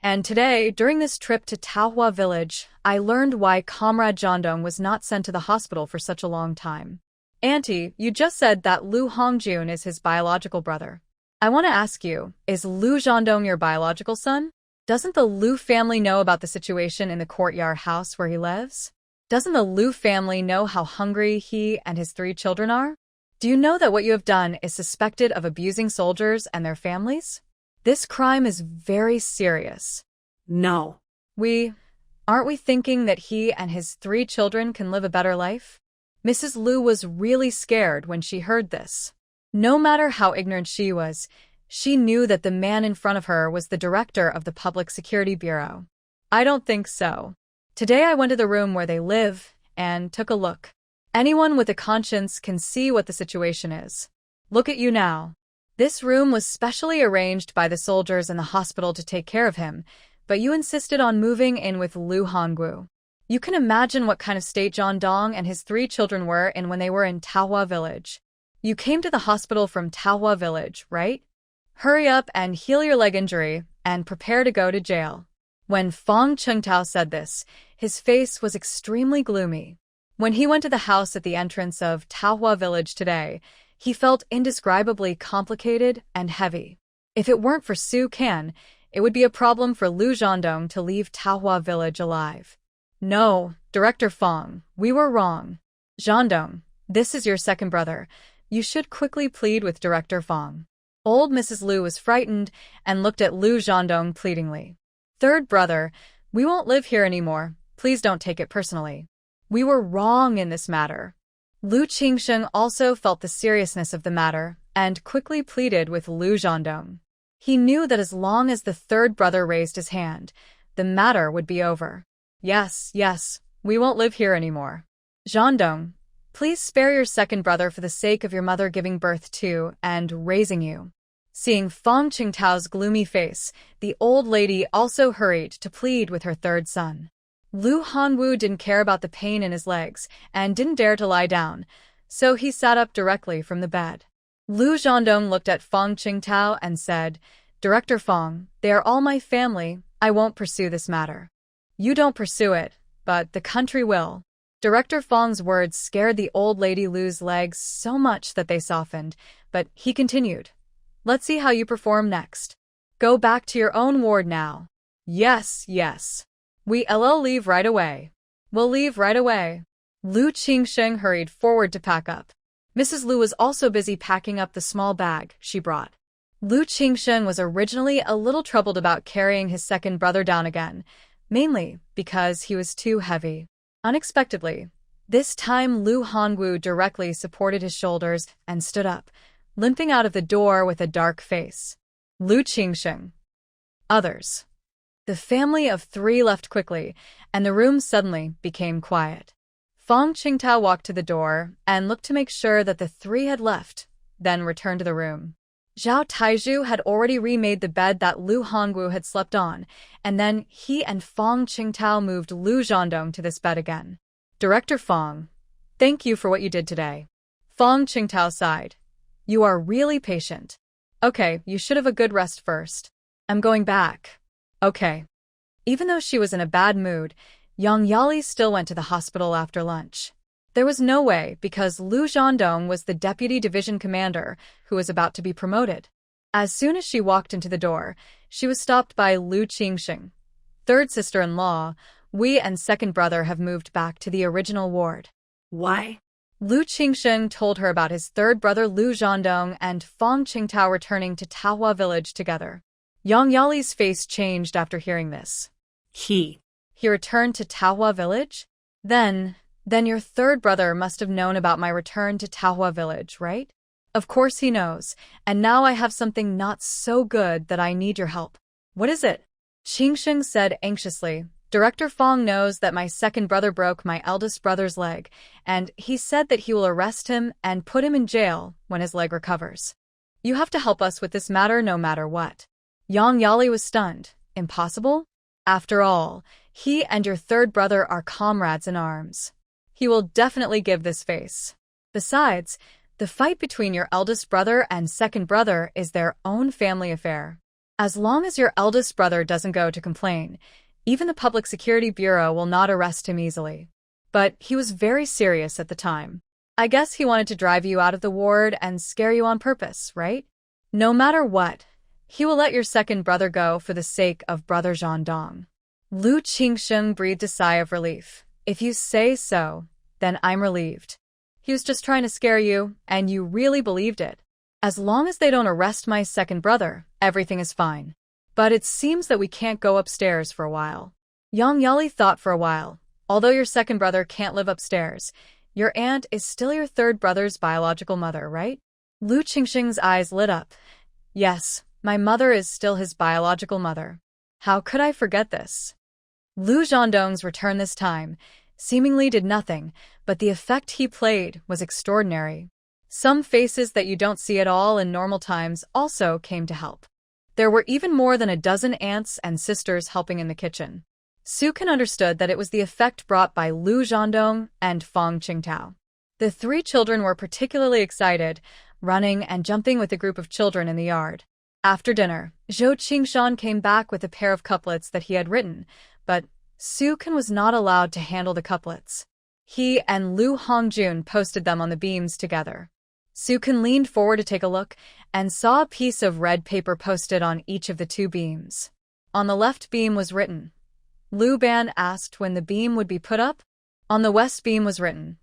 And today, during this trip to Taohua village, I learned why Comrade Zhandong was not sent to the hospital for such a long time. Auntie, you just said that Lu Hongjun is his biological brother. I want to ask you, is Lu Zhandong your biological son? Doesn't the Lu family know about the situation in the courtyard house where he lives? Doesn't the Lu family know how hungry he and his 3 children are? Do you know that what you have done is suspected of abusing soldiers and their families? This crime is very serious. No. Aren't we thinking that he and his 3 children can live a better life? Mrs. Lu was really scared when she heard this. No matter how ignorant she was, she knew that the man in front of her was the director of the Public Security Bureau. I don't think so. Today I went to the room where they live and took a look. Anyone with a conscience can see what the situation is. Look at you now. This room was specially arranged by the soldiers in the hospital to take care of him, but you insisted on moving in with Lu Hongwu. You can imagine what kind of state John Dong and his 3 children were in when they were in Taohua village. You came to the hospital from Taohua village, right? Hurry up and heal your leg injury and prepare to go to jail. When Fong Qingtao said this, his face was extremely gloomy. When he went to the house at the entrance of Taohua village today, he felt indescribably complicated and heavy. If it weren't for Su Kan, it would be a problem for Lu Zhandong to leave Taohua village alive. No, Director Fong, we were wrong. Zhandong, this is your second brother. You should quickly plead with Director Fong. Old Mrs. Liu was frightened and looked at Liu Zhandong pleadingly. Third brother, we won't live here anymore. Please don't take it personally. We were wrong in this matter. Liu Qingsheng also felt the seriousness of the matter and quickly pleaded with Liu Zhandong. He knew that as long as the third brother raised his hand, the matter would be over. Yes, we won't live here anymore. Zhandong, please spare your second brother for the sake of your mother giving birth to and raising you. Seeing Fong Qingtao's gloomy face, the old lady also hurried to plead with her third son. Lu Hanwu didn't care about the pain in his legs and didn't dare to lie down, so he sat up directly from the bed. Liu Zhandong looked at Fong Qingtao and said, Director Fong, they are all my family. I won't pursue this matter. You don't pursue it, but the country will. Director Fong's words scared the old lady Liu's legs so much that they softened, but he continued. Let's see how you perform next. Go back to your own ward now. Yes. We'll leave right away. We'll leave right away. Liu Qingsheng hurried forward to pack up. Mrs. Liu was also busy packing up the small bag she brought. Liu Qingsheng was originally a little troubled about carrying his second brother down again, mainly because he was too heavy. Unexpectedly, this time Liu Hanwu directly supported his shoulders and stood up, limping out of the door with a dark face. Liu Qingsheng. Others. The family of three left quickly, and the room suddenly became quiet. Fong Qingtao walked to the door and looked to make sure that the three had left, then returned to the room. Zhao Taizhu had already remade the bed that Liu Hongwu had slept on, and then he and Fong Qingtao moved Liu Zhandong to this bed again. Director Fong, thank you for what you did today. Fong Qingtao sighed. You are really patient. Okay, you should have a good rest first. I'm going back. Okay. Even though she was in a bad mood, Yang Yali still went to the hospital after lunch. There was no way because Liu Zhandong was the deputy division commander who was about to be promoted. As soon as she walked into the door, she was stopped by Liu Qingsheng. Third sister-in-law, we and second brother have moved back to the original ward. Why? Liu Qingsheng told her about his third brother Liu Zhandong and Fong Qingtao returning to Taohua village together. Yang Yali's face changed after hearing this. He returned to Taohua village? Then your third brother must have known about my return to Taohua village, right? Of course he knows, and now I have something not so good that I need your help. What is it? Qingsheng said anxiously. Director Fong knows that my second brother broke my eldest brother's leg, and he said that he will arrest him and put him in jail when his leg recovers. You have to help us with this matter no matter what. Yang Yali was stunned. Impossible? After all, he and your third brother are comrades in arms. He will definitely give this face. Besides, the fight between your eldest brother and second brother is their own family affair. As long as your eldest brother doesn't go to complain, even the Public Security Bureau will not arrest him easily. But he was very serious at the time. I guess he wanted to drive you out of the ward and scare you on purpose, right? No matter what, he will let your second brother go for the sake of brother Zhandong. Liu Qingsheng breathed a sigh of relief. If you say so, then I'm relieved. He was just trying to scare you, and you really believed it. As long as they don't arrest my second brother, everything is fine. But it seems that we can't go upstairs for a while. Yang Yali thought for a while. Although your second brother can't live upstairs, your aunt is still your third brother's biological mother, right? Liu Qingsheng's eyes lit up. Yes, my mother is still his biological mother. How could I forget this? Liu Zhandong's return this time seemingly did nothing, but the effect he played was extraordinary. Some faces that you don't see at all in normal times also came to help. There were even more than a dozen aunts and sisters helping in the kitchen. Sukin understood that it was the effect brought by Liu Zhandong and Fong Qingtao. The three children were particularly excited, running and jumping with a group of children in the yard. After dinner, Zhou Qingshan came back with a pair of couplets that he had written, but Sukin was not allowed to handle the couplets. He and Liu Hongjun posted them on the beams together. Sukin leaned forward to take a look and saw a piece of red paper posted on each of the two beams. On the left beam was written, Liu Ban asked when the beam would be put up. On the west beam was written,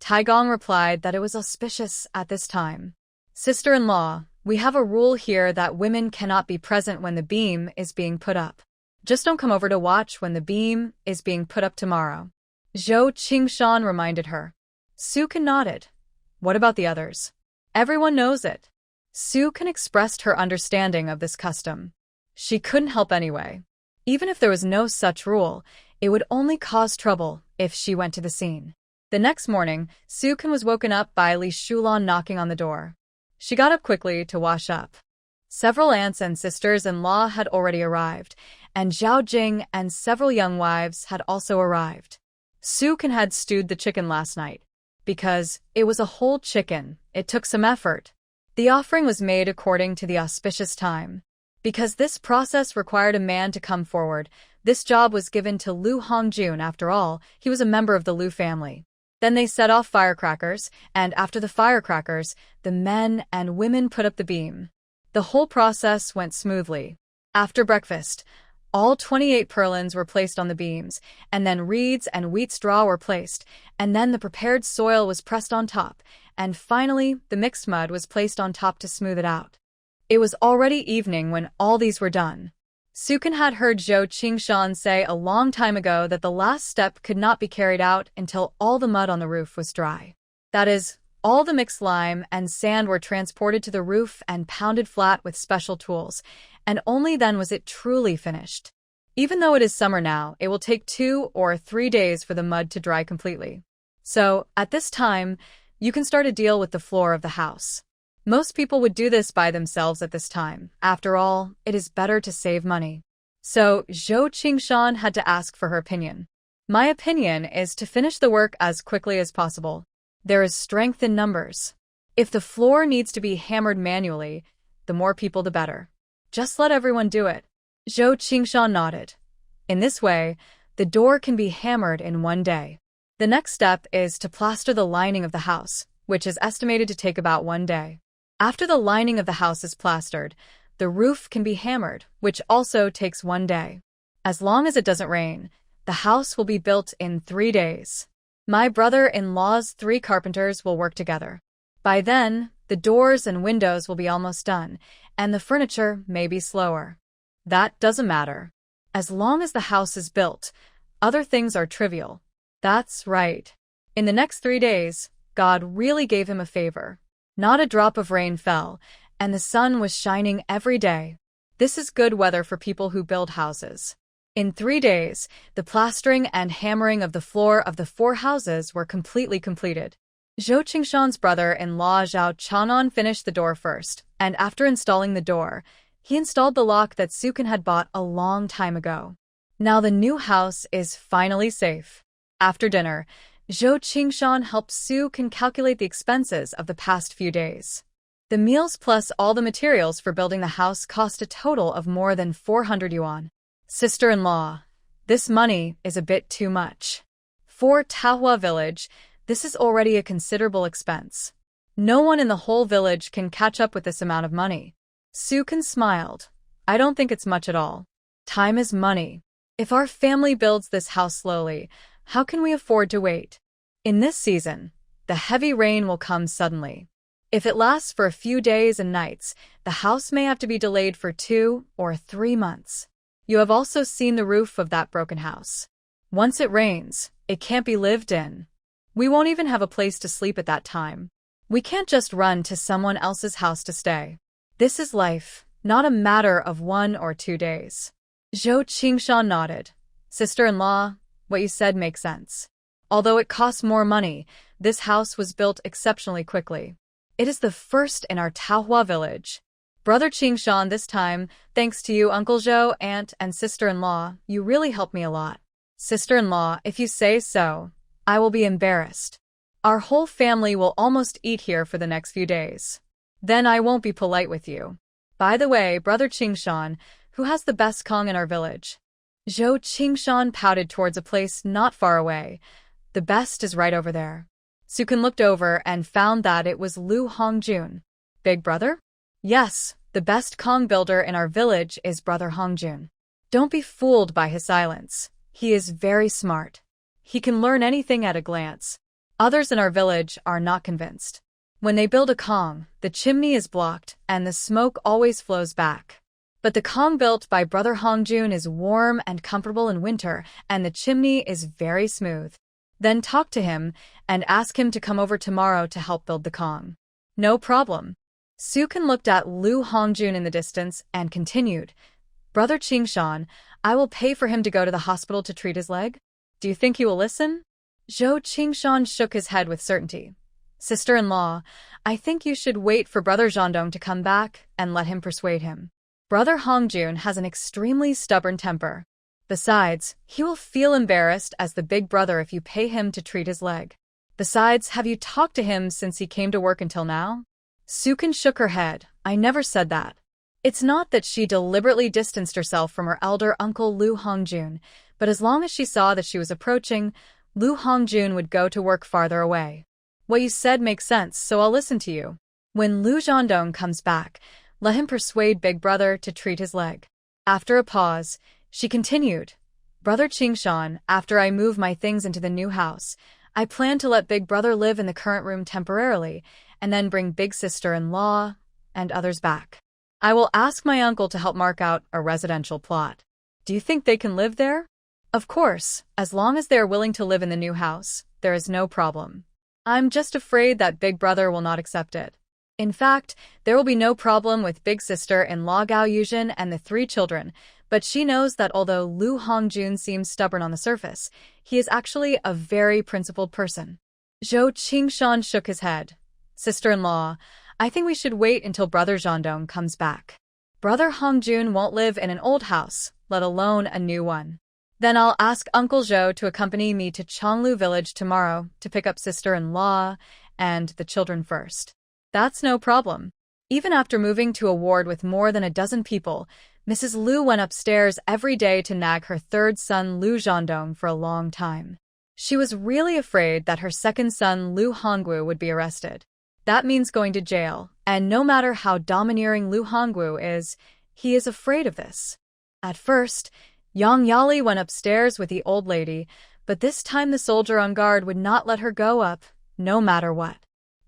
Taigong replied that it was auspicious at this time. Sister-in-law, we have a rule here that women cannot be present when the beam is being put up. Just don't come over to watch when the beam is being put up tomorrow. Zhou Qingshan reminded her. Sukan nodded. What about the others? Everyone knows it. Sukan expressed her understanding of this custom. She couldn't help anyway. Even if there was no such rule, it would only cause trouble if she went to the scene. The next morning, Sukan was woken up by Li Shulan knocking on the door. She got up quickly to wash up. Several aunts and sisters-in-law had already arrived, and Zhao Jing and several young wives had also arrived. Sukan had stewed the chicken last night. Because it was a whole chicken, it took some effort. The offering was made according to the auspicious time. Because this process required a man to come forward, this job was given to Lu Hongjun. After all, he was a member of the Lu family. Then they set off firecrackers, and after the firecrackers, the men and women put up the beam. The whole process went smoothly. After breakfast, all 28 purlins were placed on the beams, and then reeds and wheat straw were placed, and then the prepared soil was pressed on top, and finally the mixed mud was placed on top to smooth it out. It was already evening when all these were done. Sukan had heard Zhou Qingshan say a long time ago that the last step could not be carried out until all the mud on the roof was dry. That is, all the mixed lime and sand were transported to the roof and pounded flat with special tools, and only then was it truly finished. Even though it is summer now, it will take 2 or 3 days for the mud to dry completely. So, at this time, you can start a deal with the floor of the house. Most people would do this by themselves at this time. After all, it is better to save money. So, Zhou Qingshan had to ask for her opinion. My opinion is to finish the work as quickly as possible. There is strength in numbers. If the floor needs to be hammered manually, the more people the better. Just let everyone do it. Zhou Qingshan nodded. In this way, the door can be hammered in 1 day. The next step is to plaster the lining of the house, which is estimated to take about 1 day. After the lining of the house is plastered, the roof can be hammered, which also takes 1 day. As long as it doesn't rain, the house will be built in 3 days. My brother-in-law's 3 carpenters will work together. By then, the doors and windows will be almost done, and the furniture may be slower. That doesn't matter. As long as the house is built, other things are trivial. That's right. In the next 3 days, God really gave him a favor. Not a drop of rain fell, and the sun was shining every day. This is good weather for people who build houses. In 3 days, the plastering and hammering of the floor of the 4 houses were completely completed. Zhou Qingshan's brother-in-law Zhao Chanan finished the door first, and after installing the door, he installed the lock that Sukan had bought a long time ago. Now the new house is finally safe. After dinner, Zhou Qingshan helped Sukan calculate the expenses of the past few days. The meals plus all the materials for building the house cost a total of more than 400 yuan. Sister-in-law, this money is a bit too much. For Taohua village, this is already a considerable expense. No one in the whole village can catch up with this amount of money. Sukan smiled. I don't think it's much at all. Time is money. If our family builds this house slowly, how can we afford to wait? In this season, the heavy rain will come suddenly. If it lasts for a few days and nights, the house may have to be delayed for 2 or 3 months. You have also seen the roof of that broken house. Once it rains, it can't be lived in. We won't even have a place to sleep at that time. We can't just run to someone else's house to stay. This is life, not a matter of 1 or 2 days. Zhou Qingshan nodded. Sister-in-law, what you said makes sense. Although it costs more money, this house was built exceptionally quickly. It is the first in our Taohua village. Brother Qingshan, this time, thanks to you, Uncle Zhou, aunt, and sister-in-law, you really helped me a lot. Sister-in-law, if you say so, I will be embarrassed. Our whole family will almost eat here for the next few days. Then I won't be polite with you. By the way, Brother Qingshan, who has the best Kong in our village? Zhou Qingshan pouted towards a place not far away. The best is right over there. Sukan looked over and found that it was Lu Hongjun. Big brother? Yes, the best Kong builder in our village is Brother Hongjun. Don't be fooled by his silence. He is very smart. He can learn anything at a glance. Others in our village are not convinced. When they build a Kong, the chimney is blocked and the smoke always flows back. But the Kong built by Brother Hongjun is warm and comfortable in winter, and the chimney is very smooth. Then talk to him and ask him to come over tomorrow to help build the Kong. No problem. Sukan looked at Lu Hongjun in the distance and continued, Brother Qingshan, I will pay for him to go to the hospital to treat his leg. Do you think he will listen? Zhou Qingshan shook his head with certainty. Sister-in-law, I think you should wait for Brother Zhandong to come back and let him persuade him. Brother Hongjun has an extremely stubborn temper. Besides, he will feel embarrassed as the big brother if you pay him to treat his leg. Besides, have you talked to him since he came to work until now? Sukan shook her head. I never said that. It's not that she deliberately distanced herself from her elder uncle Lu Hongjun, but as long as she saw that she was approaching, Lu Hongjun would go to work farther away. What you said makes sense, so I'll listen to you. When Lu Zhandong comes back, let him persuade Big Brother to treat his leg. After a pause, she continued, Brother Qingshan, after I move my things into the new house, I plan to let Big Brother live in the current room temporarily, and then bring Big Sister-in-law and others back. I will ask my uncle to help mark out a residential plot. Do you think they can live there? Of course, as long as they are willing to live in the new house, there is no problem. I'm just afraid that Big Brother will not accept it. In fact, there will be no problem with Big Sister-in-law Gao Yuzhen and the 3 children, but she knows that although Lu Hongjun seems stubborn on the surface, he is actually a very principled person. Zhou Qingshan shook his head. Sister-in-law, I think we should wait until Brother Zhandong comes back. Brother Hongjun won't live in an old house, let alone a new one. Then I'll ask Uncle Zhou to accompany me to Chonglu village tomorrow to pick up sister-in-law and the children first. That's no problem. Even after moving to a ward with more than a dozen people, Mrs. Lu went upstairs every day to nag her third son Lu Zhandong for a long time. She was really afraid that her second son Lu Hongwu would be arrested. That means going to jail, and no matter how domineering Lu Hongwu is, he is afraid of this. At first, Yang Yali went upstairs with the old lady, but this time the soldier on guard would not let her go up, no matter what.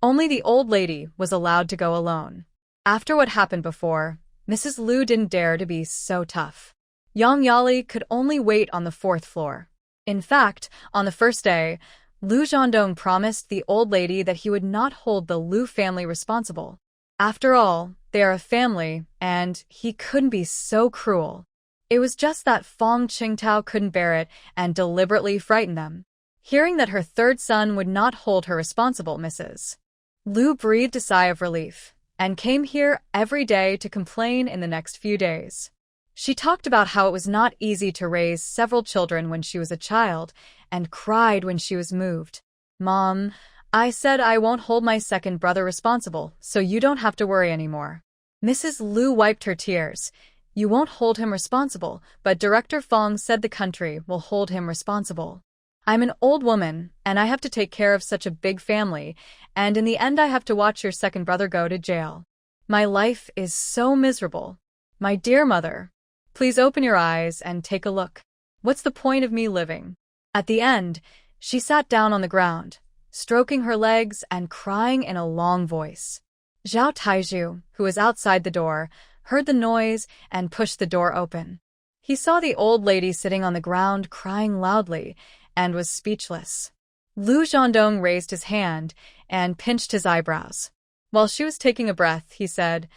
Only the old lady was allowed to go alone. After what happened before, Mrs. Lu didn't dare to be so tough. Yang Yali could only wait on the 4th floor. In fact, on the first day, Lu Zhandong promised the old lady that he would not hold the Lu family responsible. After all, they are a family, and he couldn't be so cruel. It was just that Fong Qingtao couldn't bear it and deliberately frightened them. Hearing that her third son would not hold her responsible, Mrs. Lu breathed a sigh of relief and came here every day to complain in the next few days. She talked about how it was not easy to raise several children when she was a child and cried when she was moved. Mom, I said I won't hold my second brother responsible, so you don't have to worry anymore. Mrs. Lu wiped her tears. You won't hold him responsible, but Director Fong said the country will hold him responsible. I'm an old woman, and I have to take care of such a big family, and in the end I have to watch your second brother go to jail. My life is so miserable. My dear mother, please open your eyes and take a look. What's the point of me living? At the end, she sat down on the ground, stroking her legs and crying in a long voice. Zhao Taizhu, who was outside the door, heard the noise and pushed the door open. He saw the old lady sitting on the ground crying loudly and was speechless. Lu Zhandong raised his hand and pinched his eyebrows. While she was taking a breath, he said,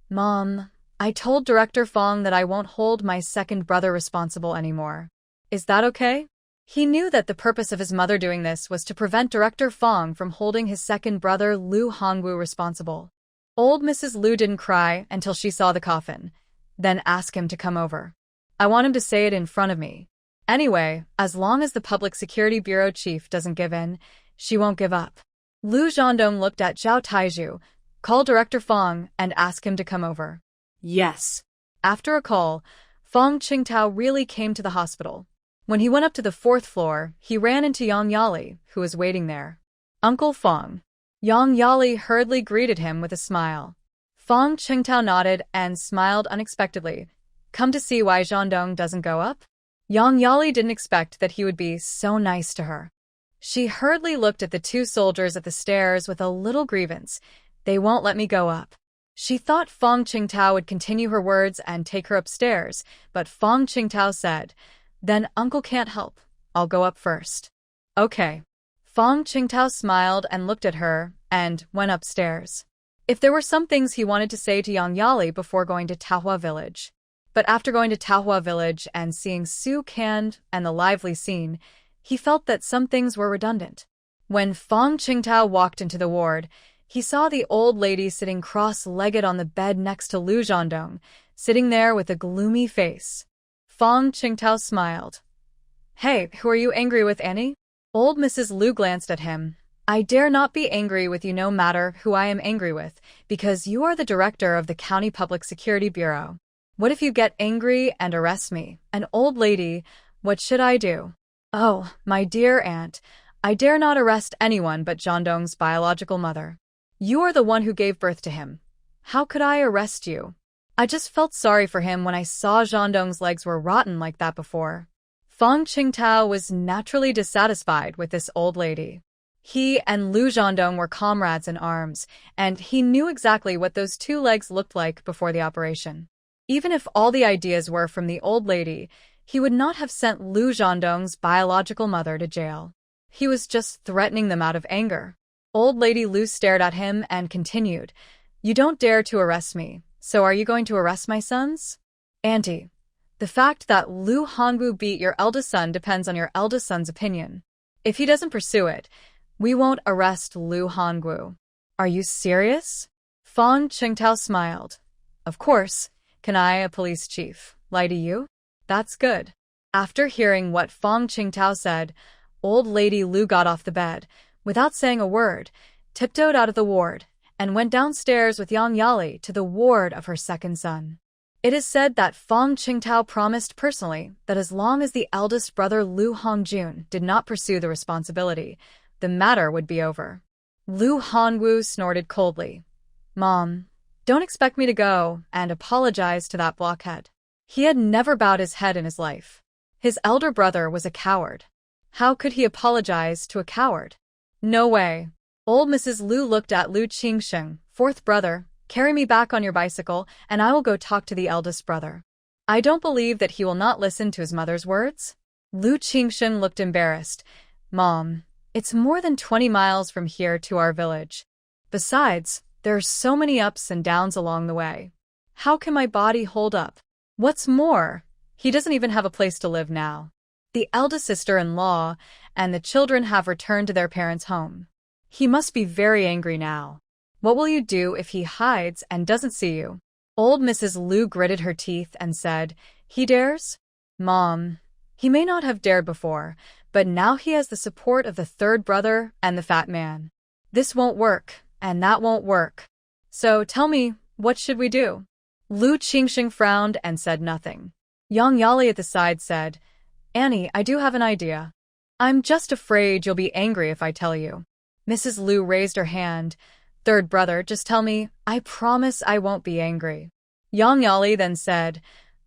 Mom, I told Director Fong that I won't hold my second brother responsible anymore. Is that okay? He knew that the purpose of his mother doing this was to prevent Director Fong from holding his second brother Lu Hongwu responsible. Old Mrs. Lu didn't cry until she saw the coffin, then asked him to come over. I want him to say it in front of me. Anyway, as long as the Public Security Bureau chief doesn't give in, she won't give up. Lu Zhandong looked at Zhao Taizhu, called Director Fong, and asked him to come over. Yes. After a call, Fong Qingtao really came to the hospital. When he went up to the 4th floor, he ran into Yang Yali, who was waiting there. Uncle Fong. Yang Yali hurriedly greeted him with a smile. Fong Qingtao nodded and smiled unexpectedly. Come to see why Zhandong doesn't go up? Yang Yali didn't expect that he would be so nice to her. She hurriedly looked at the two soldiers at the stairs with a little grievance. They won't let me go up. She thought Fong Qingtao would continue her words and take her upstairs, but Fong Qingtao said, "Then uncle can't help. I'll go up first." Okay. Fong Qingtao smiled and looked at her, and went upstairs. If there were some things he wanted to say to Yang Yali before going to Taohua Village. But after going to Taohua Village and seeing Su Cand and the lively scene, he felt that some things were redundant. When Fong Qingtao walked into the ward, he saw the old lady sitting cross-legged on the bed next to Lu Zhandong, sitting there with a gloomy face. Fong Qingtao smiled. "Hey, who are you angry with, Annie?" Old Mrs. Lu glanced at him. "I dare not be angry with you no matter who I am angry with, because you are the director of the County Public Security Bureau. What if you get angry and arrest me, an old lady? What should I do?" "Oh, my dear aunt, I dare not arrest anyone but Zhandong's biological mother. You are the one who gave birth to him. How could I arrest you? I just felt sorry for him when I saw Zhandong's legs were rotten like that before." Fong Qingtao was naturally dissatisfied with this old lady. He and Lu Zhandong were comrades in arms, and he knew exactly what those two legs looked like before the operation. Even if all the ideas were from the old lady, he would not have sent Lu Zhandong's biological mother to jail. He was just threatening them out of anger. Old Lady Lu stared at him and continued, "You don't dare to arrest me, so are you going to arrest my sons?" "Auntie, the fact that Lu Hongwu beat your eldest son depends on your eldest son's opinion. If he doesn't pursue it, we won't arrest Lu Hongwu." "Are you serious?" Fong Qingtao smiled. "Of course. Can I, a police chief, lie to you? That's good." After hearing what Fong Qingtao said, Old Lady Lu got off the bed, without saying a word, tiptoed out of the ward, and went downstairs with Yang Yali to the ward of her second son. It is said that Fong Qingtao promised personally that as long as the eldest brother Lu Hongjun did not pursue the responsibility, the matter would be over. Lu Hongwu snorted coldly. "Mom, don't expect me to go and apologize to that blockhead. He had never bowed his head in his life. His elder brother was a coward. How could he apologize to a coward? No way." Old Mrs. Lu looked at Lu Qingsheng, "Fourth brother, carry me back on your bicycle, and I will go talk to the eldest brother. I don't believe that he will not listen to his mother's words." Lu Qingsheng looked embarrassed. "Mom, it's more than 20 miles from here to our village. Besides, there are so many ups and downs along the way. How can my body hold up? What's more, he doesn't even have a place to live now. The eldest sister-in-law and the children have returned to their parents' home. He must be very angry now. What will you do if he hides and doesn't see you?" Old Mrs. Lu gritted her teeth and said, "He dares? Mom, he may not have dared before, but now he has the support of the third brother and the fat man. This won't work, and that won't work. So tell me, what should we do?" Lu Qingsheng frowned and said nothing. Yang Yali at the side said, "Annie, I do have an idea. I'm just afraid you'll be angry if I tell you." Mrs. Lu raised her hand. "Third brother, just tell me. I promise I won't be angry." Yang Yali then said,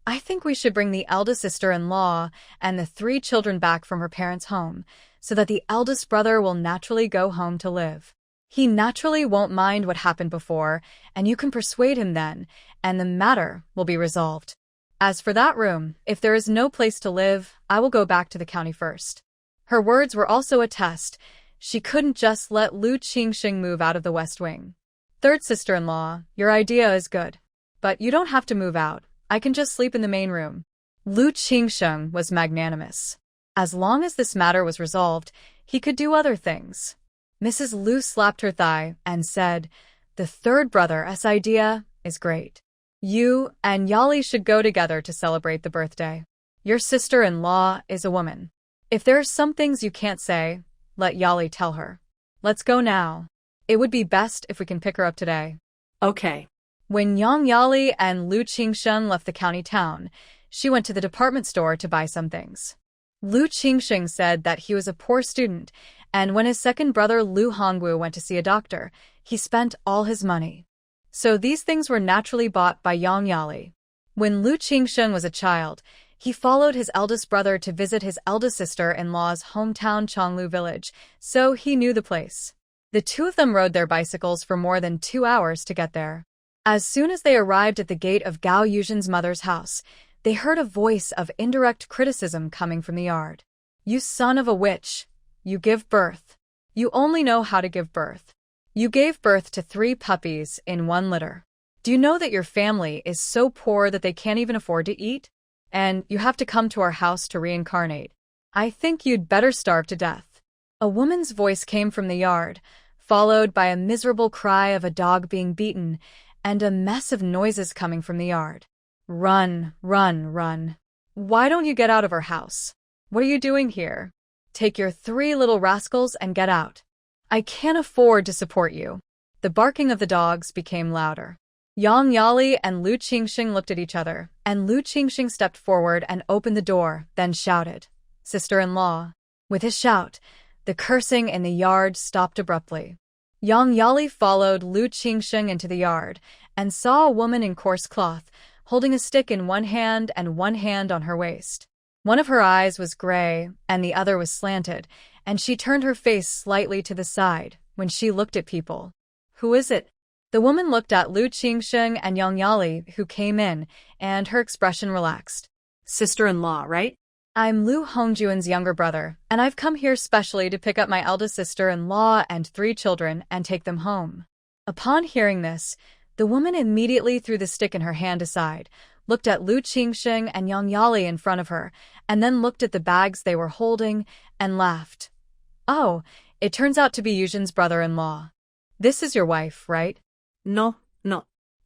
"I think we should bring the eldest sister-in-law and the 3 children back from her parents' home, so that the eldest brother will naturally go home to live. He naturally won't mind what happened before, and you can persuade him then, and the matter will be resolved. As for that room, if there is no place to live, I will go back to the county first." Her words were also a test. She couldn't just let Lu Qingsheng move out of the West Wing. "Third sister-in-law, your idea is good. But you don't have to move out. I can just sleep in the main room." Lu Qingsheng was magnanimous. As long as this matter was resolved, he could do other things. Mrs. Lu slapped her thigh and said, "The third brother's idea is great. You and Yali should go together to celebrate the birthday. Your sister-in-law is a woman. If there are some things you can't say, let Yali tell her. Let's go now. It would be best if we can pick her up today." Okay. When Yang Yali and Lu Qingsheng left the county town, she went to the department store to buy some things. Lu Qingsheng said that he was a poor student, and when his second brother Lu Hongwu went to see a doctor, he spent all his money. So these things were naturally bought by Yang Yali. When Lu Qingsheng was a child, He followed his eldest brother to visit his eldest sister-in-law's hometown Chonglu village, so he knew the place. The two of them rode their bicycles for more than 2 hours to get there. As soon as they arrived at the gate of Gao Yuzhen's mother's house, they heard a voice of indirect criticism coming from the yard. "You son of a witch! You give birth. You only know how to give birth. You gave birth to 3 puppies in 1 litter. Do you know that your family is so poor that they can't even afford to eat? And you have to come to our house to reincarnate. I think you'd better starve to death." A woman's voice came from the yard, followed by a miserable cry of a dog being beaten, and a mess of noises coming from the yard. "Run, run, run. Why don't you get out of our house? What are you doing here? Take your 3 little rascals and get out. I can't afford to support you." The barking of the dogs became louder. Yang Yali and Lu Qingxing looked at each other, and Lu Qingxing stepped forward and opened the door, then shouted, "Sister-in-law." With his shout, the cursing in the yard stopped abruptly. Yang Yali followed Lu Qingxing into the yard and saw a woman in coarse cloth, holding a stick in one hand and one hand on her waist. One of her eyes was gray and the other was slanted, and she turned her face slightly to the side when she looked at people. "Who is it?" The woman looked at Lu Qingxing and Yang Yali, who came in, and her expression relaxed. Sister-in-law, right? "I'm Lu Hongjuan's younger brother, and I've come here specially to pick up my eldest sister-in-law and 3 children and take them home." Upon hearing this, the woman immediately threw the stick in her hand aside, looked at Lu Qingxing and Yang Yali in front of her, and then looked at the bags they were holding and laughed. "Oh, it turns out to be Yuzhen's brother-in-law. This is your wife, right?" No.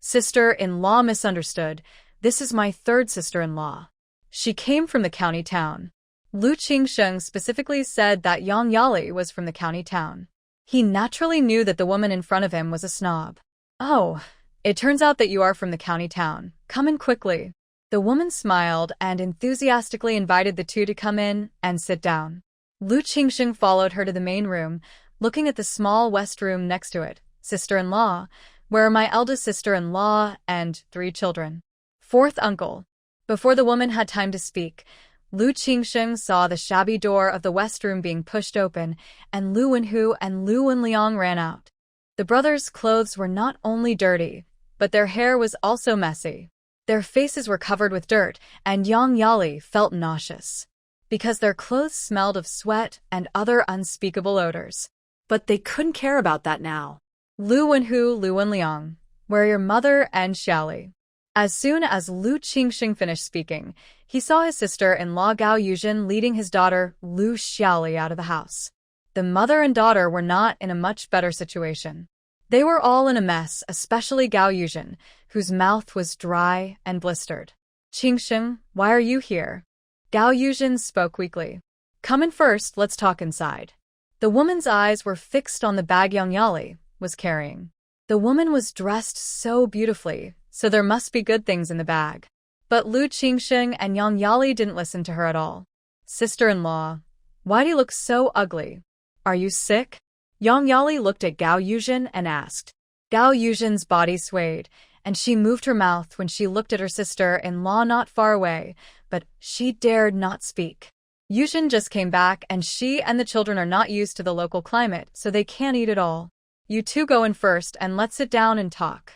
Sister-in-law misunderstood. "This is my 3rd sister-in-law. She came from the county town." Lu Qingsheng specifically said that Yang Yali was from the county town. He naturally knew that the woman in front of him was a snob. "Oh, it turns out that you are from the county town. Come in quickly." The woman smiled and enthusiastically invited the two to come in and sit down. Lu Qingsheng followed her to the main room, looking at the small west room next to it. "Sister-in-law, where are my eldest sister-in-law and 3 children? 4th uncle." Before the woman had time to speak, Lu Qingsheng saw the shabby door of the west room being pushed open, and Lu Wenhu and Lu Wenliang ran out. The brothers' clothes were not only dirty, but their hair was also messy. Their faces were covered with dirt, and Yang Yali felt nauseous, because their clothes smelled of sweat and other unspeakable odors. But they couldn't care about that now. "Lu Wenhu, Lu Wenliang, where are your mother and Xiaoli?" As soon as Lu Qingxing finished speaking, he saw his sister-in-law Gao Yuzhen leading his daughter Lu Xiaoli out of the house. The mother and daughter were not in a much better situation. They were all in a mess, especially Gao Yuzhen, whose mouth was dry and blistered. "Qingxing, why are you here?" Gao Yuzhen spoke weakly. "Come in first, let's talk inside." The woman's eyes were fixed on the bag Yang Yali was carrying. The woman was dressed so beautifully, so there must be good things in the bag. But Lu Qingxing and Yang Yali didn't listen to her at all. "Sister-in-law, why do you look so ugly? Are you sick?" Yang Yali looked at Gao Yuzhen and asked. Gao Yuzhen's body swayed, and she moved her mouth when she looked at her sister-in-law not far away, but she dared not speak. Yuzhen just came back, and she and the children are not used to the local climate, so they can't eat at all. "You two go in first and let's sit down and talk."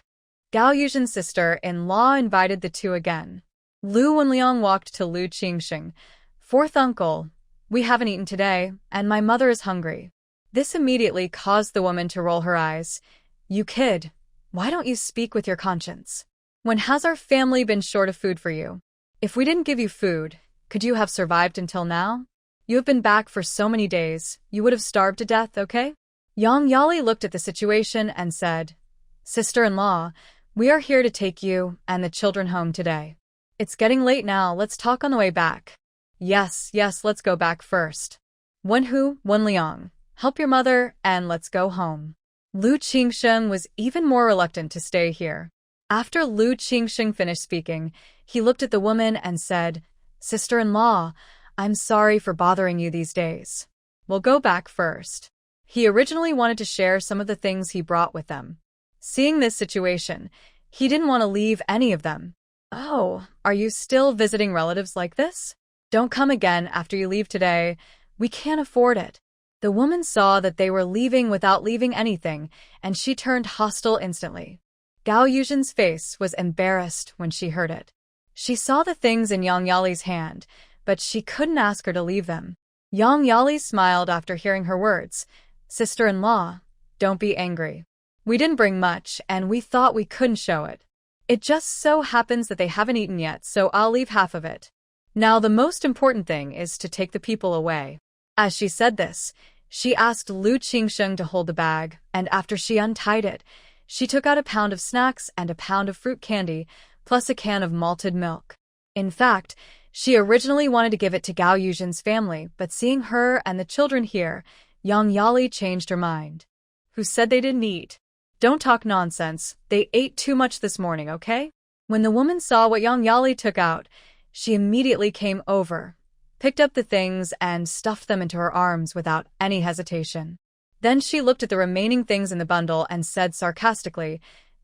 Gao Yuzhen's sister-in-law invited the two again. Lu Wenliang walked to Lu Qingxing. "4th uncle, we haven't eaten today, and my mother is hungry." This immediately caused the woman to roll her eyes. "You kid, why don't you speak with your conscience? When has our family been short of food for you? If we didn't give you food, could you have survived until now? You have been back for so many days, you would have starved to death, okay?" Yang Yali looked at the situation and said, "Sister-in-law, we are here to take you and the children home today. It's getting late now, let's talk on the way back." Yes, let's go back first. "Wenhu, Wenliang, help your mother and let's go home." Lu Qingsheng was even more reluctant to stay here. After Lu Qingsheng finished speaking, he looked at the woman and said, "Sister-in-law, I'm sorry for bothering you these days. We'll go back first." He originally wanted to share some of the things he brought with them. Seeing this situation, he didn't want to leave any of them. Oh, are you still visiting relatives like this? Don't come again after you leave today. We can't afford it. The woman saw that they were leaving without leaving anything, and she turned hostile instantly. Gao Yuzhen's face was embarrassed when she heard it. She saw the things in Yang Yali's hand, but she couldn't ask her to leave them. Yang Yali smiled after hearing her words. Sister-in-law, don't be angry. We didn't bring much, and we thought we couldn't show it. It just so happens that they haven't eaten yet, so I'll leave half of it. Now the most important thing is to take the people away. As she said this, she asked Lu Qingsheng to hold the bag, and after she untied it, she took out a pound of snacks and a pound of fruit candy, plus a can of malted milk. In fact, she originally wanted to give it to Gao Yuzhen's family, but seeing her and the children here, Yang Yali changed her mind. Who said they didn't eat? Don't talk nonsense, they ate too much this morning, okay? When the woman saw what Yang Yali took out, she immediately came over, picked up the things and stuffed them into her arms without any hesitation. Then she looked at the remaining things in the bundle and said sarcastically,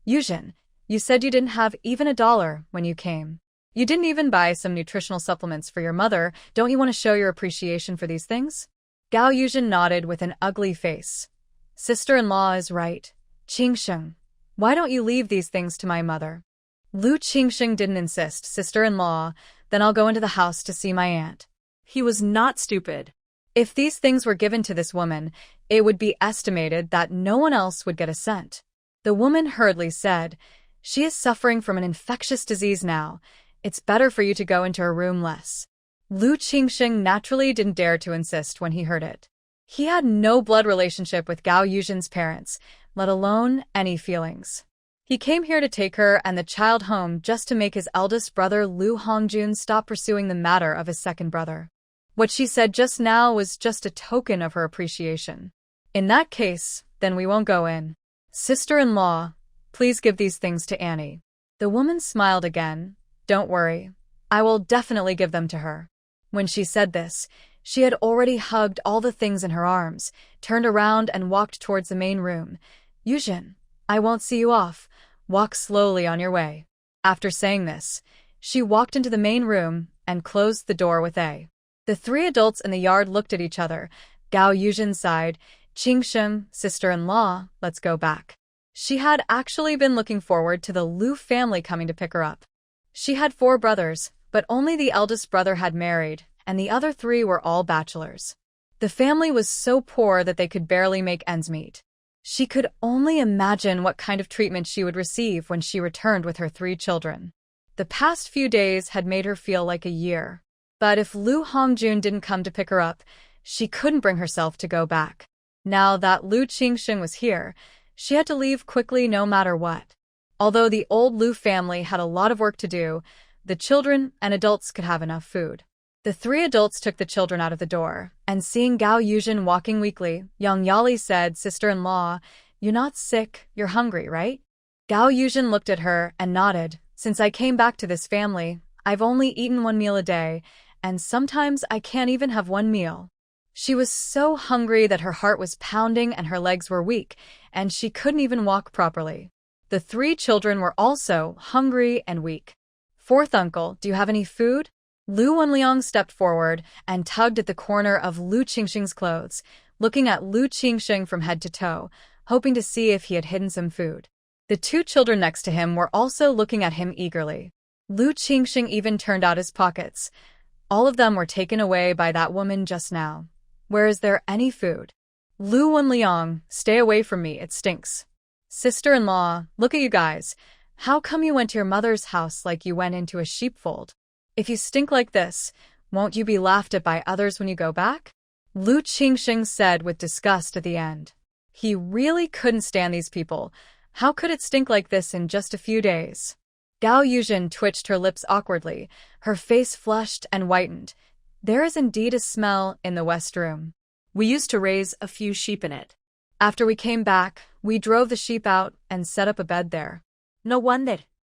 Yuzhen, you said you didn't have even $1 when you came. You didn't even buy some nutritional supplements for your mother. Don't you want to show your appreciation for these things? Gao Yuzhen nodded with an ugly face. Sister-in-law is right. Qingsheng, why don't you leave these things to my mother? Lu Qingsheng didn't insist. Sister-in-law, then I'll go into the house to see my aunt. He was not stupid. If these things were given to this woman, it would be estimated that no one else would get a cent. The woman hurriedly said, She is suffering from an infectious disease now. It's better for you to go into her room less. Lu Qingsheng naturally didn't dare to insist when he heard it. He had no blood relationship with Gao Yuzhen's parents, let alone any feelings. He came here to take her and the child home just to make his eldest brother Lu Hongjun stop pursuing the matter of his second brother. What she said just now was just a token of her appreciation. In that case, then we won't go in. Sister-in-law, please give these things to Annie. The woman smiled again. Don't worry, I will definitely give them to her. When she said this, she had already hugged all the things in her arms, turned around and walked towards the main room. Yuzhen, I won't see you off. Walk slowly on your way. After saying this, she walked into the main room and closed the door with a. The three adults in the yard looked at each other. Gao Yuzhen sighed. Qingsheng, sister-in-law, let's go back. She had actually been looking forward to the Lu family coming to pick her up. She had 4 brothers, but only the eldest brother had married, and the other 3 were all bachelors. The family was so poor that they could barely make ends meet. She could only imagine what kind of treatment she would receive when she returned with her 3 children. The past few days had made her feel like a year. But if Lu Hongjun didn't come to pick her up, she couldn't bring herself to go back. Now that Lu Qingsheng was here, she had to leave quickly no matter what. Although the old Lu family had a lot of work to do, the children and adults could have enough food. The 3 adults took the children out of the door, and seeing Gao Yuzhen walking weakly, Yang Yali said, Sister-in-law, you're not sick, you're hungry, right? Gao Yuzhen looked at her and nodded. Since I came back to this family, I've only eaten 1 meal a day, and sometimes I can't even have 1 meal. She was so hungry that her heart was pounding and her legs were weak, and she couldn't even walk properly. The 3 children were also hungry and weak. 4th uncle, do you have any food? Lu Wenliang stepped forward and tugged at the corner of Lu Qingsheng's clothes, looking at Lu Qingsheng from head to toe, hoping to see if he had hidden some food. The 2 children next to him were also looking at him eagerly. Lu Qingsheng even turned out his pockets. All of them were taken away by that woman just now. Where is there any food? Lu Wenliang, stay away from me, it stinks. Sister-in-law, look at you guys. How come you went to your mother's house like you went into a sheepfold? If you stink like this, won't you be laughed at by others when you go back? Lu Qingsheng said with disgust at the end. He really couldn't stand these people. How could it stink like this in just a few days? Gao Yuzhen twitched her lips awkwardly, her face flushed and whitened. There is indeed a smell in the west room. We used to raise a few sheep in it. After we came back, we drove the sheep out and set up a bed there. No wonder.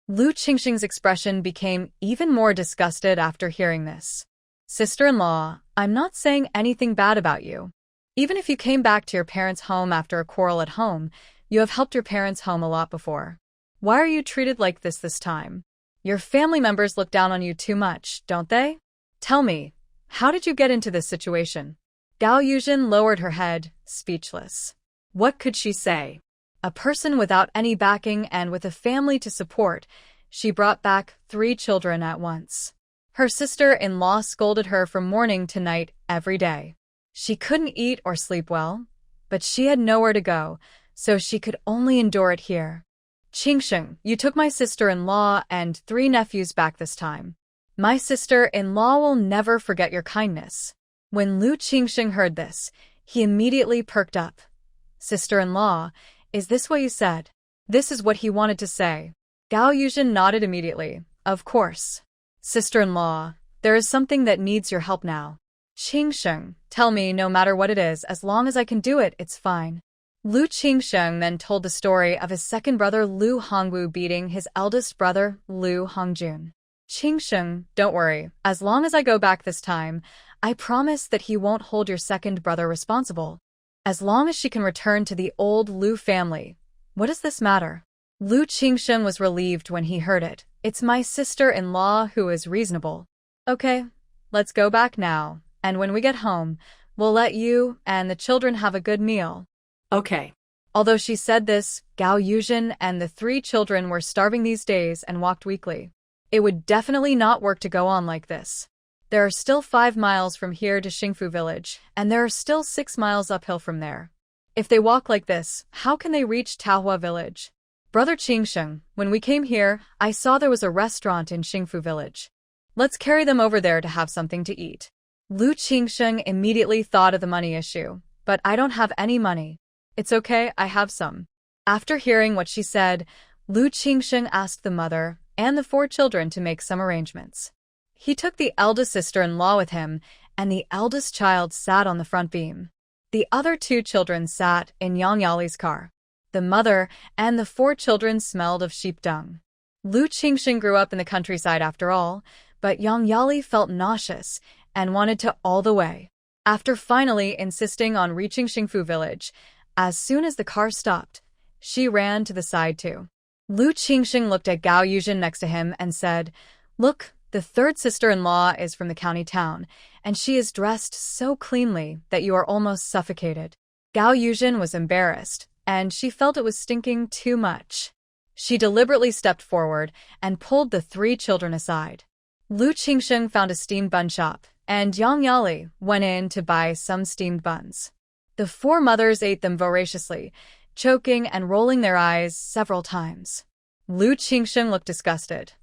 Lu Qingsheng's expression became even more disgusted after hearing this. Sister-in-law, I'm not saying anything bad about you. Even if you came back to your parents' home after a quarrel at home, you have helped your parents' home a lot before. Why are you treated like this time? Your family members look down on you too much, don't they? Tell me, how did you get into this situation? Gao Yuzhen lowered her head, speechless. What could she say? A person without any backing and with a family to support, she brought back 3 children at once. Her sister-in-law scolded her from morning to night every day. She couldn't eat or sleep well, but she had nowhere to go, so she could only endure it here. Qingsheng, you took my sister-in-law and 3 nephews back this time. My sister-in-law will never forget your kindness. When Lu Qingsheng heard this, he immediately perked up. Sister-in-law, is this what you said? This is what he wanted to say. Gao Yuzhen nodded immediately. Of course. Sister-in-law, there is something that needs your help now. Qingsheng, tell me no matter what it is, as long as I can do it, it's fine. Lu Qingsheng then told the story of his second brother Lu Hongwu beating his eldest brother Lu Hongjun. Qingsheng, don't worry, as long as I go back this time, I promise that he won't hold your second brother responsible. As long as she can return to the old Lu family. What does this matter? Lu Qingsheng was relieved when he heard it. It's my sister-in-law who is reasonable. Okay, let's go back now, and when we get home, we'll let you and the children have a good meal. Okay. Although she said this, Gao Yuzhen and the 3 children were starving these days and walked weakly. It would definitely not work to go on like this. There are still 5 miles from here to Xingfu village, and there are still 6 miles uphill from there. If they walk like this, how can they reach Taohua village? Brother Qingsheng, when we came here, I saw there was a restaurant in Xingfu village. Let's carry them over there to have something to eat. Lu Qingsheng immediately thought of the money issue, but I don't have any money. It's okay, I have some. After hearing what she said, Lu Qingsheng asked the mother and the 4 children to make some arrangements. He took the eldest sister-in-law with him, and the eldest child sat on the front beam. The other 2 children sat in Yang Yali's car. The mother and the 4 children smelled of sheep dung. Lu Qingsheng grew up in the countryside after all, but Yang Yali felt nauseous and wanted to all the way. After finally insisting on reaching Xingfu village, as soon as the car stopped, she ran to the side too. Lu Qingsheng looked at Gao Yuzhen next to him and said, Look, the 3rd sister-in-law is from the county town, and she is dressed so cleanly that you are almost suffocated. Gao Yuzhen was embarrassed, and she felt it was stinking too much. She deliberately stepped forward and pulled the 3 children aside. Lu Qingsheng found a steamed bun shop, and Yang Yali went in to buy some steamed buns. The 4 mothers ate them voraciously, choking and rolling their eyes several times. Lu Qingsheng looked disgusted.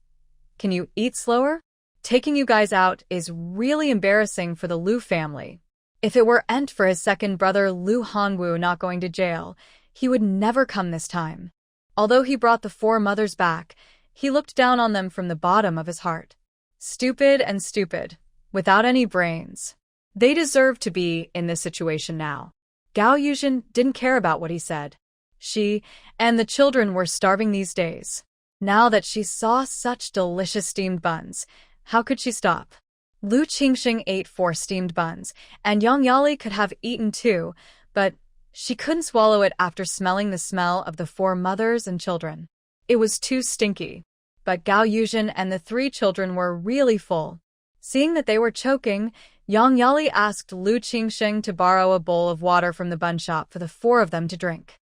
Can you eat slower? Taking you guys out is really embarrassing for the Lu family. If it weren't for his second brother Lu Hongwu not going to jail, he would never come this time. Although he brought the 4 mothers back, he looked down on them from the bottom of his heart. Stupid and stupid, without any brains. They deserve to be in this situation now. Gao Yuzhen didn't care about what he said. She and the children were starving these days. Now that she saw such delicious steamed buns, how could she stop? Lu Qingsheng ate 4 steamed buns, and Yang Yali could have eaten 2, but she couldn't swallow it after smelling the smell of the 4 mothers and children. It was too stinky. But Gao Yuzhen and the 3 children were really full. Seeing that they were choking, Yang Yali asked Lu Qingsheng to borrow a bowl of water from the bun shop for the 4 of them to drink.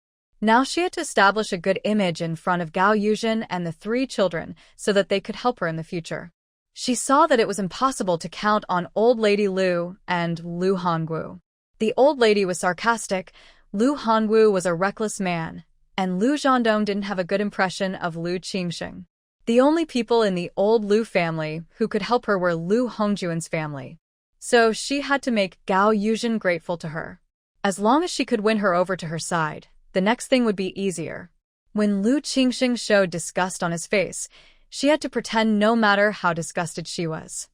Now she had to establish a good image in front of Gao Yuzhen and the 3 children so that they could help her in the future. She saw that it was impossible to count on old lady Lu and Lu Hongwu. The old lady was sarcastic, Lu Hongwu was a reckless man, and Lu Zhendong didn't have a good impression of Lu Qingsheng. The only people in the old Lu family who could help her were Lu Hongjuan's family. So she had to make Gao Yuzhen grateful to her. As long as she could win her over to her side, the next thing would be easier. When Lu Qingsheng showed disgust on his face, she had to pretend no matter how disgusted she was.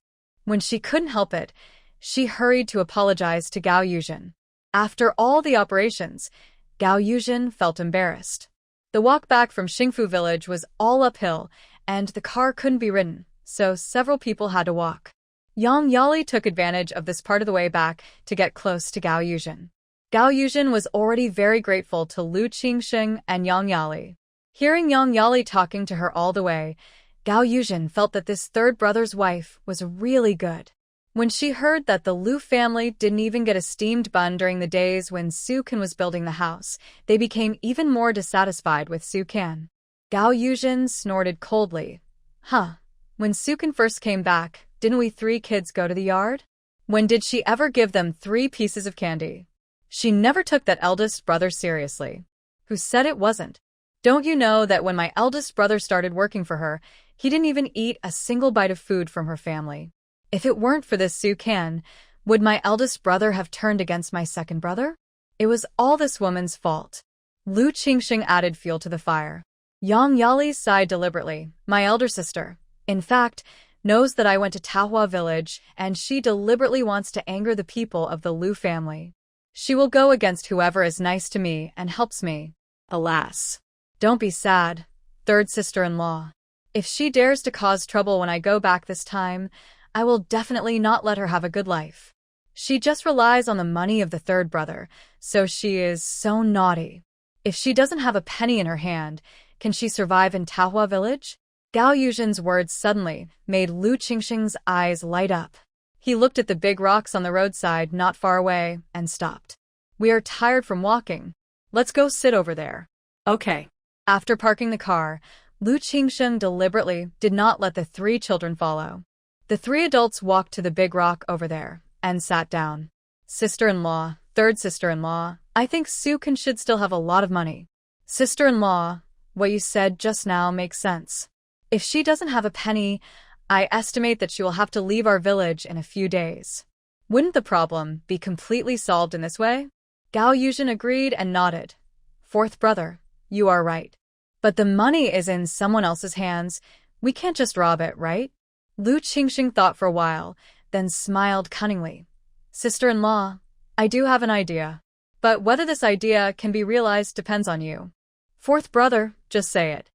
When she couldn't help it, she hurried to apologize to Gao Yuzhen. After all the operations, Gao Yuzhen felt embarrassed. The walk back from Xingfu village was all uphill, and the car couldn't be ridden, so several people had to walk. Yang Yali took advantage of this part of the way back to get close to Gao Yuzhen. Gao Yuzhen was already very grateful to Lu Qingsheng and Yang Yali. Hearing Yang Yali talking to her all the way, Gao Yuzhen felt that this third brother's wife was really good. When she heard that the Liu family didn't even get a steamed bun during the days when Su Kan was building the house, they became even more dissatisfied with Su Kan. Gao Yuzhen snorted coldly. Huh. When Su Kan first came back, didn't we 3 kids go to the yard? When did she ever give them 3 pieces of candy? She never took that eldest brother seriously. Who said it wasn't? Don't you know that when my eldest brother started working for her, he didn't even eat a single bite of food from her family? If it weren't for this Su Kan, would my eldest brother have turned against my second brother? It was all this woman's fault. Lu Qingxing added fuel to the fire. Yang Yali sighed deliberately. My elder sister, in fact, knows that I went to Taohua village, and she deliberately wants to anger the people of the Liu family. She will go against whoever is nice to me and helps me. Alas. Don't be sad, third sister-in-law. If she dares to cause trouble when I go back this time, I will definitely not let her have a good life. She just relies on the money of the third brother, so she is so naughty. If she doesn't have a penny in her hand, can she survive in Taohua village? Gao Yuzhen's words suddenly made Lu Qingxing's eyes light up. He looked at the big rocks on the roadside not far away and stopped. We are tired from walking. Let's go sit over there. Okay. After parking the car, Lu Qingxing deliberately did not let the 3 children follow. The 3 adults walked to the big rock over there and sat down. Sister-in-law, third sister-in-law, I think Su Kan should still have a lot of money. Sister-in-law, what you said just now makes sense. If she doesn't have a penny, I estimate that she will have to leave our village in a few days. Wouldn't the problem be completely solved in this way? Gao Yuzhen agreed and nodded. Fourth brother, you are right. But the money is in someone else's hands. We can't just rob it, right? Lu Qingxing thought for a while, then smiled cunningly. Sister-in-law, I do have an idea. But whether this idea can be realized depends on you. Fourth brother, just say it.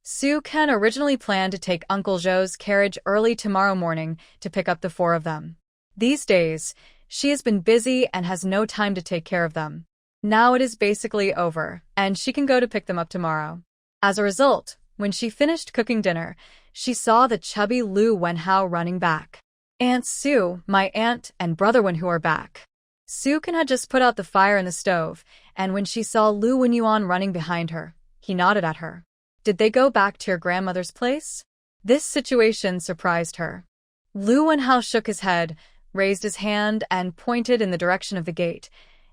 Su Kan originally planned to take Uncle Zhou's carriage early tomorrow morning to pick up the 4 of them. These days, she has been busy and has no time to take care of them. Now it is basically over, and she can go to pick them up tomorrow. As a result, when she finished cooking dinner, she saw the chubby Lu Wenhao running back. Aunt Su, my aunt, and brother Wenhu are back. Su Kan had just put out the fire in the stove, and when she saw Lu Wenyuan running behind her, he nodded at her. Did they go back to your grandmother's place? This situation surprised her. Lu Wenhao shook his head, raised his hand, and pointed in the direction of the gate.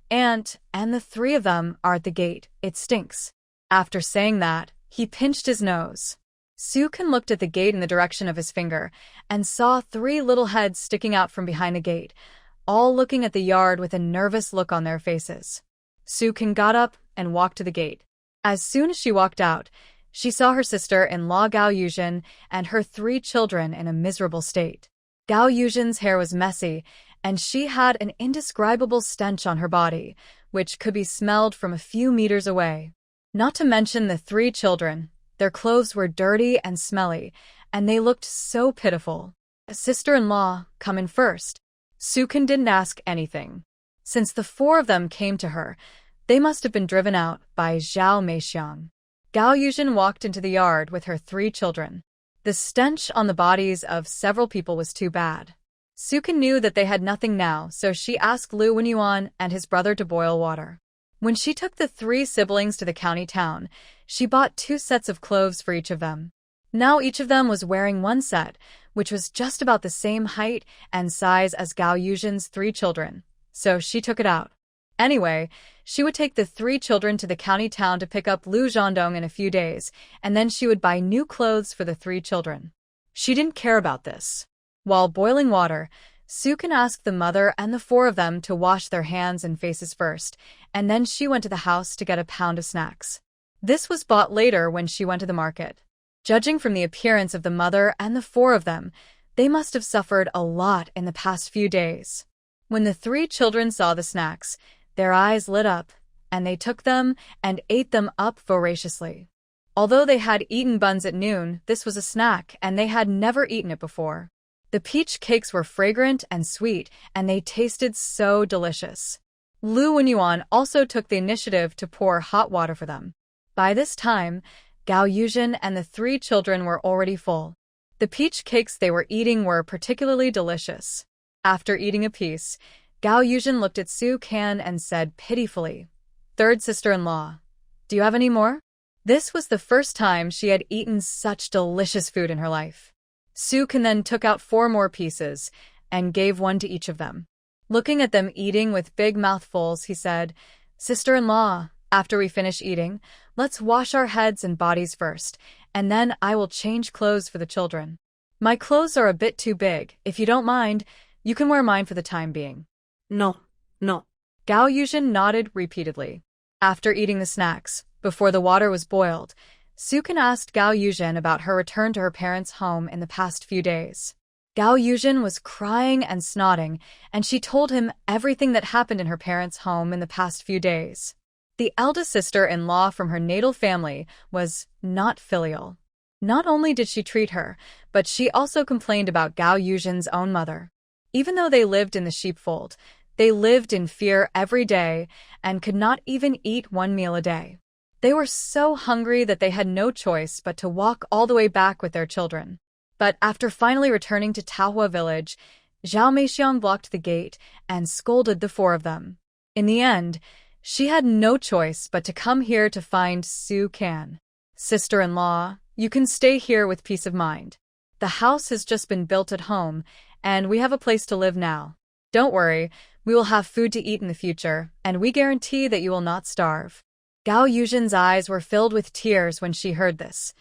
Aunt, and the 3 of them are at the gate. It stinks. After saying that, he pinched his nose. Su Kan looked at the gate in the direction of his finger and saw 3 little heads sticking out from behind the gate, all looking at the yard with a nervous look on their faces. Su Kan got up and walked to the gate. As soon as she walked out, she saw her sister-in-law Gao Yuzhen and her 3 children in a miserable state. Gao Yuzhen's hair was messy, and she had an indescribable stench on her body, which could be smelled from a few meters away. Not to mention the 3 children. Their clothes were dirty and smelly, and they looked so pitiful. Sister-in-law, come in first. Su Kan didn't ask anything. Since the 4 of them came to her, they must have been driven out by Zhao Meixiang. Gao Yuzhen walked into the yard with her 3 children. The stench on the bodies of several people was too bad. Su Kan knew that they had nothing now, so she asked Lu Wenyuan and his brother to boil water. When she took the 3 siblings to the county town, she bought 2 sets of clothes for each of them. Now each of them was wearing 1 set, which was just about the same height and size as Gao Yuzhen's 3 children, so she took it out. Anyway, she would take the 3 children to the county town to pick up Lu Zhandong in a few days, and then she would buy new clothes for the 3 children. She didn't care about this. While boiling water, Su Kan asked the mother and the 4 of them to wash their hands and faces first, and then she went to the house to get a pound of snacks. This was bought later when she went to the market. Judging from the appearance of the mother and the 4 of them, they must have suffered a lot in the past few days. When the 3 children saw the snacks, their eyes lit up, and they took them and ate them up voraciously. Although they had eaten buns at noon, this was a snack, and they had never eaten it before. The peach cakes were fragrant and sweet, and they tasted so delicious. Lu Wenyuan also took the initiative to pour hot water for them. By this time, Gao Yuzhen and the three children were already full. The peach cakes they were eating were particularly delicious. After eating a piece, Gao Yuzhen looked at Su Kan and said pitifully, "Third sister-in-law, do you have any more?" This was the first time she had eaten such delicious food in her life. Su Kan then took out 4 more pieces and gave one to each of them. Looking at them eating with big mouthfuls, he said, "Sister-in-law, after we finish eating, let's wash our heads and bodies first, and then I will change clothes for the children. My clothes are a bit too big. If you don't mind, you can wear mine for the time being." No, no. Gao Yuzhen nodded repeatedly. After eating the snacks, before the water was boiled, Su Kan asked Gao Yuzhen about her return to her parents' home in the past few days. Gao Yuzhen was crying and snotting, and she told him everything that happened in her parents' home in the past few days. The eldest sister-in-law from her natal family was not filial. Not only did she treat her, but she also complained about Gao Yuzhen's own mother. Even though they lived in the sheepfold, they lived in fear every day and could not even eat 1 meal a day. They were so hungry that they had no choice but to walk all the way back with their children. But after finally returning to Taohua village, Zhao Meixiang blocked the gate and scolded the 4 of them. In the end, she had no choice but to come here to find Su Kan. "Sister-in-law, you can stay here with peace of mind. The house has just been built at home, and we have a place to live now. Don't worry, we will have food to eat in the future, and we guarantee that you will not starve." Gao Yuzhen's eyes were filled with tears when she heard this.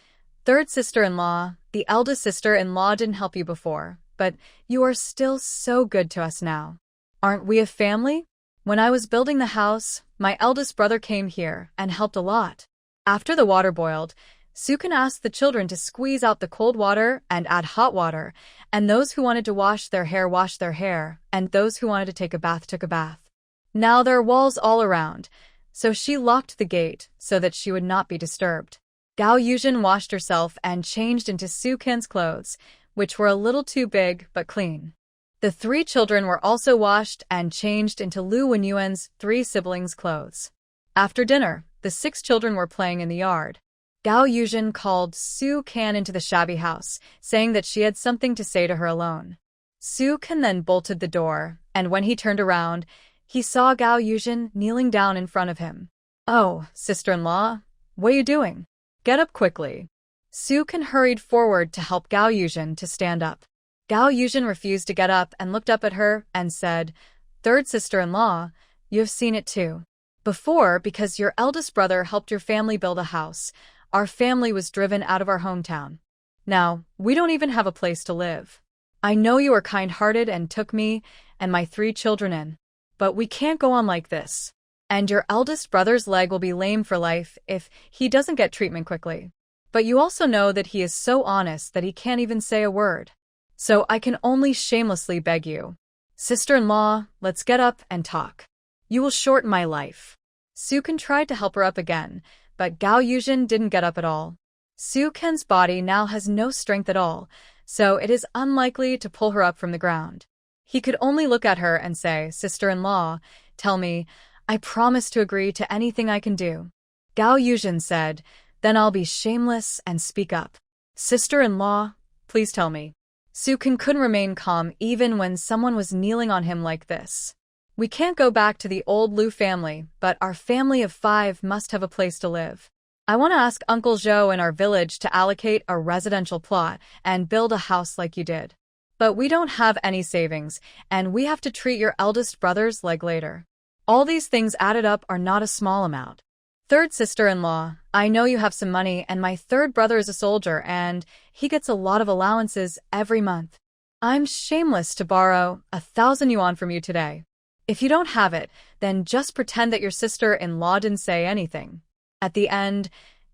"Third sister-in-law, the eldest sister-in-law didn't help you before, but you are still so good to us now. Aren't we a family? When I was building the house, my eldest brother came here and helped a lot." After the water boiled, Su Kan asked the children to squeeze out the cold water and add hot water, and those who wanted to wash their hair washed their hair, and those who wanted to take a bath took a bath. Now there are walls all around, so she locked the gate so that she would not be disturbed. Gao Yuzhen washed herself and changed into Su Kan's clothes, which were a little too big but clean. The 3 children were also washed and changed into Lu Wenyuan's 3 siblings' clothes. After dinner, the 6 children were playing in the yard. Gao Yuzhen called Su Kan into the shabby house, saying that she had something to say to her alone. Su Kan then bolted the door, and when he turned around, he saw Gao Yuzhen kneeling down in front of him. "Oh, sister-in-law, what are you doing? Get up quickly." Su Kan hurried forward to help Gao Yuzhen to stand up. Gao Yuzhen refused to get up and looked up at her and said, "Third sister-in-law, you have seen it too. Before, because your eldest brother helped your family build a house, our family was driven out of our hometown. Now, we don't even have a place to live. I know you are kind-hearted and took me and my 3 children in, but we can't go on like this. And your eldest brother's leg will be lame for life if he doesn't get treatment quickly. But you also know that he is so honest that he can't even say a word. So I can only shamelessly beg you. Sister-in-law, let's get up and talk. You will shorten my life." Su Kan tried to help her up again, but Gao Yuzhen didn't get up at all. Su Kan's body now has no strength at all, so it is unlikely to pull her up from the ground. He could only look at her and say, "Sister-in-law, tell me, I promise to agree to anything I can do." Gao Yuzhen said, "Then I'll be shameless and speak up. Sister-in-law, please tell me." Su Kan couldn't remain calm even when someone was kneeling on him like this. "We can't go back to the old Lu family, but our family of 5 must have a place to live. I want to ask Uncle Zhou in our village to allocate a residential plot and build a house like you did. But we don't have any savings, and we have to treat your eldest brother's leg later. All these things added up are not a small amount. Third sister-in-law, I know you have some money, and my 3rd brother is a soldier, and he gets a lot of allowances every month. I'm shameless to borrow 1,000 yuan from you today. If you don't have it, then just pretend that your sister-in-law didn't say anything." At the end,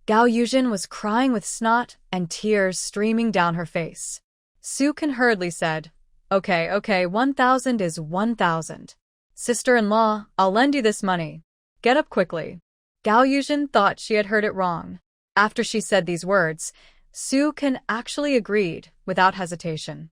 Gao Yuzhen was crying with snot and tears streaming down her face. Su Kan hurriedly said, Okay, 1,000 is 1,000. Sister-in-law, I'll lend you this money. Get up quickly." Gao Yuzhen thought she had heard it wrong. After she said these words, Su Kan actually agreed without hesitation.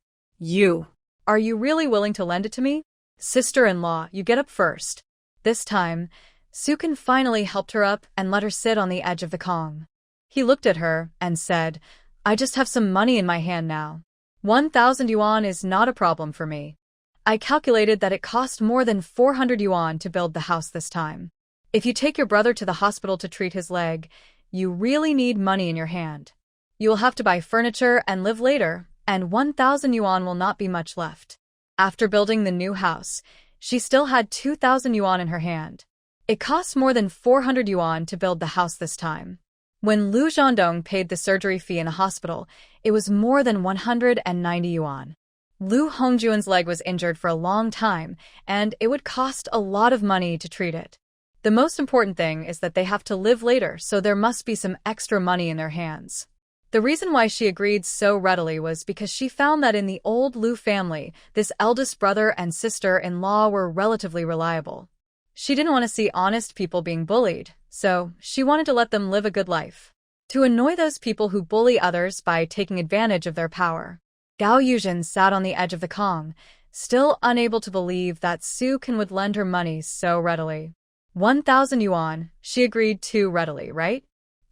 Are you really willing to lend it to me? Sister-in-law, you get up first." This time, Su Kan finally helped her up and let her sit on the edge of the Kong. He looked at her and said, I just have some money in my hand now. 1,000 yuan is not a problem for me. I calculated that it cost more than 400 yuan to build the house this time. If you take your brother to the hospital to treat his leg, you really need money in your hand. You will have to buy furniture and live later, and 1,000 yuan will not be much left. After building the new house, she still had 2,000 yuan in her hand. It cost more than 400 yuan to build the house this time. When Lu Zhendong paid the surgery fee in a hospital, it was more than 190 yuan. Lu Hongjuan's leg was injured for a long time, and it would cost a lot of money to treat it. The most important thing is that they have to live later, so there must be some extra money in their hands. The reason why she agreed so readily was because she found that in the old Lu family, this eldest brother and sister-in-law were relatively reliable. She didn't want to see honest people being bullied, so she wanted to let them live a good life. To annoy those people who bully others by taking advantage of their power. Gao Yuzhen sat on the edge of the Kong, still unable to believe that Su Can would lend her money so readily. 1,000 yuan, she agreed too readily, right?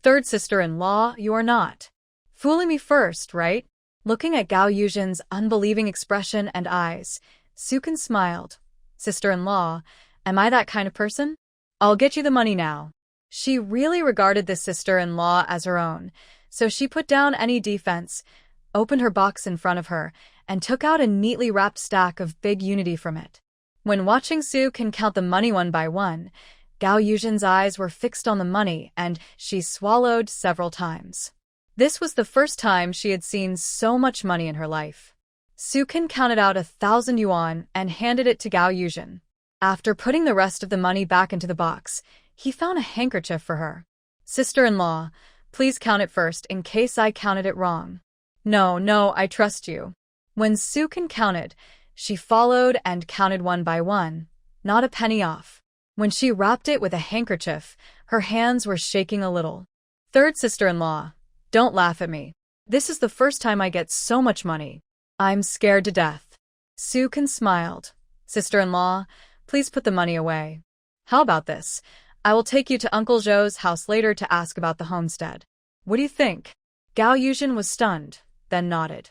Third sister-in-law, you are not fooling me first, right? Looking at Gao Yuzhen's unbelieving expression and eyes, Su Can smiled. Sister-in-law, am I that kind of person? I'll get you the money now. She really regarded this sister-in-law as her own, so she put down any defense, opened her box in front of her, and took out a neatly wrapped stack of big unity from it. When watching Su Can count the money one by one, Gao Yuzhen's eyes were fixed on the money, and she swallowed several times. This was the first time she had seen so much money in her life. Su Can counted out 1,000 yuan and handed it to Gao Yuzhen. After putting the rest of the money back into the box, he found a handkerchief for her. Sister-in-law, please count it first in case I counted it wrong. No, I trust you. When Su Can counted, she followed and counted one by one, not a penny off. When she wrapped it with a handkerchief, her hands were shaking a little. Third sister-in-law, don't laugh at me. This is the first time I get so much money. I'm scared to death. Su Can smiled. Sister-in-law, please put the money away. How about this? I will take you to Uncle Zhou's house later to ask about the homestead. What do you think? Gao Yuzhen was stunned, then nodded.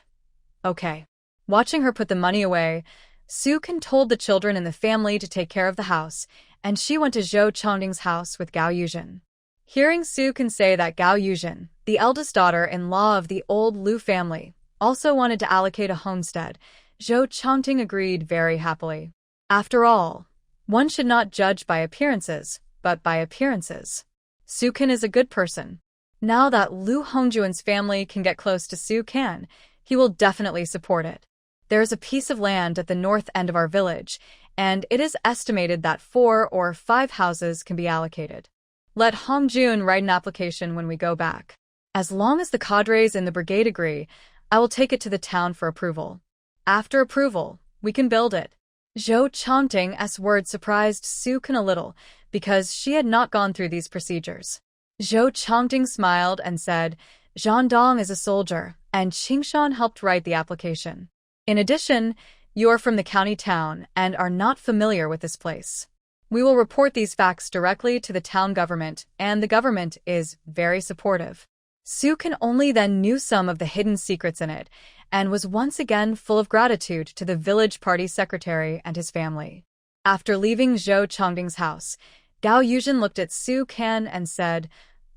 Okay. Watching her put the money away, Su Can told the children in the family to take care of the house, and she went to Zhou Chongding's house with Gao Yuzhen. Hearing Su Can say that Gao Yuzhen, the eldest daughter-in-law of the old Lu family, also wanted to allocate a homestead, Zhou Chongding agreed very happily. After all, one should not judge by appearances, but by appearances. Su Can is a good person. Now that Lu Hongjuan's family can get close to Su Can, he will definitely support it. There is a piece of land at the north end of our village, and it is estimated that 4 or 5 houses can be allocated. Let Hongjun write an application when we go back. As long as the cadres in the brigade agree, I will take it to the town for approval. After approval, we can build it. Zhou Chongding's words surprised Su Can a little, because she had not gone through these procedures. Zhou Chongding smiled and said, Zhang Dong is a soldier, and Qingshan helped write the application. In addition, you are from the county town and are not familiar with this place. We will report these facts directly to the town government, and the government is very supportive. Su Can only then knew some of the hidden secrets in it, and was once again full of gratitude to the village party secretary and his family. After leaving Zhou Chongding's house, Gao Yuzhen looked at Su Can and said,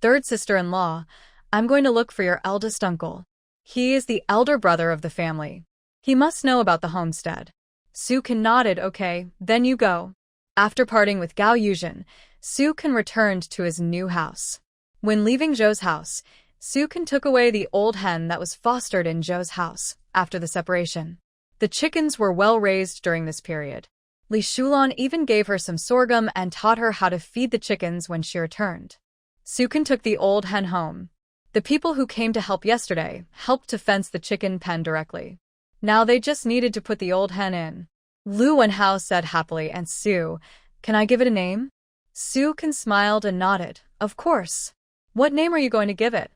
Third sister-in-law, I'm going to look for your eldest uncle. He is the elder brother of the family. He must know about the homestead. Su Can nodded. Okay, then you go. After parting with Gao Yuzhen, Su Can returned to his new house. When leaving Zhou's house, Su Can took away the old hen that was fostered in Zhou's house after the separation. The chickens were well raised during this period. Li Shulan even gave her some sorghum and taught her how to feed the chickens when she returned. Su Can took the old hen home. The people who came to help yesterday helped to fence the chicken pen directly. Now they just needed to put the old hen in. Lu Wenhao said happily, and Su, can I give it a name? Su Can smiled and nodded. Of course. What name are you going to give it?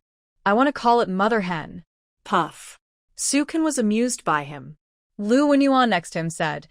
I want to call it Mother Hen. Puff. Su Can was amused by him. Lu Wenyuan next to him said,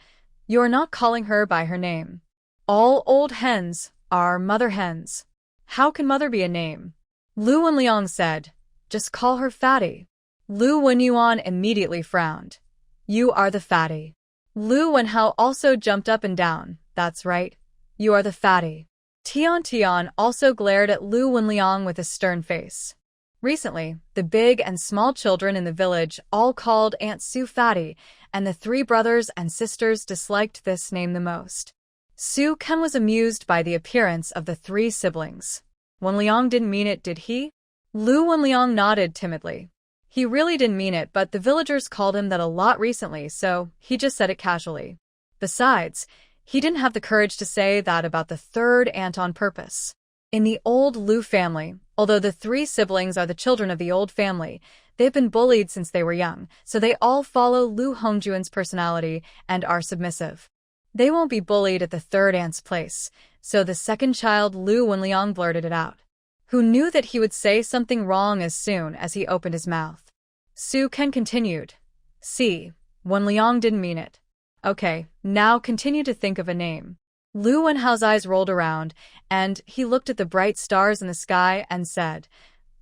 You are not calling her by her name. All old hens are mother hens. How can mother be a name? Lu Wenliang said. Just call her fatty. Lu Wenyuan immediately frowned. You are the fatty. Lu Wenhao also jumped up and down. That's right. You are the fatty. Tian Tian also glared at Lu Wenliang with a stern face. Recently, the big and small children in the village all called Aunt Su fatty, and the three brothers and sisters disliked this name the most. Su Ken was amused by the appearance of the three siblings. Wenliang didn't mean it, did he? Lu Wenliang nodded timidly. He really didn't mean it, but the villagers called him that a lot recently, so he just said it casually. Besides, he didn't have the courage to say that about the third aunt on purpose. In the old Lu family, although the three siblings are the children of the old family, they've been bullied since they were young, so they all follow Lu Hongjuan's personality and are submissive. They won't be bullied at the third aunt's place, so the second child Lu Wenliang blurted it out. Who knew that he would say something wrong as soon as he opened his mouth? Su Ken continued. See, Wenliang didn't mean it. Okay, now continue to think of a name. Lu Wenhao's eyes rolled around, and he looked at the bright stars in the sky and said,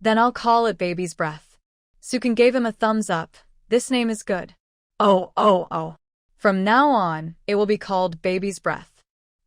Then I'll call it Baby's Breath. Su Ken gave him a thumbs up. This name is good. Oh. From now on, it will be called Baby's Breath.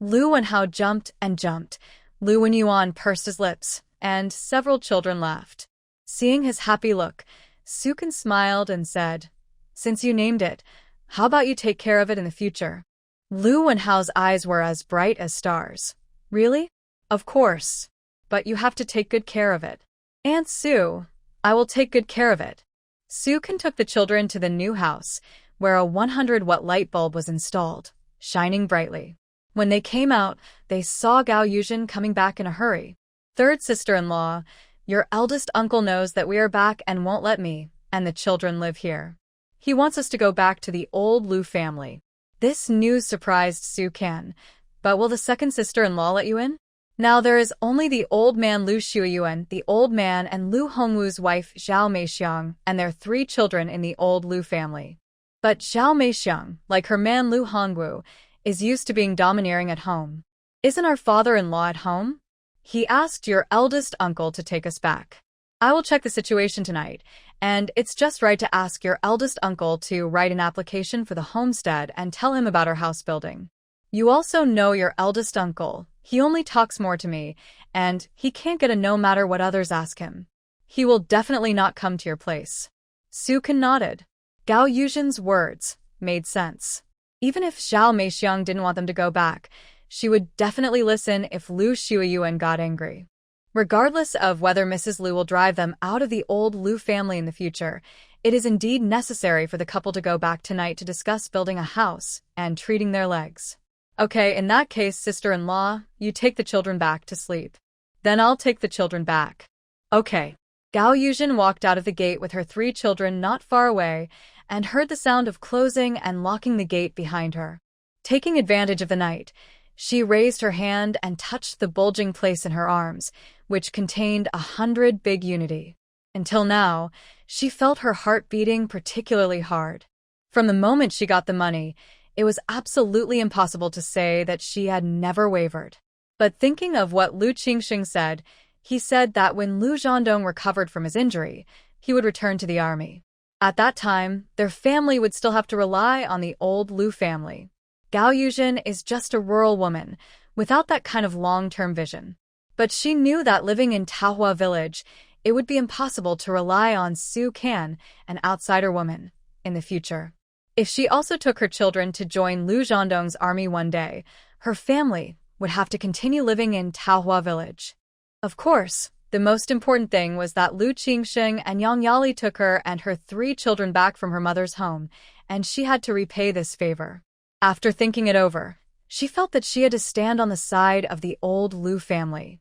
Lu Wenhao jumped and jumped. Lu Wenyuan pursed his lips, and several children laughed. Seeing his happy look, Su Ken smiled and said, Since you named it, how about you take care of it in the future? Lu Wenhao's eyes were as bright as stars. Really? Of course. But you have to take good care of it. Aunt Su, I will take good care of it. Su Ken took the children to the new house, where a 100-watt light bulb was installed, shining brightly. When they came out, they saw Gao Yuzhen coming back in a hurry. Third sister-in-law, your eldest uncle knows that we are back and won't let me and the children live here. He wants us to go back to the old Lu family. This news surprised Su Ken, but will the second sister-in-law let you in? Now there is only the old man Lu Shuiyuan, the old man, and Lu Hongwu's wife Zhao Meixiang, and their three children in the old Lu family. But Zhao Meixiang, like her man Lu Hongwu, is used to being domineering at home. Isn't our father-in-law at home? He asked your eldest uncle to take us back. I will check the situation tonight, and it's just right to ask your eldest uncle to write an application for the homestead and tell him about our house building. You also know your eldest uncle. He only talks more to me, and he can't get a no matter what others ask him. He will definitely not come to your place. Su Ken nodded. Gao Yuzhen's words made sense. Even if Zhao Meixiang didn't want them to go back, she would definitely listen if Lu Shuiyuan got angry. Regardless of whether Mrs. Lu will drive them out of the old Lu family in the future, it is indeed necessary for the couple to go back tonight to discuss building a house and treating their legs. Okay, in that case, sister-in-law, you take the children back to sleep. Then I'll take the children back. Okay. Gao Yuzhen walked out of the gate with her three children not far away and heard the sound of closing and locking the gate behind her. Taking advantage of the night, she raised her hand and touched the bulging place in her arms, which contained 100 big unity. Until now, she felt her heart beating particularly hard. From the moment she got the money, it was absolutely impossible to say that she had never wavered. But thinking of what Lu Qingxing said, he said that when Lu Zhandong recovered from his injury, he would return to the army. At that time, their family would still have to rely on the old Lu family. Gao Yuzhen is just a rural woman, without that kind of long-term vision. But she knew that living in Taohua village, it would be impossible to rely on Su Ken, an outsider woman, in the future. If she also took her children to join Lu Zhandong's army one day, her family would have to continue living in Taohua village. Of course, the most important thing was that Lu Qingxing and Yang Yali took her and her three children back from her mother's home, and she had to repay this favor. After thinking it over, she felt that she had to stand on the side of the old Lu family.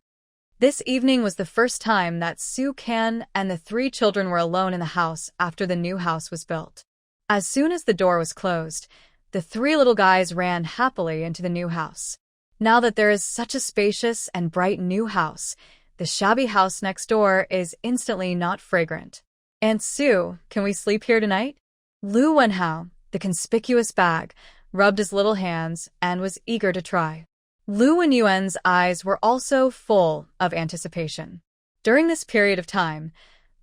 This evening was the first time that Su Ken and the three children were alone in the house after the new house was built. As soon as the door was closed, the three little guys ran happily into the new house. Now that there is such a spacious and bright new house, the shabby house next door is instantly not fragrant. Aunt Su, can we sleep here tonight? Lu Wenhao, the conspicuous bag, rubbed his little hands and was eager to try. Lu Wenyuan's eyes were also full of anticipation. During this period of time,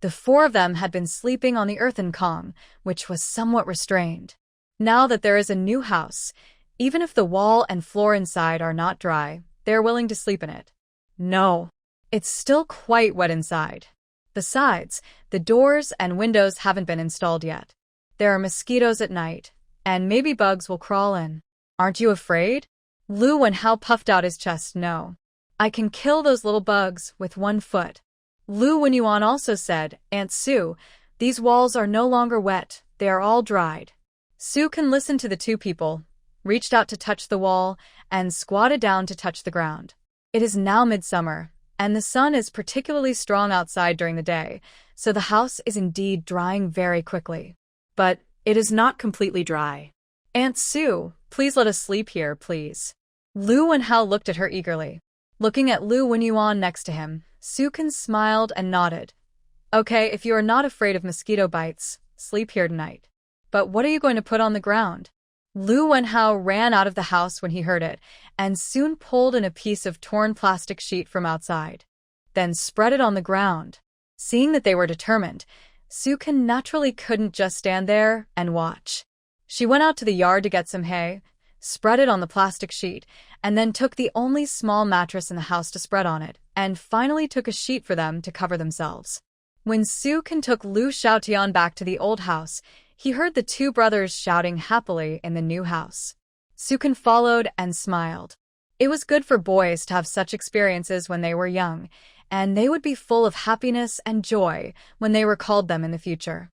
the four of them had been sleeping on the earthen kong, which was somewhat restrained. Now that there is a new house, even if the wall and floor inside are not dry, they are willing to sleep in it. No, it's still quite wet inside. Besides, the doors and windows haven't been installed yet. There are mosquitoes at night, and maybe bugs will crawl in. Aren't you afraid? Lu Wenhao puffed out his chest. No. I can kill those little bugs with 1 foot. Lu Wenyuan also said, Aunt Sue, these walls are no longer wet, they are all dried. Sue can listen to the two people, reached out to touch the wall, and squatted down to touch the ground. It is now midsummer, and the sun is particularly strong outside during the day, so the house is indeed drying very quickly. But it is not completely dry. Aunt Sue, please let us sleep here, please. Lu Wenhao looked at her eagerly. Looking at Lu Wenyuan next to him, Sukin smiled and nodded. Okay, if you are not afraid of mosquito bites, sleep here tonight. But what are you going to put on the ground? Lu Wenhao ran out of the house when he heard it, and soon pulled in a piece of torn plastic sheet from outside. Then spread it on the ground. Seeing that they were determined, Sukin naturally couldn't just stand there and watch. She went out to the yard to get some hay, spread it on the plastic sheet, and then took the only small mattress in the house to spread on it, and finally took a sheet for them to cover themselves. When Sukin took Lu Xiaotian back to the old house, he heard the two brothers shouting happily in the new house. Sukin followed and smiled. It was good for boys to have such experiences when they were young, and they would be full of happiness and joy when they recalled them in the future.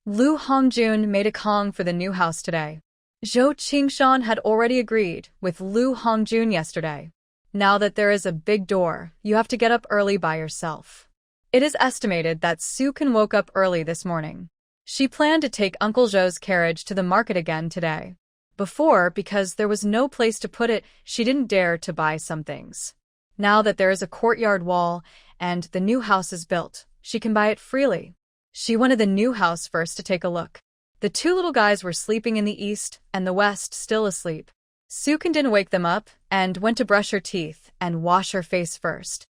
Lu Hongjun made a kong for the new house today. Zhou Qingshan had already agreed with Lu Hongjun yesterday. Now that there is a big door, you have to get up early by yourself. It is estimated that Sukin woke up early this morning. She planned to take Uncle Zhou's carriage to the market again today. Before, because there was no place to put it, she didn't dare to buy some things. Now that there is a courtyard wall and the new house is built, she can buy it freely. She went to the new house first to take a look. The two little guys were sleeping in the east and the west still asleep. Sukin didn't wake them up and went to brush her teeth and wash her face first.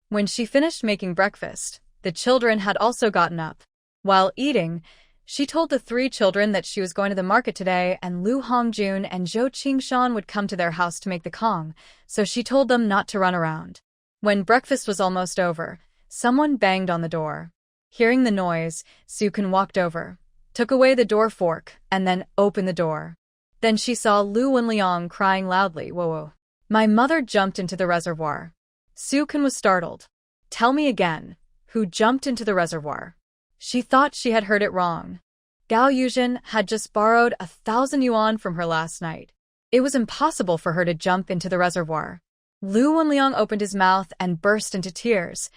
When she finished making breakfast, the children had also gotten up. While eating, she told the three children that she was going to the market today and Lu Hongjun and Zhou Qingshan would come to their house to make the kong, so she told them not to run around. When breakfast was almost over, someone banged on the door. Hearing the noise, Sukin walked over, took away the door fork, and then opened the door. Then she saw Lu Wenliang crying loudly, "Whoa. My mother jumped into the reservoir." Sukin was startled. Tell me again, who jumped into the reservoir? She thought she had heard it wrong. Gao Yuzhen had just borrowed 1,000 yuan from her last night. It was impossible for her to jump into the reservoir. Lu Wenliang opened his mouth and burst into tears.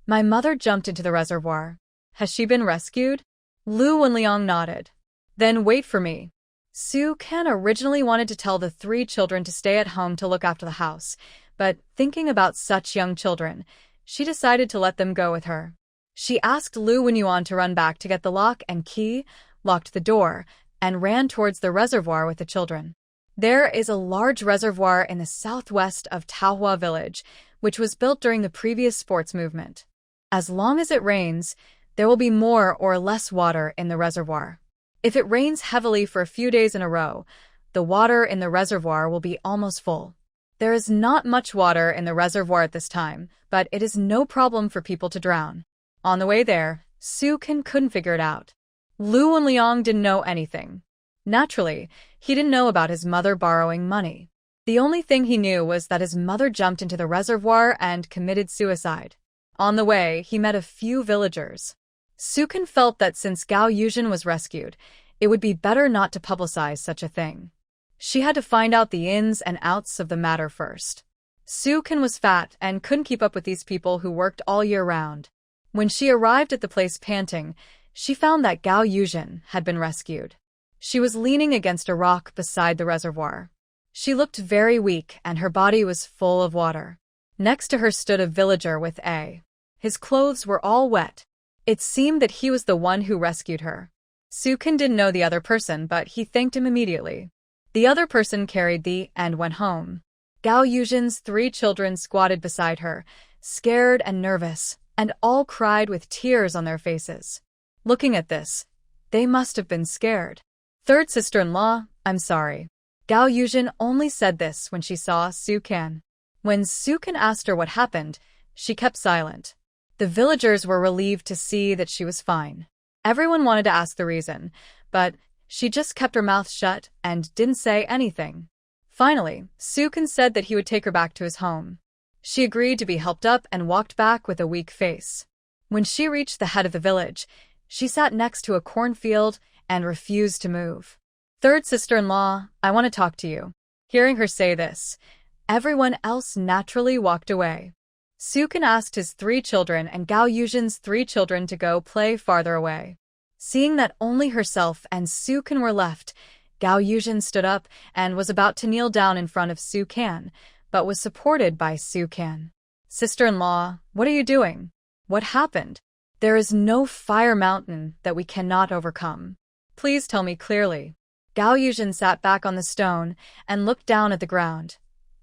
My mother jumped into the reservoir. Has she been rescued? Lu Wenliang nodded. Then wait for me. Su Kan originally wanted to tell the three children to stay at home to look after the house, but thinking about such young children, she decided to let them go with her. She asked Lu Wenyuan to run back to get the lock and key, locked the door, and ran towards the reservoir with the children. There is a large reservoir in the southwest of Taohua village, which was built during the previous sports movement. As long as it rains, there will be more or less water in the reservoir. If it rains heavily for a few days in a row, the water in the reservoir will be almost full. There is not much water in the reservoir at this time, but it is no problem for people to drown. On the way there, Sukin couldn't figure it out. Lu Wenliang didn't know anything. Naturally, he didn't know about his mother borrowing money. The only thing he knew was that his mother jumped into the reservoir and committed suicide. On the way, he met a few villagers. Sukin felt that since Gao Yuzhen was rescued, it would be better not to publicize such a thing. She had to find out the ins and outs of the matter first. Sukin was fat and couldn't keep up with these people who worked all year round. When she arrived at the place panting, she found that Gao Yuzhen had been rescued. She was leaning against a rock beside the reservoir. She looked very weak and her body was full of water. Next to her stood a villager with a. His clothes were all wet. It seemed that he was the one who rescued her. Sukin didn't know the other person, but he thanked him immediately. The other person carried the and went home. Gao Yuzhen's three children squatted beside her, scared and nervous, and all cried with tears on their faces. Looking at this, they must have been scared. Third sister-in-law, I'm sorry. Gao Yuzhen only said this when she saw Su Kan. When Su Kan asked her what happened, she kept silent. The villagers were relieved to see that she was fine. Everyone wanted to ask the reason, but she just kept her mouth shut and didn't say anything. Finally, Su Kan said that he would take her back to his home. She agreed to be helped up and walked back with a weak face. When she reached the head of the village, she sat next to a cornfield and refused to move. Third sister-in-law, I want to talk to you. Hearing her say this, everyone else naturally walked away. Su Kan asked his 3 children and Gao Yuzhen's 3 children to go play farther away. Seeing that only herself and Su Kan were left, Gao Yuzhen stood up and was about to kneel down in front of Su Kan, but was supported by Su Kan. Sister-in-law, what are you doing? What happened? There is no fire mountain that we cannot overcome. Please tell me clearly. Gao Yuzhen sat back on the stone and looked down at the ground.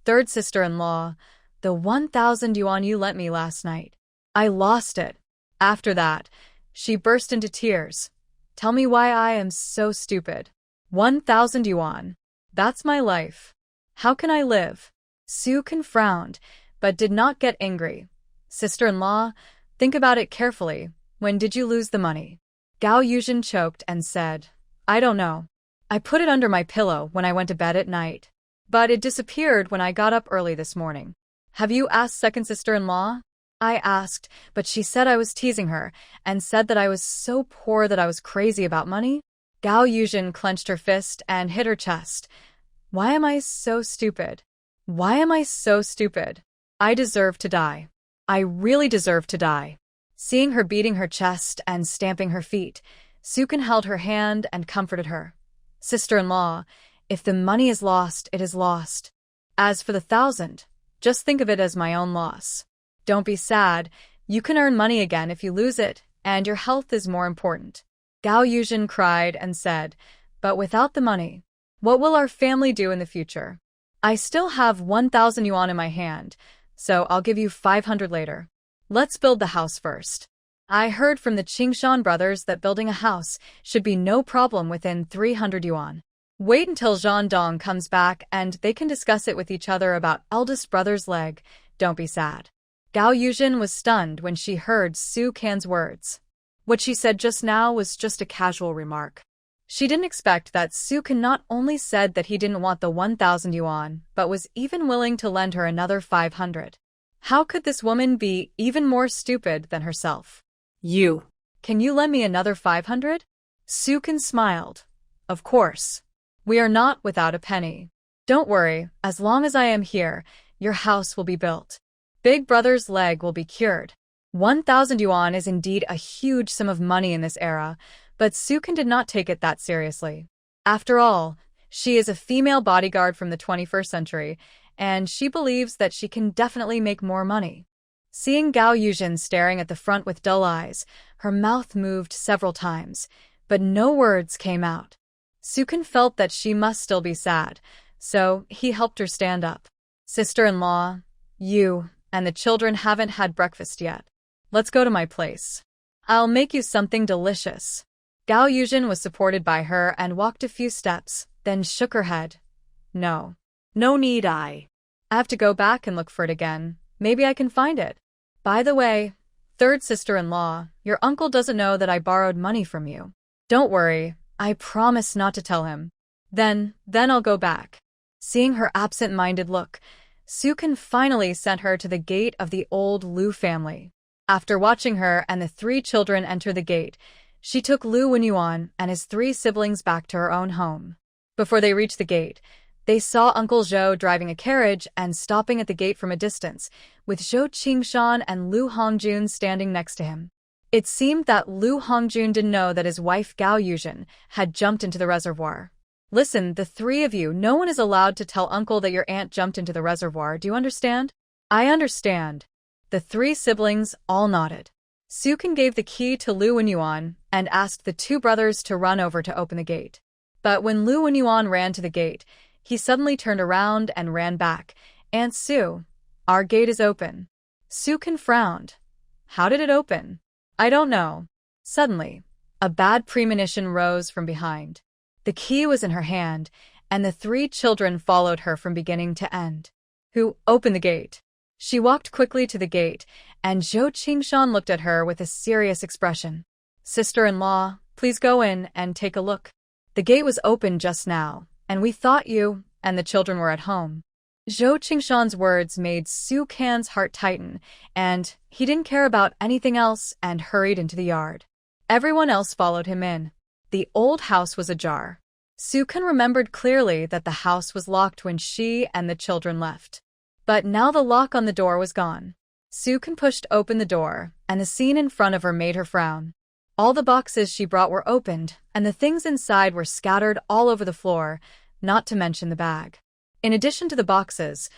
Third sister-in-law, the 1,000 yuan you lent me last night. I lost it. After that, she burst into tears. Tell me why I am so stupid. 1,000 yuan. That's my life. How can I live? Su Kan frowned, but did not get angry. Sister-in-law, think about it carefully. When did you lose the money? Gao Yuzhen choked and said, I don't know. I put it under my pillow when I went to bed at night. But it disappeared when I got up early this morning. Have you asked second sister-in-law? I asked, but she said I was teasing her and said that I was so poor that I was crazy about money. Gao Yuzhen clenched her fist and hit her chest. Why am I so stupid? Why am I so stupid? I deserve to die. I really deserve to die. Seeing her beating her chest and stamping her feet, Su Kan held her hand and comforted her. Sister-in-law, if the money is lost, it is lost. As for the 1,000, just think of it as my own loss. Don't be sad. You can earn money again if you lose it, and your health is more important. Gao Yuzhen cried and said, but without the money, what will our family do in the future? I still have 1,000 yuan in my hand, so I'll give you 500 later. Let's build the house first. I heard from the Qingshan brothers that building a house should be no problem within 300 yuan. Wait until Zhan Dong comes back and they can discuss it with each other about eldest brother's leg. Don't be sad. Gao Yuzhen was stunned when she heard Su Kan's words. What she said just now was just a casual remark. She didn't expect that Su Kan not only said that he didn't want the 1,000 yuan, but was even willing to lend her another 500. How could this woman be even more stupid than herself? Can you lend me another 500? Su Kan smiled. Of course. We are not without a penny. Don't worry, as long as I am here, your house will be built. Big brother's leg will be cured. 1,000 yuan is indeed a huge sum of money in this era, but Su Kan did not take it that seriously. After all, she is a female bodyguard from the 21st century, and she believes that she can definitely make more money. Seeing Gao Yuzhen staring at the front with dull eyes, her mouth moved several times, but no words came out. Su Kan felt that she must still be sad, so he helped her stand up. Sister-in-law, you and the children haven't had breakfast yet. Let's go to my place. I'll make you something delicious. Gao Yuzhen was supported by her and walked a few steps, then shook her head. No. No need. I have to go back and look for it again. Maybe I can find it. By the way, third sister-in-law, your uncle doesn't know that I borrowed money from you. Don't worry. I promise not to tell him. Then I'll go back. Seeing her absent-minded look, Su Kan finally sent her to the gate of the old Lu family. After watching her and the 3 children enter the gate, she took Lu Wenyuan and his 3 siblings back to her own home. Before they reached the gate, they saw Uncle Zhou driving a carriage and stopping at the gate from a distance, with Zhou Qingshan and Lu Hongjun standing next to him. It seemed that Lu Hongjun didn't know that his wife Gao Yuzhen had jumped into the reservoir. Listen, the 3 of you, no one is allowed to tell Uncle that your aunt jumped into the reservoir, do you understand? I understand. The 3 siblings all nodded. Su Kan gave the key to Lu Wenyuan and asked the 2 brothers to run over to open the gate. But when Lu Wenyuan ran to the gate, he suddenly turned around and ran back. Aunt Su, our gate is open. Su Kan frowned. How did it open? I don't know. Suddenly, a bad premonition rose from behind. The key was in her hand, and the three children followed her from beginning to end. Who opened the gate? She walked quickly to the gate, and Zhou Qingshan looked at her with a serious expression. Sister-in-law, please go in and take a look. The gate was open just now, and we thought you and the children were at home. Zhou Qingshan's words made Su Can's heart tighten, and he didn't care about anything else and hurried into the yard. Everyone else followed him in. The old house was ajar. Su Can remembered clearly that the house was locked when she and the children left. But now the lock on the door was gone. Su Can pushed open the door, and the scene in front of her made her frown. All the boxes she brought were opened, and the things inside were scattered all over the floor, not to mention the bag. In addition to the boxes,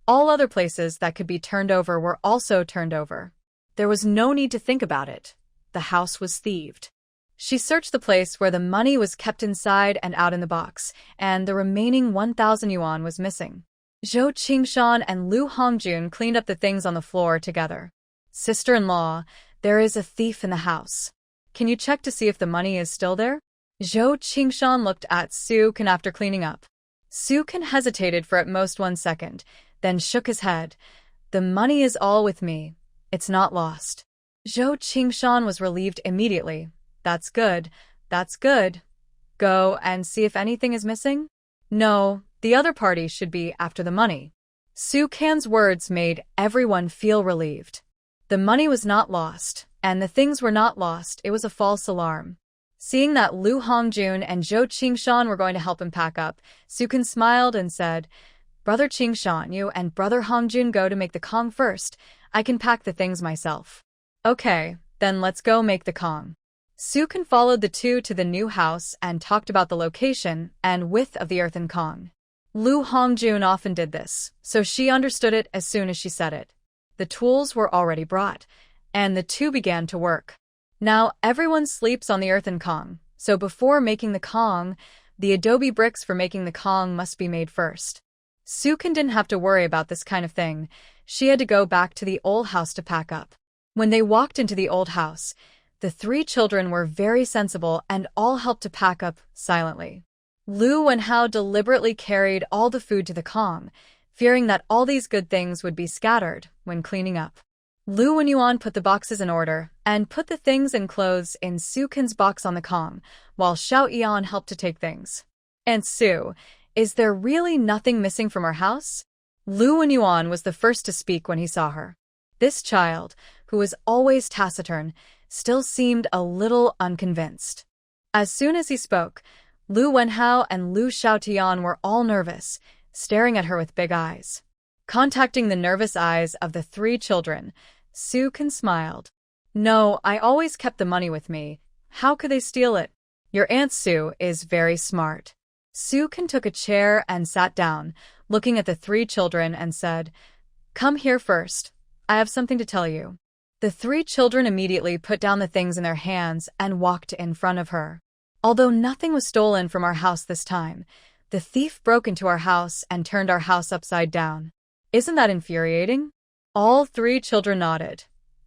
all other places that could be turned over were also turned over. There was no need to think about it. The house was thieved. She searched the place where the money was kept inside and out in the box, and the remaining 1,000 yuan was missing. Zhou Qingshan and Lu Hongjun cleaned up the things on the floor together. Sister-in-law, there is a thief in the house. Can you check to see if the money is still there? Zhou Qingshan looked at Su Can after cleaning up. Su Can hesitated for at most 1 second, then shook his head. The money is all with me. It's not lost. Zhou Qingshan was relieved immediately. That's good. That's good. Go and see if anything is missing? No, the other party should be after the money. Su Can's words made everyone feel relieved. The money was not lost, and the things were not lost. It was a false alarm. Seeing that Lu Hongjun and Zhou Qingshan were going to help him pack up, Su Can smiled and said, Brother Qingshan, you and Brother Hongjun go to make the Kong first. I can pack the things myself. Okay, then let's go make the Kong. Su Can followed the two to the new house and talked about the location and width of the earthen Kong. Lu Hongjun often did this, so she understood it as soon as she said it. The tools were already brought, and the two began to work. Now everyone sleeps on the earthen Kong, so before making the Kong, the adobe bricks for making the Kong must be made first. Su Can didn't have to worry about this kind of thing. She had to go back to the old house to pack up. When they walked into the old house, the three children were very sensible and all helped to pack up silently. Lu Wenhao deliberately carried all the food to the Kong, fearing that all these good things would be scattered when cleaning up. Lu Wenyuan put the boxes in order and put the things and clothes in Su Can's box on the Kong, while Xiao Yan helped to take things. Aunt Su, is there really nothing missing from our house? Lu Wenyuan was the first to speak when he saw her. This child, who was always taciturn, still seemed a little unconvinced. As soon as he spoke, Lu Wenhao and Lu Xiaotian were all nervous, staring at her with big eyes. Contacting the nervous eyes of the three children, Su Can smiled. No, I always kept the money with me. How could they steal it? Your Aunt Su is very smart. Su Can took a chair and sat down, looking at the three children and said, Come here first. I have something to tell you. The three children immediately put down the things in their hands and walked in front of her. Although nothing was stolen from our house this time, the thief broke into our house and turned our house upside down. Isn't that infuriating? All three children nodded.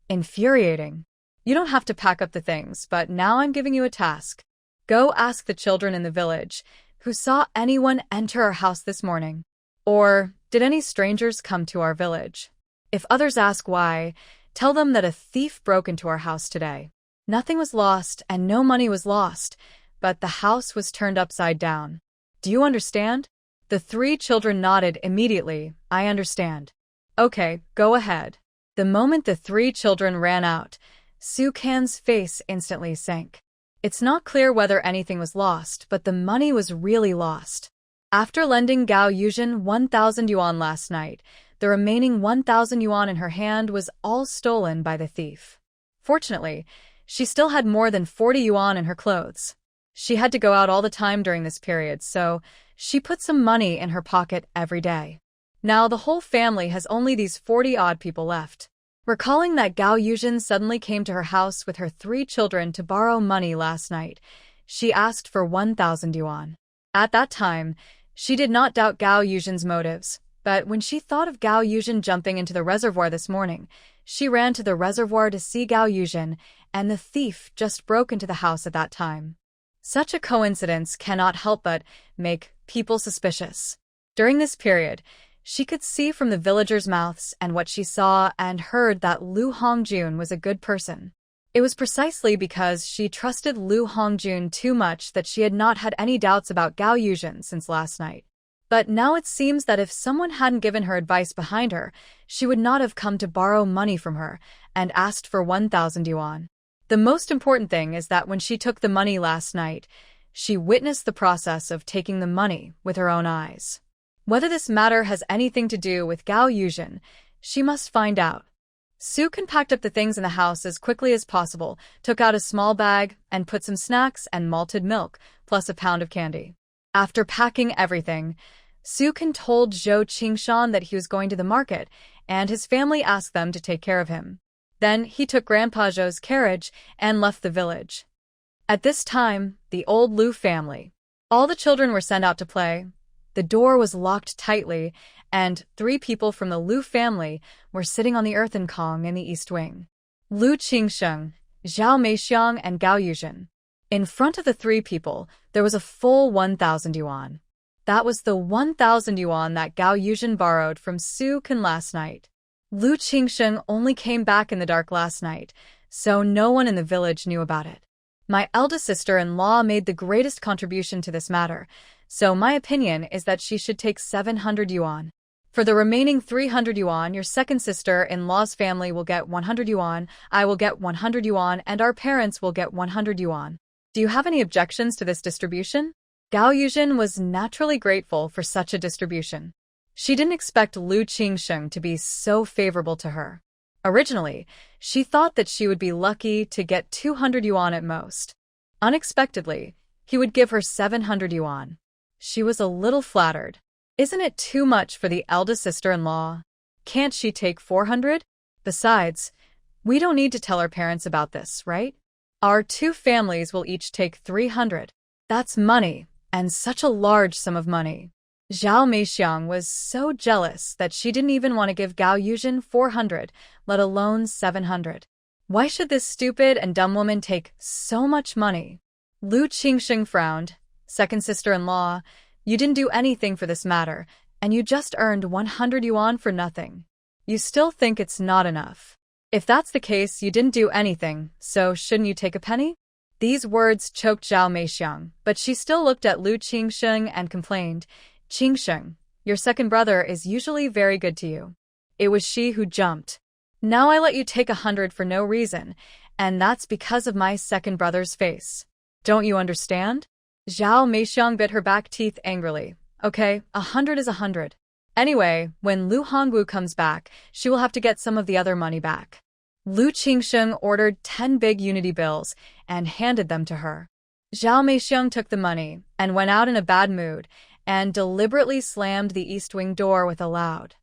Infuriating. You don't have to pack up the things, but now I'm giving you a task. Go ask the children in the village who saw anyone enter our house this morning. Or, did any strangers come to our village? If others ask why, tell them that a thief broke into our house today. Nothing was lost and no money was lost, but the house was turned upside down. Do you understand? The three children nodded immediately. I understand. Okay, go ahead. The moment the three children ran out, Su Can's face instantly sank. It's not clear whether anything was lost, but the money was really lost. After lending Gao Yuzhen 1,000 yuan last night, the remaining 1,000 yuan in her hand was all stolen by the thief. Fortunately, she still had more than 40 yuan in her clothes. She had to go out all the time during this period, so she put some money in her pocket every day. Now the whole family has only these 40-odd people left. Recalling that Gao Yuzhen suddenly came to her house with her three children to borrow money last night, she asked for 1,000 yuan. At that time, she did not doubt Gao Yuzhen's motives, but when she thought of Gao Yuzhen jumping into the reservoir this morning, She ran to the reservoir to see Gao Yuzhen, and the thief just broke into the house at that time. Such a coincidence cannot help but make people suspicious. During this period, she could see from the villagers' mouths and what she saw and heard that Lu Hongjun was a good person. It was precisely because she trusted Lu Hongjun too much that she had not had any doubts about Gao Yuzhen since last night. But now it seems that if someone hadn't given her advice behind her, she would not have come to borrow money from her and asked for 1,000 yuan. The most important thing is that when she took the money last night, she witnessed the process of taking the money with her own eyes. Whether this matter has anything to do with Gao Yuzhen, she must find out. Sukin packed up the things in the house as quickly as possible, took out a small bag, and put some snacks and malted milk, plus a pound of candy. After packing everything, Sukin told Zhou Qingshan that he was going to the market, and his family asked them to take care of him. Then he took Grandpa Zhou's carriage and left the village. At this time, the old Lu family. All the children were sent out to play. The door was locked tightly, and 3 people from the Lu family were sitting on the earthen kong in the east wing. Lu Qingsheng, Zhao Meixiang, and Gao Yuzhen. In front of the 3 people, there was a full 1,000 yuan. That was the 1,000 yuan that Gao Yuzhen borrowed from Su Kan last night. Lu Qingsheng only came back in the dark last night, so no one in the village knew about it. My eldest sister-in-law made the greatest contribution to this matter, so my opinion is that she should take 700 yuan. For the remaining 300 yuan, your second sister-in-law's family will get 100 yuan, I will get 100 yuan, and our parents will get 100 yuan. Do you have any objections to this distribution? Gao Yuzhen was naturally grateful for such a distribution. She didn't expect Lu Qingsheng to be so favorable to her. Originally, she thought that she would be lucky to get 200 yuan at most. Unexpectedly, he would give her 700 yuan. She was a little flattered. Isn't it too much for the eldest sister-in-law? Can't she take 400? Besides, we don't need to tell our parents about this, right? Our 2 families will each take 300. That's money, and such a large sum of money. Zhao Meixiang was so jealous that she didn't even want to give Gao Yuzhen 400, let alone 700. Why should this stupid and dumb woman take so much money? Lu Qingsheng frowned. Second sister-in-law, you didn't do anything for this matter, and you just earned 100 yuan for nothing. You still think it's not enough. If that's the case, you didn't do anything, so shouldn't you take a penny? These words choked Zhao Meixiang, but she still looked at Lu Qingsheng and complained, Qingsheng, your second brother is usually very good to you. It was she who jumped. Now I let you take 100 for no reason, and that's because of my second brother's face. Don't you understand? Zhao Meixiang bit her back teeth angrily. Okay, 100 is 100. Anyway, when Lu Hongwu comes back, she will have to get some of the other money back. Lu Qingsheng ordered 10 big unity bills and handed them to her. Zhao Meixiang took the money and went out in a bad mood and deliberately slammed the east wing door with a loud.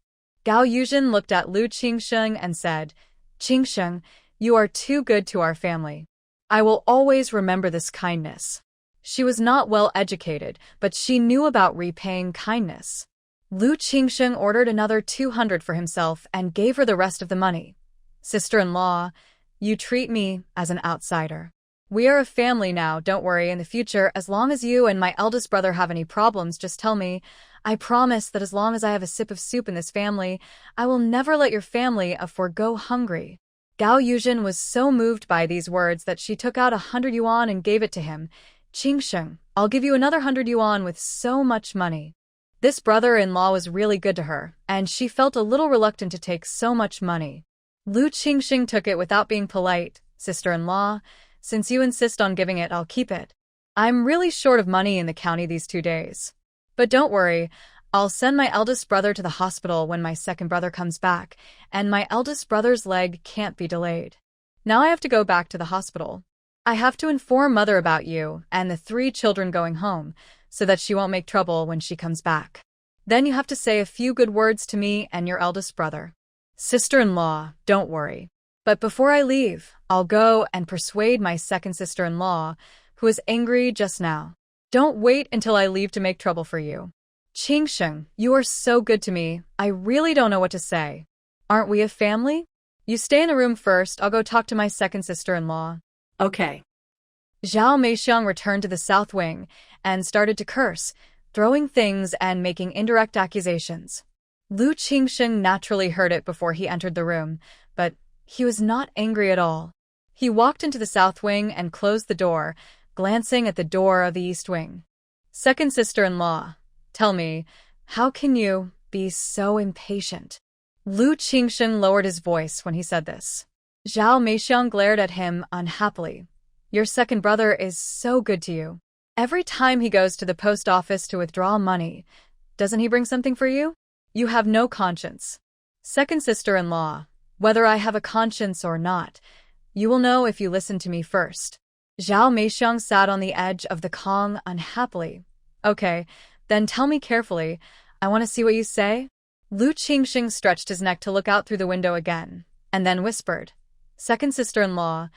Gao Yuzhen looked at Lu Qingsheng and said, Qingsheng, you are too good to our family. I will always remember this kindness. She was not well educated, but she knew about repaying kindness. Lu Qingsheng ordered another 200 for himself and gave her the rest of the money. Sister-in-law, you treat me as an outsider. We are a family now, don't worry. In the future, as long as you and my eldest brother have any problems, just tell me. I promise that as long as I have a sip of soup in this family, I will never let your family forgo hungry. Gao Yuzhen was so moved by these words that she took out 100 yuan and gave it to him. Qingsheng, I'll give you another 100 yuan with so much money. This brother-in-law was really good to her, and she felt a little reluctant to take so much money. Lu Qingsheng took it without being polite. Sister-in-law, since you insist on giving it, I'll keep it. I'm really short of money in the county these 2 days. But don't worry, I'll send my eldest brother to the hospital when my second brother comes back, and my eldest brother's leg can't be delayed. Now I have to go back to the hospital. I have to inform Mother about you and the 3 children going home, so that she won't make trouble when she comes back. Then you have to say a few good words to me and your eldest brother. Sister-in-law, don't worry. But before I leave, I'll go and persuade my second sister-in-law, who is angry just now. Don't wait until I leave to make trouble for you. Qingsheng, you are so good to me, I really don't know what to say. Aren't we a family? You stay in the room first, I'll go talk to my second sister-in-law. Okay. Zhao Meixiang returned to the south wing and started to curse, throwing things and making indirect accusations. Lu Qingsheng naturally heard it before he entered the room, but he was not angry at all. He walked into the south wing and closed the door, glancing at the door of the east wing. Second sister-in-law, tell me, how can you be so impatient? Lu Qingsheng lowered his voice when he said this. Zhao Meixiang glared at him unhappily. Your second brother is so good to you. Every time he goes to the post office to withdraw money, doesn't he bring something for you? You have no conscience. Second sister-in-law, whether I have a conscience or not, you will know if you listen to me first. Zhao Meixiang sat on the edge of the Kong unhappily. Okay, then tell me carefully. I want to see what you say. Lu Qingsheng stretched his neck to look out through the window again, and then whispered, Second sister-in-law,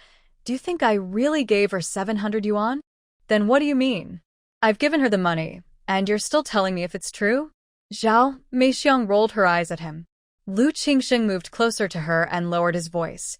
do you think I really gave her 700 yuan? Then what do you mean? I've given her the money, and you're still telling me if it's true? Zhao Meixiang rolled her eyes at him. Lu Qingsheng moved closer to her and lowered his voice.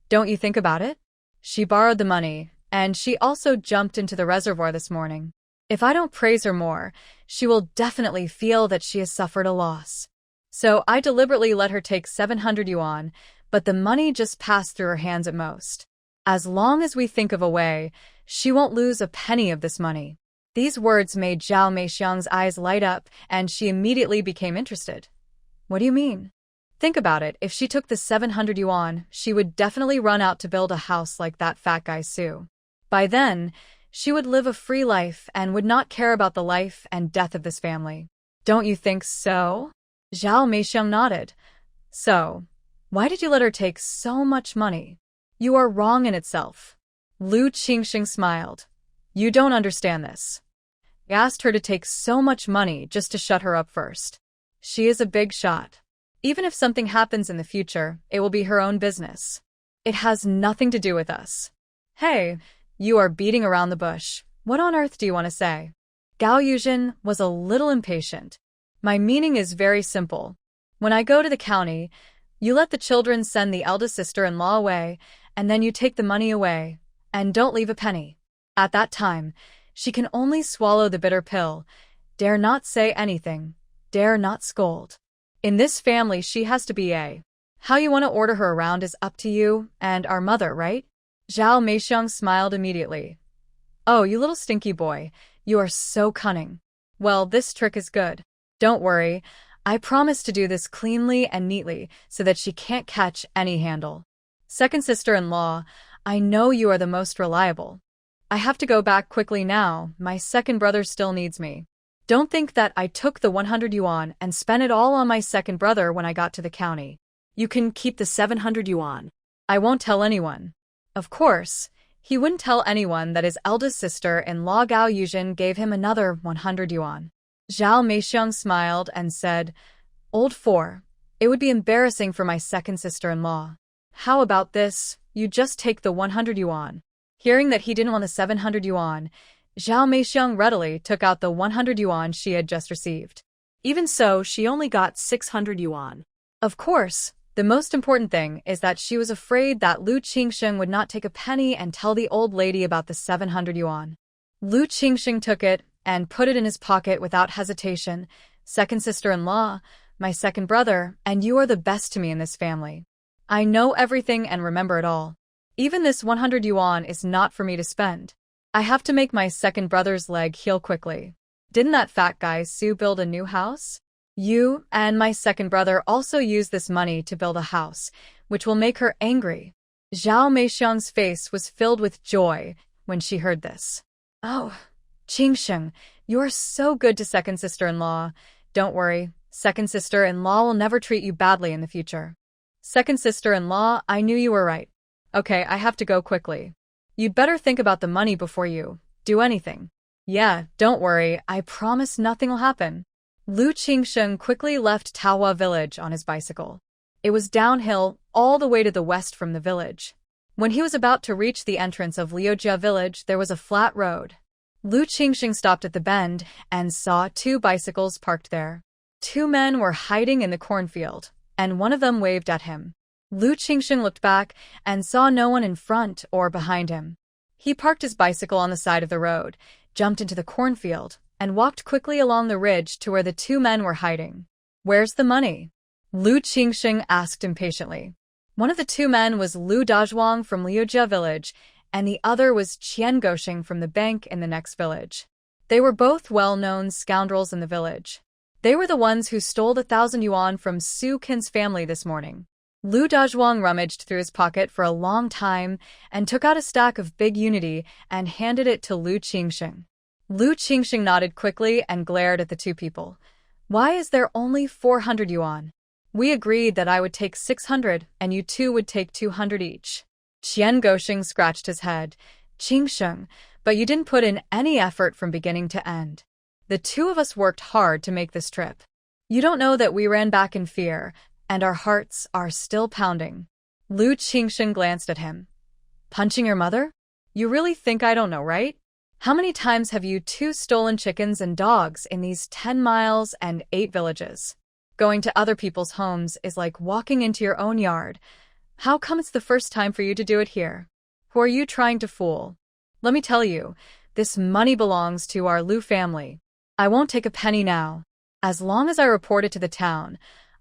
Don't you think about it? She borrowed the money, and she also jumped into the reservoir this morning. If I don't praise her more, she will definitely feel that she has suffered a loss. So I deliberately let her take 700 yuan, but the money just passed through her hands at most. As long as we think of a way, she won't lose a penny of this money. These words made Zhao Meixiang's eyes light up, and she immediately became interested. What do you mean? Think about it, if she took the 700 yuan, she would definitely run out to build a house like that fat guy Su. By then, she would live a free life and would not care about the life and death of this family. Don't you think so? Zhao Meixiang nodded. So, why did you let her take so much money? You are wrong in itself. Lu Qingsheng smiled. You don't understand this. I asked her to take so much money just to shut her up first. She is a big shot. Even if something happens in the future, it will be her own business. It has nothing to do with us. Hey, you are beating around the bush. What on earth do you want to say? Gao Yuzhen was a little impatient. My meaning is very simple. When I go to the county, you let the children send the eldest sister-in-law away, and then you take the money away, and don't leave a penny. At that time, she can only swallow the bitter pill, dare not say anything, dare not scold. In this family, she has to be a. How you want to order her around is up to you and our mother, right? Zhao Meixiang smiled immediately. Oh, you little stinky boy, you are so cunning. Well, this trick is good. Don't worry, I promise to do this cleanly and neatly so that she can't catch any handle. Second sister-in-law, I know you are the most reliable. I have to go back quickly now, my second brother still needs me. Don't think that I took the 100 yuan and spent it all on my second brother when I got to the county. You can keep the 700 yuan. I won't tell anyone. Of course, he wouldn't tell anyone that his eldest sister-in-law Gao Yuzhen gave him another 100 yuan. Zhao Meixiang smiled and said, Old four, it would be embarrassing for my second sister-in-law. How about this, you just take the 100 yuan. Hearing that he didn't want the 700 yuan, Zhao Meixiang readily took out the 100 yuan she had just received. Even so, she only got 600 yuan. Of course, the most important thing is that she was afraid that Lu Qingsheng would not take a penny and tell the old lady about the 700 yuan. Lu Qingsheng took it and put it in his pocket without hesitation. Second sister-in-law, my second brother, and you are the best to me in this family. I know everything and remember it all. Even this 100 yuan is not for me to spend. I have to make my second brother's leg heal quickly. Didn't that fat guy Su build a new house? You and my second brother also use this money to build a house, which will make her angry. Zhao Meixiang's face was filled with joy when she heard this. Oh, Qingsheng, you're so good to second sister-in-law. Don't worry, second sister-in-law will never treat you badly in the future. Second sister-in-law, I knew you were right. Okay, I have to go quickly. You'd better think about the money before you do anything. Yeah, don't worry, I promise nothing will happen. Lu Qingsheng quickly left Taohua village on his bicycle. It was downhill all the way to the west from the village. When he was about to reach the entrance of Liujia village, there was a flat road. Lu Qingsheng stopped at the bend and saw two bicycles parked there. Two men were hiding in the cornfield, and one of them waved at him. Lu Qingsheng looked back and saw no one in front or behind him. He parked his bicycle on the side of the road, jumped into the cornfield, and walked quickly along the ridge to where the two men were hiding. "Where's the money?" Lu Qingsheng asked impatiently. One of the two men was Lu Dazhuang from Liujia village, and the other was Qian Gosheng from the bank in the next village. They were both well-known scoundrels in the village. They were the ones who stole the 1,000 yuan from Su Qin's family this morning. Lu Dazhuang rummaged through his pocket for a long time and took out a stack of big unity and handed it to Lu Qingsheng. Lu Qingsheng nodded quickly and glared at the two people. "Why is there only 400 yuan? We agreed that I would take 600 and you two would take 200 each." Qian Gosheng scratched his head. "Qingsheng, but you didn't put in any effort from beginning to end. The two of us worked hard to make this trip. You don't know that we ran back in fear, and our hearts are still pounding." Lu Qingsheng glanced at him. "Punching your mother? You really think I don't know, right? How many times have you two stolen chickens and dogs in these 10 miles and 8 villages? Going to other people's homes is like walking into your own yard. How come it's the first time for you to do it here? Who are you trying to fool? Let me tell you, this money belongs to our Lu family. I won't take a penny now. As long as I report it to the town.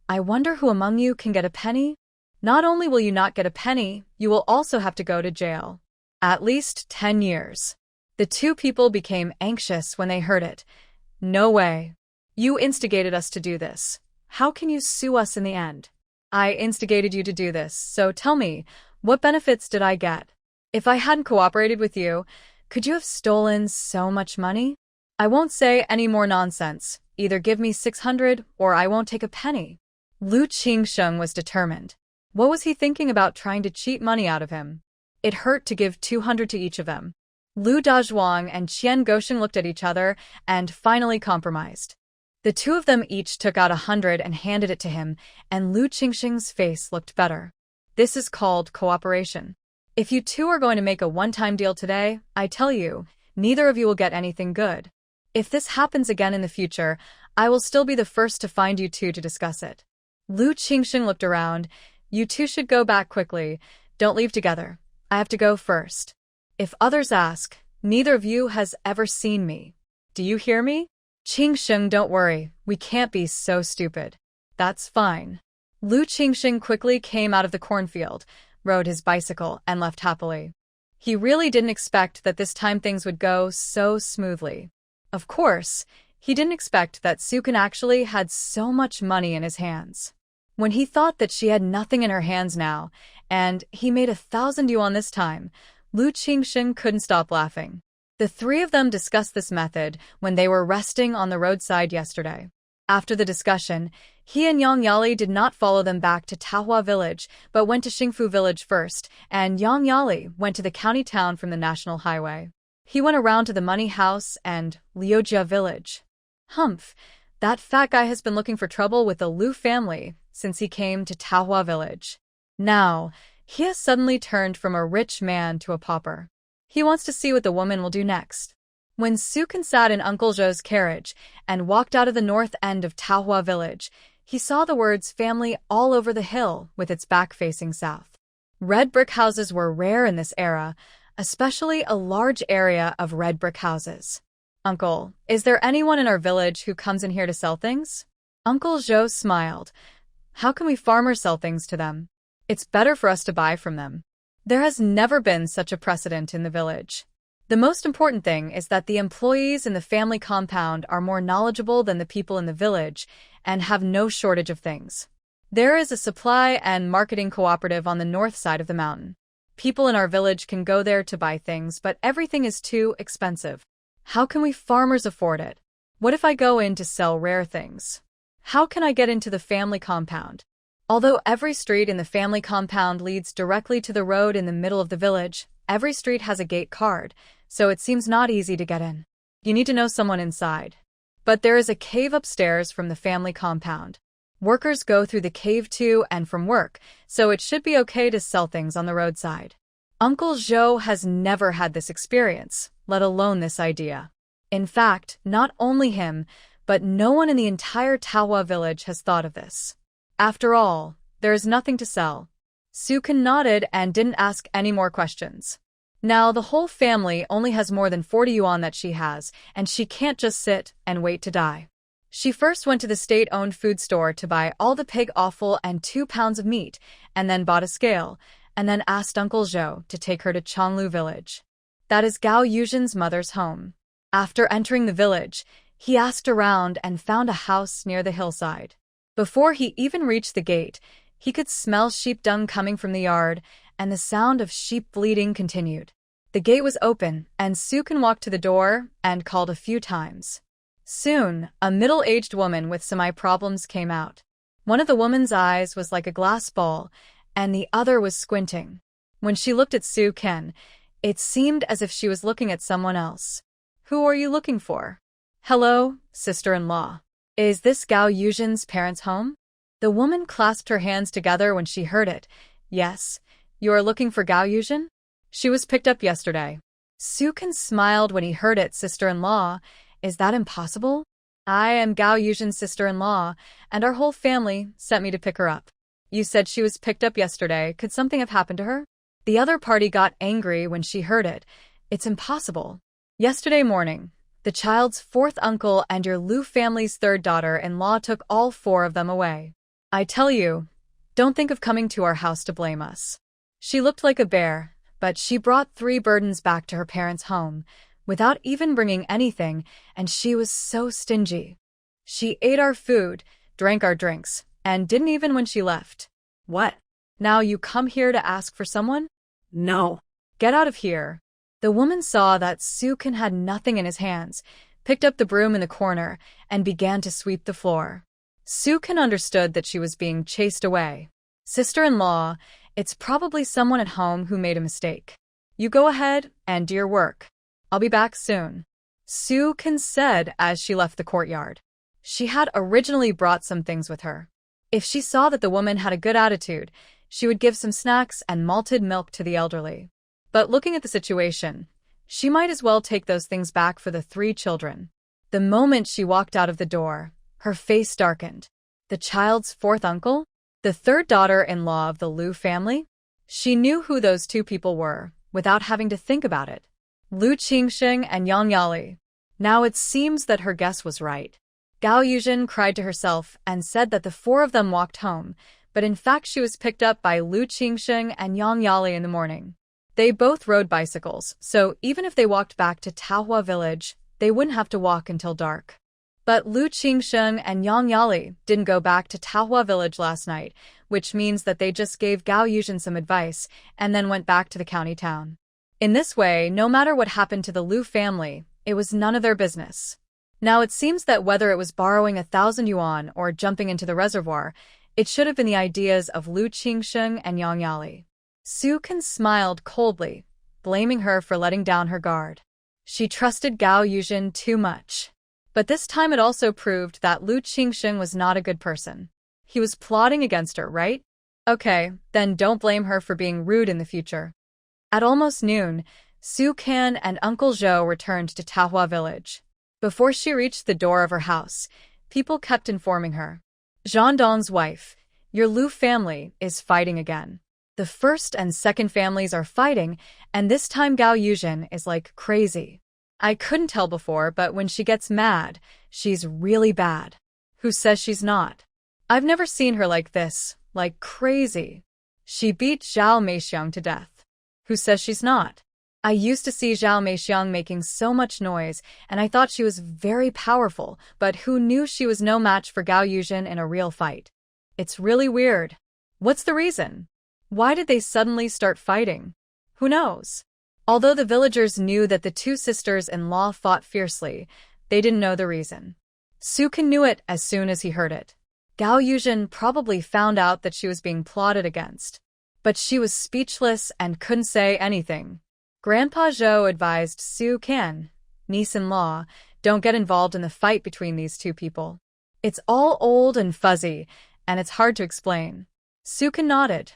I wonder who among you can get a penny? Not only will you not get a penny, you will also have to go to jail. At least 10 years. The two people became anxious when they heard it. "No way. You instigated us to do this. How can you sue us in the end?" "I instigated you to do this, so tell me, what benefits did I get? If I hadn't cooperated with you, could you have stolen so much money? I won't say any more nonsense. Either give me 600 or I won't take a penny." Lu Qingsheng was determined. What was he thinking about trying to cheat money out of him? It hurt to give 200 to each of them. Lu Dazhuang and Qian Gosheng looked at each other and finally compromised. The two of them each took out 100 and handed it to him, and Lu Qingsheng's face looked better. This is called cooperation. If you two are going to make a one-time deal today, I tell you, neither of you will get anything good. If this happens again in the future, I will still be the first to find you two to discuss it. Lu Qingsheng looked around. "You two should go back quickly. Don't leave together. I have to go first. If others ask, neither of you has ever seen me. Do you hear me?" "Qingsheng, don't worry. We can't be so stupid." "That's fine." Lu Qingsheng quickly came out of the cornfield, rode his bicycle, and left happily. He really didn't expect that this time things would go so smoothly. Of course, he didn't expect that Su Qin actually had so much money in his hands. When he thought that she had nothing in her hands now, and he made 1,000 yuan this time, Lu Qingsheng couldn't stop laughing. The three of them discussed this method when they were resting on the roadside yesterday. After the discussion, he and Yang Yali did not follow them back to Taohua village, but went to Xingfu village first, and Yang Yali went to the county town from the national highway. He went around to the money house and Liujia village. Humph, that fat guy has been looking for trouble with the Lu family since he came to Taohua village. Now, he has suddenly turned from a rich man to a pauper. He wants to see what the woman will do next. When Su Qin sat in Uncle Zhou's carriage and walked out of the north end of Taohua village, he saw the words family all over the hill with its back facing south. Red brick houses were rare in this era, especially a large area of red brick houses. "Uncle, is there anyone in our village who comes in here to sell things?" Uncle Zhou smiled. "How can we farmers sell things to them? It's better for us to buy from them. There has never been such a precedent in the village. The most important thing is that the employees in the family compound are more knowledgeable than the people in the village and have no shortage of things. There is a supply and marketing cooperative on the north side of the mountain. People in our village can go there to buy things, but everything is too expensive. How can we farmers afford it? What if I go in to sell rare things? How can I get into the family compound? Although every street in the family compound leads directly to the road in the middle of the village, every street has a gate card, so it seems not easy to get in. You need to know someone inside. But there is a cave upstairs from the family compound. Workers go through the cave to and from work, so it should be okay to sell things on the roadside. Uncle Zhou has never had this experience, let alone this idea. In fact, not only him, but no one in the entire Taohua village has thought of this. After all, there is nothing to sell. Sukin nodded and didn't ask any more questions. Now, the whole family only has more than 40 yuan that she has, and she can't just sit and wait to die. She first went to the state-owned food store to buy all the pig offal and 2 pounds of meat, and then bought a scale, and then asked Uncle Zhou to take her to Chonglu village. That is Gao Yuzhen's mother's home. After entering the village, he asked around and found a house near the hillside. Before he even reached the gate, he could smell sheep dung coming from the yard, and the sound of sheep bleating continued. The gate was open, and Sukin walked to the door and called a few times. Soon, a middle-aged woman with some eye problems came out. One of the woman's eyes was like a glass ball, and the other was squinting. When she looked at Sukin, it seemed as if she was looking at someone else. "Who are you looking for?" "Hello, sister-in-law. Is this Gao Yuzhen's parents' home?" The woman clasped her hands together when she heard it. "Yes. You are looking for Gao Yuzhen? She was picked up yesterday." Sukin smiled when he heard it. "Sister-in-law? Is that impossible? I am Gao Yuzhen's sister-in-law, and our whole family sent me to pick her up." "You said she was picked up yesterday. Could something have happened to her?" The other party got angry when she heard it. "It's impossible. Yesterday morning, the child's fourth uncle and your Liu family's third daughter-in-law took all 4 of them away. I tell you, don't think of coming to our house to blame us. She looked like a bear, but she brought 3 burdens back to her parents' home, without even bringing anything, and she was so stingy. She ate our food, drank our drinks, and didn't even when she left." "What? Now you come here to ask for someone?" "No. Get out of here." The woman saw that Sukin had nothing in his hands, picked up the broom in the corner, and began to sweep the floor. Sukin understood that she was being chased away. "Sister-in-law, it's probably someone at home who made a mistake. You go ahead and do your work. I'll be back soon," Sukin said as she left the courtyard. She had originally brought some things with her. If she saw that the woman had a good attitude, she would give some snacks and malted milk to the elderly. But looking at the situation, she might as well take those things back for the 3 children. The moment she walked out of the door, her face darkened. The child's 4th uncle? The 3rd daughter-in-law of the Liu family? She knew who those 2 people were, without having to think about it. Liu Qingsheng and Yang Yali. Now it seems that her guess was right. Gao Yuzhen cried to herself and said that the 4 of them walked home, but in fact she was picked up by Liu Qingsheng and Yang Yali in the morning. They both rode bicycles, so even if they walked back to Taohua village, they wouldn't have to walk until dark. But Liu Qingsheng and Yang Yali didn't go back to Taohua village last night, which means that they just gave Gao Yuzhen some advice and then went back to the county town. In this way, no matter what happened to the Liu family, it was none of their business. Now it seems that whether it was borrowing 1,000 yuan or jumping into the reservoir, it should have been the ideas of Liu Qingsheng and Yang Yali. Sukin smiled coldly, blaming her for letting down her guard. She trusted Gao Yuzhen too much. But this time it also proved that Liu Qingsheng was not a good person. He was plotting against her, right? Okay, then don't blame her for being rude in the future. At almost noon, Sukin and Uncle Zhou returned to Taohua village. Before she reached the door of her house, people kept informing her. "Zhandong's wife, your Liu family is fighting again. The 1st and 2nd families are fighting, and this time Gao Yuzhen is like crazy. I couldn't tell before, but when she gets mad, she's really bad." "Who says she's not? I've never seen her like this, like crazy. She beat Zhao Meixiang to death." "Who says she's not? I used to see Zhao Meixiang making so much noise, and I thought she was very powerful, but who knew she was no match for Gao Yuzhen in a real fight? It's really weird. What's the reason? Why did they suddenly start fighting? Who knows?" Although the villagers knew that the 2 sisters-in-law fought fiercely, they didn't know the reason. Sukin knew it as soon as he heard it. Gao Yuzhen probably found out that she was being plotted against. But she was speechless and couldn't say anything. Grandpa Zhou advised Sukin, niece-in-law, don't get involved in the fight between these 2 people. It's all old and fuzzy, and it's hard to explain. Sukin nodded.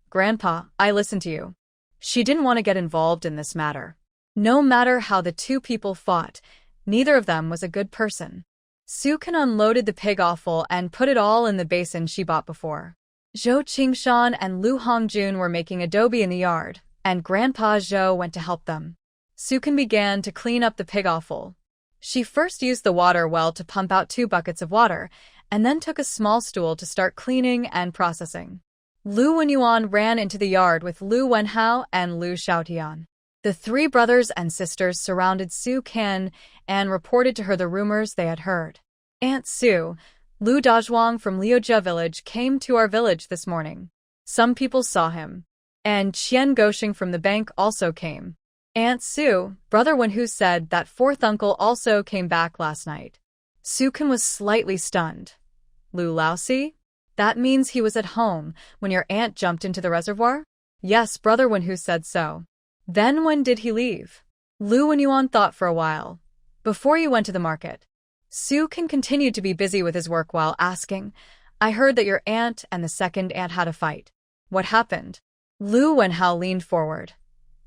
"Grandpa, I listen to you." She didn't want to get involved in this matter. No matter how the 2 people fought, neither of them was a good person. Sukin unloaded the pig offal and put it all in the basin she bought before. Zhou Qingshan and Lu Hongjun were making adobe in the yard, and Grandpa Zhou went to help them. Sukan began to clean up the pig offal. She first used the water well to pump out 2 buckets of water, and then took a small stool to start cleaning and processing. Lu Wenyuan ran into the yard with Lu Wenhao and Lu Xiaotian. The 3 brothers and sisters surrounded Su Kan and reported to her the rumors they had heard. Aunt Su, Lu Dazhuang from Liujia village came to our village this morning. Some people saw him. And Qian Goshing from the bank also came. Aunt Su, Brother Wenhu said that 4th uncle also came back last night. Su Kan was slightly stunned. Lu Laosi? That means he was at home when your aunt jumped into the reservoir? Yes, Brother Wenhu said so. Then when did he leave? Lu Wenyuan thought for a while. Before you went to the market. Su Kan continued to be busy with his work while asking, I heard that your aunt and the second aunt had a fight. What happened? Lu Wenhao leaned forward.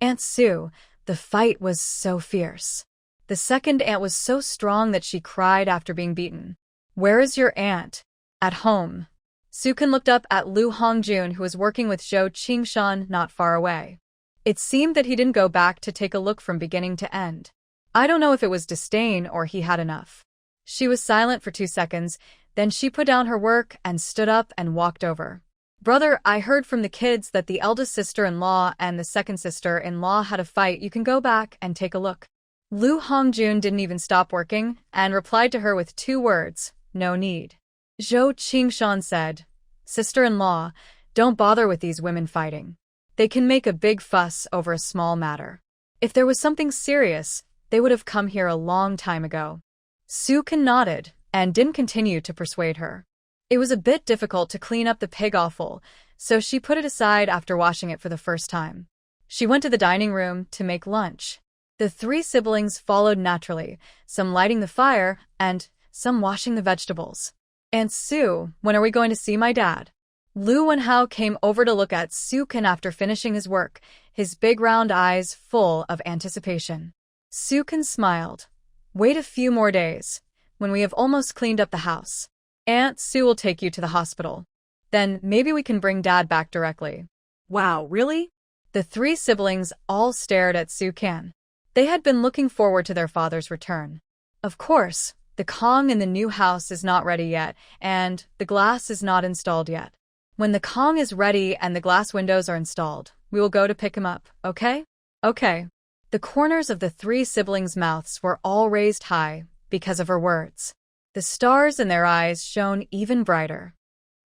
Aunt Su, the fight was so fierce. The second aunt was so strong that she cried after being beaten. Where is your aunt? At home. Su Kan looked up at Lu Hongjun, who was working with Zhou Qingshan not far away. It seemed that he didn't go back to take a look from beginning to end. I don't know if it was disdain or he had enough. She was silent for 2 seconds, then she put down her work and stood up and walked over. Brother, I heard from the kids that the eldest sister-in-law and the second sister-in-law had a fight. You can go back and take a look. Lu Hongjun didn't even stop working and replied to her with 2 words, no need. Zhou Qingshan said, Sister-in-law, don't bother with these women fighting. They can make a big fuss over a small matter. If there was something serious, they would have come here a long time ago. Su Kan nodded and didn't continue to persuade her. It was a bit difficult to clean up the pig offal, so she put it aside after washing it for the first time. She went to the dining room to make lunch. The 3 siblings followed naturally, some lighting the fire and some washing the vegetables. Aunt Su, when are we going to see my dad? Lu Wenhao came over to look at Su Kan after finishing his work, his big round eyes full of anticipation. Su Kan smiled. Wait a few more days, when we have almost cleaned up the house. Aunt Su will take you to the hospital. Then maybe we can bring Dad back directly. Wow, really? The 3 siblings all stared at Su Kan. They had been looking forward to their father's return. Of course, the Kong in the new house is not ready yet, and the glass is not installed yet. When the Kong is ready and the glass windows are installed, we will go to pick him up, okay? Okay. The corners of the 3 siblings' mouths were all raised high because of her words. The stars in their eyes shone even brighter.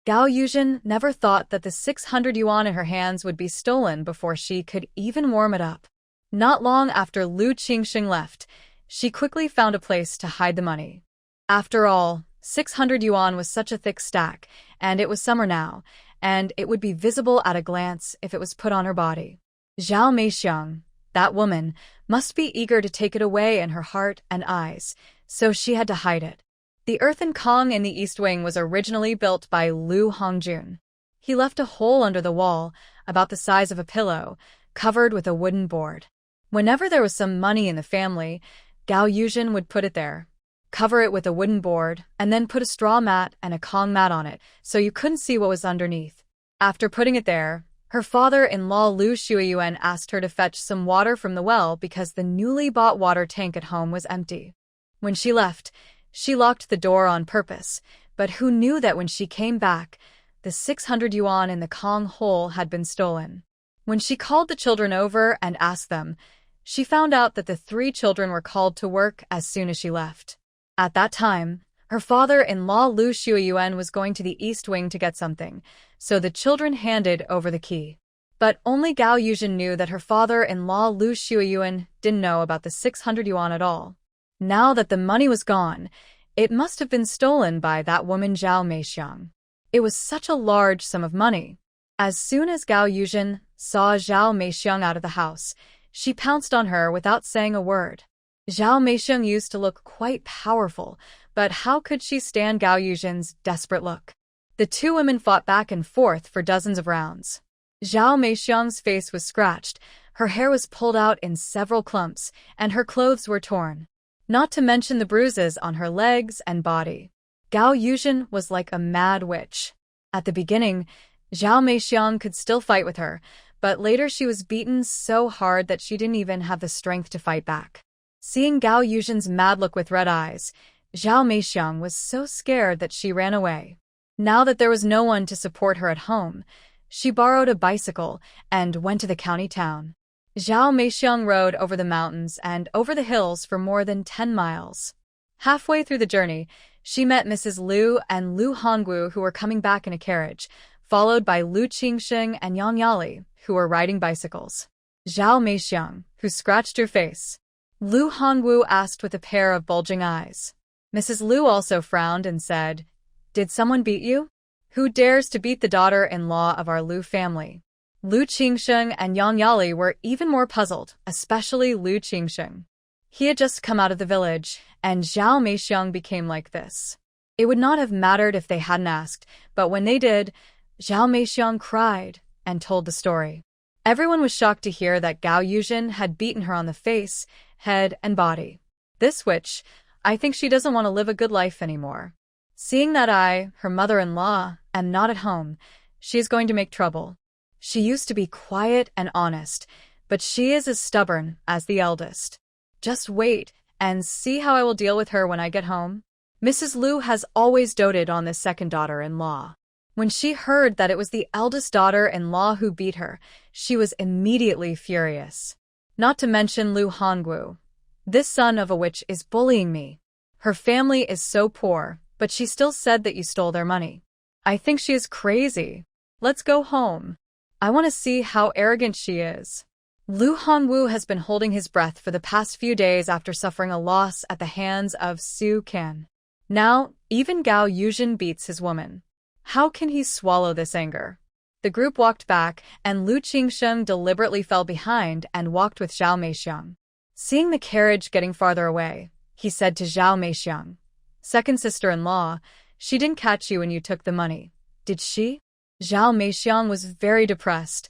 Gao Yuzhen never thought that the 600 yuan in her hands would be stolen before she could even warm it up. Not long after Lu Qingxing left, she quickly found a place to hide the money. After all, 600 yuan was such a thick stack, and it was summer now, and it would be visible at a glance if it was put on her body. Zhao Meixiang, that woman, must be eager to take it away in her heart and eyes, so she had to hide it. The earthen Kong in the East Wing was originally built by Lu Hongjun. He left a hole under the wall, about the size of a pillow, covered with a wooden board. Whenever there was some money in the family, Gao Yuzhen would put it there, cover it with a wooden board, and then put a straw mat and a Kong mat on it, so you couldn't see what was underneath. After putting it there, her father-in-law Lu Shuiyuan asked her to fetch some water from the well because the newly bought water tank at home was empty. When she left, she locked the door on purpose, but who knew that when she came back, the 600 yuan in the Kong hole had been stolen. When she called the children over and asked them, she found out that the 3 children were called to work as soon as she left. At that time, her father-in-law Lu Shuiyuan was going to the East Wing to get something, so the children handed over the key. But only Gao Yuzhen knew that her father-in-law Lu Shuiyuan didn't know about the 600 yuan at all. Now that the money was gone, it must have been stolen by that woman Zhao Meixiang. It was such a large sum of money. As soon as Gao Yuzhen saw Zhao Meixiang out of the house, she pounced on her without saying a word. Zhao Meixiang used to look quite powerful, but how could she stand Gao Yuzhen's desperate look? The 2 women fought back and forth for dozens of rounds. Zhao Meixiang's face was scratched, her hair was pulled out in several clumps, and her clothes were torn. Not to mention the bruises on her legs and body. Gao Yuzhen was like a mad witch. At the beginning, Zhao Meixiang could still fight with her, but later she was beaten so hard that she didn't even have the strength to fight back. Seeing Gao Yuzhen's mad look with red eyes, Zhao Meixiang was so scared that she ran away. Now that there was no one to support her at home, she borrowed a bicycle and went to the county town. Zhao Meixiang rode over the mountains and over the hills for more than 10 miles. Halfway through the journey, she met Mrs. Liu and Lu Hongwu, who were coming back in a carriage, followed by Lu Qingsheng and Yang Yali, who were riding bicycles. Zhao Meixiang, who scratched her face. Lu Hongwu asked with a pair of bulging eyes. Mrs. Liu also frowned and said, "Did someone beat you? Who dares to beat the daughter-in-law of our Liu family?" Lu Qingsheng and Yang Yali were even more puzzled, especially Lu Qingsheng. He had just come out of the village, and Zhao Meixiang became like this. It would not have mattered if they hadn't asked, but when they did, Zhao Meixiang cried and told the story. Everyone was shocked to hear that Gao Yuzhen had beaten her on the face, head, and body. This witch, I think she doesn't want to live a good life anymore. Seeing that I, her mother-in-law, am not at home, she is going to make trouble. She used to be quiet and honest, but she is as stubborn as the eldest. Just wait and see how I will deal with her when I get home. Mrs. Liu has always doted on this second daughter-in-law. When she heard that it was the eldest daughter-in-law who beat her, she was immediately furious. Not to mention Lu Hongwu. This son of a witch is bullying me. Her family is so poor, but she still said that you stole their money. I think she is crazy. Let's go home. I want to see how arrogant she is. Lu Hongwu has been holding his breath for the past few days after suffering a loss at the hands of Su Can. Now, even Gao Yuzhen beats his woman. How can he swallow this anger? The group walked back, and Lu Qingsheng deliberately fell behind and walked with Zhao Meixiang. Seeing the carriage getting farther away, he said to Zhao Meixiang, "Second sister-in-law, she didn't catch you when you took the money, did she?" Zhao Meixiang was very depressed.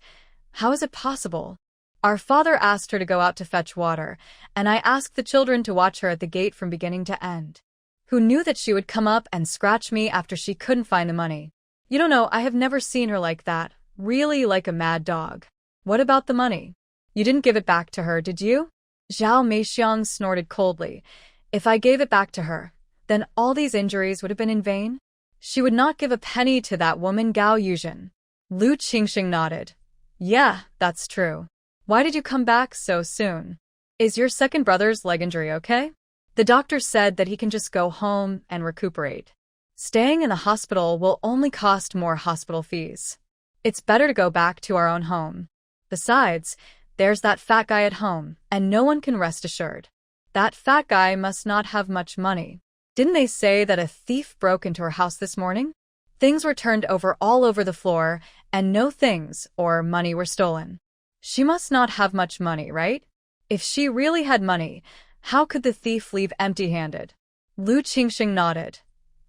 How is it possible? Our father asked her to go out to fetch water, and I asked the children to watch her at the gate from beginning to end. Who knew that she would come up and scratch me after she couldn't find the money? You don't know, I have never seen her like that, really like a mad dog. What about the money? You didn't give it back to her, did you? Zhao Meixiang snorted coldly. If I gave it back to her, then all these injuries would have been in vain? She would not give a penny to that woman Gao Yuzhen. Lu Qingsheng nodded. Yeah, that's true. Why did you come back so soon? Is your second brother's leg injury okay? The doctor said that he can just go home and recuperate. Staying in the hospital will only cost more hospital fees. It's better to go back to our own home. Besides, there's that fat guy at home, and no one can rest assured. That fat guy must not have much money. Didn't they say that a thief broke into her house this morning? Things were turned over all over the floor, and no things or money were stolen. She must not have much money, right? If she really had money, how could the thief leave empty-handed? Lu Qingsheng nodded.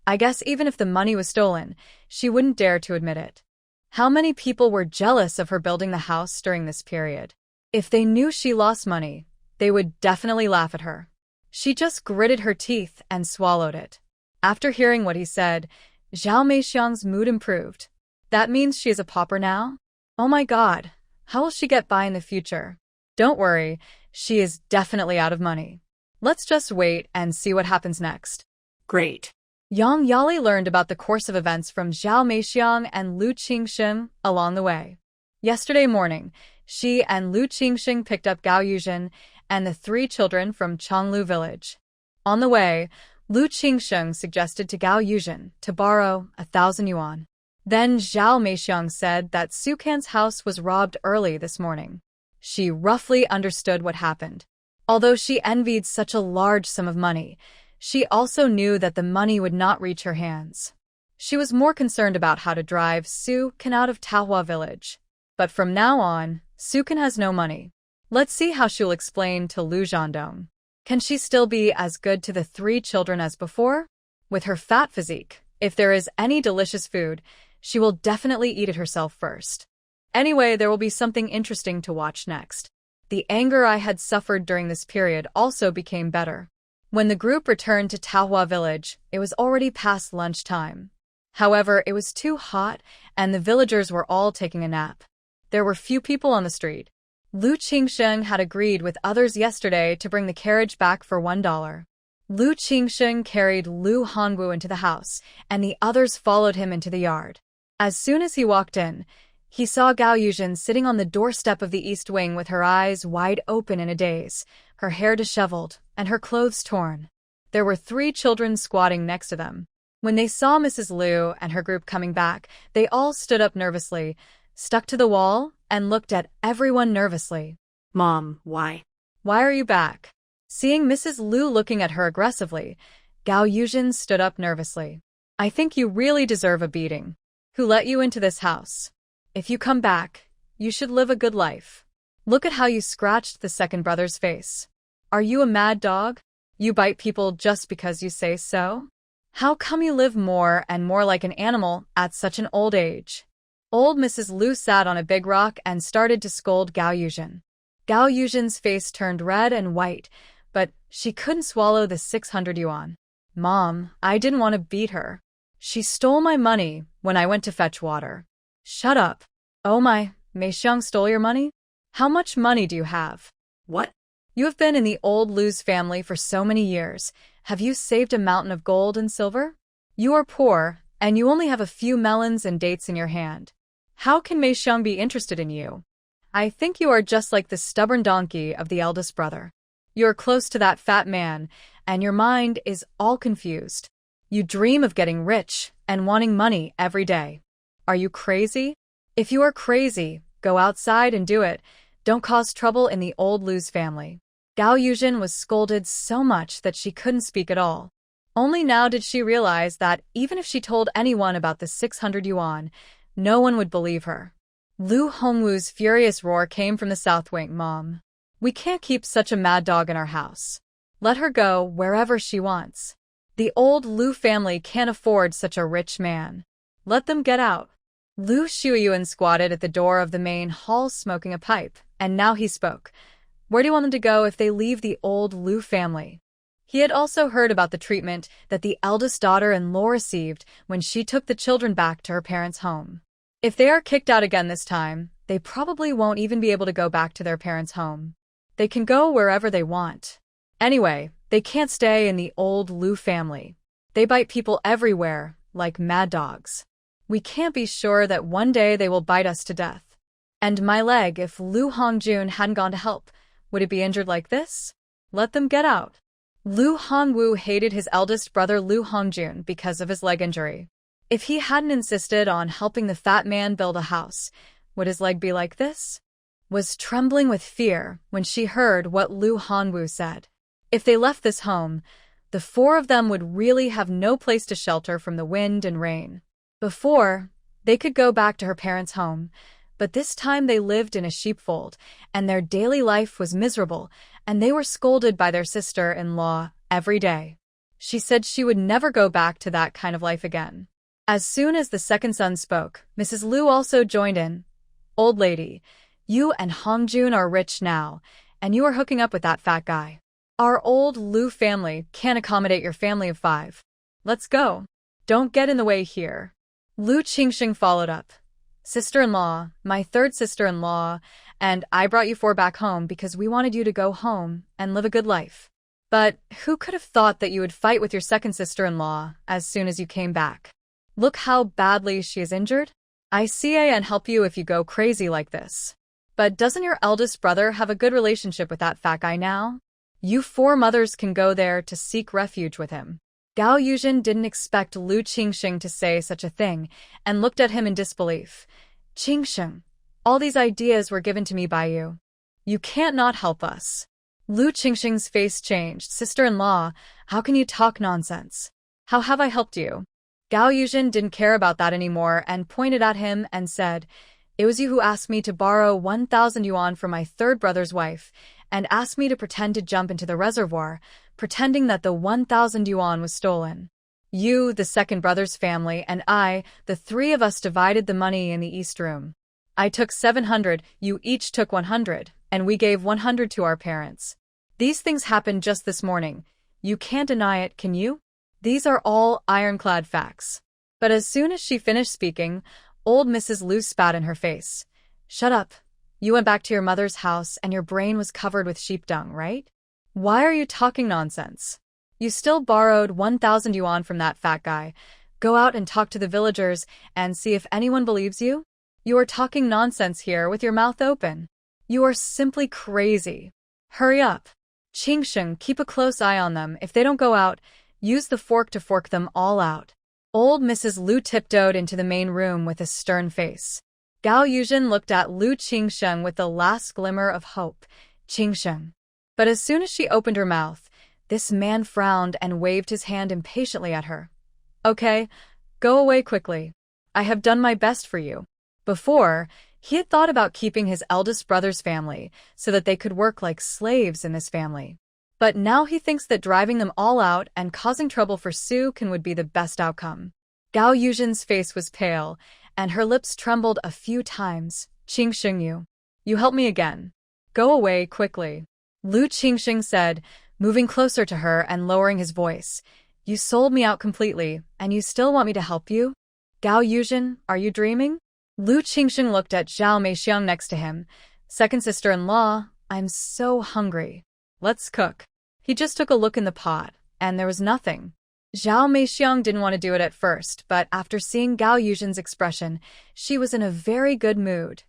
I guess even if the money was stolen, she wouldn't dare to admit it. How many people were jealous of her building the house during this period? If they knew she lost money, they would definitely laugh at her. She just gritted her teeth and swallowed it. After hearing what he said, Zhao Meixiang's mood improved. That means she is a pauper now? Oh my god, how will she get by in the future? Don't worry, she is definitely out of money. Let's just wait and see what happens next. Great. Yang Yali learned about the course of events from Zhao Meixiang and Lu Qingsheng along the way. Yesterday morning, she and Lu Qingsheng picked up Gao Yuzhen and the 3 children from Chonglu village. On the way, Lu Qingsheng suggested to Gao Yuzhen to borrow 1,000 yuan. Then Zhao Meixiang said that Su Can's house was robbed early this morning. She roughly understood what happened. Although she envied such a large sum of money, she also knew that the money would not reach her hands. She was more concerned about how to drive Su Can out of Taohua village. But from now on, Su Can has no money. Let's see how she'll explain to Lu Zhandong. Can she still be as good to the 3 children as before? With her fat physique, if there is any delicious food, she will definitely eat it herself first. Anyway, there will be something interesting to watch next. The anger I had suffered during this period also became better. When the group returned to Taohua village, it was already past lunchtime. However, it was too hot, and the villagers were all taking a nap. There were few people on the street. Lu Qingsheng had agreed with others yesterday to bring the carriage back for $1. Lu Qingsheng carried Lu Hongwu into the house, and the others followed him into the yard. As soon as he walked in, he saw Gao Yuzhen sitting on the doorstep of the east wing with her eyes wide open in a daze, her hair disheveled, and her clothes torn. There were 3 children squatting next to them. When they saw Mrs. Liu and her group coming back, they all stood up nervously, stuck to the wall, and looked at everyone nervously. Mom, why? Why are you back? Seeing Mrs. Liu looking at her aggressively, Gao Yuzhen stood up nervously. I think you really deserve a beating. Who let you into this house? If you come back, you should live a good life. Look at how you scratched the second brother's face. Are you a mad dog? You bite people just because you say so? How come you live more and more like an animal at such an old age? Old Mrs. Liu sat on a big rock and started to scold Gao Yuzhen. Gao Yuzhen's face turned red and white, but she couldn't swallow the 600 yuan. Mom, I didn't want to beat her. She stole my money when I went to fetch water. Shut up. Oh my, Mei Xiang stole your money? How much money do you have? What? You have been in the old Liu's family for so many years. Have you saved a mountain of gold and silver? You are poor, and you only have a few melons and dates in your hand. How can Mei Xiang be interested in you? I think you are just like the stubborn donkey of the eldest brother. You are close to that fat man, and your mind is all confused. You dream of getting rich and wanting money every day. Are you crazy? If you are crazy, go outside and do it. Don't cause trouble in the old Liu's family. Gao Yuzhen was scolded so much that she couldn't speak at all. Only now did she realize that even if she told anyone about the 600 yuan, no one would believe her. Lu Hongwu's furious roar came from the south wing. Mom, we can't keep such a mad dog in our house. Let her go wherever she wants. The old Lu family can't afford such a rich man. Let them get out. Lu Shuiyuan squatted at the door of the main hall smoking a pipe, and now he spoke. Where do you want them to go if they leave the old Lu family? He had also heard about the treatment that the eldest daughter-in-law received when she took the children back to her parents' home. If they are kicked out again this time, they probably won't even be able to go back to their parents' home. They can go wherever they want. Anyway, they can't stay in the old Lu family. They bite people everywhere, like mad dogs. We can't be sure that one day they will bite us to death. And my leg, if Lu Hongjun hadn't gone to help, would it be injured like this? Let them get out. Lu Hongwu hated his eldest brother Lu Hongjun because of his leg injury. If he hadn't insisted on helping the fat man build a house, would his leg be like this? Was trembling with fear when she heard what Lu Hongwu said. If they left this home, the 4 of them would really have no place to shelter from the wind and rain. Before, they could go back to her parents' home, but this time they lived in a sheepfold, and their daily life was miserable, and they were scolded by their sister-in-law every day. She said she would never go back to that kind of life again. As soon as the second son spoke, Mrs. Liu also joined in. Old lady, you and Hongjun are rich now, and you are hooking up with that fat guy. Our old Liu family can't accommodate your family of 5. Let's go. Don't get in the way here. Lu Qingsheng followed up. Sister-in-law, my third sister-in-law, and I brought you 4 back home because we wanted you to go home and live a good life. But who could have thought that you would fight with your second sister-in-law as soon as you came back? Look how badly she is injured. I see and help you if you go crazy like this. But doesn't your eldest brother have a good relationship with that fat guy now? You 4 mothers can go there to seek refuge with him. Gao Yuzhen didn't expect Lu Qingsheng to say such a thing and looked at him in disbelief. Qingsheng, all these ideas were given to me by you. You can't not help us. Lu Qingsheng's face changed. Sister-in-law, how can you talk nonsense? How have I helped you? Gao Yuzhen didn't care about that anymore and pointed at him and said, It was you who asked me to borrow 1,000 yuan from my third brother's wife and asked me to pretend to jump into the reservoir, pretending that the 1,000 yuan was stolen. You, the second brother's family, and I, the 3 of us divided the money in the east room. I took 700, you each took 100, and we gave 100 to our parents. These things happened just this morning. You can't deny it, can you? These are all ironclad facts. But as soon as she finished speaking, old Mrs. Lu spat in her face. Shut up. You went back to your mother's house and your brain was covered with sheep dung, right? Why are you talking nonsense? You still borrowed 1,000 yuan from that fat guy. Go out and talk to the villagers and see if anyone believes you. You are talking nonsense here with your mouth open. You are simply crazy. Hurry up. Qingsheng, keep a close eye on them. If they don't go out, use the fork to fork them all out. Old Mrs. Lu tiptoed into the main room with a stern face. Gao Yuzhen looked at Lu Qingsheng with the last glimmer of hope. Qingsheng. But as soon as she opened her mouth, this man frowned and waved his hand impatiently at her. Okay, go away quickly. I have done my best for you. Before, he had thought about keeping his eldest brother's family so that they could work like slaves in this family. But now he thinks that driving them all out and causing trouble for Su Can would be the best outcome. Gao Yuzhen's face was pale, and her lips trembled a few times. Qingsheng, you help me again. Go away quickly. Lu Qingsheng said, moving closer to her and lowering his voice. You sold me out completely, and you still want me to help you? Gao Yuzhen, are you dreaming? Lu Qingsheng looked at Zhao Meixiang next to him. Second sister-in-law, I'm so hungry. Let's cook. He just took a look in the pot, and there was nothing. Zhao Meixiang didn't want to do it at first, but after seeing Gao Yuzhen's expression, she was in a very good mood.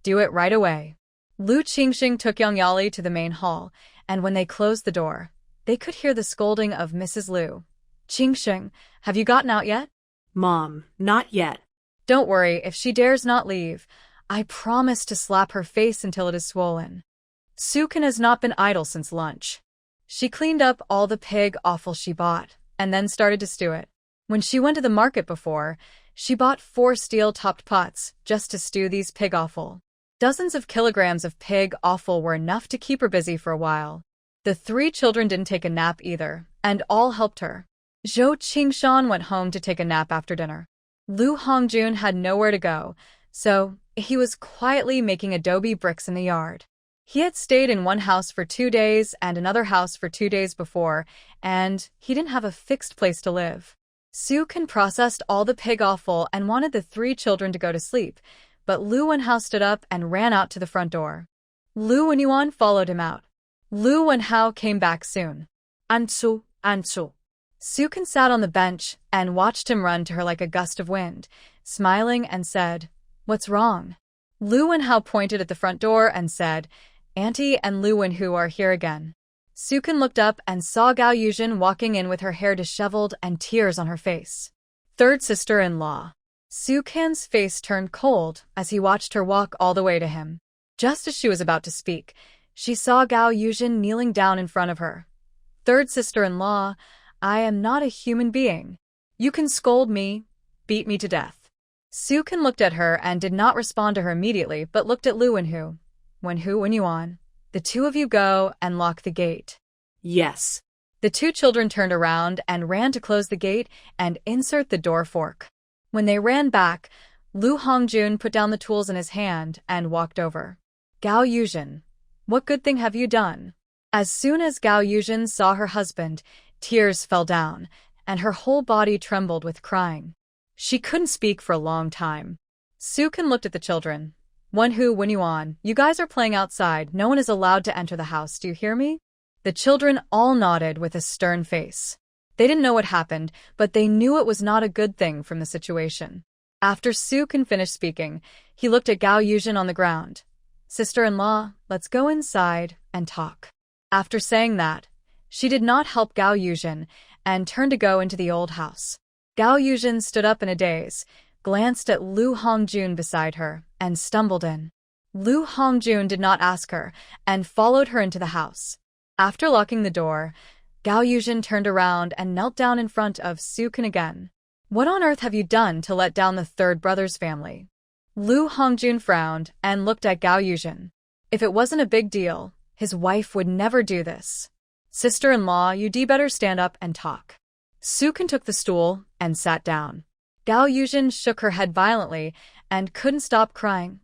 Do it right away. Lu Qingsheng took Yang Yali to the main hall, and when they closed the door, they could hear the scolding of Mrs. Lu. Qingsheng, have you gotten out yet? Mom, not yet. Don't worry, if she dares not leave, I promise to slap her face until it is swollen. Su Can has not been idle since lunch. She cleaned up all the pig offal she bought, and then started to stew it. When she went to the market before, she bought 4 steel-topped pots just to stew these pig offal. Dozens of kilograms of pig offal were enough to keep her busy for a while. The 3 children didn't take a nap either, and all helped her. Zhou Qingshan went home to take a nap after dinner. Lu Hongjun had nowhere to go, so he was quietly making adobe bricks in the yard. He had stayed in one house for 2 days and another house for 2 days before, and he didn't have a fixed place to live. Su Can processed all the pig offal and wanted the 3 children to go to sleep, but Lu Wenhao stood up and ran out to the front door. Lu Wenyuan followed him out. Lu Wenhao came back soon. Ansu, Ansu. Su Can sat on the bench and watched him run to her like a gust of wind, smiling and said, What's wrong? Lu Wenhao pointed at the front door and said, Auntie and Lu Wenhu are here again. Su Can looked up and saw Gao Yuzhen walking in with her hair disheveled and tears on her face. Third sister-in-law. Su Can's face turned cold as he watched her walk all the way to him. Just as she was about to speak, she saw Gao Yuzhen kneeling down in front of her. Third sister-in-law, I am not a human being. You can scold me, beat me to death. Su Can looked at her and did not respond to her immediately, but looked at Lu Wenhu. Wenhu Wenyuan, the 2 of you go and lock the gate. Yes. The 2 children turned around and ran to close the gate and insert the door fork. When they ran back, Lu Hongjun put down the tools in his hand and walked over. Gao Yuzhen, what good thing have you done? As soon as Gao Yuzhen saw her husband, tears fell down, and her whole body trembled with crying. She couldn't speak for a long time. Su Can looked at the children. Wenhu Wenyuan, you guys are playing outside. No one is allowed to enter the house. Do you hear me? The children all nodded with a stern face. They didn't know what happened, but they knew it was not a good thing from the situation. After Su Can finished speaking, he looked at Gao Yuzhen on the ground. Sister-in-law, let's go inside and talk. After saying that, she did not help Gao Yuzhen and turned to go into the old house. Gao Yuzhen stood up in a daze, glanced at Lu Hongjun beside her, and stumbled in. Lu Hongjun did not ask her and followed her into the house. After locking the door, Gao Yuzhen turned around and knelt down in front of Su Can again. What on earth have you done to let down the 3rd brother's family? Lu Hongjun frowned and looked at Gao Yuzhen. If it wasn't a big deal, his wife would never do this. Sister-in-law, you'd better stand up and talk. Su Can took the stool and sat down. Gao Yuzhen shook her head violently and couldn't stop crying.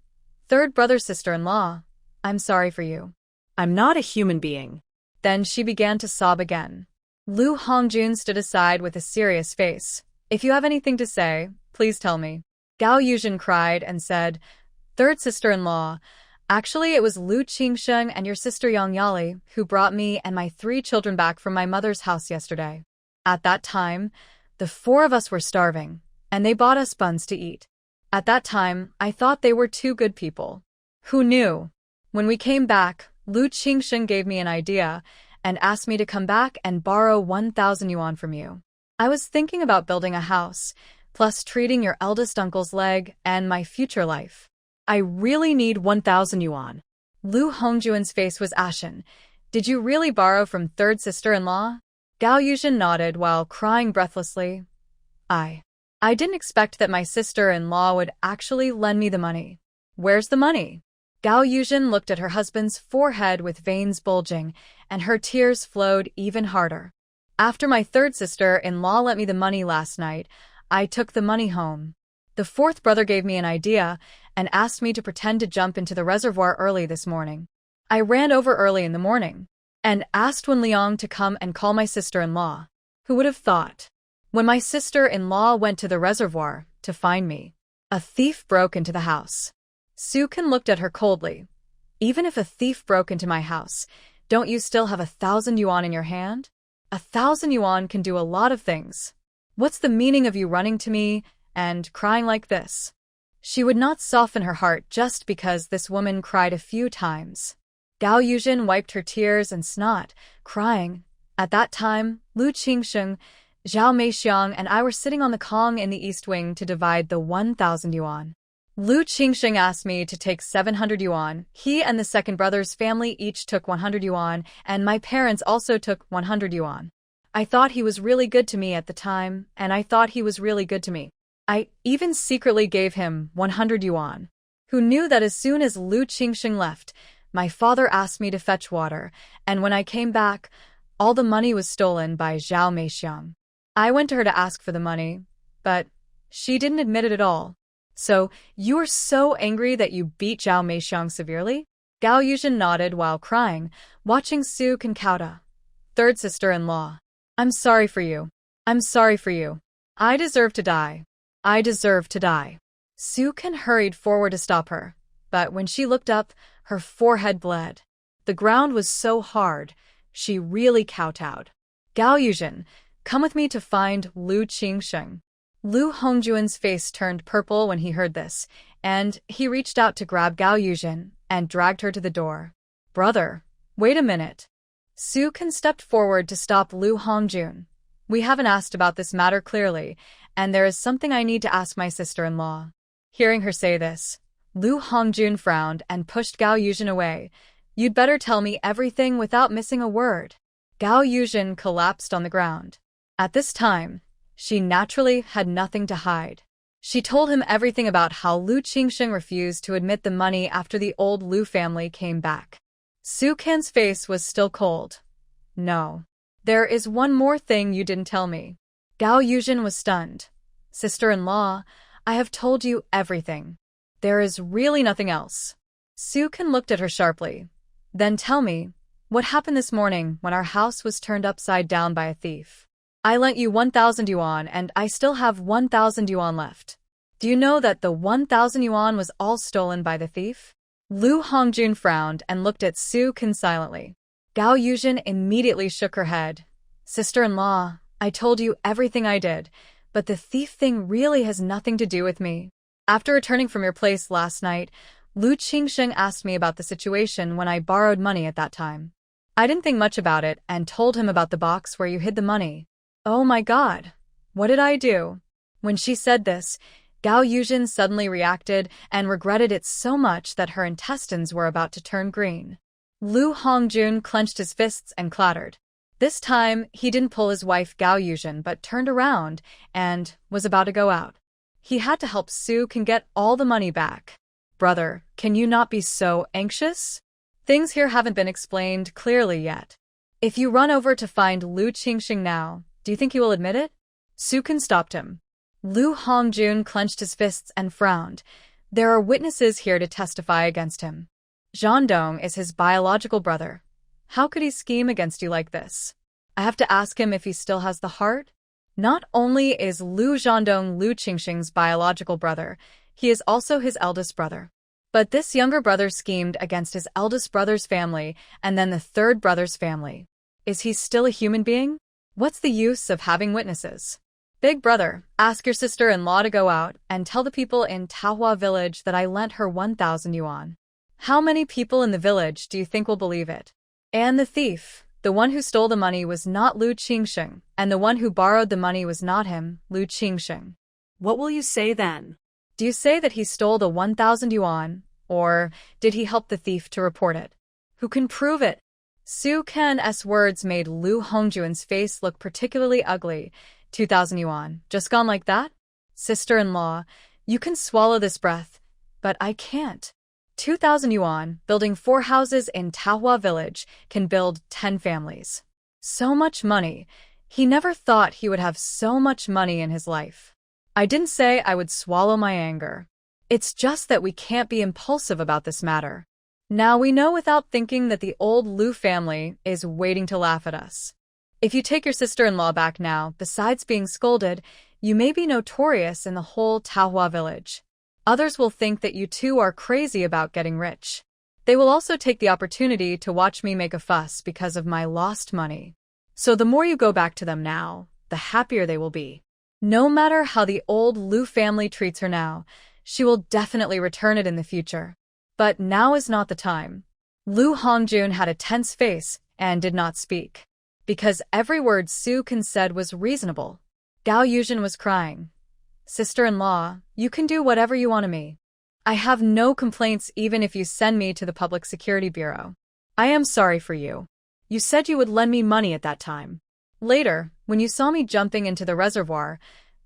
3rd brother sister-in-law, I'm sorry for you. I'm not a human being. Then she began to sob again. Lu Hongjun stood aside with a serious face. If you have anything to say, please tell me. Gao Yuzhen cried and said, "Third sister-in-law, actually it was Lu Qingsheng and your sister Yang Yali who brought me and my 3 children back from my mother's house yesterday. At that time, the 4 of us were starving, and they bought us buns to eat. At that time, I thought they were 2 good people. Who knew? When we came back, Lu Qingsheng gave me an idea and asked me to come back and borrow 1,000 yuan from you. I was thinking about building a house, plus treating your eldest uncle's leg and my future life. I really need 1,000 yuan. Lu Hongjuan's face was ashen. Did you really borrow from third sister-in-law? Gao Yuzhen nodded while crying breathlessly. I didn't expect that my sister-in-law would actually lend me the money. Where's the money? Gao Yuzhen looked at her husband's forehead with veins bulging, and her tears flowed even harder. After my third sister-in-law lent me the money last night, I took the money home. The fourth brother gave me an idea and asked me to pretend to jump into the reservoir early this morning. I ran over early in the morning and asked Wen Liang to come and call my sister-in-law. Who would have thought? When my sister-in-law went to the reservoir to find me, a thief broke into the house. Su Kan looked at her coldly. Even if a thief broke into my house, don't you still have 1,000 yuan in your hand? 1,000 yuan can do a lot of things. What's the meaning of you running to me and crying like this? She would not soften her heart just because this woman cried a few times. Gao Yuzhen wiped her tears and snot, crying. At that time, Lu Qingsheng, Zhao Meixiang and I were sitting on the Kong in the east wing to divide the 1,000 yuan. Lu Qingsheng asked me to take 700 yuan. He and the second brother's family each took 100 yuan, and my parents also took 100 yuan. I thought he was really good to me at the time, and I thought he was really good to me. I even secretly gave him 100 yuan. Who knew that as soon as Lu Qingsheng left, my father asked me to fetch water, and when I came back, all the money was stolen by Zhao Meixiang. I went to her to ask for the money, but she didn't admit it at all. So, you were so angry that you beat Zhao Meixiang severely? Gao Yuzhen nodded while crying, watching Su Kan kowtow. Third sister-in-law. I'm sorry for you. I'm sorry for you. I deserve to die. I deserve to die. Su Kan hurried forward to stop her, but when she looked up, her forehead bled. The ground was so hard, she really kowtowed. Gao Yuzhen, come with me to find Lu Qingsheng. Lu Hongjuan's face turned purple when he heard this, and he reached out to grab Gao Yuzhen and dragged her to the door. Brother, wait a minute. Su Kan stepped forward to stop Lu Hongjun. We haven't asked about this matter clearly, and there is something I need to ask my sister-in-law. Hearing her say this, Lu Hongjun frowned and pushed Gao Yuzhen away. You'd better tell me everything without missing a word. Gao Yuzhen collapsed on the ground. At this time, she naturally had nothing to hide. She told him everything about how Lu Qingsheng refused to admit the money after the old Lu family came back. Su Kan's face was still cold. No. There is one more thing you didn't tell me. Gao Yuzhen was stunned. Sister-in-law, I have told you everything. There is really nothing else. Su Kan looked at her sharply. Then tell me, what happened this morning when our house was turned upside down by a thief? I lent you 1,000 yuan and I still have 1,000 yuan left. Do you know that the 1,000 yuan was all stolen by the thief? Lu Hongjun frowned and looked at Su Kan silently. Gao Yuzhen immediately shook her head. Sister-in-law, I told you everything I did, but the thief thing really has nothing to do with me. After returning from your place last night, Lu Qingsheng asked me about the situation when I borrowed money at that time. I didn't think much about it and told him about the box where you hid the money. Oh my God, what did I do? When she said this, Gao Yuzhen suddenly reacted and regretted it so much that her intestines were about to turn green. Lu Hongjun clenched his fists and clattered. This time, he didn't pull his wife Gao Yuzhen but turned around and was about to go out. He had to help Su Kan get all the money back. Brother, can you not be so anxious? Things here haven't been explained clearly yet. If you run over to find Lu Qingsheng now, do you think he will admit it? Su Kan stopped him. Lu Hongjun clenched his fists and frowned. There are witnesses here to testify against him. Zhandong is his biological brother. How could he scheme against you like this? I have to ask him if he still has the heart? Not only is Lu Zhandong Lu Qingxing's biological brother, he is also his eldest brother. But this younger brother schemed against his eldest brother's family and then the third brother's family. Is he still a human being? What's the use of having witnesses? Big brother, ask your sister-in-law to go out and tell the people in Taohua village that I lent her 1,000 yuan. How many people in the village do you think will believe it? And the thief, the one who stole the money was not Lu Qingxing, and the one who borrowed the money was not him, Lu Qingxing. What will you say then? Do you say that he stole the 1,000 yuan, or did he help the thief to report it? Who can prove it? Su Kan's words made Lu Hongjuan's face look particularly ugly. 2,000 yuan, just gone like that? Sister-in-law, you can swallow this breath, but I can't. 2,000 yuan, building 4 houses in Taohua village, can build 10 families. So much money. He never thought he would have so much money in his life. I didn't say I would swallow my anger. It's just that we can't be impulsive about this matter. Now we know without thinking that the old Lu family is waiting to laugh at us. If you take your sister-in-law back now, besides being scolded, you may be notorious in the whole Taohua village. Others will think that you two are crazy about getting rich. They will also take the opportunity to watch me make a fuss because of my lost money. So the more you go back to them now, the happier they will be. No matter how the old Lu family treats her now, she will definitely return it in the future. But now is not the time. Lu Hongjun had a tense face and did not speak. Because every word Su Kan said was reasonable. Gao Yuzhen was crying. Sister-in-law, you can do whatever you want to me. I have no complaints even if you send me to the Public Security Bureau. I am sorry for you. You said you would lend me money at that time. Later, when you saw me jumping into the reservoir,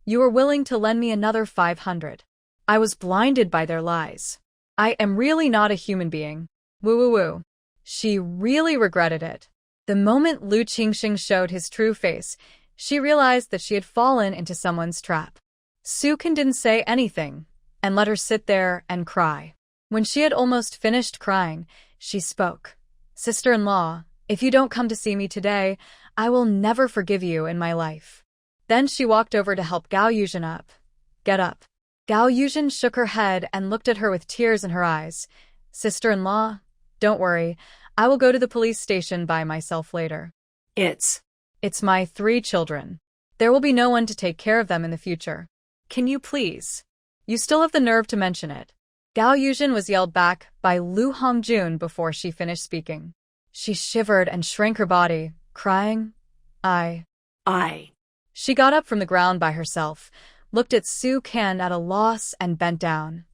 you were willing to lend me another 500. I was blinded by their lies. I am really not a human being. Woo woo woo. She really regretted it. The moment Lu Qingxing showed his true face, she realized that she had fallen into someone's trap. Su Kan didn't say anything, and let her sit there and cry. When she had almost finished crying, she spoke. Sister-in-law, if you don't come to see me today, I will never forgive you in my life. Then she walked over to help Gao Yuzhen up. Get up. Gao Yuzhen shook her head and looked at her with tears in her eyes. Sister-in-law, don't worry. I will go to the police station by myself later. It's my 3 children. There will be no one to take care of them in the future. Can you please? You still have the nerve to mention it. Gao Yuzhen was yelled back by Lu Hongjun before she finished speaking. She shivered and shrank her body, crying, I. She got up from the ground by herself, looked at Su Kan at a loss and bent down.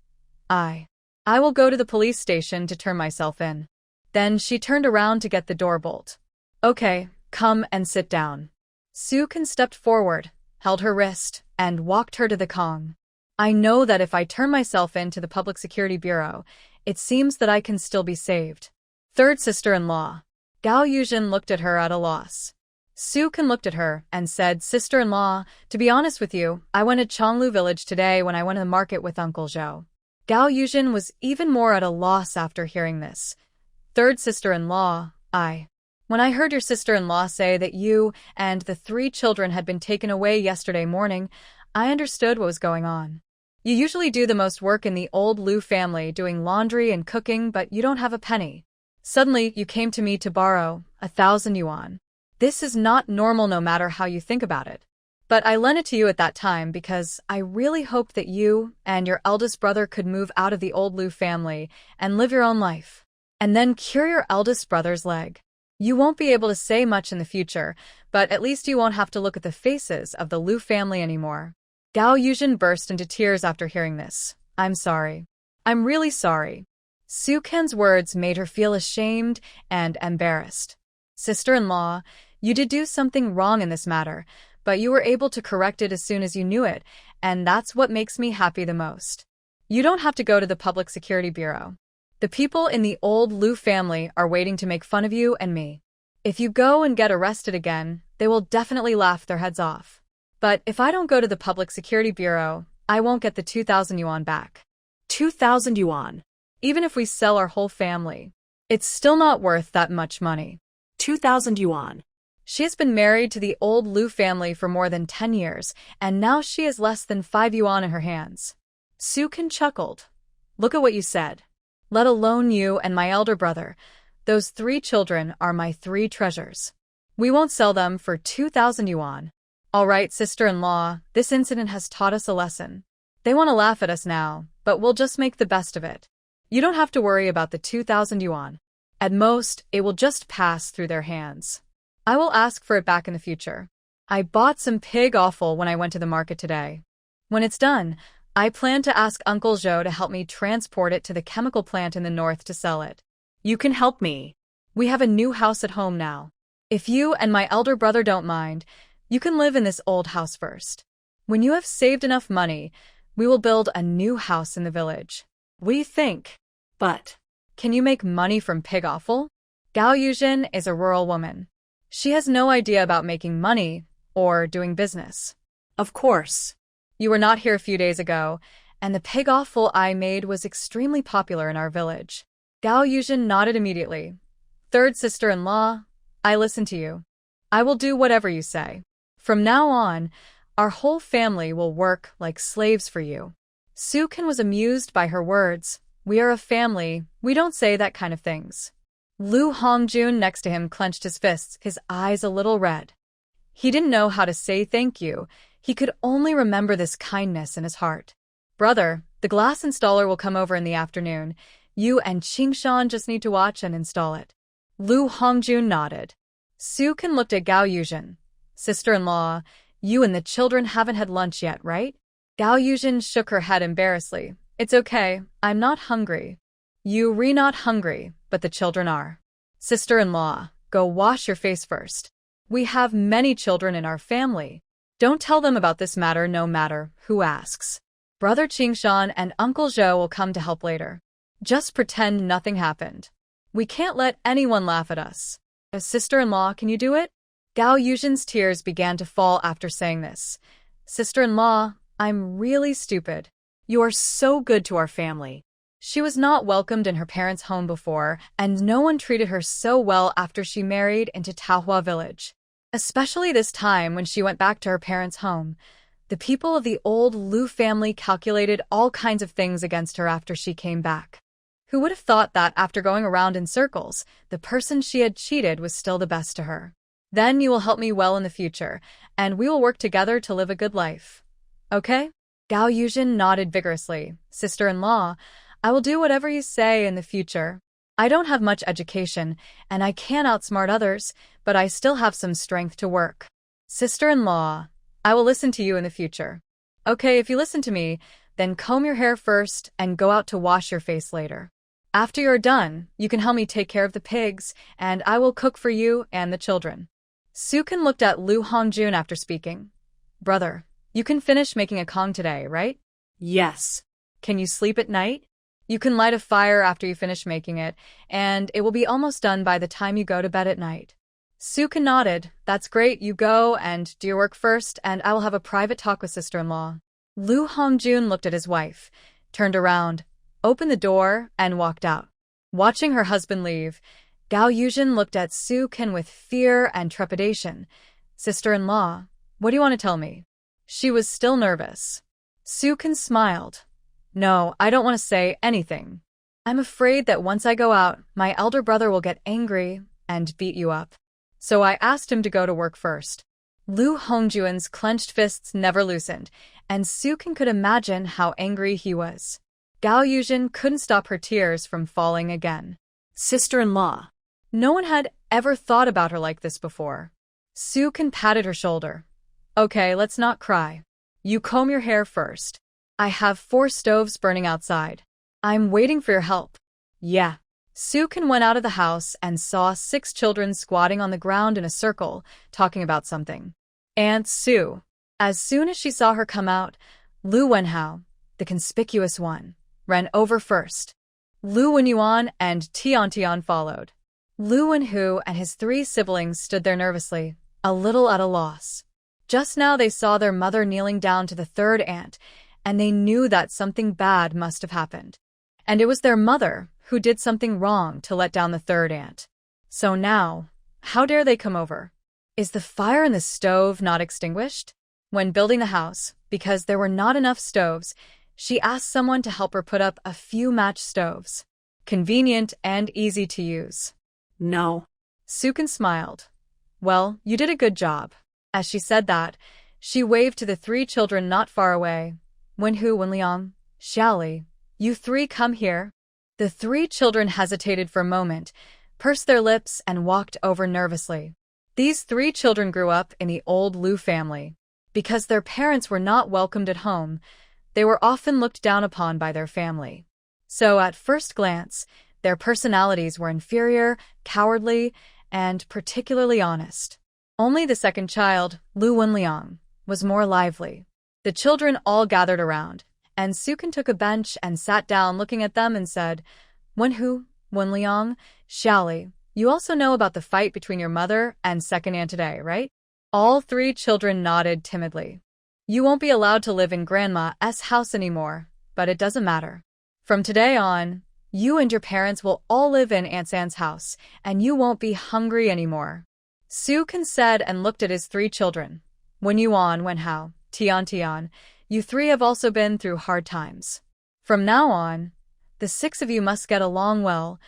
I will go to the police station to turn myself in. Then she turned around to get the door bolt. Okay, come and sit down. Su Kan stepped forward, held her wrist, and walked her to the Kong. I know that if I turn myself in to the Public Security Bureau, it seems that I can still be saved. Third sister-in-law. Gao Yuzhen looked at her at a loss. Su Kan looked at her and said, Sister-in-law, to be honest with you, I went to Chonglu village today when I went to the market with Uncle Zhou. Gao Yuzhen was even more at a loss after hearing this. Third sister-in-law, When I heard your sister-in-law say that you and the 3 children had been taken away yesterday morning, I understood what was going on. You usually do the most work in the old Lu family doing laundry and cooking, but you don't have a penny. Suddenly, you came to me to borrow 1,000 yuan. This is not normal no matter how you think about it. But I lent it to you at that time because I really hoped that you and your eldest brother could move out of the old Lu family and live your own life. And then cure your eldest brother's leg. You won't be able to say much in the future, but at least you won't have to look at the faces of the Lu family anymore. Gao Yuzhen burst into tears after hearing this. I'm sorry. I'm really sorry. Su Kan's words made her feel ashamed and embarrassed. Sister-in-law, you did do something wrong in this matter, but you were able to correct it as soon as you knew it, and that's what makes me happy the most. You don't have to go to the Public Security Bureau. The people in the old Lu family are waiting to make fun of you and me. If you go and get arrested again, they will definitely laugh their heads off. But if I don't go to the Public Security Bureau, I won't get the 2,000 yuan back. 2,000 yuan. Even if we sell our whole family, it's still not worth that much money. 2,000 yuan. She has been married to the old Lu family for more than 10 years, and now she has less than 5 yuan in her hands. Sukin chuckled. Look at what you said. Let alone you and my elder brother. Those 3 children are my 3 treasures. We won't sell them for 2,000 yuan. All right, sister-in-law, this incident has taught us a lesson. They want to laugh at us now, but we'll just make the best of it. You don't have to worry about the 2,000 yuan. At most, it will just pass through their hands. I will ask for it back in the future. I bought some pig offal when I went to the market today. When it's done, I plan to ask Uncle Zhou to help me transport it to the chemical plant in the north to sell it. You can help me. We have a new house at home now. If you and my elder brother don't mind, you can live in this old house first. When you have saved enough money, we will build a new house in the village. What do you think? But can you make money from pig offal? Gao Yuzhen is a rural woman. She has no idea about making money or doing business. Of course. You were not here a few days ago, and the pig offal I made was extremely popular in our village. Gao Yuzhen nodded immediately. Third sister-in-law, I listen to you. I will do whatever you say. From now on, our whole family will work like slaves for you. Sukin was amused by her words. We are a family, we don't say that kind of things. Lu Hongjun next to him clenched his fists, his eyes a little red. He didn't know how to say thank you. He could only remember this kindness in his heart. Brother, the glass installer will come over in the afternoon. You and Qingshan just need to watch and install it. Lu Hongjun nodded. Sukin looked at Gao Yuzhen. Sister-in-law, you and the children haven't had lunch yet, right? Gao Yuzhen shook her head embarrassedly. It's okay, I'm not hungry. You're not hungry, but the children are. Sister-in-law, go wash your face first. We have many children in our family. Don't tell them about this matter no matter who asks. Brother Qingshan and Uncle Zhou will come to help later. Just pretend nothing happened. We can't let anyone laugh at us. As sister-in-law, can you do it? Gao Yuzhen's tears began to fall after saying this. Sister-in-law, I'm really stupid. You are so good to our family. She was not welcomed in her parents' home before, and no one treated her so well after she married into Taohua village. Especially this time when she went back to her parents' home. The people of the old Lu family calculated all kinds of things against her after she came back. Who would have thought that after going around in circles, the person she had cheated was still the best to her? Then you will help me well in the future, and we will work together to live a good life. Okay? Gao Yuzhen nodded vigorously. Sister-in-law, I will do whatever you say in the future. I don't have much education, and I can't outsmart others, but I still have some strength to work. Sister-in-law, I will listen to you in the future. Okay, if you listen to me, then comb your hair first and go out to wash your face later. After you're done, you can help me take care of the pigs, and I will cook for you and the children. Sukin looked at Lu Hongjun after speaking. Brother, you can finish making a Kong today, right? Yes. Can you sleep at night? You can light a fire after you finish making it, and it will be almost done by the time you go to bed at night. Sukin nodded. That's great, you go and do your work first, and I will have a private talk with sister-in-law. Lu Hongjun looked at his wife, turned around, opened the door, and walked out. Watching her husband leave, Gao Yuzhen looked at Sukin with fear and trepidation. Sister-in-law, what do you want to tell me? She was still nervous. Sukin smiled. No, I don't want to say anything. I'm afraid that once I go out, my elder brother will get angry and beat you up. So I asked him to go to work first. Lu Hongjuan's clenched fists never loosened, and Sukin could imagine how angry he was. Gao Yuzhen couldn't stop her tears from falling again. Sister-in-law. No one had ever thought about her like this before. Sukin patted her shoulder. Okay, let's not cry. You comb your hair first. I have 4 stoves burning outside. I'm waiting for your help. Yeah. Sukin went out of the house and saw 6 children squatting on the ground in a circle, talking about something. Aunt Sue. As soon as she saw her come out, Lu Wenhao, the conspicuous one, ran over first. Lu Wenyuan and Tian Tian followed. Lu Wenhu and his 3 siblings stood there nervously, a little at a loss. Just now they saw their mother kneeling down to the 3rd aunt, and they knew that something bad must have happened. And it was their mother who did something wrong to let down the 3rd aunt. So now, how dare they come over? Is the fire in the stove not extinguished? When building the house, because there were not enough stoves, she asked someone to help her put up a few match stoves. Convenient and easy to use. No. Sukin smiled. Well, you did a good job. As she said that, she waved to the three children not far away. Wenhu, Wenliang, Xiaoli, you three come here. The three children hesitated for a moment, pursed their lips, and walked over nervously. These three children grew up in the old Lu family. Because their parents were not welcomed at home, they were often looked down upon by their family. So at first glance, their personalities were inferior, cowardly, and particularly honest. Only the second child, Lu Wenliang, was more lively. The children all gathered around, and Sukin took a bench and sat down looking at them and said, Wenhu, Wenliang, Xiaoli, you also know about the fight between your mother and second aunt today, right? All three children nodded timidly. You won't be allowed to live in Grandma's house anymore, but it doesn't matter. From today on, you and your parents will all live in Aunt San's house, and you won't be hungry anymore. Sukin said and looked at his three children. Wen Yuan, Wen Hao, Tian, you three have also been through hard times. From now on, the six of you must get along well,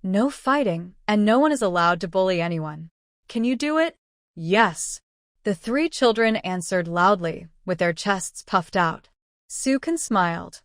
no fighting, and no one is allowed to bully anyone. Can you do it? Yes. The three children answered loudly, with their chests puffed out. Sukin smiled.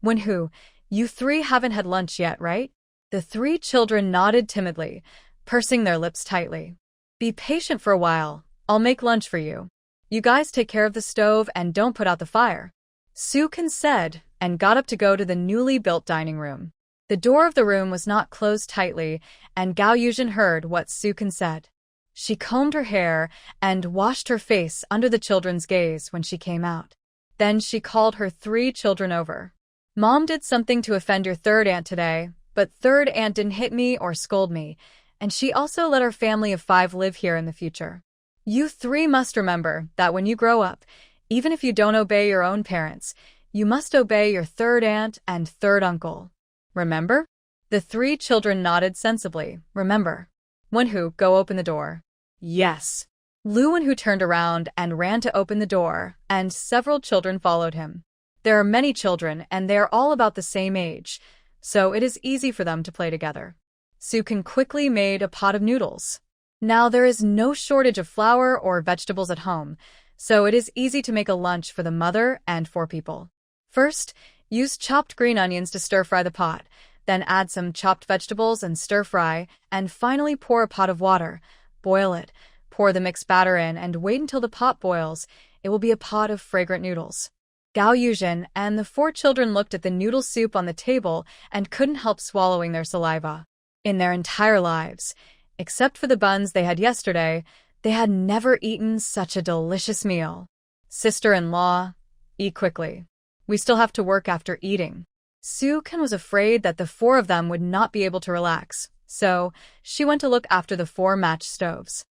Wenhu, you three haven't had lunch yet, right? The three children nodded timidly, pursing their lips tightly. Be patient for a while. I'll make lunch for you. You guys take care of the stove and don't put out the fire. Sukin said, and got up to go to the newly built dining room. The door of the room was not closed tightly, and Gao Yuzhen heard what Sukin said. She combed her hair and washed her face under the children's gaze when she came out. Then she called her three children over. Mom did something to offend your third aunt today, but third aunt didn't hit me or scold me, and she also let our family of 5 live here in the future. You three must remember that when you grow up, even if you don't obey your own parents, you must obey your third aunt and third uncle. Remember? The three children nodded sensibly. Remember. Wenhu, go open the door. Yes. Lu Wenhu turned around and ran to open the door, and several children followed him. There are many children, and they are all about the same age, so it is easy for them to play together. Sukin quickly made a pot of noodles. Now there is no shortage of flour or vegetables at home, so it is easy to make a lunch for the mother and 4 people. First, use chopped green onions to stir-fry the pot, then add some chopped vegetables and stir-fry, and finally pour a pot of water. Boil it, pour the mixed batter in, and wait until the pot boils. It will be a pot of fragrant noodles. Gao Yuzhen and the 4 children looked at the noodle soup on the table and couldn't help swallowing their saliva. In their entire lives, except for the buns they had yesterday, they had never eaten such a delicious meal. Sister-in-law, eat quickly. We still have to work after eating. Sukin was afraid that the 4 of them would not be able to relax, so she went to look after the 4 match stoves.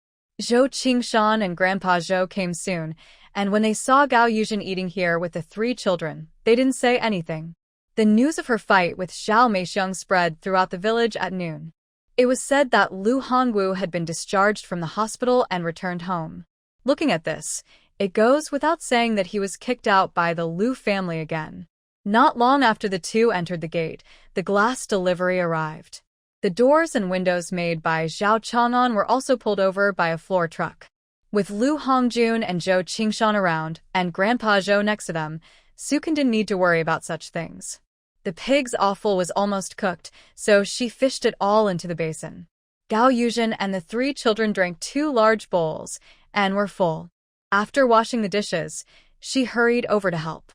Zhou Qingshan and Grandpa Zhou came soon, and when they saw Gao Yuzhen eating here with the 3 children, they didn't say anything. The news of her fight with Xiao Meixiang spread throughout the village at noon. It was said that Lu Hongwu had been discharged from the hospital and returned home. Looking at this, it goes without saying that he was kicked out by the Lu family again. Not long after the 2 entered the gate, the glass delivery arrived. The doors and windows made by Zhao Chang'an were also pulled over by a floor truck. With Lu Hongjun and Zhou Qingshan around, and Grandpa Zhou next to them, Sukin didn't need to worry about such things. The pig's offal was almost cooked, so she fished it all into the basin. Gao Yuzhen and the 3 children drank 2 large bowls, and were full. After washing the dishes, she hurried over to help.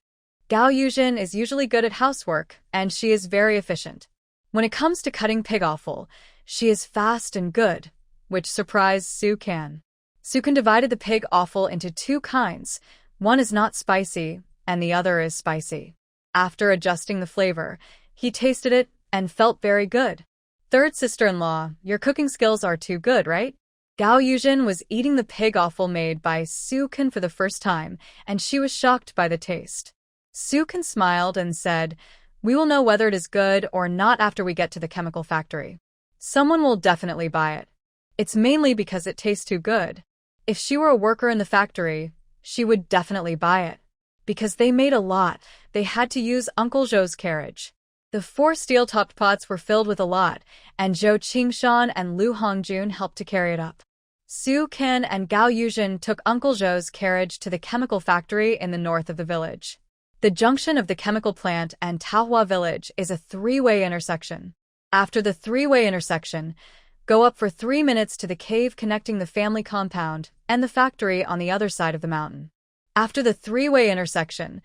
Gao Yuzhen is usually good at housework, and she is very efficient. When it comes to cutting pig offal, she is fast and good, which surprised Sukin. Sukin divided the pig offal into 2 kinds. One is not spicy, and the other is spicy. After adjusting the flavor, he tasted it and felt very good. Third sister-in-law, your cooking skills are too good, right? Gao Yuzhen was eating the pig offal made by Sukin for the first time, and she was shocked by the taste. Sukin smiled and said, "We will know whether it is good or not after we get to the chemical factory. Someone will definitely buy it. It's mainly because it tastes too good." If she were a worker in the factory, she would definitely buy it. Because they made a lot, they had to use Uncle Zhou's carriage. The 4 steel-topped pots were filled with a lot, and Zhou Qingshan and Lu Hongjun helped to carry it up. Su Ken and Gao Yuzhen took Uncle Zhou's carriage to the chemical factory in the north of the village. The junction of the chemical plant and Taohua village is a 3-way intersection. After the 3-way intersection, go up for 3 minutes to the cave connecting the family compound and the factory on the other side of the mountain. After the 3-way intersection,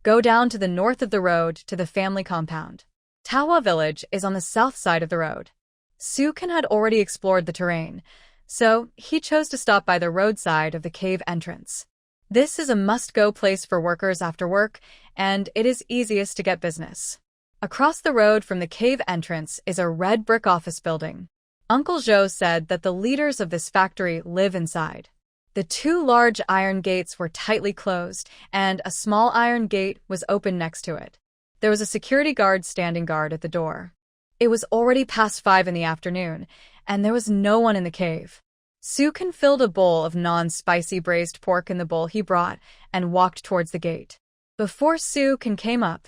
go down to the north of the road to the family compound. Taohua village is on the south side of the road. Su Ken had already explored the terrain, so he chose to stop by the roadside of the cave entrance. This is a must-go place for workers after work, and it is easiest to get business. Across the road from the cave entrance is a red brick office building. Uncle Zhou said that the leaders of this factory live inside. The 2 large iron gates were tightly closed, and a small iron gate was open next to it. There was a security guard standing guard at the door. It was already past 5 in the afternoon, and there was no one in the cave. Su Ken filled a bowl of non-spicy braised pork in the bowl he brought and walked towards the gate. Before Su Ken came up,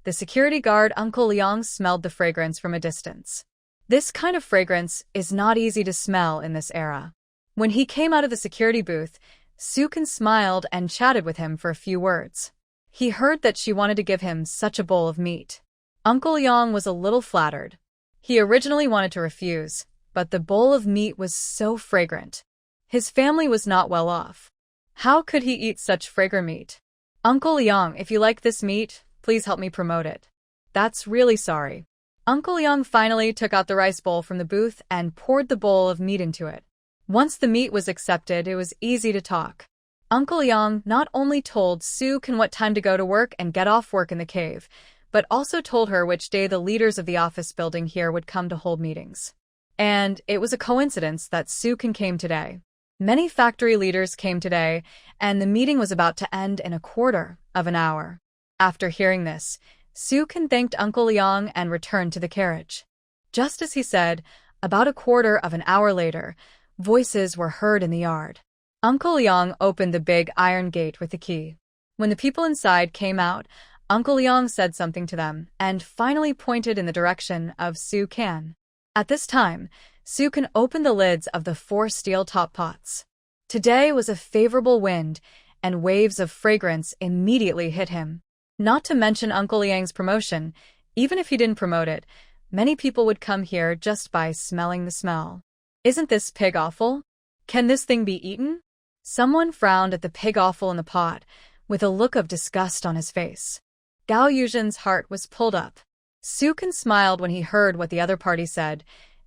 the security guard Uncle Liang smelled the fragrance from a distance. This kind of fragrance is not easy to smell in this era. When he came out of the security booth, Su Ken smiled and chatted with him for a few words. He heard that she wanted to give him such a bowl of meat. Uncle Liang was a little flattered. He originally wanted to refuse, but the bowl of meat was so fragrant. His family was not well off. How could he eat such fragrant meat? Uncle Liang, if you like this meat, please help me promote it. That's really sorry. Uncle Liang finally took out the rice bowl from the booth and poured the bowl of meat into it. Once the meat was accepted, it was easy to talk. Uncle Liang not only told Su Ken what time to go to work and get off work in the cave, but also told her which day the leaders of the office building here would come to hold meetings. And it was a coincidence that Su Ken came today. Many factory leaders came today, and the meeting was about to end in a quarter of an hour. After hearing this, Su Ken thanked Uncle Liang and returned to the carriage. Just as he said, about a quarter of an hour later, voices were heard in the yard. Uncle Liang opened the big iron gate with the key. When the people inside came out, Uncle Liang said something to them and finally pointed in the direction of Su Ken. At this time, Su Ken opened the lids of the 4 steel-top pots. Today was a favorable wind, and waves of fragrance immediately hit him. Not to mention Uncle Liang's promotion, even if he didn't promote it, many people would come here just by smelling the smell. Isn't this pig offal? Can this thing be eaten? Someone frowned at the pig offal in the pot, with a look of disgust on his face. Gao Yuzhen's heart was pulled up. Su Ken smiled when he heard what the other party said.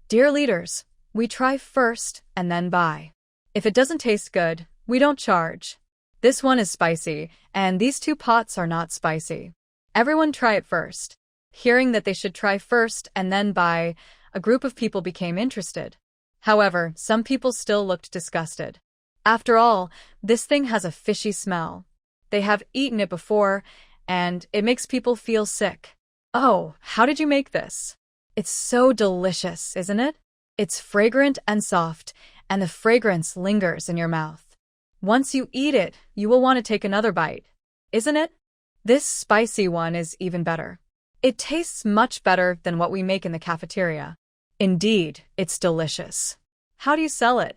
Dear leaders, we try first and then buy. If it doesn't taste good, we don't charge. This one is spicy, and these 2 pots are not spicy. Everyone try it first. Hearing that they should try first and then buy, a group of people became interested. However, some people still looked disgusted. After all, this thing has a fishy smell. They have eaten it before, and it makes people feel sick. Oh, how did you make this? It's so delicious, isn't it? It's fragrant and soft, and the fragrance lingers in your mouth. Once you eat it, you will want to take another bite, isn't it? This spicy one is even better. It tastes much better than what we make in the cafeteria. Indeed, it's delicious. How do you sell it?